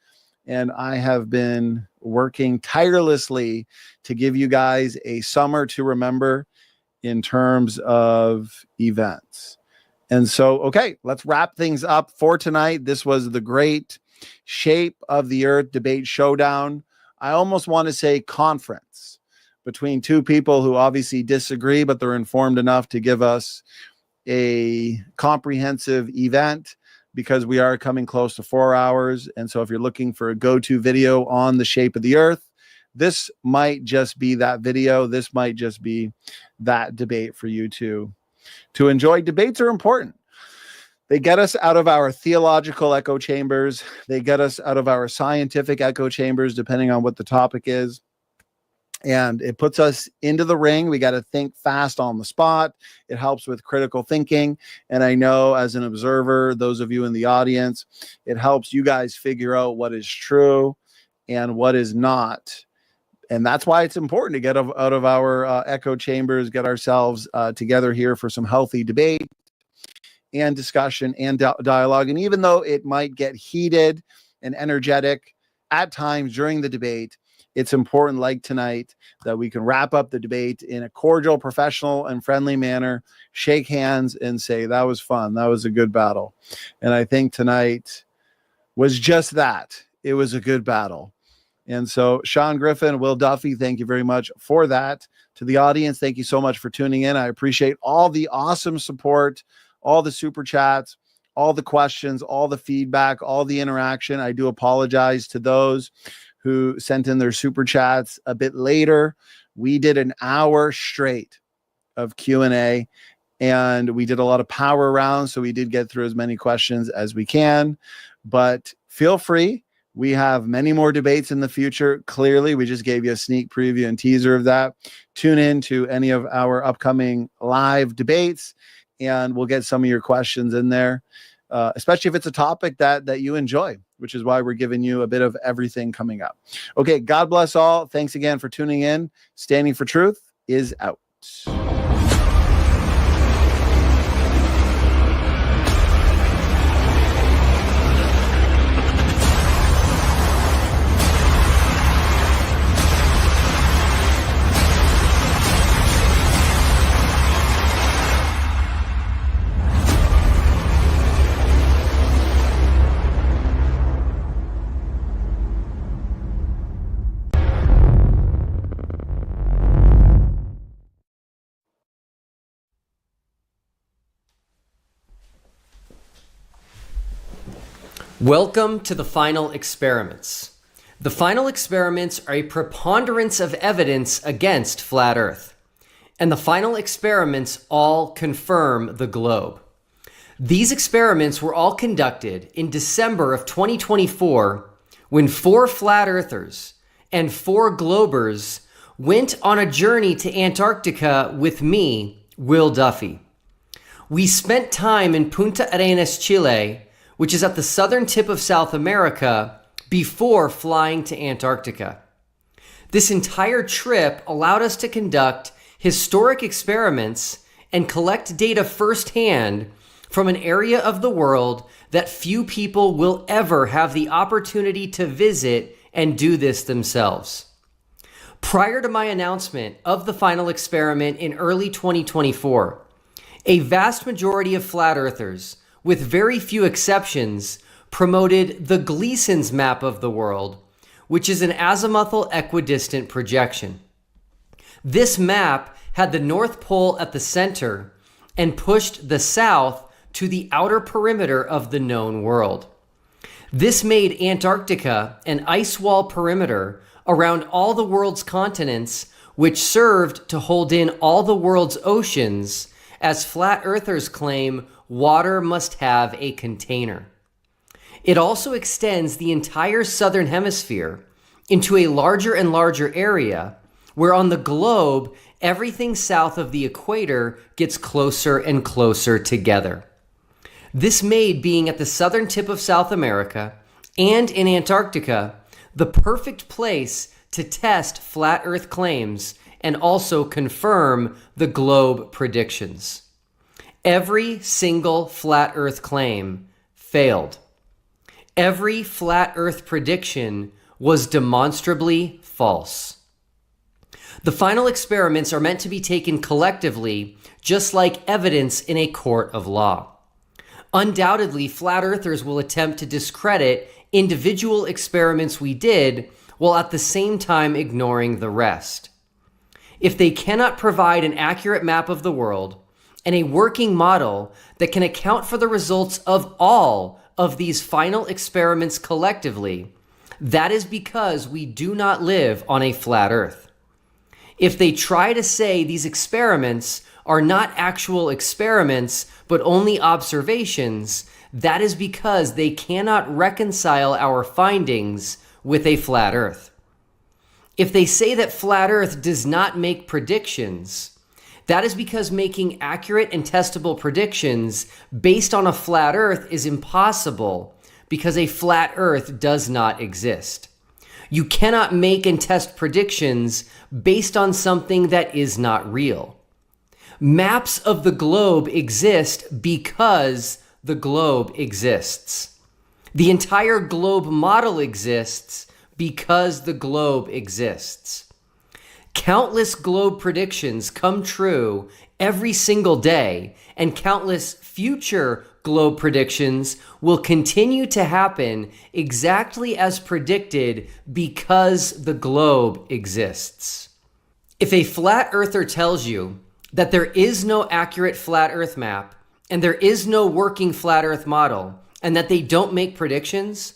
And I have been working tirelessly to give you guys a summer to remember in terms of events. And so, okay, let's wrap things up for tonight. This was the great Shape of the Earth debate showdown. I almost want to say conference between two people who obviously disagree, but they're informed enough to give us a comprehensive event, because we are coming close to 4 hours. And so if you're looking for a go-to video on the shape of the earth, this might just be that video. This might just be that debate for you to enjoy. Debates are important. They get us out of our theological echo chambers. They get us out of our scientific echo chambers, depending on what the topic is. And it puts us into the ring. We got to think fast on the spot. It helps with critical thinking. And I know, as an observer, those of you in the audience, it helps you guys figure out what is true and what is not. And that's why it's important to get out of our echo chambers, get ourselves together here for some healthy debate and discussion and dialogue. And even though it might get heated and energetic at times during the debate, it's important, like tonight, that we can wrap up the debate in a cordial, professional, and friendly manner, shake hands, and say, that was fun. That was a good battle. And I think tonight was just that. It was a good battle. And so, Sean Griffin, Will Duffy, thank you very much for that. To the audience, thank you so much for tuning in. I appreciate all the awesome support, all the super chats, all the questions, all the feedback, all the interaction. I do apologize to those who sent in their super chats a bit later. We did an hour straight of Q&A, and we did a lot of power rounds, so we did get through as many questions as we can. But feel free. We have many more debates in the future. Clearly, we just gave you a sneak preview and teaser of that. Tune in to any of our upcoming live debates, and we'll get some of your questions in there, especially if it's a topic that you enjoy, which is why we're giving you a bit of everything coming up. Okay, God bless all. Thanks again for tuning in. Standing for Truth is out. Welcome to the final experiments. The final experiments are a preponderance of evidence against flat Earth. And the final experiments all confirm the globe. These experiments were all conducted in December of 2024 when 4 flat earthers and 4 globers went on a journey to Antarctica with me, Will Duffy. We spent time in Punta Arenas, Chile, which is at the southern tip of South America, before flying to Antarctica. This entire trip allowed us to conduct historic experiments and collect data firsthand from an area of the world that few people will ever have the opportunity to visit and do this themselves. Prior to my announcement of the final experiment in early 2024, a vast majority of flat earthers, with very few exceptions, promoted the Gleason's map of the world, which is an azimuthal equidistant projection. This map had the North Pole at the center and pushed the South to the outer perimeter of the known world. This made Antarctica an ice wall perimeter around all the world's continents, which served to hold in all the world's oceans, as flat earthers claim water must have a container. It also extends the entire southern hemisphere into a larger and larger area, where on the globe, everything south of the equator gets closer and closer together. This made being at the southern tip of South America and in Antarctica the perfect place to test flat Earth claims and also confirm the globe predictions. Every single flat Earth claim failed. Every flat Earth prediction was demonstrably false. The final experiments are meant to be taken collectively, just like evidence in a court of law. Undoubtedly, flat earthers will attempt to discredit individual experiments we did, while at the same time ignoring the rest. If they cannot provide an accurate map of the world and a working model that can account for the results of all of these final experiments collectively, that is because we do not live on a flat Earth. If they try to say these experiments are not actual experiments, but only observations, that is because they cannot reconcile our findings with a flat Earth. If they say that flat Earth does not make predictions, that is because making accurate and testable predictions based on a flat Earth is impossible, because a flat Earth does not exist. You cannot make and test predictions based on something that is not real. Maps of the globe exist because the globe exists. The entire globe model exists because the globe exists. Countless globe predictions come true every single day, and countless future globe predictions will continue to happen exactly as predicted because the globe exists. If a flat earther tells you that there is no accurate flat earth map and there is no working flat earth model and that they don't make predictions,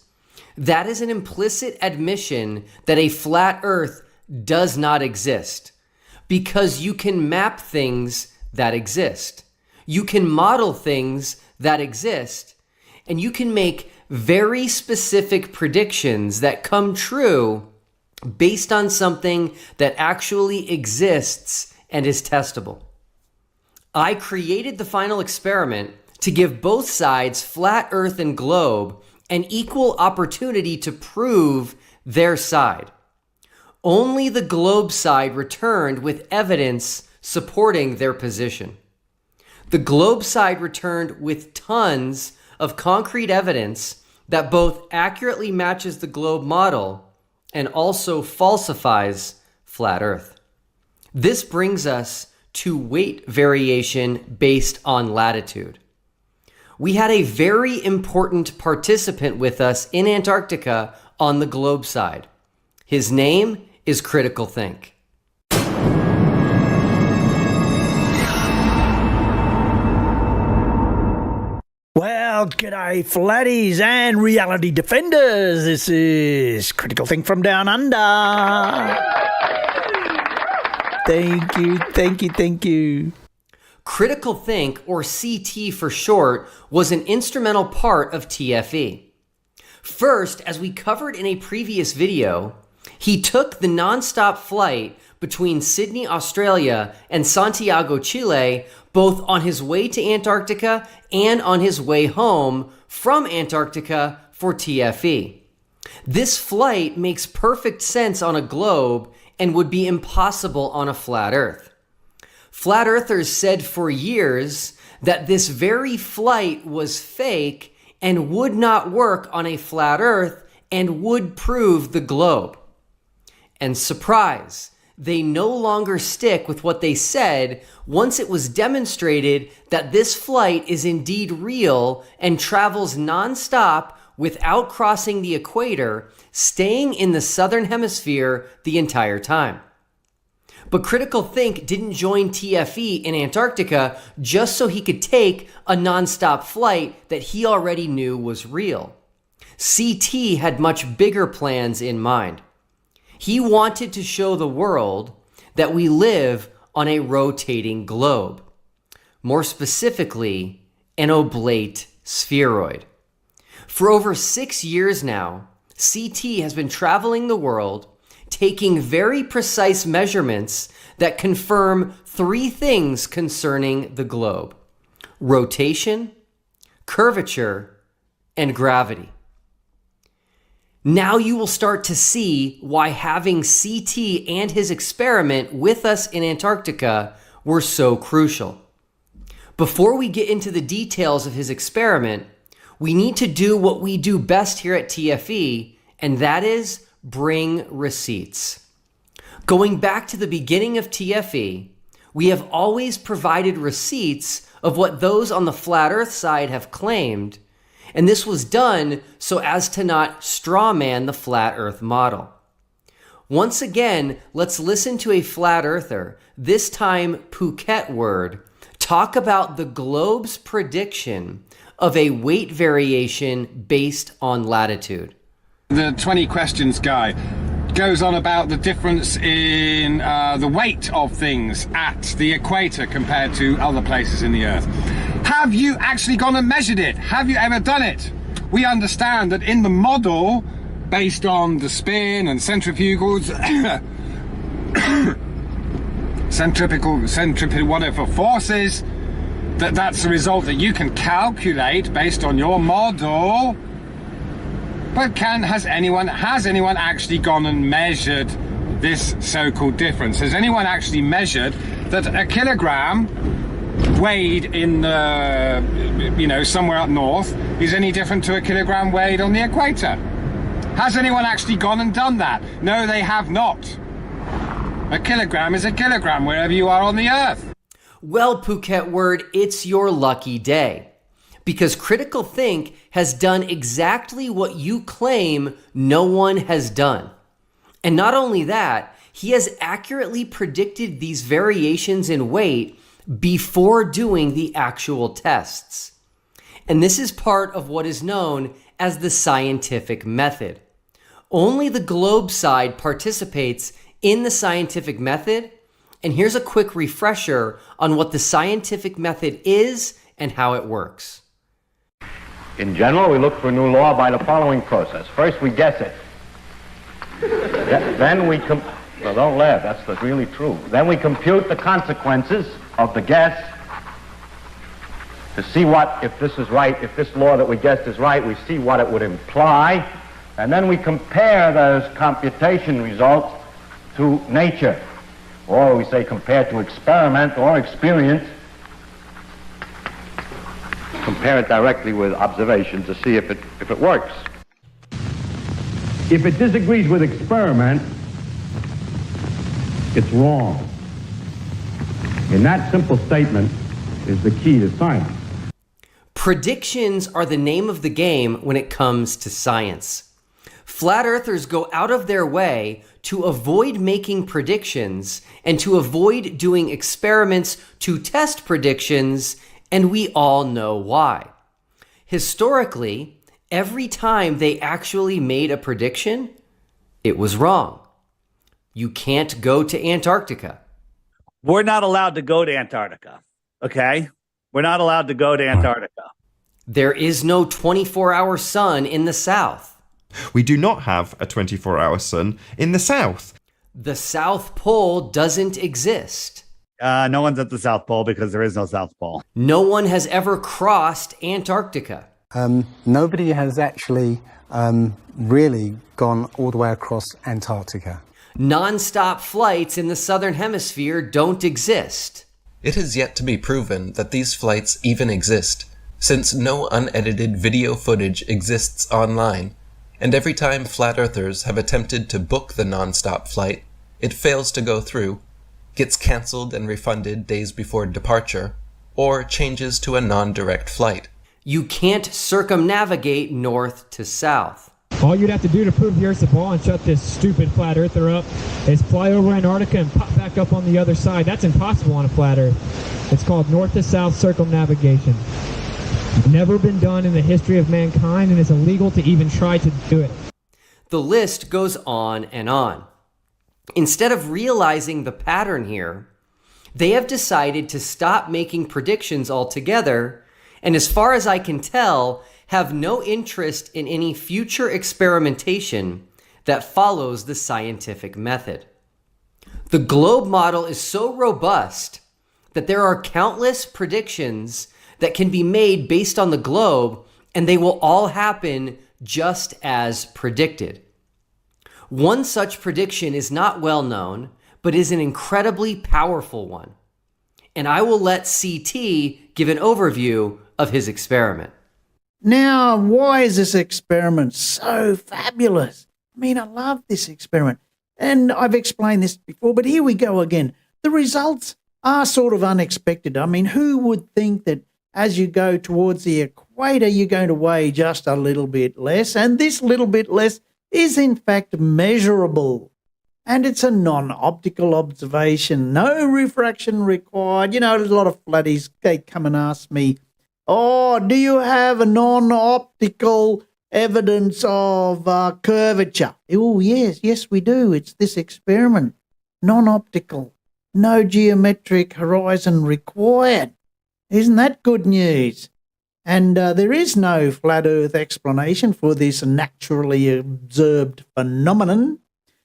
that is an implicit admission that a flat earth does not exist, because you can map things that exist. You can model things that exist, and you can make very specific predictions that come true based on something that actually exists and is testable. I created the final experiment to give both sides, flat earth and globe, an equal opportunity to prove their side. Only the globe side returned with evidence supporting their position. The globe side returned with tons of concrete evidence that both accurately matches the globe model and also falsifies flat Earth. This brings us to weight variation based on latitude. We had a very important participant with us in Antarctica on the globe side. His name is Critical Think. Well, g'day flatties and reality defenders. This is Critical Think from Down Under. Thank you. Critical Think, or CT for short, was an instrumental part of TFE. First, as we covered in a previous video, he took the non-stop flight between Sydney, Australia and Santiago, Chile, both on his way to Antarctica and on his way home from Antarctica for TFE. This flight makes perfect sense on a globe and would be impossible on a flat Earth. Flat Earthers said for years that this very flight was fake and would not work on a flat Earth and would prove the globe. And surprise, they no longer stick with what they said once it was demonstrated that this flight is indeed real and travels nonstop without crossing the equator, staying in the southern hemisphere the entire time. But Critical Think didn't join TFE in Antarctica just so he could take a nonstop flight that he already knew was real. CT had much bigger plans in mind. He wanted to show the world that we live on a rotating globe. More specifically, an oblate spheroid. For over 6 years now, CT has been traveling the world, taking very precise measurements that confirm 3 things concerning the globe: rotation, curvature, and gravity. Now you will start to see why having CT and his experiment with us in Antarctica were so crucial. Before we get into the details of his experiment, we need to do what we do best here at TFE, and that is bring receipts. Going back to the beginning of TFE, we have always provided receipts of what those on the flat Earth side have claimed, and this was done so as to not strawman the flat Earth model. Once again, let's listen to a flat earther, this time Phuket word, talk about the globe's prediction of a weight variation based on latitude. The 20 questions guy goes on about the difference in the weight of things at the equator compared to other places in the Earth. Have you actually gone and measured it? Have you ever done it? We understand that in the model, based on the spin and centrifugals, centripetal whatever forces, that's the result that you can calculate based on your model. But has anyone actually gone and measured this so-called difference? Has anyone actually measured that a kilogram weighed in the, somewhere up north is any different to a kilogram weighed on the equator? Has anyone actually gone and done that? No, they have not. A kilogram is a kilogram wherever you are on the Earth. Well, Phuket word, it's your lucky day. because Critical Think has done exactly what you claim no one has done. And not only that, he has accurately predicted these variations in weight before doing the actual tests. And this is part of what is known as the scientific method. Only the globe side participates in the scientific method. And here's a quick refresher on what the scientific method is and how it works. In general, we look for a new law by the following process. First, we guess it. Then we well, don't laugh, that's really true. Then we compute the consequences of the guess to see what, if this is right, if this law that we guessed is right, we see what it would imply. And then we compare those computation results to nature. Or we say compare to experiment or experience. Compare it directly with observation to see if it works. If it disagrees with experiment, it's wrong. And that simple statement is the key to science. Predictions are the name of the game when it comes to science. Flat earthers go out of their way to avoid making predictions and to avoid doing experiments to test predictions, and we all know why. Historically, every time they actually made a prediction, it was wrong. You can't go to Antarctica. We're not allowed to go to Antarctica, okay? We're not allowed to go to Antarctica. There is no 24-hour sun in the south. We do not have a 24-hour sun in the south. The South Pole doesn't exist. No one's at the South Pole because there is no South Pole. No one has ever crossed Antarctica. Nobody has actually really gone all the way across Antarctica. Non-stop flights in the southern hemisphere don't exist. It has yet to be proven that these flights even exist, since no unedited video footage exists online, and every time flat earthers have attempted to book the non-stop flight, it fails to go through, gets cancelled and refunded days before departure, or changes to a non-direct flight. You can't circumnavigate north to south. All you'd have to do to prove the Earth's a ball and shut this stupid flat earther up is fly over Antarctica and pop back up on the other side. That's impossible on a flat Earth. It's called north to south circumnavigation. Never been done in the history of mankind, and it's illegal to even try to do it. The list goes on and on. Instead of realizing the pattern here, they have decided to stop making predictions altogether, and as far as I can tell, have no interest in any future experimentation that follows the scientific method. The globe model is so robust that there are countless predictions that can be made based on the globe, and they will all happen just as predicted. One such prediction is not well known, but is an incredibly powerful one. And I will let CT give an overview of his experiment. Now, why is this experiment so fabulous? I mean, I love this experiment. And I've explained this before, but here we go again. The results are sort of unexpected. I mean, who would think that as you go towards the equator, you're going to weigh just a little bit less? And this little bit less is in fact measurable. And it's a non-optical observation, no refraction required. You know, there's a lot of flatties, they come and ask me, oh, do you have a non-optical evidence of curvature? Oh, yes, we do. It's this experiment, non-optical, no geometric horizon required. Isn't that good news? And there is no flat Earth explanation for this naturally observed phenomenon.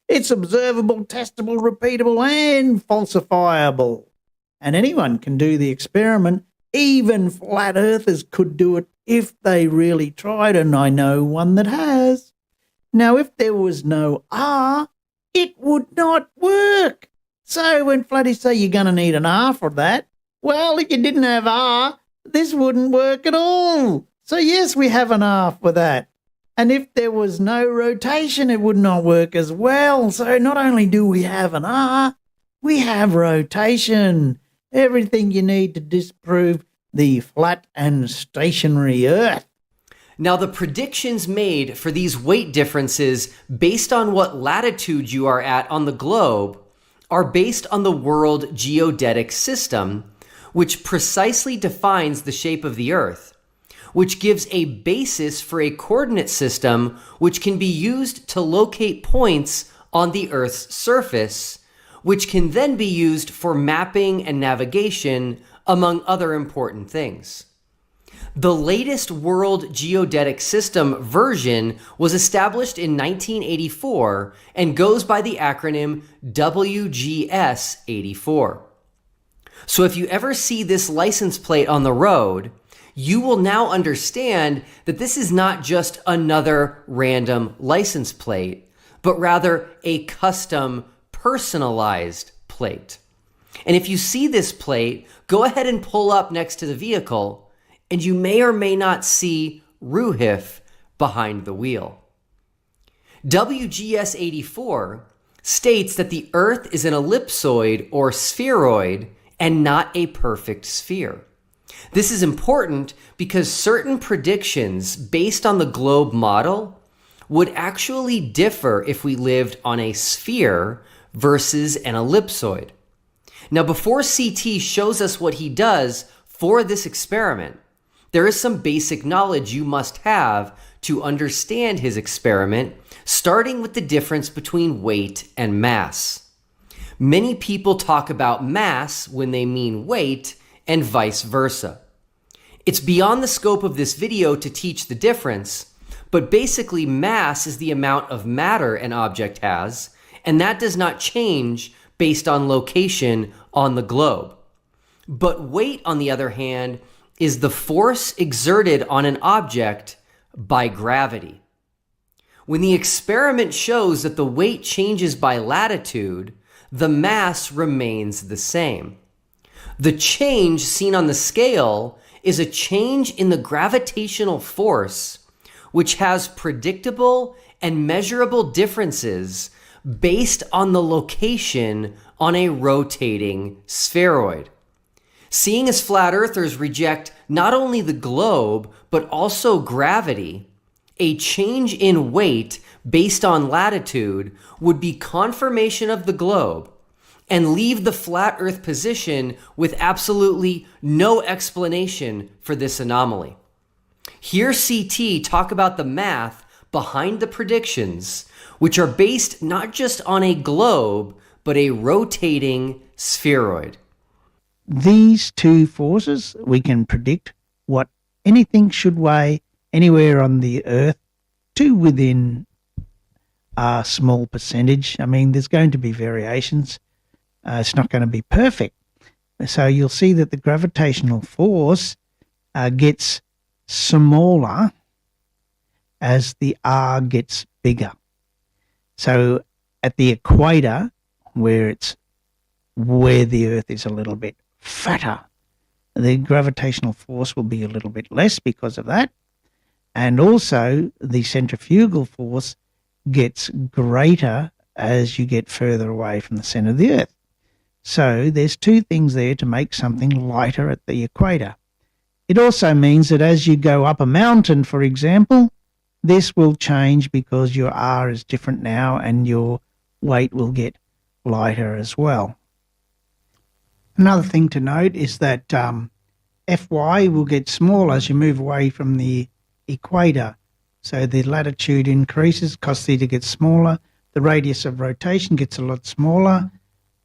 It's observable, testable, repeatable, and falsifiable. And anyone can do the experiment. Even flat earthers could do it if they really tried, and I know one that has. Now, if there was no R, it would not work. So when flatties say you're going to need an R for that, well, if you didn't have R, this wouldn't work at all. So yes, we have an R for that. And if there was no rotation, it would not work as well. So not only do we have an R, we have rotation. Everything you need to disprove the flat and stationary Earth. Now, the predictions made for these weight differences based on what latitude you are at on the globe are based on the World Geodetic System, which precisely defines the shape of the Earth, which gives a basis for a coordinate system which can be used to locate points on the Earth's surface, which can then be used for mapping and navigation, among other important things. The latest World Geodetic System version was established in 1984 and goes by the acronym WGS84. So if you ever see this license plate on the road, you will now understand that this is not just another random license plate, but rather a custom, personalized plate. And if you see this plate, go ahead and pull up next to the vehicle, and you may or may not see Ruhif behind the wheel. WGS84 states that the Earth is an ellipsoid or spheroid and not a perfect sphere. This is important because certain predictions based on the globe model would actually differ if we lived on a sphere versus an ellipsoid. Now, before CT shows us what he does for this experiment, there is some basic knowledge you must have to understand his experiment, starting with the difference between weight and mass. Many people talk about mass when they mean weight, and vice versa. It's beyond the scope of this video to teach the difference, but basically mass is the amount of matter an object has, and that does not change based on location on the globe. But weight, on the other hand, is the force exerted on an object by gravity. When the experiment shows that the weight changes by latitude, the mass remains the same. The change seen on the scale is a change in the gravitational force, which has predictable and measurable differences based on the location on a rotating spheroid. Seeing as flat earthers reject not only the globe, but also gravity, a change in weight based on latitude would be confirmation of the globe and leave the flat earth position with absolutely no explanation for this anomaly. Hear CT talk about the math behind the predictions, which are based not just on a globe, but a rotating spheroid. These two forces, we can predict what anything should weigh anywhere on the Earth to within a small percentage. I mean, there's going to be variations. It's not going to be perfect. So you'll see that the gravitational force gets smaller as the R gets bigger. So at the equator, where the Earth is a little bit fatter, the gravitational force will be a little bit less because of that. And also the centrifugal force gets greater as you get further away from the center of the Earth. So there's two things there to make something lighter at the equator. It also means that as you go up a mountain, for example, this will change because your R is different now and your weight will get lighter as well. Another thing to note is that Fy will get smaller as you move away from the equator. So the latitude increases, cos theta gets smaller, the radius of rotation gets a lot smaller,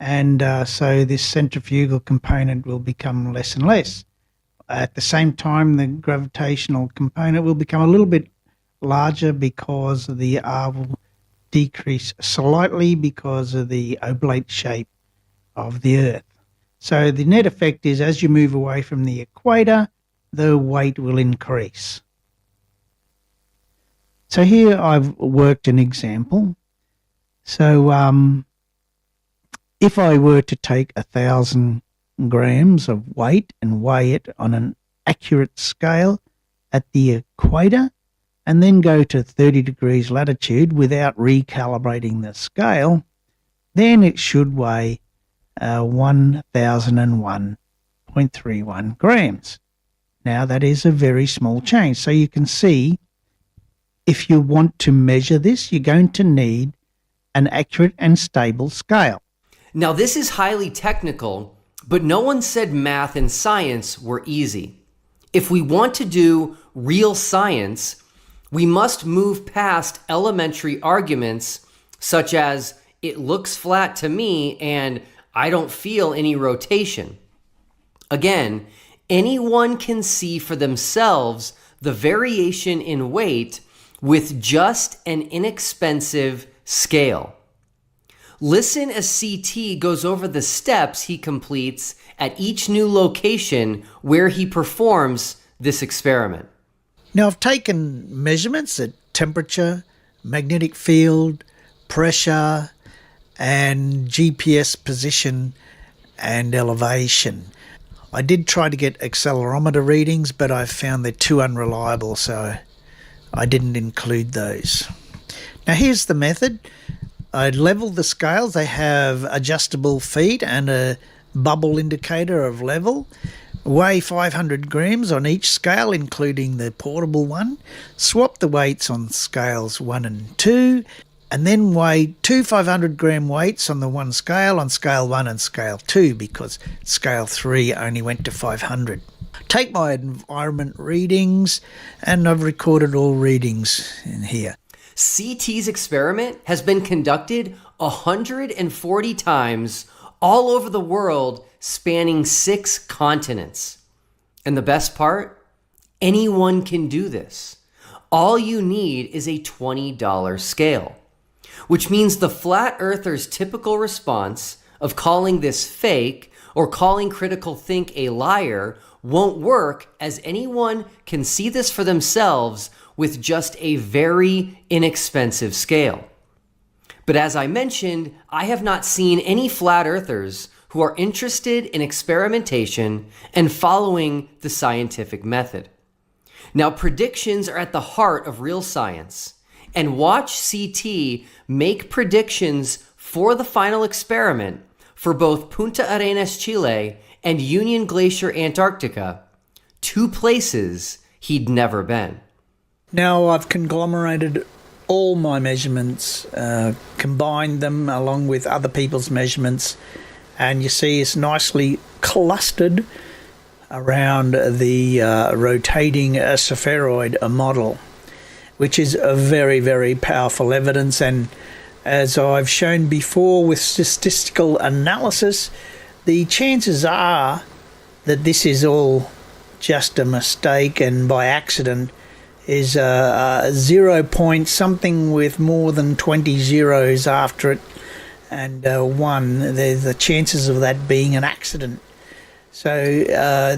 and so this centrifugal component will become less and less. At the same time, the gravitational component will become a little bit larger because the R will decrease slightly because of the oblate shape of the Earth. So the net effect is as you move away from the equator, the weight will increase. So here I've worked an example. So if I were to take 1,000 grams of weight and weigh it on an accurate scale at the equator and then go to 30 degrees latitude without recalibrating the scale, then it should weigh 1,001.31 grams. Now, that is a very small change. So you can see, if you want to measure this, you're going to need an accurate and stable scale. Now, this is highly technical, but no one said math and science were easy. If we want to do real science, we must move past elementary arguments such as, it looks flat to me and I don't feel any rotation. Again, anyone can see for themselves the variation in weight with just an inexpensive scale. Listen as CT goes over the steps he completes at each new location where he performs this experiment. Now, I've taken measurements at temperature, magnetic field, pressure, and GPS position and elevation. I did try to get accelerometer readings, but I found they're too unreliable, so I didn't include those. Now, here's the method. I level the scales. They have adjustable feet and a bubble indicator of level. Weigh 500 grams on each scale, including the portable one. Swap the weights on scales 1 and 2, and then weigh 2 500-gram weights on the one scale on scale 1 and scale 2, because scale 3 only went to 500. Take my environment readings, and I've recorded all readings in here. CT's experiment has been conducted 140 times all over the world, spanning 6 continents. And the best part? Anyone can do this. All you need is a $20 scale, which means the flat earther's typical response of calling this fake or calling critical think a liar won't work, as anyone can see this for themselves with just a very inexpensive scale. But as I mentioned, I have not seen any flat earthers who are interested in experimentation and following the scientific method. Now, predictions are at the heart of real science, and watch CT make predictions for the final experiment for both Punta Arenas, Chile and Union Glacier, Antarctica, 2 places he'd never been. Now, I've conglomerated all my measurements, combined them along with other people's measurements, and you see it's nicely clustered around the rotating spheroid model, which is a very, very powerful evidence. And as I've shown before with statistical analysis, the chances are that this is all just a mistake and by accident is a 0 point something with more than 20 zeros after it, and 1. The chances of that being an accident. So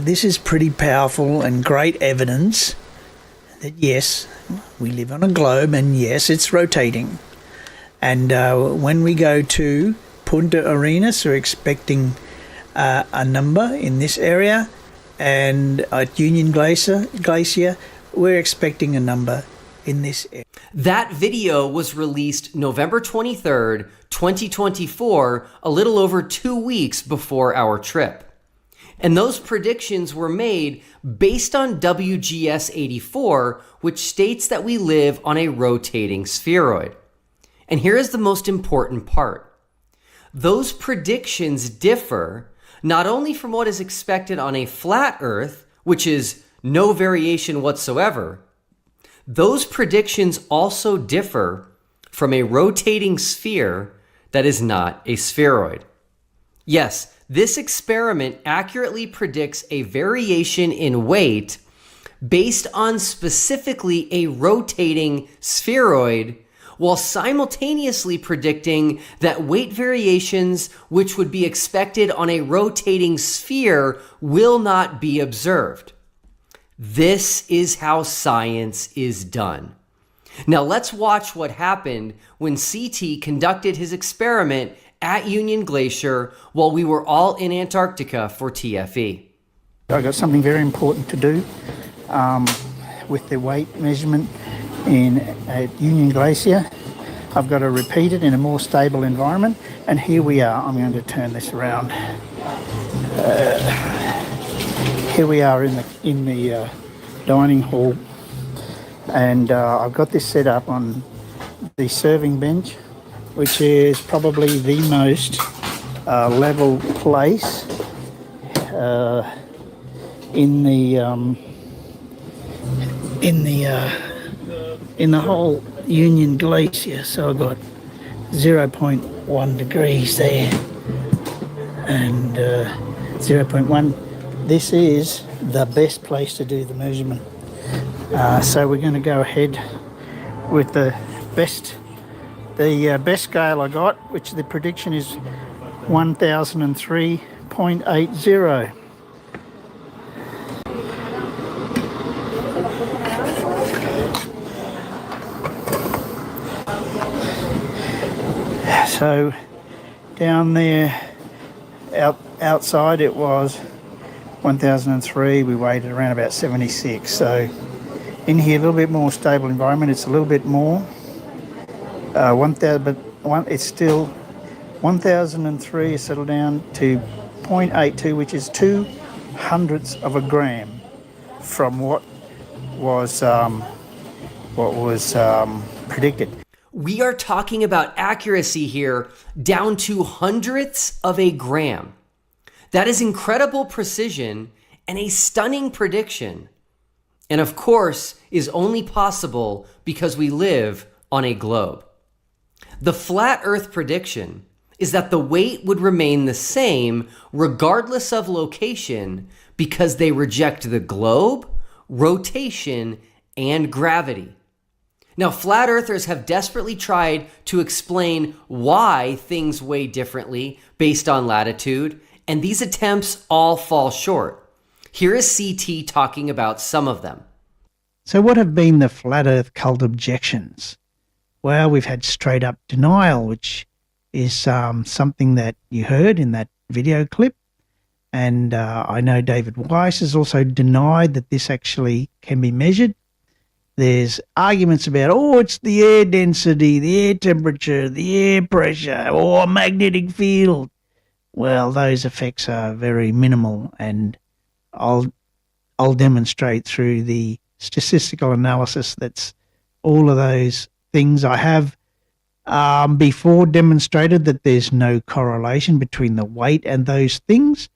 this is pretty powerful and great evidence that yes, we live on a globe, and yes, it's rotating. And when we go to Punta Arenas, we're expecting a number in this area, and at Union Glacier, we're expecting a number in this area. That video was released November 23rd, 2024, a little over 2 weeks before our trip. And those predictions were made based on WGS 84, which states that we live on a rotating spheroid. And here is the most important part. Those predictions differ not only from what is expected on a flat Earth, which is no variation whatsoever. Those predictions also differ from a rotating sphere that is not a spheroid. Yes, this experiment accurately predicts a variation in weight based on specifically a rotating spheroid, while simultaneously predicting that weight variations which would be expected on a rotating sphere will not be observed. This is how science is done. Now let's watch what happened when CT conducted his experiment at Union Glacier while we were all in Antarctica for TFE. I've got something very important to do with the weight measurement at Union Glacier. I've got to repeat it in a more stable environment, and here we are. I'm going to turn this around. here we are in the dining hall, and I've got this set up on the serving bench, which is probably the most level place in the whole Union Glacier. So I've got 0.1 degrees there, and 0.1. This is the best place to do the measurement. So we're going to go ahead with the best scale I got, which the prediction is 1003.80. So down there outside it was 1003. We weighed it around about 76. So in here, a little bit more stable environment. It's a little bit more 1,000, but it's still 1003 is settled down to 0.82, which is 0.02 of a gram from what was predicted. We are talking about accuracy here down to hundredths of a gram. That is incredible precision and a stunning prediction. And of course, is only possible because we live on a globe. The flat Earth prediction is that the weight would remain the same regardless of location because they reject the globe, rotation, and gravity. Now, flat earthers have desperately tried to explain why things weigh differently based on latitude, and these attempts all fall short. Here is CT talking about some of them. So what have been the flat earth cult objections? Well, we've had straight up denial, which is something that you heard in that video clip. And I know David Weiss has also denied that this actually can be measured. There's arguments about, it's the air density, the air temperature, the air pressure, or magnetic field. Well, those effects are very minimal, and I'll demonstrate through the statistical analysis that's all of those things. I have before demonstrated that there's no correlation between the weight and those things.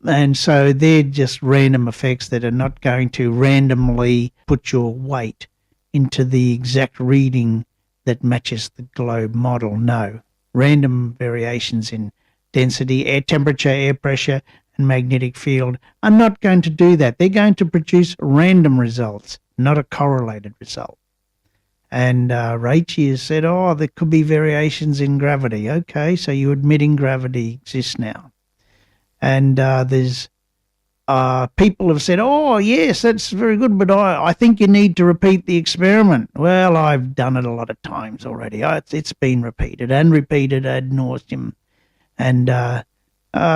And so they're just random effects that are not going to randomly put your weight into the exact reading that matches the globe model. No. Random variations in density, air temperature, air pressure, and magnetic field are not going to do that. They're going to produce random results, not a correlated result. And Rachie has said, there could be variations in gravity. Okay, so you're admitting gravity exists now. And there's people have said, yes, that's very good, but I think you need to repeat the experiment. Well, I've done it a lot of times already. It's been repeated and repeated ad nauseum. And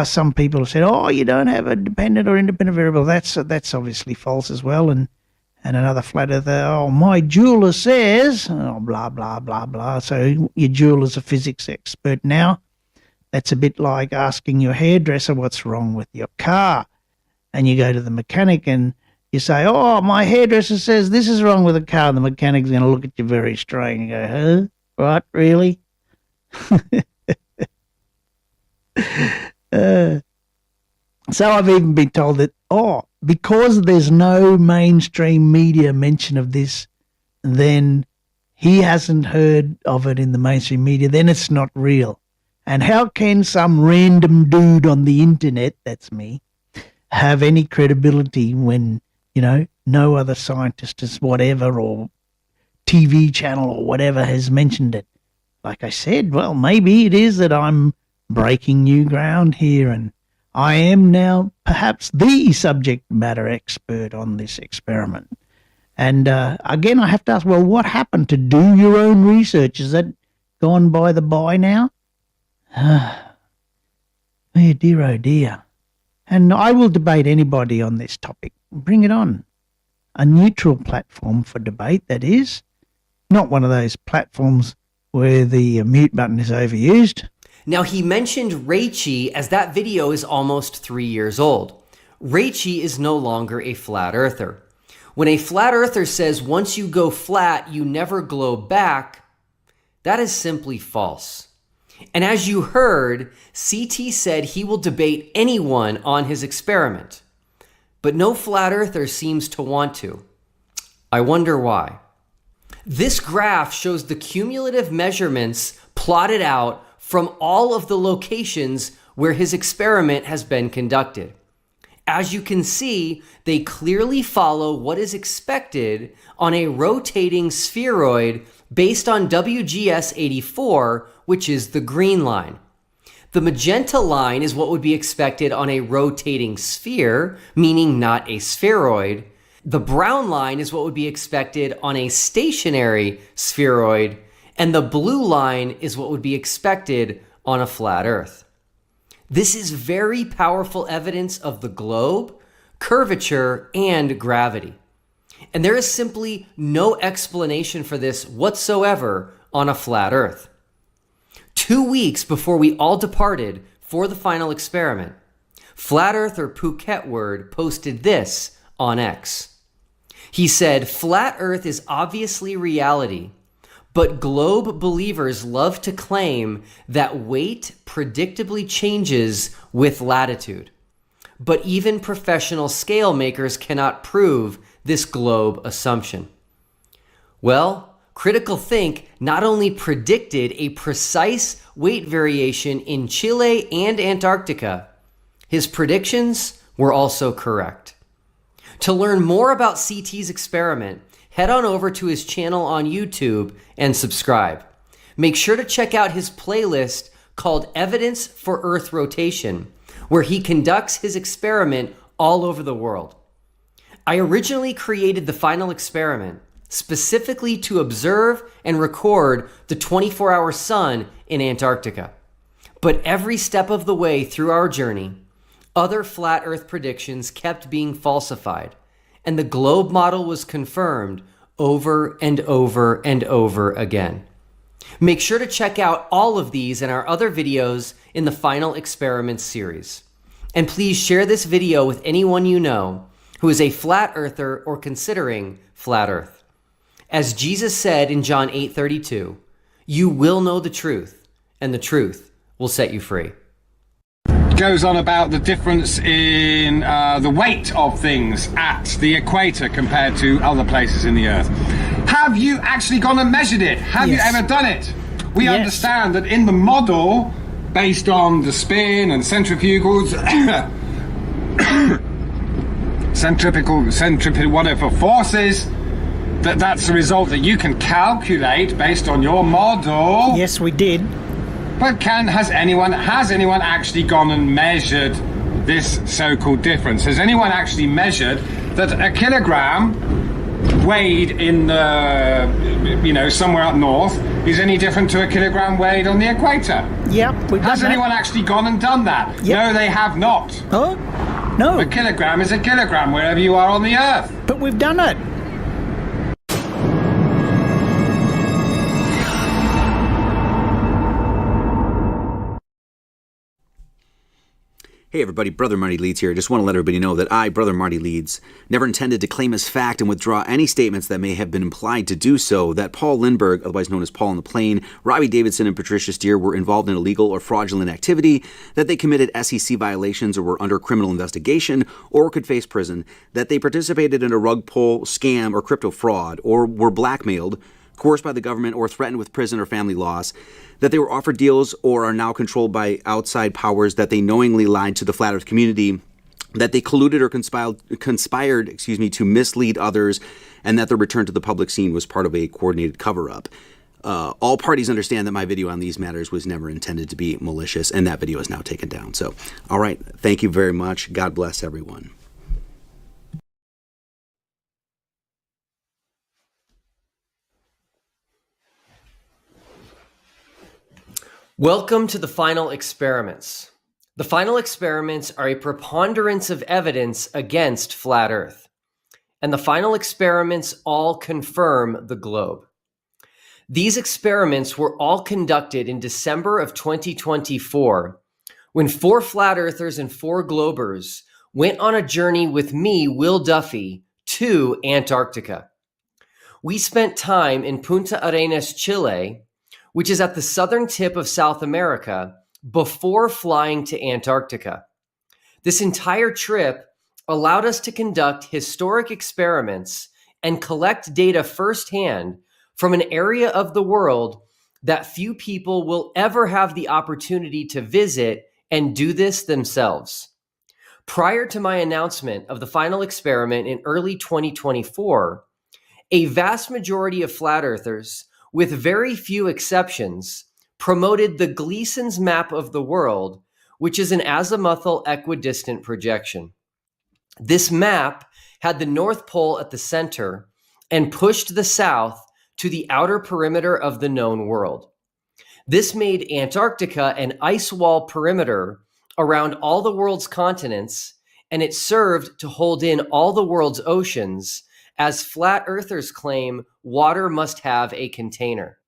some people have said, you don't have a dependent or independent variable. That's obviously false as well. And another flat earther, my jeweler says, blah, blah, blah, blah. So your jeweler's a physics expert now. That's a bit like asking your hairdresser what's wrong with your car. And you go to the mechanic and you say, my hairdresser says this is wrong with the car. And the mechanic's going to look at you very strange and go, huh? What, really? So I've even been told that, because there's no mainstream media mention of this, then he hasn't heard of it in the mainstream media, then it's not real. And how can some random dude on the internet, that's me, have any credibility when, no other scientist is whatever or TV channel or whatever has mentioned it? Like I said, well, maybe it is that I'm breaking new ground here, and I am now perhaps the subject matter expert on this experiment. And again, I have to ask, well, what happened to do your own research? Is that gone by the by now? Oh dear, oh dear. And I will debate anybody on this topic. Bring it on. A neutral platform for debate, that is. Not one of those platforms where the mute button is overused. Now, he mentioned Rachie as that video is almost 3 years old. Raichi is no longer a flat earther. When a flat earther says once you go flat, you never globe back, that is simply false. And as you heard, CT said he will debate anyone on his experiment. But no flat earther seems to want to. I wonder why. This graph shows the cumulative measurements plotted out from all of the locations where his experiment has been conducted. As you can see, they clearly follow what is expected on a rotating spheroid based on WGS 84, which is the green line. The magenta line is what would be expected on a rotating sphere, meaning not a spheroid. The brown line is what would be expected on a stationary spheroid, and the blue line is what would be expected on a flat Earth. This is very powerful evidence of the globe, curvature, and gravity. And there is simply no explanation for this whatsoever on a flat Earth. 2 weeks before we all departed for the final experiment, Flat Earther Phuket Word posted this on X. He said, "Flat Earth is obviously reality, but globe believers love to claim that weight predictably changes with latitude. But even professional scale makers cannot prove this globe assumption." Well, Critical Think not only predicted a precise weight variation in Chile and Antarctica, his predictions were also correct. To learn more about CT's experiment, head on over to his channel on YouTube and subscribe. Make sure to check out his playlist called Evidence for Earth Rotation, where he conducts his experiment all over the world. I originally created the final experiment specifically to observe and record the 24-hour sun in Antarctica. But every step of the way through our journey, other flat Earth predictions kept being falsified, and the globe model was confirmed over and over and over again. Make sure to check out all of these and our other videos in the Final Experiments series. And please share this video with anyone you know who is a flat earther or considering flat Earth. As Jesus said in John 8:32, "You will know the truth, and the truth will set you free." Goes on about the difference in the weight of things at the equator compared to other places in the Earth. Have you actually gone and measured it? Have you ever done it? We understand that in the model, based on the spin and centrifugals, centripetal, whatever forces, that's the result that you can calculate based on your model. Yes, we did. But has anyone actually gone and measured this so-called difference? Has anyone actually measured that a kilogram weighed in the, somewhere up north is any different to a kilogram weighed on the equator? Yep, we've Has done anyone that. actually gone and done that? Yep. No, they have not. Oh, no. A kilogram is a kilogram wherever you are on the Earth. But we've done it. Hey everybody, Brother Marty Leeds here. Just want to let everybody know that I, Brother Marty Leeds, never intended to claim as fact and withdraw any statements that may have been implied to do so, that Paul Lindbergh, otherwise known as Paul on the Plane, Robbie Davidson, and Patricia Steer were involved in illegal or fraudulent activity, that they committed SEC violations or were under criminal investigation or could face prison, that they participated in a rug pull, scam, or crypto fraud, or were blackmailed, coerced by the government, or threatened with prison or family loss, that they were offered deals or are now controlled by outside powers, that they knowingly lied to the Flat Earth community, that they colluded or conspired to mislead others, and that their return to the public scene was part of a coordinated cover-up. All parties understand that my video on these matters was never intended to be malicious, and that video is now taken down. So, all right, thank you very much. God bless everyone. Welcome to the final experiments. The final experiments are a preponderance of evidence against flat Earth. And the final experiments all confirm the globe. These experiments were all conducted in December of 2024, when 4 flat earthers and 4 globers went on a journey with me, Will Duffy, to Antarctica. We spent time in Punta Arenas, Chile, which is at the southern tip of South America, before flying to Antarctica. This entire trip allowed us to conduct historic experiments and collect data firsthand from an area of the world that few people will ever have the opportunity to visit and do this themselves. Prior to my announcement of the final experiment in early 2024, a vast majority of flat earthers, with very few exceptions, promoted the Gleason's map of the world, which is an azimuthal equidistant projection. This map had the North Pole at the center and pushed the south to the outer perimeter of the known world. This made Antarctica an ice wall perimeter around all the world's continents, and it served to hold in all the world's oceans, as flat earthers claim water must have a container.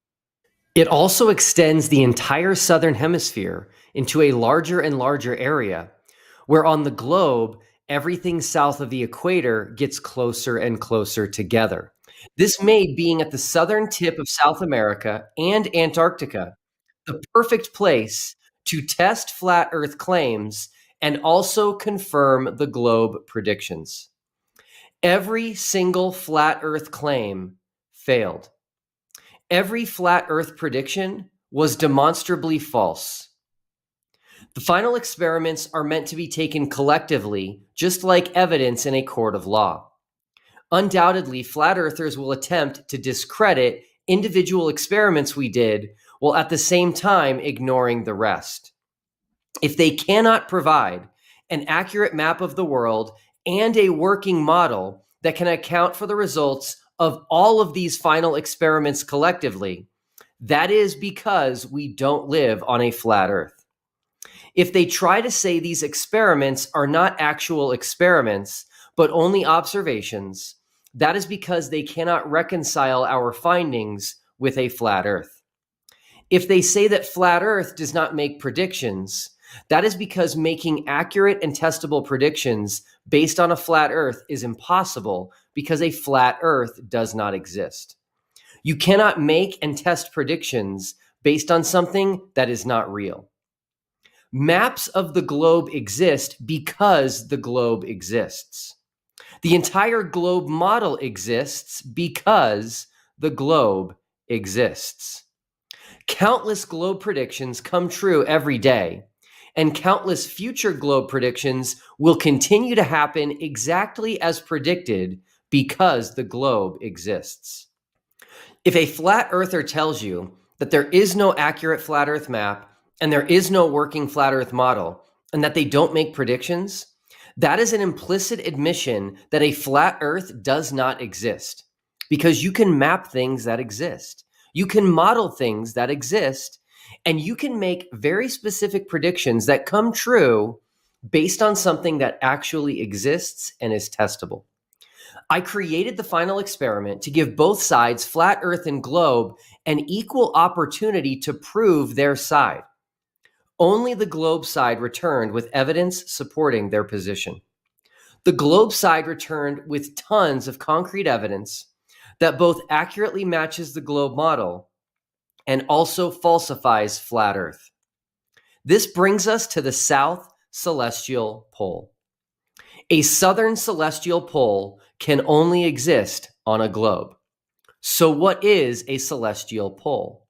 It also extends the entire southern hemisphere into a larger and larger area, where on the globe, everything south of the equator gets closer and closer together. This made being at the southern tip of South America and Antarctica the perfect place to test flat Earth claims and also confirm the globe predictions. Every single flat Earth claim failed. Every flat Earth prediction was demonstrably false. The final experiments are meant to be taken collectively, just like evidence in a court of law. Undoubtedly, flat earthers will attempt to discredit individual experiments we did, while at the same time ignoring the rest. If they cannot provide an accurate map of the world and a working model that can account for the results of all of these final experiments collectively, that is because we don't live on a flat Earth. If they try to say these experiments are not actual experiments, but only observations, that is because they cannot reconcile our findings with a flat Earth. If they say that flat Earth does not make predictions, that is because making accurate and testable predictions based on a flat Earth is impossible because a flat Earth does not exist. You cannot make and test predictions based on something that is not real. Maps of the globe exist because the globe exists. The entire globe model exists because the globe exists. Countless globe predictions come true every day, and countless future globe predictions will continue to happen exactly as predicted because the globe exists. If a flat earther tells you that there is no accurate flat Earth map and there is no working flat Earth model, and that they don't make predictions, that is an implicit admission that a flat Earth does not exist, because you can map things that exist. You can model things that exist, and you can make very specific predictions that come true based on something that actually exists and is testable. I created the final experiment to give both sides, flat Earth and globe, an equal opportunity to prove their side. Only the globe side returned with evidence supporting their position. The globe side returned with tons of concrete evidence that both accurately matches the globe model and also falsifies flat Earth. This brings us to the South Celestial Pole. A southern celestial pole can only exist on a globe. So what is a celestial pole?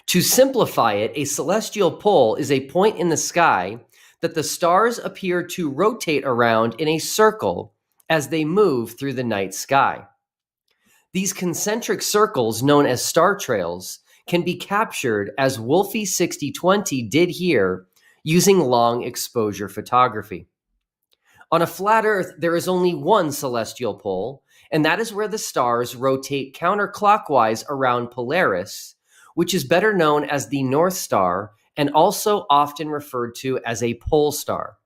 To simplify it, a celestial pole is a point in the sky that the stars appear to rotate around in a circle as they move through the night sky. These concentric circles, known as star trails, can be captured as Wolfie 6020 did here using long exposure photography. On a flat Earth, there is only one celestial pole, and that is where the stars rotate counterclockwise around Polaris, which is better known as the North Star and also often referred to as a pole star.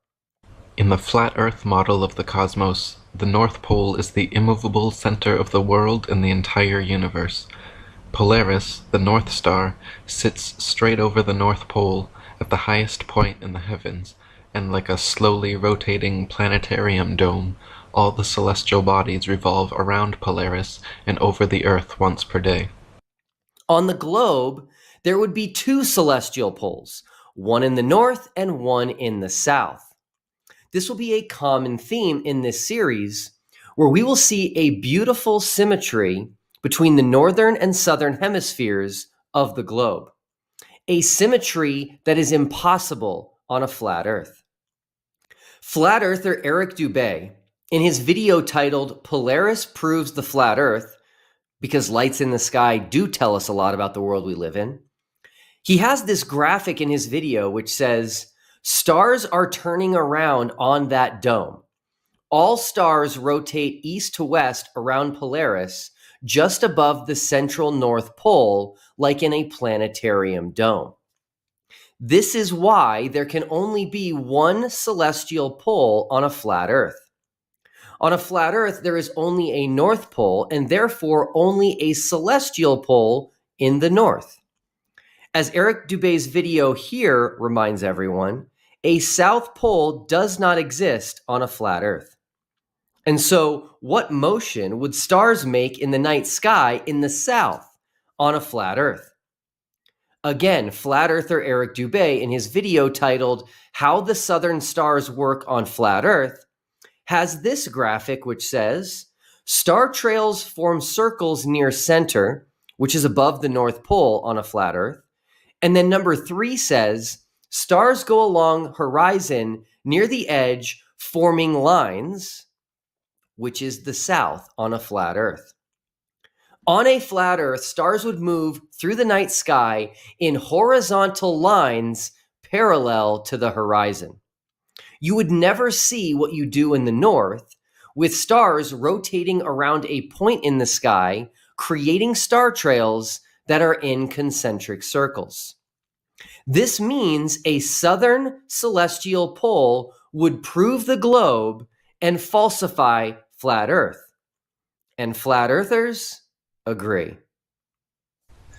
In the flat Earth model of the cosmos, the North Pole is the immovable center of the world and the entire universe. Polaris, the North Star, sits straight over the North Pole at the highest point in the heavens, and like a slowly rotating planetarium dome, all the celestial bodies revolve around Polaris and over the Earth once per day. On the globe, there would be two celestial poles, one in the north and one in the south. This will be a common theme in this series, where we will see a beautiful symmetry between the northern and southern hemispheres of the globe, a symmetry that is impossible on a flat Earth. Flat earther Eric Dubay, in his video titled "Polaris Proves the Flat Earth," because lights in the sky do tell us a lot about the world we live in, he has this graphic in his video which says, stars are turning around on that dome. All stars rotate east to west around Polaris, just above the central North Pole, like in a planetarium dome. This is why there can only be one celestial pole on a flat Earth. On a flat Earth, there is only a North Pole and therefore only a celestial pole in the north. As Eric Dubay's video here reminds everyone, a South Pole does not exist on a flat Earth. And so, what motion would stars make in the night sky in the south on a flat Earth? Again, flat earther Eric Dubay, in his video titled "How the Southern Stars Work on Flat Earth," has this graphic which says, star trails form circles near center, which is above the North Pole on a flat Earth. And then number 3 says, stars go along horizon near the edge, forming lines, which is the south on a flat Earth. On a flat Earth, stars would move through the night sky in horizontal lines parallel to the horizon. You would never see what you do in the north, with stars rotating around a point in the sky, creating star trails that are in concentric circles. This means a southern celestial pole would prove the globe and falsify flat Earth. And flat earthers agree.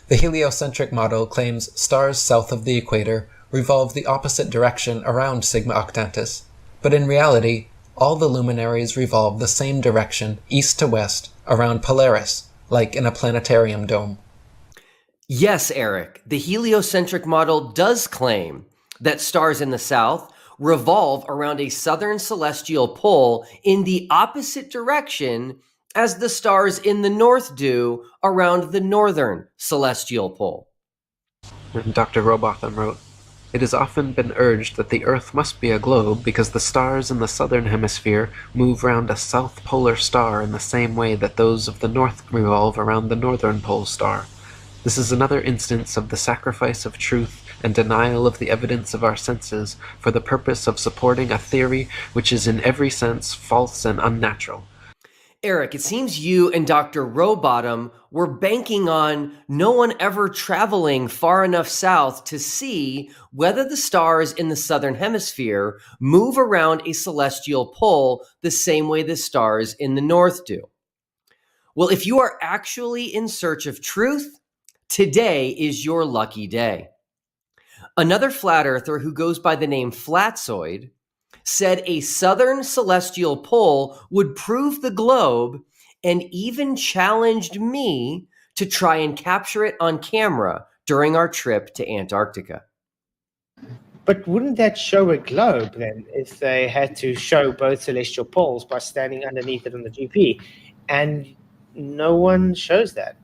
The heliocentric model claims stars south of the equator revolve the opposite direction around Sigma Octantis, but in reality, all the luminaries revolve the same direction, east to west, around Polaris, like in a planetarium dome. Yes, Eric, the heliocentric model does claim that stars in the south revolve around a southern celestial pole in the opposite direction as the stars in the north do around the northern celestial pole. And Dr. Robotham wrote, "It has often been urged that the Earth must be a globe because the stars in the southern hemisphere move round a south polar star in the same way that those of the north revolve around the northern pole star. This is another instance of the sacrifice of truth and denial of the evidence of our senses for the purpose of supporting a theory which is in every sense false and unnatural." Eric, it seems you and Dr. Rowbottom were banking on no one ever traveling far enough south to see whether the stars in the southern hemisphere move around a celestial pole the same way the stars in the north do. Well, if you are actually in search of truth, today is your lucky day. Another flat earther who goes by the name Flatzoid said a southern celestial pole would prove the globe and even challenged me to try and capture it on camera during our trip to Antarctica. But wouldn't that show a globe then if they had to show both celestial poles by standing underneath it on the GP? And no one shows that.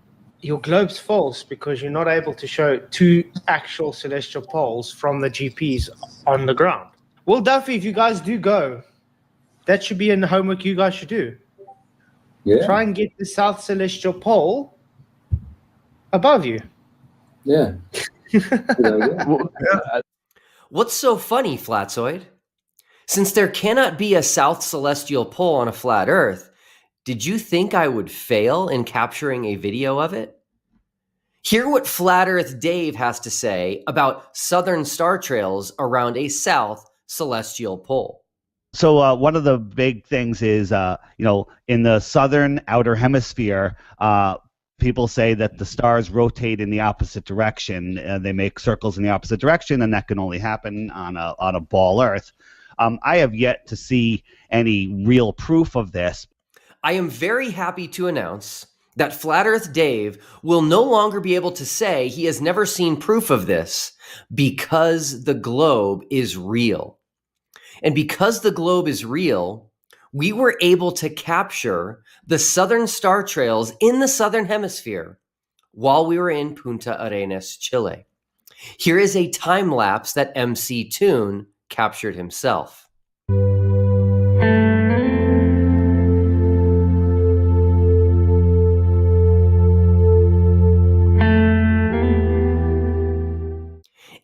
Your globe's false because you're not able to show two actual celestial poles from the GPs on the ground. Well, Duffy, if you guys do go, that should be in the homework you guys should do. Yeah. Try and get the South Celestial Pole above you. Yeah. What's so funny, Flatzoid? Since there cannot be a South Celestial Pole on a flat Earth, did you think I would fail in capturing a video of it? Hear what Flat Earth Dave has to say about southern star trails around a South Celestial Pole. So one of the big things is, in the southern outer hemisphere, people say that the stars rotate in the opposite direction. They make circles in the opposite direction, and that can only happen on a ball Earth. I have yet to see any real proof of this. I am very happy to announce that Flat Earth Dave will no longer be able to say he has never seen proof of this because the globe is real. And because the globe is real, we were able to capture the southern star trails in the southern hemisphere while we were in Punta Arenas, Chile. Here is a time lapse that MCToon captured himself.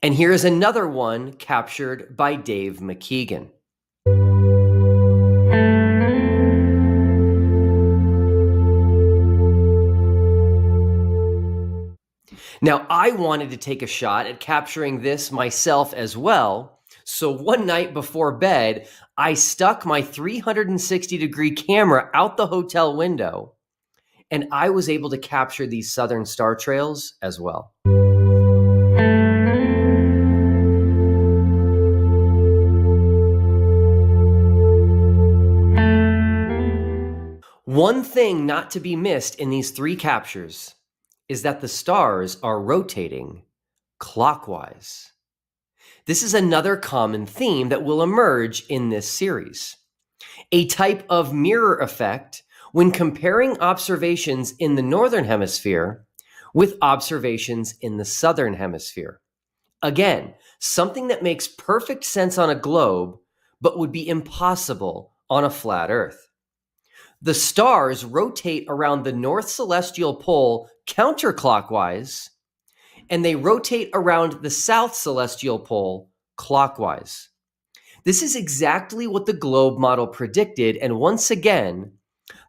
And here is another one captured by Dave McKeegan. Now, I wanted to take a shot at capturing this myself as well. So one night before bed, I stuck my 360-degree camera out the hotel window, and I was able to capture these southern star trails as well. One thing not to be missed in these three captures is that the stars are rotating clockwise. This is another common theme that will emerge in this series. A type of mirror effect when comparing observations in the northern hemisphere with observations in the southern hemisphere. Again, something that makes perfect sense on a globe, but would be impossible on a flat Earth. The stars rotate around the North Celestial Pole counterclockwise, and they rotate around the South Celestial Pole clockwise. This is exactly what the globe model predicted, and once again,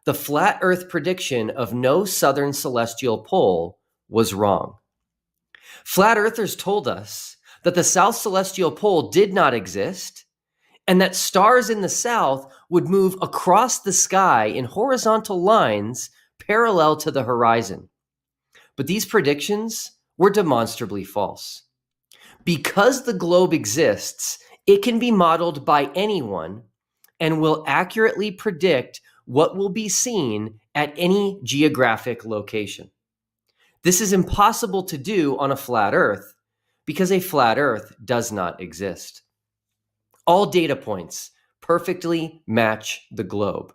the flat Earth prediction of no southern celestial pole was wrong. Flat Earthers told us that the South Celestial Pole did not exist, and that stars in the south would move across the sky in horizontal lines parallel to the horizon. But these predictions were demonstrably false. Because the globe exists, it can be modeled by anyone and will accurately predict what will be seen at any geographic location. This is impossible to do on a flat Earth because a flat Earth does not exist. All data points perfectly match the globe.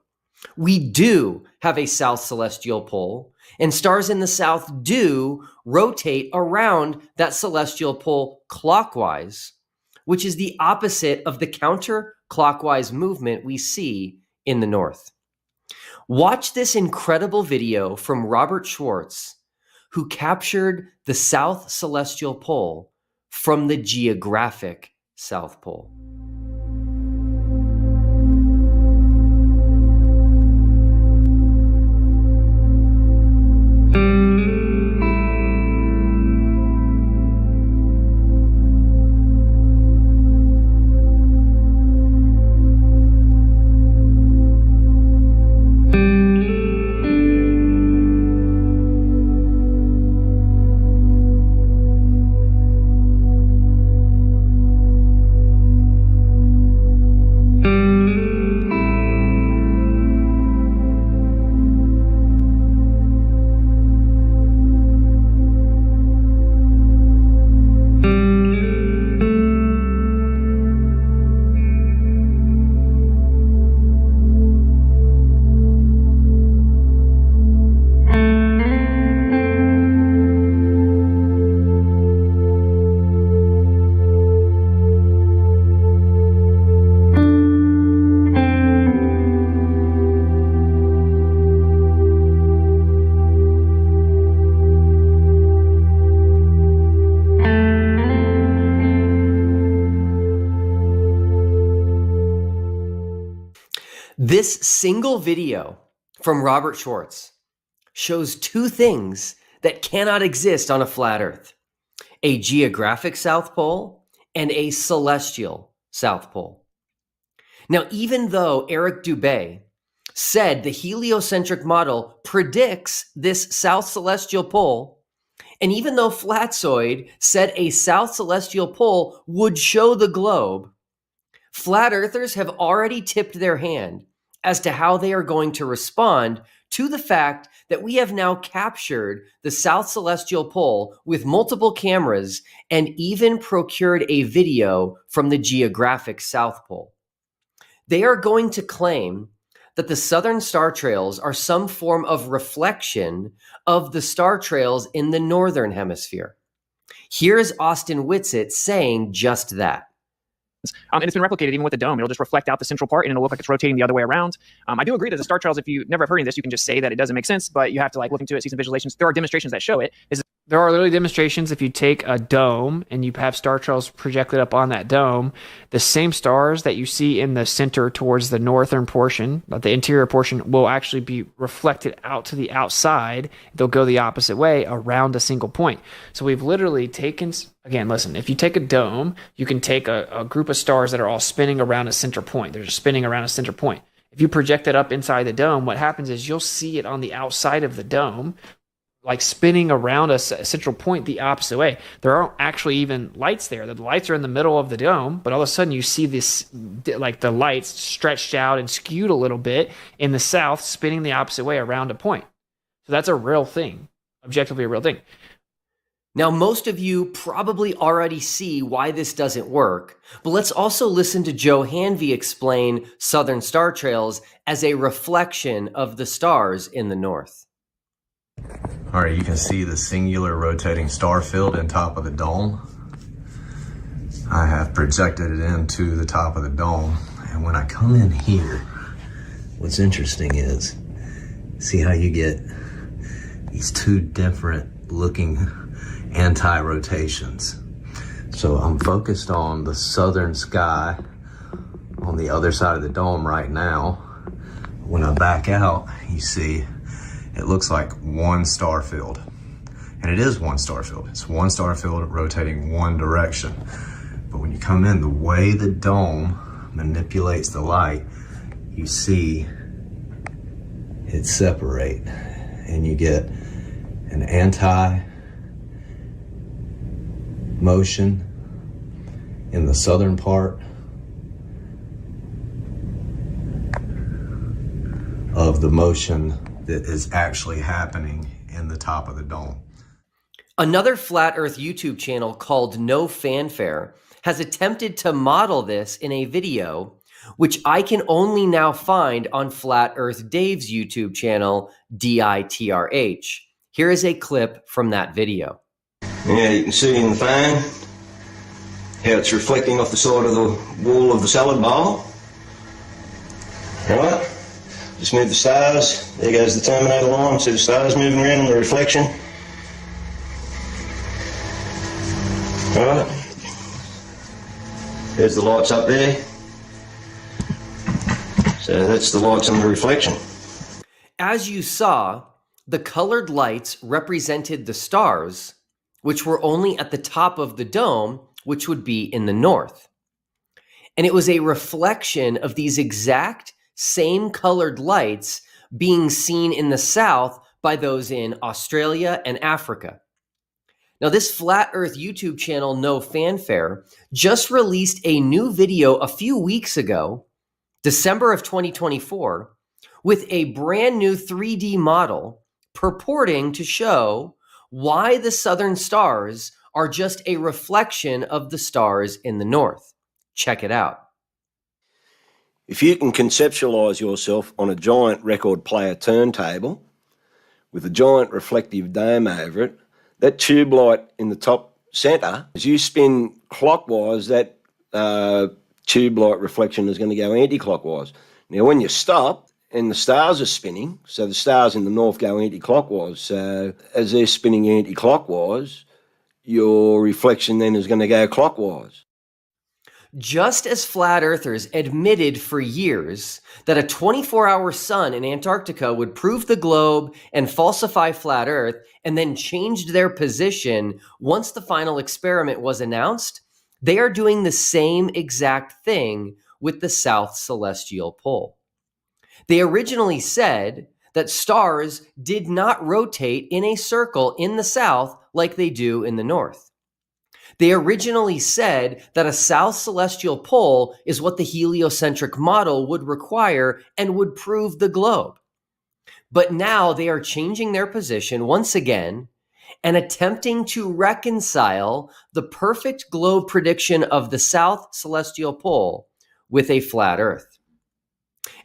We do have a South Celestial Pole, and stars in the south do rotate around that celestial pole clockwise, which is the opposite of the counterclockwise movement we see in the north. Watch this incredible video from Robert Schwartz, who captured the South Celestial Pole from the geographic South Pole. This single video from Robert Schwartz shows two things that cannot exist on a flat Earth: a geographic South Pole and a celestial South Pole. Now, even though Eric Dubé said the heliocentric model predicts this South Celestial Pole, and even though Flatzoid said a South Celestial Pole would show the globe, Flat earthers have already tipped their hand as to how they are going to respond to the fact that we have now captured the South Celestial Pole with multiple cameras and even procured a video from the geographic South Pole. They are going to claim that the southern star trails are some form of reflection of the star trails in the northern hemisphere. Here is Austin Whitsitt saying just that. And it's been replicated even with the dome. It'll just reflect out the central part and it'll look like it's rotating the other way around. I do agree that the star trails, if you never have heard of this, you can just say that it doesn't make sense, but you have to like look into it, see some visualizations. There are demonstrations that show it. There are literally demonstrations if you take a dome and you have star trails projected up on that dome, the same stars that you see in the center towards the northern portion, the interior portion, will actually be reflected out to the outside. They'll go the opposite way around a single point. So we've literally taken, again, listen, if you take a dome, you can take a group of stars that are all spinning around a center point. They're just spinning around a center point. If you project it up inside the dome, what happens is you'll see it on the outside of the dome, like spinning around a central point the opposite way. There aren't actually even lights there. The lights are in the middle of the dome, but all of a sudden you see this, like the lights stretched out and skewed a little bit in the south, spinning the opposite way around a point. So that's a real thing, objectively a real thing. Now, most of you probably already see why this doesn't work, but let's also listen to Joe Hanvey explain southern star trails as a reflection of the stars in the north. All right, you can see the singular rotating star field in top of the dome. I have projected it into the top of the dome, and when I come in here, what's interesting is, see how you get these two different looking anti-rotations. So I'm focused on the southern sky on the other side of the dome right now. When I back out, you see it looks like one star field. And it is one star field. It's one star field rotating one direction. But when you come in, the way the dome manipulates the light, you see it separate. And you get an anti-motion in the southern part of the motion that is actually happening in the top of the dome. Another Flat Earth YouTube channel called No Fanfare has attempted to model this in a video, which I can only now find on Flat Earth Dave's YouTube channel, DITRH. Here is a clip from that video. Yeah, you can see in the fan how it's reflecting off the side of the wall of the salad bowl. Right? Just move the stars. There goes the terminator line. See the stars moving around on the reflection. Right. There's the lights up there. So that's the lights on the reflection. As you saw, the colored lights represented the stars, which were only at the top of the dome, which would be in the north. And it was a reflection of these exact same colored lights being seen in the south by those in Australia and Africa. Now, this Flat Earth YouTube channel, No Fanfare, just released a new video a few weeks ago, December of 2024, with a brand new 3D model purporting to show why the southern stars are just a reflection of the stars in the north. Check it out. If you can conceptualize yourself on a giant record player turntable with a giant reflective dome over it, that tube light in the top center, as you spin clockwise, that tube light reflection is going to go anti-clockwise. Now, when you stop and the stars are spinning, so the stars in the north go anti-clockwise, so as they're spinning anti-clockwise, your reflection then is going to go clockwise. Just as flat earthers admitted for years that a 24-hour sun in Antarctica would prove the globe and falsify flat earth, and then changed their position once the final experiment was announced, they are doing the same exact thing with the South Celestial Pole. They originally said that stars did not rotate in a circle in the south like they do in the north. They originally said that a south celestial pole is what the heliocentric model would require and would prove the globe. But now they are changing their position once again and attempting to reconcile the perfect globe prediction of the south celestial pole with a flat Earth.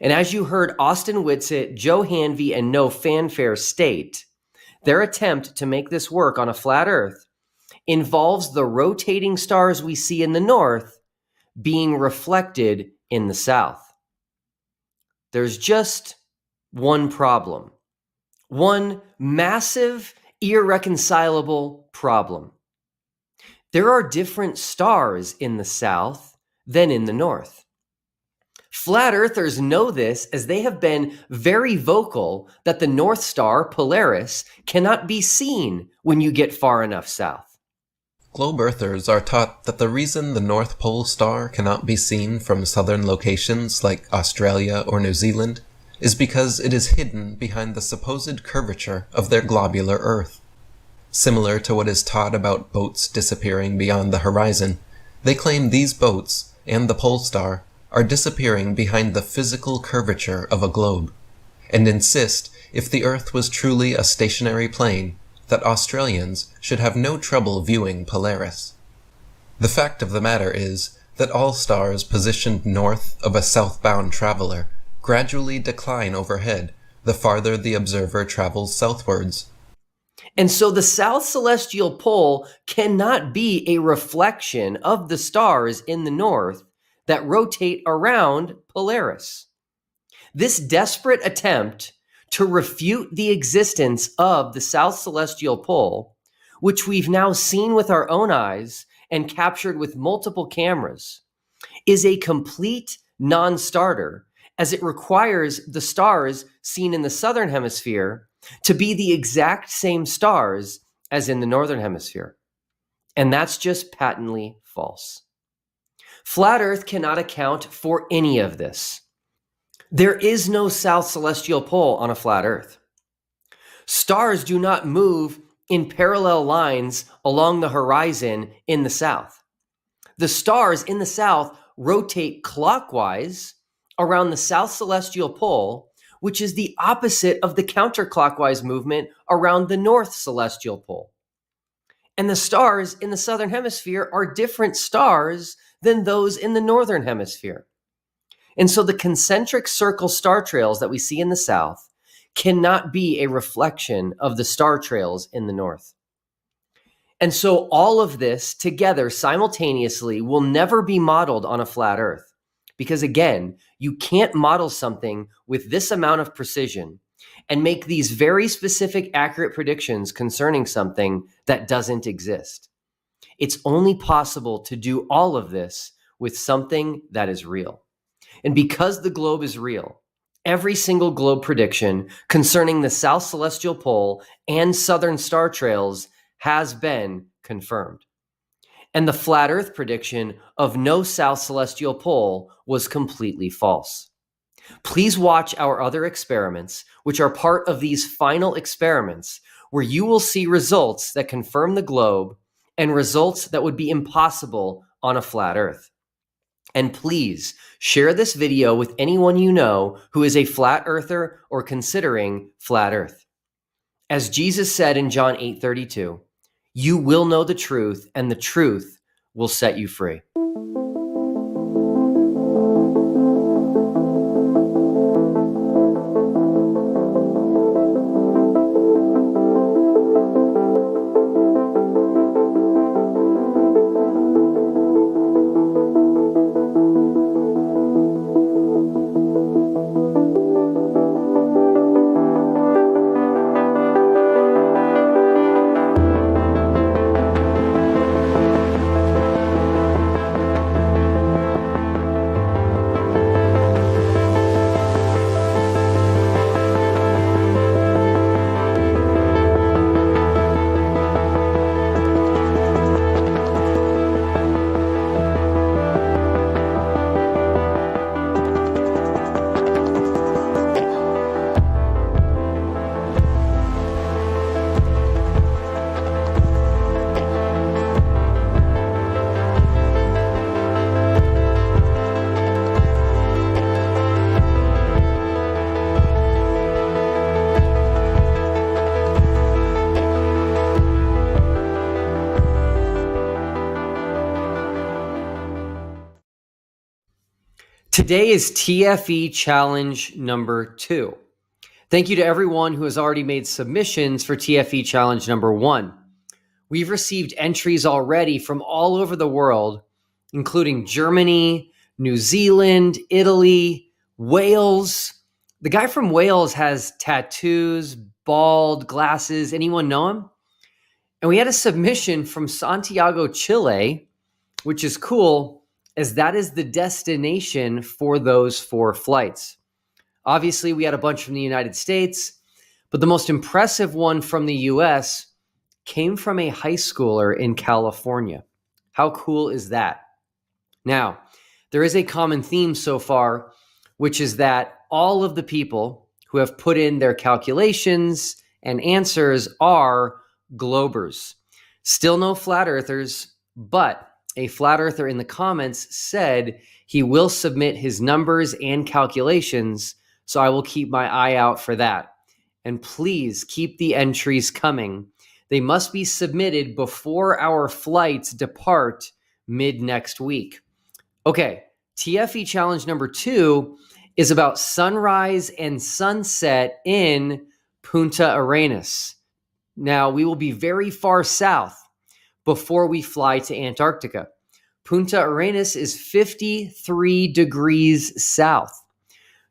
And as you heard Austin Whitsitt, Joe Hanvey, and No Fanfare state, their attempt to make this work on a flat Earth involves the rotating stars we see in the north being reflected in the south. There's just one problem, one massive, irreconcilable problem. There are different stars in the south than in the north. Flat earthers know this, as they have been very vocal that the North Star, Polaris, cannot be seen when you get far enough south. Globe Earthers are taught that the reason the North Pole star cannot be seen from southern locations like Australia or New Zealand is because it is hidden behind the supposed curvature of their globular Earth. Similar to what is taught about boats disappearing beyond the horizon, they claim these boats, and the pole star, are disappearing behind the physical curvature of a globe, and insist if the Earth was truly a stationary plane, that Australians should have no trouble viewing Polaris. The fact of the matter is that all stars positioned north of a southbound traveler gradually decline overhead the farther the observer travels southwards. And so the south celestial pole cannot be a reflection of the stars in the north that rotate around Polaris. This desperate attempt to refute the existence of the south celestial pole, which we've now seen with our own eyes and captured with multiple cameras, is a complete non-starter, as it requires the stars seen in the southern hemisphere to be the exact same stars as in the northern hemisphere. And that's just patently false. Flat Earth cannot account for any of this. There is no south celestial pole on a flat Earth. Stars do not move in parallel lines along the horizon in the south. The stars in the south rotate clockwise around the south celestial pole, which is the opposite of the counterclockwise movement around the north celestial pole. And the stars in the southern hemisphere are different stars than those in the northern hemisphere. And so the concentric circle star trails that we see in the south cannot be a reflection of the star trails in the north. And so all of this together simultaneously will never be modeled on a flat Earth. Because again, you can't model something with this amount of precision and make these very specific, accurate predictions concerning something that doesn't exist. It's only possible to do all of this with something that is real. And because the globe is real, every single globe prediction concerning the South Celestial Pole and southern star trails has been confirmed. And the flat Earth prediction of no South Celestial Pole was completely false. Please watch our other experiments, which are part of these final experiments, where you will see results that confirm the globe and results that would be impossible on a flat Earth. And please share this video with anyone you know who is a flat earther or considering flat Earth. As Jesus said in John 8:32, you will know the truth, and the truth will set you free. Today is TFE challenge number 2. Thank you to everyone who has already made submissions for TFE challenge number 1. We've received entries already from all over the world, including Germany, New Zealand, Italy, Wales. The guy from Wales has tattoos, bald, glasses. Anyone know him? And we had a submission from Santiago, Chile, which is cool, as that is the destination for those 4 flights. Obviously, we had a bunch from the United States, but the most impressive one from the US came from a high schooler in California. How cool is that? Now, there is a common theme so far, which is that all of the people who have put in their calculations and answers are globers. Still no flat earthers, but a flat earther in the comments said he will submit his numbers and calculations, so I will keep my eye out for that. And please keep the entries coming. They must be submitted before our flights depart mid next week. Okay, TFE challenge number 2 is about sunrise and sunset in Punta Arenas. Now, we will be very far south before we fly to Antarctica. Punta Arenas is 53 degrees south.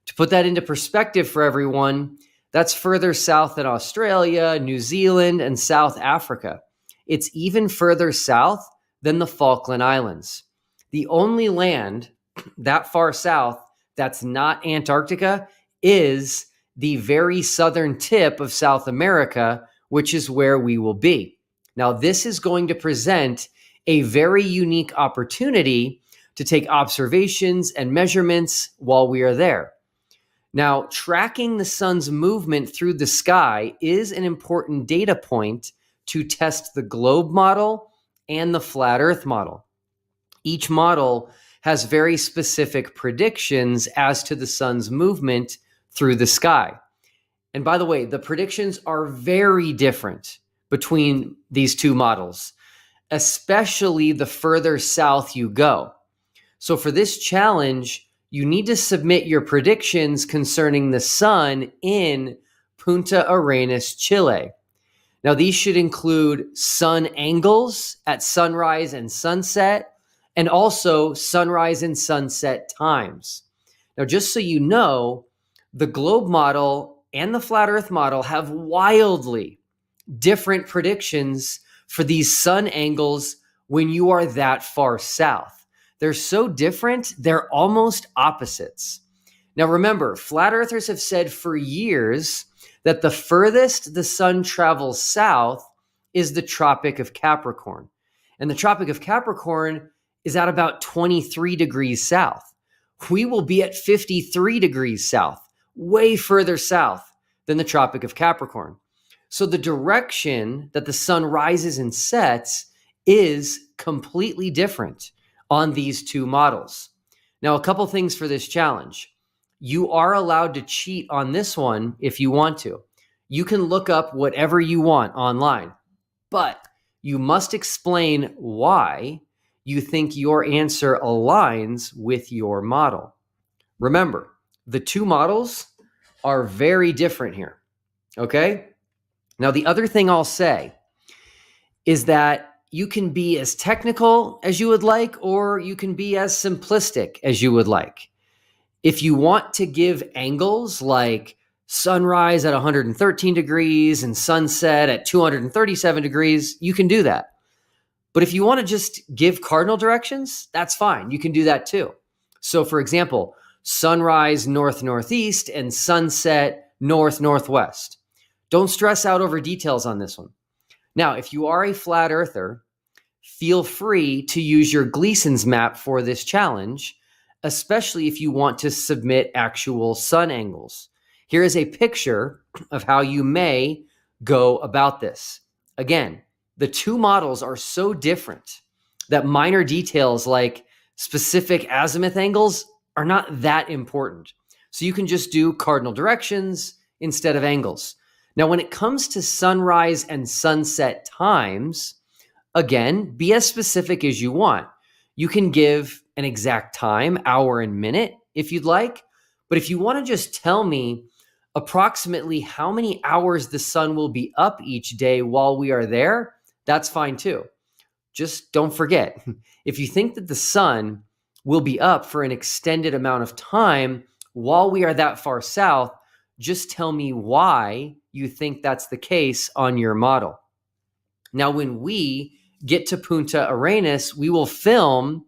To put that into perspective for everyone, that's further south than Australia, New Zealand, and South Africa. It's even further south than the Falkland Islands. The only land that far south that's not Antarctica is the very southern tip of South America, which is where we will be. Now, this is going to present a very unique opportunity to take observations and measurements while we are there. Now, tracking the sun's movement through the sky is an important data point to test the globe model and the flat earth model. Each model has very specific predictions as to the sun's movement through the sky. And by the way, the predictions are very different between these 2 models, especially the further south you go. So for this challenge, you need to submit your predictions concerning the sun in Punta Arenas, Chile. Now, these should include sun angles at sunrise and sunset, and also sunrise and sunset times. Now, just so you know, the globe model and the flat earth model have wildly different predictions for these sun angles when you are that far south. They're so different, they're almost opposites. Now remember, flat earthers have said for years that the furthest the sun travels south is the Tropic of Capricorn. And the Tropic of Capricorn is at about 23 degrees south. We will be at 53 degrees south, way further south than the Tropic of Capricorn. So the direction that the sun rises and sets is completely different on these 2 models. Now, a couple things for this challenge. You are allowed to cheat on this one if you want to. You can look up whatever you want online, but you must explain why you think your answer aligns with your model. Remember, the 2 models are very different here, okay? Now, the other thing I'll say is that you can be as technical as you would like, or you can be as simplistic as you would like. If you want to give angles like sunrise at 113 degrees and sunset at 237 degrees, you can do that. But if you want to just give cardinal directions, that's fine. You can do that too. So for example, sunrise north-northeast and sunset north-northwest. Don't stress out over details on this one. Now, if you are a flat earther, feel free to use your Gleason's map for this challenge, especially if you want to submit actual sun angles. Here is a picture of how you may go about this. Again, the 2 models are so different that minor details like specific azimuth angles are not that important. So you can just do cardinal directions instead of angles. Now, when it comes to sunrise and sunset times, again, be as specific as you want. You can give an exact time, hour and minute, if you'd like. But if you want to just tell me approximately how many hours the sun will be up each day while we are there, that's fine too. Just don't forget, if you think that the sun will be up for an extended amount of time while we are that far south, just tell me why you think that's the case on your model. Now, when we get to Punta Arenas, we will film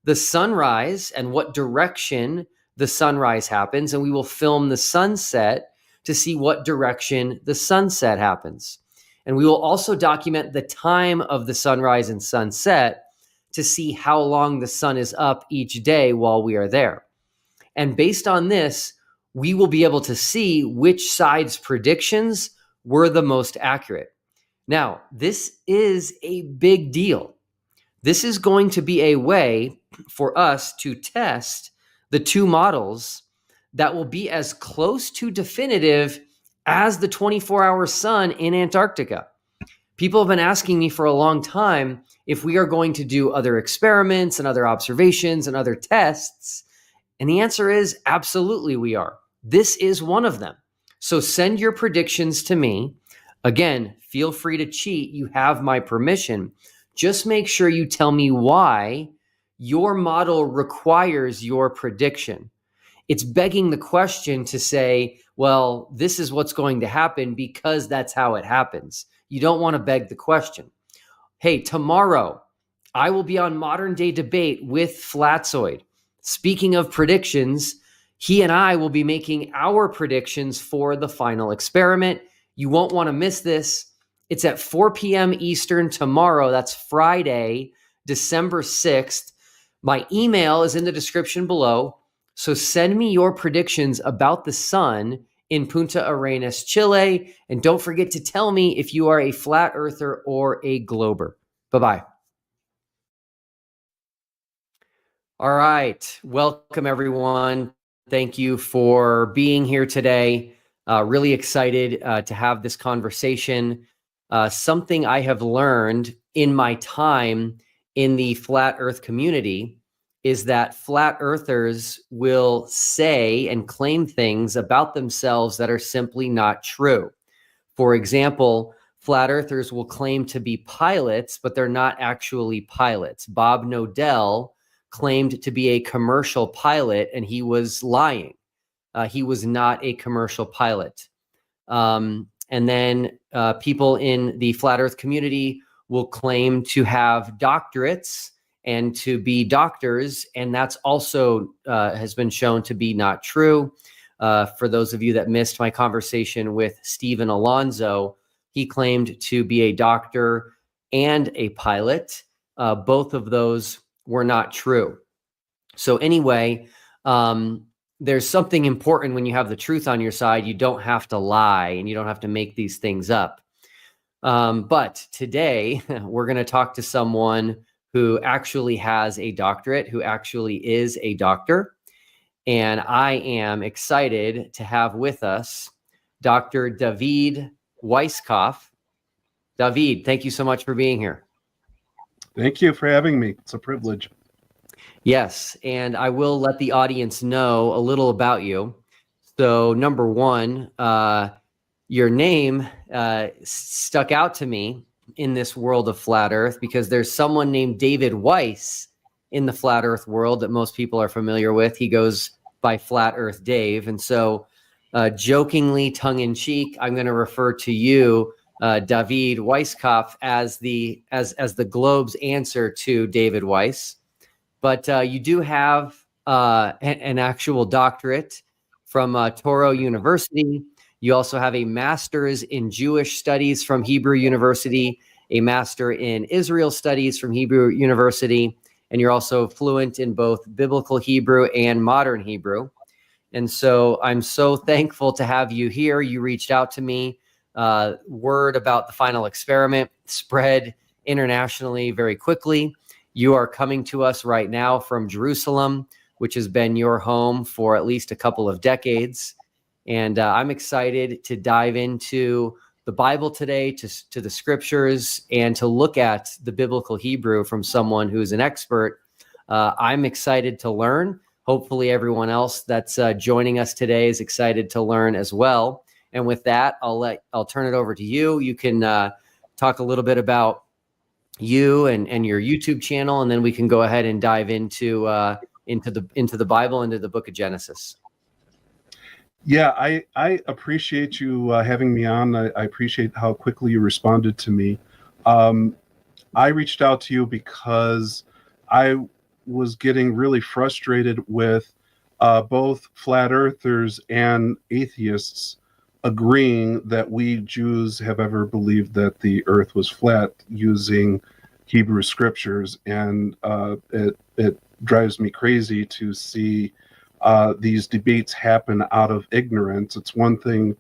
the sunrise and what direction the sunrise happens, and we will film the sunset to see what direction the sunset happens. And we will also document the time of the sunrise and sunset to see how long the sun is up each day while we are there. And based on this, we will be able to see which side's predictions were the most accurate. Now, this is a big deal. This is going to be a way for us to test the two models that will be as close to definitive as the 24-hour sun in Antarctica. People have been asking me for a long time if we are going to do other experiments and other observations and other tests. And the answer is absolutely we are. This is one of them. So send your predictions to me. Again, feel free to cheat. You have my permission. Just make sure you tell me why your model requires your prediction. It's begging the question to say, well, this is what's going to happen because that's how it happens. You don't want to beg the question. Hey, tomorrow I will be on Modern Day Debate with Flatzoid. Speaking of predictions, he and I will be making our predictions for the final experiment. You won't want to miss this. It's at 4 p.m. Eastern tomorrow. That's Friday, December 6th. My email is in the description below. So send me your predictions about the sun in Punta Arenas, Chile. And don't forget to tell me if you are a flat earther or a glober. Bye-bye. All right. Welcome, everyone. Thank you for being here today. Really excited to have this conversation. Something I have learned in my time in the flat earth community is that flat earthers will say and claim things about themselves that are simply not true. For example, flat earthers will claim to be pilots, but they're not actually pilots. Bob Nodell claimed to be a commercial pilot, and he was lying. He was not a commercial pilot. And then people in the flat earth community will claim to have doctorates and to be doctors, and that's also has been shown to be not true. For those of you that missed my conversation with Stephen Alonzo, he claimed to be a doctor and a pilot. Both of those were not true. So anyway, there's something important when you have the truth on your side. You don't have to lie and you don't have to make these things up. But today we're going to talk to someone who actually has a doctorate, who actually is a doctor. And I am excited to have with us Dr. David Weisskopf. David, thank you so much for being here. Thank you for having me. It's a privilege. Yes, and I will let the audience know a little about you. So number one, your name stuck out to me in this world of flat earth because there's someone named David Weiss in the flat earth world that most people are familiar with. He goes by Flat Earth Dave. And so jokingly, tongue in cheek, I'm going to refer to you, David Weisskopf, as the globe's answer to David Weiss. But you do have an actual doctorate from Touro University. You also have a master's in Jewish studies from Hebrew University, a master in Israel studies from Hebrew University, and you're also fluent in both biblical Hebrew and modern Hebrew. And so I'm so thankful to have you here. You reached out to me. Word about the final experiment spread internationally very quickly. You are coming to us right now from Jerusalem, which has been your home for at least a couple of decades. And I'm excited to dive into the Bible today, to the scriptures, and to look at the biblical Hebrew from someone who's an expert. I'm excited to learn. hopefully everyone else that's joining us today is excited to learn as well. And with that, I'll turn it over to you. You can talk a little bit about you and your YouTube channel, and then we can go ahead and dive into the Bible, into the book of Genesis. Yeah, I appreciate you having me on. I appreciate how quickly you responded to me. I reached out to you because I was getting really frustrated with both flat earthers and atheists agreeing that we Jews have ever believed that the earth was flat using Hebrew scriptures. And it drives me crazy to see these debates happen out of ignorance. It's one thing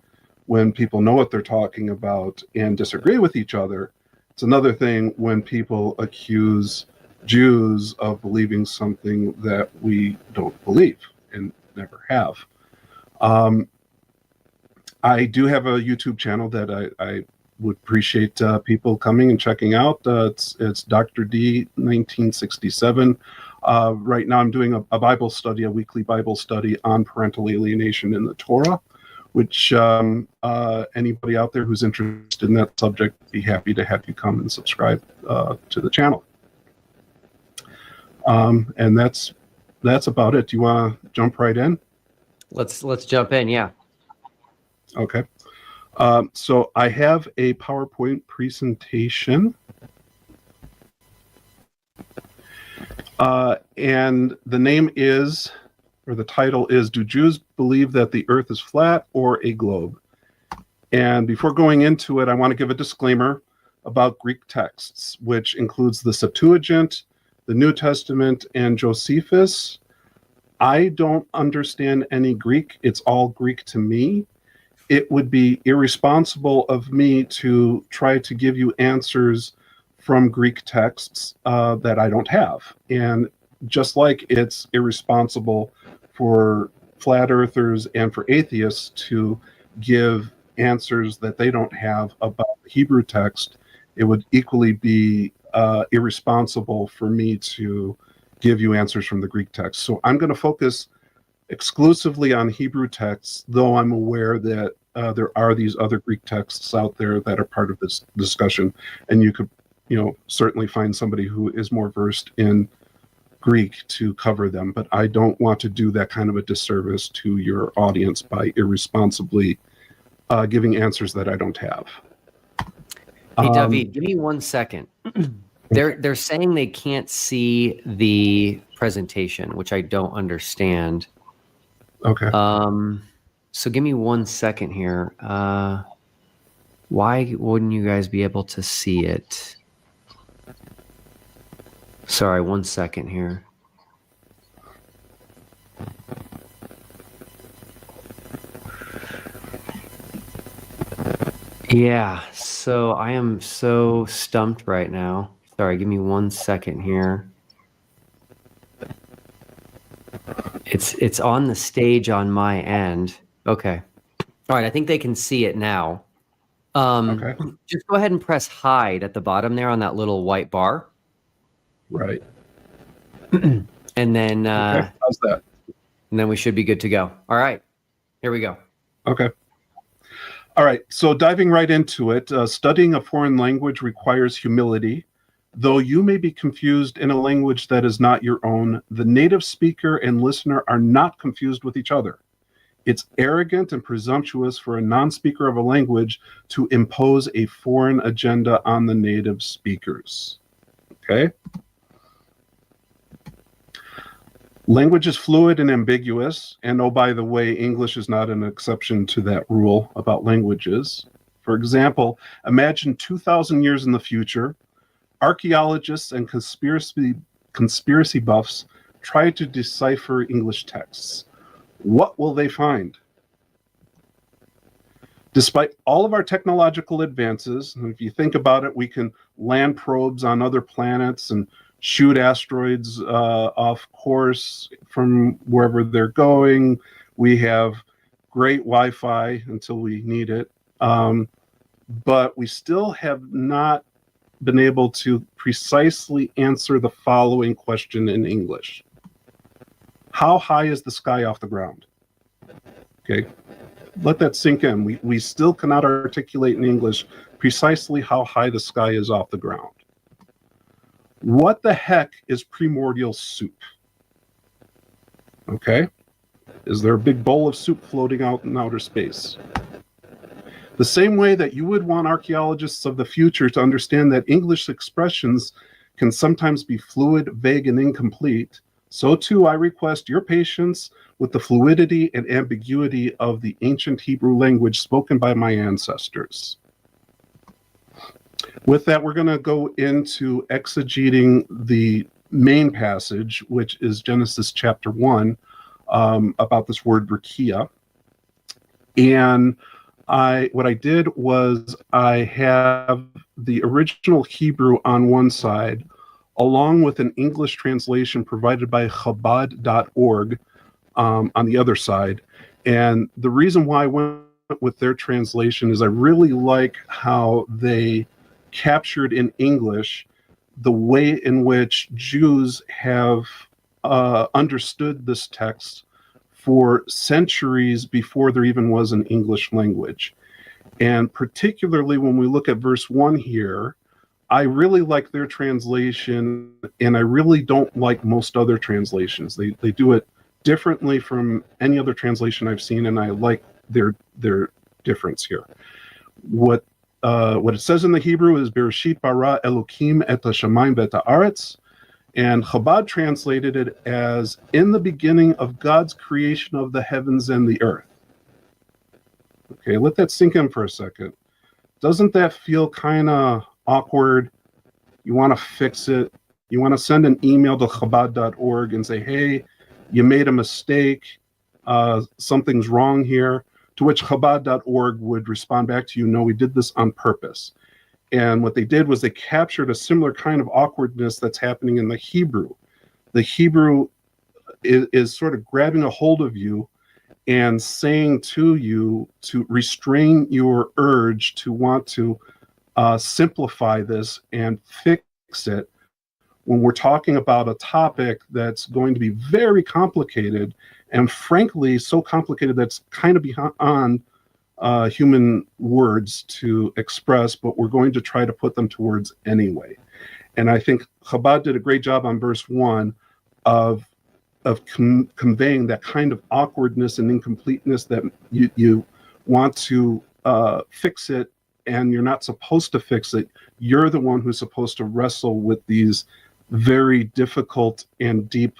when people know what they're talking about and disagree with each other. It's another thing when people accuse Jews of believing something that we don't believe and never have. I do have a YouTube channel that I would appreciate people coming and checking out. It's Dr. D 1967. Right now I'm doing a Bible study, a weekly Bible study on parental alienation in the Torah, which anybody out there who's interested in that subject, be happy to have you come and subscribe to the channel. And that's about it. Do you want to jump right in? Let's jump in. Yeah. Okay. So I have a PowerPoint presentation. And the name is, or the title is, Do Jews Believe That the Earth is Flat or a Globe? And before going into it, I want to give a disclaimer about Greek texts, which includes the Septuagint, the New Testament, and Josephus. I don't understand any Greek. It's all Greek to me. It would be irresponsible of me to try to give you answers from Greek texts that I don't have. And just like it's irresponsible for flat earthers and for atheists to give answers that they don't have about the Hebrew text, it would equally be irresponsible for me to give you answers from the Greek text. So I'm going to focus exclusively on Hebrew texts, though I'm aware that there are these other Greek texts out there that are part of this discussion, and you could, certainly find somebody who is more versed in Greek to cover them. But I don't want to do that kind of a disservice to your audience by irresponsibly giving answers that I don't have. Hey, David, give me 1 second. They're saying they can't see the presentation, which I don't understand. Okay. So give me 1 second here. Why wouldn't you guys be able to see it? Sorry, 1 second here. Yeah, so I am so stumped right now. Sorry, give me 1 second here. It's on the stage on my end. Okay. All right, I think they can see it now. Okay. Just go ahead and press hide at the bottom there on that little white bar. Right. And then Okay. How's that? And then we should be good to go. All right. Here we go. Okay. All right. So diving right into it, studying a foreign language requires humility. Though you may be confused in a language that is not your own, the native speaker and listener are not confused with each other. It's arrogant and presumptuous for a non-speaker of a language to impose a foreign agenda on the native speakers. Okay? Language is fluid and ambiguous, and oh, by the way, English is not an exception to that rule about languages. For example, imagine 2,000 years in the future, archaeologists and conspiracy buffs try to decipher English texts. What will they find? Despite all of our technological advances, and if you think about it, we can land probes on other planets and shoot asteroids off course from wherever they're going. We have great Wi-Fi until we need it. But we still have not been able to precisely answer the following question in English. How high is the sky off the ground? Okay, let that sink in. We still cannot articulate in English precisely how high the sky is off the ground. What the heck is primordial soup? Okay, is there a big bowl of soup floating out in outer space? The same way that you would want archaeologists of the future to understand that English expressions can sometimes be fluid, vague, and incomplete, so too I request your patience with the fluidity and ambiguity of the ancient Hebrew language spoken by my ancestors. With that, we're going to go into exegeting the main passage, which is Genesis chapter 1, about this word rakia. And what I did was I have the original Hebrew on one side, along with an English translation provided by Chabad.org on the other side. And the reason why I went with their translation is I really like how they captured in English the way in which Jews have understood this text for centuries before there even was an English language. And particularly when we look at verse 1 here, I really like their translation, and I really don't like most other translations. They do it differently from any other translation I've seen, and I like their difference here. What it says in the Hebrew is Bereshit bara Elokim et hashamayim v'et haaretz, and Chabad translated it as in the beginning of God's creation of the heavens and the earth. Okay, let that sink in for a second. Doesn't that feel kind of awkward? You want to fix it. You want to send an email to Chabad.org and say, hey, you made a mistake. Something's wrong here. To which Chabad.org would respond back to you, no, we did this on purpose. And what they did was they captured a similar kind of awkwardness that's happening in the Hebrew. The Hebrew is sort of grabbing a hold of you and saying to you to restrain your urge to want to simplify this and fix it when we're talking about a topic that's going to be very complicated, and frankly so complicated that's kind of beyond human words to express, but we're going to try to put them to words anyway. And I think Chabad did a great job on verse 1 of conveying that kind of awkwardness and incompleteness that you want to fix it, and you're not supposed to fix it. You're the one who's supposed to wrestle with these very difficult and deep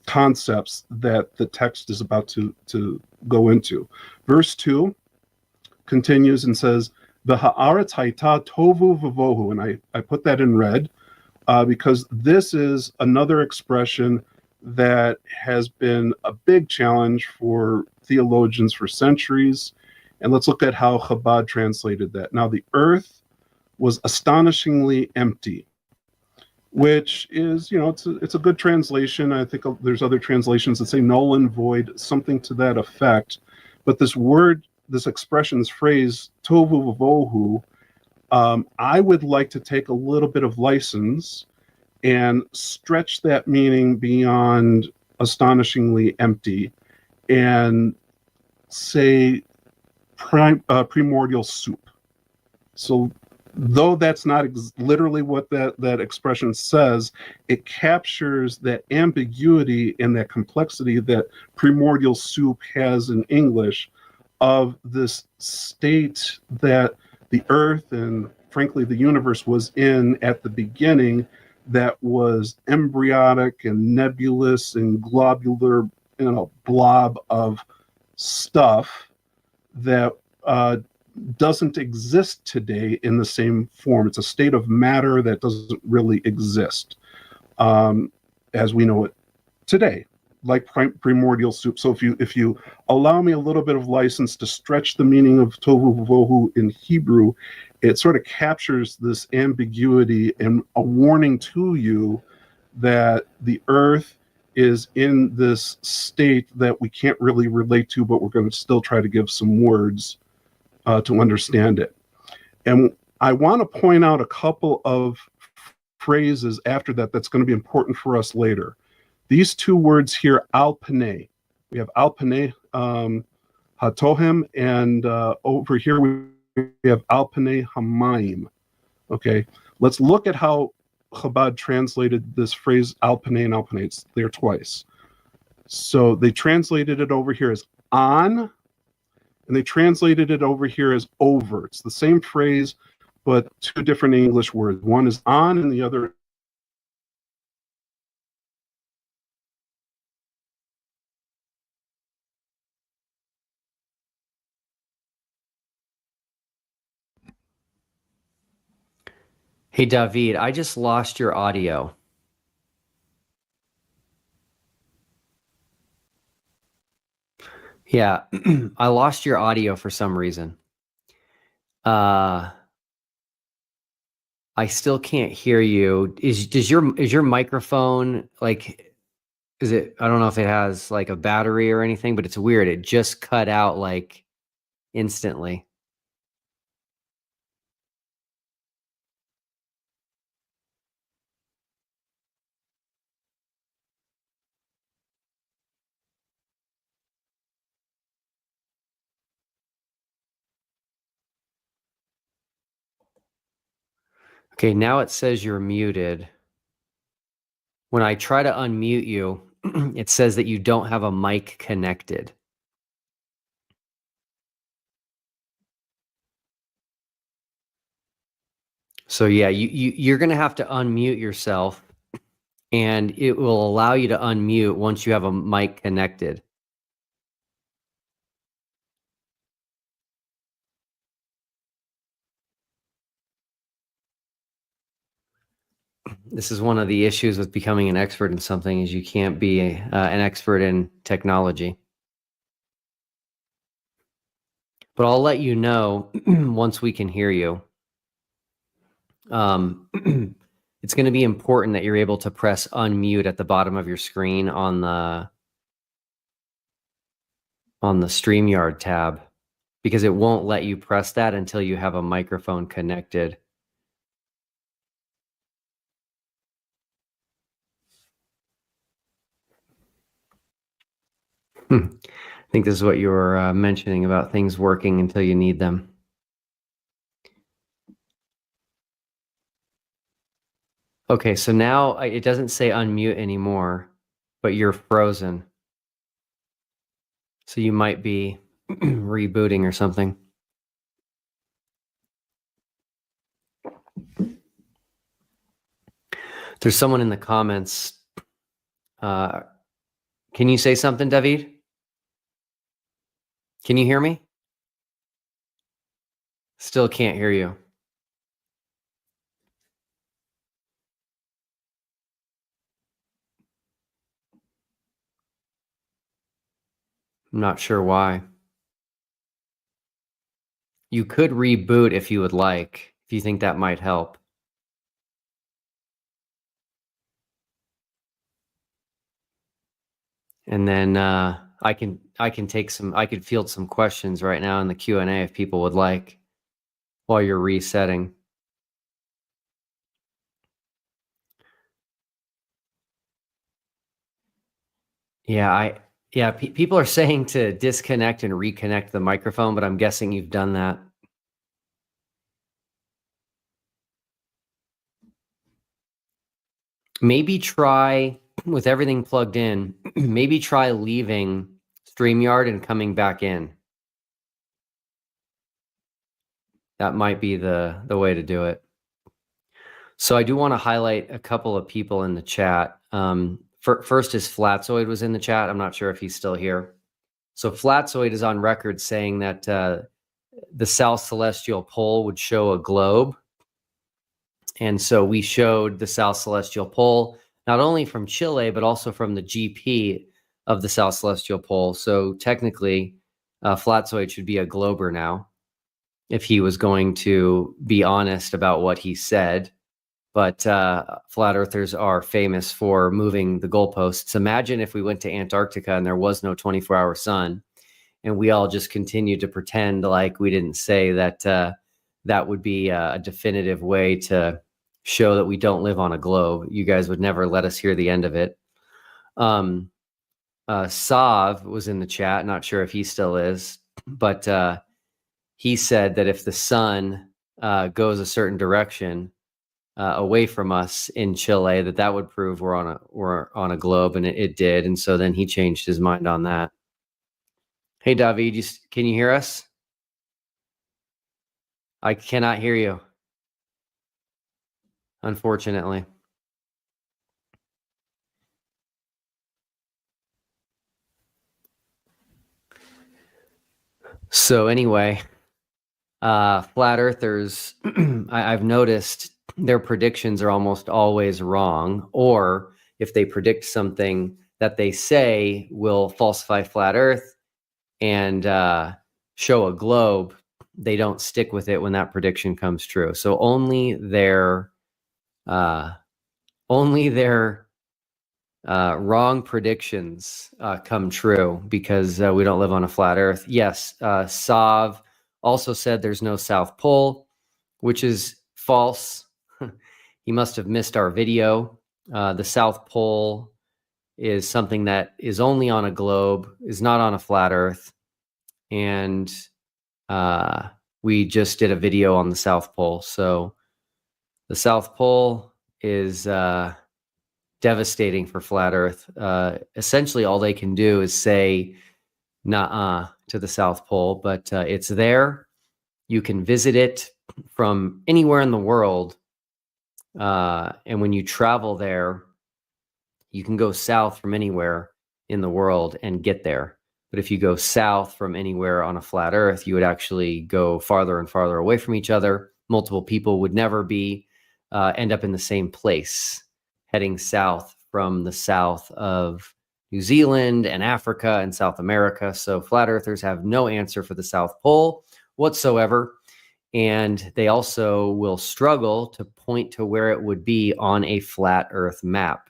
concepts that the text is about to go into. Verse 2 continues and says, V'ha'aretz haita tovu v'vohu, and I put that in red because this is another expression that has been a big challenge for theologians for centuries. And let's look at how Chabad translated that. Now, the earth was astonishingly empty, which is, it's a good translation. I think there's other translations that say null and void, something to that effect. But this word, this expression, this phrase, tovu v'vohu, I would like to take a little bit of license and stretch that meaning beyond astonishingly empty and say primordial soup. So though that's not literally what that expression says, it captures that ambiguity and that complexity that primordial soup has in English of this state that the earth and frankly the universe was in at the beginning, that was embryonic and nebulous and globular, blob of stuff that doesn't exist today in the same form. It's a state of matter that doesn't really exist as we know it today, like primordial soup. So if you allow me a little bit of license to stretch the meaning of tohu v'vohu in Hebrew, it sort of captures this ambiguity and a warning to you that the earth is in this state that we can't really relate to, but we're going to still try to give some words to understand it. And I want to point out a couple of phrases after that that's going to be important for us later. These two words here, alpene. We have alpene hatohem, and over here we have alpene hamayim. Okay, let's look at how Chabad translated this phrase alpene and alpene. It's there twice. So they translated it over here as on, and they translated it over here as over. It's the same phrase, but two different English words. One is on, and the other. Hey, David, I just lost your audio. Yeah, I lost your audio for some reason. I still can't hear you. Is your microphone like, is it, I don't know if it has like a battery or anything, but it's weird. It just cut out like instantly. Okay, now it says you're muted. When I try to unmute you, it says that you don't have a mic connected. So yeah, you're going to have to unmute yourself, and it will allow you to unmute once you have a mic connected. This is one of the issues with becoming an expert in something, is you can't be an expert in technology. But I'll let you know once we can hear you. It's going to be important that you're able to press unmute at the bottom of your screen on the StreamYard tab, because it won't let you press that until you have a microphone connected. I think this is what you were mentioning about things working until you need them. Okay, so now it doesn't say unmute anymore, but you're frozen. So you might be rebooting or something. There's someone in the comments. Can you say something, David? Can you hear me? Still can't hear you. I'm not sure why. You could reboot if you would like, if you think that might help. And then I could field some questions right now in the Q&A if people would like, while you're resetting. Yeah, people are saying to disconnect and reconnect the microphone, but I'm guessing you've done that. Maybe try, with everything plugged in, maybe try leaving StreamYard and coming back in. That might be the way to do it. So I do want to highlight a couple of people in the chat. First is Flatzoid was in the chat. I'm not sure if he's still here. So Flatzoid is on record saying that the South Celestial Pole would show a globe. And so we showed the South Celestial Pole, not only from Chile, but also from the GP of the South Celestial Pole. So technically, Flatzoid should be a glober now, if he was going to be honest about what he said. But flat earthers are famous for moving the goalposts. Imagine if we went to Antarctica and there was no 24-hour sun, and we all just continued to pretend like we didn't say that. That would be a definitive way to show that we don't live on a globe. You guys would never let us hear the end of it. Sav was in the chat. Not sure if he still is, but he said that if the sun goes a certain direction away from us in Chile, that would prove we're on a globe, and it did. And so then he changed his mind on that. Hey, David, can you hear us? I cannot hear you, unfortunately. So anyway, flat earthers, I've noticed their predictions are almost always wrong, or if they predict something that they say will falsify flat earth and show a globe, they don't stick with it when that prediction comes true. So only their wrong predictions come true because we don't live on a flat earth. Yes, Sav also said there's no South Pole, which is false. He must have missed our video. The South Pole is something that is only on a globe, is not on a flat earth. And we just did a video on the South Pole. So the South Pole is devastating for flat earth. Essentially, all they can do is say nah to the South Pole, but it's there. You can visit it from anywhere in the world. And when you travel there, you can go south from anywhere in the world and get there. But if you go south from anywhere on a flat earth, you would actually go farther and farther away from each other. Multiple people would never end up in the same place, heading south from the south of New Zealand and Africa and South America. So flat earthers have no answer for the South Pole whatsoever. And they also will struggle to point to where it would be on a flat earth map.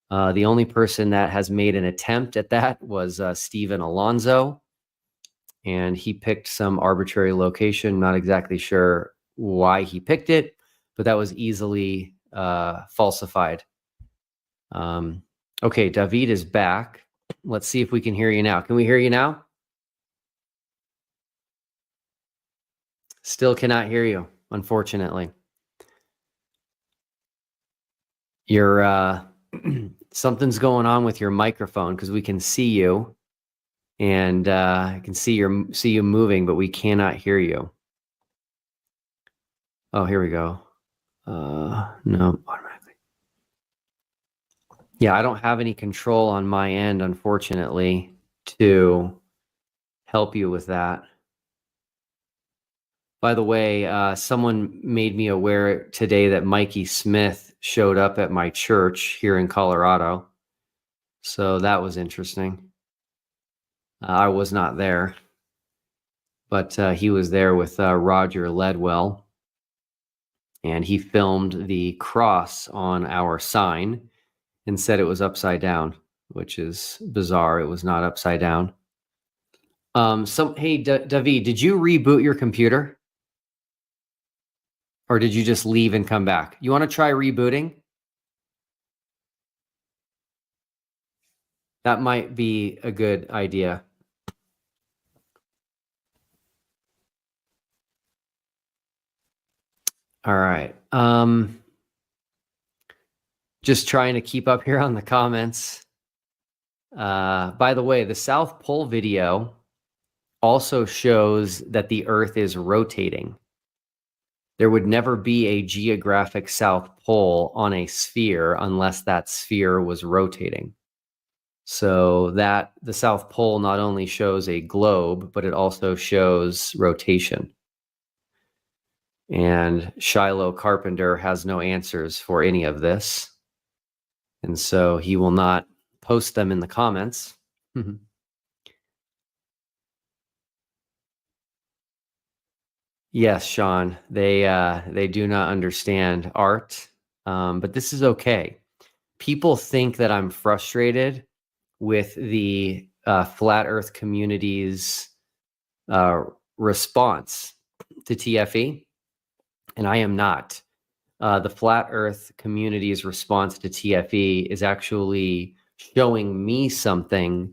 The only person that has made an attempt at that was Stephen Alonso, and he picked some arbitrary location. Not exactly sure why he picked it, but that was easily falsified. Okay, David is back. Let's see if we can hear you now. Can we hear you now? Still cannot hear you, unfortunately. You're something's going on with your microphone because we can see you, and I can see you moving, but we cannot hear you. Oh, here we go. No, automatically. Yeah, I don't have any control on my end, unfortunately, to help you with that. By the way, someone made me aware today that Mikey Smith showed up at my church here in Colorado. So that was interesting. I was not there, but he was there with Roger Ledwell, and he filmed the cross on our sign and said it was upside down, which is bizarre. It was not upside down. Hey, David, did you reboot your computer? Or did you just leave and come back? You want to try rebooting? That might be a good idea. All right. Just trying to keep up here on the comments. By the way, the South Pole video also shows that the Earth is rotating. There would never be a geographic South Pole on a sphere unless that sphere was rotating. So that the South Pole not only shows a globe, but it also shows rotation. And Shiloh Carpenter has no answers for any of this. And so he will not post them in the comments. Yes, Sean, they do not understand art, but this is okay. People think that I'm frustrated with the flat Earth community's response to TFE, and I am not. The flat Earth community's response to TFE is actually showing me something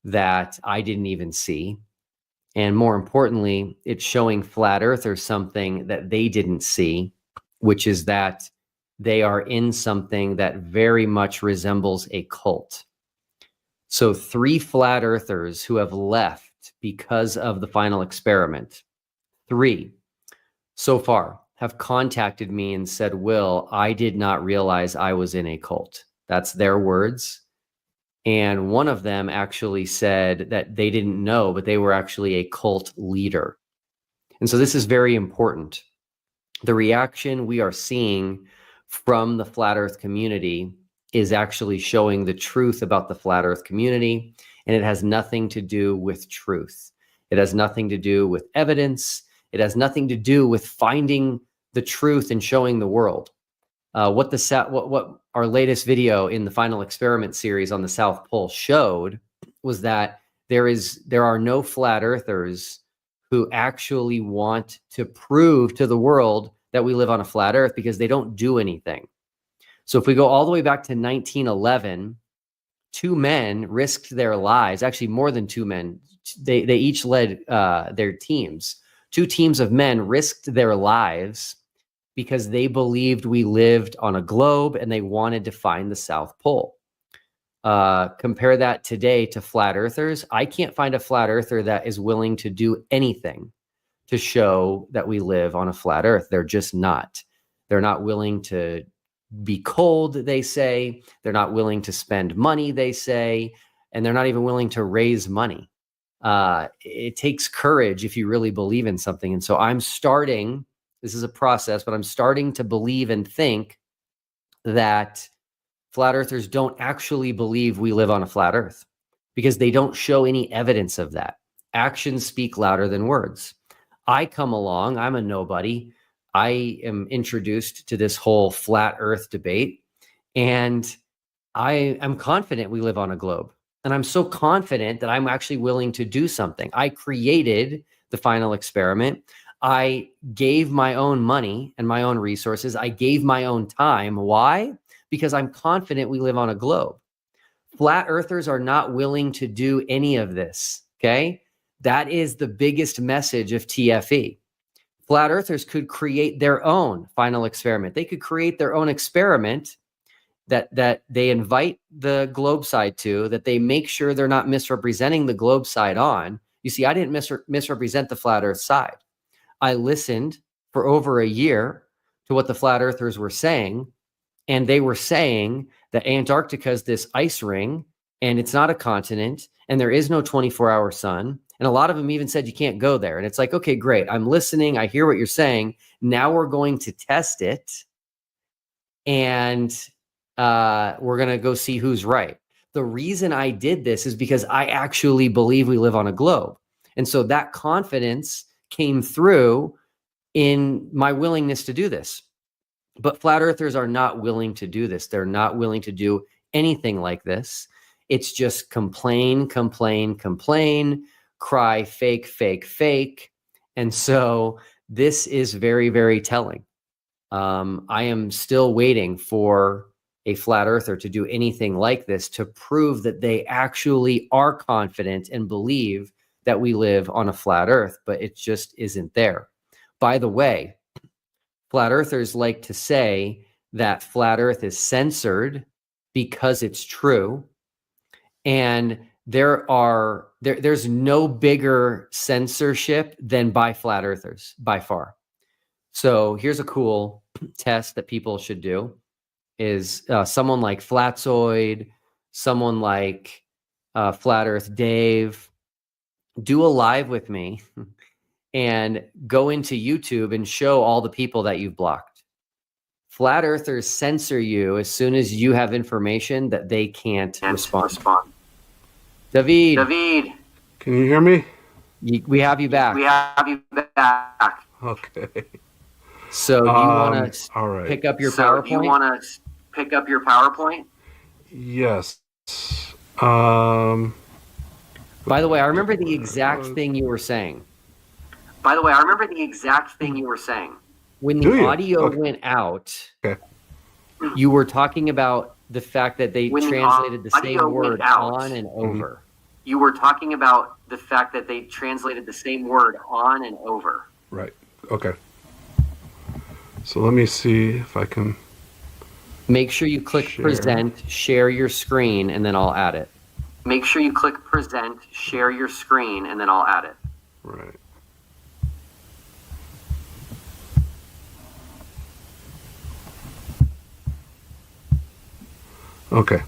that I didn't even see. And more importantly, it's showing flat earthers something that they didn't see, which is that they are in something that very much resembles a cult. So 3 flat earthers who have left because of the final experiment, 3 so far have contacted me and said, Will, I did not realize I was in a cult. That's their words. And one of them actually said that they didn't know, but they were actually a cult leader. And so this is very important. The reaction we are seeing from the flat earth community is actually showing the truth about the flat earth community, and it has nothing to do with truth. It has nothing to do with evidence. It has nothing to do with finding the truth and showing the world. What our latest video in the final experiment series on the South Pole showed was that there are no flat earthers who actually want to prove to the world that we live on a flat earth, because they don't do anything. So if we go all the way back to 1911, 2 men risked their lives, actually more than 2 men. They each led their teams. 2 teams of men risked their lives because they believed we lived on a globe and they wanted to find the South Pole. Compare that today to flat earthers. I can't find a flat earther that is willing to do anything to show that we live on a flat earth. They're just not. They're not willing to be cold, they say. They're not willing to spend money, they say. And they're not even willing to raise money. It takes courage if you really believe in something. And so I'm starting, this is a process, but I'm starting to believe and think that flat earthers don't actually believe we live on a flat earth, because they don't show any evidence of that. Actions speak louder than words. I come along, I'm a nobody. I am introduced to this whole flat earth debate, and I am confident we live on a globe. And I'm so confident that I'm actually willing to do something. I created the final experiment. I gave my own money and my own resources. I gave my own time. Why? Because I'm confident we live on a globe. Flat earthers are not willing to do any of this, okay? That is the biggest message of TFE. Flat earthers could create their own final experiment. They could create their own experiment that they invite the globe side to, that they make sure they're not misrepresenting the globe side on. You see, I didn't misrepresent the flat earth side. I listened for over a year to what the flat earthers were saying, and they were saying that Antarctica is this ice ring, and it's not a continent, and there is no 24-hour sun. And a lot of them even said you can't go there. And it's like, okay, great. I'm listening. I hear what you're saying. Now we're going to test it. And we're going to go see who's right. The reason I did this is because I actually believe we live on a globe. And so that confidence came through in my willingness to do this. But flat earthers are not willing to do this. They're not willing to do anything like this. It's just complain, complain, complain, cry, fake, fake, fake. And so this is very, very telling. I am still waiting for a flat earther to do anything like this to prove that they actually are confident and believe that we live on a flat earth, but it just isn't there. By the way, flat earthers like to say that flat earth is censored because it's true. And there's no bigger censorship than by flat earthers, by far. So here's a cool test that people should do. Is someone like Flatzoid, someone like Flat Earth Dave, do a live with me and go into YouTube and show all the people that you've blocked. Flat Earthers censor you as soon as you have information that they can't respond. David, can you hear me? We have you back. Okay. So do you want to pick up your PowerPoint? Yes. By the way, I remember the exact thing you were saying. When the audio went out, you were talking about the fact that they When the translated the audio same went word out, on and over. You were talking about the fact that they translated the same word on and over. Right. Okay. So let me see if I can. Make sure you click present, share your screen, and then I'll add it. Make sure you click present, share your screen, and then I'll add it. Right. Okay.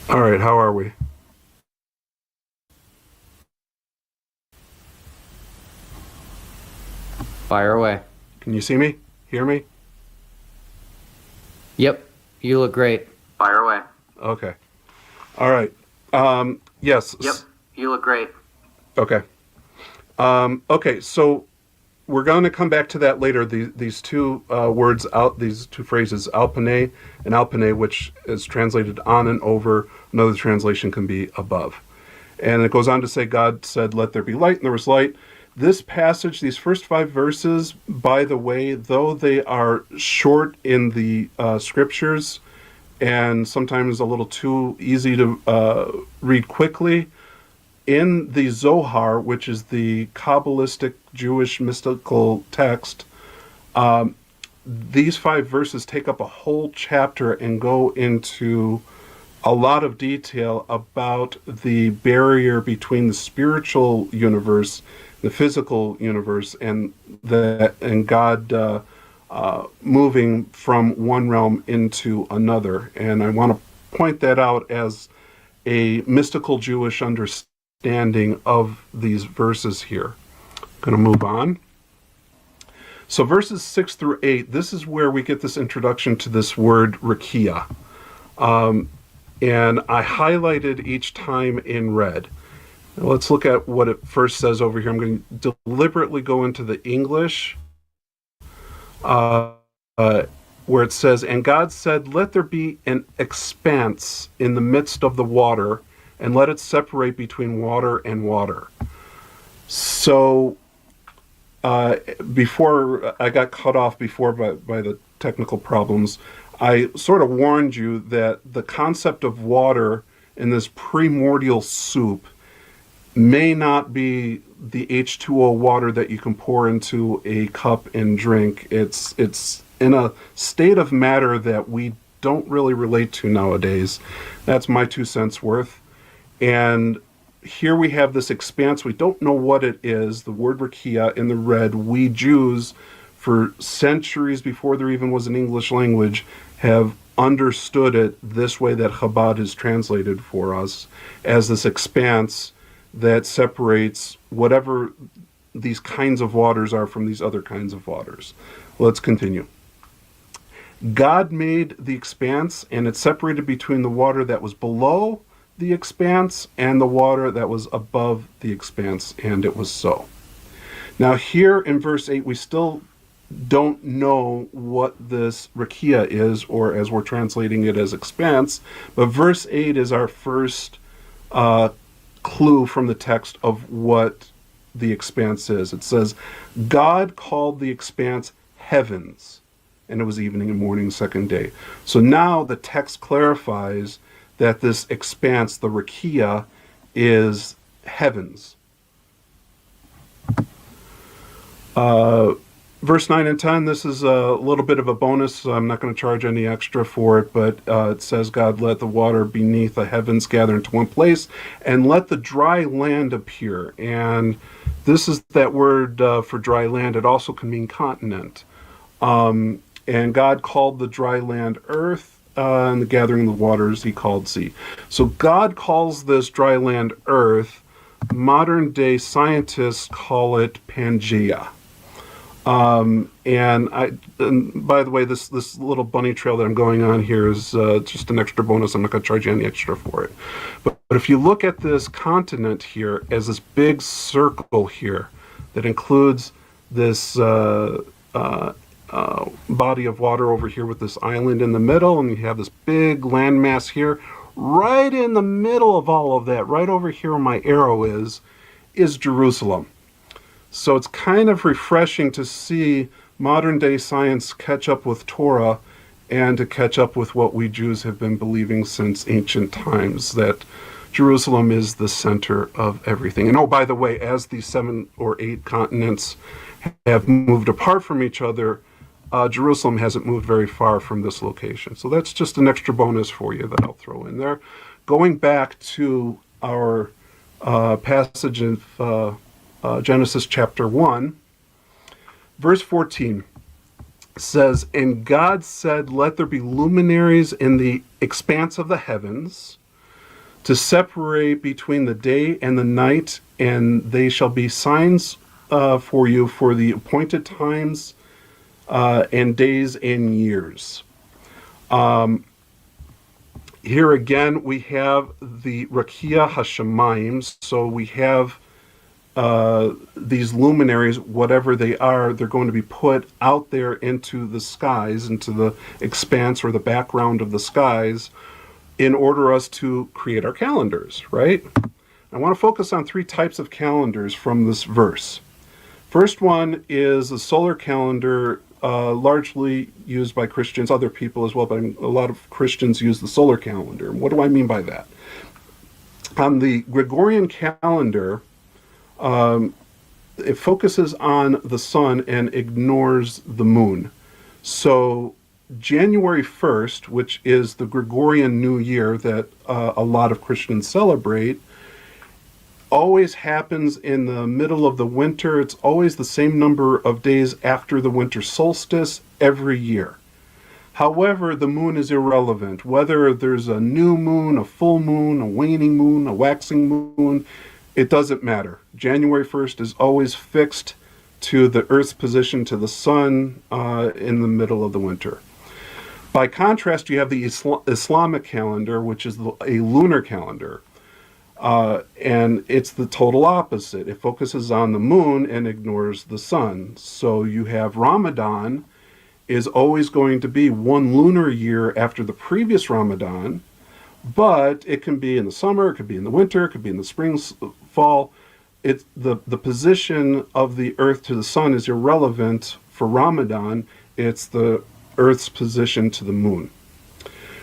All right, how are we? Fire away. Can you see me? Hear me? Yep, you look great. Fire away. Okay. All right. Yes. Yep, you look great. Okay. Okay, so we're going to come back to that later. These two words out, these two phrases, alpine and alpine, which is translated on and over. Another translation can be above. And it goes on to say, God said, let there be light, and there was light. This passage, these first 5 verses, by the way, though they are short in the scriptures and sometimes a little too easy to read quickly, in the Zohar, which is the Kabbalistic Jewish mystical text, these 5 verses take up a whole chapter and go into a lot of detail about the barrier between the spiritual universe, the physical universe, and God moving from one realm into another. And I want to point that out as a mystical Jewish understanding of these verses here. I'm going to move on. So verses 6 through 8, this is where we get this introduction to this word rakia. And I highlighted each time in red. Now let's look at what it first says over here. I'm going to deliberately go into the English, where it says, and God said, let there be an expanse in the midst of the water, and let it separate between water and water. So before I got cut off before by the technical problems, I sort of warned you that the concept of water in this primordial soup may not be the H2O water that you can pour into a cup and drink. It's in a state of matter that we don't really relate to nowadays. That's my 2 cents worth. And here we have this expanse. We don't know what it is. The word rakia in the red, we Jews, for centuries before there even was an English language, have understood it this way that Chabad is translated for us, as this expanse that separates whatever these kinds of waters are from these other kinds of waters. Let's continue. God made the expanse, and it separated between the water that was below the expanse and the water that was above the expanse, and it was so. Now here in verse 8, we still don't know what this rakia is, or as we're translating it as expanse, but verse 8 is our first clue from the text of what the expanse is. It says, God called the expanse heavens, and it was evening and morning, second day. So now the text clarifies that this expanse, the rakia, is heavens. Verse 9 and 10, this is a little bit of a bonus. So I'm not going to charge any extra for it, but it says, God let the water beneath the heavens gather into one place, and let the dry land appear. And this is that word for dry land. It also can mean continent. And God called the dry land earth, and the gathering of the waters he called sea. So God calls this dry land earth. Modern day scientists call it Pangea. And by the way, this little bunny trail that I'm going on here is just an extra bonus. I'm not going to charge you any extra for it. But if you look at this continent here as this big circle here that includes this body of water over here with this island in the middle, and you have this big landmass here, right in the middle of all of that, right over here where my arrow is is Jerusalem. So it's kind of refreshing to see modern day science catch up with Torah and to catch up with what we Jews have been believing since ancient times, that Jerusalem is the center of everything. And oh, by the way, as these 7 or 8 continents have moved apart from each other, Jerusalem hasn't moved very far from this location. So that's just an extra bonus for you that I'll throw in there. Going back to our passage of Genesis chapter 1, verse 14 says, "And God said, let there be luminaries in the expanse of the heavens to separate between the day and the night, and they shall be signs for you for the appointed times and days and years." Here again, we have the Rakia Hashemayim. So we have these luminaries, whatever they are, they're going to be put out there into the skies, into the expanse or the background of the skies, in order us to create our calendars, right? I want to focus on 3 types of calendars from this verse. First one is a solar calendar, largely used by Christians, other people as well, but a lot of Christians use the solar calendar. What do I mean by that? On the Gregorian calendar, it focuses on the sun and ignores the moon. So January 1st, which is the Gregorian New Year that a lot of Christians celebrate, always happens in the middle of the winter. It's always the same number of days after the winter solstice every year. However, the moon is irrelevant. Whether there's a new moon, a full moon, a waning moon, a waxing moon, it doesn't matter. January 1st is always fixed to the Earth's position to the sun in the middle of the winter. By contrast, you have the Islamic calendar, which is a lunar calendar. And it's the total opposite. It focuses on the moon and ignores the sun. So you have Ramadan is always going to be 1 lunar year after the previous Ramadan, but it can be in the summer, it could be in the winter, it could be in the spring, fall. It's the position of the earth to the sun is irrelevant for Ramadan. It's the earth's position to the moon.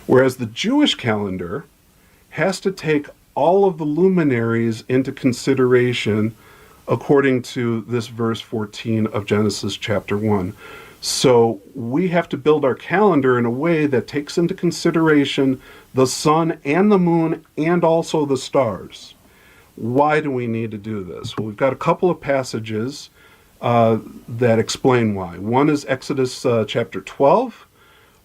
Whereas the Jewish calendar has to take all of the luminaries into consideration according to this verse 14 of Genesis chapter 1. So we have to build our calendar in a way that takes into consideration the sun and the moon and also the stars. Why do we need to do this? Well, we've got a couple of passages that explain why. One is Exodus chapter 12.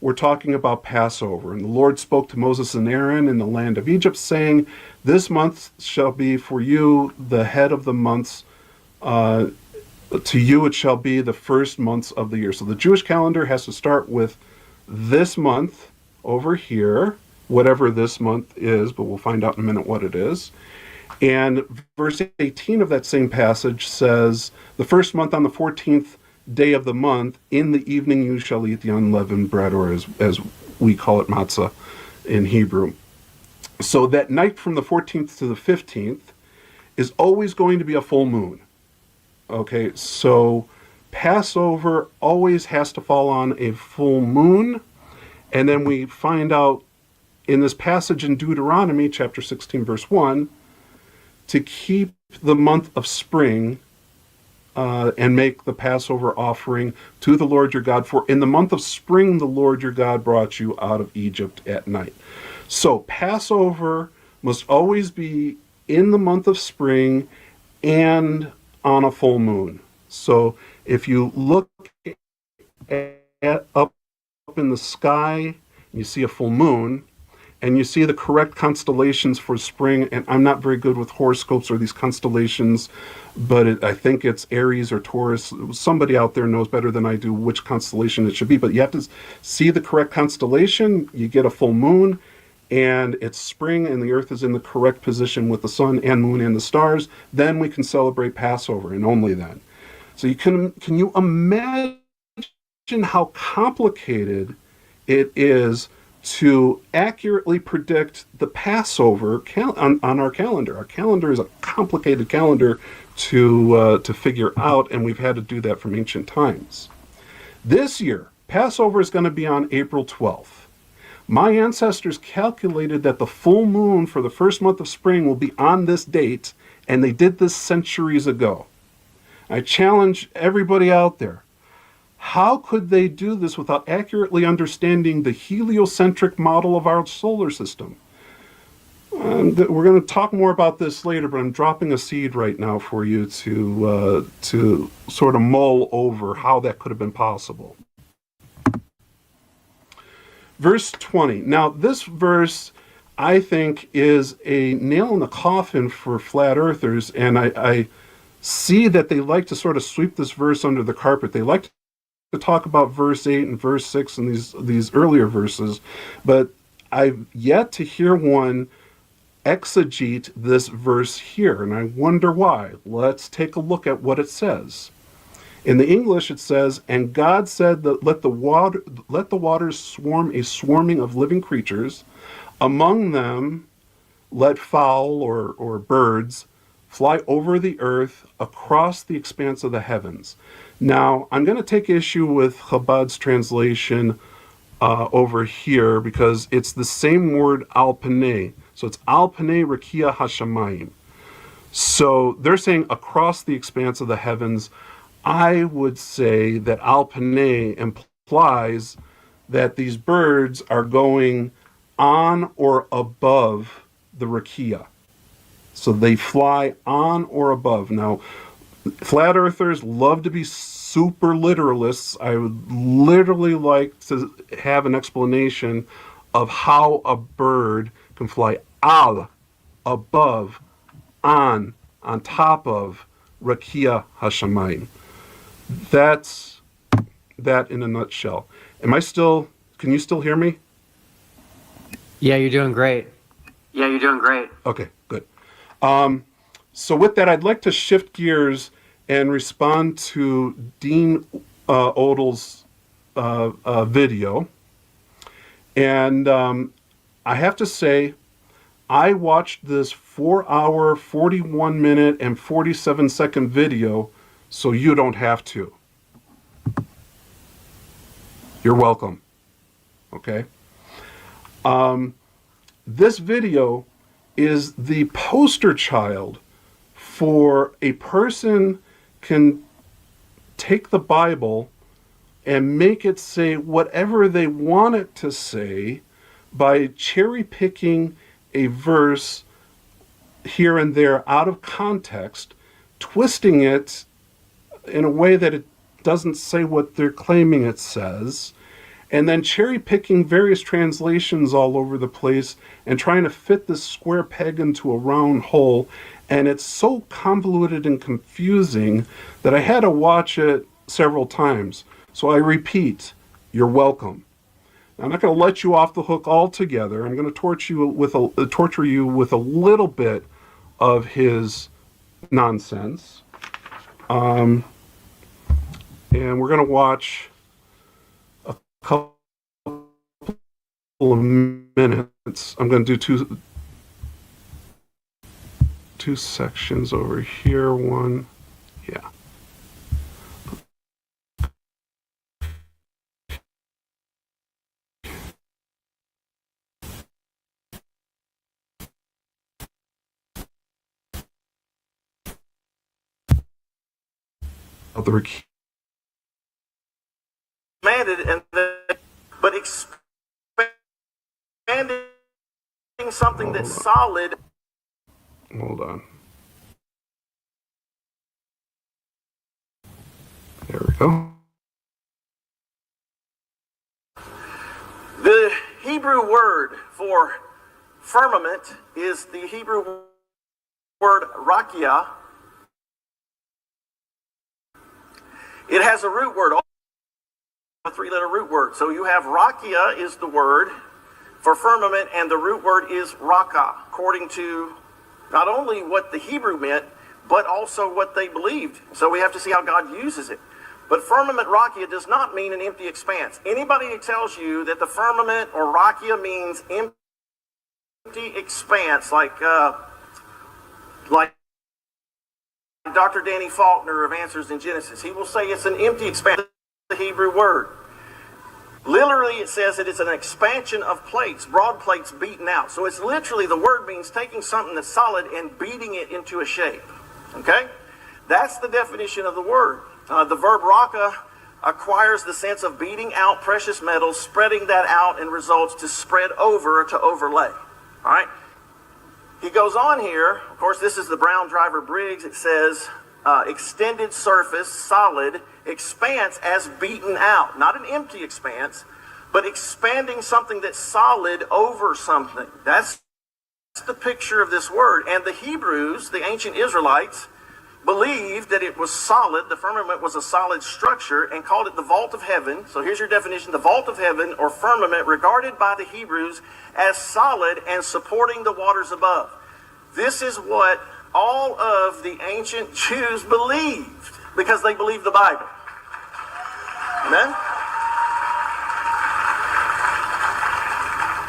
We're talking about Passover. And the Lord spoke to Moses and Aaron in the land of Egypt, saying, "This month shall be for you the head of the months. To you it shall be the first months of the year." So the Jewish calendar has to start with this month over here, whatever this month is, but we'll find out in a minute what it is. And verse 18 of that same passage says, "The first month on the 14th day of the month, in the evening you shall eat the unleavened bread," or as we call it, matzah in Hebrew. So that night from the 14th to the 15th is always going to be a full moon. Okay, so Passover always has to fall on a full moon. And then we find out in this passage in Deuteronomy chapter 16 verse 1, to keep the month of spring and make the Passover offering to the Lord your God. For in the month of spring, the Lord your God brought you out of Egypt at night. So Passover must always be in the month of spring and on a full moon. So if you look up in the sky, you see a full moon, and you see the correct constellations for spring, and I'm not very good with horoscopes or these constellations, but I think it's Aries or Taurus. Somebody out there knows better than I do which constellation it should be, but you have to see the correct constellation, you get a full moon, and it's spring and the earth is in the correct position with the sun and moon and the stars, then we can celebrate Passover, and only then. So can you imagine how complicated it is to accurately predict the Passover on our calendar. Our calendar is a complicated calendar to figure out, and we've had to do that from ancient times. This year, Passover is going to be on April 12th. My ancestors calculated that the full moon for the first month of spring will be on this date, and they did this centuries ago. I challenge everybody out there. How could they do this without accurately understanding the heliocentric model of our solar system? We're going to talk more about this later, but I'm dropping a seed right now for you to sort of mull over how that could have been possible. Verse 20. Now, this verse, I think, is a nail in the coffin for flat earthers, and I see that they like to sort of sweep this verse under the carpet. They like to talk about verse 8 and verse 6 and these earlier verses, but I've yet to hear one exegete this verse here, and I wonder why. Let's take a look at what it says. In the English, it says, "And God said that let the waters swarm a swarming of living creatures. Among them, let fowl or birds fly over the earth across the expanse of the heavens." Now, I'm going to take issue with Chabad's translation over here because it's the same word al panei. So it's al panei rakia hashamayim. So they're saying across the expanse of the heavens. I would say that al panei implies that these birds are going on or above the rakia. So they fly on or above. Now, flat earthers love to be super literalists. I would literally like to have an explanation of how a bird can fly al, above, on top of rakia hashamayim. That's that in a nutshell. Can you still hear me? Yeah, you're doing great. Yeah, you're doing great. Okay, good. So with that, I'd like to shift gears and respond to Dean Odel's video. And I have to say, I watched this 4-hour, 41-minute, and 47-second video so you don't have to. You're welcome. Okay? This video is the poster child for a person can take the Bible and make it say whatever they want it to say by cherry-picking a verse here and there out of context, twisting it in a way that it doesn't say what they're claiming it says, and then cherry-picking various translations all over the place and trying to fit this square peg into a round hole. And it's so convoluted and confusing that I had to watch it several times. So I repeat, you're welcome. I'm not going to let you off the hook altogether. I'm going to torture you with a little bit of his nonsense. And we're going to watch a couple of minutes. I'm going to do two sections over here. One, yeah. Other expanded but expanding something that's solid. Hold on. There we go. The Hebrew word for firmament is the Hebrew word rakia. It has a root word, a 3-letter root word. So you have rakia is the word for firmament, and the root word is raka, according to not only what the Hebrew meant, but also what they believed. So we have to see how God uses it. But firmament rakia does not mean an empty expanse. Anybody who tells you that the firmament or rakia means empty expanse, like Dr. Danny Faulkner of Answers in Genesis, he will say it's an empty expanse. The Hebrew word. Literally, it says that it's an expansion of plates, broad plates beaten out. So it's literally, the word means taking something that's solid and beating it into a shape. Okay? That's the definition of the word. The verb raka acquires the sense of beating out precious metals, spreading that out, and results to spread over, to overlay. All right? He goes on here. Of course, this is the Brown Driver Briggs. It says, extended surface, solid, expanse as beaten out. Not an empty expanse, but expanding something that's solid over something. That's the picture of this word. And the Hebrews, the ancient Israelites, believed that it was solid, the firmament was a solid structure, and called it the vault of heaven. So here's your definition: the vault of heaven, or firmament, regarded by the Hebrews as solid and supporting the waters above. This is what all of the ancient Jews believed, because they believed the Bible. Amen?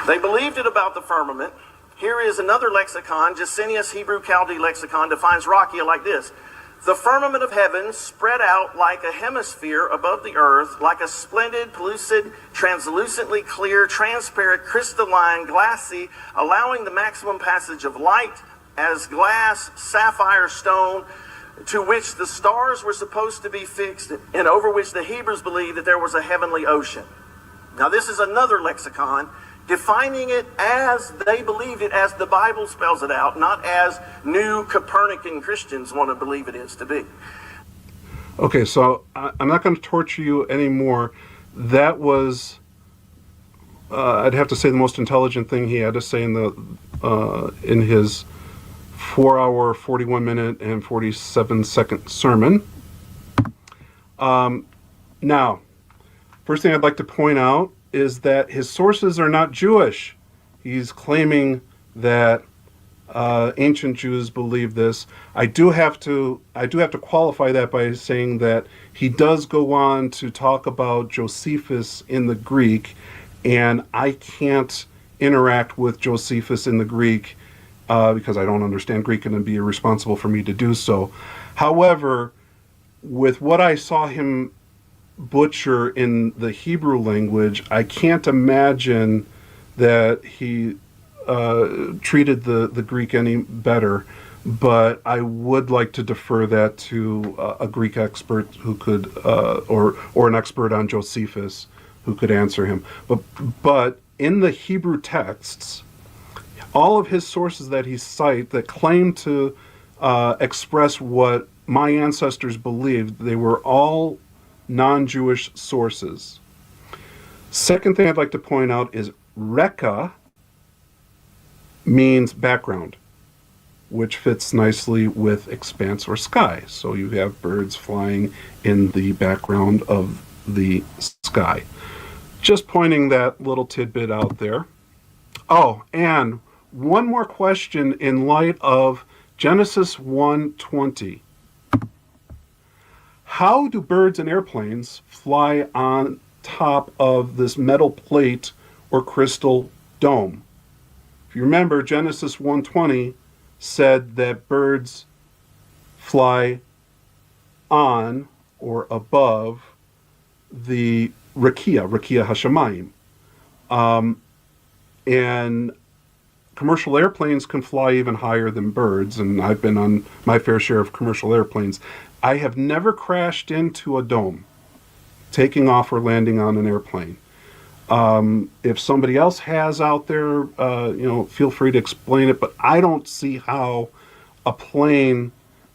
They believed it about the firmament. Here is another lexicon. Jacinius Hebrew Chaldee lexicon defines rakia like this: the firmament of heaven spread out like a hemisphere above the earth, like a splendid, pellucid, translucently clear, transparent, crystalline, glassy, allowing the maximum passage of light, as glass, sapphire, stone, to which the stars were supposed to be fixed, and over which the Hebrews believed that there was a heavenly ocean. Now this is another lexicon defining it as they believed it, as the Bible spells it out, not as new Copernican Christians want to believe it is to be. Okay, so I'm not going to torture you anymore. That was, I'd have to say, the most intelligent thing he had to say in his 4-hour, 41-minute, and 47-second sermon. Now, first thing I'd like to point out is that his sources are not Jewish. He's claiming that ancient Jews believe this. I do have to qualify that by saying that he does go on to talk about Josephus in the Greek, and I can't interact with Josephus in the Greek because I don't understand Greek, and it'd be irresponsible for me to do so. However, with what I saw him butcher in the Hebrew language, I can't imagine that he treated the Greek any better, but I would like to defer that to a Greek expert who could, or an expert on Josephus who could answer him. But in the Hebrew texts, all of his sources that he cites that claim to express what my ancestors believed, they were all non-Jewish sources. Second thing I'd like to point out is Reka means background, which fits nicely with expanse or sky. So you have birds flying in the background of the sky. Just pointing that little tidbit out there. Oh, and one more question in light of Genesis 1:20. How do birds and airplanes fly on top of this metal plate or crystal dome? If you remember, Genesis 1:20 said that birds fly on or above the Rakia Hashemayim. And commercial airplanes can fly even higher than birds, and I've been on my fair share of commercial airplanes. I have never crashed into a dome, taking off or landing on an airplane. If somebody else has out there, feel free to explain it, but I don't see how a plane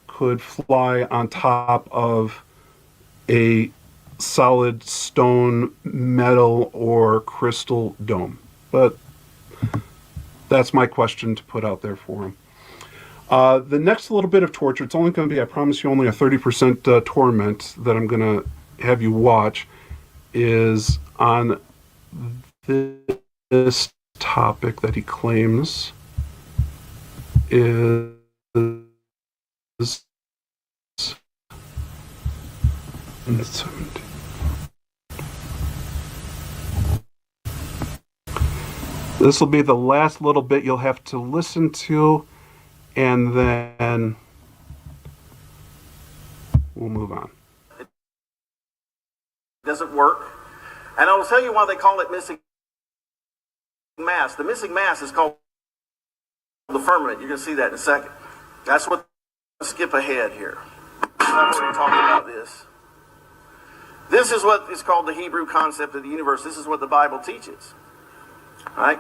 could fly on top of a solid stone, metal, or crystal dome. But that's my question to put out there for him. The next little bit of torture, it's only going to be, I promise you, only a 30% torment that I'm going to have you watch, is on this topic that he claims is And 17. This will be the last little bit you'll have to listen to, and then we'll move on. It doesn't work. And I will tell you why they call it missing mass. The missing mass is called the firmament. You're going to see that in a second. That's what, skip ahead here. I've already talked about this. This is what is called the Hebrew concept of the universe. This is what the Bible teaches. All right?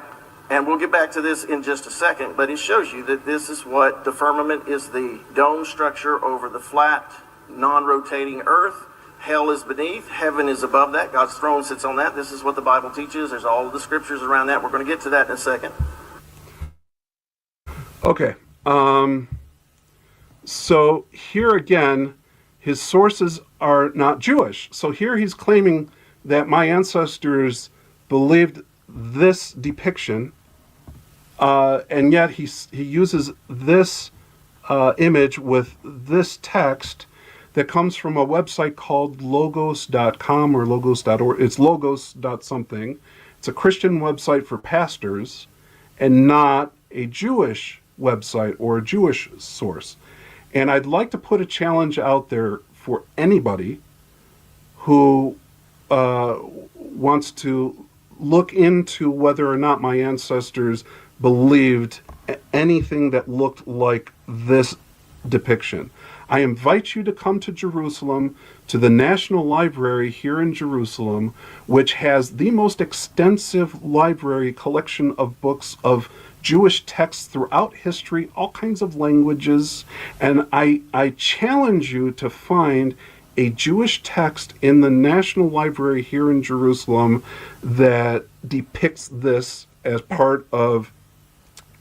And we'll get back to this in just a second, but it shows you that this is what the firmament is, the dome structure over the flat, non-rotating earth. Hell is beneath, heaven is above that. God's throne sits on that. This is what the Bible teaches. There's all of the scriptures around that. We're going to get to that in a second. Okay. So here again, his sources are not Jewish. So here he's claiming that my ancestors believed this depiction, and yet he uses this image with this text that comes from a website called logos.com or logos.org. It's logos.something. It's a Christian website for pastors and not a Jewish website or a Jewish source. And I'd like to put a challenge out there for anybody who wants to look into whether or not my ancestors believed anything that looked like this depiction. I invite you to come to Jerusalem, to the National Library here in Jerusalem, which has the most extensive library collection of books of Jewish texts throughout history, all kinds of languages, and I challenge you to find a Jewish text in the National Library here in Jerusalem that depicts this as part of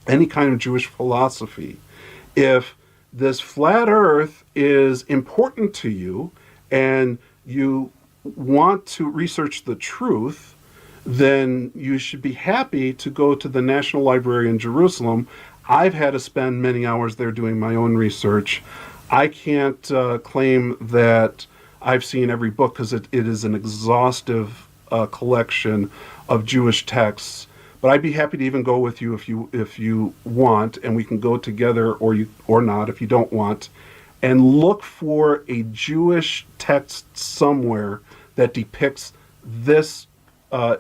any kind of Jewish philosophy. If this flat earth is important to you and you want to research the truth, then you should be happy to go to the National Library in Jerusalem. I've had to spend many hours there doing my own research. I can't claim that I've seen every book because it is an exhaustive collection of Jewish texts. But I'd be happy to even go with you if you want, and we can go together, or not if you don't want, and look for a Jewish text somewhere that depicts this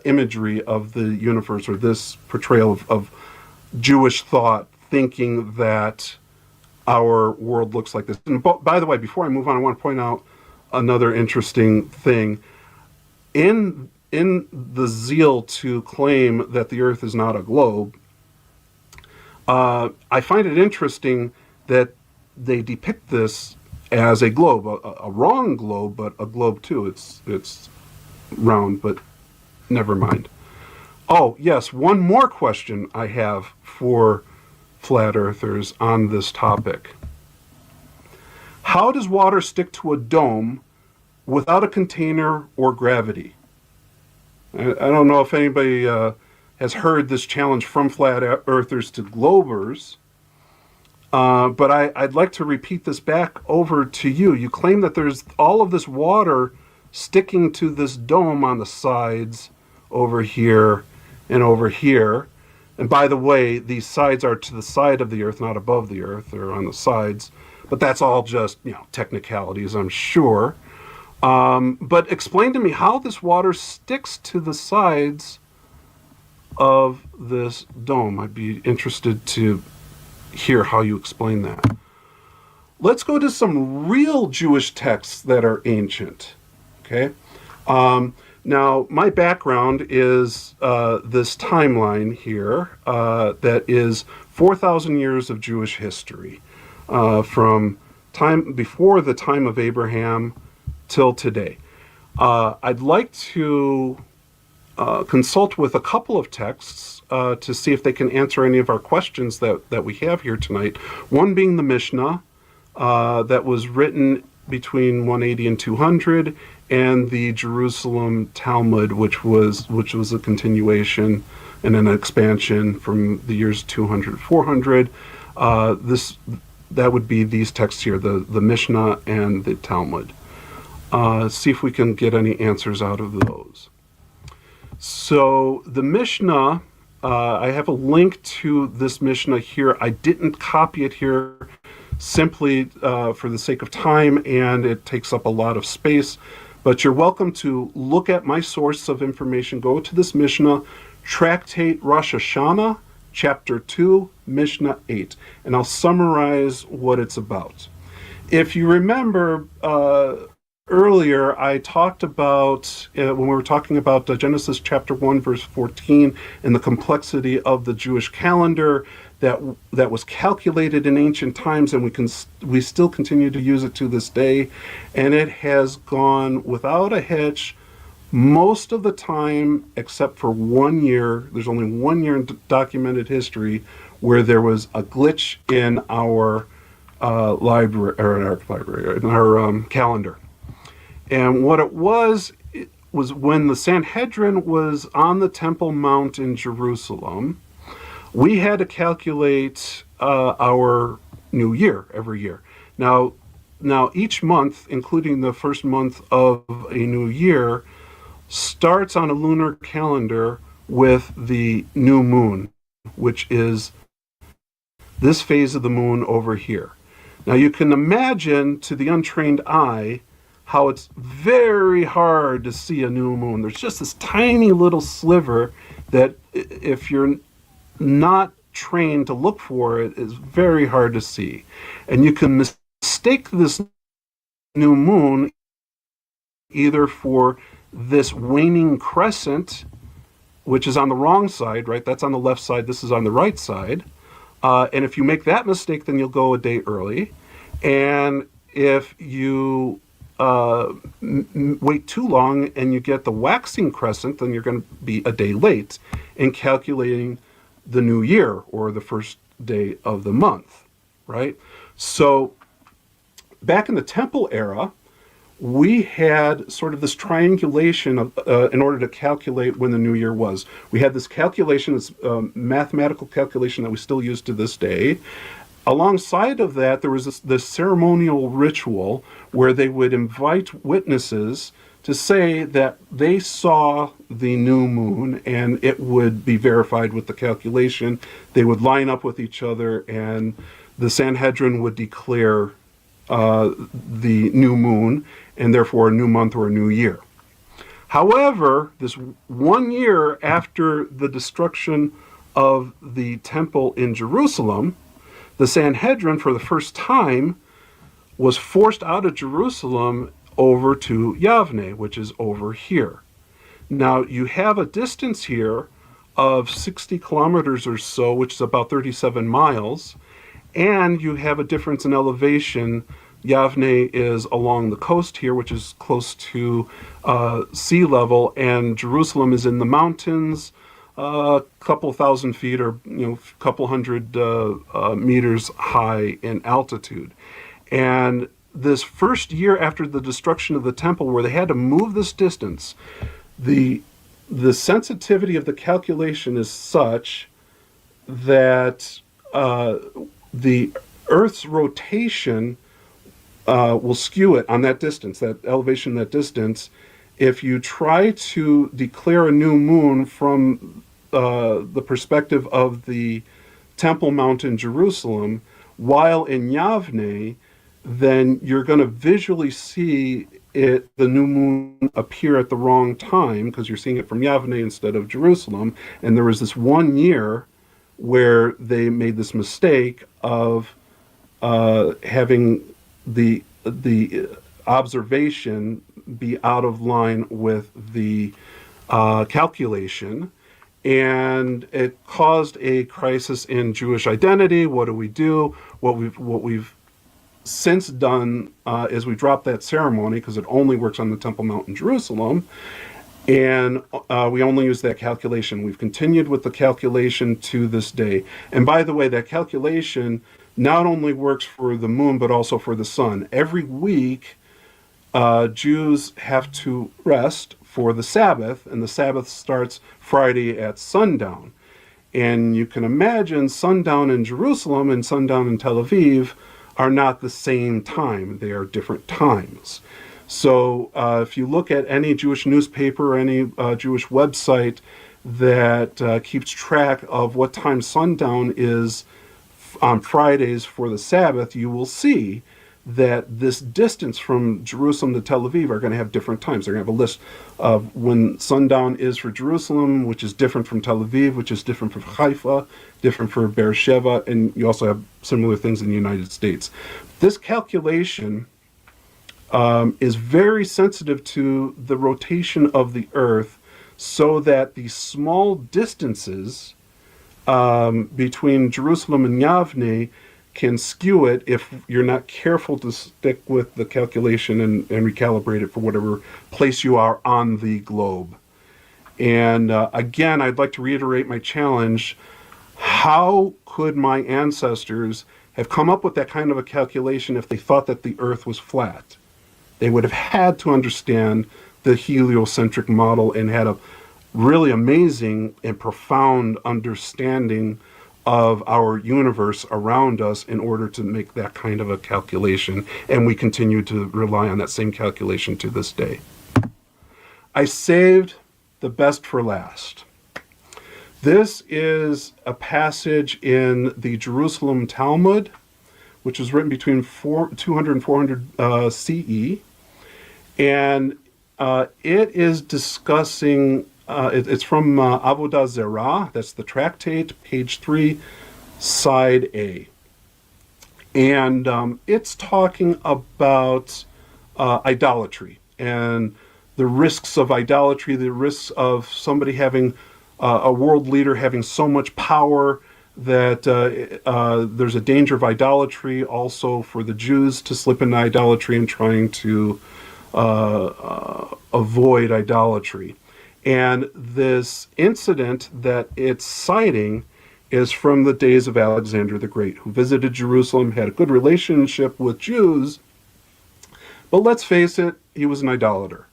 imagery of the universe, or this portrayal of Jewish thought, thinking that our world looks like this. And by the way, before I move on, I want to point out another interesting thing. In the zeal to claim that the Earth is not a globe, I find it interesting that they depict this as a globe, a wrong globe, but a globe too. It's round, but never mind. Oh, yes, one more question I have for flat earthers on this topic. How does water stick to a dome without a container or gravity? I don't know if anybody has heard this challenge from flat earthers to globers, but I'd like to repeat this back over to you. You claim that there's all of this water sticking to this dome on the sides over here and over here. And by the way, these sides are to the side of the Earth, not above the Earth. They're on the sides. But that's all just, technicalities, I'm sure. But explain to me how this water sticks to the sides of this dome. I'd be interested to hear how you explain that. Let's go to some real Jewish texts that are ancient. Okay? Now, my background is this timeline here that is 4,000 years of Jewish history, from time before the time of Abraham till today. I'd like to consult with a couple of texts to see if they can answer any of our questions that we have here tonight. One being the Mishnah that was written between 180 and 200, and the Jerusalem Talmud, which was a continuation and an expansion from the years 200 400. That would be these texts here, the Mishnah and the Talmud. see if we can get any answers out of those. So the Mishnah, I have a link to this Mishnah here. I didn't copy it here simply for the sake of time, and it takes up a lot of space. But you're welcome to look at my source of information. Go to this Mishnah, Tractate Rosh Hashanah, Chapter 2, Mishnah 8, and I'll summarize what it's about. If you remember, earlier I talked about, when we were talking about Genesis chapter 1, verse 14, and the complexity of the Jewish calendar that was calculated in ancient times, and we still continue to use it to this day, and it has gone without a hitch most of the time, except for 1 year. There's only 1 year in documented history where there was a glitch in our library, or in our calendar. And what it was when the Sanhedrin was on the Temple Mount in Jerusalem, we had to calculate our new year every year. Now each month, including the first month of a new year, starts on a lunar calendar with the new moon, which is this phase of the moon over here. Now you can imagine, to the untrained eye, how it's very hard to see a new moon. There's just this tiny little sliver that, if you're not trained to look for it, is very hard to see. And you can mistake this new moon either for this waning crescent, which is on the wrong side, right? That's on the left side, this is on the right side. And if you make that mistake, then you'll go a day early. And if you wait too long and you get the waxing crescent, then you're going to be a day late in calculating the new year, or the first day of the month, right? So back in the temple era, we had sort of this triangulation of, in order to calculate when the new year was. We had this calculation, this mathematical calculation that we still use to this day. Alongside of that, there was this ceremonial ritual where they would invite witnesses to say that they saw the new moon, and it would be verified with the calculation. They would line up with each other, and the Sanhedrin would declare the new moon, and therefore a new month or a new year. However, this 1 year after the destruction of the temple in Jerusalem, the Sanhedrin, for the first time, was forced out of Jerusalem over to Yavne, which is over here. Now, you have a distance here of 60 kilometers or so, which is about 37 miles, and you have a difference in elevation. Yavne is along the coast here, which is close to sea level, and Jerusalem is in the mountains, a couple thousand feet, or a couple hundred meters high in altitude. And this first year after the destruction of the temple, where they had to move this distance, the sensitivity of the calculation is such that the Earth's rotation will skew it on that distance, that elevation, that distance. If you try to declare a new moon from the perspective of the Temple Mount in Jerusalem, while in Yavne, then you're going to visually see the new moon appear at the wrong time, because you're seeing it from Yavne instead of Jerusalem. And there was this 1 year where they made this mistake of having the observation be out of line with the calculation, and it caused a crisis in Jewish identity. What do we do? What we've since done is we dropped that ceremony, because it only works on the Temple Mount in Jerusalem, and we only use that calculation. We've continued with the calculation to this day. And by the way, that calculation not only works for the moon, but also for the sun. Every week, Jews have to rest for the Sabbath, and the Sabbath starts Friday at sundown. And you can imagine sundown in Jerusalem and sundown in Tel Aviv are not the same time. They are different times. So if you look at any Jewish newspaper or any Jewish website that keeps track of what time sundown is on Fridays for the Sabbath, you will see that this distance from Jerusalem to Tel Aviv are going to have different times. They're going to have a list of when sundown is for Jerusalem, which is different from Tel Aviv, which is different from Haifa, different for Beersheba, and you also have similar things in the United States. This calculation is very sensitive to the rotation of the Earth, so that the small distances between Jerusalem and Yavne can skew it if you're not careful to stick with the calculation and recalibrate it for whatever place you are on the globe. And again, I'd like to reiterate my challenge. How could my ancestors have come up with that kind of a calculation if they thought that the Earth was flat? They would have had to understand the heliocentric model and had a really amazing and profound understanding of our universe around us in order to make that kind of a calculation, and we continue to rely on that same calculation to this day. I saved the best for last. This is a passage in the Jerusalem Talmud, which was written between 200 and 400 CE, and it is discussing it's from Avodah Zarah, that's the tractate, page 3, side A. And it's talking about idolatry and the risks of idolatry, the risks of somebody having, a world leader having so much power that there's a danger of idolatry, also for the Jews to slip into idolatry and trying to avoid idolatry. And this incident that it's citing is from the days of Alexander the Great, who visited Jerusalem, had a good relationship with Jews, but let's face it, he was an idolater.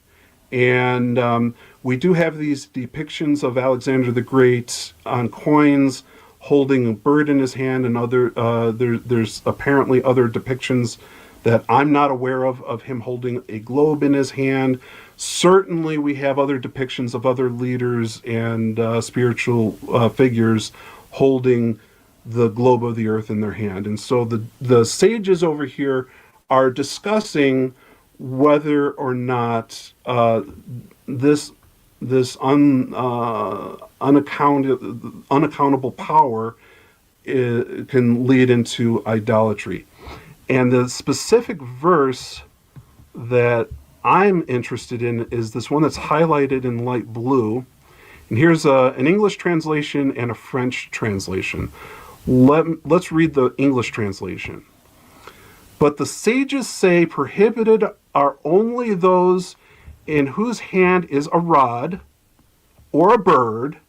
And we do have these depictions of Alexander the Great on coins holding a bird in his hand, and other there's apparently other depictions that I'm not aware of him holding a globe in his hand. Certainly we have other depictions of other leaders and spiritual figures holding the globe of the earth in their hand. And so the sages over here are discussing whether or not this unaccountable power can lead into idolatry. And the specific verse that I'm interested in is this one that's highlighted in light blue. And here's an English translation and a French translation. Let's read the English translation. But the sages say prohibited are only those in whose hand is a rod, or a bird,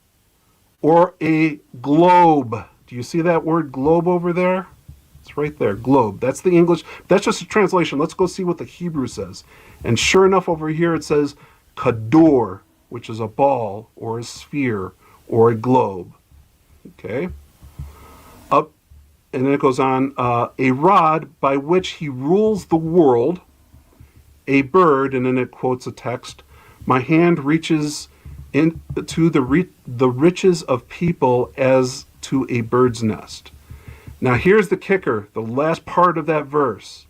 or a globe. Do you see that word globe over there? It's right there, globe. That's the English. That's just a translation. Let's go see what the Hebrew says. And sure enough, over here it says kador, which is a ball or a sphere or a globe. Okay. Up, and then it goes on, a rod by which he rules the world, a bird, and then it quotes a text, my hand reaches into the riches of people as to a bird's nest. Now here's the kicker, the last part of that verse.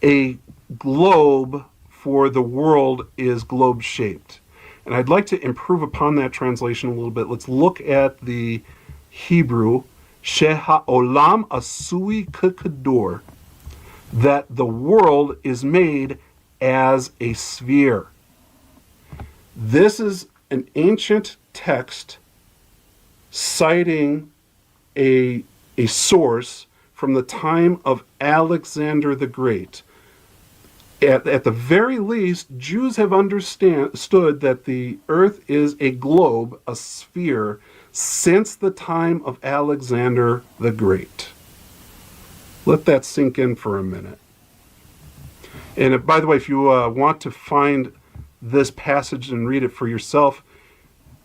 A globe for the world is globe-shaped. And I'd like to improve upon that translation a little bit. Let's look at the Hebrew, She'ha'olam asui k'kador, that the world is made as a sphere. This is an ancient text citing a source from the time of Alexander the Great. At the very least, Jews have understood that the earth is a globe, a sphere, since the time of Alexander the Great. Let that sink in for a minute. And by the way, if you want to find this passage and read it for yourself,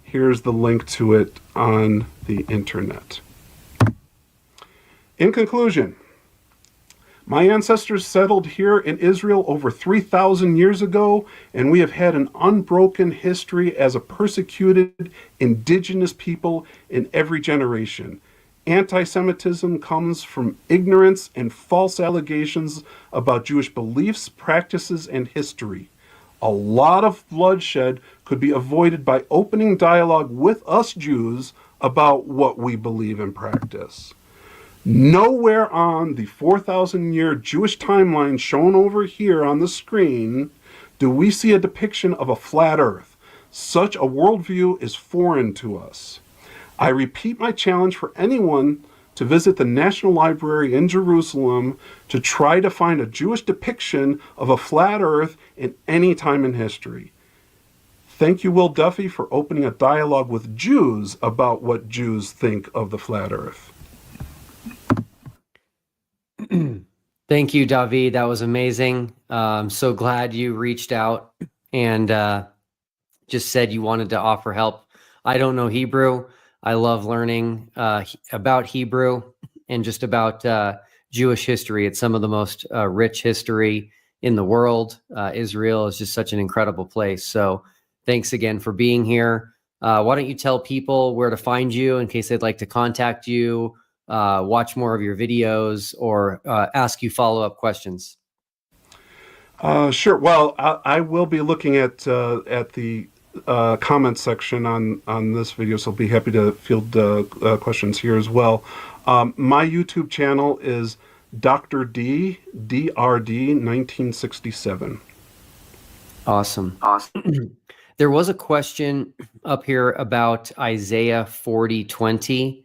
here's the link to it on the internet. In conclusion, My ancestors settled here in Israel over 3,000 years ago, and we have had an unbroken history as a persecuted indigenous people in every generation. Anti-Semitism comes from ignorance and false allegations about Jewish beliefs, practices, and history. A lot of bloodshed could be avoided by opening dialogue with us Jews about what we believe and practice. Nowhere on the 4,000-year Jewish timeline shown over here on the screen do we see a depiction of a flat earth. Such a worldview is foreign to us. I repeat my challenge for anyone to visit the National Library in Jerusalem to try to find a Jewish depiction of a flat earth in any time in history. Thank you, Will Duffy, for opening a dialogue with Jews about what Jews think of the flat earth. Thank you, David. That was amazing. I'm so glad you reached out and just said you wanted to offer help. I don't know Hebrew. I love learning about Hebrew and just about Jewish history. It's some of the most rich history in the world. Israel is just such an incredible place. So thanks again for being here. Why don't you tell people where to find you in case they'd like to contact you, watch more of your videos, or ask you follow-up questions? Sure. Well, I will be looking at the comment section on this video, so I'll be happy to field questions here as well. My YouTube channel is Dr. D, DRD 1967. Awesome. There was a question up here about Isaiah 40:20.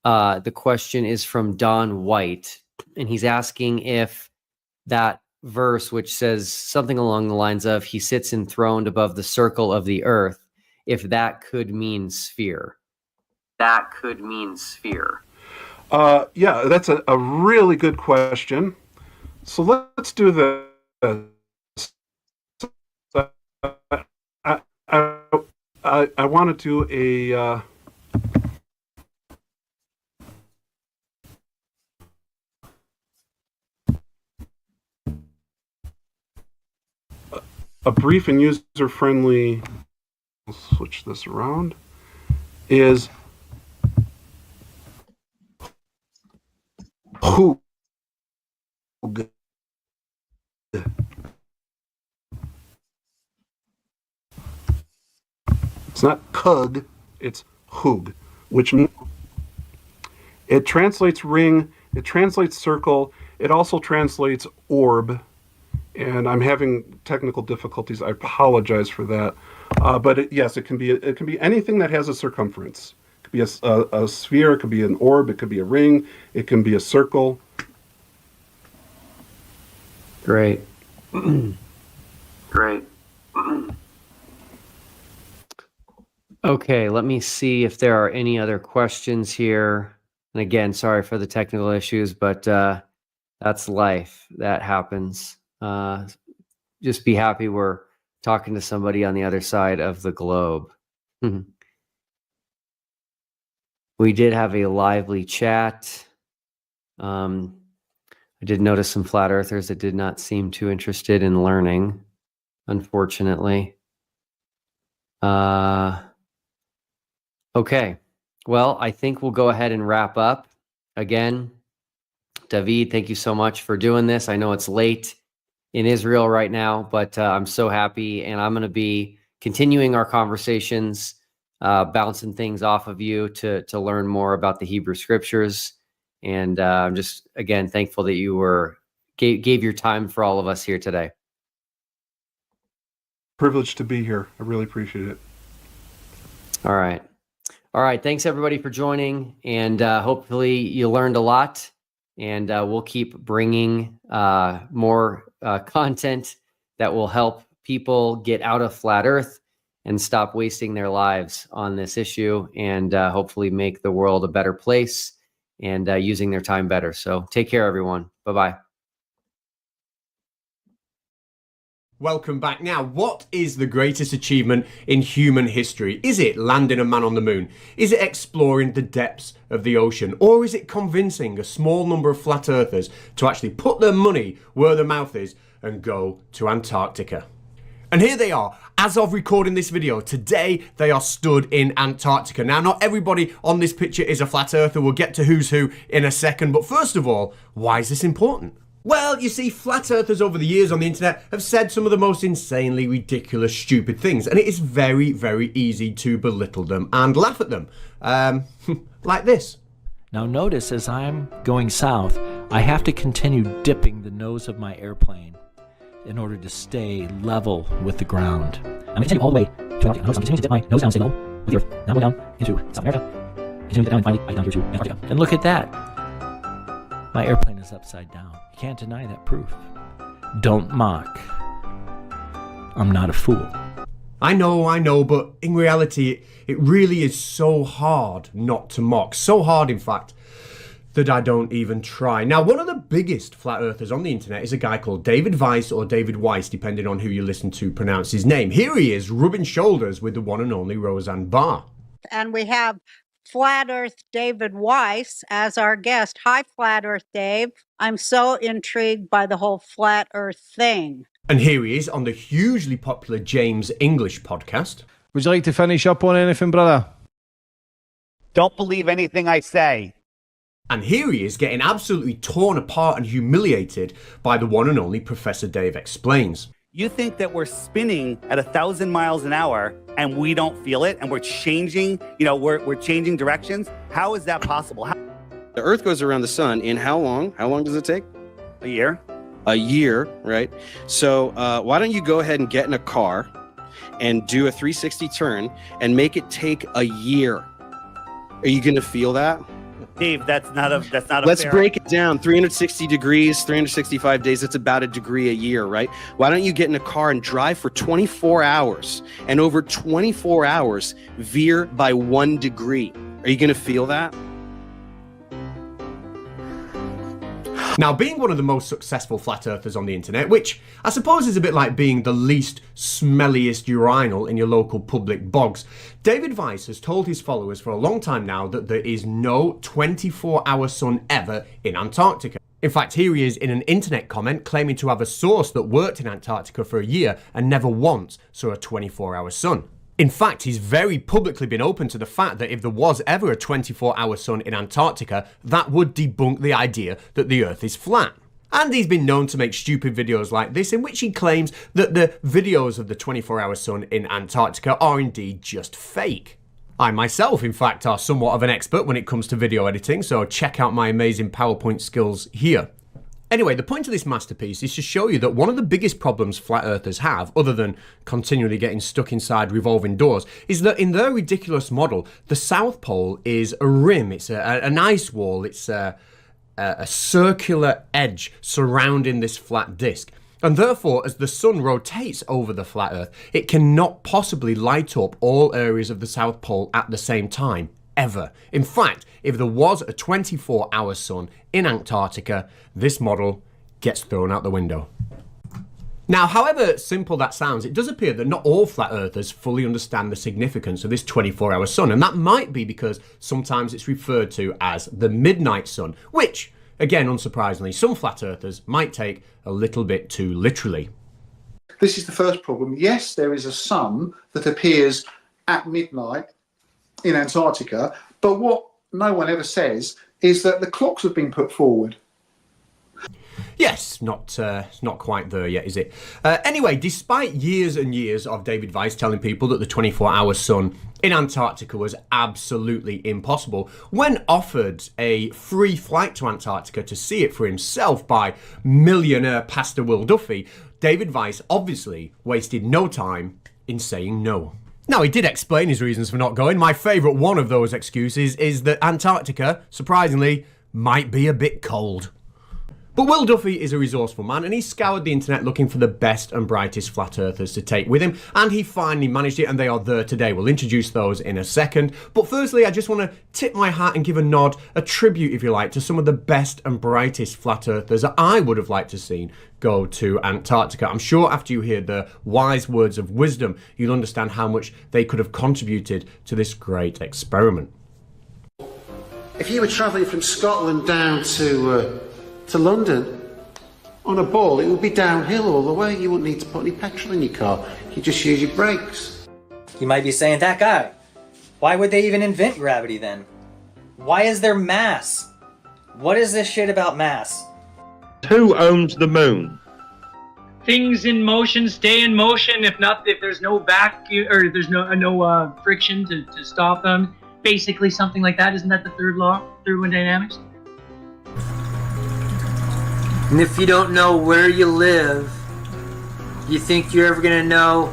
The question is from Don White, and he's asking if that verse, which says something along the lines of "He sits enthroned above the circle of the earth," if that could mean sphere. That could mean sphere. Yeah, that's a really good question. So let's do this. I want to do a brief and user-friendly, I'll switch this around, is Hug. It's not Kug, it's Hug, which means it translates ring, it translates circle, it also translates orb. And I'm having technical difficulties. I apologize for that. But yes, it can be anything that has a circumference. It could be a sphere. It could be an orb. It could be a ring. It can be a circle. Great. Great. Okay, let me see if there are any other questions here. And again, sorry for the technical issues, but that's life. That happens. Just be happy we're talking to somebody on the other side of the globe. We did have a lively chat. I did notice some flat earthers that did not seem too interested in learning, unfortunately. Okay, well, I think we'll go ahead and wrap up. Again, David, thank you so much for doing this. I know it's late in Israel right now, but I'm so happy, and I'm going to be continuing our conversations, bouncing things off of you to learn more about the Hebrew Scriptures. And I'm just, again, thankful that you gave your time for all of us here today. Privileged to be here. I really appreciate it. All right. Thanks, everybody, for joining, and hopefully you learned a lot. And we'll keep bringing more content that will help people get out of flat Earth and stop wasting their lives on this issue, and hopefully make the world a better place and using their time better. So take care, everyone. Bye-bye. Welcome back. Now, what is the greatest achievement in human history? Is it landing a man on the moon? Is it exploring the depths of the ocean? Or is it convincing a small number of flat earthers to actually put their money where their mouth is and go to Antarctica? And here they are. As of recording this video, today they are stood in Antarctica. Now, not everybody on this picture is a flat earther. We'll get to who's who in a second. But first of all, why is this important? Well, you see, flat earthers over the years on the internet have said some of the most insanely ridiculous, stupid things, and it is very, very easy to belittle them and laugh at them. Like this. Now notice, as I'm going south, I have to continue dipping the nose of my airplane in order to stay level with the ground. I'm continuing all the way to Antarctica. Notice I'm continuing to dip my nose down, stay level with the earth. Now I'm going down into South America, continuing to dip down, and finally I get down here to Antarctica. And look at that. My airplane is upside down. You can't deny that proof. Don't mock. I'm not a fool. I know, but in reality, it really is so hard not to mock. So hard, in fact, that I don't even try. Now, one of the biggest flat earthers on the internet is a guy called David Weiss, or David Weiss, depending on who you listen to pronounce his name. Here he is, rubbing shoulders with the one and only Roseanne Barr. And we have Flat Earth David Weiss as our guest. Hi, Flat Earth Dave. I'm so intrigued by the whole flat Earth thing. And here he is on the hugely popular James English podcast. Would you like to finish up on anything, brother? Don't believe anything I say. And here he is getting absolutely torn apart and humiliated by the one and only Professor Dave Explains. You think that we're spinning at 1,000 miles an hour and we don't feel it, and we're changing, we're changing directions? How is that possible? The Earth goes around the sun in how long? How long does it take? A year. A year, right? So why don't you go ahead and get in a car and do a 360 turn and make it take a year? Are you going to feel that? Dave, that's not a Let's fair... break it down. 360 degrees, 365 days, that's about a degree a year, right? Why don't you get in a car and drive for 24 hours and over 24 hours veer by 1 degree? Are you going to feel that? Now, being one of the most successful flat earthers on the internet, which I suppose is a bit like being the least smelliest urinal in your local public bogs, David Weiss has told his followers for a long time now that there is no 24-hour sun ever in Antarctica. In fact, here he is in an internet comment claiming to have a source that worked in Antarctica for a year and never once saw a 24-hour sun. In fact, he's very publicly been open to the fact that if there was ever a 24-hour sun in Antarctica, that would debunk the idea that the Earth is flat. And he's been known to make stupid videos like this, in which he claims that the videos of the 24-hour sun in Antarctica are indeed just fake. I myself, in fact, are somewhat of an expert when it comes to video editing, so check out my amazing PowerPoint skills here. Anyway, the point of this masterpiece is to show you that one of the biggest problems flat earthers have, other than continually getting stuck inside revolving doors, is that in their ridiculous model, the South Pole is a rim, it's an ice wall, it's a circular edge surrounding this flat disk. And therefore, as the sun rotates over the flat Earth, it cannot possibly light up all areas of the South Pole at the same time. Ever. In fact, if there was a 24-hour sun in Antarctica, this model gets thrown out the window. Now, however simple that sounds, it does appear that not all flat earthers fully understand the significance of this 24-hour sun, and that might be because sometimes it's referred to as the midnight sun, which, again, unsurprisingly, some flat earthers might take a little bit too literally. This is the first problem. Yes, there is a sun that appears at midnight in Antarctica, but what no one ever says is that the clocks have been put forward. Yes, not quite there yet, is it? Anyway, despite years and years of David Weiss telling people that the 24-hour sun in Antarctica was absolutely impossible, when offered a free flight to Antarctica to see it for himself by millionaire Pastor Will Duffy, David Weiss obviously wasted no time in saying no. Now, he did explain his reasons for not going. My favourite one of those excuses is that Antarctica, surprisingly, might be a bit cold. But Will Duffy is a resourceful man, and he scoured the internet looking for the best and brightest flat earthers to take with him, and he finally managed it, and they are there today. We'll introduce those in a second. But firstly, I just want to tip my hat and give a nod, a tribute, if you like, to some of the best and brightest flat earthers that I would have liked to seen go to Antarctica. I'm sure after you hear the wise words of wisdom, you'll understand how much they could have contributed to this great experiment. If you were travelling from Scotland down to London on a ball, it would be downhill all the way. You wouldn't need to put any petrol in your car. You just use your brakes. You might be saying, that guy, why would they even invent gravity then? Why is there mass? What is this shit about mass? Who owns the moon? Things in motion stay in motion if there's no vacuum or there's no friction to stop them. Basically something like that. Isn't that the third law, one dynamics? And if you don't know where you live, you think you're ever gonna know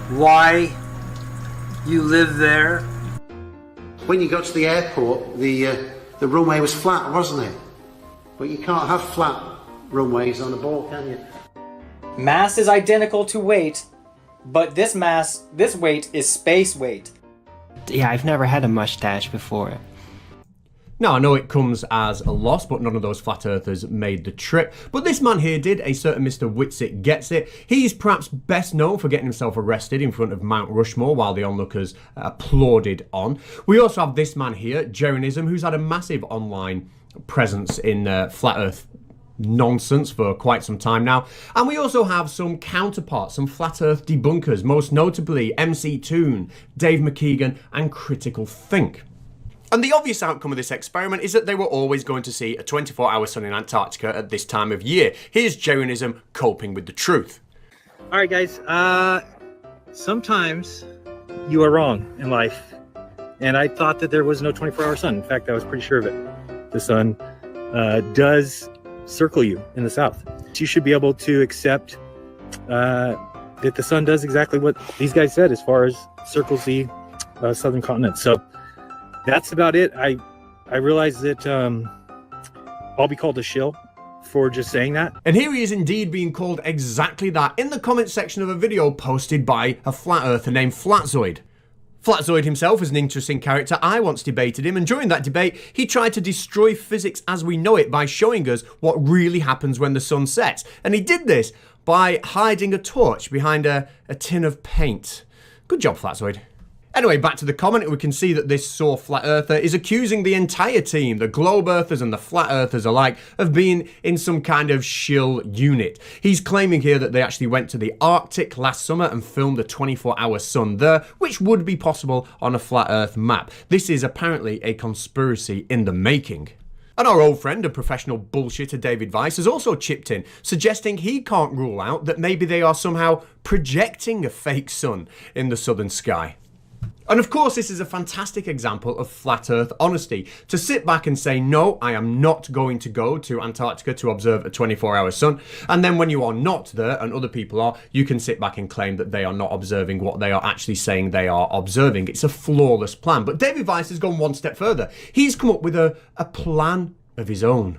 why you live there? When you got to the airport, the runway was flat, wasn't it? But you can't have flat runways on a ball, can you? Mass is identical to weight, but this weight is space weight. Yeah, I've never had a mustache before. Now, I know it comes as a loss, but none of those flat earthers made the trip. But this man here did, a certain Mr. Whitsitt gets it. He's perhaps best known for getting himself arrested in front of Mount Rushmore while the onlookers applauded on. We also have this man here, Jeranism, who's had a massive online presence in flat earth nonsense for quite some time now. And we also have some counterparts, some flat earth debunkers, most notably MCToon, Dave McKeegan, and Critical Think. And the obvious outcome of this experiment is that they were always going to see a 24-hour sun in Antarctica at this time of year. Here's Jeranism coping with the truth. All right, guys. Sometimes you are wrong in life. And I thought that there was no 24-hour sun. In fact, I was pretty sure of it. The sun does circle you in the south. You should be able to accept that the sun does exactly what these guys said as far as circles the southern continent. So that's about it. I realize that I'll be called a shill for just saying that. And here he is indeed being called exactly that in the comment section of a video posted by a flat earther named Flatzoid. Flatzoid himself is an interesting character. I once debated him, and during that debate, he tried to destroy physics as we know it by showing us what really happens when the sun sets. And he did this by hiding a torch behind a tin of paint. Good job, Flatzoid. Anyway, back to the comment, we can see that this sore flat earther is accusing the entire team, the globe earthers and the flat earthers alike, of being in some kind of shill unit. He's claiming here that they actually went to the Arctic last summer and filmed a 24-hour sun there, which would be possible on a flat earth map. This is apparently a conspiracy in the making. And our old friend and professional bullshitter David Weiss has also chipped in, suggesting he can't rule out that maybe they are somehow projecting a fake sun in the southern sky. And of course, this is a fantastic example of flat earth honesty. To sit back and say, no, I am not going to go to Antarctica to observe a 24-hour sun. And then when you are not there and other people are, you can sit back and claim that they are not observing what they are actually saying they are observing. It's a flawless plan. But David Weiss has gone one step further. He's come up with a plan of his own.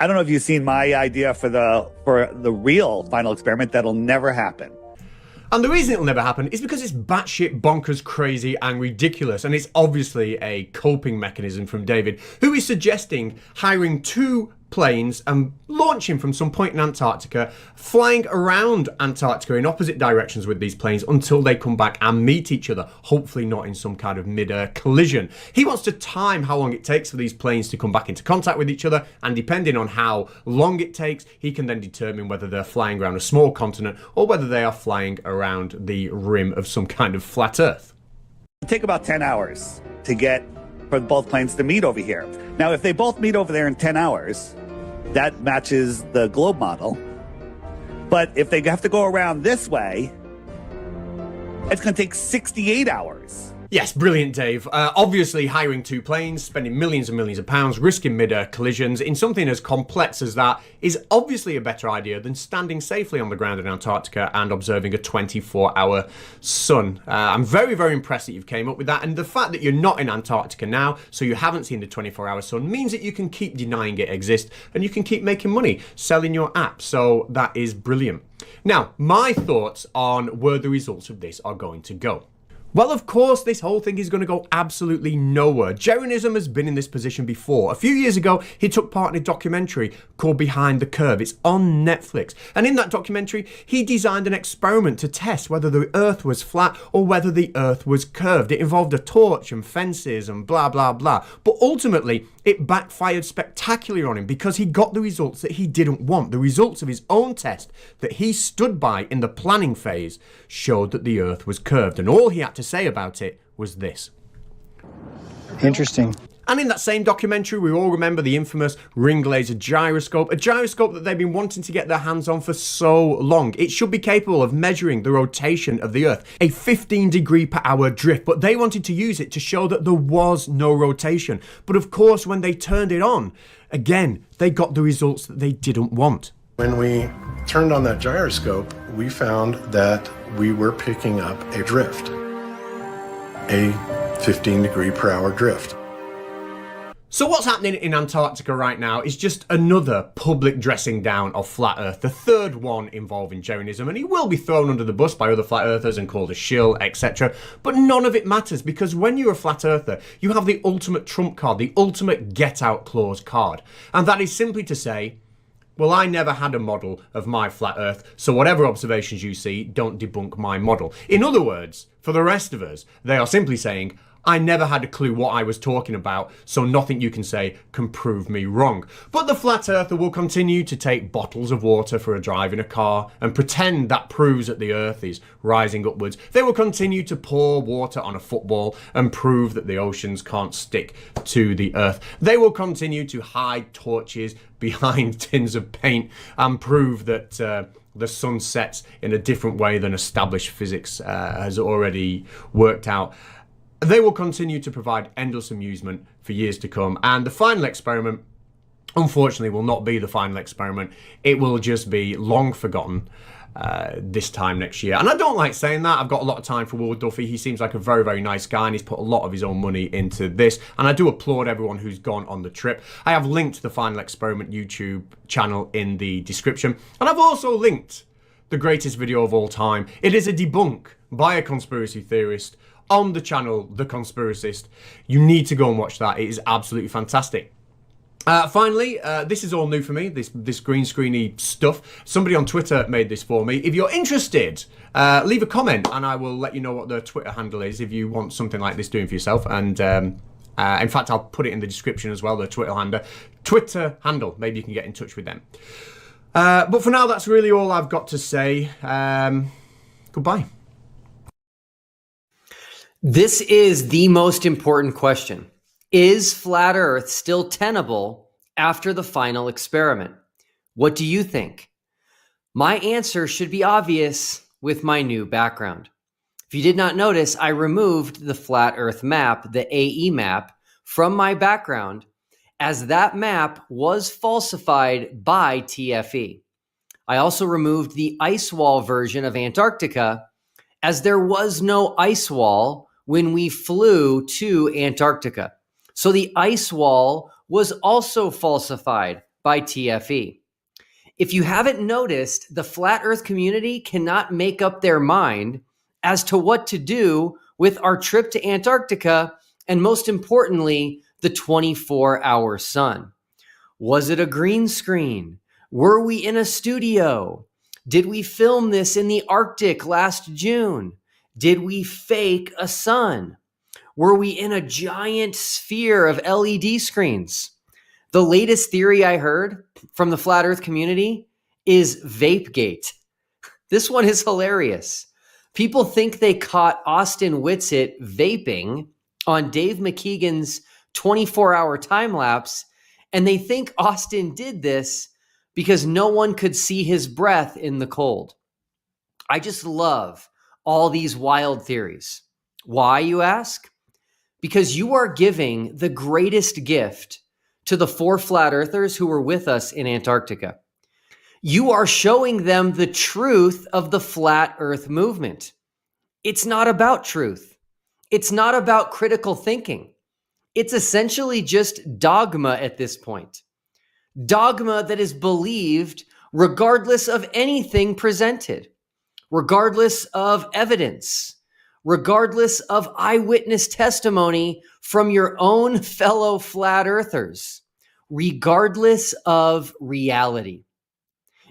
I don't know if you've seen my idea for the real final experiment that'll never happen. And the reason it'll never happen is because it's batshit bonkers crazy and ridiculous, and it's obviously a coping mechanism from David, who is suggesting hiring 2 planes and launching from some point in Antarctica, flying around Antarctica in opposite directions with these planes until they come back and meet each other, hopefully not in some kind of mid-air collision. He wants to time how long it takes for these planes to come back into contact with each other, and depending on how long it takes, he can then determine whether they're flying around a small continent or whether they are flying around the rim of some kind of flat Earth. It'll take about 10 hours to get for both planes to meet over here. Now, if they both meet over there in 10 hours, that matches the globe model. But if they have to go around this way, it's going to take 68 hours. Yes, brilliant, Dave. Obviously, hiring two planes, spending millions and millions of pounds, risking mid-air collisions in something as complex as that is obviously a better idea than standing safely on the ground in Antarctica and observing a 24-hour sun. I'm very, very impressed that you've came up with that, and the fact that you're not in Antarctica now, so you haven't seen the 24-hour sun, means that you can keep denying it exists and you can keep making money selling your app, so that is brilliant. Now, my thoughts on where the results of this are going to go. Well, of course, this whole thing is going to go absolutely nowhere. Jeranism has been in this position before. A few years ago, he took part in a documentary called Behind the Curve. It's on Netflix. And in that documentary, he designed an experiment to test whether the Earth was flat or whether the Earth was curved. It involved a torch and fences and blah, blah, blah. But ultimately, it backfired spectacularly on him because he got the results that he didn't want. The results of his own test that he stood by in the planning phase showed that the Earth was curved. And all he had to say about it was this. Interesting. And in that same documentary, we all remember the infamous ring laser gyroscope, a gyroscope that they've been wanting to get their hands on for so long. It should be capable of measuring the rotation of the Earth, a 15-degree-per-hour drift, but they wanted to use it to show that there was no rotation. But of course, when they turned it on, again, they got the results that they didn't want. When we turned on that gyroscope, we found that we were picking up a drift, a 15-degree-per-hour drift. So what's happening in Antarctica right now is just another public dressing down of Flat Earth, the third one involving Jeranism, and he will be thrown under the bus by other Flat Earthers and called a shill, etc. But none of it matters, because when you're a Flat Earther, you have the ultimate trump card, the ultimate get-out clause card. And that is simply to say, well, I never had a model of my flat Earth, so whatever observations you see, don't debunk my model. In other words, for the rest of us, they are simply saying, I never had a clue what I was talking about, so nothing you can say can prove me wrong. But the flat earther will continue to take bottles of water for a drive in a car and pretend that proves that the Earth is rising upwards. They will continue to pour water on a football and prove that the oceans can't stick to the Earth. They will continue to hide torches behind tins of paint and prove that the sun sets in a different way than established physics has already worked out. They will continue to provide endless amusement for years to come. And the final experiment, unfortunately, will not be the final experiment. It will just be long forgotten this time next year. And I don't like saying that. I've got a lot of time for Will Duffy. He seems like a very, very nice guy, and he's put a lot of his own money into this. And I do applaud everyone who's gone on the trip. I have linked the Final Experiment YouTube channel in the description. And I've also linked the greatest video of all time. It is a debunk by a conspiracy theorist on the channel The Conspiracist. You need to go and watch that. It is absolutely fantastic. Finally, this is all new for me, this green screeny stuff. Somebody on Twitter made this for me. If you're interested, leave a comment and I will let you know what the Twitter handle is if you want something like this doing for yourself. And in fact, I'll put it in the description as well, the Twitter handle. Maybe you can get in touch with them. But for now, that's really all I've got to say. Goodbye. This is the most important question. Is flat Earth still tenable after the final experiment? What do you think? My answer should be obvious with my new background. If you did not notice, I removed the flat Earth map, the AE map, from my background, as that map was falsified by TFE. I also removed the ice wall version of Antarctica, as there was no ice wall when we flew to Antarctica. So the ice wall was also falsified by TFE. If you haven't noticed, the flat Earth community cannot make up their mind as to what to do with our trip to Antarctica, and most importantly, the 24-hour sun. Was it a green screen? Were we in a studio? Did we film this in the Arctic last June? Did we fake a sun? Were we in a giant sphere of LED screens? The latest theory I heard from the flat Earth community is Vapegate. This one is hilarious. People think they caught Austin Whitsitt vaping on Dave McKeegan's 24-hour time lapse, and they think Austin did this because no one could see his breath in the cold. I just love all these wild theories. Why, you ask? Because you are giving the greatest gift to the 4 flat earthers who were with us in Antarctica. You are showing them the truth of the flat earth movement. It's not about truth. It's not about critical thinking. It's essentially just dogma at this point. Dogma that is believed regardless of anything presented, regardless of evidence, regardless of eyewitness testimony from your own fellow flat earthers, regardless of reality.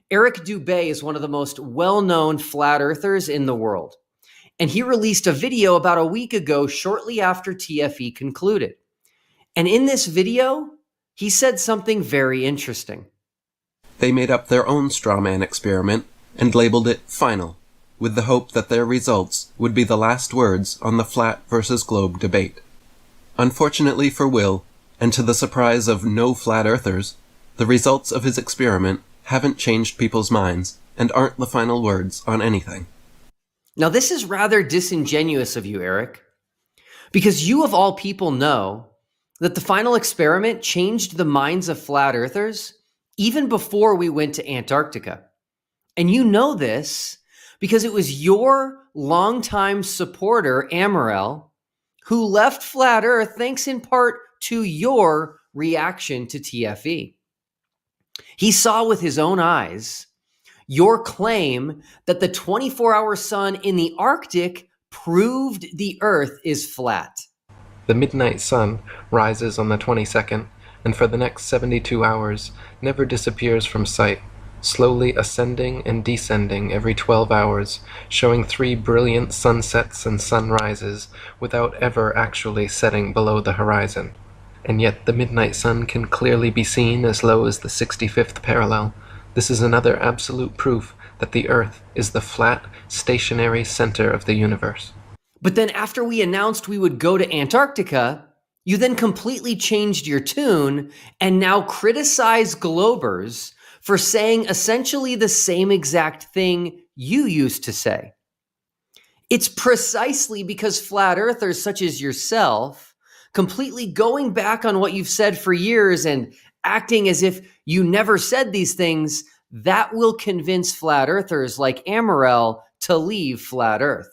Eric Dubé is one of the most well-known flat earthers in the world, and he released a video about a week ago shortly after TFE concluded. And in this video, he said something very interesting. They made up their own straw man experiment and labeled it final, with the hope that their results would be the last words on the flat versus globe debate. Unfortunately for Will, and to the surprise of no flat earthers, the results of his experiment haven't changed people's minds and aren't the final words on anything. Now, this is rather disingenuous of you, Eric, because you of all people know that the final experiment changed the minds of flat earthers even before we went to Antarctica. And you know this because it was your longtime supporter, Amaral, who left flat earth thanks in part to your reaction to TFE. He saw with his own eyes your claim that the 24-hour sun in the Arctic proved the Earth is flat. The midnight sun rises on the 22nd, and for the next 72 hours never disappears from sight, slowly ascending and descending every 12 hours, showing 3 brilliant sunsets and sunrises without ever actually setting below the horizon. And yet the midnight sun can clearly be seen as low as the 65th parallel. This is another absolute proof that the Earth is the flat, stationary center of the universe. But then after we announced we would go to Antarctica, you then completely changed your tune and now criticize Globers for saying essentially the same exact thing you used to say. It's precisely because flat earthers such as yourself, completely going back on what you've said for years and acting as if you never said these things, that will convince flat earthers like Amaral to leave flat earth.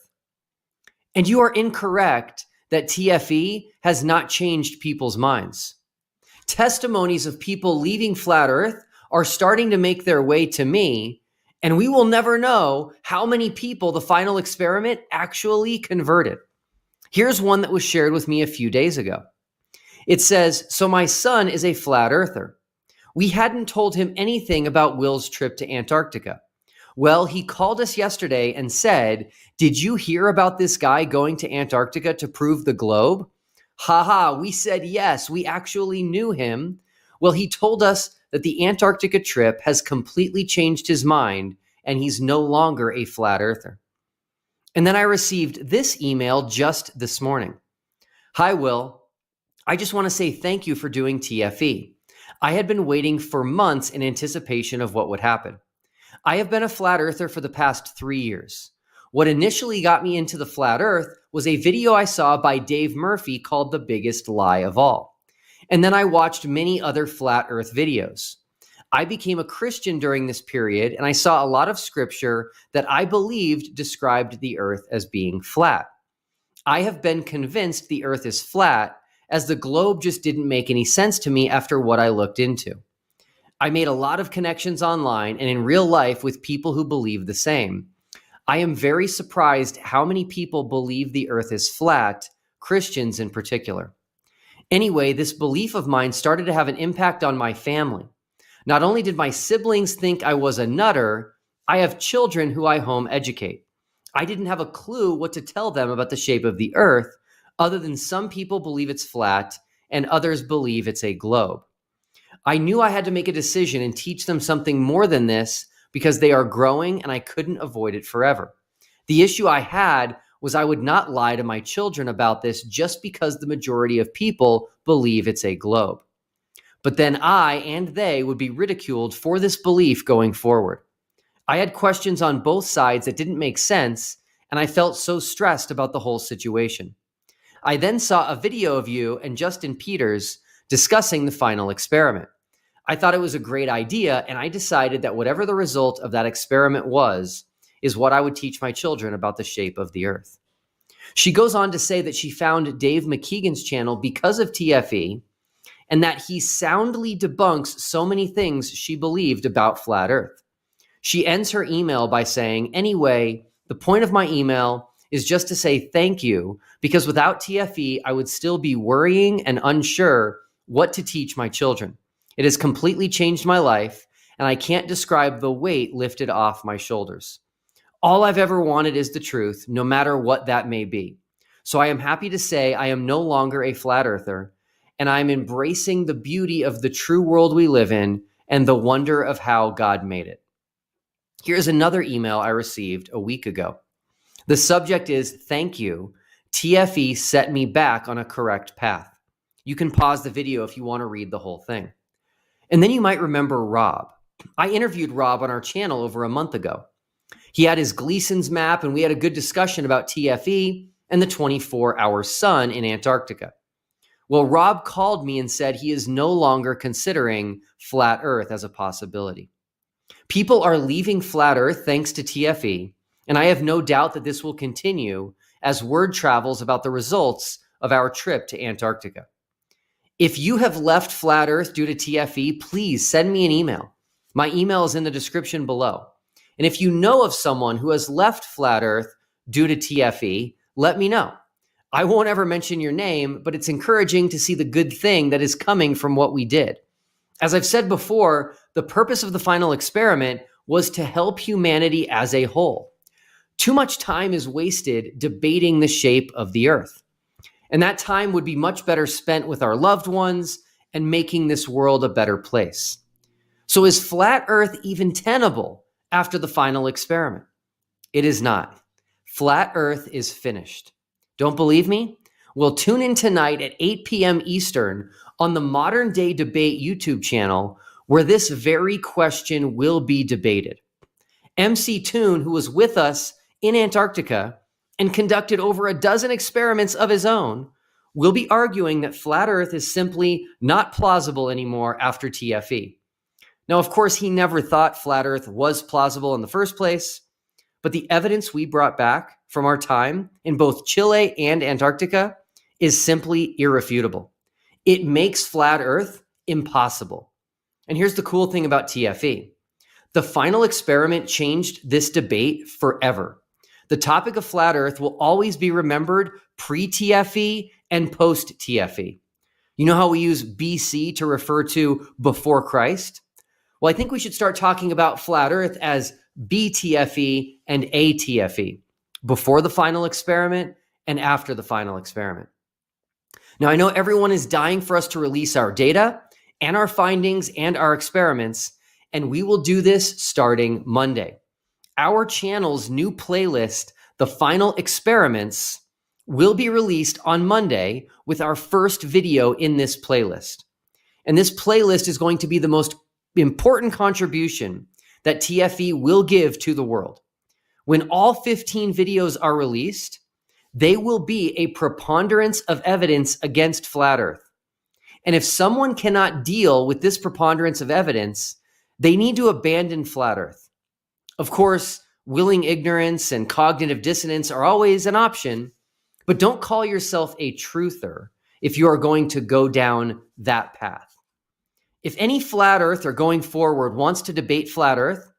And you are incorrect that TFE has not changed people's minds. Testimonies of people leaving flat earth are starting to make their way to me, and we will never know how many people the final experiment actually converted. Here's one that was shared with me a few days ago. It says, so my son is a flat earther. We hadn't told him anything about Will's trip to Antarctica. Well, he called us yesterday and said, did you hear about this guy going to Antarctica to prove the globe? Haha, we said yes, we actually knew him. Well, he told us that the Antarctica trip has completely changed his mind and he's no longer a flat earther. And then I received this email just this morning. Hi, Will. I just want to say thank you for doing TFE. I had been waiting for months in anticipation of what would happen. I have been a flat earther for the past 3 years. What initially got me into the flat earth was a video I saw by Dave Murphy called The Biggest Lie of All. And then I watched many other flat earth videos. I became a Christian during this period, and I saw a lot of scripture that I believed described the earth as being flat. I have been convinced the earth is flat, as the globe just didn't make any sense to me after what I looked into. I made a lot of connections online and in real life with people who believe the same. I am very surprised how many people believe the earth is flat, Christians in particular. Anyway, this belief of mine started to have an impact on my family. Not only did my siblings think I was a nutter, I have children who I home educate. I didn't have a clue what to tell them about the shape of the earth, other than some people believe it's flat and others believe it's a globe. I knew I had to make a decision and teach them something more than this because they are growing and I couldn't avoid it forever. The issue I had was I would not lie to my children about this just because the majority of people believe it's a globe. But then I and they would be ridiculed for this belief going forward. I had questions on both sides that didn't make sense, and I felt so stressed about the whole situation. I then saw a video of you and Justin Peters discussing the final experiment. I thought it was a great idea, and I decided that whatever the result of that experiment was, is what I would teach my children about the shape of the Earth. She goes on to say that she found Dave McKeegan's channel because of TFE, and that he soundly debunks so many things she believed about flat Earth. She ends her email by saying, anyway, the point of my email is just to say thank you, because without TFE, I would still be worrying and unsure what to teach my children. It has completely changed my life, and I can't describe the weight lifted off my shoulders. All I've ever wanted is the truth, no matter what that may be. So I am happy to say I am no longer a flat earther, and I'm embracing the beauty of the true world we live in and the wonder of how God made it. Here's another email I received a week ago. The subject is, thank you. TFE set me back on a correct path. You can pause the video if you want to read the whole thing. And then you might remember Rob. I interviewed Rob on our channel over a month ago. He had his Gleason's map, and we had a good discussion about TFE and the 24-hour sun in Antarctica. Well, Rob called me and said he is no longer considering flat Earth as a possibility. People are leaving flat Earth thanks to TFE, and I have no doubt that this will continue as word travels about the results of our trip to Antarctica. If you have left flat Earth due to TFE, please send me an email. My email is in the description below. And if you know of someone who has left flat Earth due to TFE, let me know. I won't ever mention your name, but it's encouraging to see the good thing that is coming from what we did. As I've said before, the purpose of the final experiment was to help humanity as a whole. Too much time is wasted debating the shape of the Earth. And that time would be much better spent with our loved ones and making this world a better place. So is flat Earth even tenable after the final experiment? It is not. Flat Earth is finished. Don't believe me? Well, tune in tonight at 8 p.m. Eastern on the Modern Day Debate YouTube channel, where this very question will be debated. MCToon, who was with us in Antarctica and conducted over a dozen experiments of his own, will be arguing that flat Earth is simply not plausible anymore after TFE. Now, of course, he never thought flat Earth was plausible in the first place, but the evidence we brought back from our time in both Chile and Antarctica is simply irrefutable. It makes flat Earth impossible. And here's the cool thing about TFE. The final experiment changed this debate forever. The topic of flat Earth will always be remembered pre-TFE and post-TFE. You know how we use BC to refer to before Christ? Well, I think we should start talking about flat Earth as BTFE and ATFE, before the final experiment and after the final experiment. Now, I know everyone is dying for us to release our data and our findings and our experiments, and we will do this starting Monday. Our channel's new playlist, The Final Experiments, will be released on Monday with our first video in this playlist. And this playlist is going to be the most important contribution that TFE will give to the world. When all 15 videos are released, they will be a preponderance of evidence against flat Earth. And if someone cannot deal with this preponderance of evidence, they need to abandon flat Earth. Of course, willing ignorance and cognitive dissonance are always an option, but don't call yourself a truther if you are going to go down that path. If any flat earther going forward wants to debate flat Earth,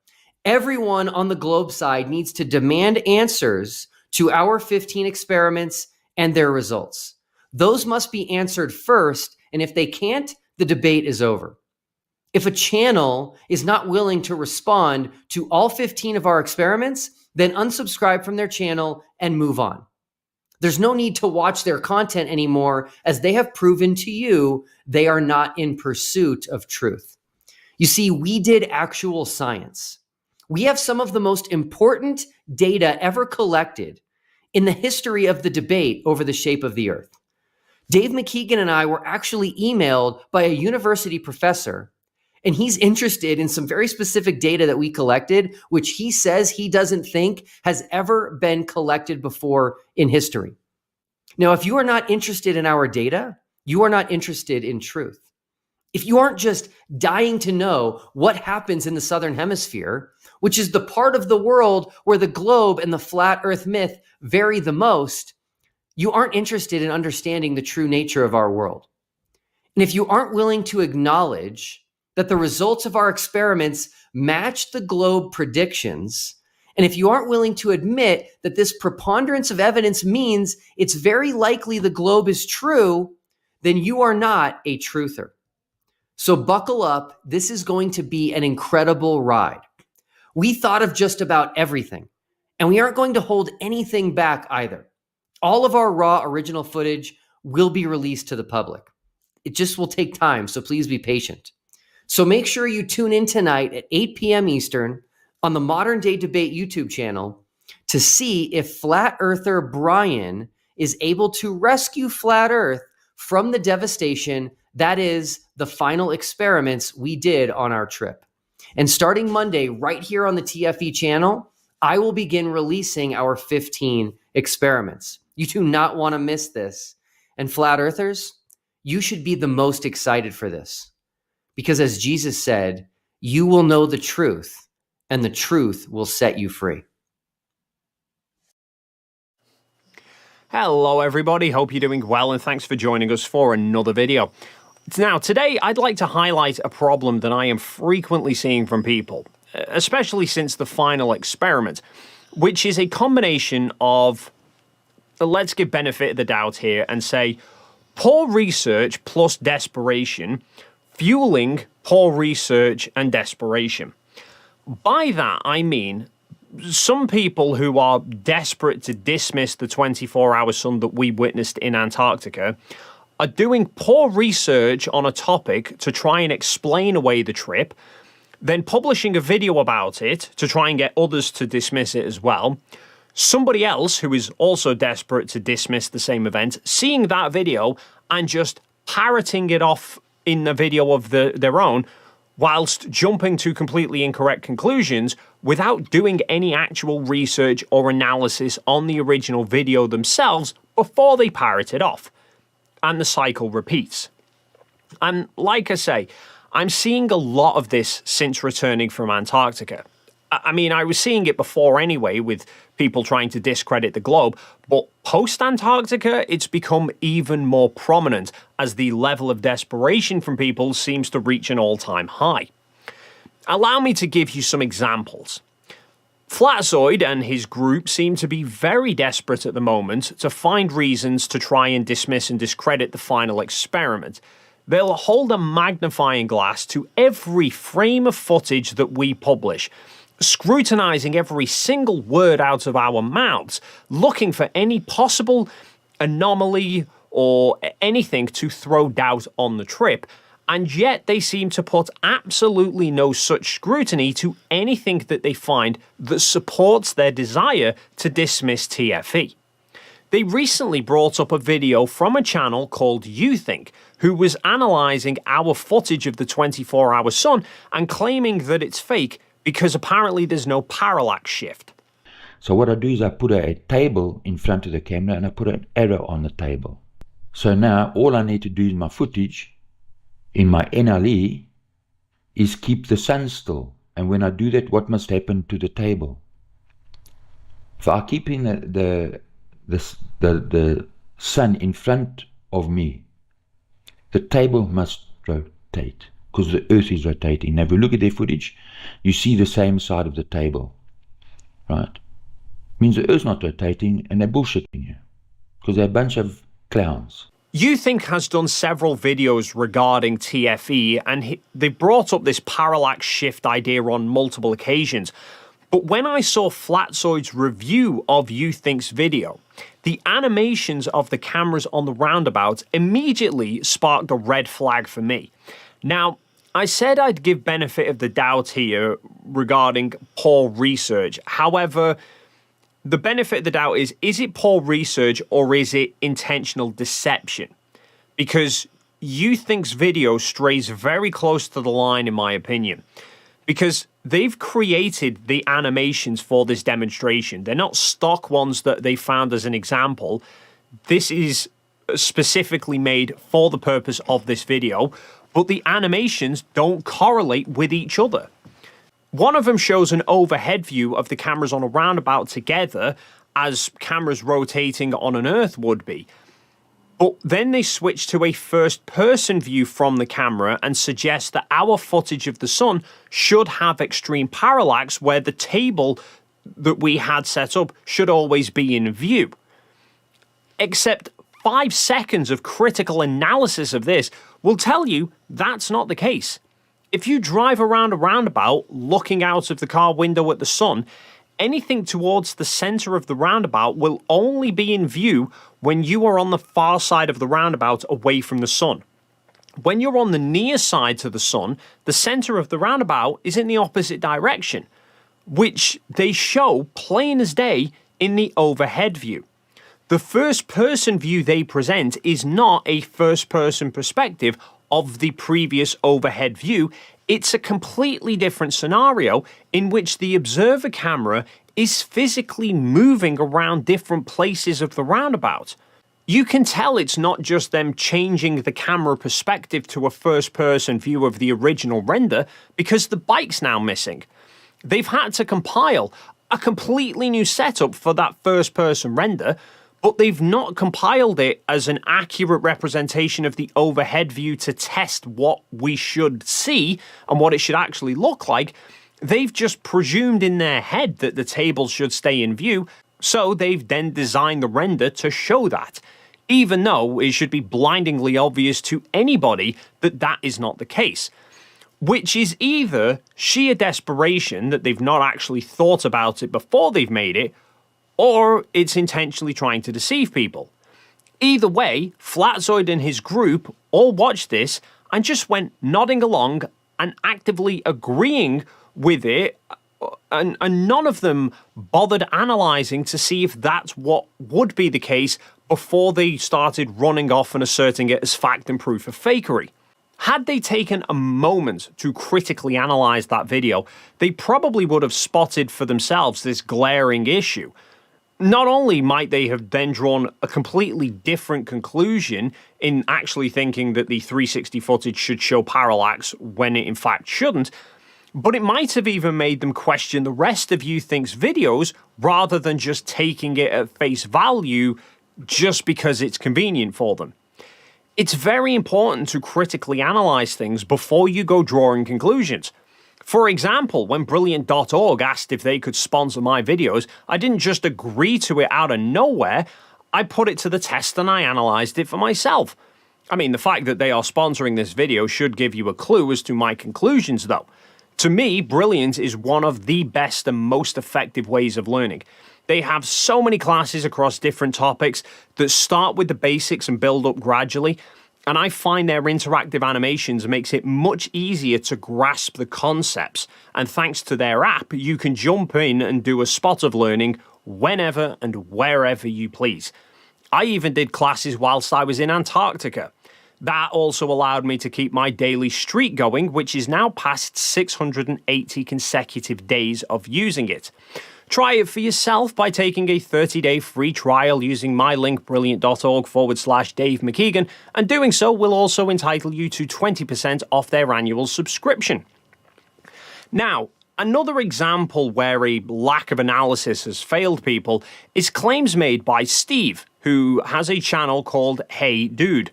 everyone on the globe side needs to demand answers to our 15 experiments and their results. Those must be answered first, and if they can't, the debate is over. If a channel is not willing to respond to all 15 of our experiments, then unsubscribe from their channel and move on. There's no need to watch their content anymore, as they have proven to you they are not in pursuit of truth. You see, we did actual science. We have some of the most important data ever collected in the history of the debate over the shape of the Earth. Dave McKeegan and I were actually emailed by a university professor, And he's interested in some very specific data that we collected, which he says he doesn't think has ever been collected before in history. Now, if you are not interested in our data, you are not interested in truth. If you aren't just dying to know what happens in the Southern Hemisphere, which is the part of the world where the globe and the flat earth myth vary the most, you aren't interested in understanding the true nature of our world. And if you aren't willing to acknowledge that the results of our experiments match the globe predictions, and if you aren't willing to admit that this preponderance of evidence means it's very likely the globe is true, then you are not a truther. So buckle up. This is going to be an incredible ride. We thought of just about everything, and we aren't going to hold anything back either. All of our raw original footage will be released to the public. It just will take time, so please be patient. So make sure you tune in tonight at 8 p.m. Eastern on the Modern Day Debate YouTube channel to see if Flat Earther Brian is able to rescue Flat Earth from the devastation that is the final experiments we did on our trip. And starting Monday, right here on the TFE channel, I will begin releasing our 15 experiments. You do not want to miss this. And Flat Earthers, you should be the most excited for this. Because as Jesus said, you will know the truth, and the truth will set you free. Hello everybody, hope you're doing well and thanks for joining us for another video. Now today I'd like to highlight a problem that I am frequently seeing from people, especially since the final experiment, which is a combination of, let's give benefit of the doubt here and say, poor research plus desperation fueling poor research and desperation. By that I mean some people who are desperate to dismiss the 24-hour sun that we witnessed in Antarctica are doing poor research on a topic to try and explain away the trip, then publishing a video about it to try and get others to dismiss it as well. Somebody else who is also desperate to dismiss the same event, seeing that video and just parroting it off in a video of their own, whilst jumping to completely incorrect conclusions without doing any actual research or analysis on the original video themselves before they parrot it off. And the cycle repeats. And like I say, I'm seeing a lot of this since returning from Antarctica. I mean, I was seeing it before anyway with people trying to discredit the globe, but post-Antarctica, it's become even more prominent as the level of desperation from people seems to reach an all-time high. Allow me to give you some examples. Flatzoid and his group seem to be very desperate at the moment to find reasons to try and dismiss and discredit the final experiment. They'll hold a magnifying glass to every frame of footage that we publish, scrutinizing every single word out of our mouths, looking for any possible anomaly or anything to throw doubt on the trip, and yet they seem to put absolutely no such scrutiny to anything that they find that supports their desire to dismiss TFE. They recently brought up a video from a channel called YouThink, who was analysing our footage of the 24-hour sun and claiming that it's fake because apparently there's no parallax shift. So what I do is I put a table in front of the camera and I put an arrow on the table. So now all I need to do in my footage, in my NLE, is keep the sun still. And when I do that, what must happen to the table? If I keep in the sun in front of me, the table must rotate because the earth is rotating. Now if you look at their footage, you see the same side of the table, right? Means the earth's not rotating and they're bullshitting you because they're a bunch of clowns. YouThink has done several videos regarding TFE and they brought up this parallax shift idea on multiple occasions. But when I saw Flatzoid's review of YouThink's video, the animations of the cameras on the roundabout immediately sparked a red flag for me. Now, I said I'd give benefit of the doubt here regarding poor research. However, the benefit of the doubt is it poor research or is it intentional deception? Because YouThink's video strays very close to the line, in my opinion, because they've created the animations for this demonstration. They're not stock ones that they found as an example. This is specifically made for the purpose of this video, but the animations don't correlate with each other. One of them shows an overhead view of the cameras on a roundabout together as cameras rotating on an Earth would be. But then they switch to a first-person view from the camera and suggest that our footage of the sun should have extreme parallax, where the table that we had set up should always be in view. Except 5 seconds of critical analysis of this will tell you that's not the case. If you drive around a roundabout looking out of the car window at the sun, anything towards the center of the roundabout will only be in view when you are on the far side of the roundabout away from the sun. When you're on the near side to the sun, the center of the roundabout is in the opposite direction, which they show plain as day in the overhead view. The first-person view they present is not a first-person perspective of the previous overhead view. It's a completely different scenario in which the observer camera is physically moving around different places of the roundabout. You can tell it's not just them changing the camera perspective to a first-person view of the original render, because the bike's now missing. They've had to compile a completely new setup for that first-person render, but they've not compiled it as an accurate representation of the overhead view to test what we should see and what it should actually look like. They've just presumed in their head that the table should stay in view, so they've then designed the render to show that, even though it should be blindingly obvious to anybody that that is not the case. Which is either sheer desperation that they've not actually thought about it before they've made it, or it's intentionally trying to deceive people. Either way, Flatzoid and his group all watched this and just went nodding along and actively agreeing with it, and none of them bothered analysing to see if that's what would be the case before they started running off and asserting it as fact and proof of fakery. Had they taken a moment to critically analyse that video, they probably would have spotted for themselves this glaring issue. Not only might they have then drawn a completely different conclusion in actually thinking that the 360 footage should show parallax when it in fact shouldn't, but it might have even made them question the rest of YouThink's videos rather than just taking it at face value just because it's convenient for them. It's very important to critically analyse things before you go drawing conclusions. For example, when Brilliant.org asked if they could sponsor my videos, I didn't just agree to it out of nowhere. I put it to the test and I analysed it for myself. I mean, the fact that they are sponsoring this video should give you a clue as to my conclusions, though. To me, Brilliant is one of the best and most effective ways of learning. They have so many classes across different topics that start with the basics and build up gradually, and I find their interactive animations makes it much easier to grasp the concepts, and thanks to their app, you can jump in and do a spot of learning whenever and wherever you please. I even did classes whilst I was in Antarctica. That also allowed me to keep my daily streak going, which is now past 680 consecutive days of using it. Try it for yourself by taking a 30-day free trial using my link brilliant.org/Dave McKeegan, and doing so will also entitle you to 20% off their annual subscription. Now, another example where a lack of analysis has failed people is claims made by Steve, who has a channel called Hey Dude.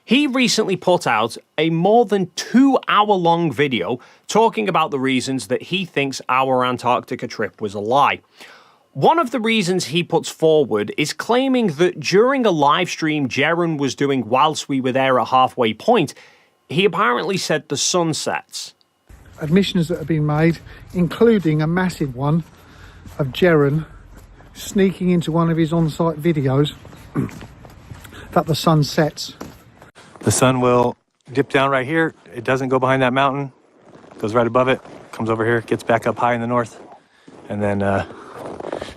He recently put out a more than 2-hour-long video talking about the reasons that he thinks our Antarctica trip was a lie. One of the reasons he puts forward is claiming that during a live stream Jeron was doing whilst we were there at Halfway Point, he apparently said the sun sets. Admissions that have been made, including a massive one of Jeron sneaking into one of his on-site videos that the sun sets. The sun will dip down right here. It doesn't go behind that mountain. Goes right above it, comes over here, gets back up high in the north, and then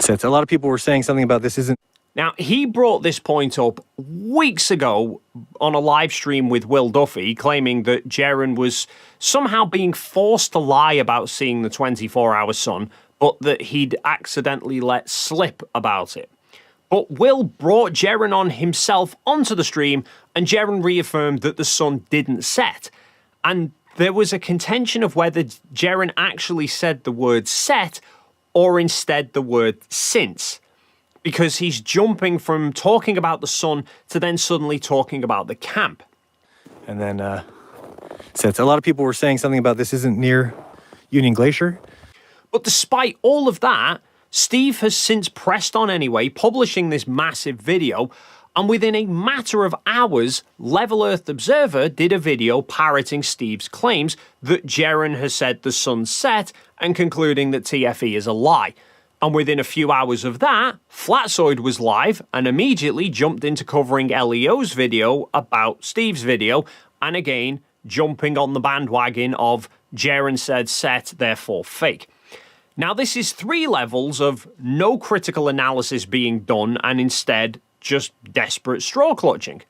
sets. A lot of people were saying something about this isn't... Now, he brought this point up weeks ago on a live stream with Will Duffy, claiming that Jeran was somehow being forced to lie about seeing the 24-hour sun, but that he'd accidentally let slip about it. But Will brought Jeran on himself onto the stream, and Jeran reaffirmed that the sun didn't set. And there was a contention of whether Jeran actually said the word set or instead the word since, because he's jumping from talking about the sun to then suddenly talking about the camp. And then sets. A lot of people were saying something about this isn't near Union Glacier. But despite all of that, Steve has since pressed on anyway, publishing this massive video, and within a matter of hours, Level Earth Observer did a video parroting Steve's claims that Jeran has said the sun set and concluding that TFE is a lie. And within a few hours of that, Flatzoid was live and immediately jumped into covering LEO's video about Steve's video, and again, jumping on the bandwagon of Jeran said set, therefore fake. Now, this is 3 levels of no critical analysis being done and instead just desperate straw clutching.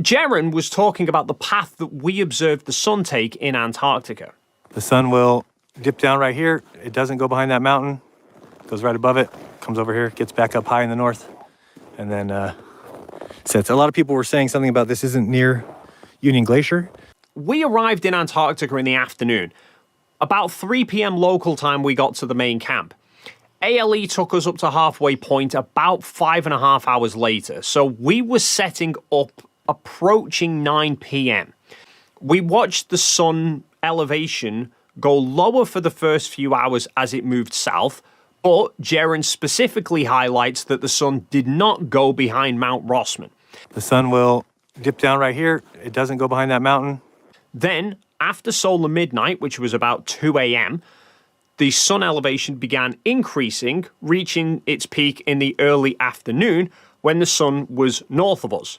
Jeran was talking about the path that we observed the sun take in Antarctica. The sun will dip down right here. It doesn't go behind that mountain. Goes right above it, comes over here, gets back up high in the north, and then sets. A lot of people were saying something about this isn't near Union Glacier. We arrived in Antarctica in the afternoon. About 3 p.m. local time, we got to the main camp. ALE took us up to halfway point about 5.5 hours later, so we were setting up approaching 9 p.m. We watched the sun elevation go lower for the first few hours as it moved south, but Jeran specifically highlights that the sun did not go behind Mount Rossman. The sun will dip down right here. It doesn't go behind that mountain. Then, after solar midnight, which was about 2 a.m., the sun elevation began increasing, reaching its peak in the early afternoon when the sun was north of us.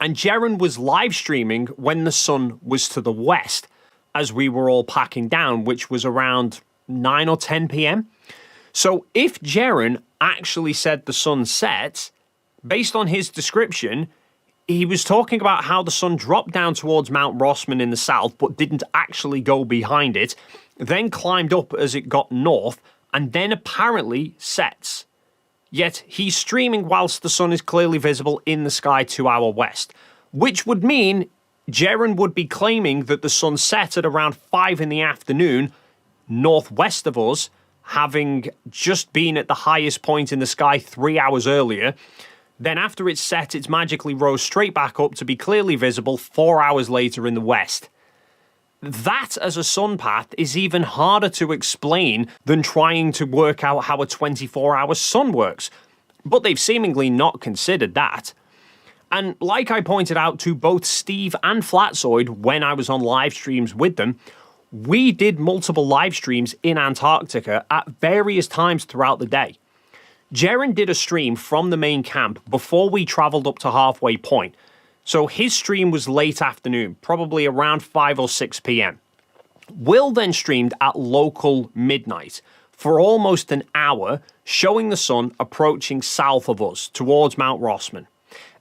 And Jeran was live streaming when the sun was to the west, as we were all packing down, which was around 9 or 10 p.m. So if Jeran actually said the sun set, based on his description, he was talking about how the sun dropped down towards Mount Rossman in the south, but didn't actually go behind it, then climbed up as it got north, and then apparently sets. Yet he's streaming whilst the sun is clearly visible in the sky to our west, which would mean Jeran would be claiming that the sun set at around 5 in the afternoon, northwest of us, having just been at the highest point in the sky 3 hours earlier. Then after it's set, it's magically rose straight back up to be clearly visible 4 hours later in the west. That as a sun path is even harder to explain than trying to work out how a 24-hour sun works. But they've seemingly not considered that. And like I pointed out to both Steve and Flatzoid when I was on live streams with them, we did multiple live streams in Antarctica at various times throughout the day. Jeran did a stream from the main camp before we travelled up to halfway point, so his stream was late afternoon, probably around 5 or 6 p.m. Will then streamed at local midnight for almost an hour, showing the sun approaching south of us towards Mount Rossman.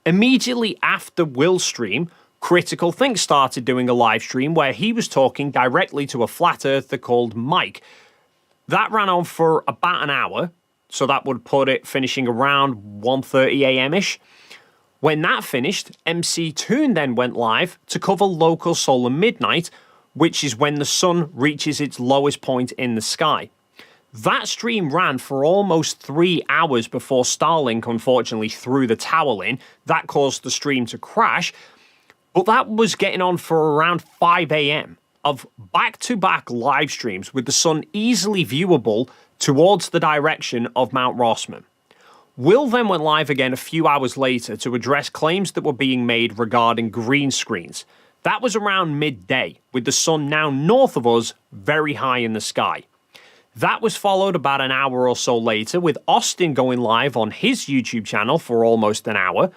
Immediately after Will's stream, Critical Think started doing a live stream where he was talking directly to a flat earther called Mike. That ran on for about an hour, so that would put it finishing around 1:30 a.m.-ish. When that finished, MCToon then went live to cover local solar midnight, which is when the sun reaches its lowest point in the sky. That stream ran for almost 3 hours before Starlink unfortunately threw the towel in. That caused the stream to crash, but that was getting on for around 5 a.m. of back-to-back live streams with the sun easily viewable towards the direction of Mount Rossman. Will then went live again a few hours later to address claims that were being made regarding green screens. That was around midday, with the sun now north of us, very high in the sky. That was followed about an hour or so later with Austin going live on his YouTube channel for almost an hour.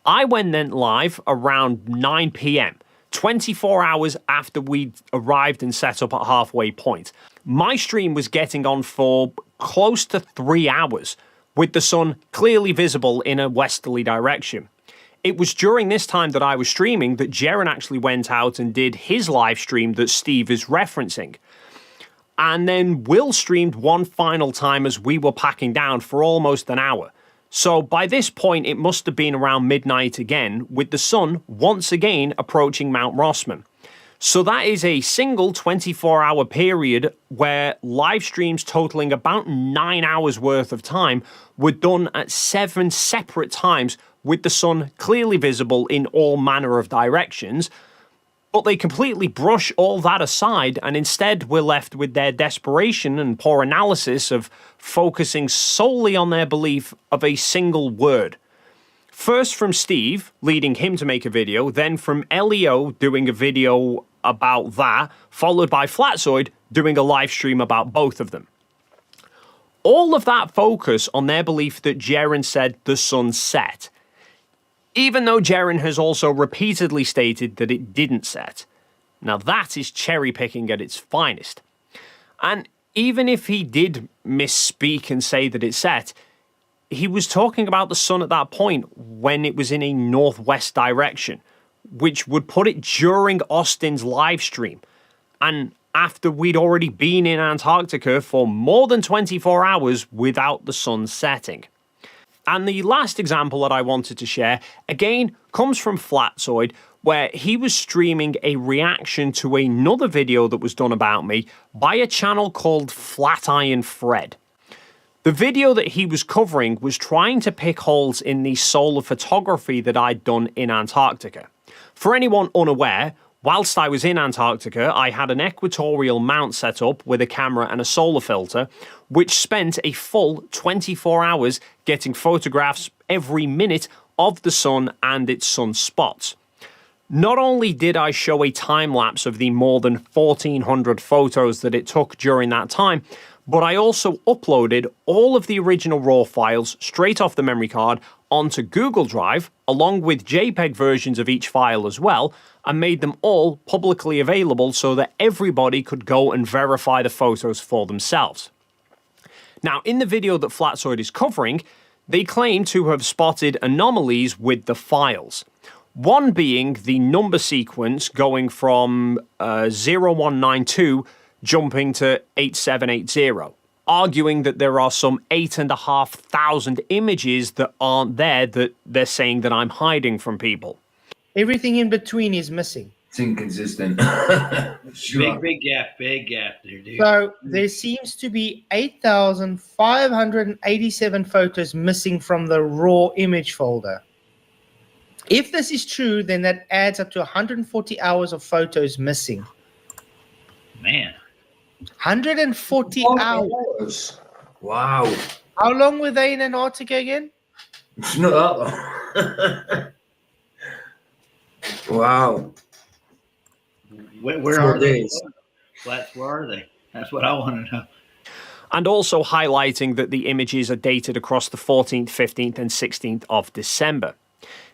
I went then live around 9 p.m, 24 hours after we'd arrived and set up at halfway point. My stream was getting on for close to 3 hours, with the sun clearly visible in a westerly direction. It was during this time that I was streaming that Jeran actually went out and did his live stream that Steve is referencing. And then Will streamed one final time as we were packing down for almost an hour. So by this point, it must have been around midnight again, with the sun once again approaching Mount Rossman. So that is a single 24-hour period where live streams totaling about 9 hours worth of time were done at 7 separate times with the sun clearly visible in all manner of directions. But they completely brush all that aside, and instead we're left with their desperation and poor analysis of focusing solely on their belief of a single word. First from Steve, leading him to make a video, then from Leo doing a video about that, followed by Flatzoid doing a live stream about both of them. All of that focus on their belief that Jeran said the sun set, even though Jeran has also repeatedly stated that it didn't set. Now that is cherry picking at its finest. And even if he did misspeak and say that it set, he was talking about the sun at that point when it was in a northwest direction, which would put it during Austin's live stream, and after we'd already been in Antarctica for more than 24 hours without the sun setting. And the last example that I wanted to share, again, comes from Flatzoid, where he was streaming a reaction to another video that was done about me by a channel called Flatiron Fred. The video that he was covering was trying to pick holes in the solar photography that I'd done in Antarctica. For anyone unaware, whilst I was in Antarctica, I had an equatorial mount set up with a camera and a solar filter, which spent a full 24 hours getting photographs every minute of the sun and its sunspots. Not only did I show a time-lapse of the more than 1,400 photos that it took during that time, but I also uploaded all of the original RAW files straight off the memory card onto Google Drive, along with JPEG versions of each file as well, and made them all publicly available so that everybody could go and verify the photos for themselves. Now, in the video that Flatzoid is covering, they claim to have spotted anomalies with the files. One being the number sequence going from 0192 jumping to 8780, arguing that there are some 8,500 images that aren't there that they're saying that I'm hiding from people. Everything in between is missing. It's inconsistent. Sure. Big gap there, dude. So there seems to be 8,587 photos missing from the raw image folder. If this is true, then that adds up to 140 hours of photos missing. Man. 140 hours. Wow. How long were they in Antarctica again? It's not that long. Wow. Where are they? Flats, where are they? That's what I want to know. And also highlighting that the images are dated across the 14th, 15th, and 16th of December.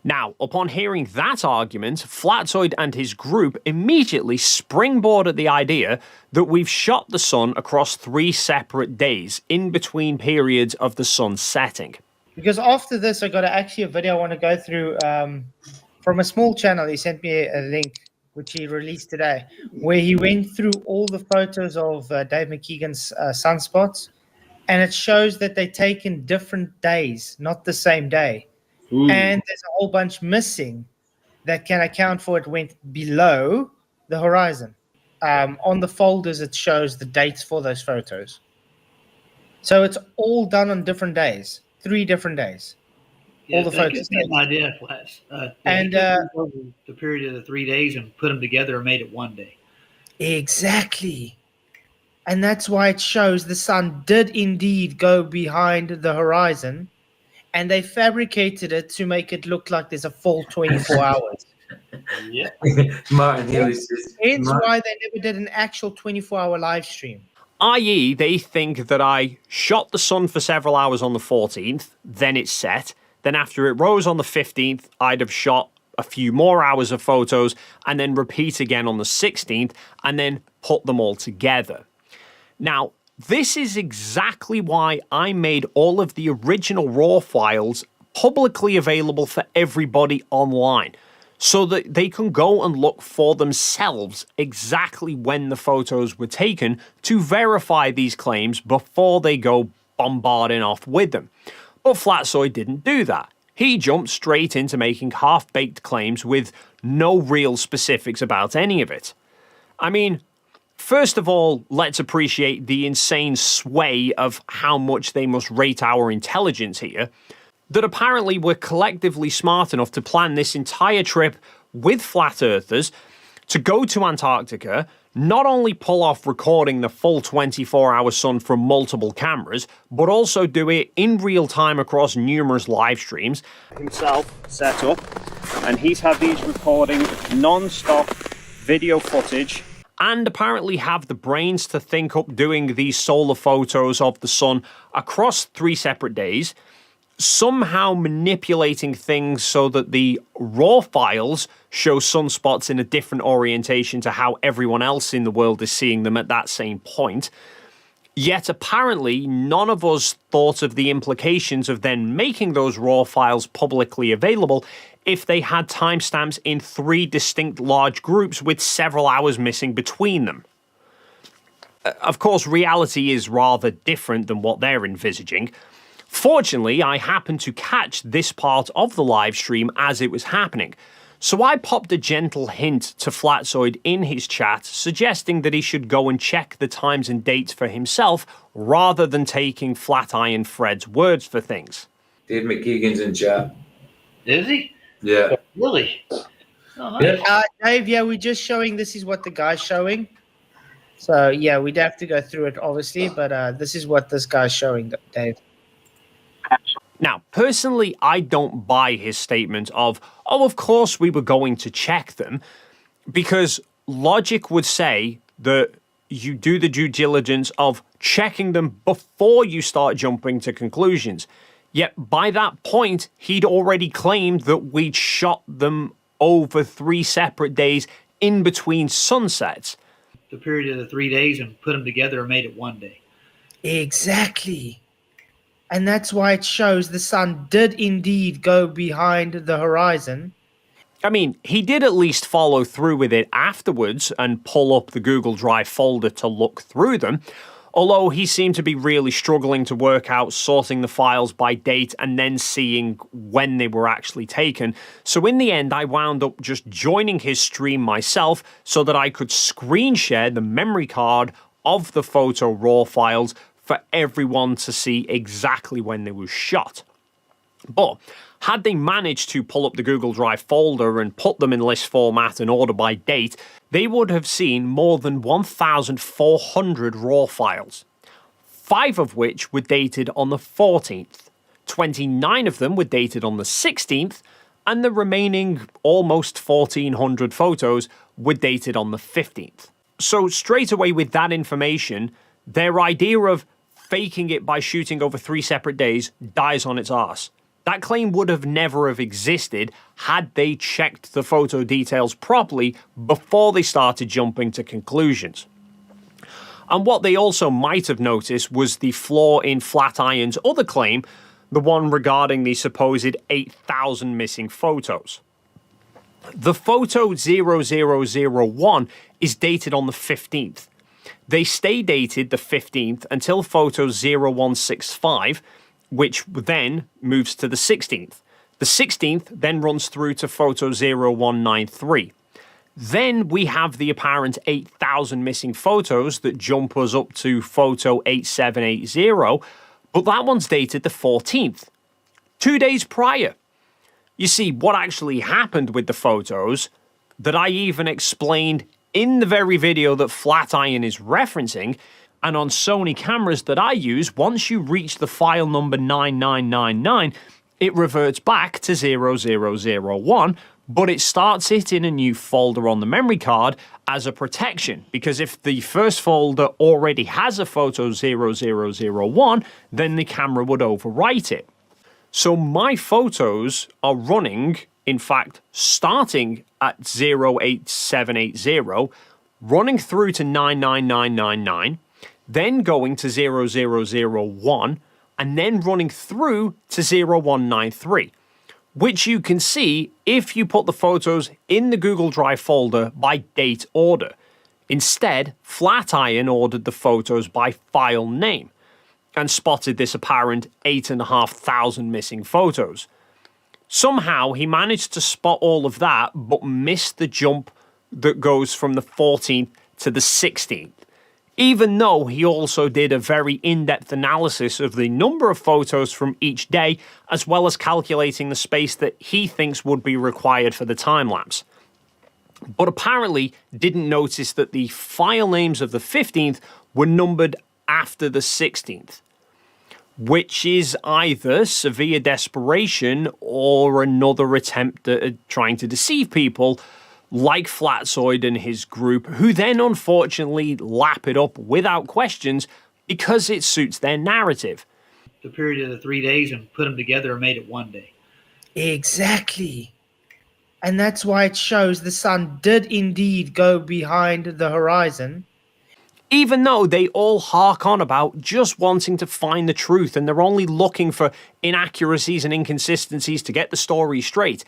Now, upon hearing that argument, Flatzoid and his group immediately springboard at the idea that we've shot the sun across 3 separate days in between periods of the sun setting. Because after this, I got actually a video I want to go through from a small channel. He sent me a link, which he released today, where he went through all the photos of Dave McKeegan's sunspots, and it shows that they're taken different days, not the same day. Ooh. And there's a whole bunch missing that can account for it went below the horizon. On the folders, it shows the dates for those photos. So it's all done on different days, 3 different days. Yeah, all the photos. An idea, Flats. The period of the 3 days and put them together and made it 1 day. Exactly. And that's why it shows the sun did indeed go behind the horizon, and they fabricated it to make it look like there's a full 24 hours. Yeah. Martin Hill is just... Hence why they never did an actual 24-hour live stream. I.e., they think that I shot the sun for several hours on the 14th, then it set, then after it rose on the 15th, I'd have shot a few more hours of photos, and then repeat again on the 16th, and then put them all together. Now, This is exactly why I made all of the original RAW files publicly available for everybody online, so that they can go and look for themselves exactly when the photos were taken to verify these claims before they go bombarding off with them. But Flatsoid didn't do that. He jumped straight into making half-baked claims with no real specifics about any of it. I mean, first of all, let's appreciate the insane sway of how much they must rate our intelligence here, that apparently we're collectively smart enough to plan this entire trip with flat earthers to go to Antarctica, not only pull off recording the full 24-hour sun from multiple cameras, but also do it in real time across numerous live streams. Himself set up, and he's had these recording non-stop video footage. And apparently have the brains to think up doing these solar photos of the sun across 3 separate days, somehow manipulating things so that the raw files show sunspots in a different orientation to how everyone else in the world is seeing them at that same point. Yet apparently none of us thought of the implications of then making those raw files publicly available if they had timestamps in 3 distinct large groups with several hours missing between them. Of course, reality is rather different than what they're envisaging. Fortunately, I happened to catch this part of the live stream as it was happening, so I popped a gentle hint to Flatsoid in his chat, suggesting that he should go and check the times and dates for himself, rather than taking Flatiron Fred's words for things. Dave McKeegan's in chat. Is he? Yeah. Really? Oh, nice. Dave, yeah, we're just showing this is what the guy's showing. So, yeah, we'd have to go through it, obviously, but this is what this guy's showing, Dave. Now, personally, I don't buy his statement of, oh, of course we were going to check them, because logic would say that you do the due diligence of checking them before you start jumping to conclusions. Yet by that point, he'd already claimed that we'd shot them over 3 separate days in between sunsets. The period of the 3 days and put them together and made it 1 day. Exactly. And that's why it shows the sun did indeed go behind the horizon. I mean, he did at least follow through with it afterwards and pull up the Google Drive folder to look through them, although he seemed to be really struggling to work out sorting the files by date and then seeing when they were actually taken. So in the end, I wound up just joining his stream myself so that I could screen share the memory card of the photo RAW files for everyone to see exactly when they were shot. But had they managed to pull up the Google Drive folder and put them in list format and order by date, they would have seen more than 1,400 RAW files, 5 of which were dated on the 14th, 29 of them were dated on the 16th, and the remaining almost 1,400 photos were dated on the 15th. So straight away with that information, their idea of faking it by shooting over 3 separate days dies on its arse. That claim would have never have existed had they checked the photo details properly before they started jumping to conclusions. And what they also might have noticed was the flaw in Flatiron's other claim, the one regarding the supposed 8,000 missing photos. The photo 0001 is dated on the 15th. They stay dated the 15th until photo 0165, which then moves to the 16th. The 16th then runs through to photo 0193. Then we have the apparent 8,000 missing photos that jump us up to photo 8780, but that one's dated the 14th, 2 days prior. You see, what actually happened with the photos that I even explained in the very video that Flatiron is referencing, and on Sony cameras that I use, once you reach the file number 9999, it reverts back to 0001, but it starts it in a new folder on the memory card as a protection, because if the first folder already has a photo 0001, then the camera would overwrite it. So my photos are running, in fact, starting at 08780, running through to 99999, then going to 0001, and then running through to 0193, which you can see if you put the photos in the Google Drive folder by date order. Instead, Flatiron ordered the photos by file name and spotted this apparent 8,500 missing photos. Somehow he managed to spot all of that, but missed the jump that goes from the 14th to the 16th, even though he also did a very in-depth analysis of the number of photos from each day, as well as calculating the space that he thinks would be required for the time-lapse. But apparently didn't notice that the file names of the 15th were numbered after the 16th, which is either severe desperation or another attempt at trying to deceive people like Flatzoid and his group, who then unfortunately lap it up without questions because it suits their narrative. The period of the 3 days and put them together and made it 1 day. Exactly. And that's why it shows the sun did indeed go behind the horizon. Even though they all hark on about just wanting to find the truth and they're only looking for inaccuracies and inconsistencies to get the story straight,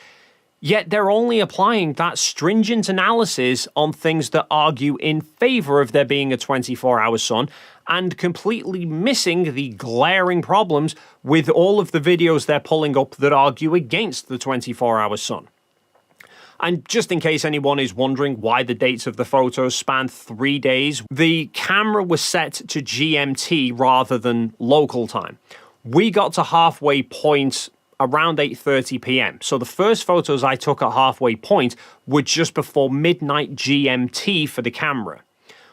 yet they're only applying that stringent analysis on things that argue in favor of there being a 24-hour sun and completely missing the glaring problems with all of the videos they're pulling up that argue against the 24-hour sun. And just in case anyone is wondering why the dates of the photos span 3 days, the camera was set to GMT rather than local time. We got to halfway point around 8:30 p.m. So the first photos I took at halfway point were just before midnight GMT for the camera,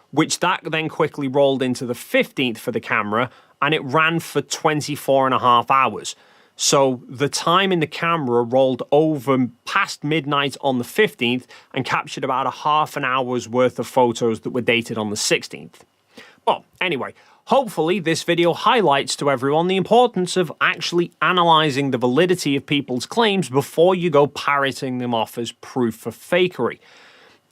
which that then quickly rolled into the 15th for the camera, and it ran for 24.5 hours. So the time in the camera rolled over past midnight on the 15th and captured about a half an hour's worth of photos that were dated on the 16th. Well, anyway, hopefully this video highlights to everyone the importance of actually analysing the validity of people's claims before you go parroting them off as proof for fakery.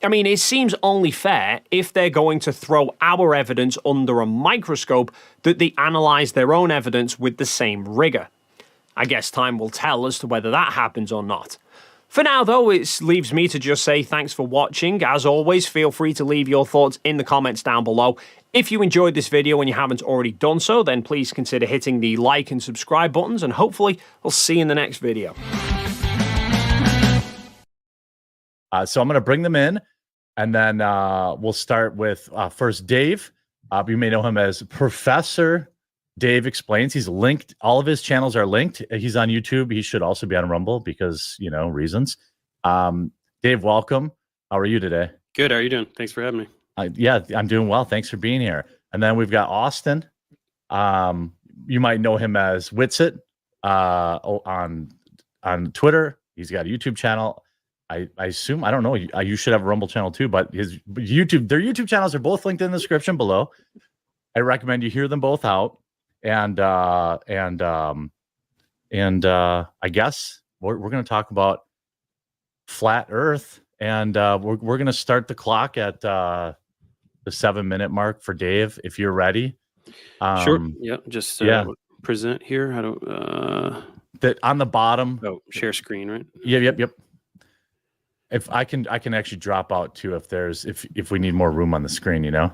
I mean, it seems only fair, if they're going to throw our evidence under a microscope, that they analyse their own evidence with the same rigour. I guess time will tell as to whether that happens or not. For now, though, it leaves me to just say thanks for watching. As always, feel free to leave your thoughts in the comments down below. If you enjoyed this video and you haven't already done so, then please consider hitting the like and subscribe buttons, and hopefully I'll see you in the next video. So I'm going to bring them in, and then we'll start with first Dave. You may know him as Professor Dave Explains. He's linked. All of his channels are linked. He's on YouTube. He should also be on Rumble because, you know, reasons. Dave, welcome. How are you today? Good. How are you doing? Thanks for having me. Yeah, I'm doing well. Thanks for being here. And then we've got Austin. You might know him as Witsit on Twitter. He's got a YouTube channel. I assume, I don't know, you should have a Rumble channel too, but their YouTube channels are both linked in the description below. I recommend you hear them both out. And I guess we're going to talk about flat Earth, and we're going to start the clock at the 7-minute mark for Dave, if you're ready. Sure. Yeah. Just present here. How do that on the bottom? Oh, share screen, right? Yep. If I can actually drop out too if we need more room on the screen, you know.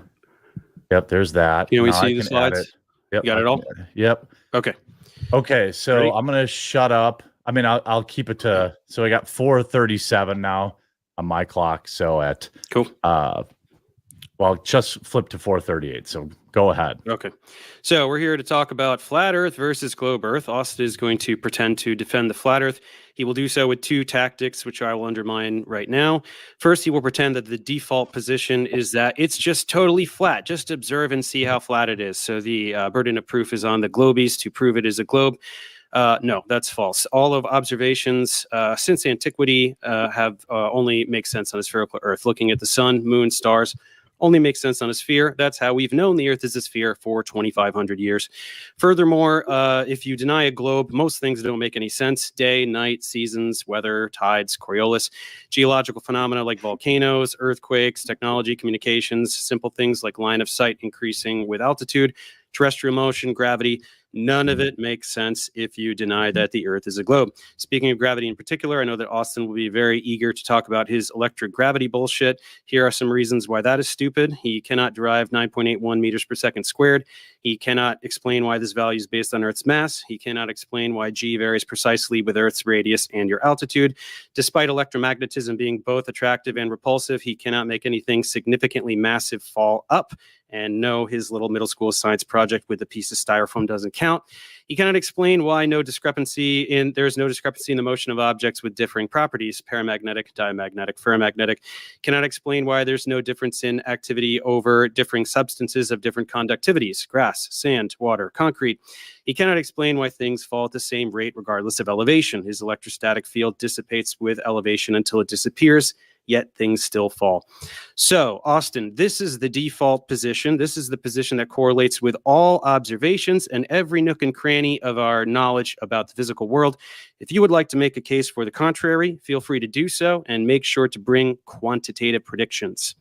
Yep, there's that. Can we see the slides? Yep, you got it all? Yep. Okay. So ready? I'm gonna shut up. I mean, I'll keep it to. So I got 4:37 now on my clock. So at cool. Well, just flip to 4:38. So go ahead. Okay. So we're here to talk about flat Earth versus globe Earth. Austin is going to pretend to defend the flat Earth. He will do so with two tactics, which I will undermine right now. First, he will pretend that the default position is that it's just totally flat. Just observe and see how flat it is. So the burden of proof is on the globies to prove it is a globe. No, that's false. All of observations since antiquity have only make sense on a spherical Earth. Looking at the sun, moon, stars, only makes sense on a sphere. That's how we've known the Earth is a sphere for 2,500 years. Furthermore, if you deny a globe, most things don't make any sense. Day, night, seasons, weather, tides, Coriolis, geological phenomena like volcanoes, earthquakes, technology, communications, simple things like line of sight increasing with altitude, terrestrial motion, gravity. None of it makes sense if you deny that the Earth is a globe. Speaking of gravity in particular, I know that Austin will be very eager to talk about his electric gravity bullshit. Here are some reasons why that is stupid. He cannot derive 9.81 meters per second squared. He cannot explain why this value is based on Earth's mass. He cannot explain why G varies precisely with Earth's radius and your altitude. Despite electromagnetism being both attractive and repulsive, he cannot make anything significantly massive fall up. And no, his little middle school science project with a piece of styrofoam doesn't count. He cannot explain why there's no discrepancy in the motion of objects with differing properties, paramagnetic, diamagnetic, ferromagnetic. Cannot explain why there's no difference in activity over differing substances of different conductivities, grass, sand, water, concrete. He cannot explain why things fall at the same rate regardless of elevation. His electrostatic field dissipates with elevation until it disappears, yet things still fall. So, Austin, this is the default position. This is the position that correlates with all observations and every nook and cranny of our knowledge about the physical world. If you would like to make a case for the contrary, feel free to do so, and make sure to bring quantitative predictions.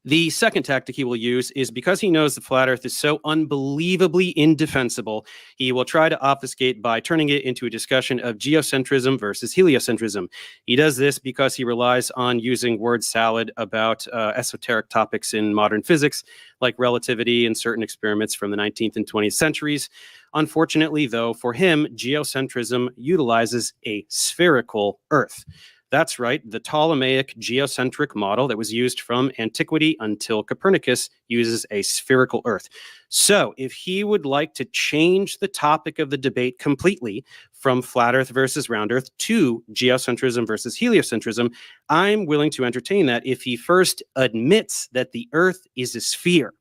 The second tactic he will use is because he knows the flat Earth is so unbelievably indefensible, he will try to obfuscate by turning it into a discussion of geocentrism versus heliocentrism. He does this because he relies on using word salad about esoteric topics in modern physics, like relativity and certain experiments from the 19th and 20th centuries. Unfortunately, though, for him, geocentrism utilizes a spherical Earth. That's right, the Ptolemaic geocentric model that was used from antiquity until Copernicus uses a spherical Earth. So if he would like to change the topic of the debate completely from flat Earth versus round Earth to geocentrism versus heliocentrism, I'm willing to entertain that if he first admits that the Earth is a sphere.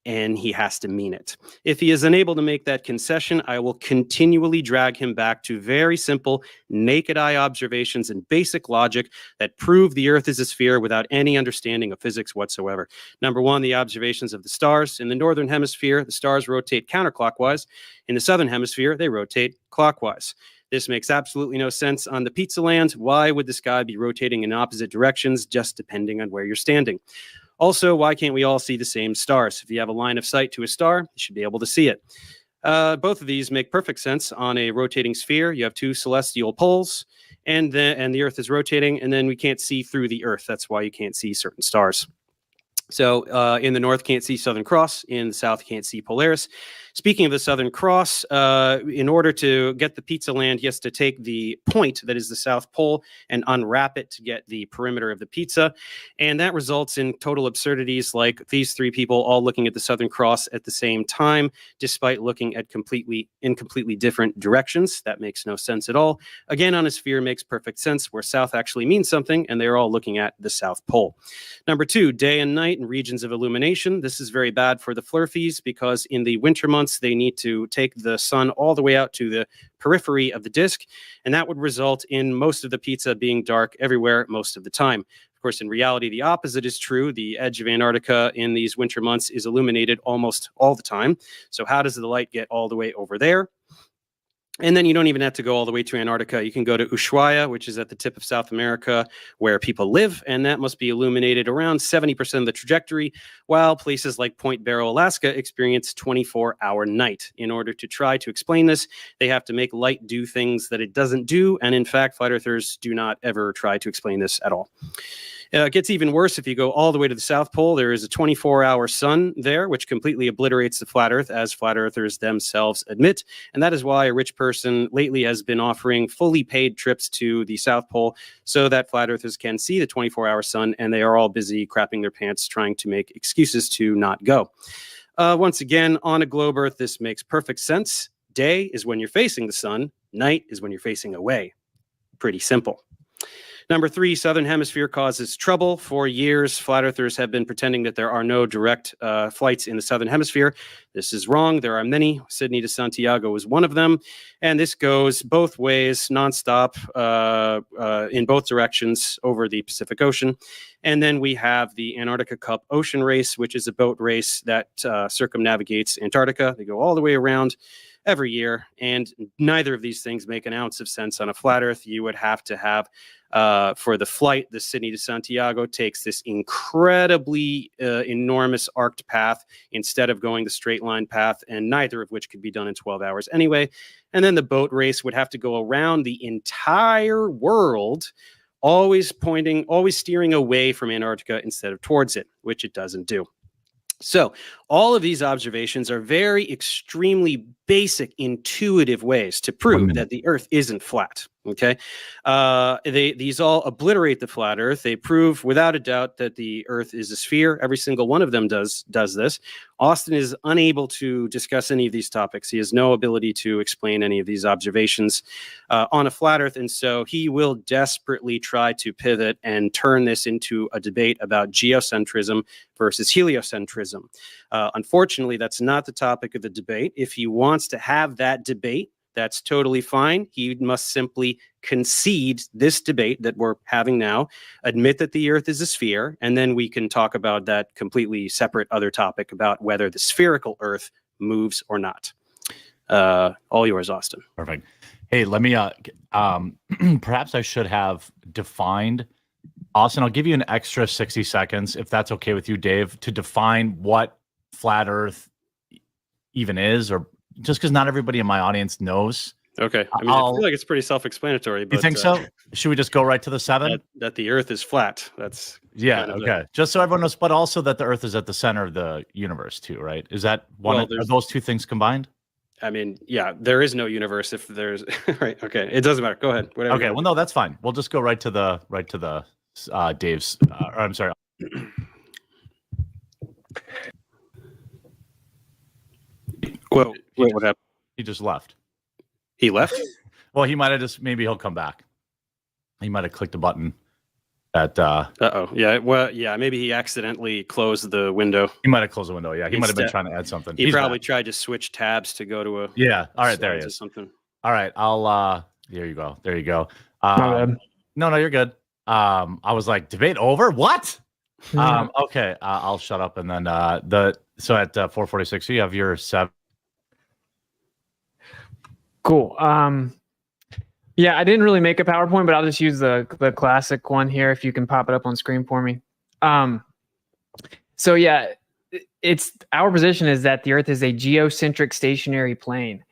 And he has to mean it. If he is unable to make that concession, I will continually drag him back to very simple, naked eye observations and basic logic that prove the Earth is a sphere without any understanding of physics whatsoever. Number one, the observations of the stars. In the northern hemisphere, the stars rotate counterclockwise. In the southern hemisphere, they rotate clockwise. This makes absolutely no sense on the pizza land. Why would the sky be rotating in opposite directions just depending on where you're standing? Also, why can't we all see the same stars? If you have a line of sight to a star, you should be able to see it. Both of these make perfect sense on a rotating sphere. You have two celestial poles, and the Earth is rotating, and then we can't see through the Earth. That's why you can't see certain stars. So in the north, can't see Southern Cross. In the south, can't see Polaris. Speaking of the Southern Cross, in order to get the pizza land, he has to take the point that is the South Pole and unwrap it to get the perimeter of the pizza. And that results in total absurdities like these three people all looking at the Southern Cross at the same time, despite looking at completely different directions. That makes no sense at all. Again, on a sphere makes perfect sense where south actually means something, and they're all looking at the South Pole. Number two, day and night and regions of illumination. This is very bad for the Flurfies because in the winter months, they need to take the sun all the way out to the periphery of the disk, and that would result in most of the pizza being dark everywhere most of the time. Of course, in reality, the opposite is true. The edge of Antarctica in these winter months is illuminated almost all the time. So how does the light get all the way over there? And then you don't even have to go all the way to Antarctica. You can go to Ushuaia, which is at the tip of South America, where people live, and that must be illuminated around 70% of the trajectory, while places like Point Barrow, Alaska, experience 24-hour night. In order to try to explain this, they have to make light do things that it doesn't do, and in fact, flat earthers do not ever try to explain this at all. It gets even worse if you go all the way to the South Pole. There is a 24-hour sun there, which completely obliterates the flat Earth, as flat earthers themselves admit. And that is why a rich person lately has been offering fully paid trips to the South Pole so that flat earthers can see the 24-hour sun, and they are all busy crapping their pants trying to make excuses to not go. Once again, on a globe Earth, this makes perfect sense. Day is when you're facing the sun. Night is when you're facing away. Pretty simple. Number 3, Southern Hemisphere causes trouble. For years, flat earthers have been pretending that there are no direct flights in the Southern Hemisphere. This is wrong. There are many. Sydney to Santiago is one of them. And this goes both ways, nonstop, in both directions over the Pacific Ocean. And then we have the Antarctica Cup Ocean Race, which is a boat race that circumnavigates Antarctica. They go all the way around every year, and neither of these things make an ounce of sense on a flat Earth. You would have to have, for the flight, the Sydney to Santiago takes this incredibly enormous arced path instead of going the straight line path, and neither of which could be done in 12 hours anyway. And then the boat race would have to go around the entire world, always steering away from Antarctica instead of towards it, which it doesn't do. So all of these observations are very extremely basic, intuitive ways to prove that the Earth isn't flat. Okay, these all obliterate the flat Earth. They prove without a doubt that the Earth is a sphere. Every single one of them does this. Austin is unable to discuss any of these topics. He has no ability to explain any of these observations on a flat Earth, and so he will desperately try to pivot and turn this into a debate about geocentrism versus heliocentrism. Unfortunately, that's not the topic of the debate. If he wants to have that debate, that's totally fine. He must simply concede this debate that we're having now, admit that the Earth is a sphere, and then we can talk about that completely separate other topic about whether the spherical Earth moves or not. All yours, Austin. Perfect. Hey, let me, perhaps I should have defined, Austin, I'll give you an extra 60 seconds, if that's okay with you, Dave, to define what flat Earth even is, or just because not everybody in my audience knows. Okay. I mean, I feel like it's pretty self-explanatory. But, you think so? Should we just go right to the 7? That the Earth is flat. That's okay. Just so everyone knows, but also that the Earth is at the center of the universe too, right? Is that one? Are those two things combined? I mean, yeah, there is no universe if there's right. Okay, it doesn't matter. Go ahead. Whatever. Okay. Well, no, that's fine. We'll just go right to the Dave's. Or I'm sorry. Well, wait, what happened? He just left. He left? Well, he might have just, maybe he'll come back. He might have clicked a button at yeah, well, yeah, maybe he accidentally closed the window. He might have closed the window. Yeah, he might have been trying to add something. He probably tried to switch tabs to go to a all right, there he is. Something. All right, I'll there you go. No, you're good. I was like, debate over? What? Okay, I'll shut up, and then so at 4:46, you have your 7. Cool. Yeah, I didn't really make a PowerPoint, but I'll just use the classic one here if you can pop it up on screen for me. So yeah, it's our position is that the Earth is a geocentric stationary plane.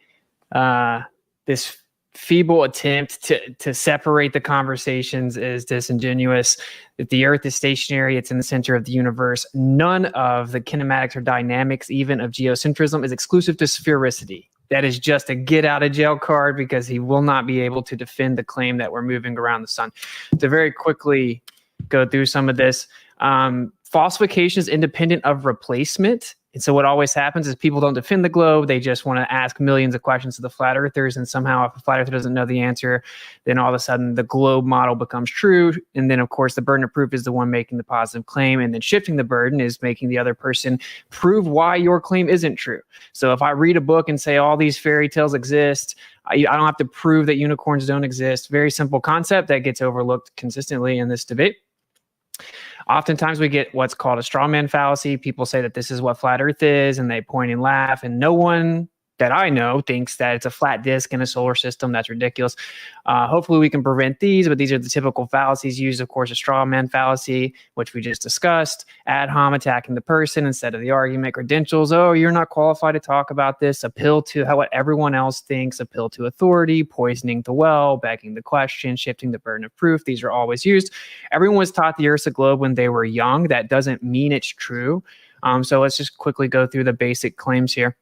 This feeble attempt to separate the conversations is disingenuous. That the Earth is stationary, it's in the center of the universe. None of the kinematics or dynamics, even of geocentrism, is exclusive to sphericity. That is just a get out of jail card because he will not be able to defend the claim that we're moving around the sun. To very quickly go through some of this, falsification is independent of replacement. And so what always happens is people don't defend the globe. They just want to ask millions of questions to the flat earthers. And somehow if a flat earther doesn't know the answer, then all of a sudden the globe model becomes true. And then of course the burden of proof is the one making the positive claim. And then shifting the burden is making the other person prove why your claim isn't true. So if I read a book and say all these fairy tales exist, I don't have to prove that unicorns don't exist. Very simple concept that gets overlooked consistently in this debate. Oftentimes we get what's called a straw man fallacy. People say that this is what flat Earth is, and they point and laugh, and no one that I know thinks that it's a flat disk in a solar system. That's ridiculous. Hopefully we can prevent these, but these are the typical fallacies used. Of course, a straw man fallacy, which we just discussed, ad hom, attacking the person instead of the argument, credentials. Oh, you're not qualified to talk about this. Appeal to what everyone else thinks, appeal to authority, poisoning the well, begging the question, shifting the burden of proof. These are always used. Everyone was taught the Earth's a globe when they were young. That doesn't mean it's true. So let's just quickly go through the basic claims here.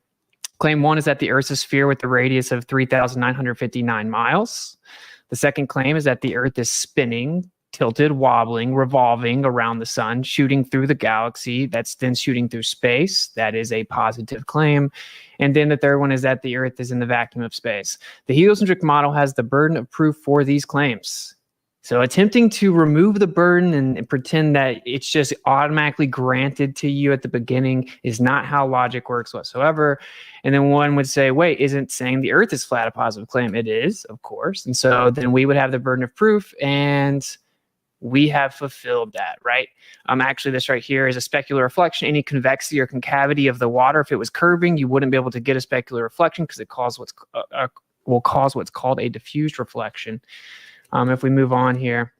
Claim 1 is that the Earth is a sphere with a radius of 3,959 miles. The second claim is that the Earth is spinning, tilted, wobbling, revolving around the sun, shooting through the galaxy. That's then shooting through space. That is a positive claim. And then the third one is that the Earth is in the vacuum of space. The heliocentric model has the burden of proof for these claims. So attempting to remove the burden and pretend that it's just automatically granted to you at the beginning is not how logic works whatsoever. And then one would say, wait, isn't saying the earth is flat a positive claim? It is, of course. And so then we would have the burden of proof, and we have fulfilled that, right? Actually, this right here is a specular reflection. Any convexity or concavity of the water, if it was curving, you wouldn't be able to get a specular reflection because it will cause what's called a diffused reflection. If we move on here,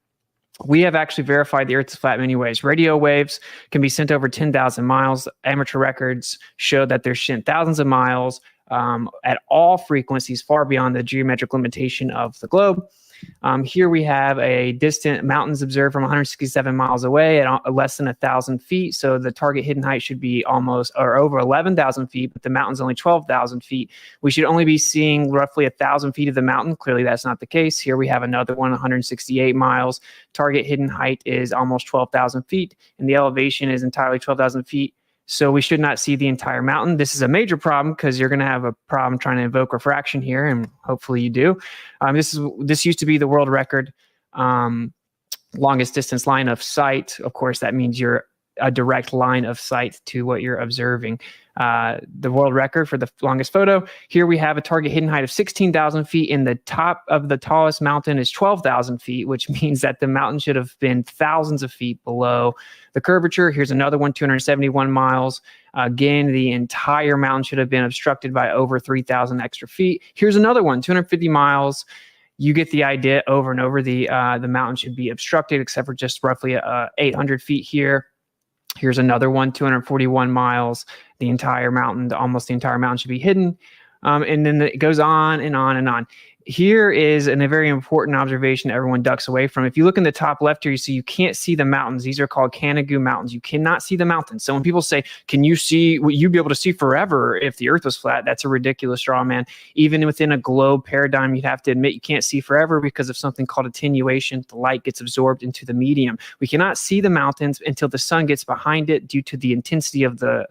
we have actually verified the Earth is flat in many ways. Radio waves can be sent over 10,000 miles. Amateur records show that they're sent thousands of miles at all frequencies far beyond the geometric limitation of the globe. Here we have a distant mountains observed from 167 miles away at less than 1,000 feet. So the target hidden height should be almost or over 11,000 feet, but the mountain's only 12,000 feet. We should only be seeing roughly 1,000 feet of the mountain. Clearly, that's not the case. Here we have another one, 168 miles. Target hidden height is almost 12,000 feet, and the elevation is entirely 12,000 feet. So we should not see the entire mountain. This is a major problem because you're going to have a problem trying to invoke refraction here, and hopefully you do. This used to be the world record longest distance line of sight. Of course, that means you're a direct line of sight to what you're observing. The world record for the longest photo. Here we have a target hidden height of 16,000 feet, and the top of the tallest mountain is 12,000 feet, which means that the mountain should have been thousands of feet below the curvature. Here's another one, 271 miles. Again, the entire mountain should have been obstructed by over 3,000 extra feet. Here's another one, 250 miles. You get the idea. Over and over, the mountain should be obstructed, except for just roughly 800 feet here. Here's another one, 241 miles. The entire mountain, almost the entire mountain should be hidden. And then it goes on and on and on. Here is a very important observation that everyone ducks away from. If you look in the top left here, you see you can't see the mountains. These are called Canigou Mountains. You cannot see the mountains. So when people say, can you see what you'd be able to see forever if the earth was flat? That's a ridiculous straw man. Even within a globe paradigm, you'd have to admit you can't see forever because of something called attenuation. The light gets absorbed into the medium. We cannot see the mountains until the sun gets behind it due to the intensity of the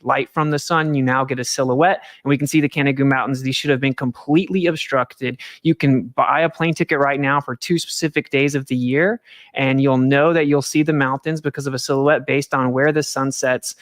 light from the sun. You now get a silhouette, and we can see the Canigou Mountains. These should have been completely obstructed. You can buy a plane ticket right now for 2 specific days of the year, and you'll know that you'll see the mountains because of a silhouette based on where the sun sets.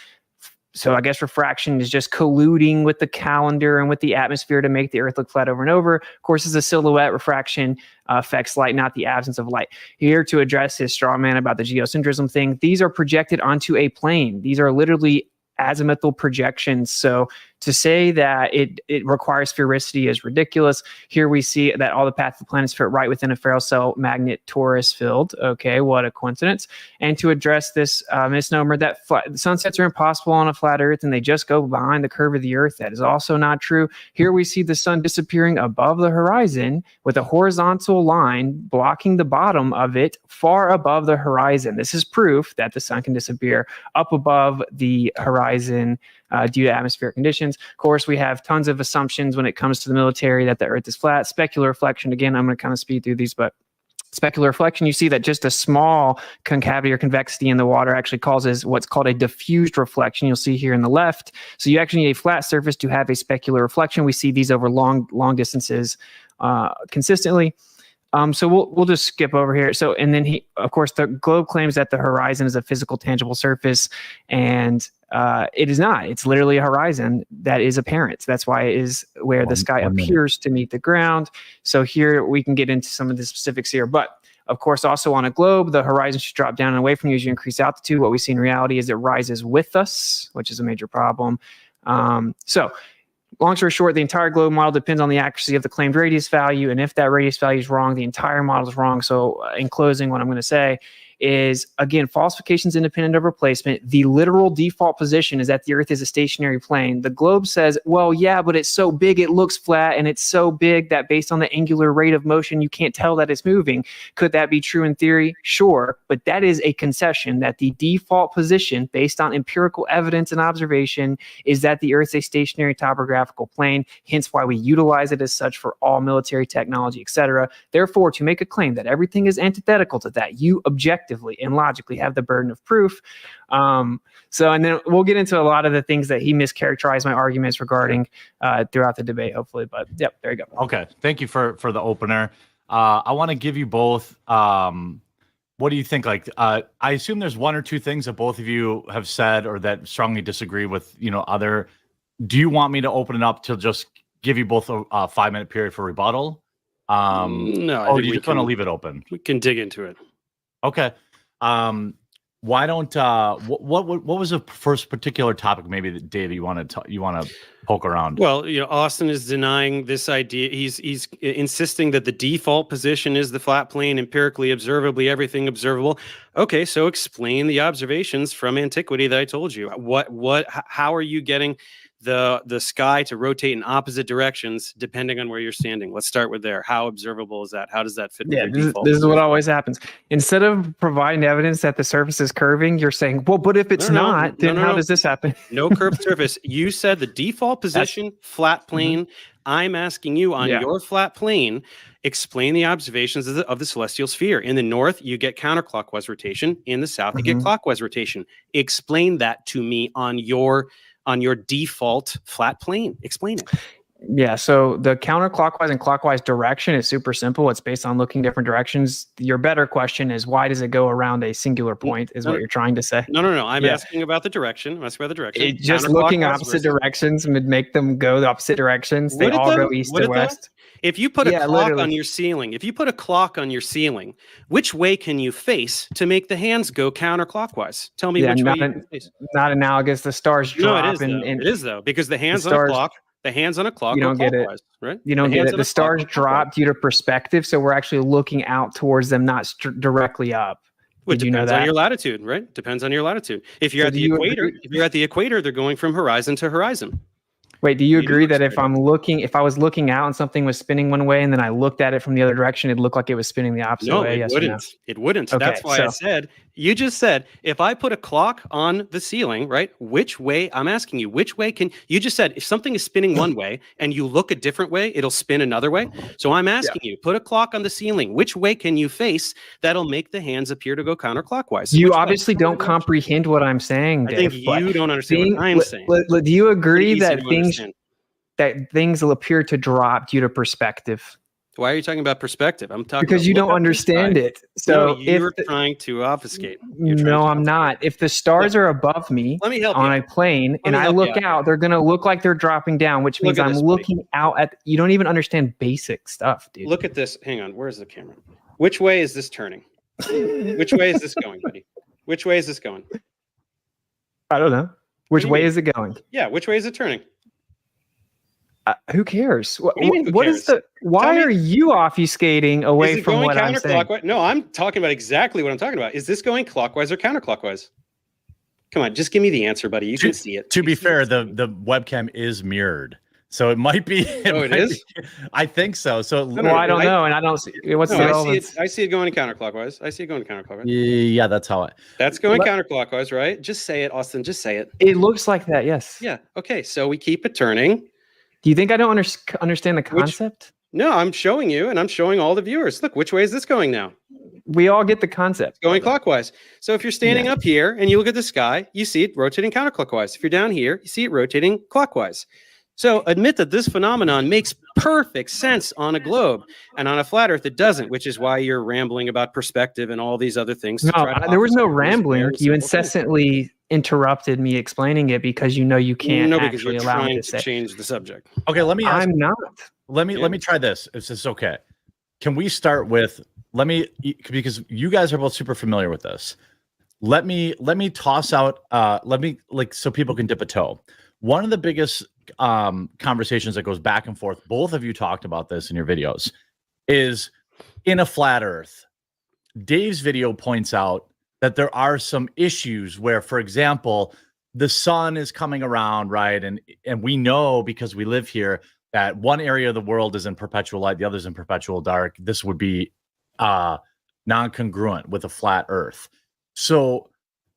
So I guess refraction is just colluding with the calendar and with the atmosphere to make the earth look flat over and over. Of course, as a silhouette, refraction affects light, not the absence of light. Here to address his straw man about the geocentrism thing, these are projected onto a plane. These are literally azimuthal projections. So to say that it requires sphericity is ridiculous. Here we see that all the paths of the planets fit right within a ferrocell magnet torus field. Okay, what a coincidence. And to address this misnomer that sunsets are impossible on a flat Earth and they just go behind the curve of the Earth, that is also not true. Here we see the sun disappearing above the horizon with a horizontal line blocking the bottom of it far above the horizon. This is proof that the sun can disappear up above the horizon due to atmospheric conditions. Of course, we have tons of assumptions when it comes to the military that the Earth is flat. Specular reflection, again, I'm going to kind of speed through these, but specular reflection, you see that just a small concavity or convexity in the water actually causes what's called a diffused reflection. You'll see here in the left. So you actually need a flat surface to have a specular reflection. We see these over long distances consistently. So we'll just skip over here. So, and then of course, the globe claims that the horizon is a physical, tangible surface, and it is not. It's literally a horizon that is apparent. That's why it is where the sky appears to meet the ground. So here we can get into some of the specifics here, but of course, also on a globe, the horizon should drop down and away from you as you increase altitude. What we see in reality is it rises with us, which is a major problem. So long story short, the entire globe model depends on the accuracy of the claimed radius value. And if that radius value is wrong, the entire model is wrong. So in closing, what I'm going to say is, again, falsifications independent of replacement. The literal default position is that the Earth is a stationary plane. The globe says, well, yeah, but it's so big it looks flat, and it's so big that based on the angular rate of motion, you can't tell that it's moving. Could that be true in theory? Sure, but that is a concession that the default position based on empirical evidence and observation is that the Earth is a stationary topographical plane, hence why we utilize it as such for all military technology, etc. Therefore, to make a claim that everything is antithetical to that, you objectively and logically have the burden of proof. And then we'll get into a lot of the things that he mischaracterized my arguments regarding throughout the debate, hopefully. But yep, there you go. Okay, thank you for the opener. I want to give you both. What do you think? Like, I assume there's one or two things that both of you have said or that strongly disagree with. Other. Do you want me to open it up to just give you both a 5-minute period for rebuttal? No, or do you just want to leave it open? We can dig into it. Okay. Why don't what was the first particular topic maybe that Dave you want to poke around? Well, Austin is denying this idea. He's insisting that the default position is the flat plane, empirically, observably, everything observable. Okay, so explain the observations from antiquity that I told you. How are you getting the sky to rotate in opposite directions depending on where you're standing? Let's start with there. How observable is that? How does that fit with your default? This is what always happens. Instead of providing evidence that the surface is curving, you're saying, well, but if it's not, then how does this happen? No curved surface. You said the default position, flat plane. I'm asking you on your flat plane, explain the observations of the celestial sphere. In the north, you get counterclockwise rotation. In the south, you get clockwise rotation. Explain that to me on your default flat plane. Explain it. Yeah, so the counterclockwise and clockwise direction is super simple. It's based on looking different directions. Your better question is, why does it go around a singular point, is what you're trying to say. No. I'm asking about the direction. I'm asking about the direction. Just looking opposite directions would make them go the opposite directions. They all go east to west. If you put a clock on your ceiling, which way can you face to make the hands go counterclockwise? Tell me which way you can face. Not analogous. The stars drop. It is though, because the hands on a clock, you don't get it, right? You don't get it. The stars drop due to perspective, so we're actually looking out towards them, not directly up. Did you know that? Depends on your latitude, right? Depends on your latitude. If you're at the equator, they're going from horizon to horizon. Wait, do you agree that if I was looking out and something was spinning one way and then I looked at it from the other direction, it'd look like it was spinning the opposite way? No, it wouldn't. It wouldn't. Okay, that's why I said, you just said, if I put a clock on the ceiling, right, which way, I'm asking you, which way you just said, if something is spinning one way and you look a different way, it'll spin another way. So I'm asking you, put a clock on the ceiling. Which way can you face that'll make the hands appear to go counterclockwise? You obviously don't comprehend what I'm saying, Dave. I think you don't understand what I'm saying. Do you agree that things will appear to drop due to perspective? Why are you talking about perspective? I'm talking because you don't understand it. So you're trying to obfuscate. No, I'm not. If the stars are above me on a plane and I look out, they're going to look like they're dropping down, which means I'm looking out at. You don't even understand basic stuff, dude. Look at this. Hang on. Where's the camera? Which way is this turning? Which way is this going, buddy? Which way is this going? I don't know. Which way is it going? Yeah. Which way is it turning? Who cares? Why are you obfuscating away from what I'm saying? No, I'm talking about exactly what I'm talking about. Is this going clockwise or counterclockwise? Come on, just give me the answer, buddy. You can see it. To be fair, the webcam is mirrored, so it might be. It is. I think so. So I don't know, and I don't see what's the relevance. I see it going counterclockwise. Yeah, that's how That's going counterclockwise, right? Just say it, Austin. Just say it. It looks like that. Yes. Yeah. Okay. So we keep it turning. Do you think I don't understand the concept? No, I'm showing you, and I'm showing all the viewers. Look, which way is this going now? We all get the concept. Going clockwise. So if you're standing up here and you look at the sky, you see it rotating counterclockwise. If you're down here, you see it rotating clockwise. So admit that this phenomenon makes perfect sense on a globe, and on a flat Earth it doesn't, which is why you're rambling about perspective and all these other things. No, there was no rambling. You incessantly interrupted me explaining it because you know you can't actually allow me to say. Change the subject. Okay, let me ask. I'm not. Let me try this. If this is okay. Can we start with because you guys are both super familiar with this. Let me toss out so people can dip a toe. One of the biggest conversations that goes back and forth, both of you talked about this in your videos, is in a flat Earth. Dave's video points out that there are some issues where, for example, the sun is coming around, right? And we know because we live here that one area of the world is in perpetual light, the other is in perpetual dark. This would be non-congruent with a flat Earth. So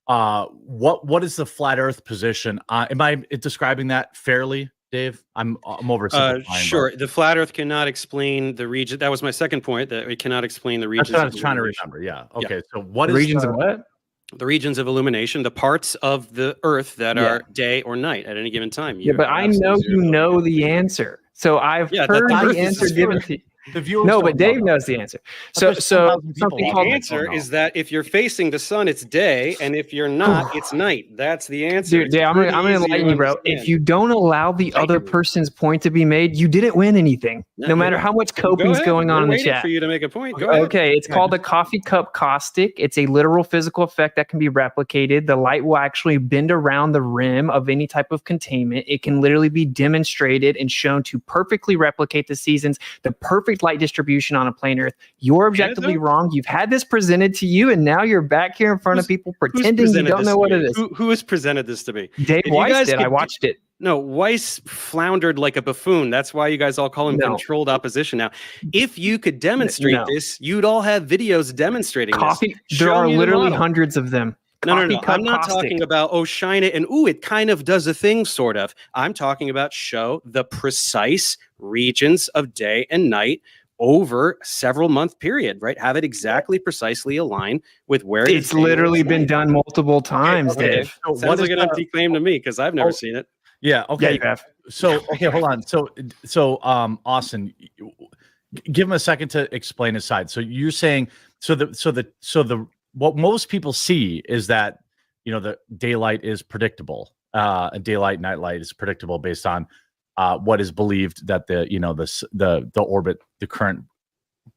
what is the flat Earth position? Am I describing that fairly, Dave? I'm oversimplifying. Sure. The flat Earth cannot explain the region. That was my second point, that it cannot explain the regions. That's what I was trying to remember. Yeah. Okay. So what is regions of what? The regions of illumination, the parts of the Earth that are day or night at any given time. But I know you know the answer. So I've heard the answer given to you. The viewers No, don't but Dave know. knows the answer. But So, there's so 10,000 people something The called answer is that if you're facing the sun, it's day, and if you're not, it's night. That's the answer. Dude, I'm gonna enlighten you, bro. If you don't allow the other person's point to be made, you didn't win anything. No matter how much coping's going on in the chat. for you to make a point. Go ahead. Okay, it's called a coffee cup caustic. It's a literal physical effect that can be replicated. The light will actually bend around the rim of any type of containment. It can literally be demonstrated and shown to perfectly replicate the seasons, the perfect light distribution on a plain Earth. You're objectively wrong. You've had this presented to you, and now you're back here in front of people pretending you don't know what it is. Who has presented this to me? Dave If you Weiss guys did. I could- watched it. No, Weiss floundered like a buffoon. That's why you guys all call him controlled opposition now. If you could demonstrate this, you'd all have videos demonstrating Coffee. this. There are showing you the literally model. hundreds of them. No. Coffee cup I'm not caustic. talking about, oh, shine it and, ooh, it kind of does a thing, sort of. I'm talking about show the precise regions of day and night over several month period, right? Have it exactly precisely align with where It's literally been done multiple times, Okay. Dave. So sounds like an empty claim to me because I've never seen it. Yeah. Okay. Yeah, you have. So okay, hold on. So Austin, give him a second to explain his side. So you're saying the what most people see is that the daylight is predictable. Daylight, nightlight is predictable based on what is believed that the orbit, the current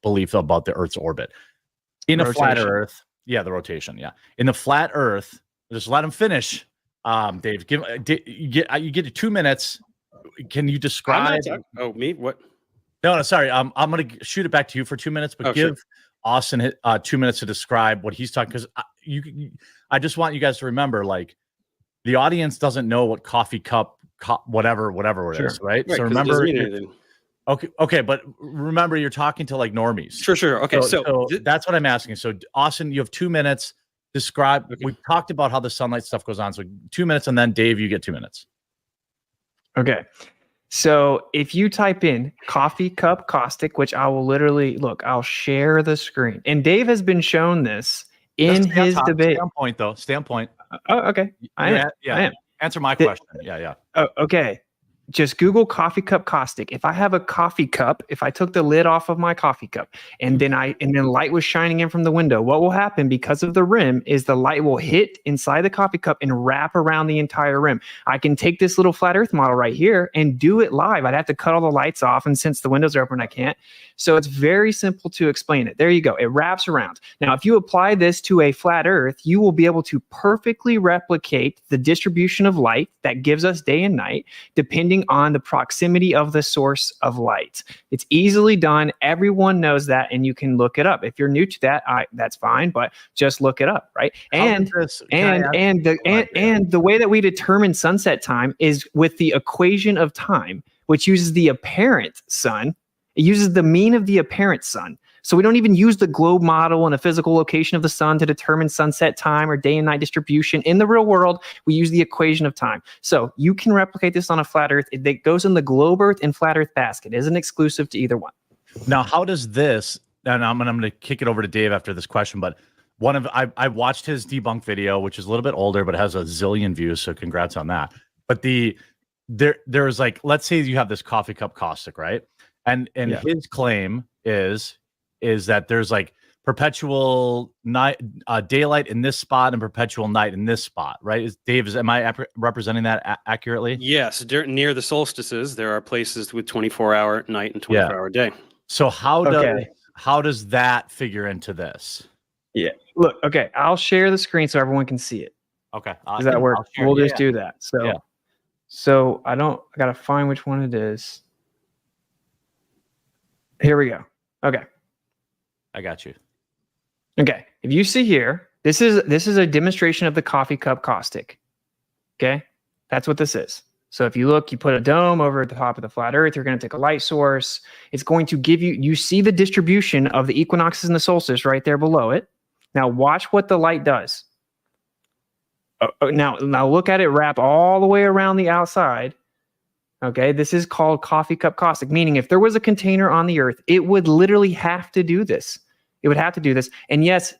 belief about the Earth's orbit in a flat Earth. Yeah, the rotation. Yeah, in the flat Earth. Just let him finish. Dave, you get 2 minutes. Can you describe? Oh, me? What? No, sorry. I'm going to shoot it back to you for 2 minutes, but give Austin 2 minutes to describe what he's talking. Because I just want you guys to remember, like, the audience doesn't know what coffee cup, whatever it is, right? So remember. Okay, but remember, you're talking to like normies. Sure. Okay, so that's what I'm asking. So Austin, you have 2 minutes. Describe. We talked about how the sunlight stuff goes on. So 2 minutes, and then Dave, you get 2 minutes. Okay. So if you type in coffee cup caustic, which I will literally I'll share the screen. And Dave has been shown this in his debate. Stay on point, though. Stay on point. Oh, okay. I am. Answer my question. Yeah. Oh, okay. Just Google coffee cup caustic. If I have a coffee cup, if I took the lid off of my coffee cup and then light was shining in from the window, what will happen because of the rim is the light will hit inside the coffee cup and wrap around the entire rim. I can take this little flat earth model right here and do it live. I'd have to cut all the lights off, and since the windows are open, I can't. So it's very simple to explain it. There you go. It wraps around. Now, if you apply this to a flat earth, you will be able to perfectly replicate the distribution of light that gives us day and night, depending on the proximity of the source of light. It's easily done. Everyone knows that, and you can look it up. If you're new to that, that's fine, but just look it up, right? And the way that we determine sunset time is with the equation of time, which uses the apparent sun. It uses the mean of the apparent sun. So we don't even use the globe model and a physical location of the sun to determine sunset time or day and night distribution. In the real world, we use the equation of time. So you can replicate this on a flat Earth. It goes in the globe Earth and flat Earth basket. It isn't exclusive to either one. Now, how does this, and I'm going to kick it over to Dave after this question, but I watched his debunk video, which is a little bit older, but it has a zillion views. So congrats on that. But there's like, let's say you have this coffee cup caustic, right? And his claim is that there's like perpetual night, daylight in this spot and perpetual night in this spot, right? Am I representing that accurately? Yes, near the solstices, there are places with 24-hour night and 24-hour day. So how does that figure into this? Yeah. Look, okay, I'll share the screen so everyone can see it. Okay. Does that work? We'll just do that. So I gotta find which one it is. Here we go. Okay. I got you. Okay. If you see here, this is a demonstration of the coffee cup caustic. Okay. That's what this is. So if you look, you put a dome over at the top of the flat Earth, you're going to take a light source. It's going to give you see the distribution of the equinoxes and the solstice right there below it. Now watch what the light does. Now look at it wrap all the way around the outside. Okay, this is called coffee cup caustic, meaning if there was a container on the Earth, it would literally have to do this. It would have to do this. And yes,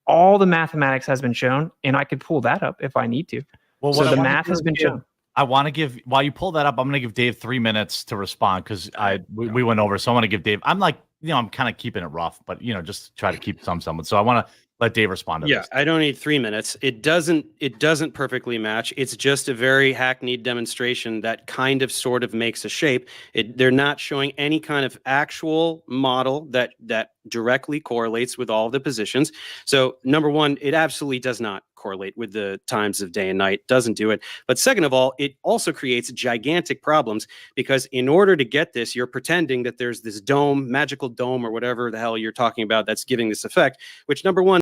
all the mathematics has been shown, and I could pull that up if I need to. Well, so the math has been shown. I want to give, while you pull that up, I'm going to give Dave 3 minutes to respond because we went over. So I want to give Dave, I'm like I'm kind of keeping it rough, but just try to keep some semblance. So I want to let Dave respond to Yeah, this. I don't need 3 minutes. It doesn't perfectly match. It's just a very hackneyed demonstration that kind of sort of makes a shape. They're not showing any kind of actual model that directly correlates with all the positions. So number one, it absolutely does not correlate with the times of day and night, doesn't do it. But second of all, it also creates gigantic problems because in order to get this, you're pretending that there's this dome, magical dome or whatever the hell you're talking about that's giving this effect, which number one,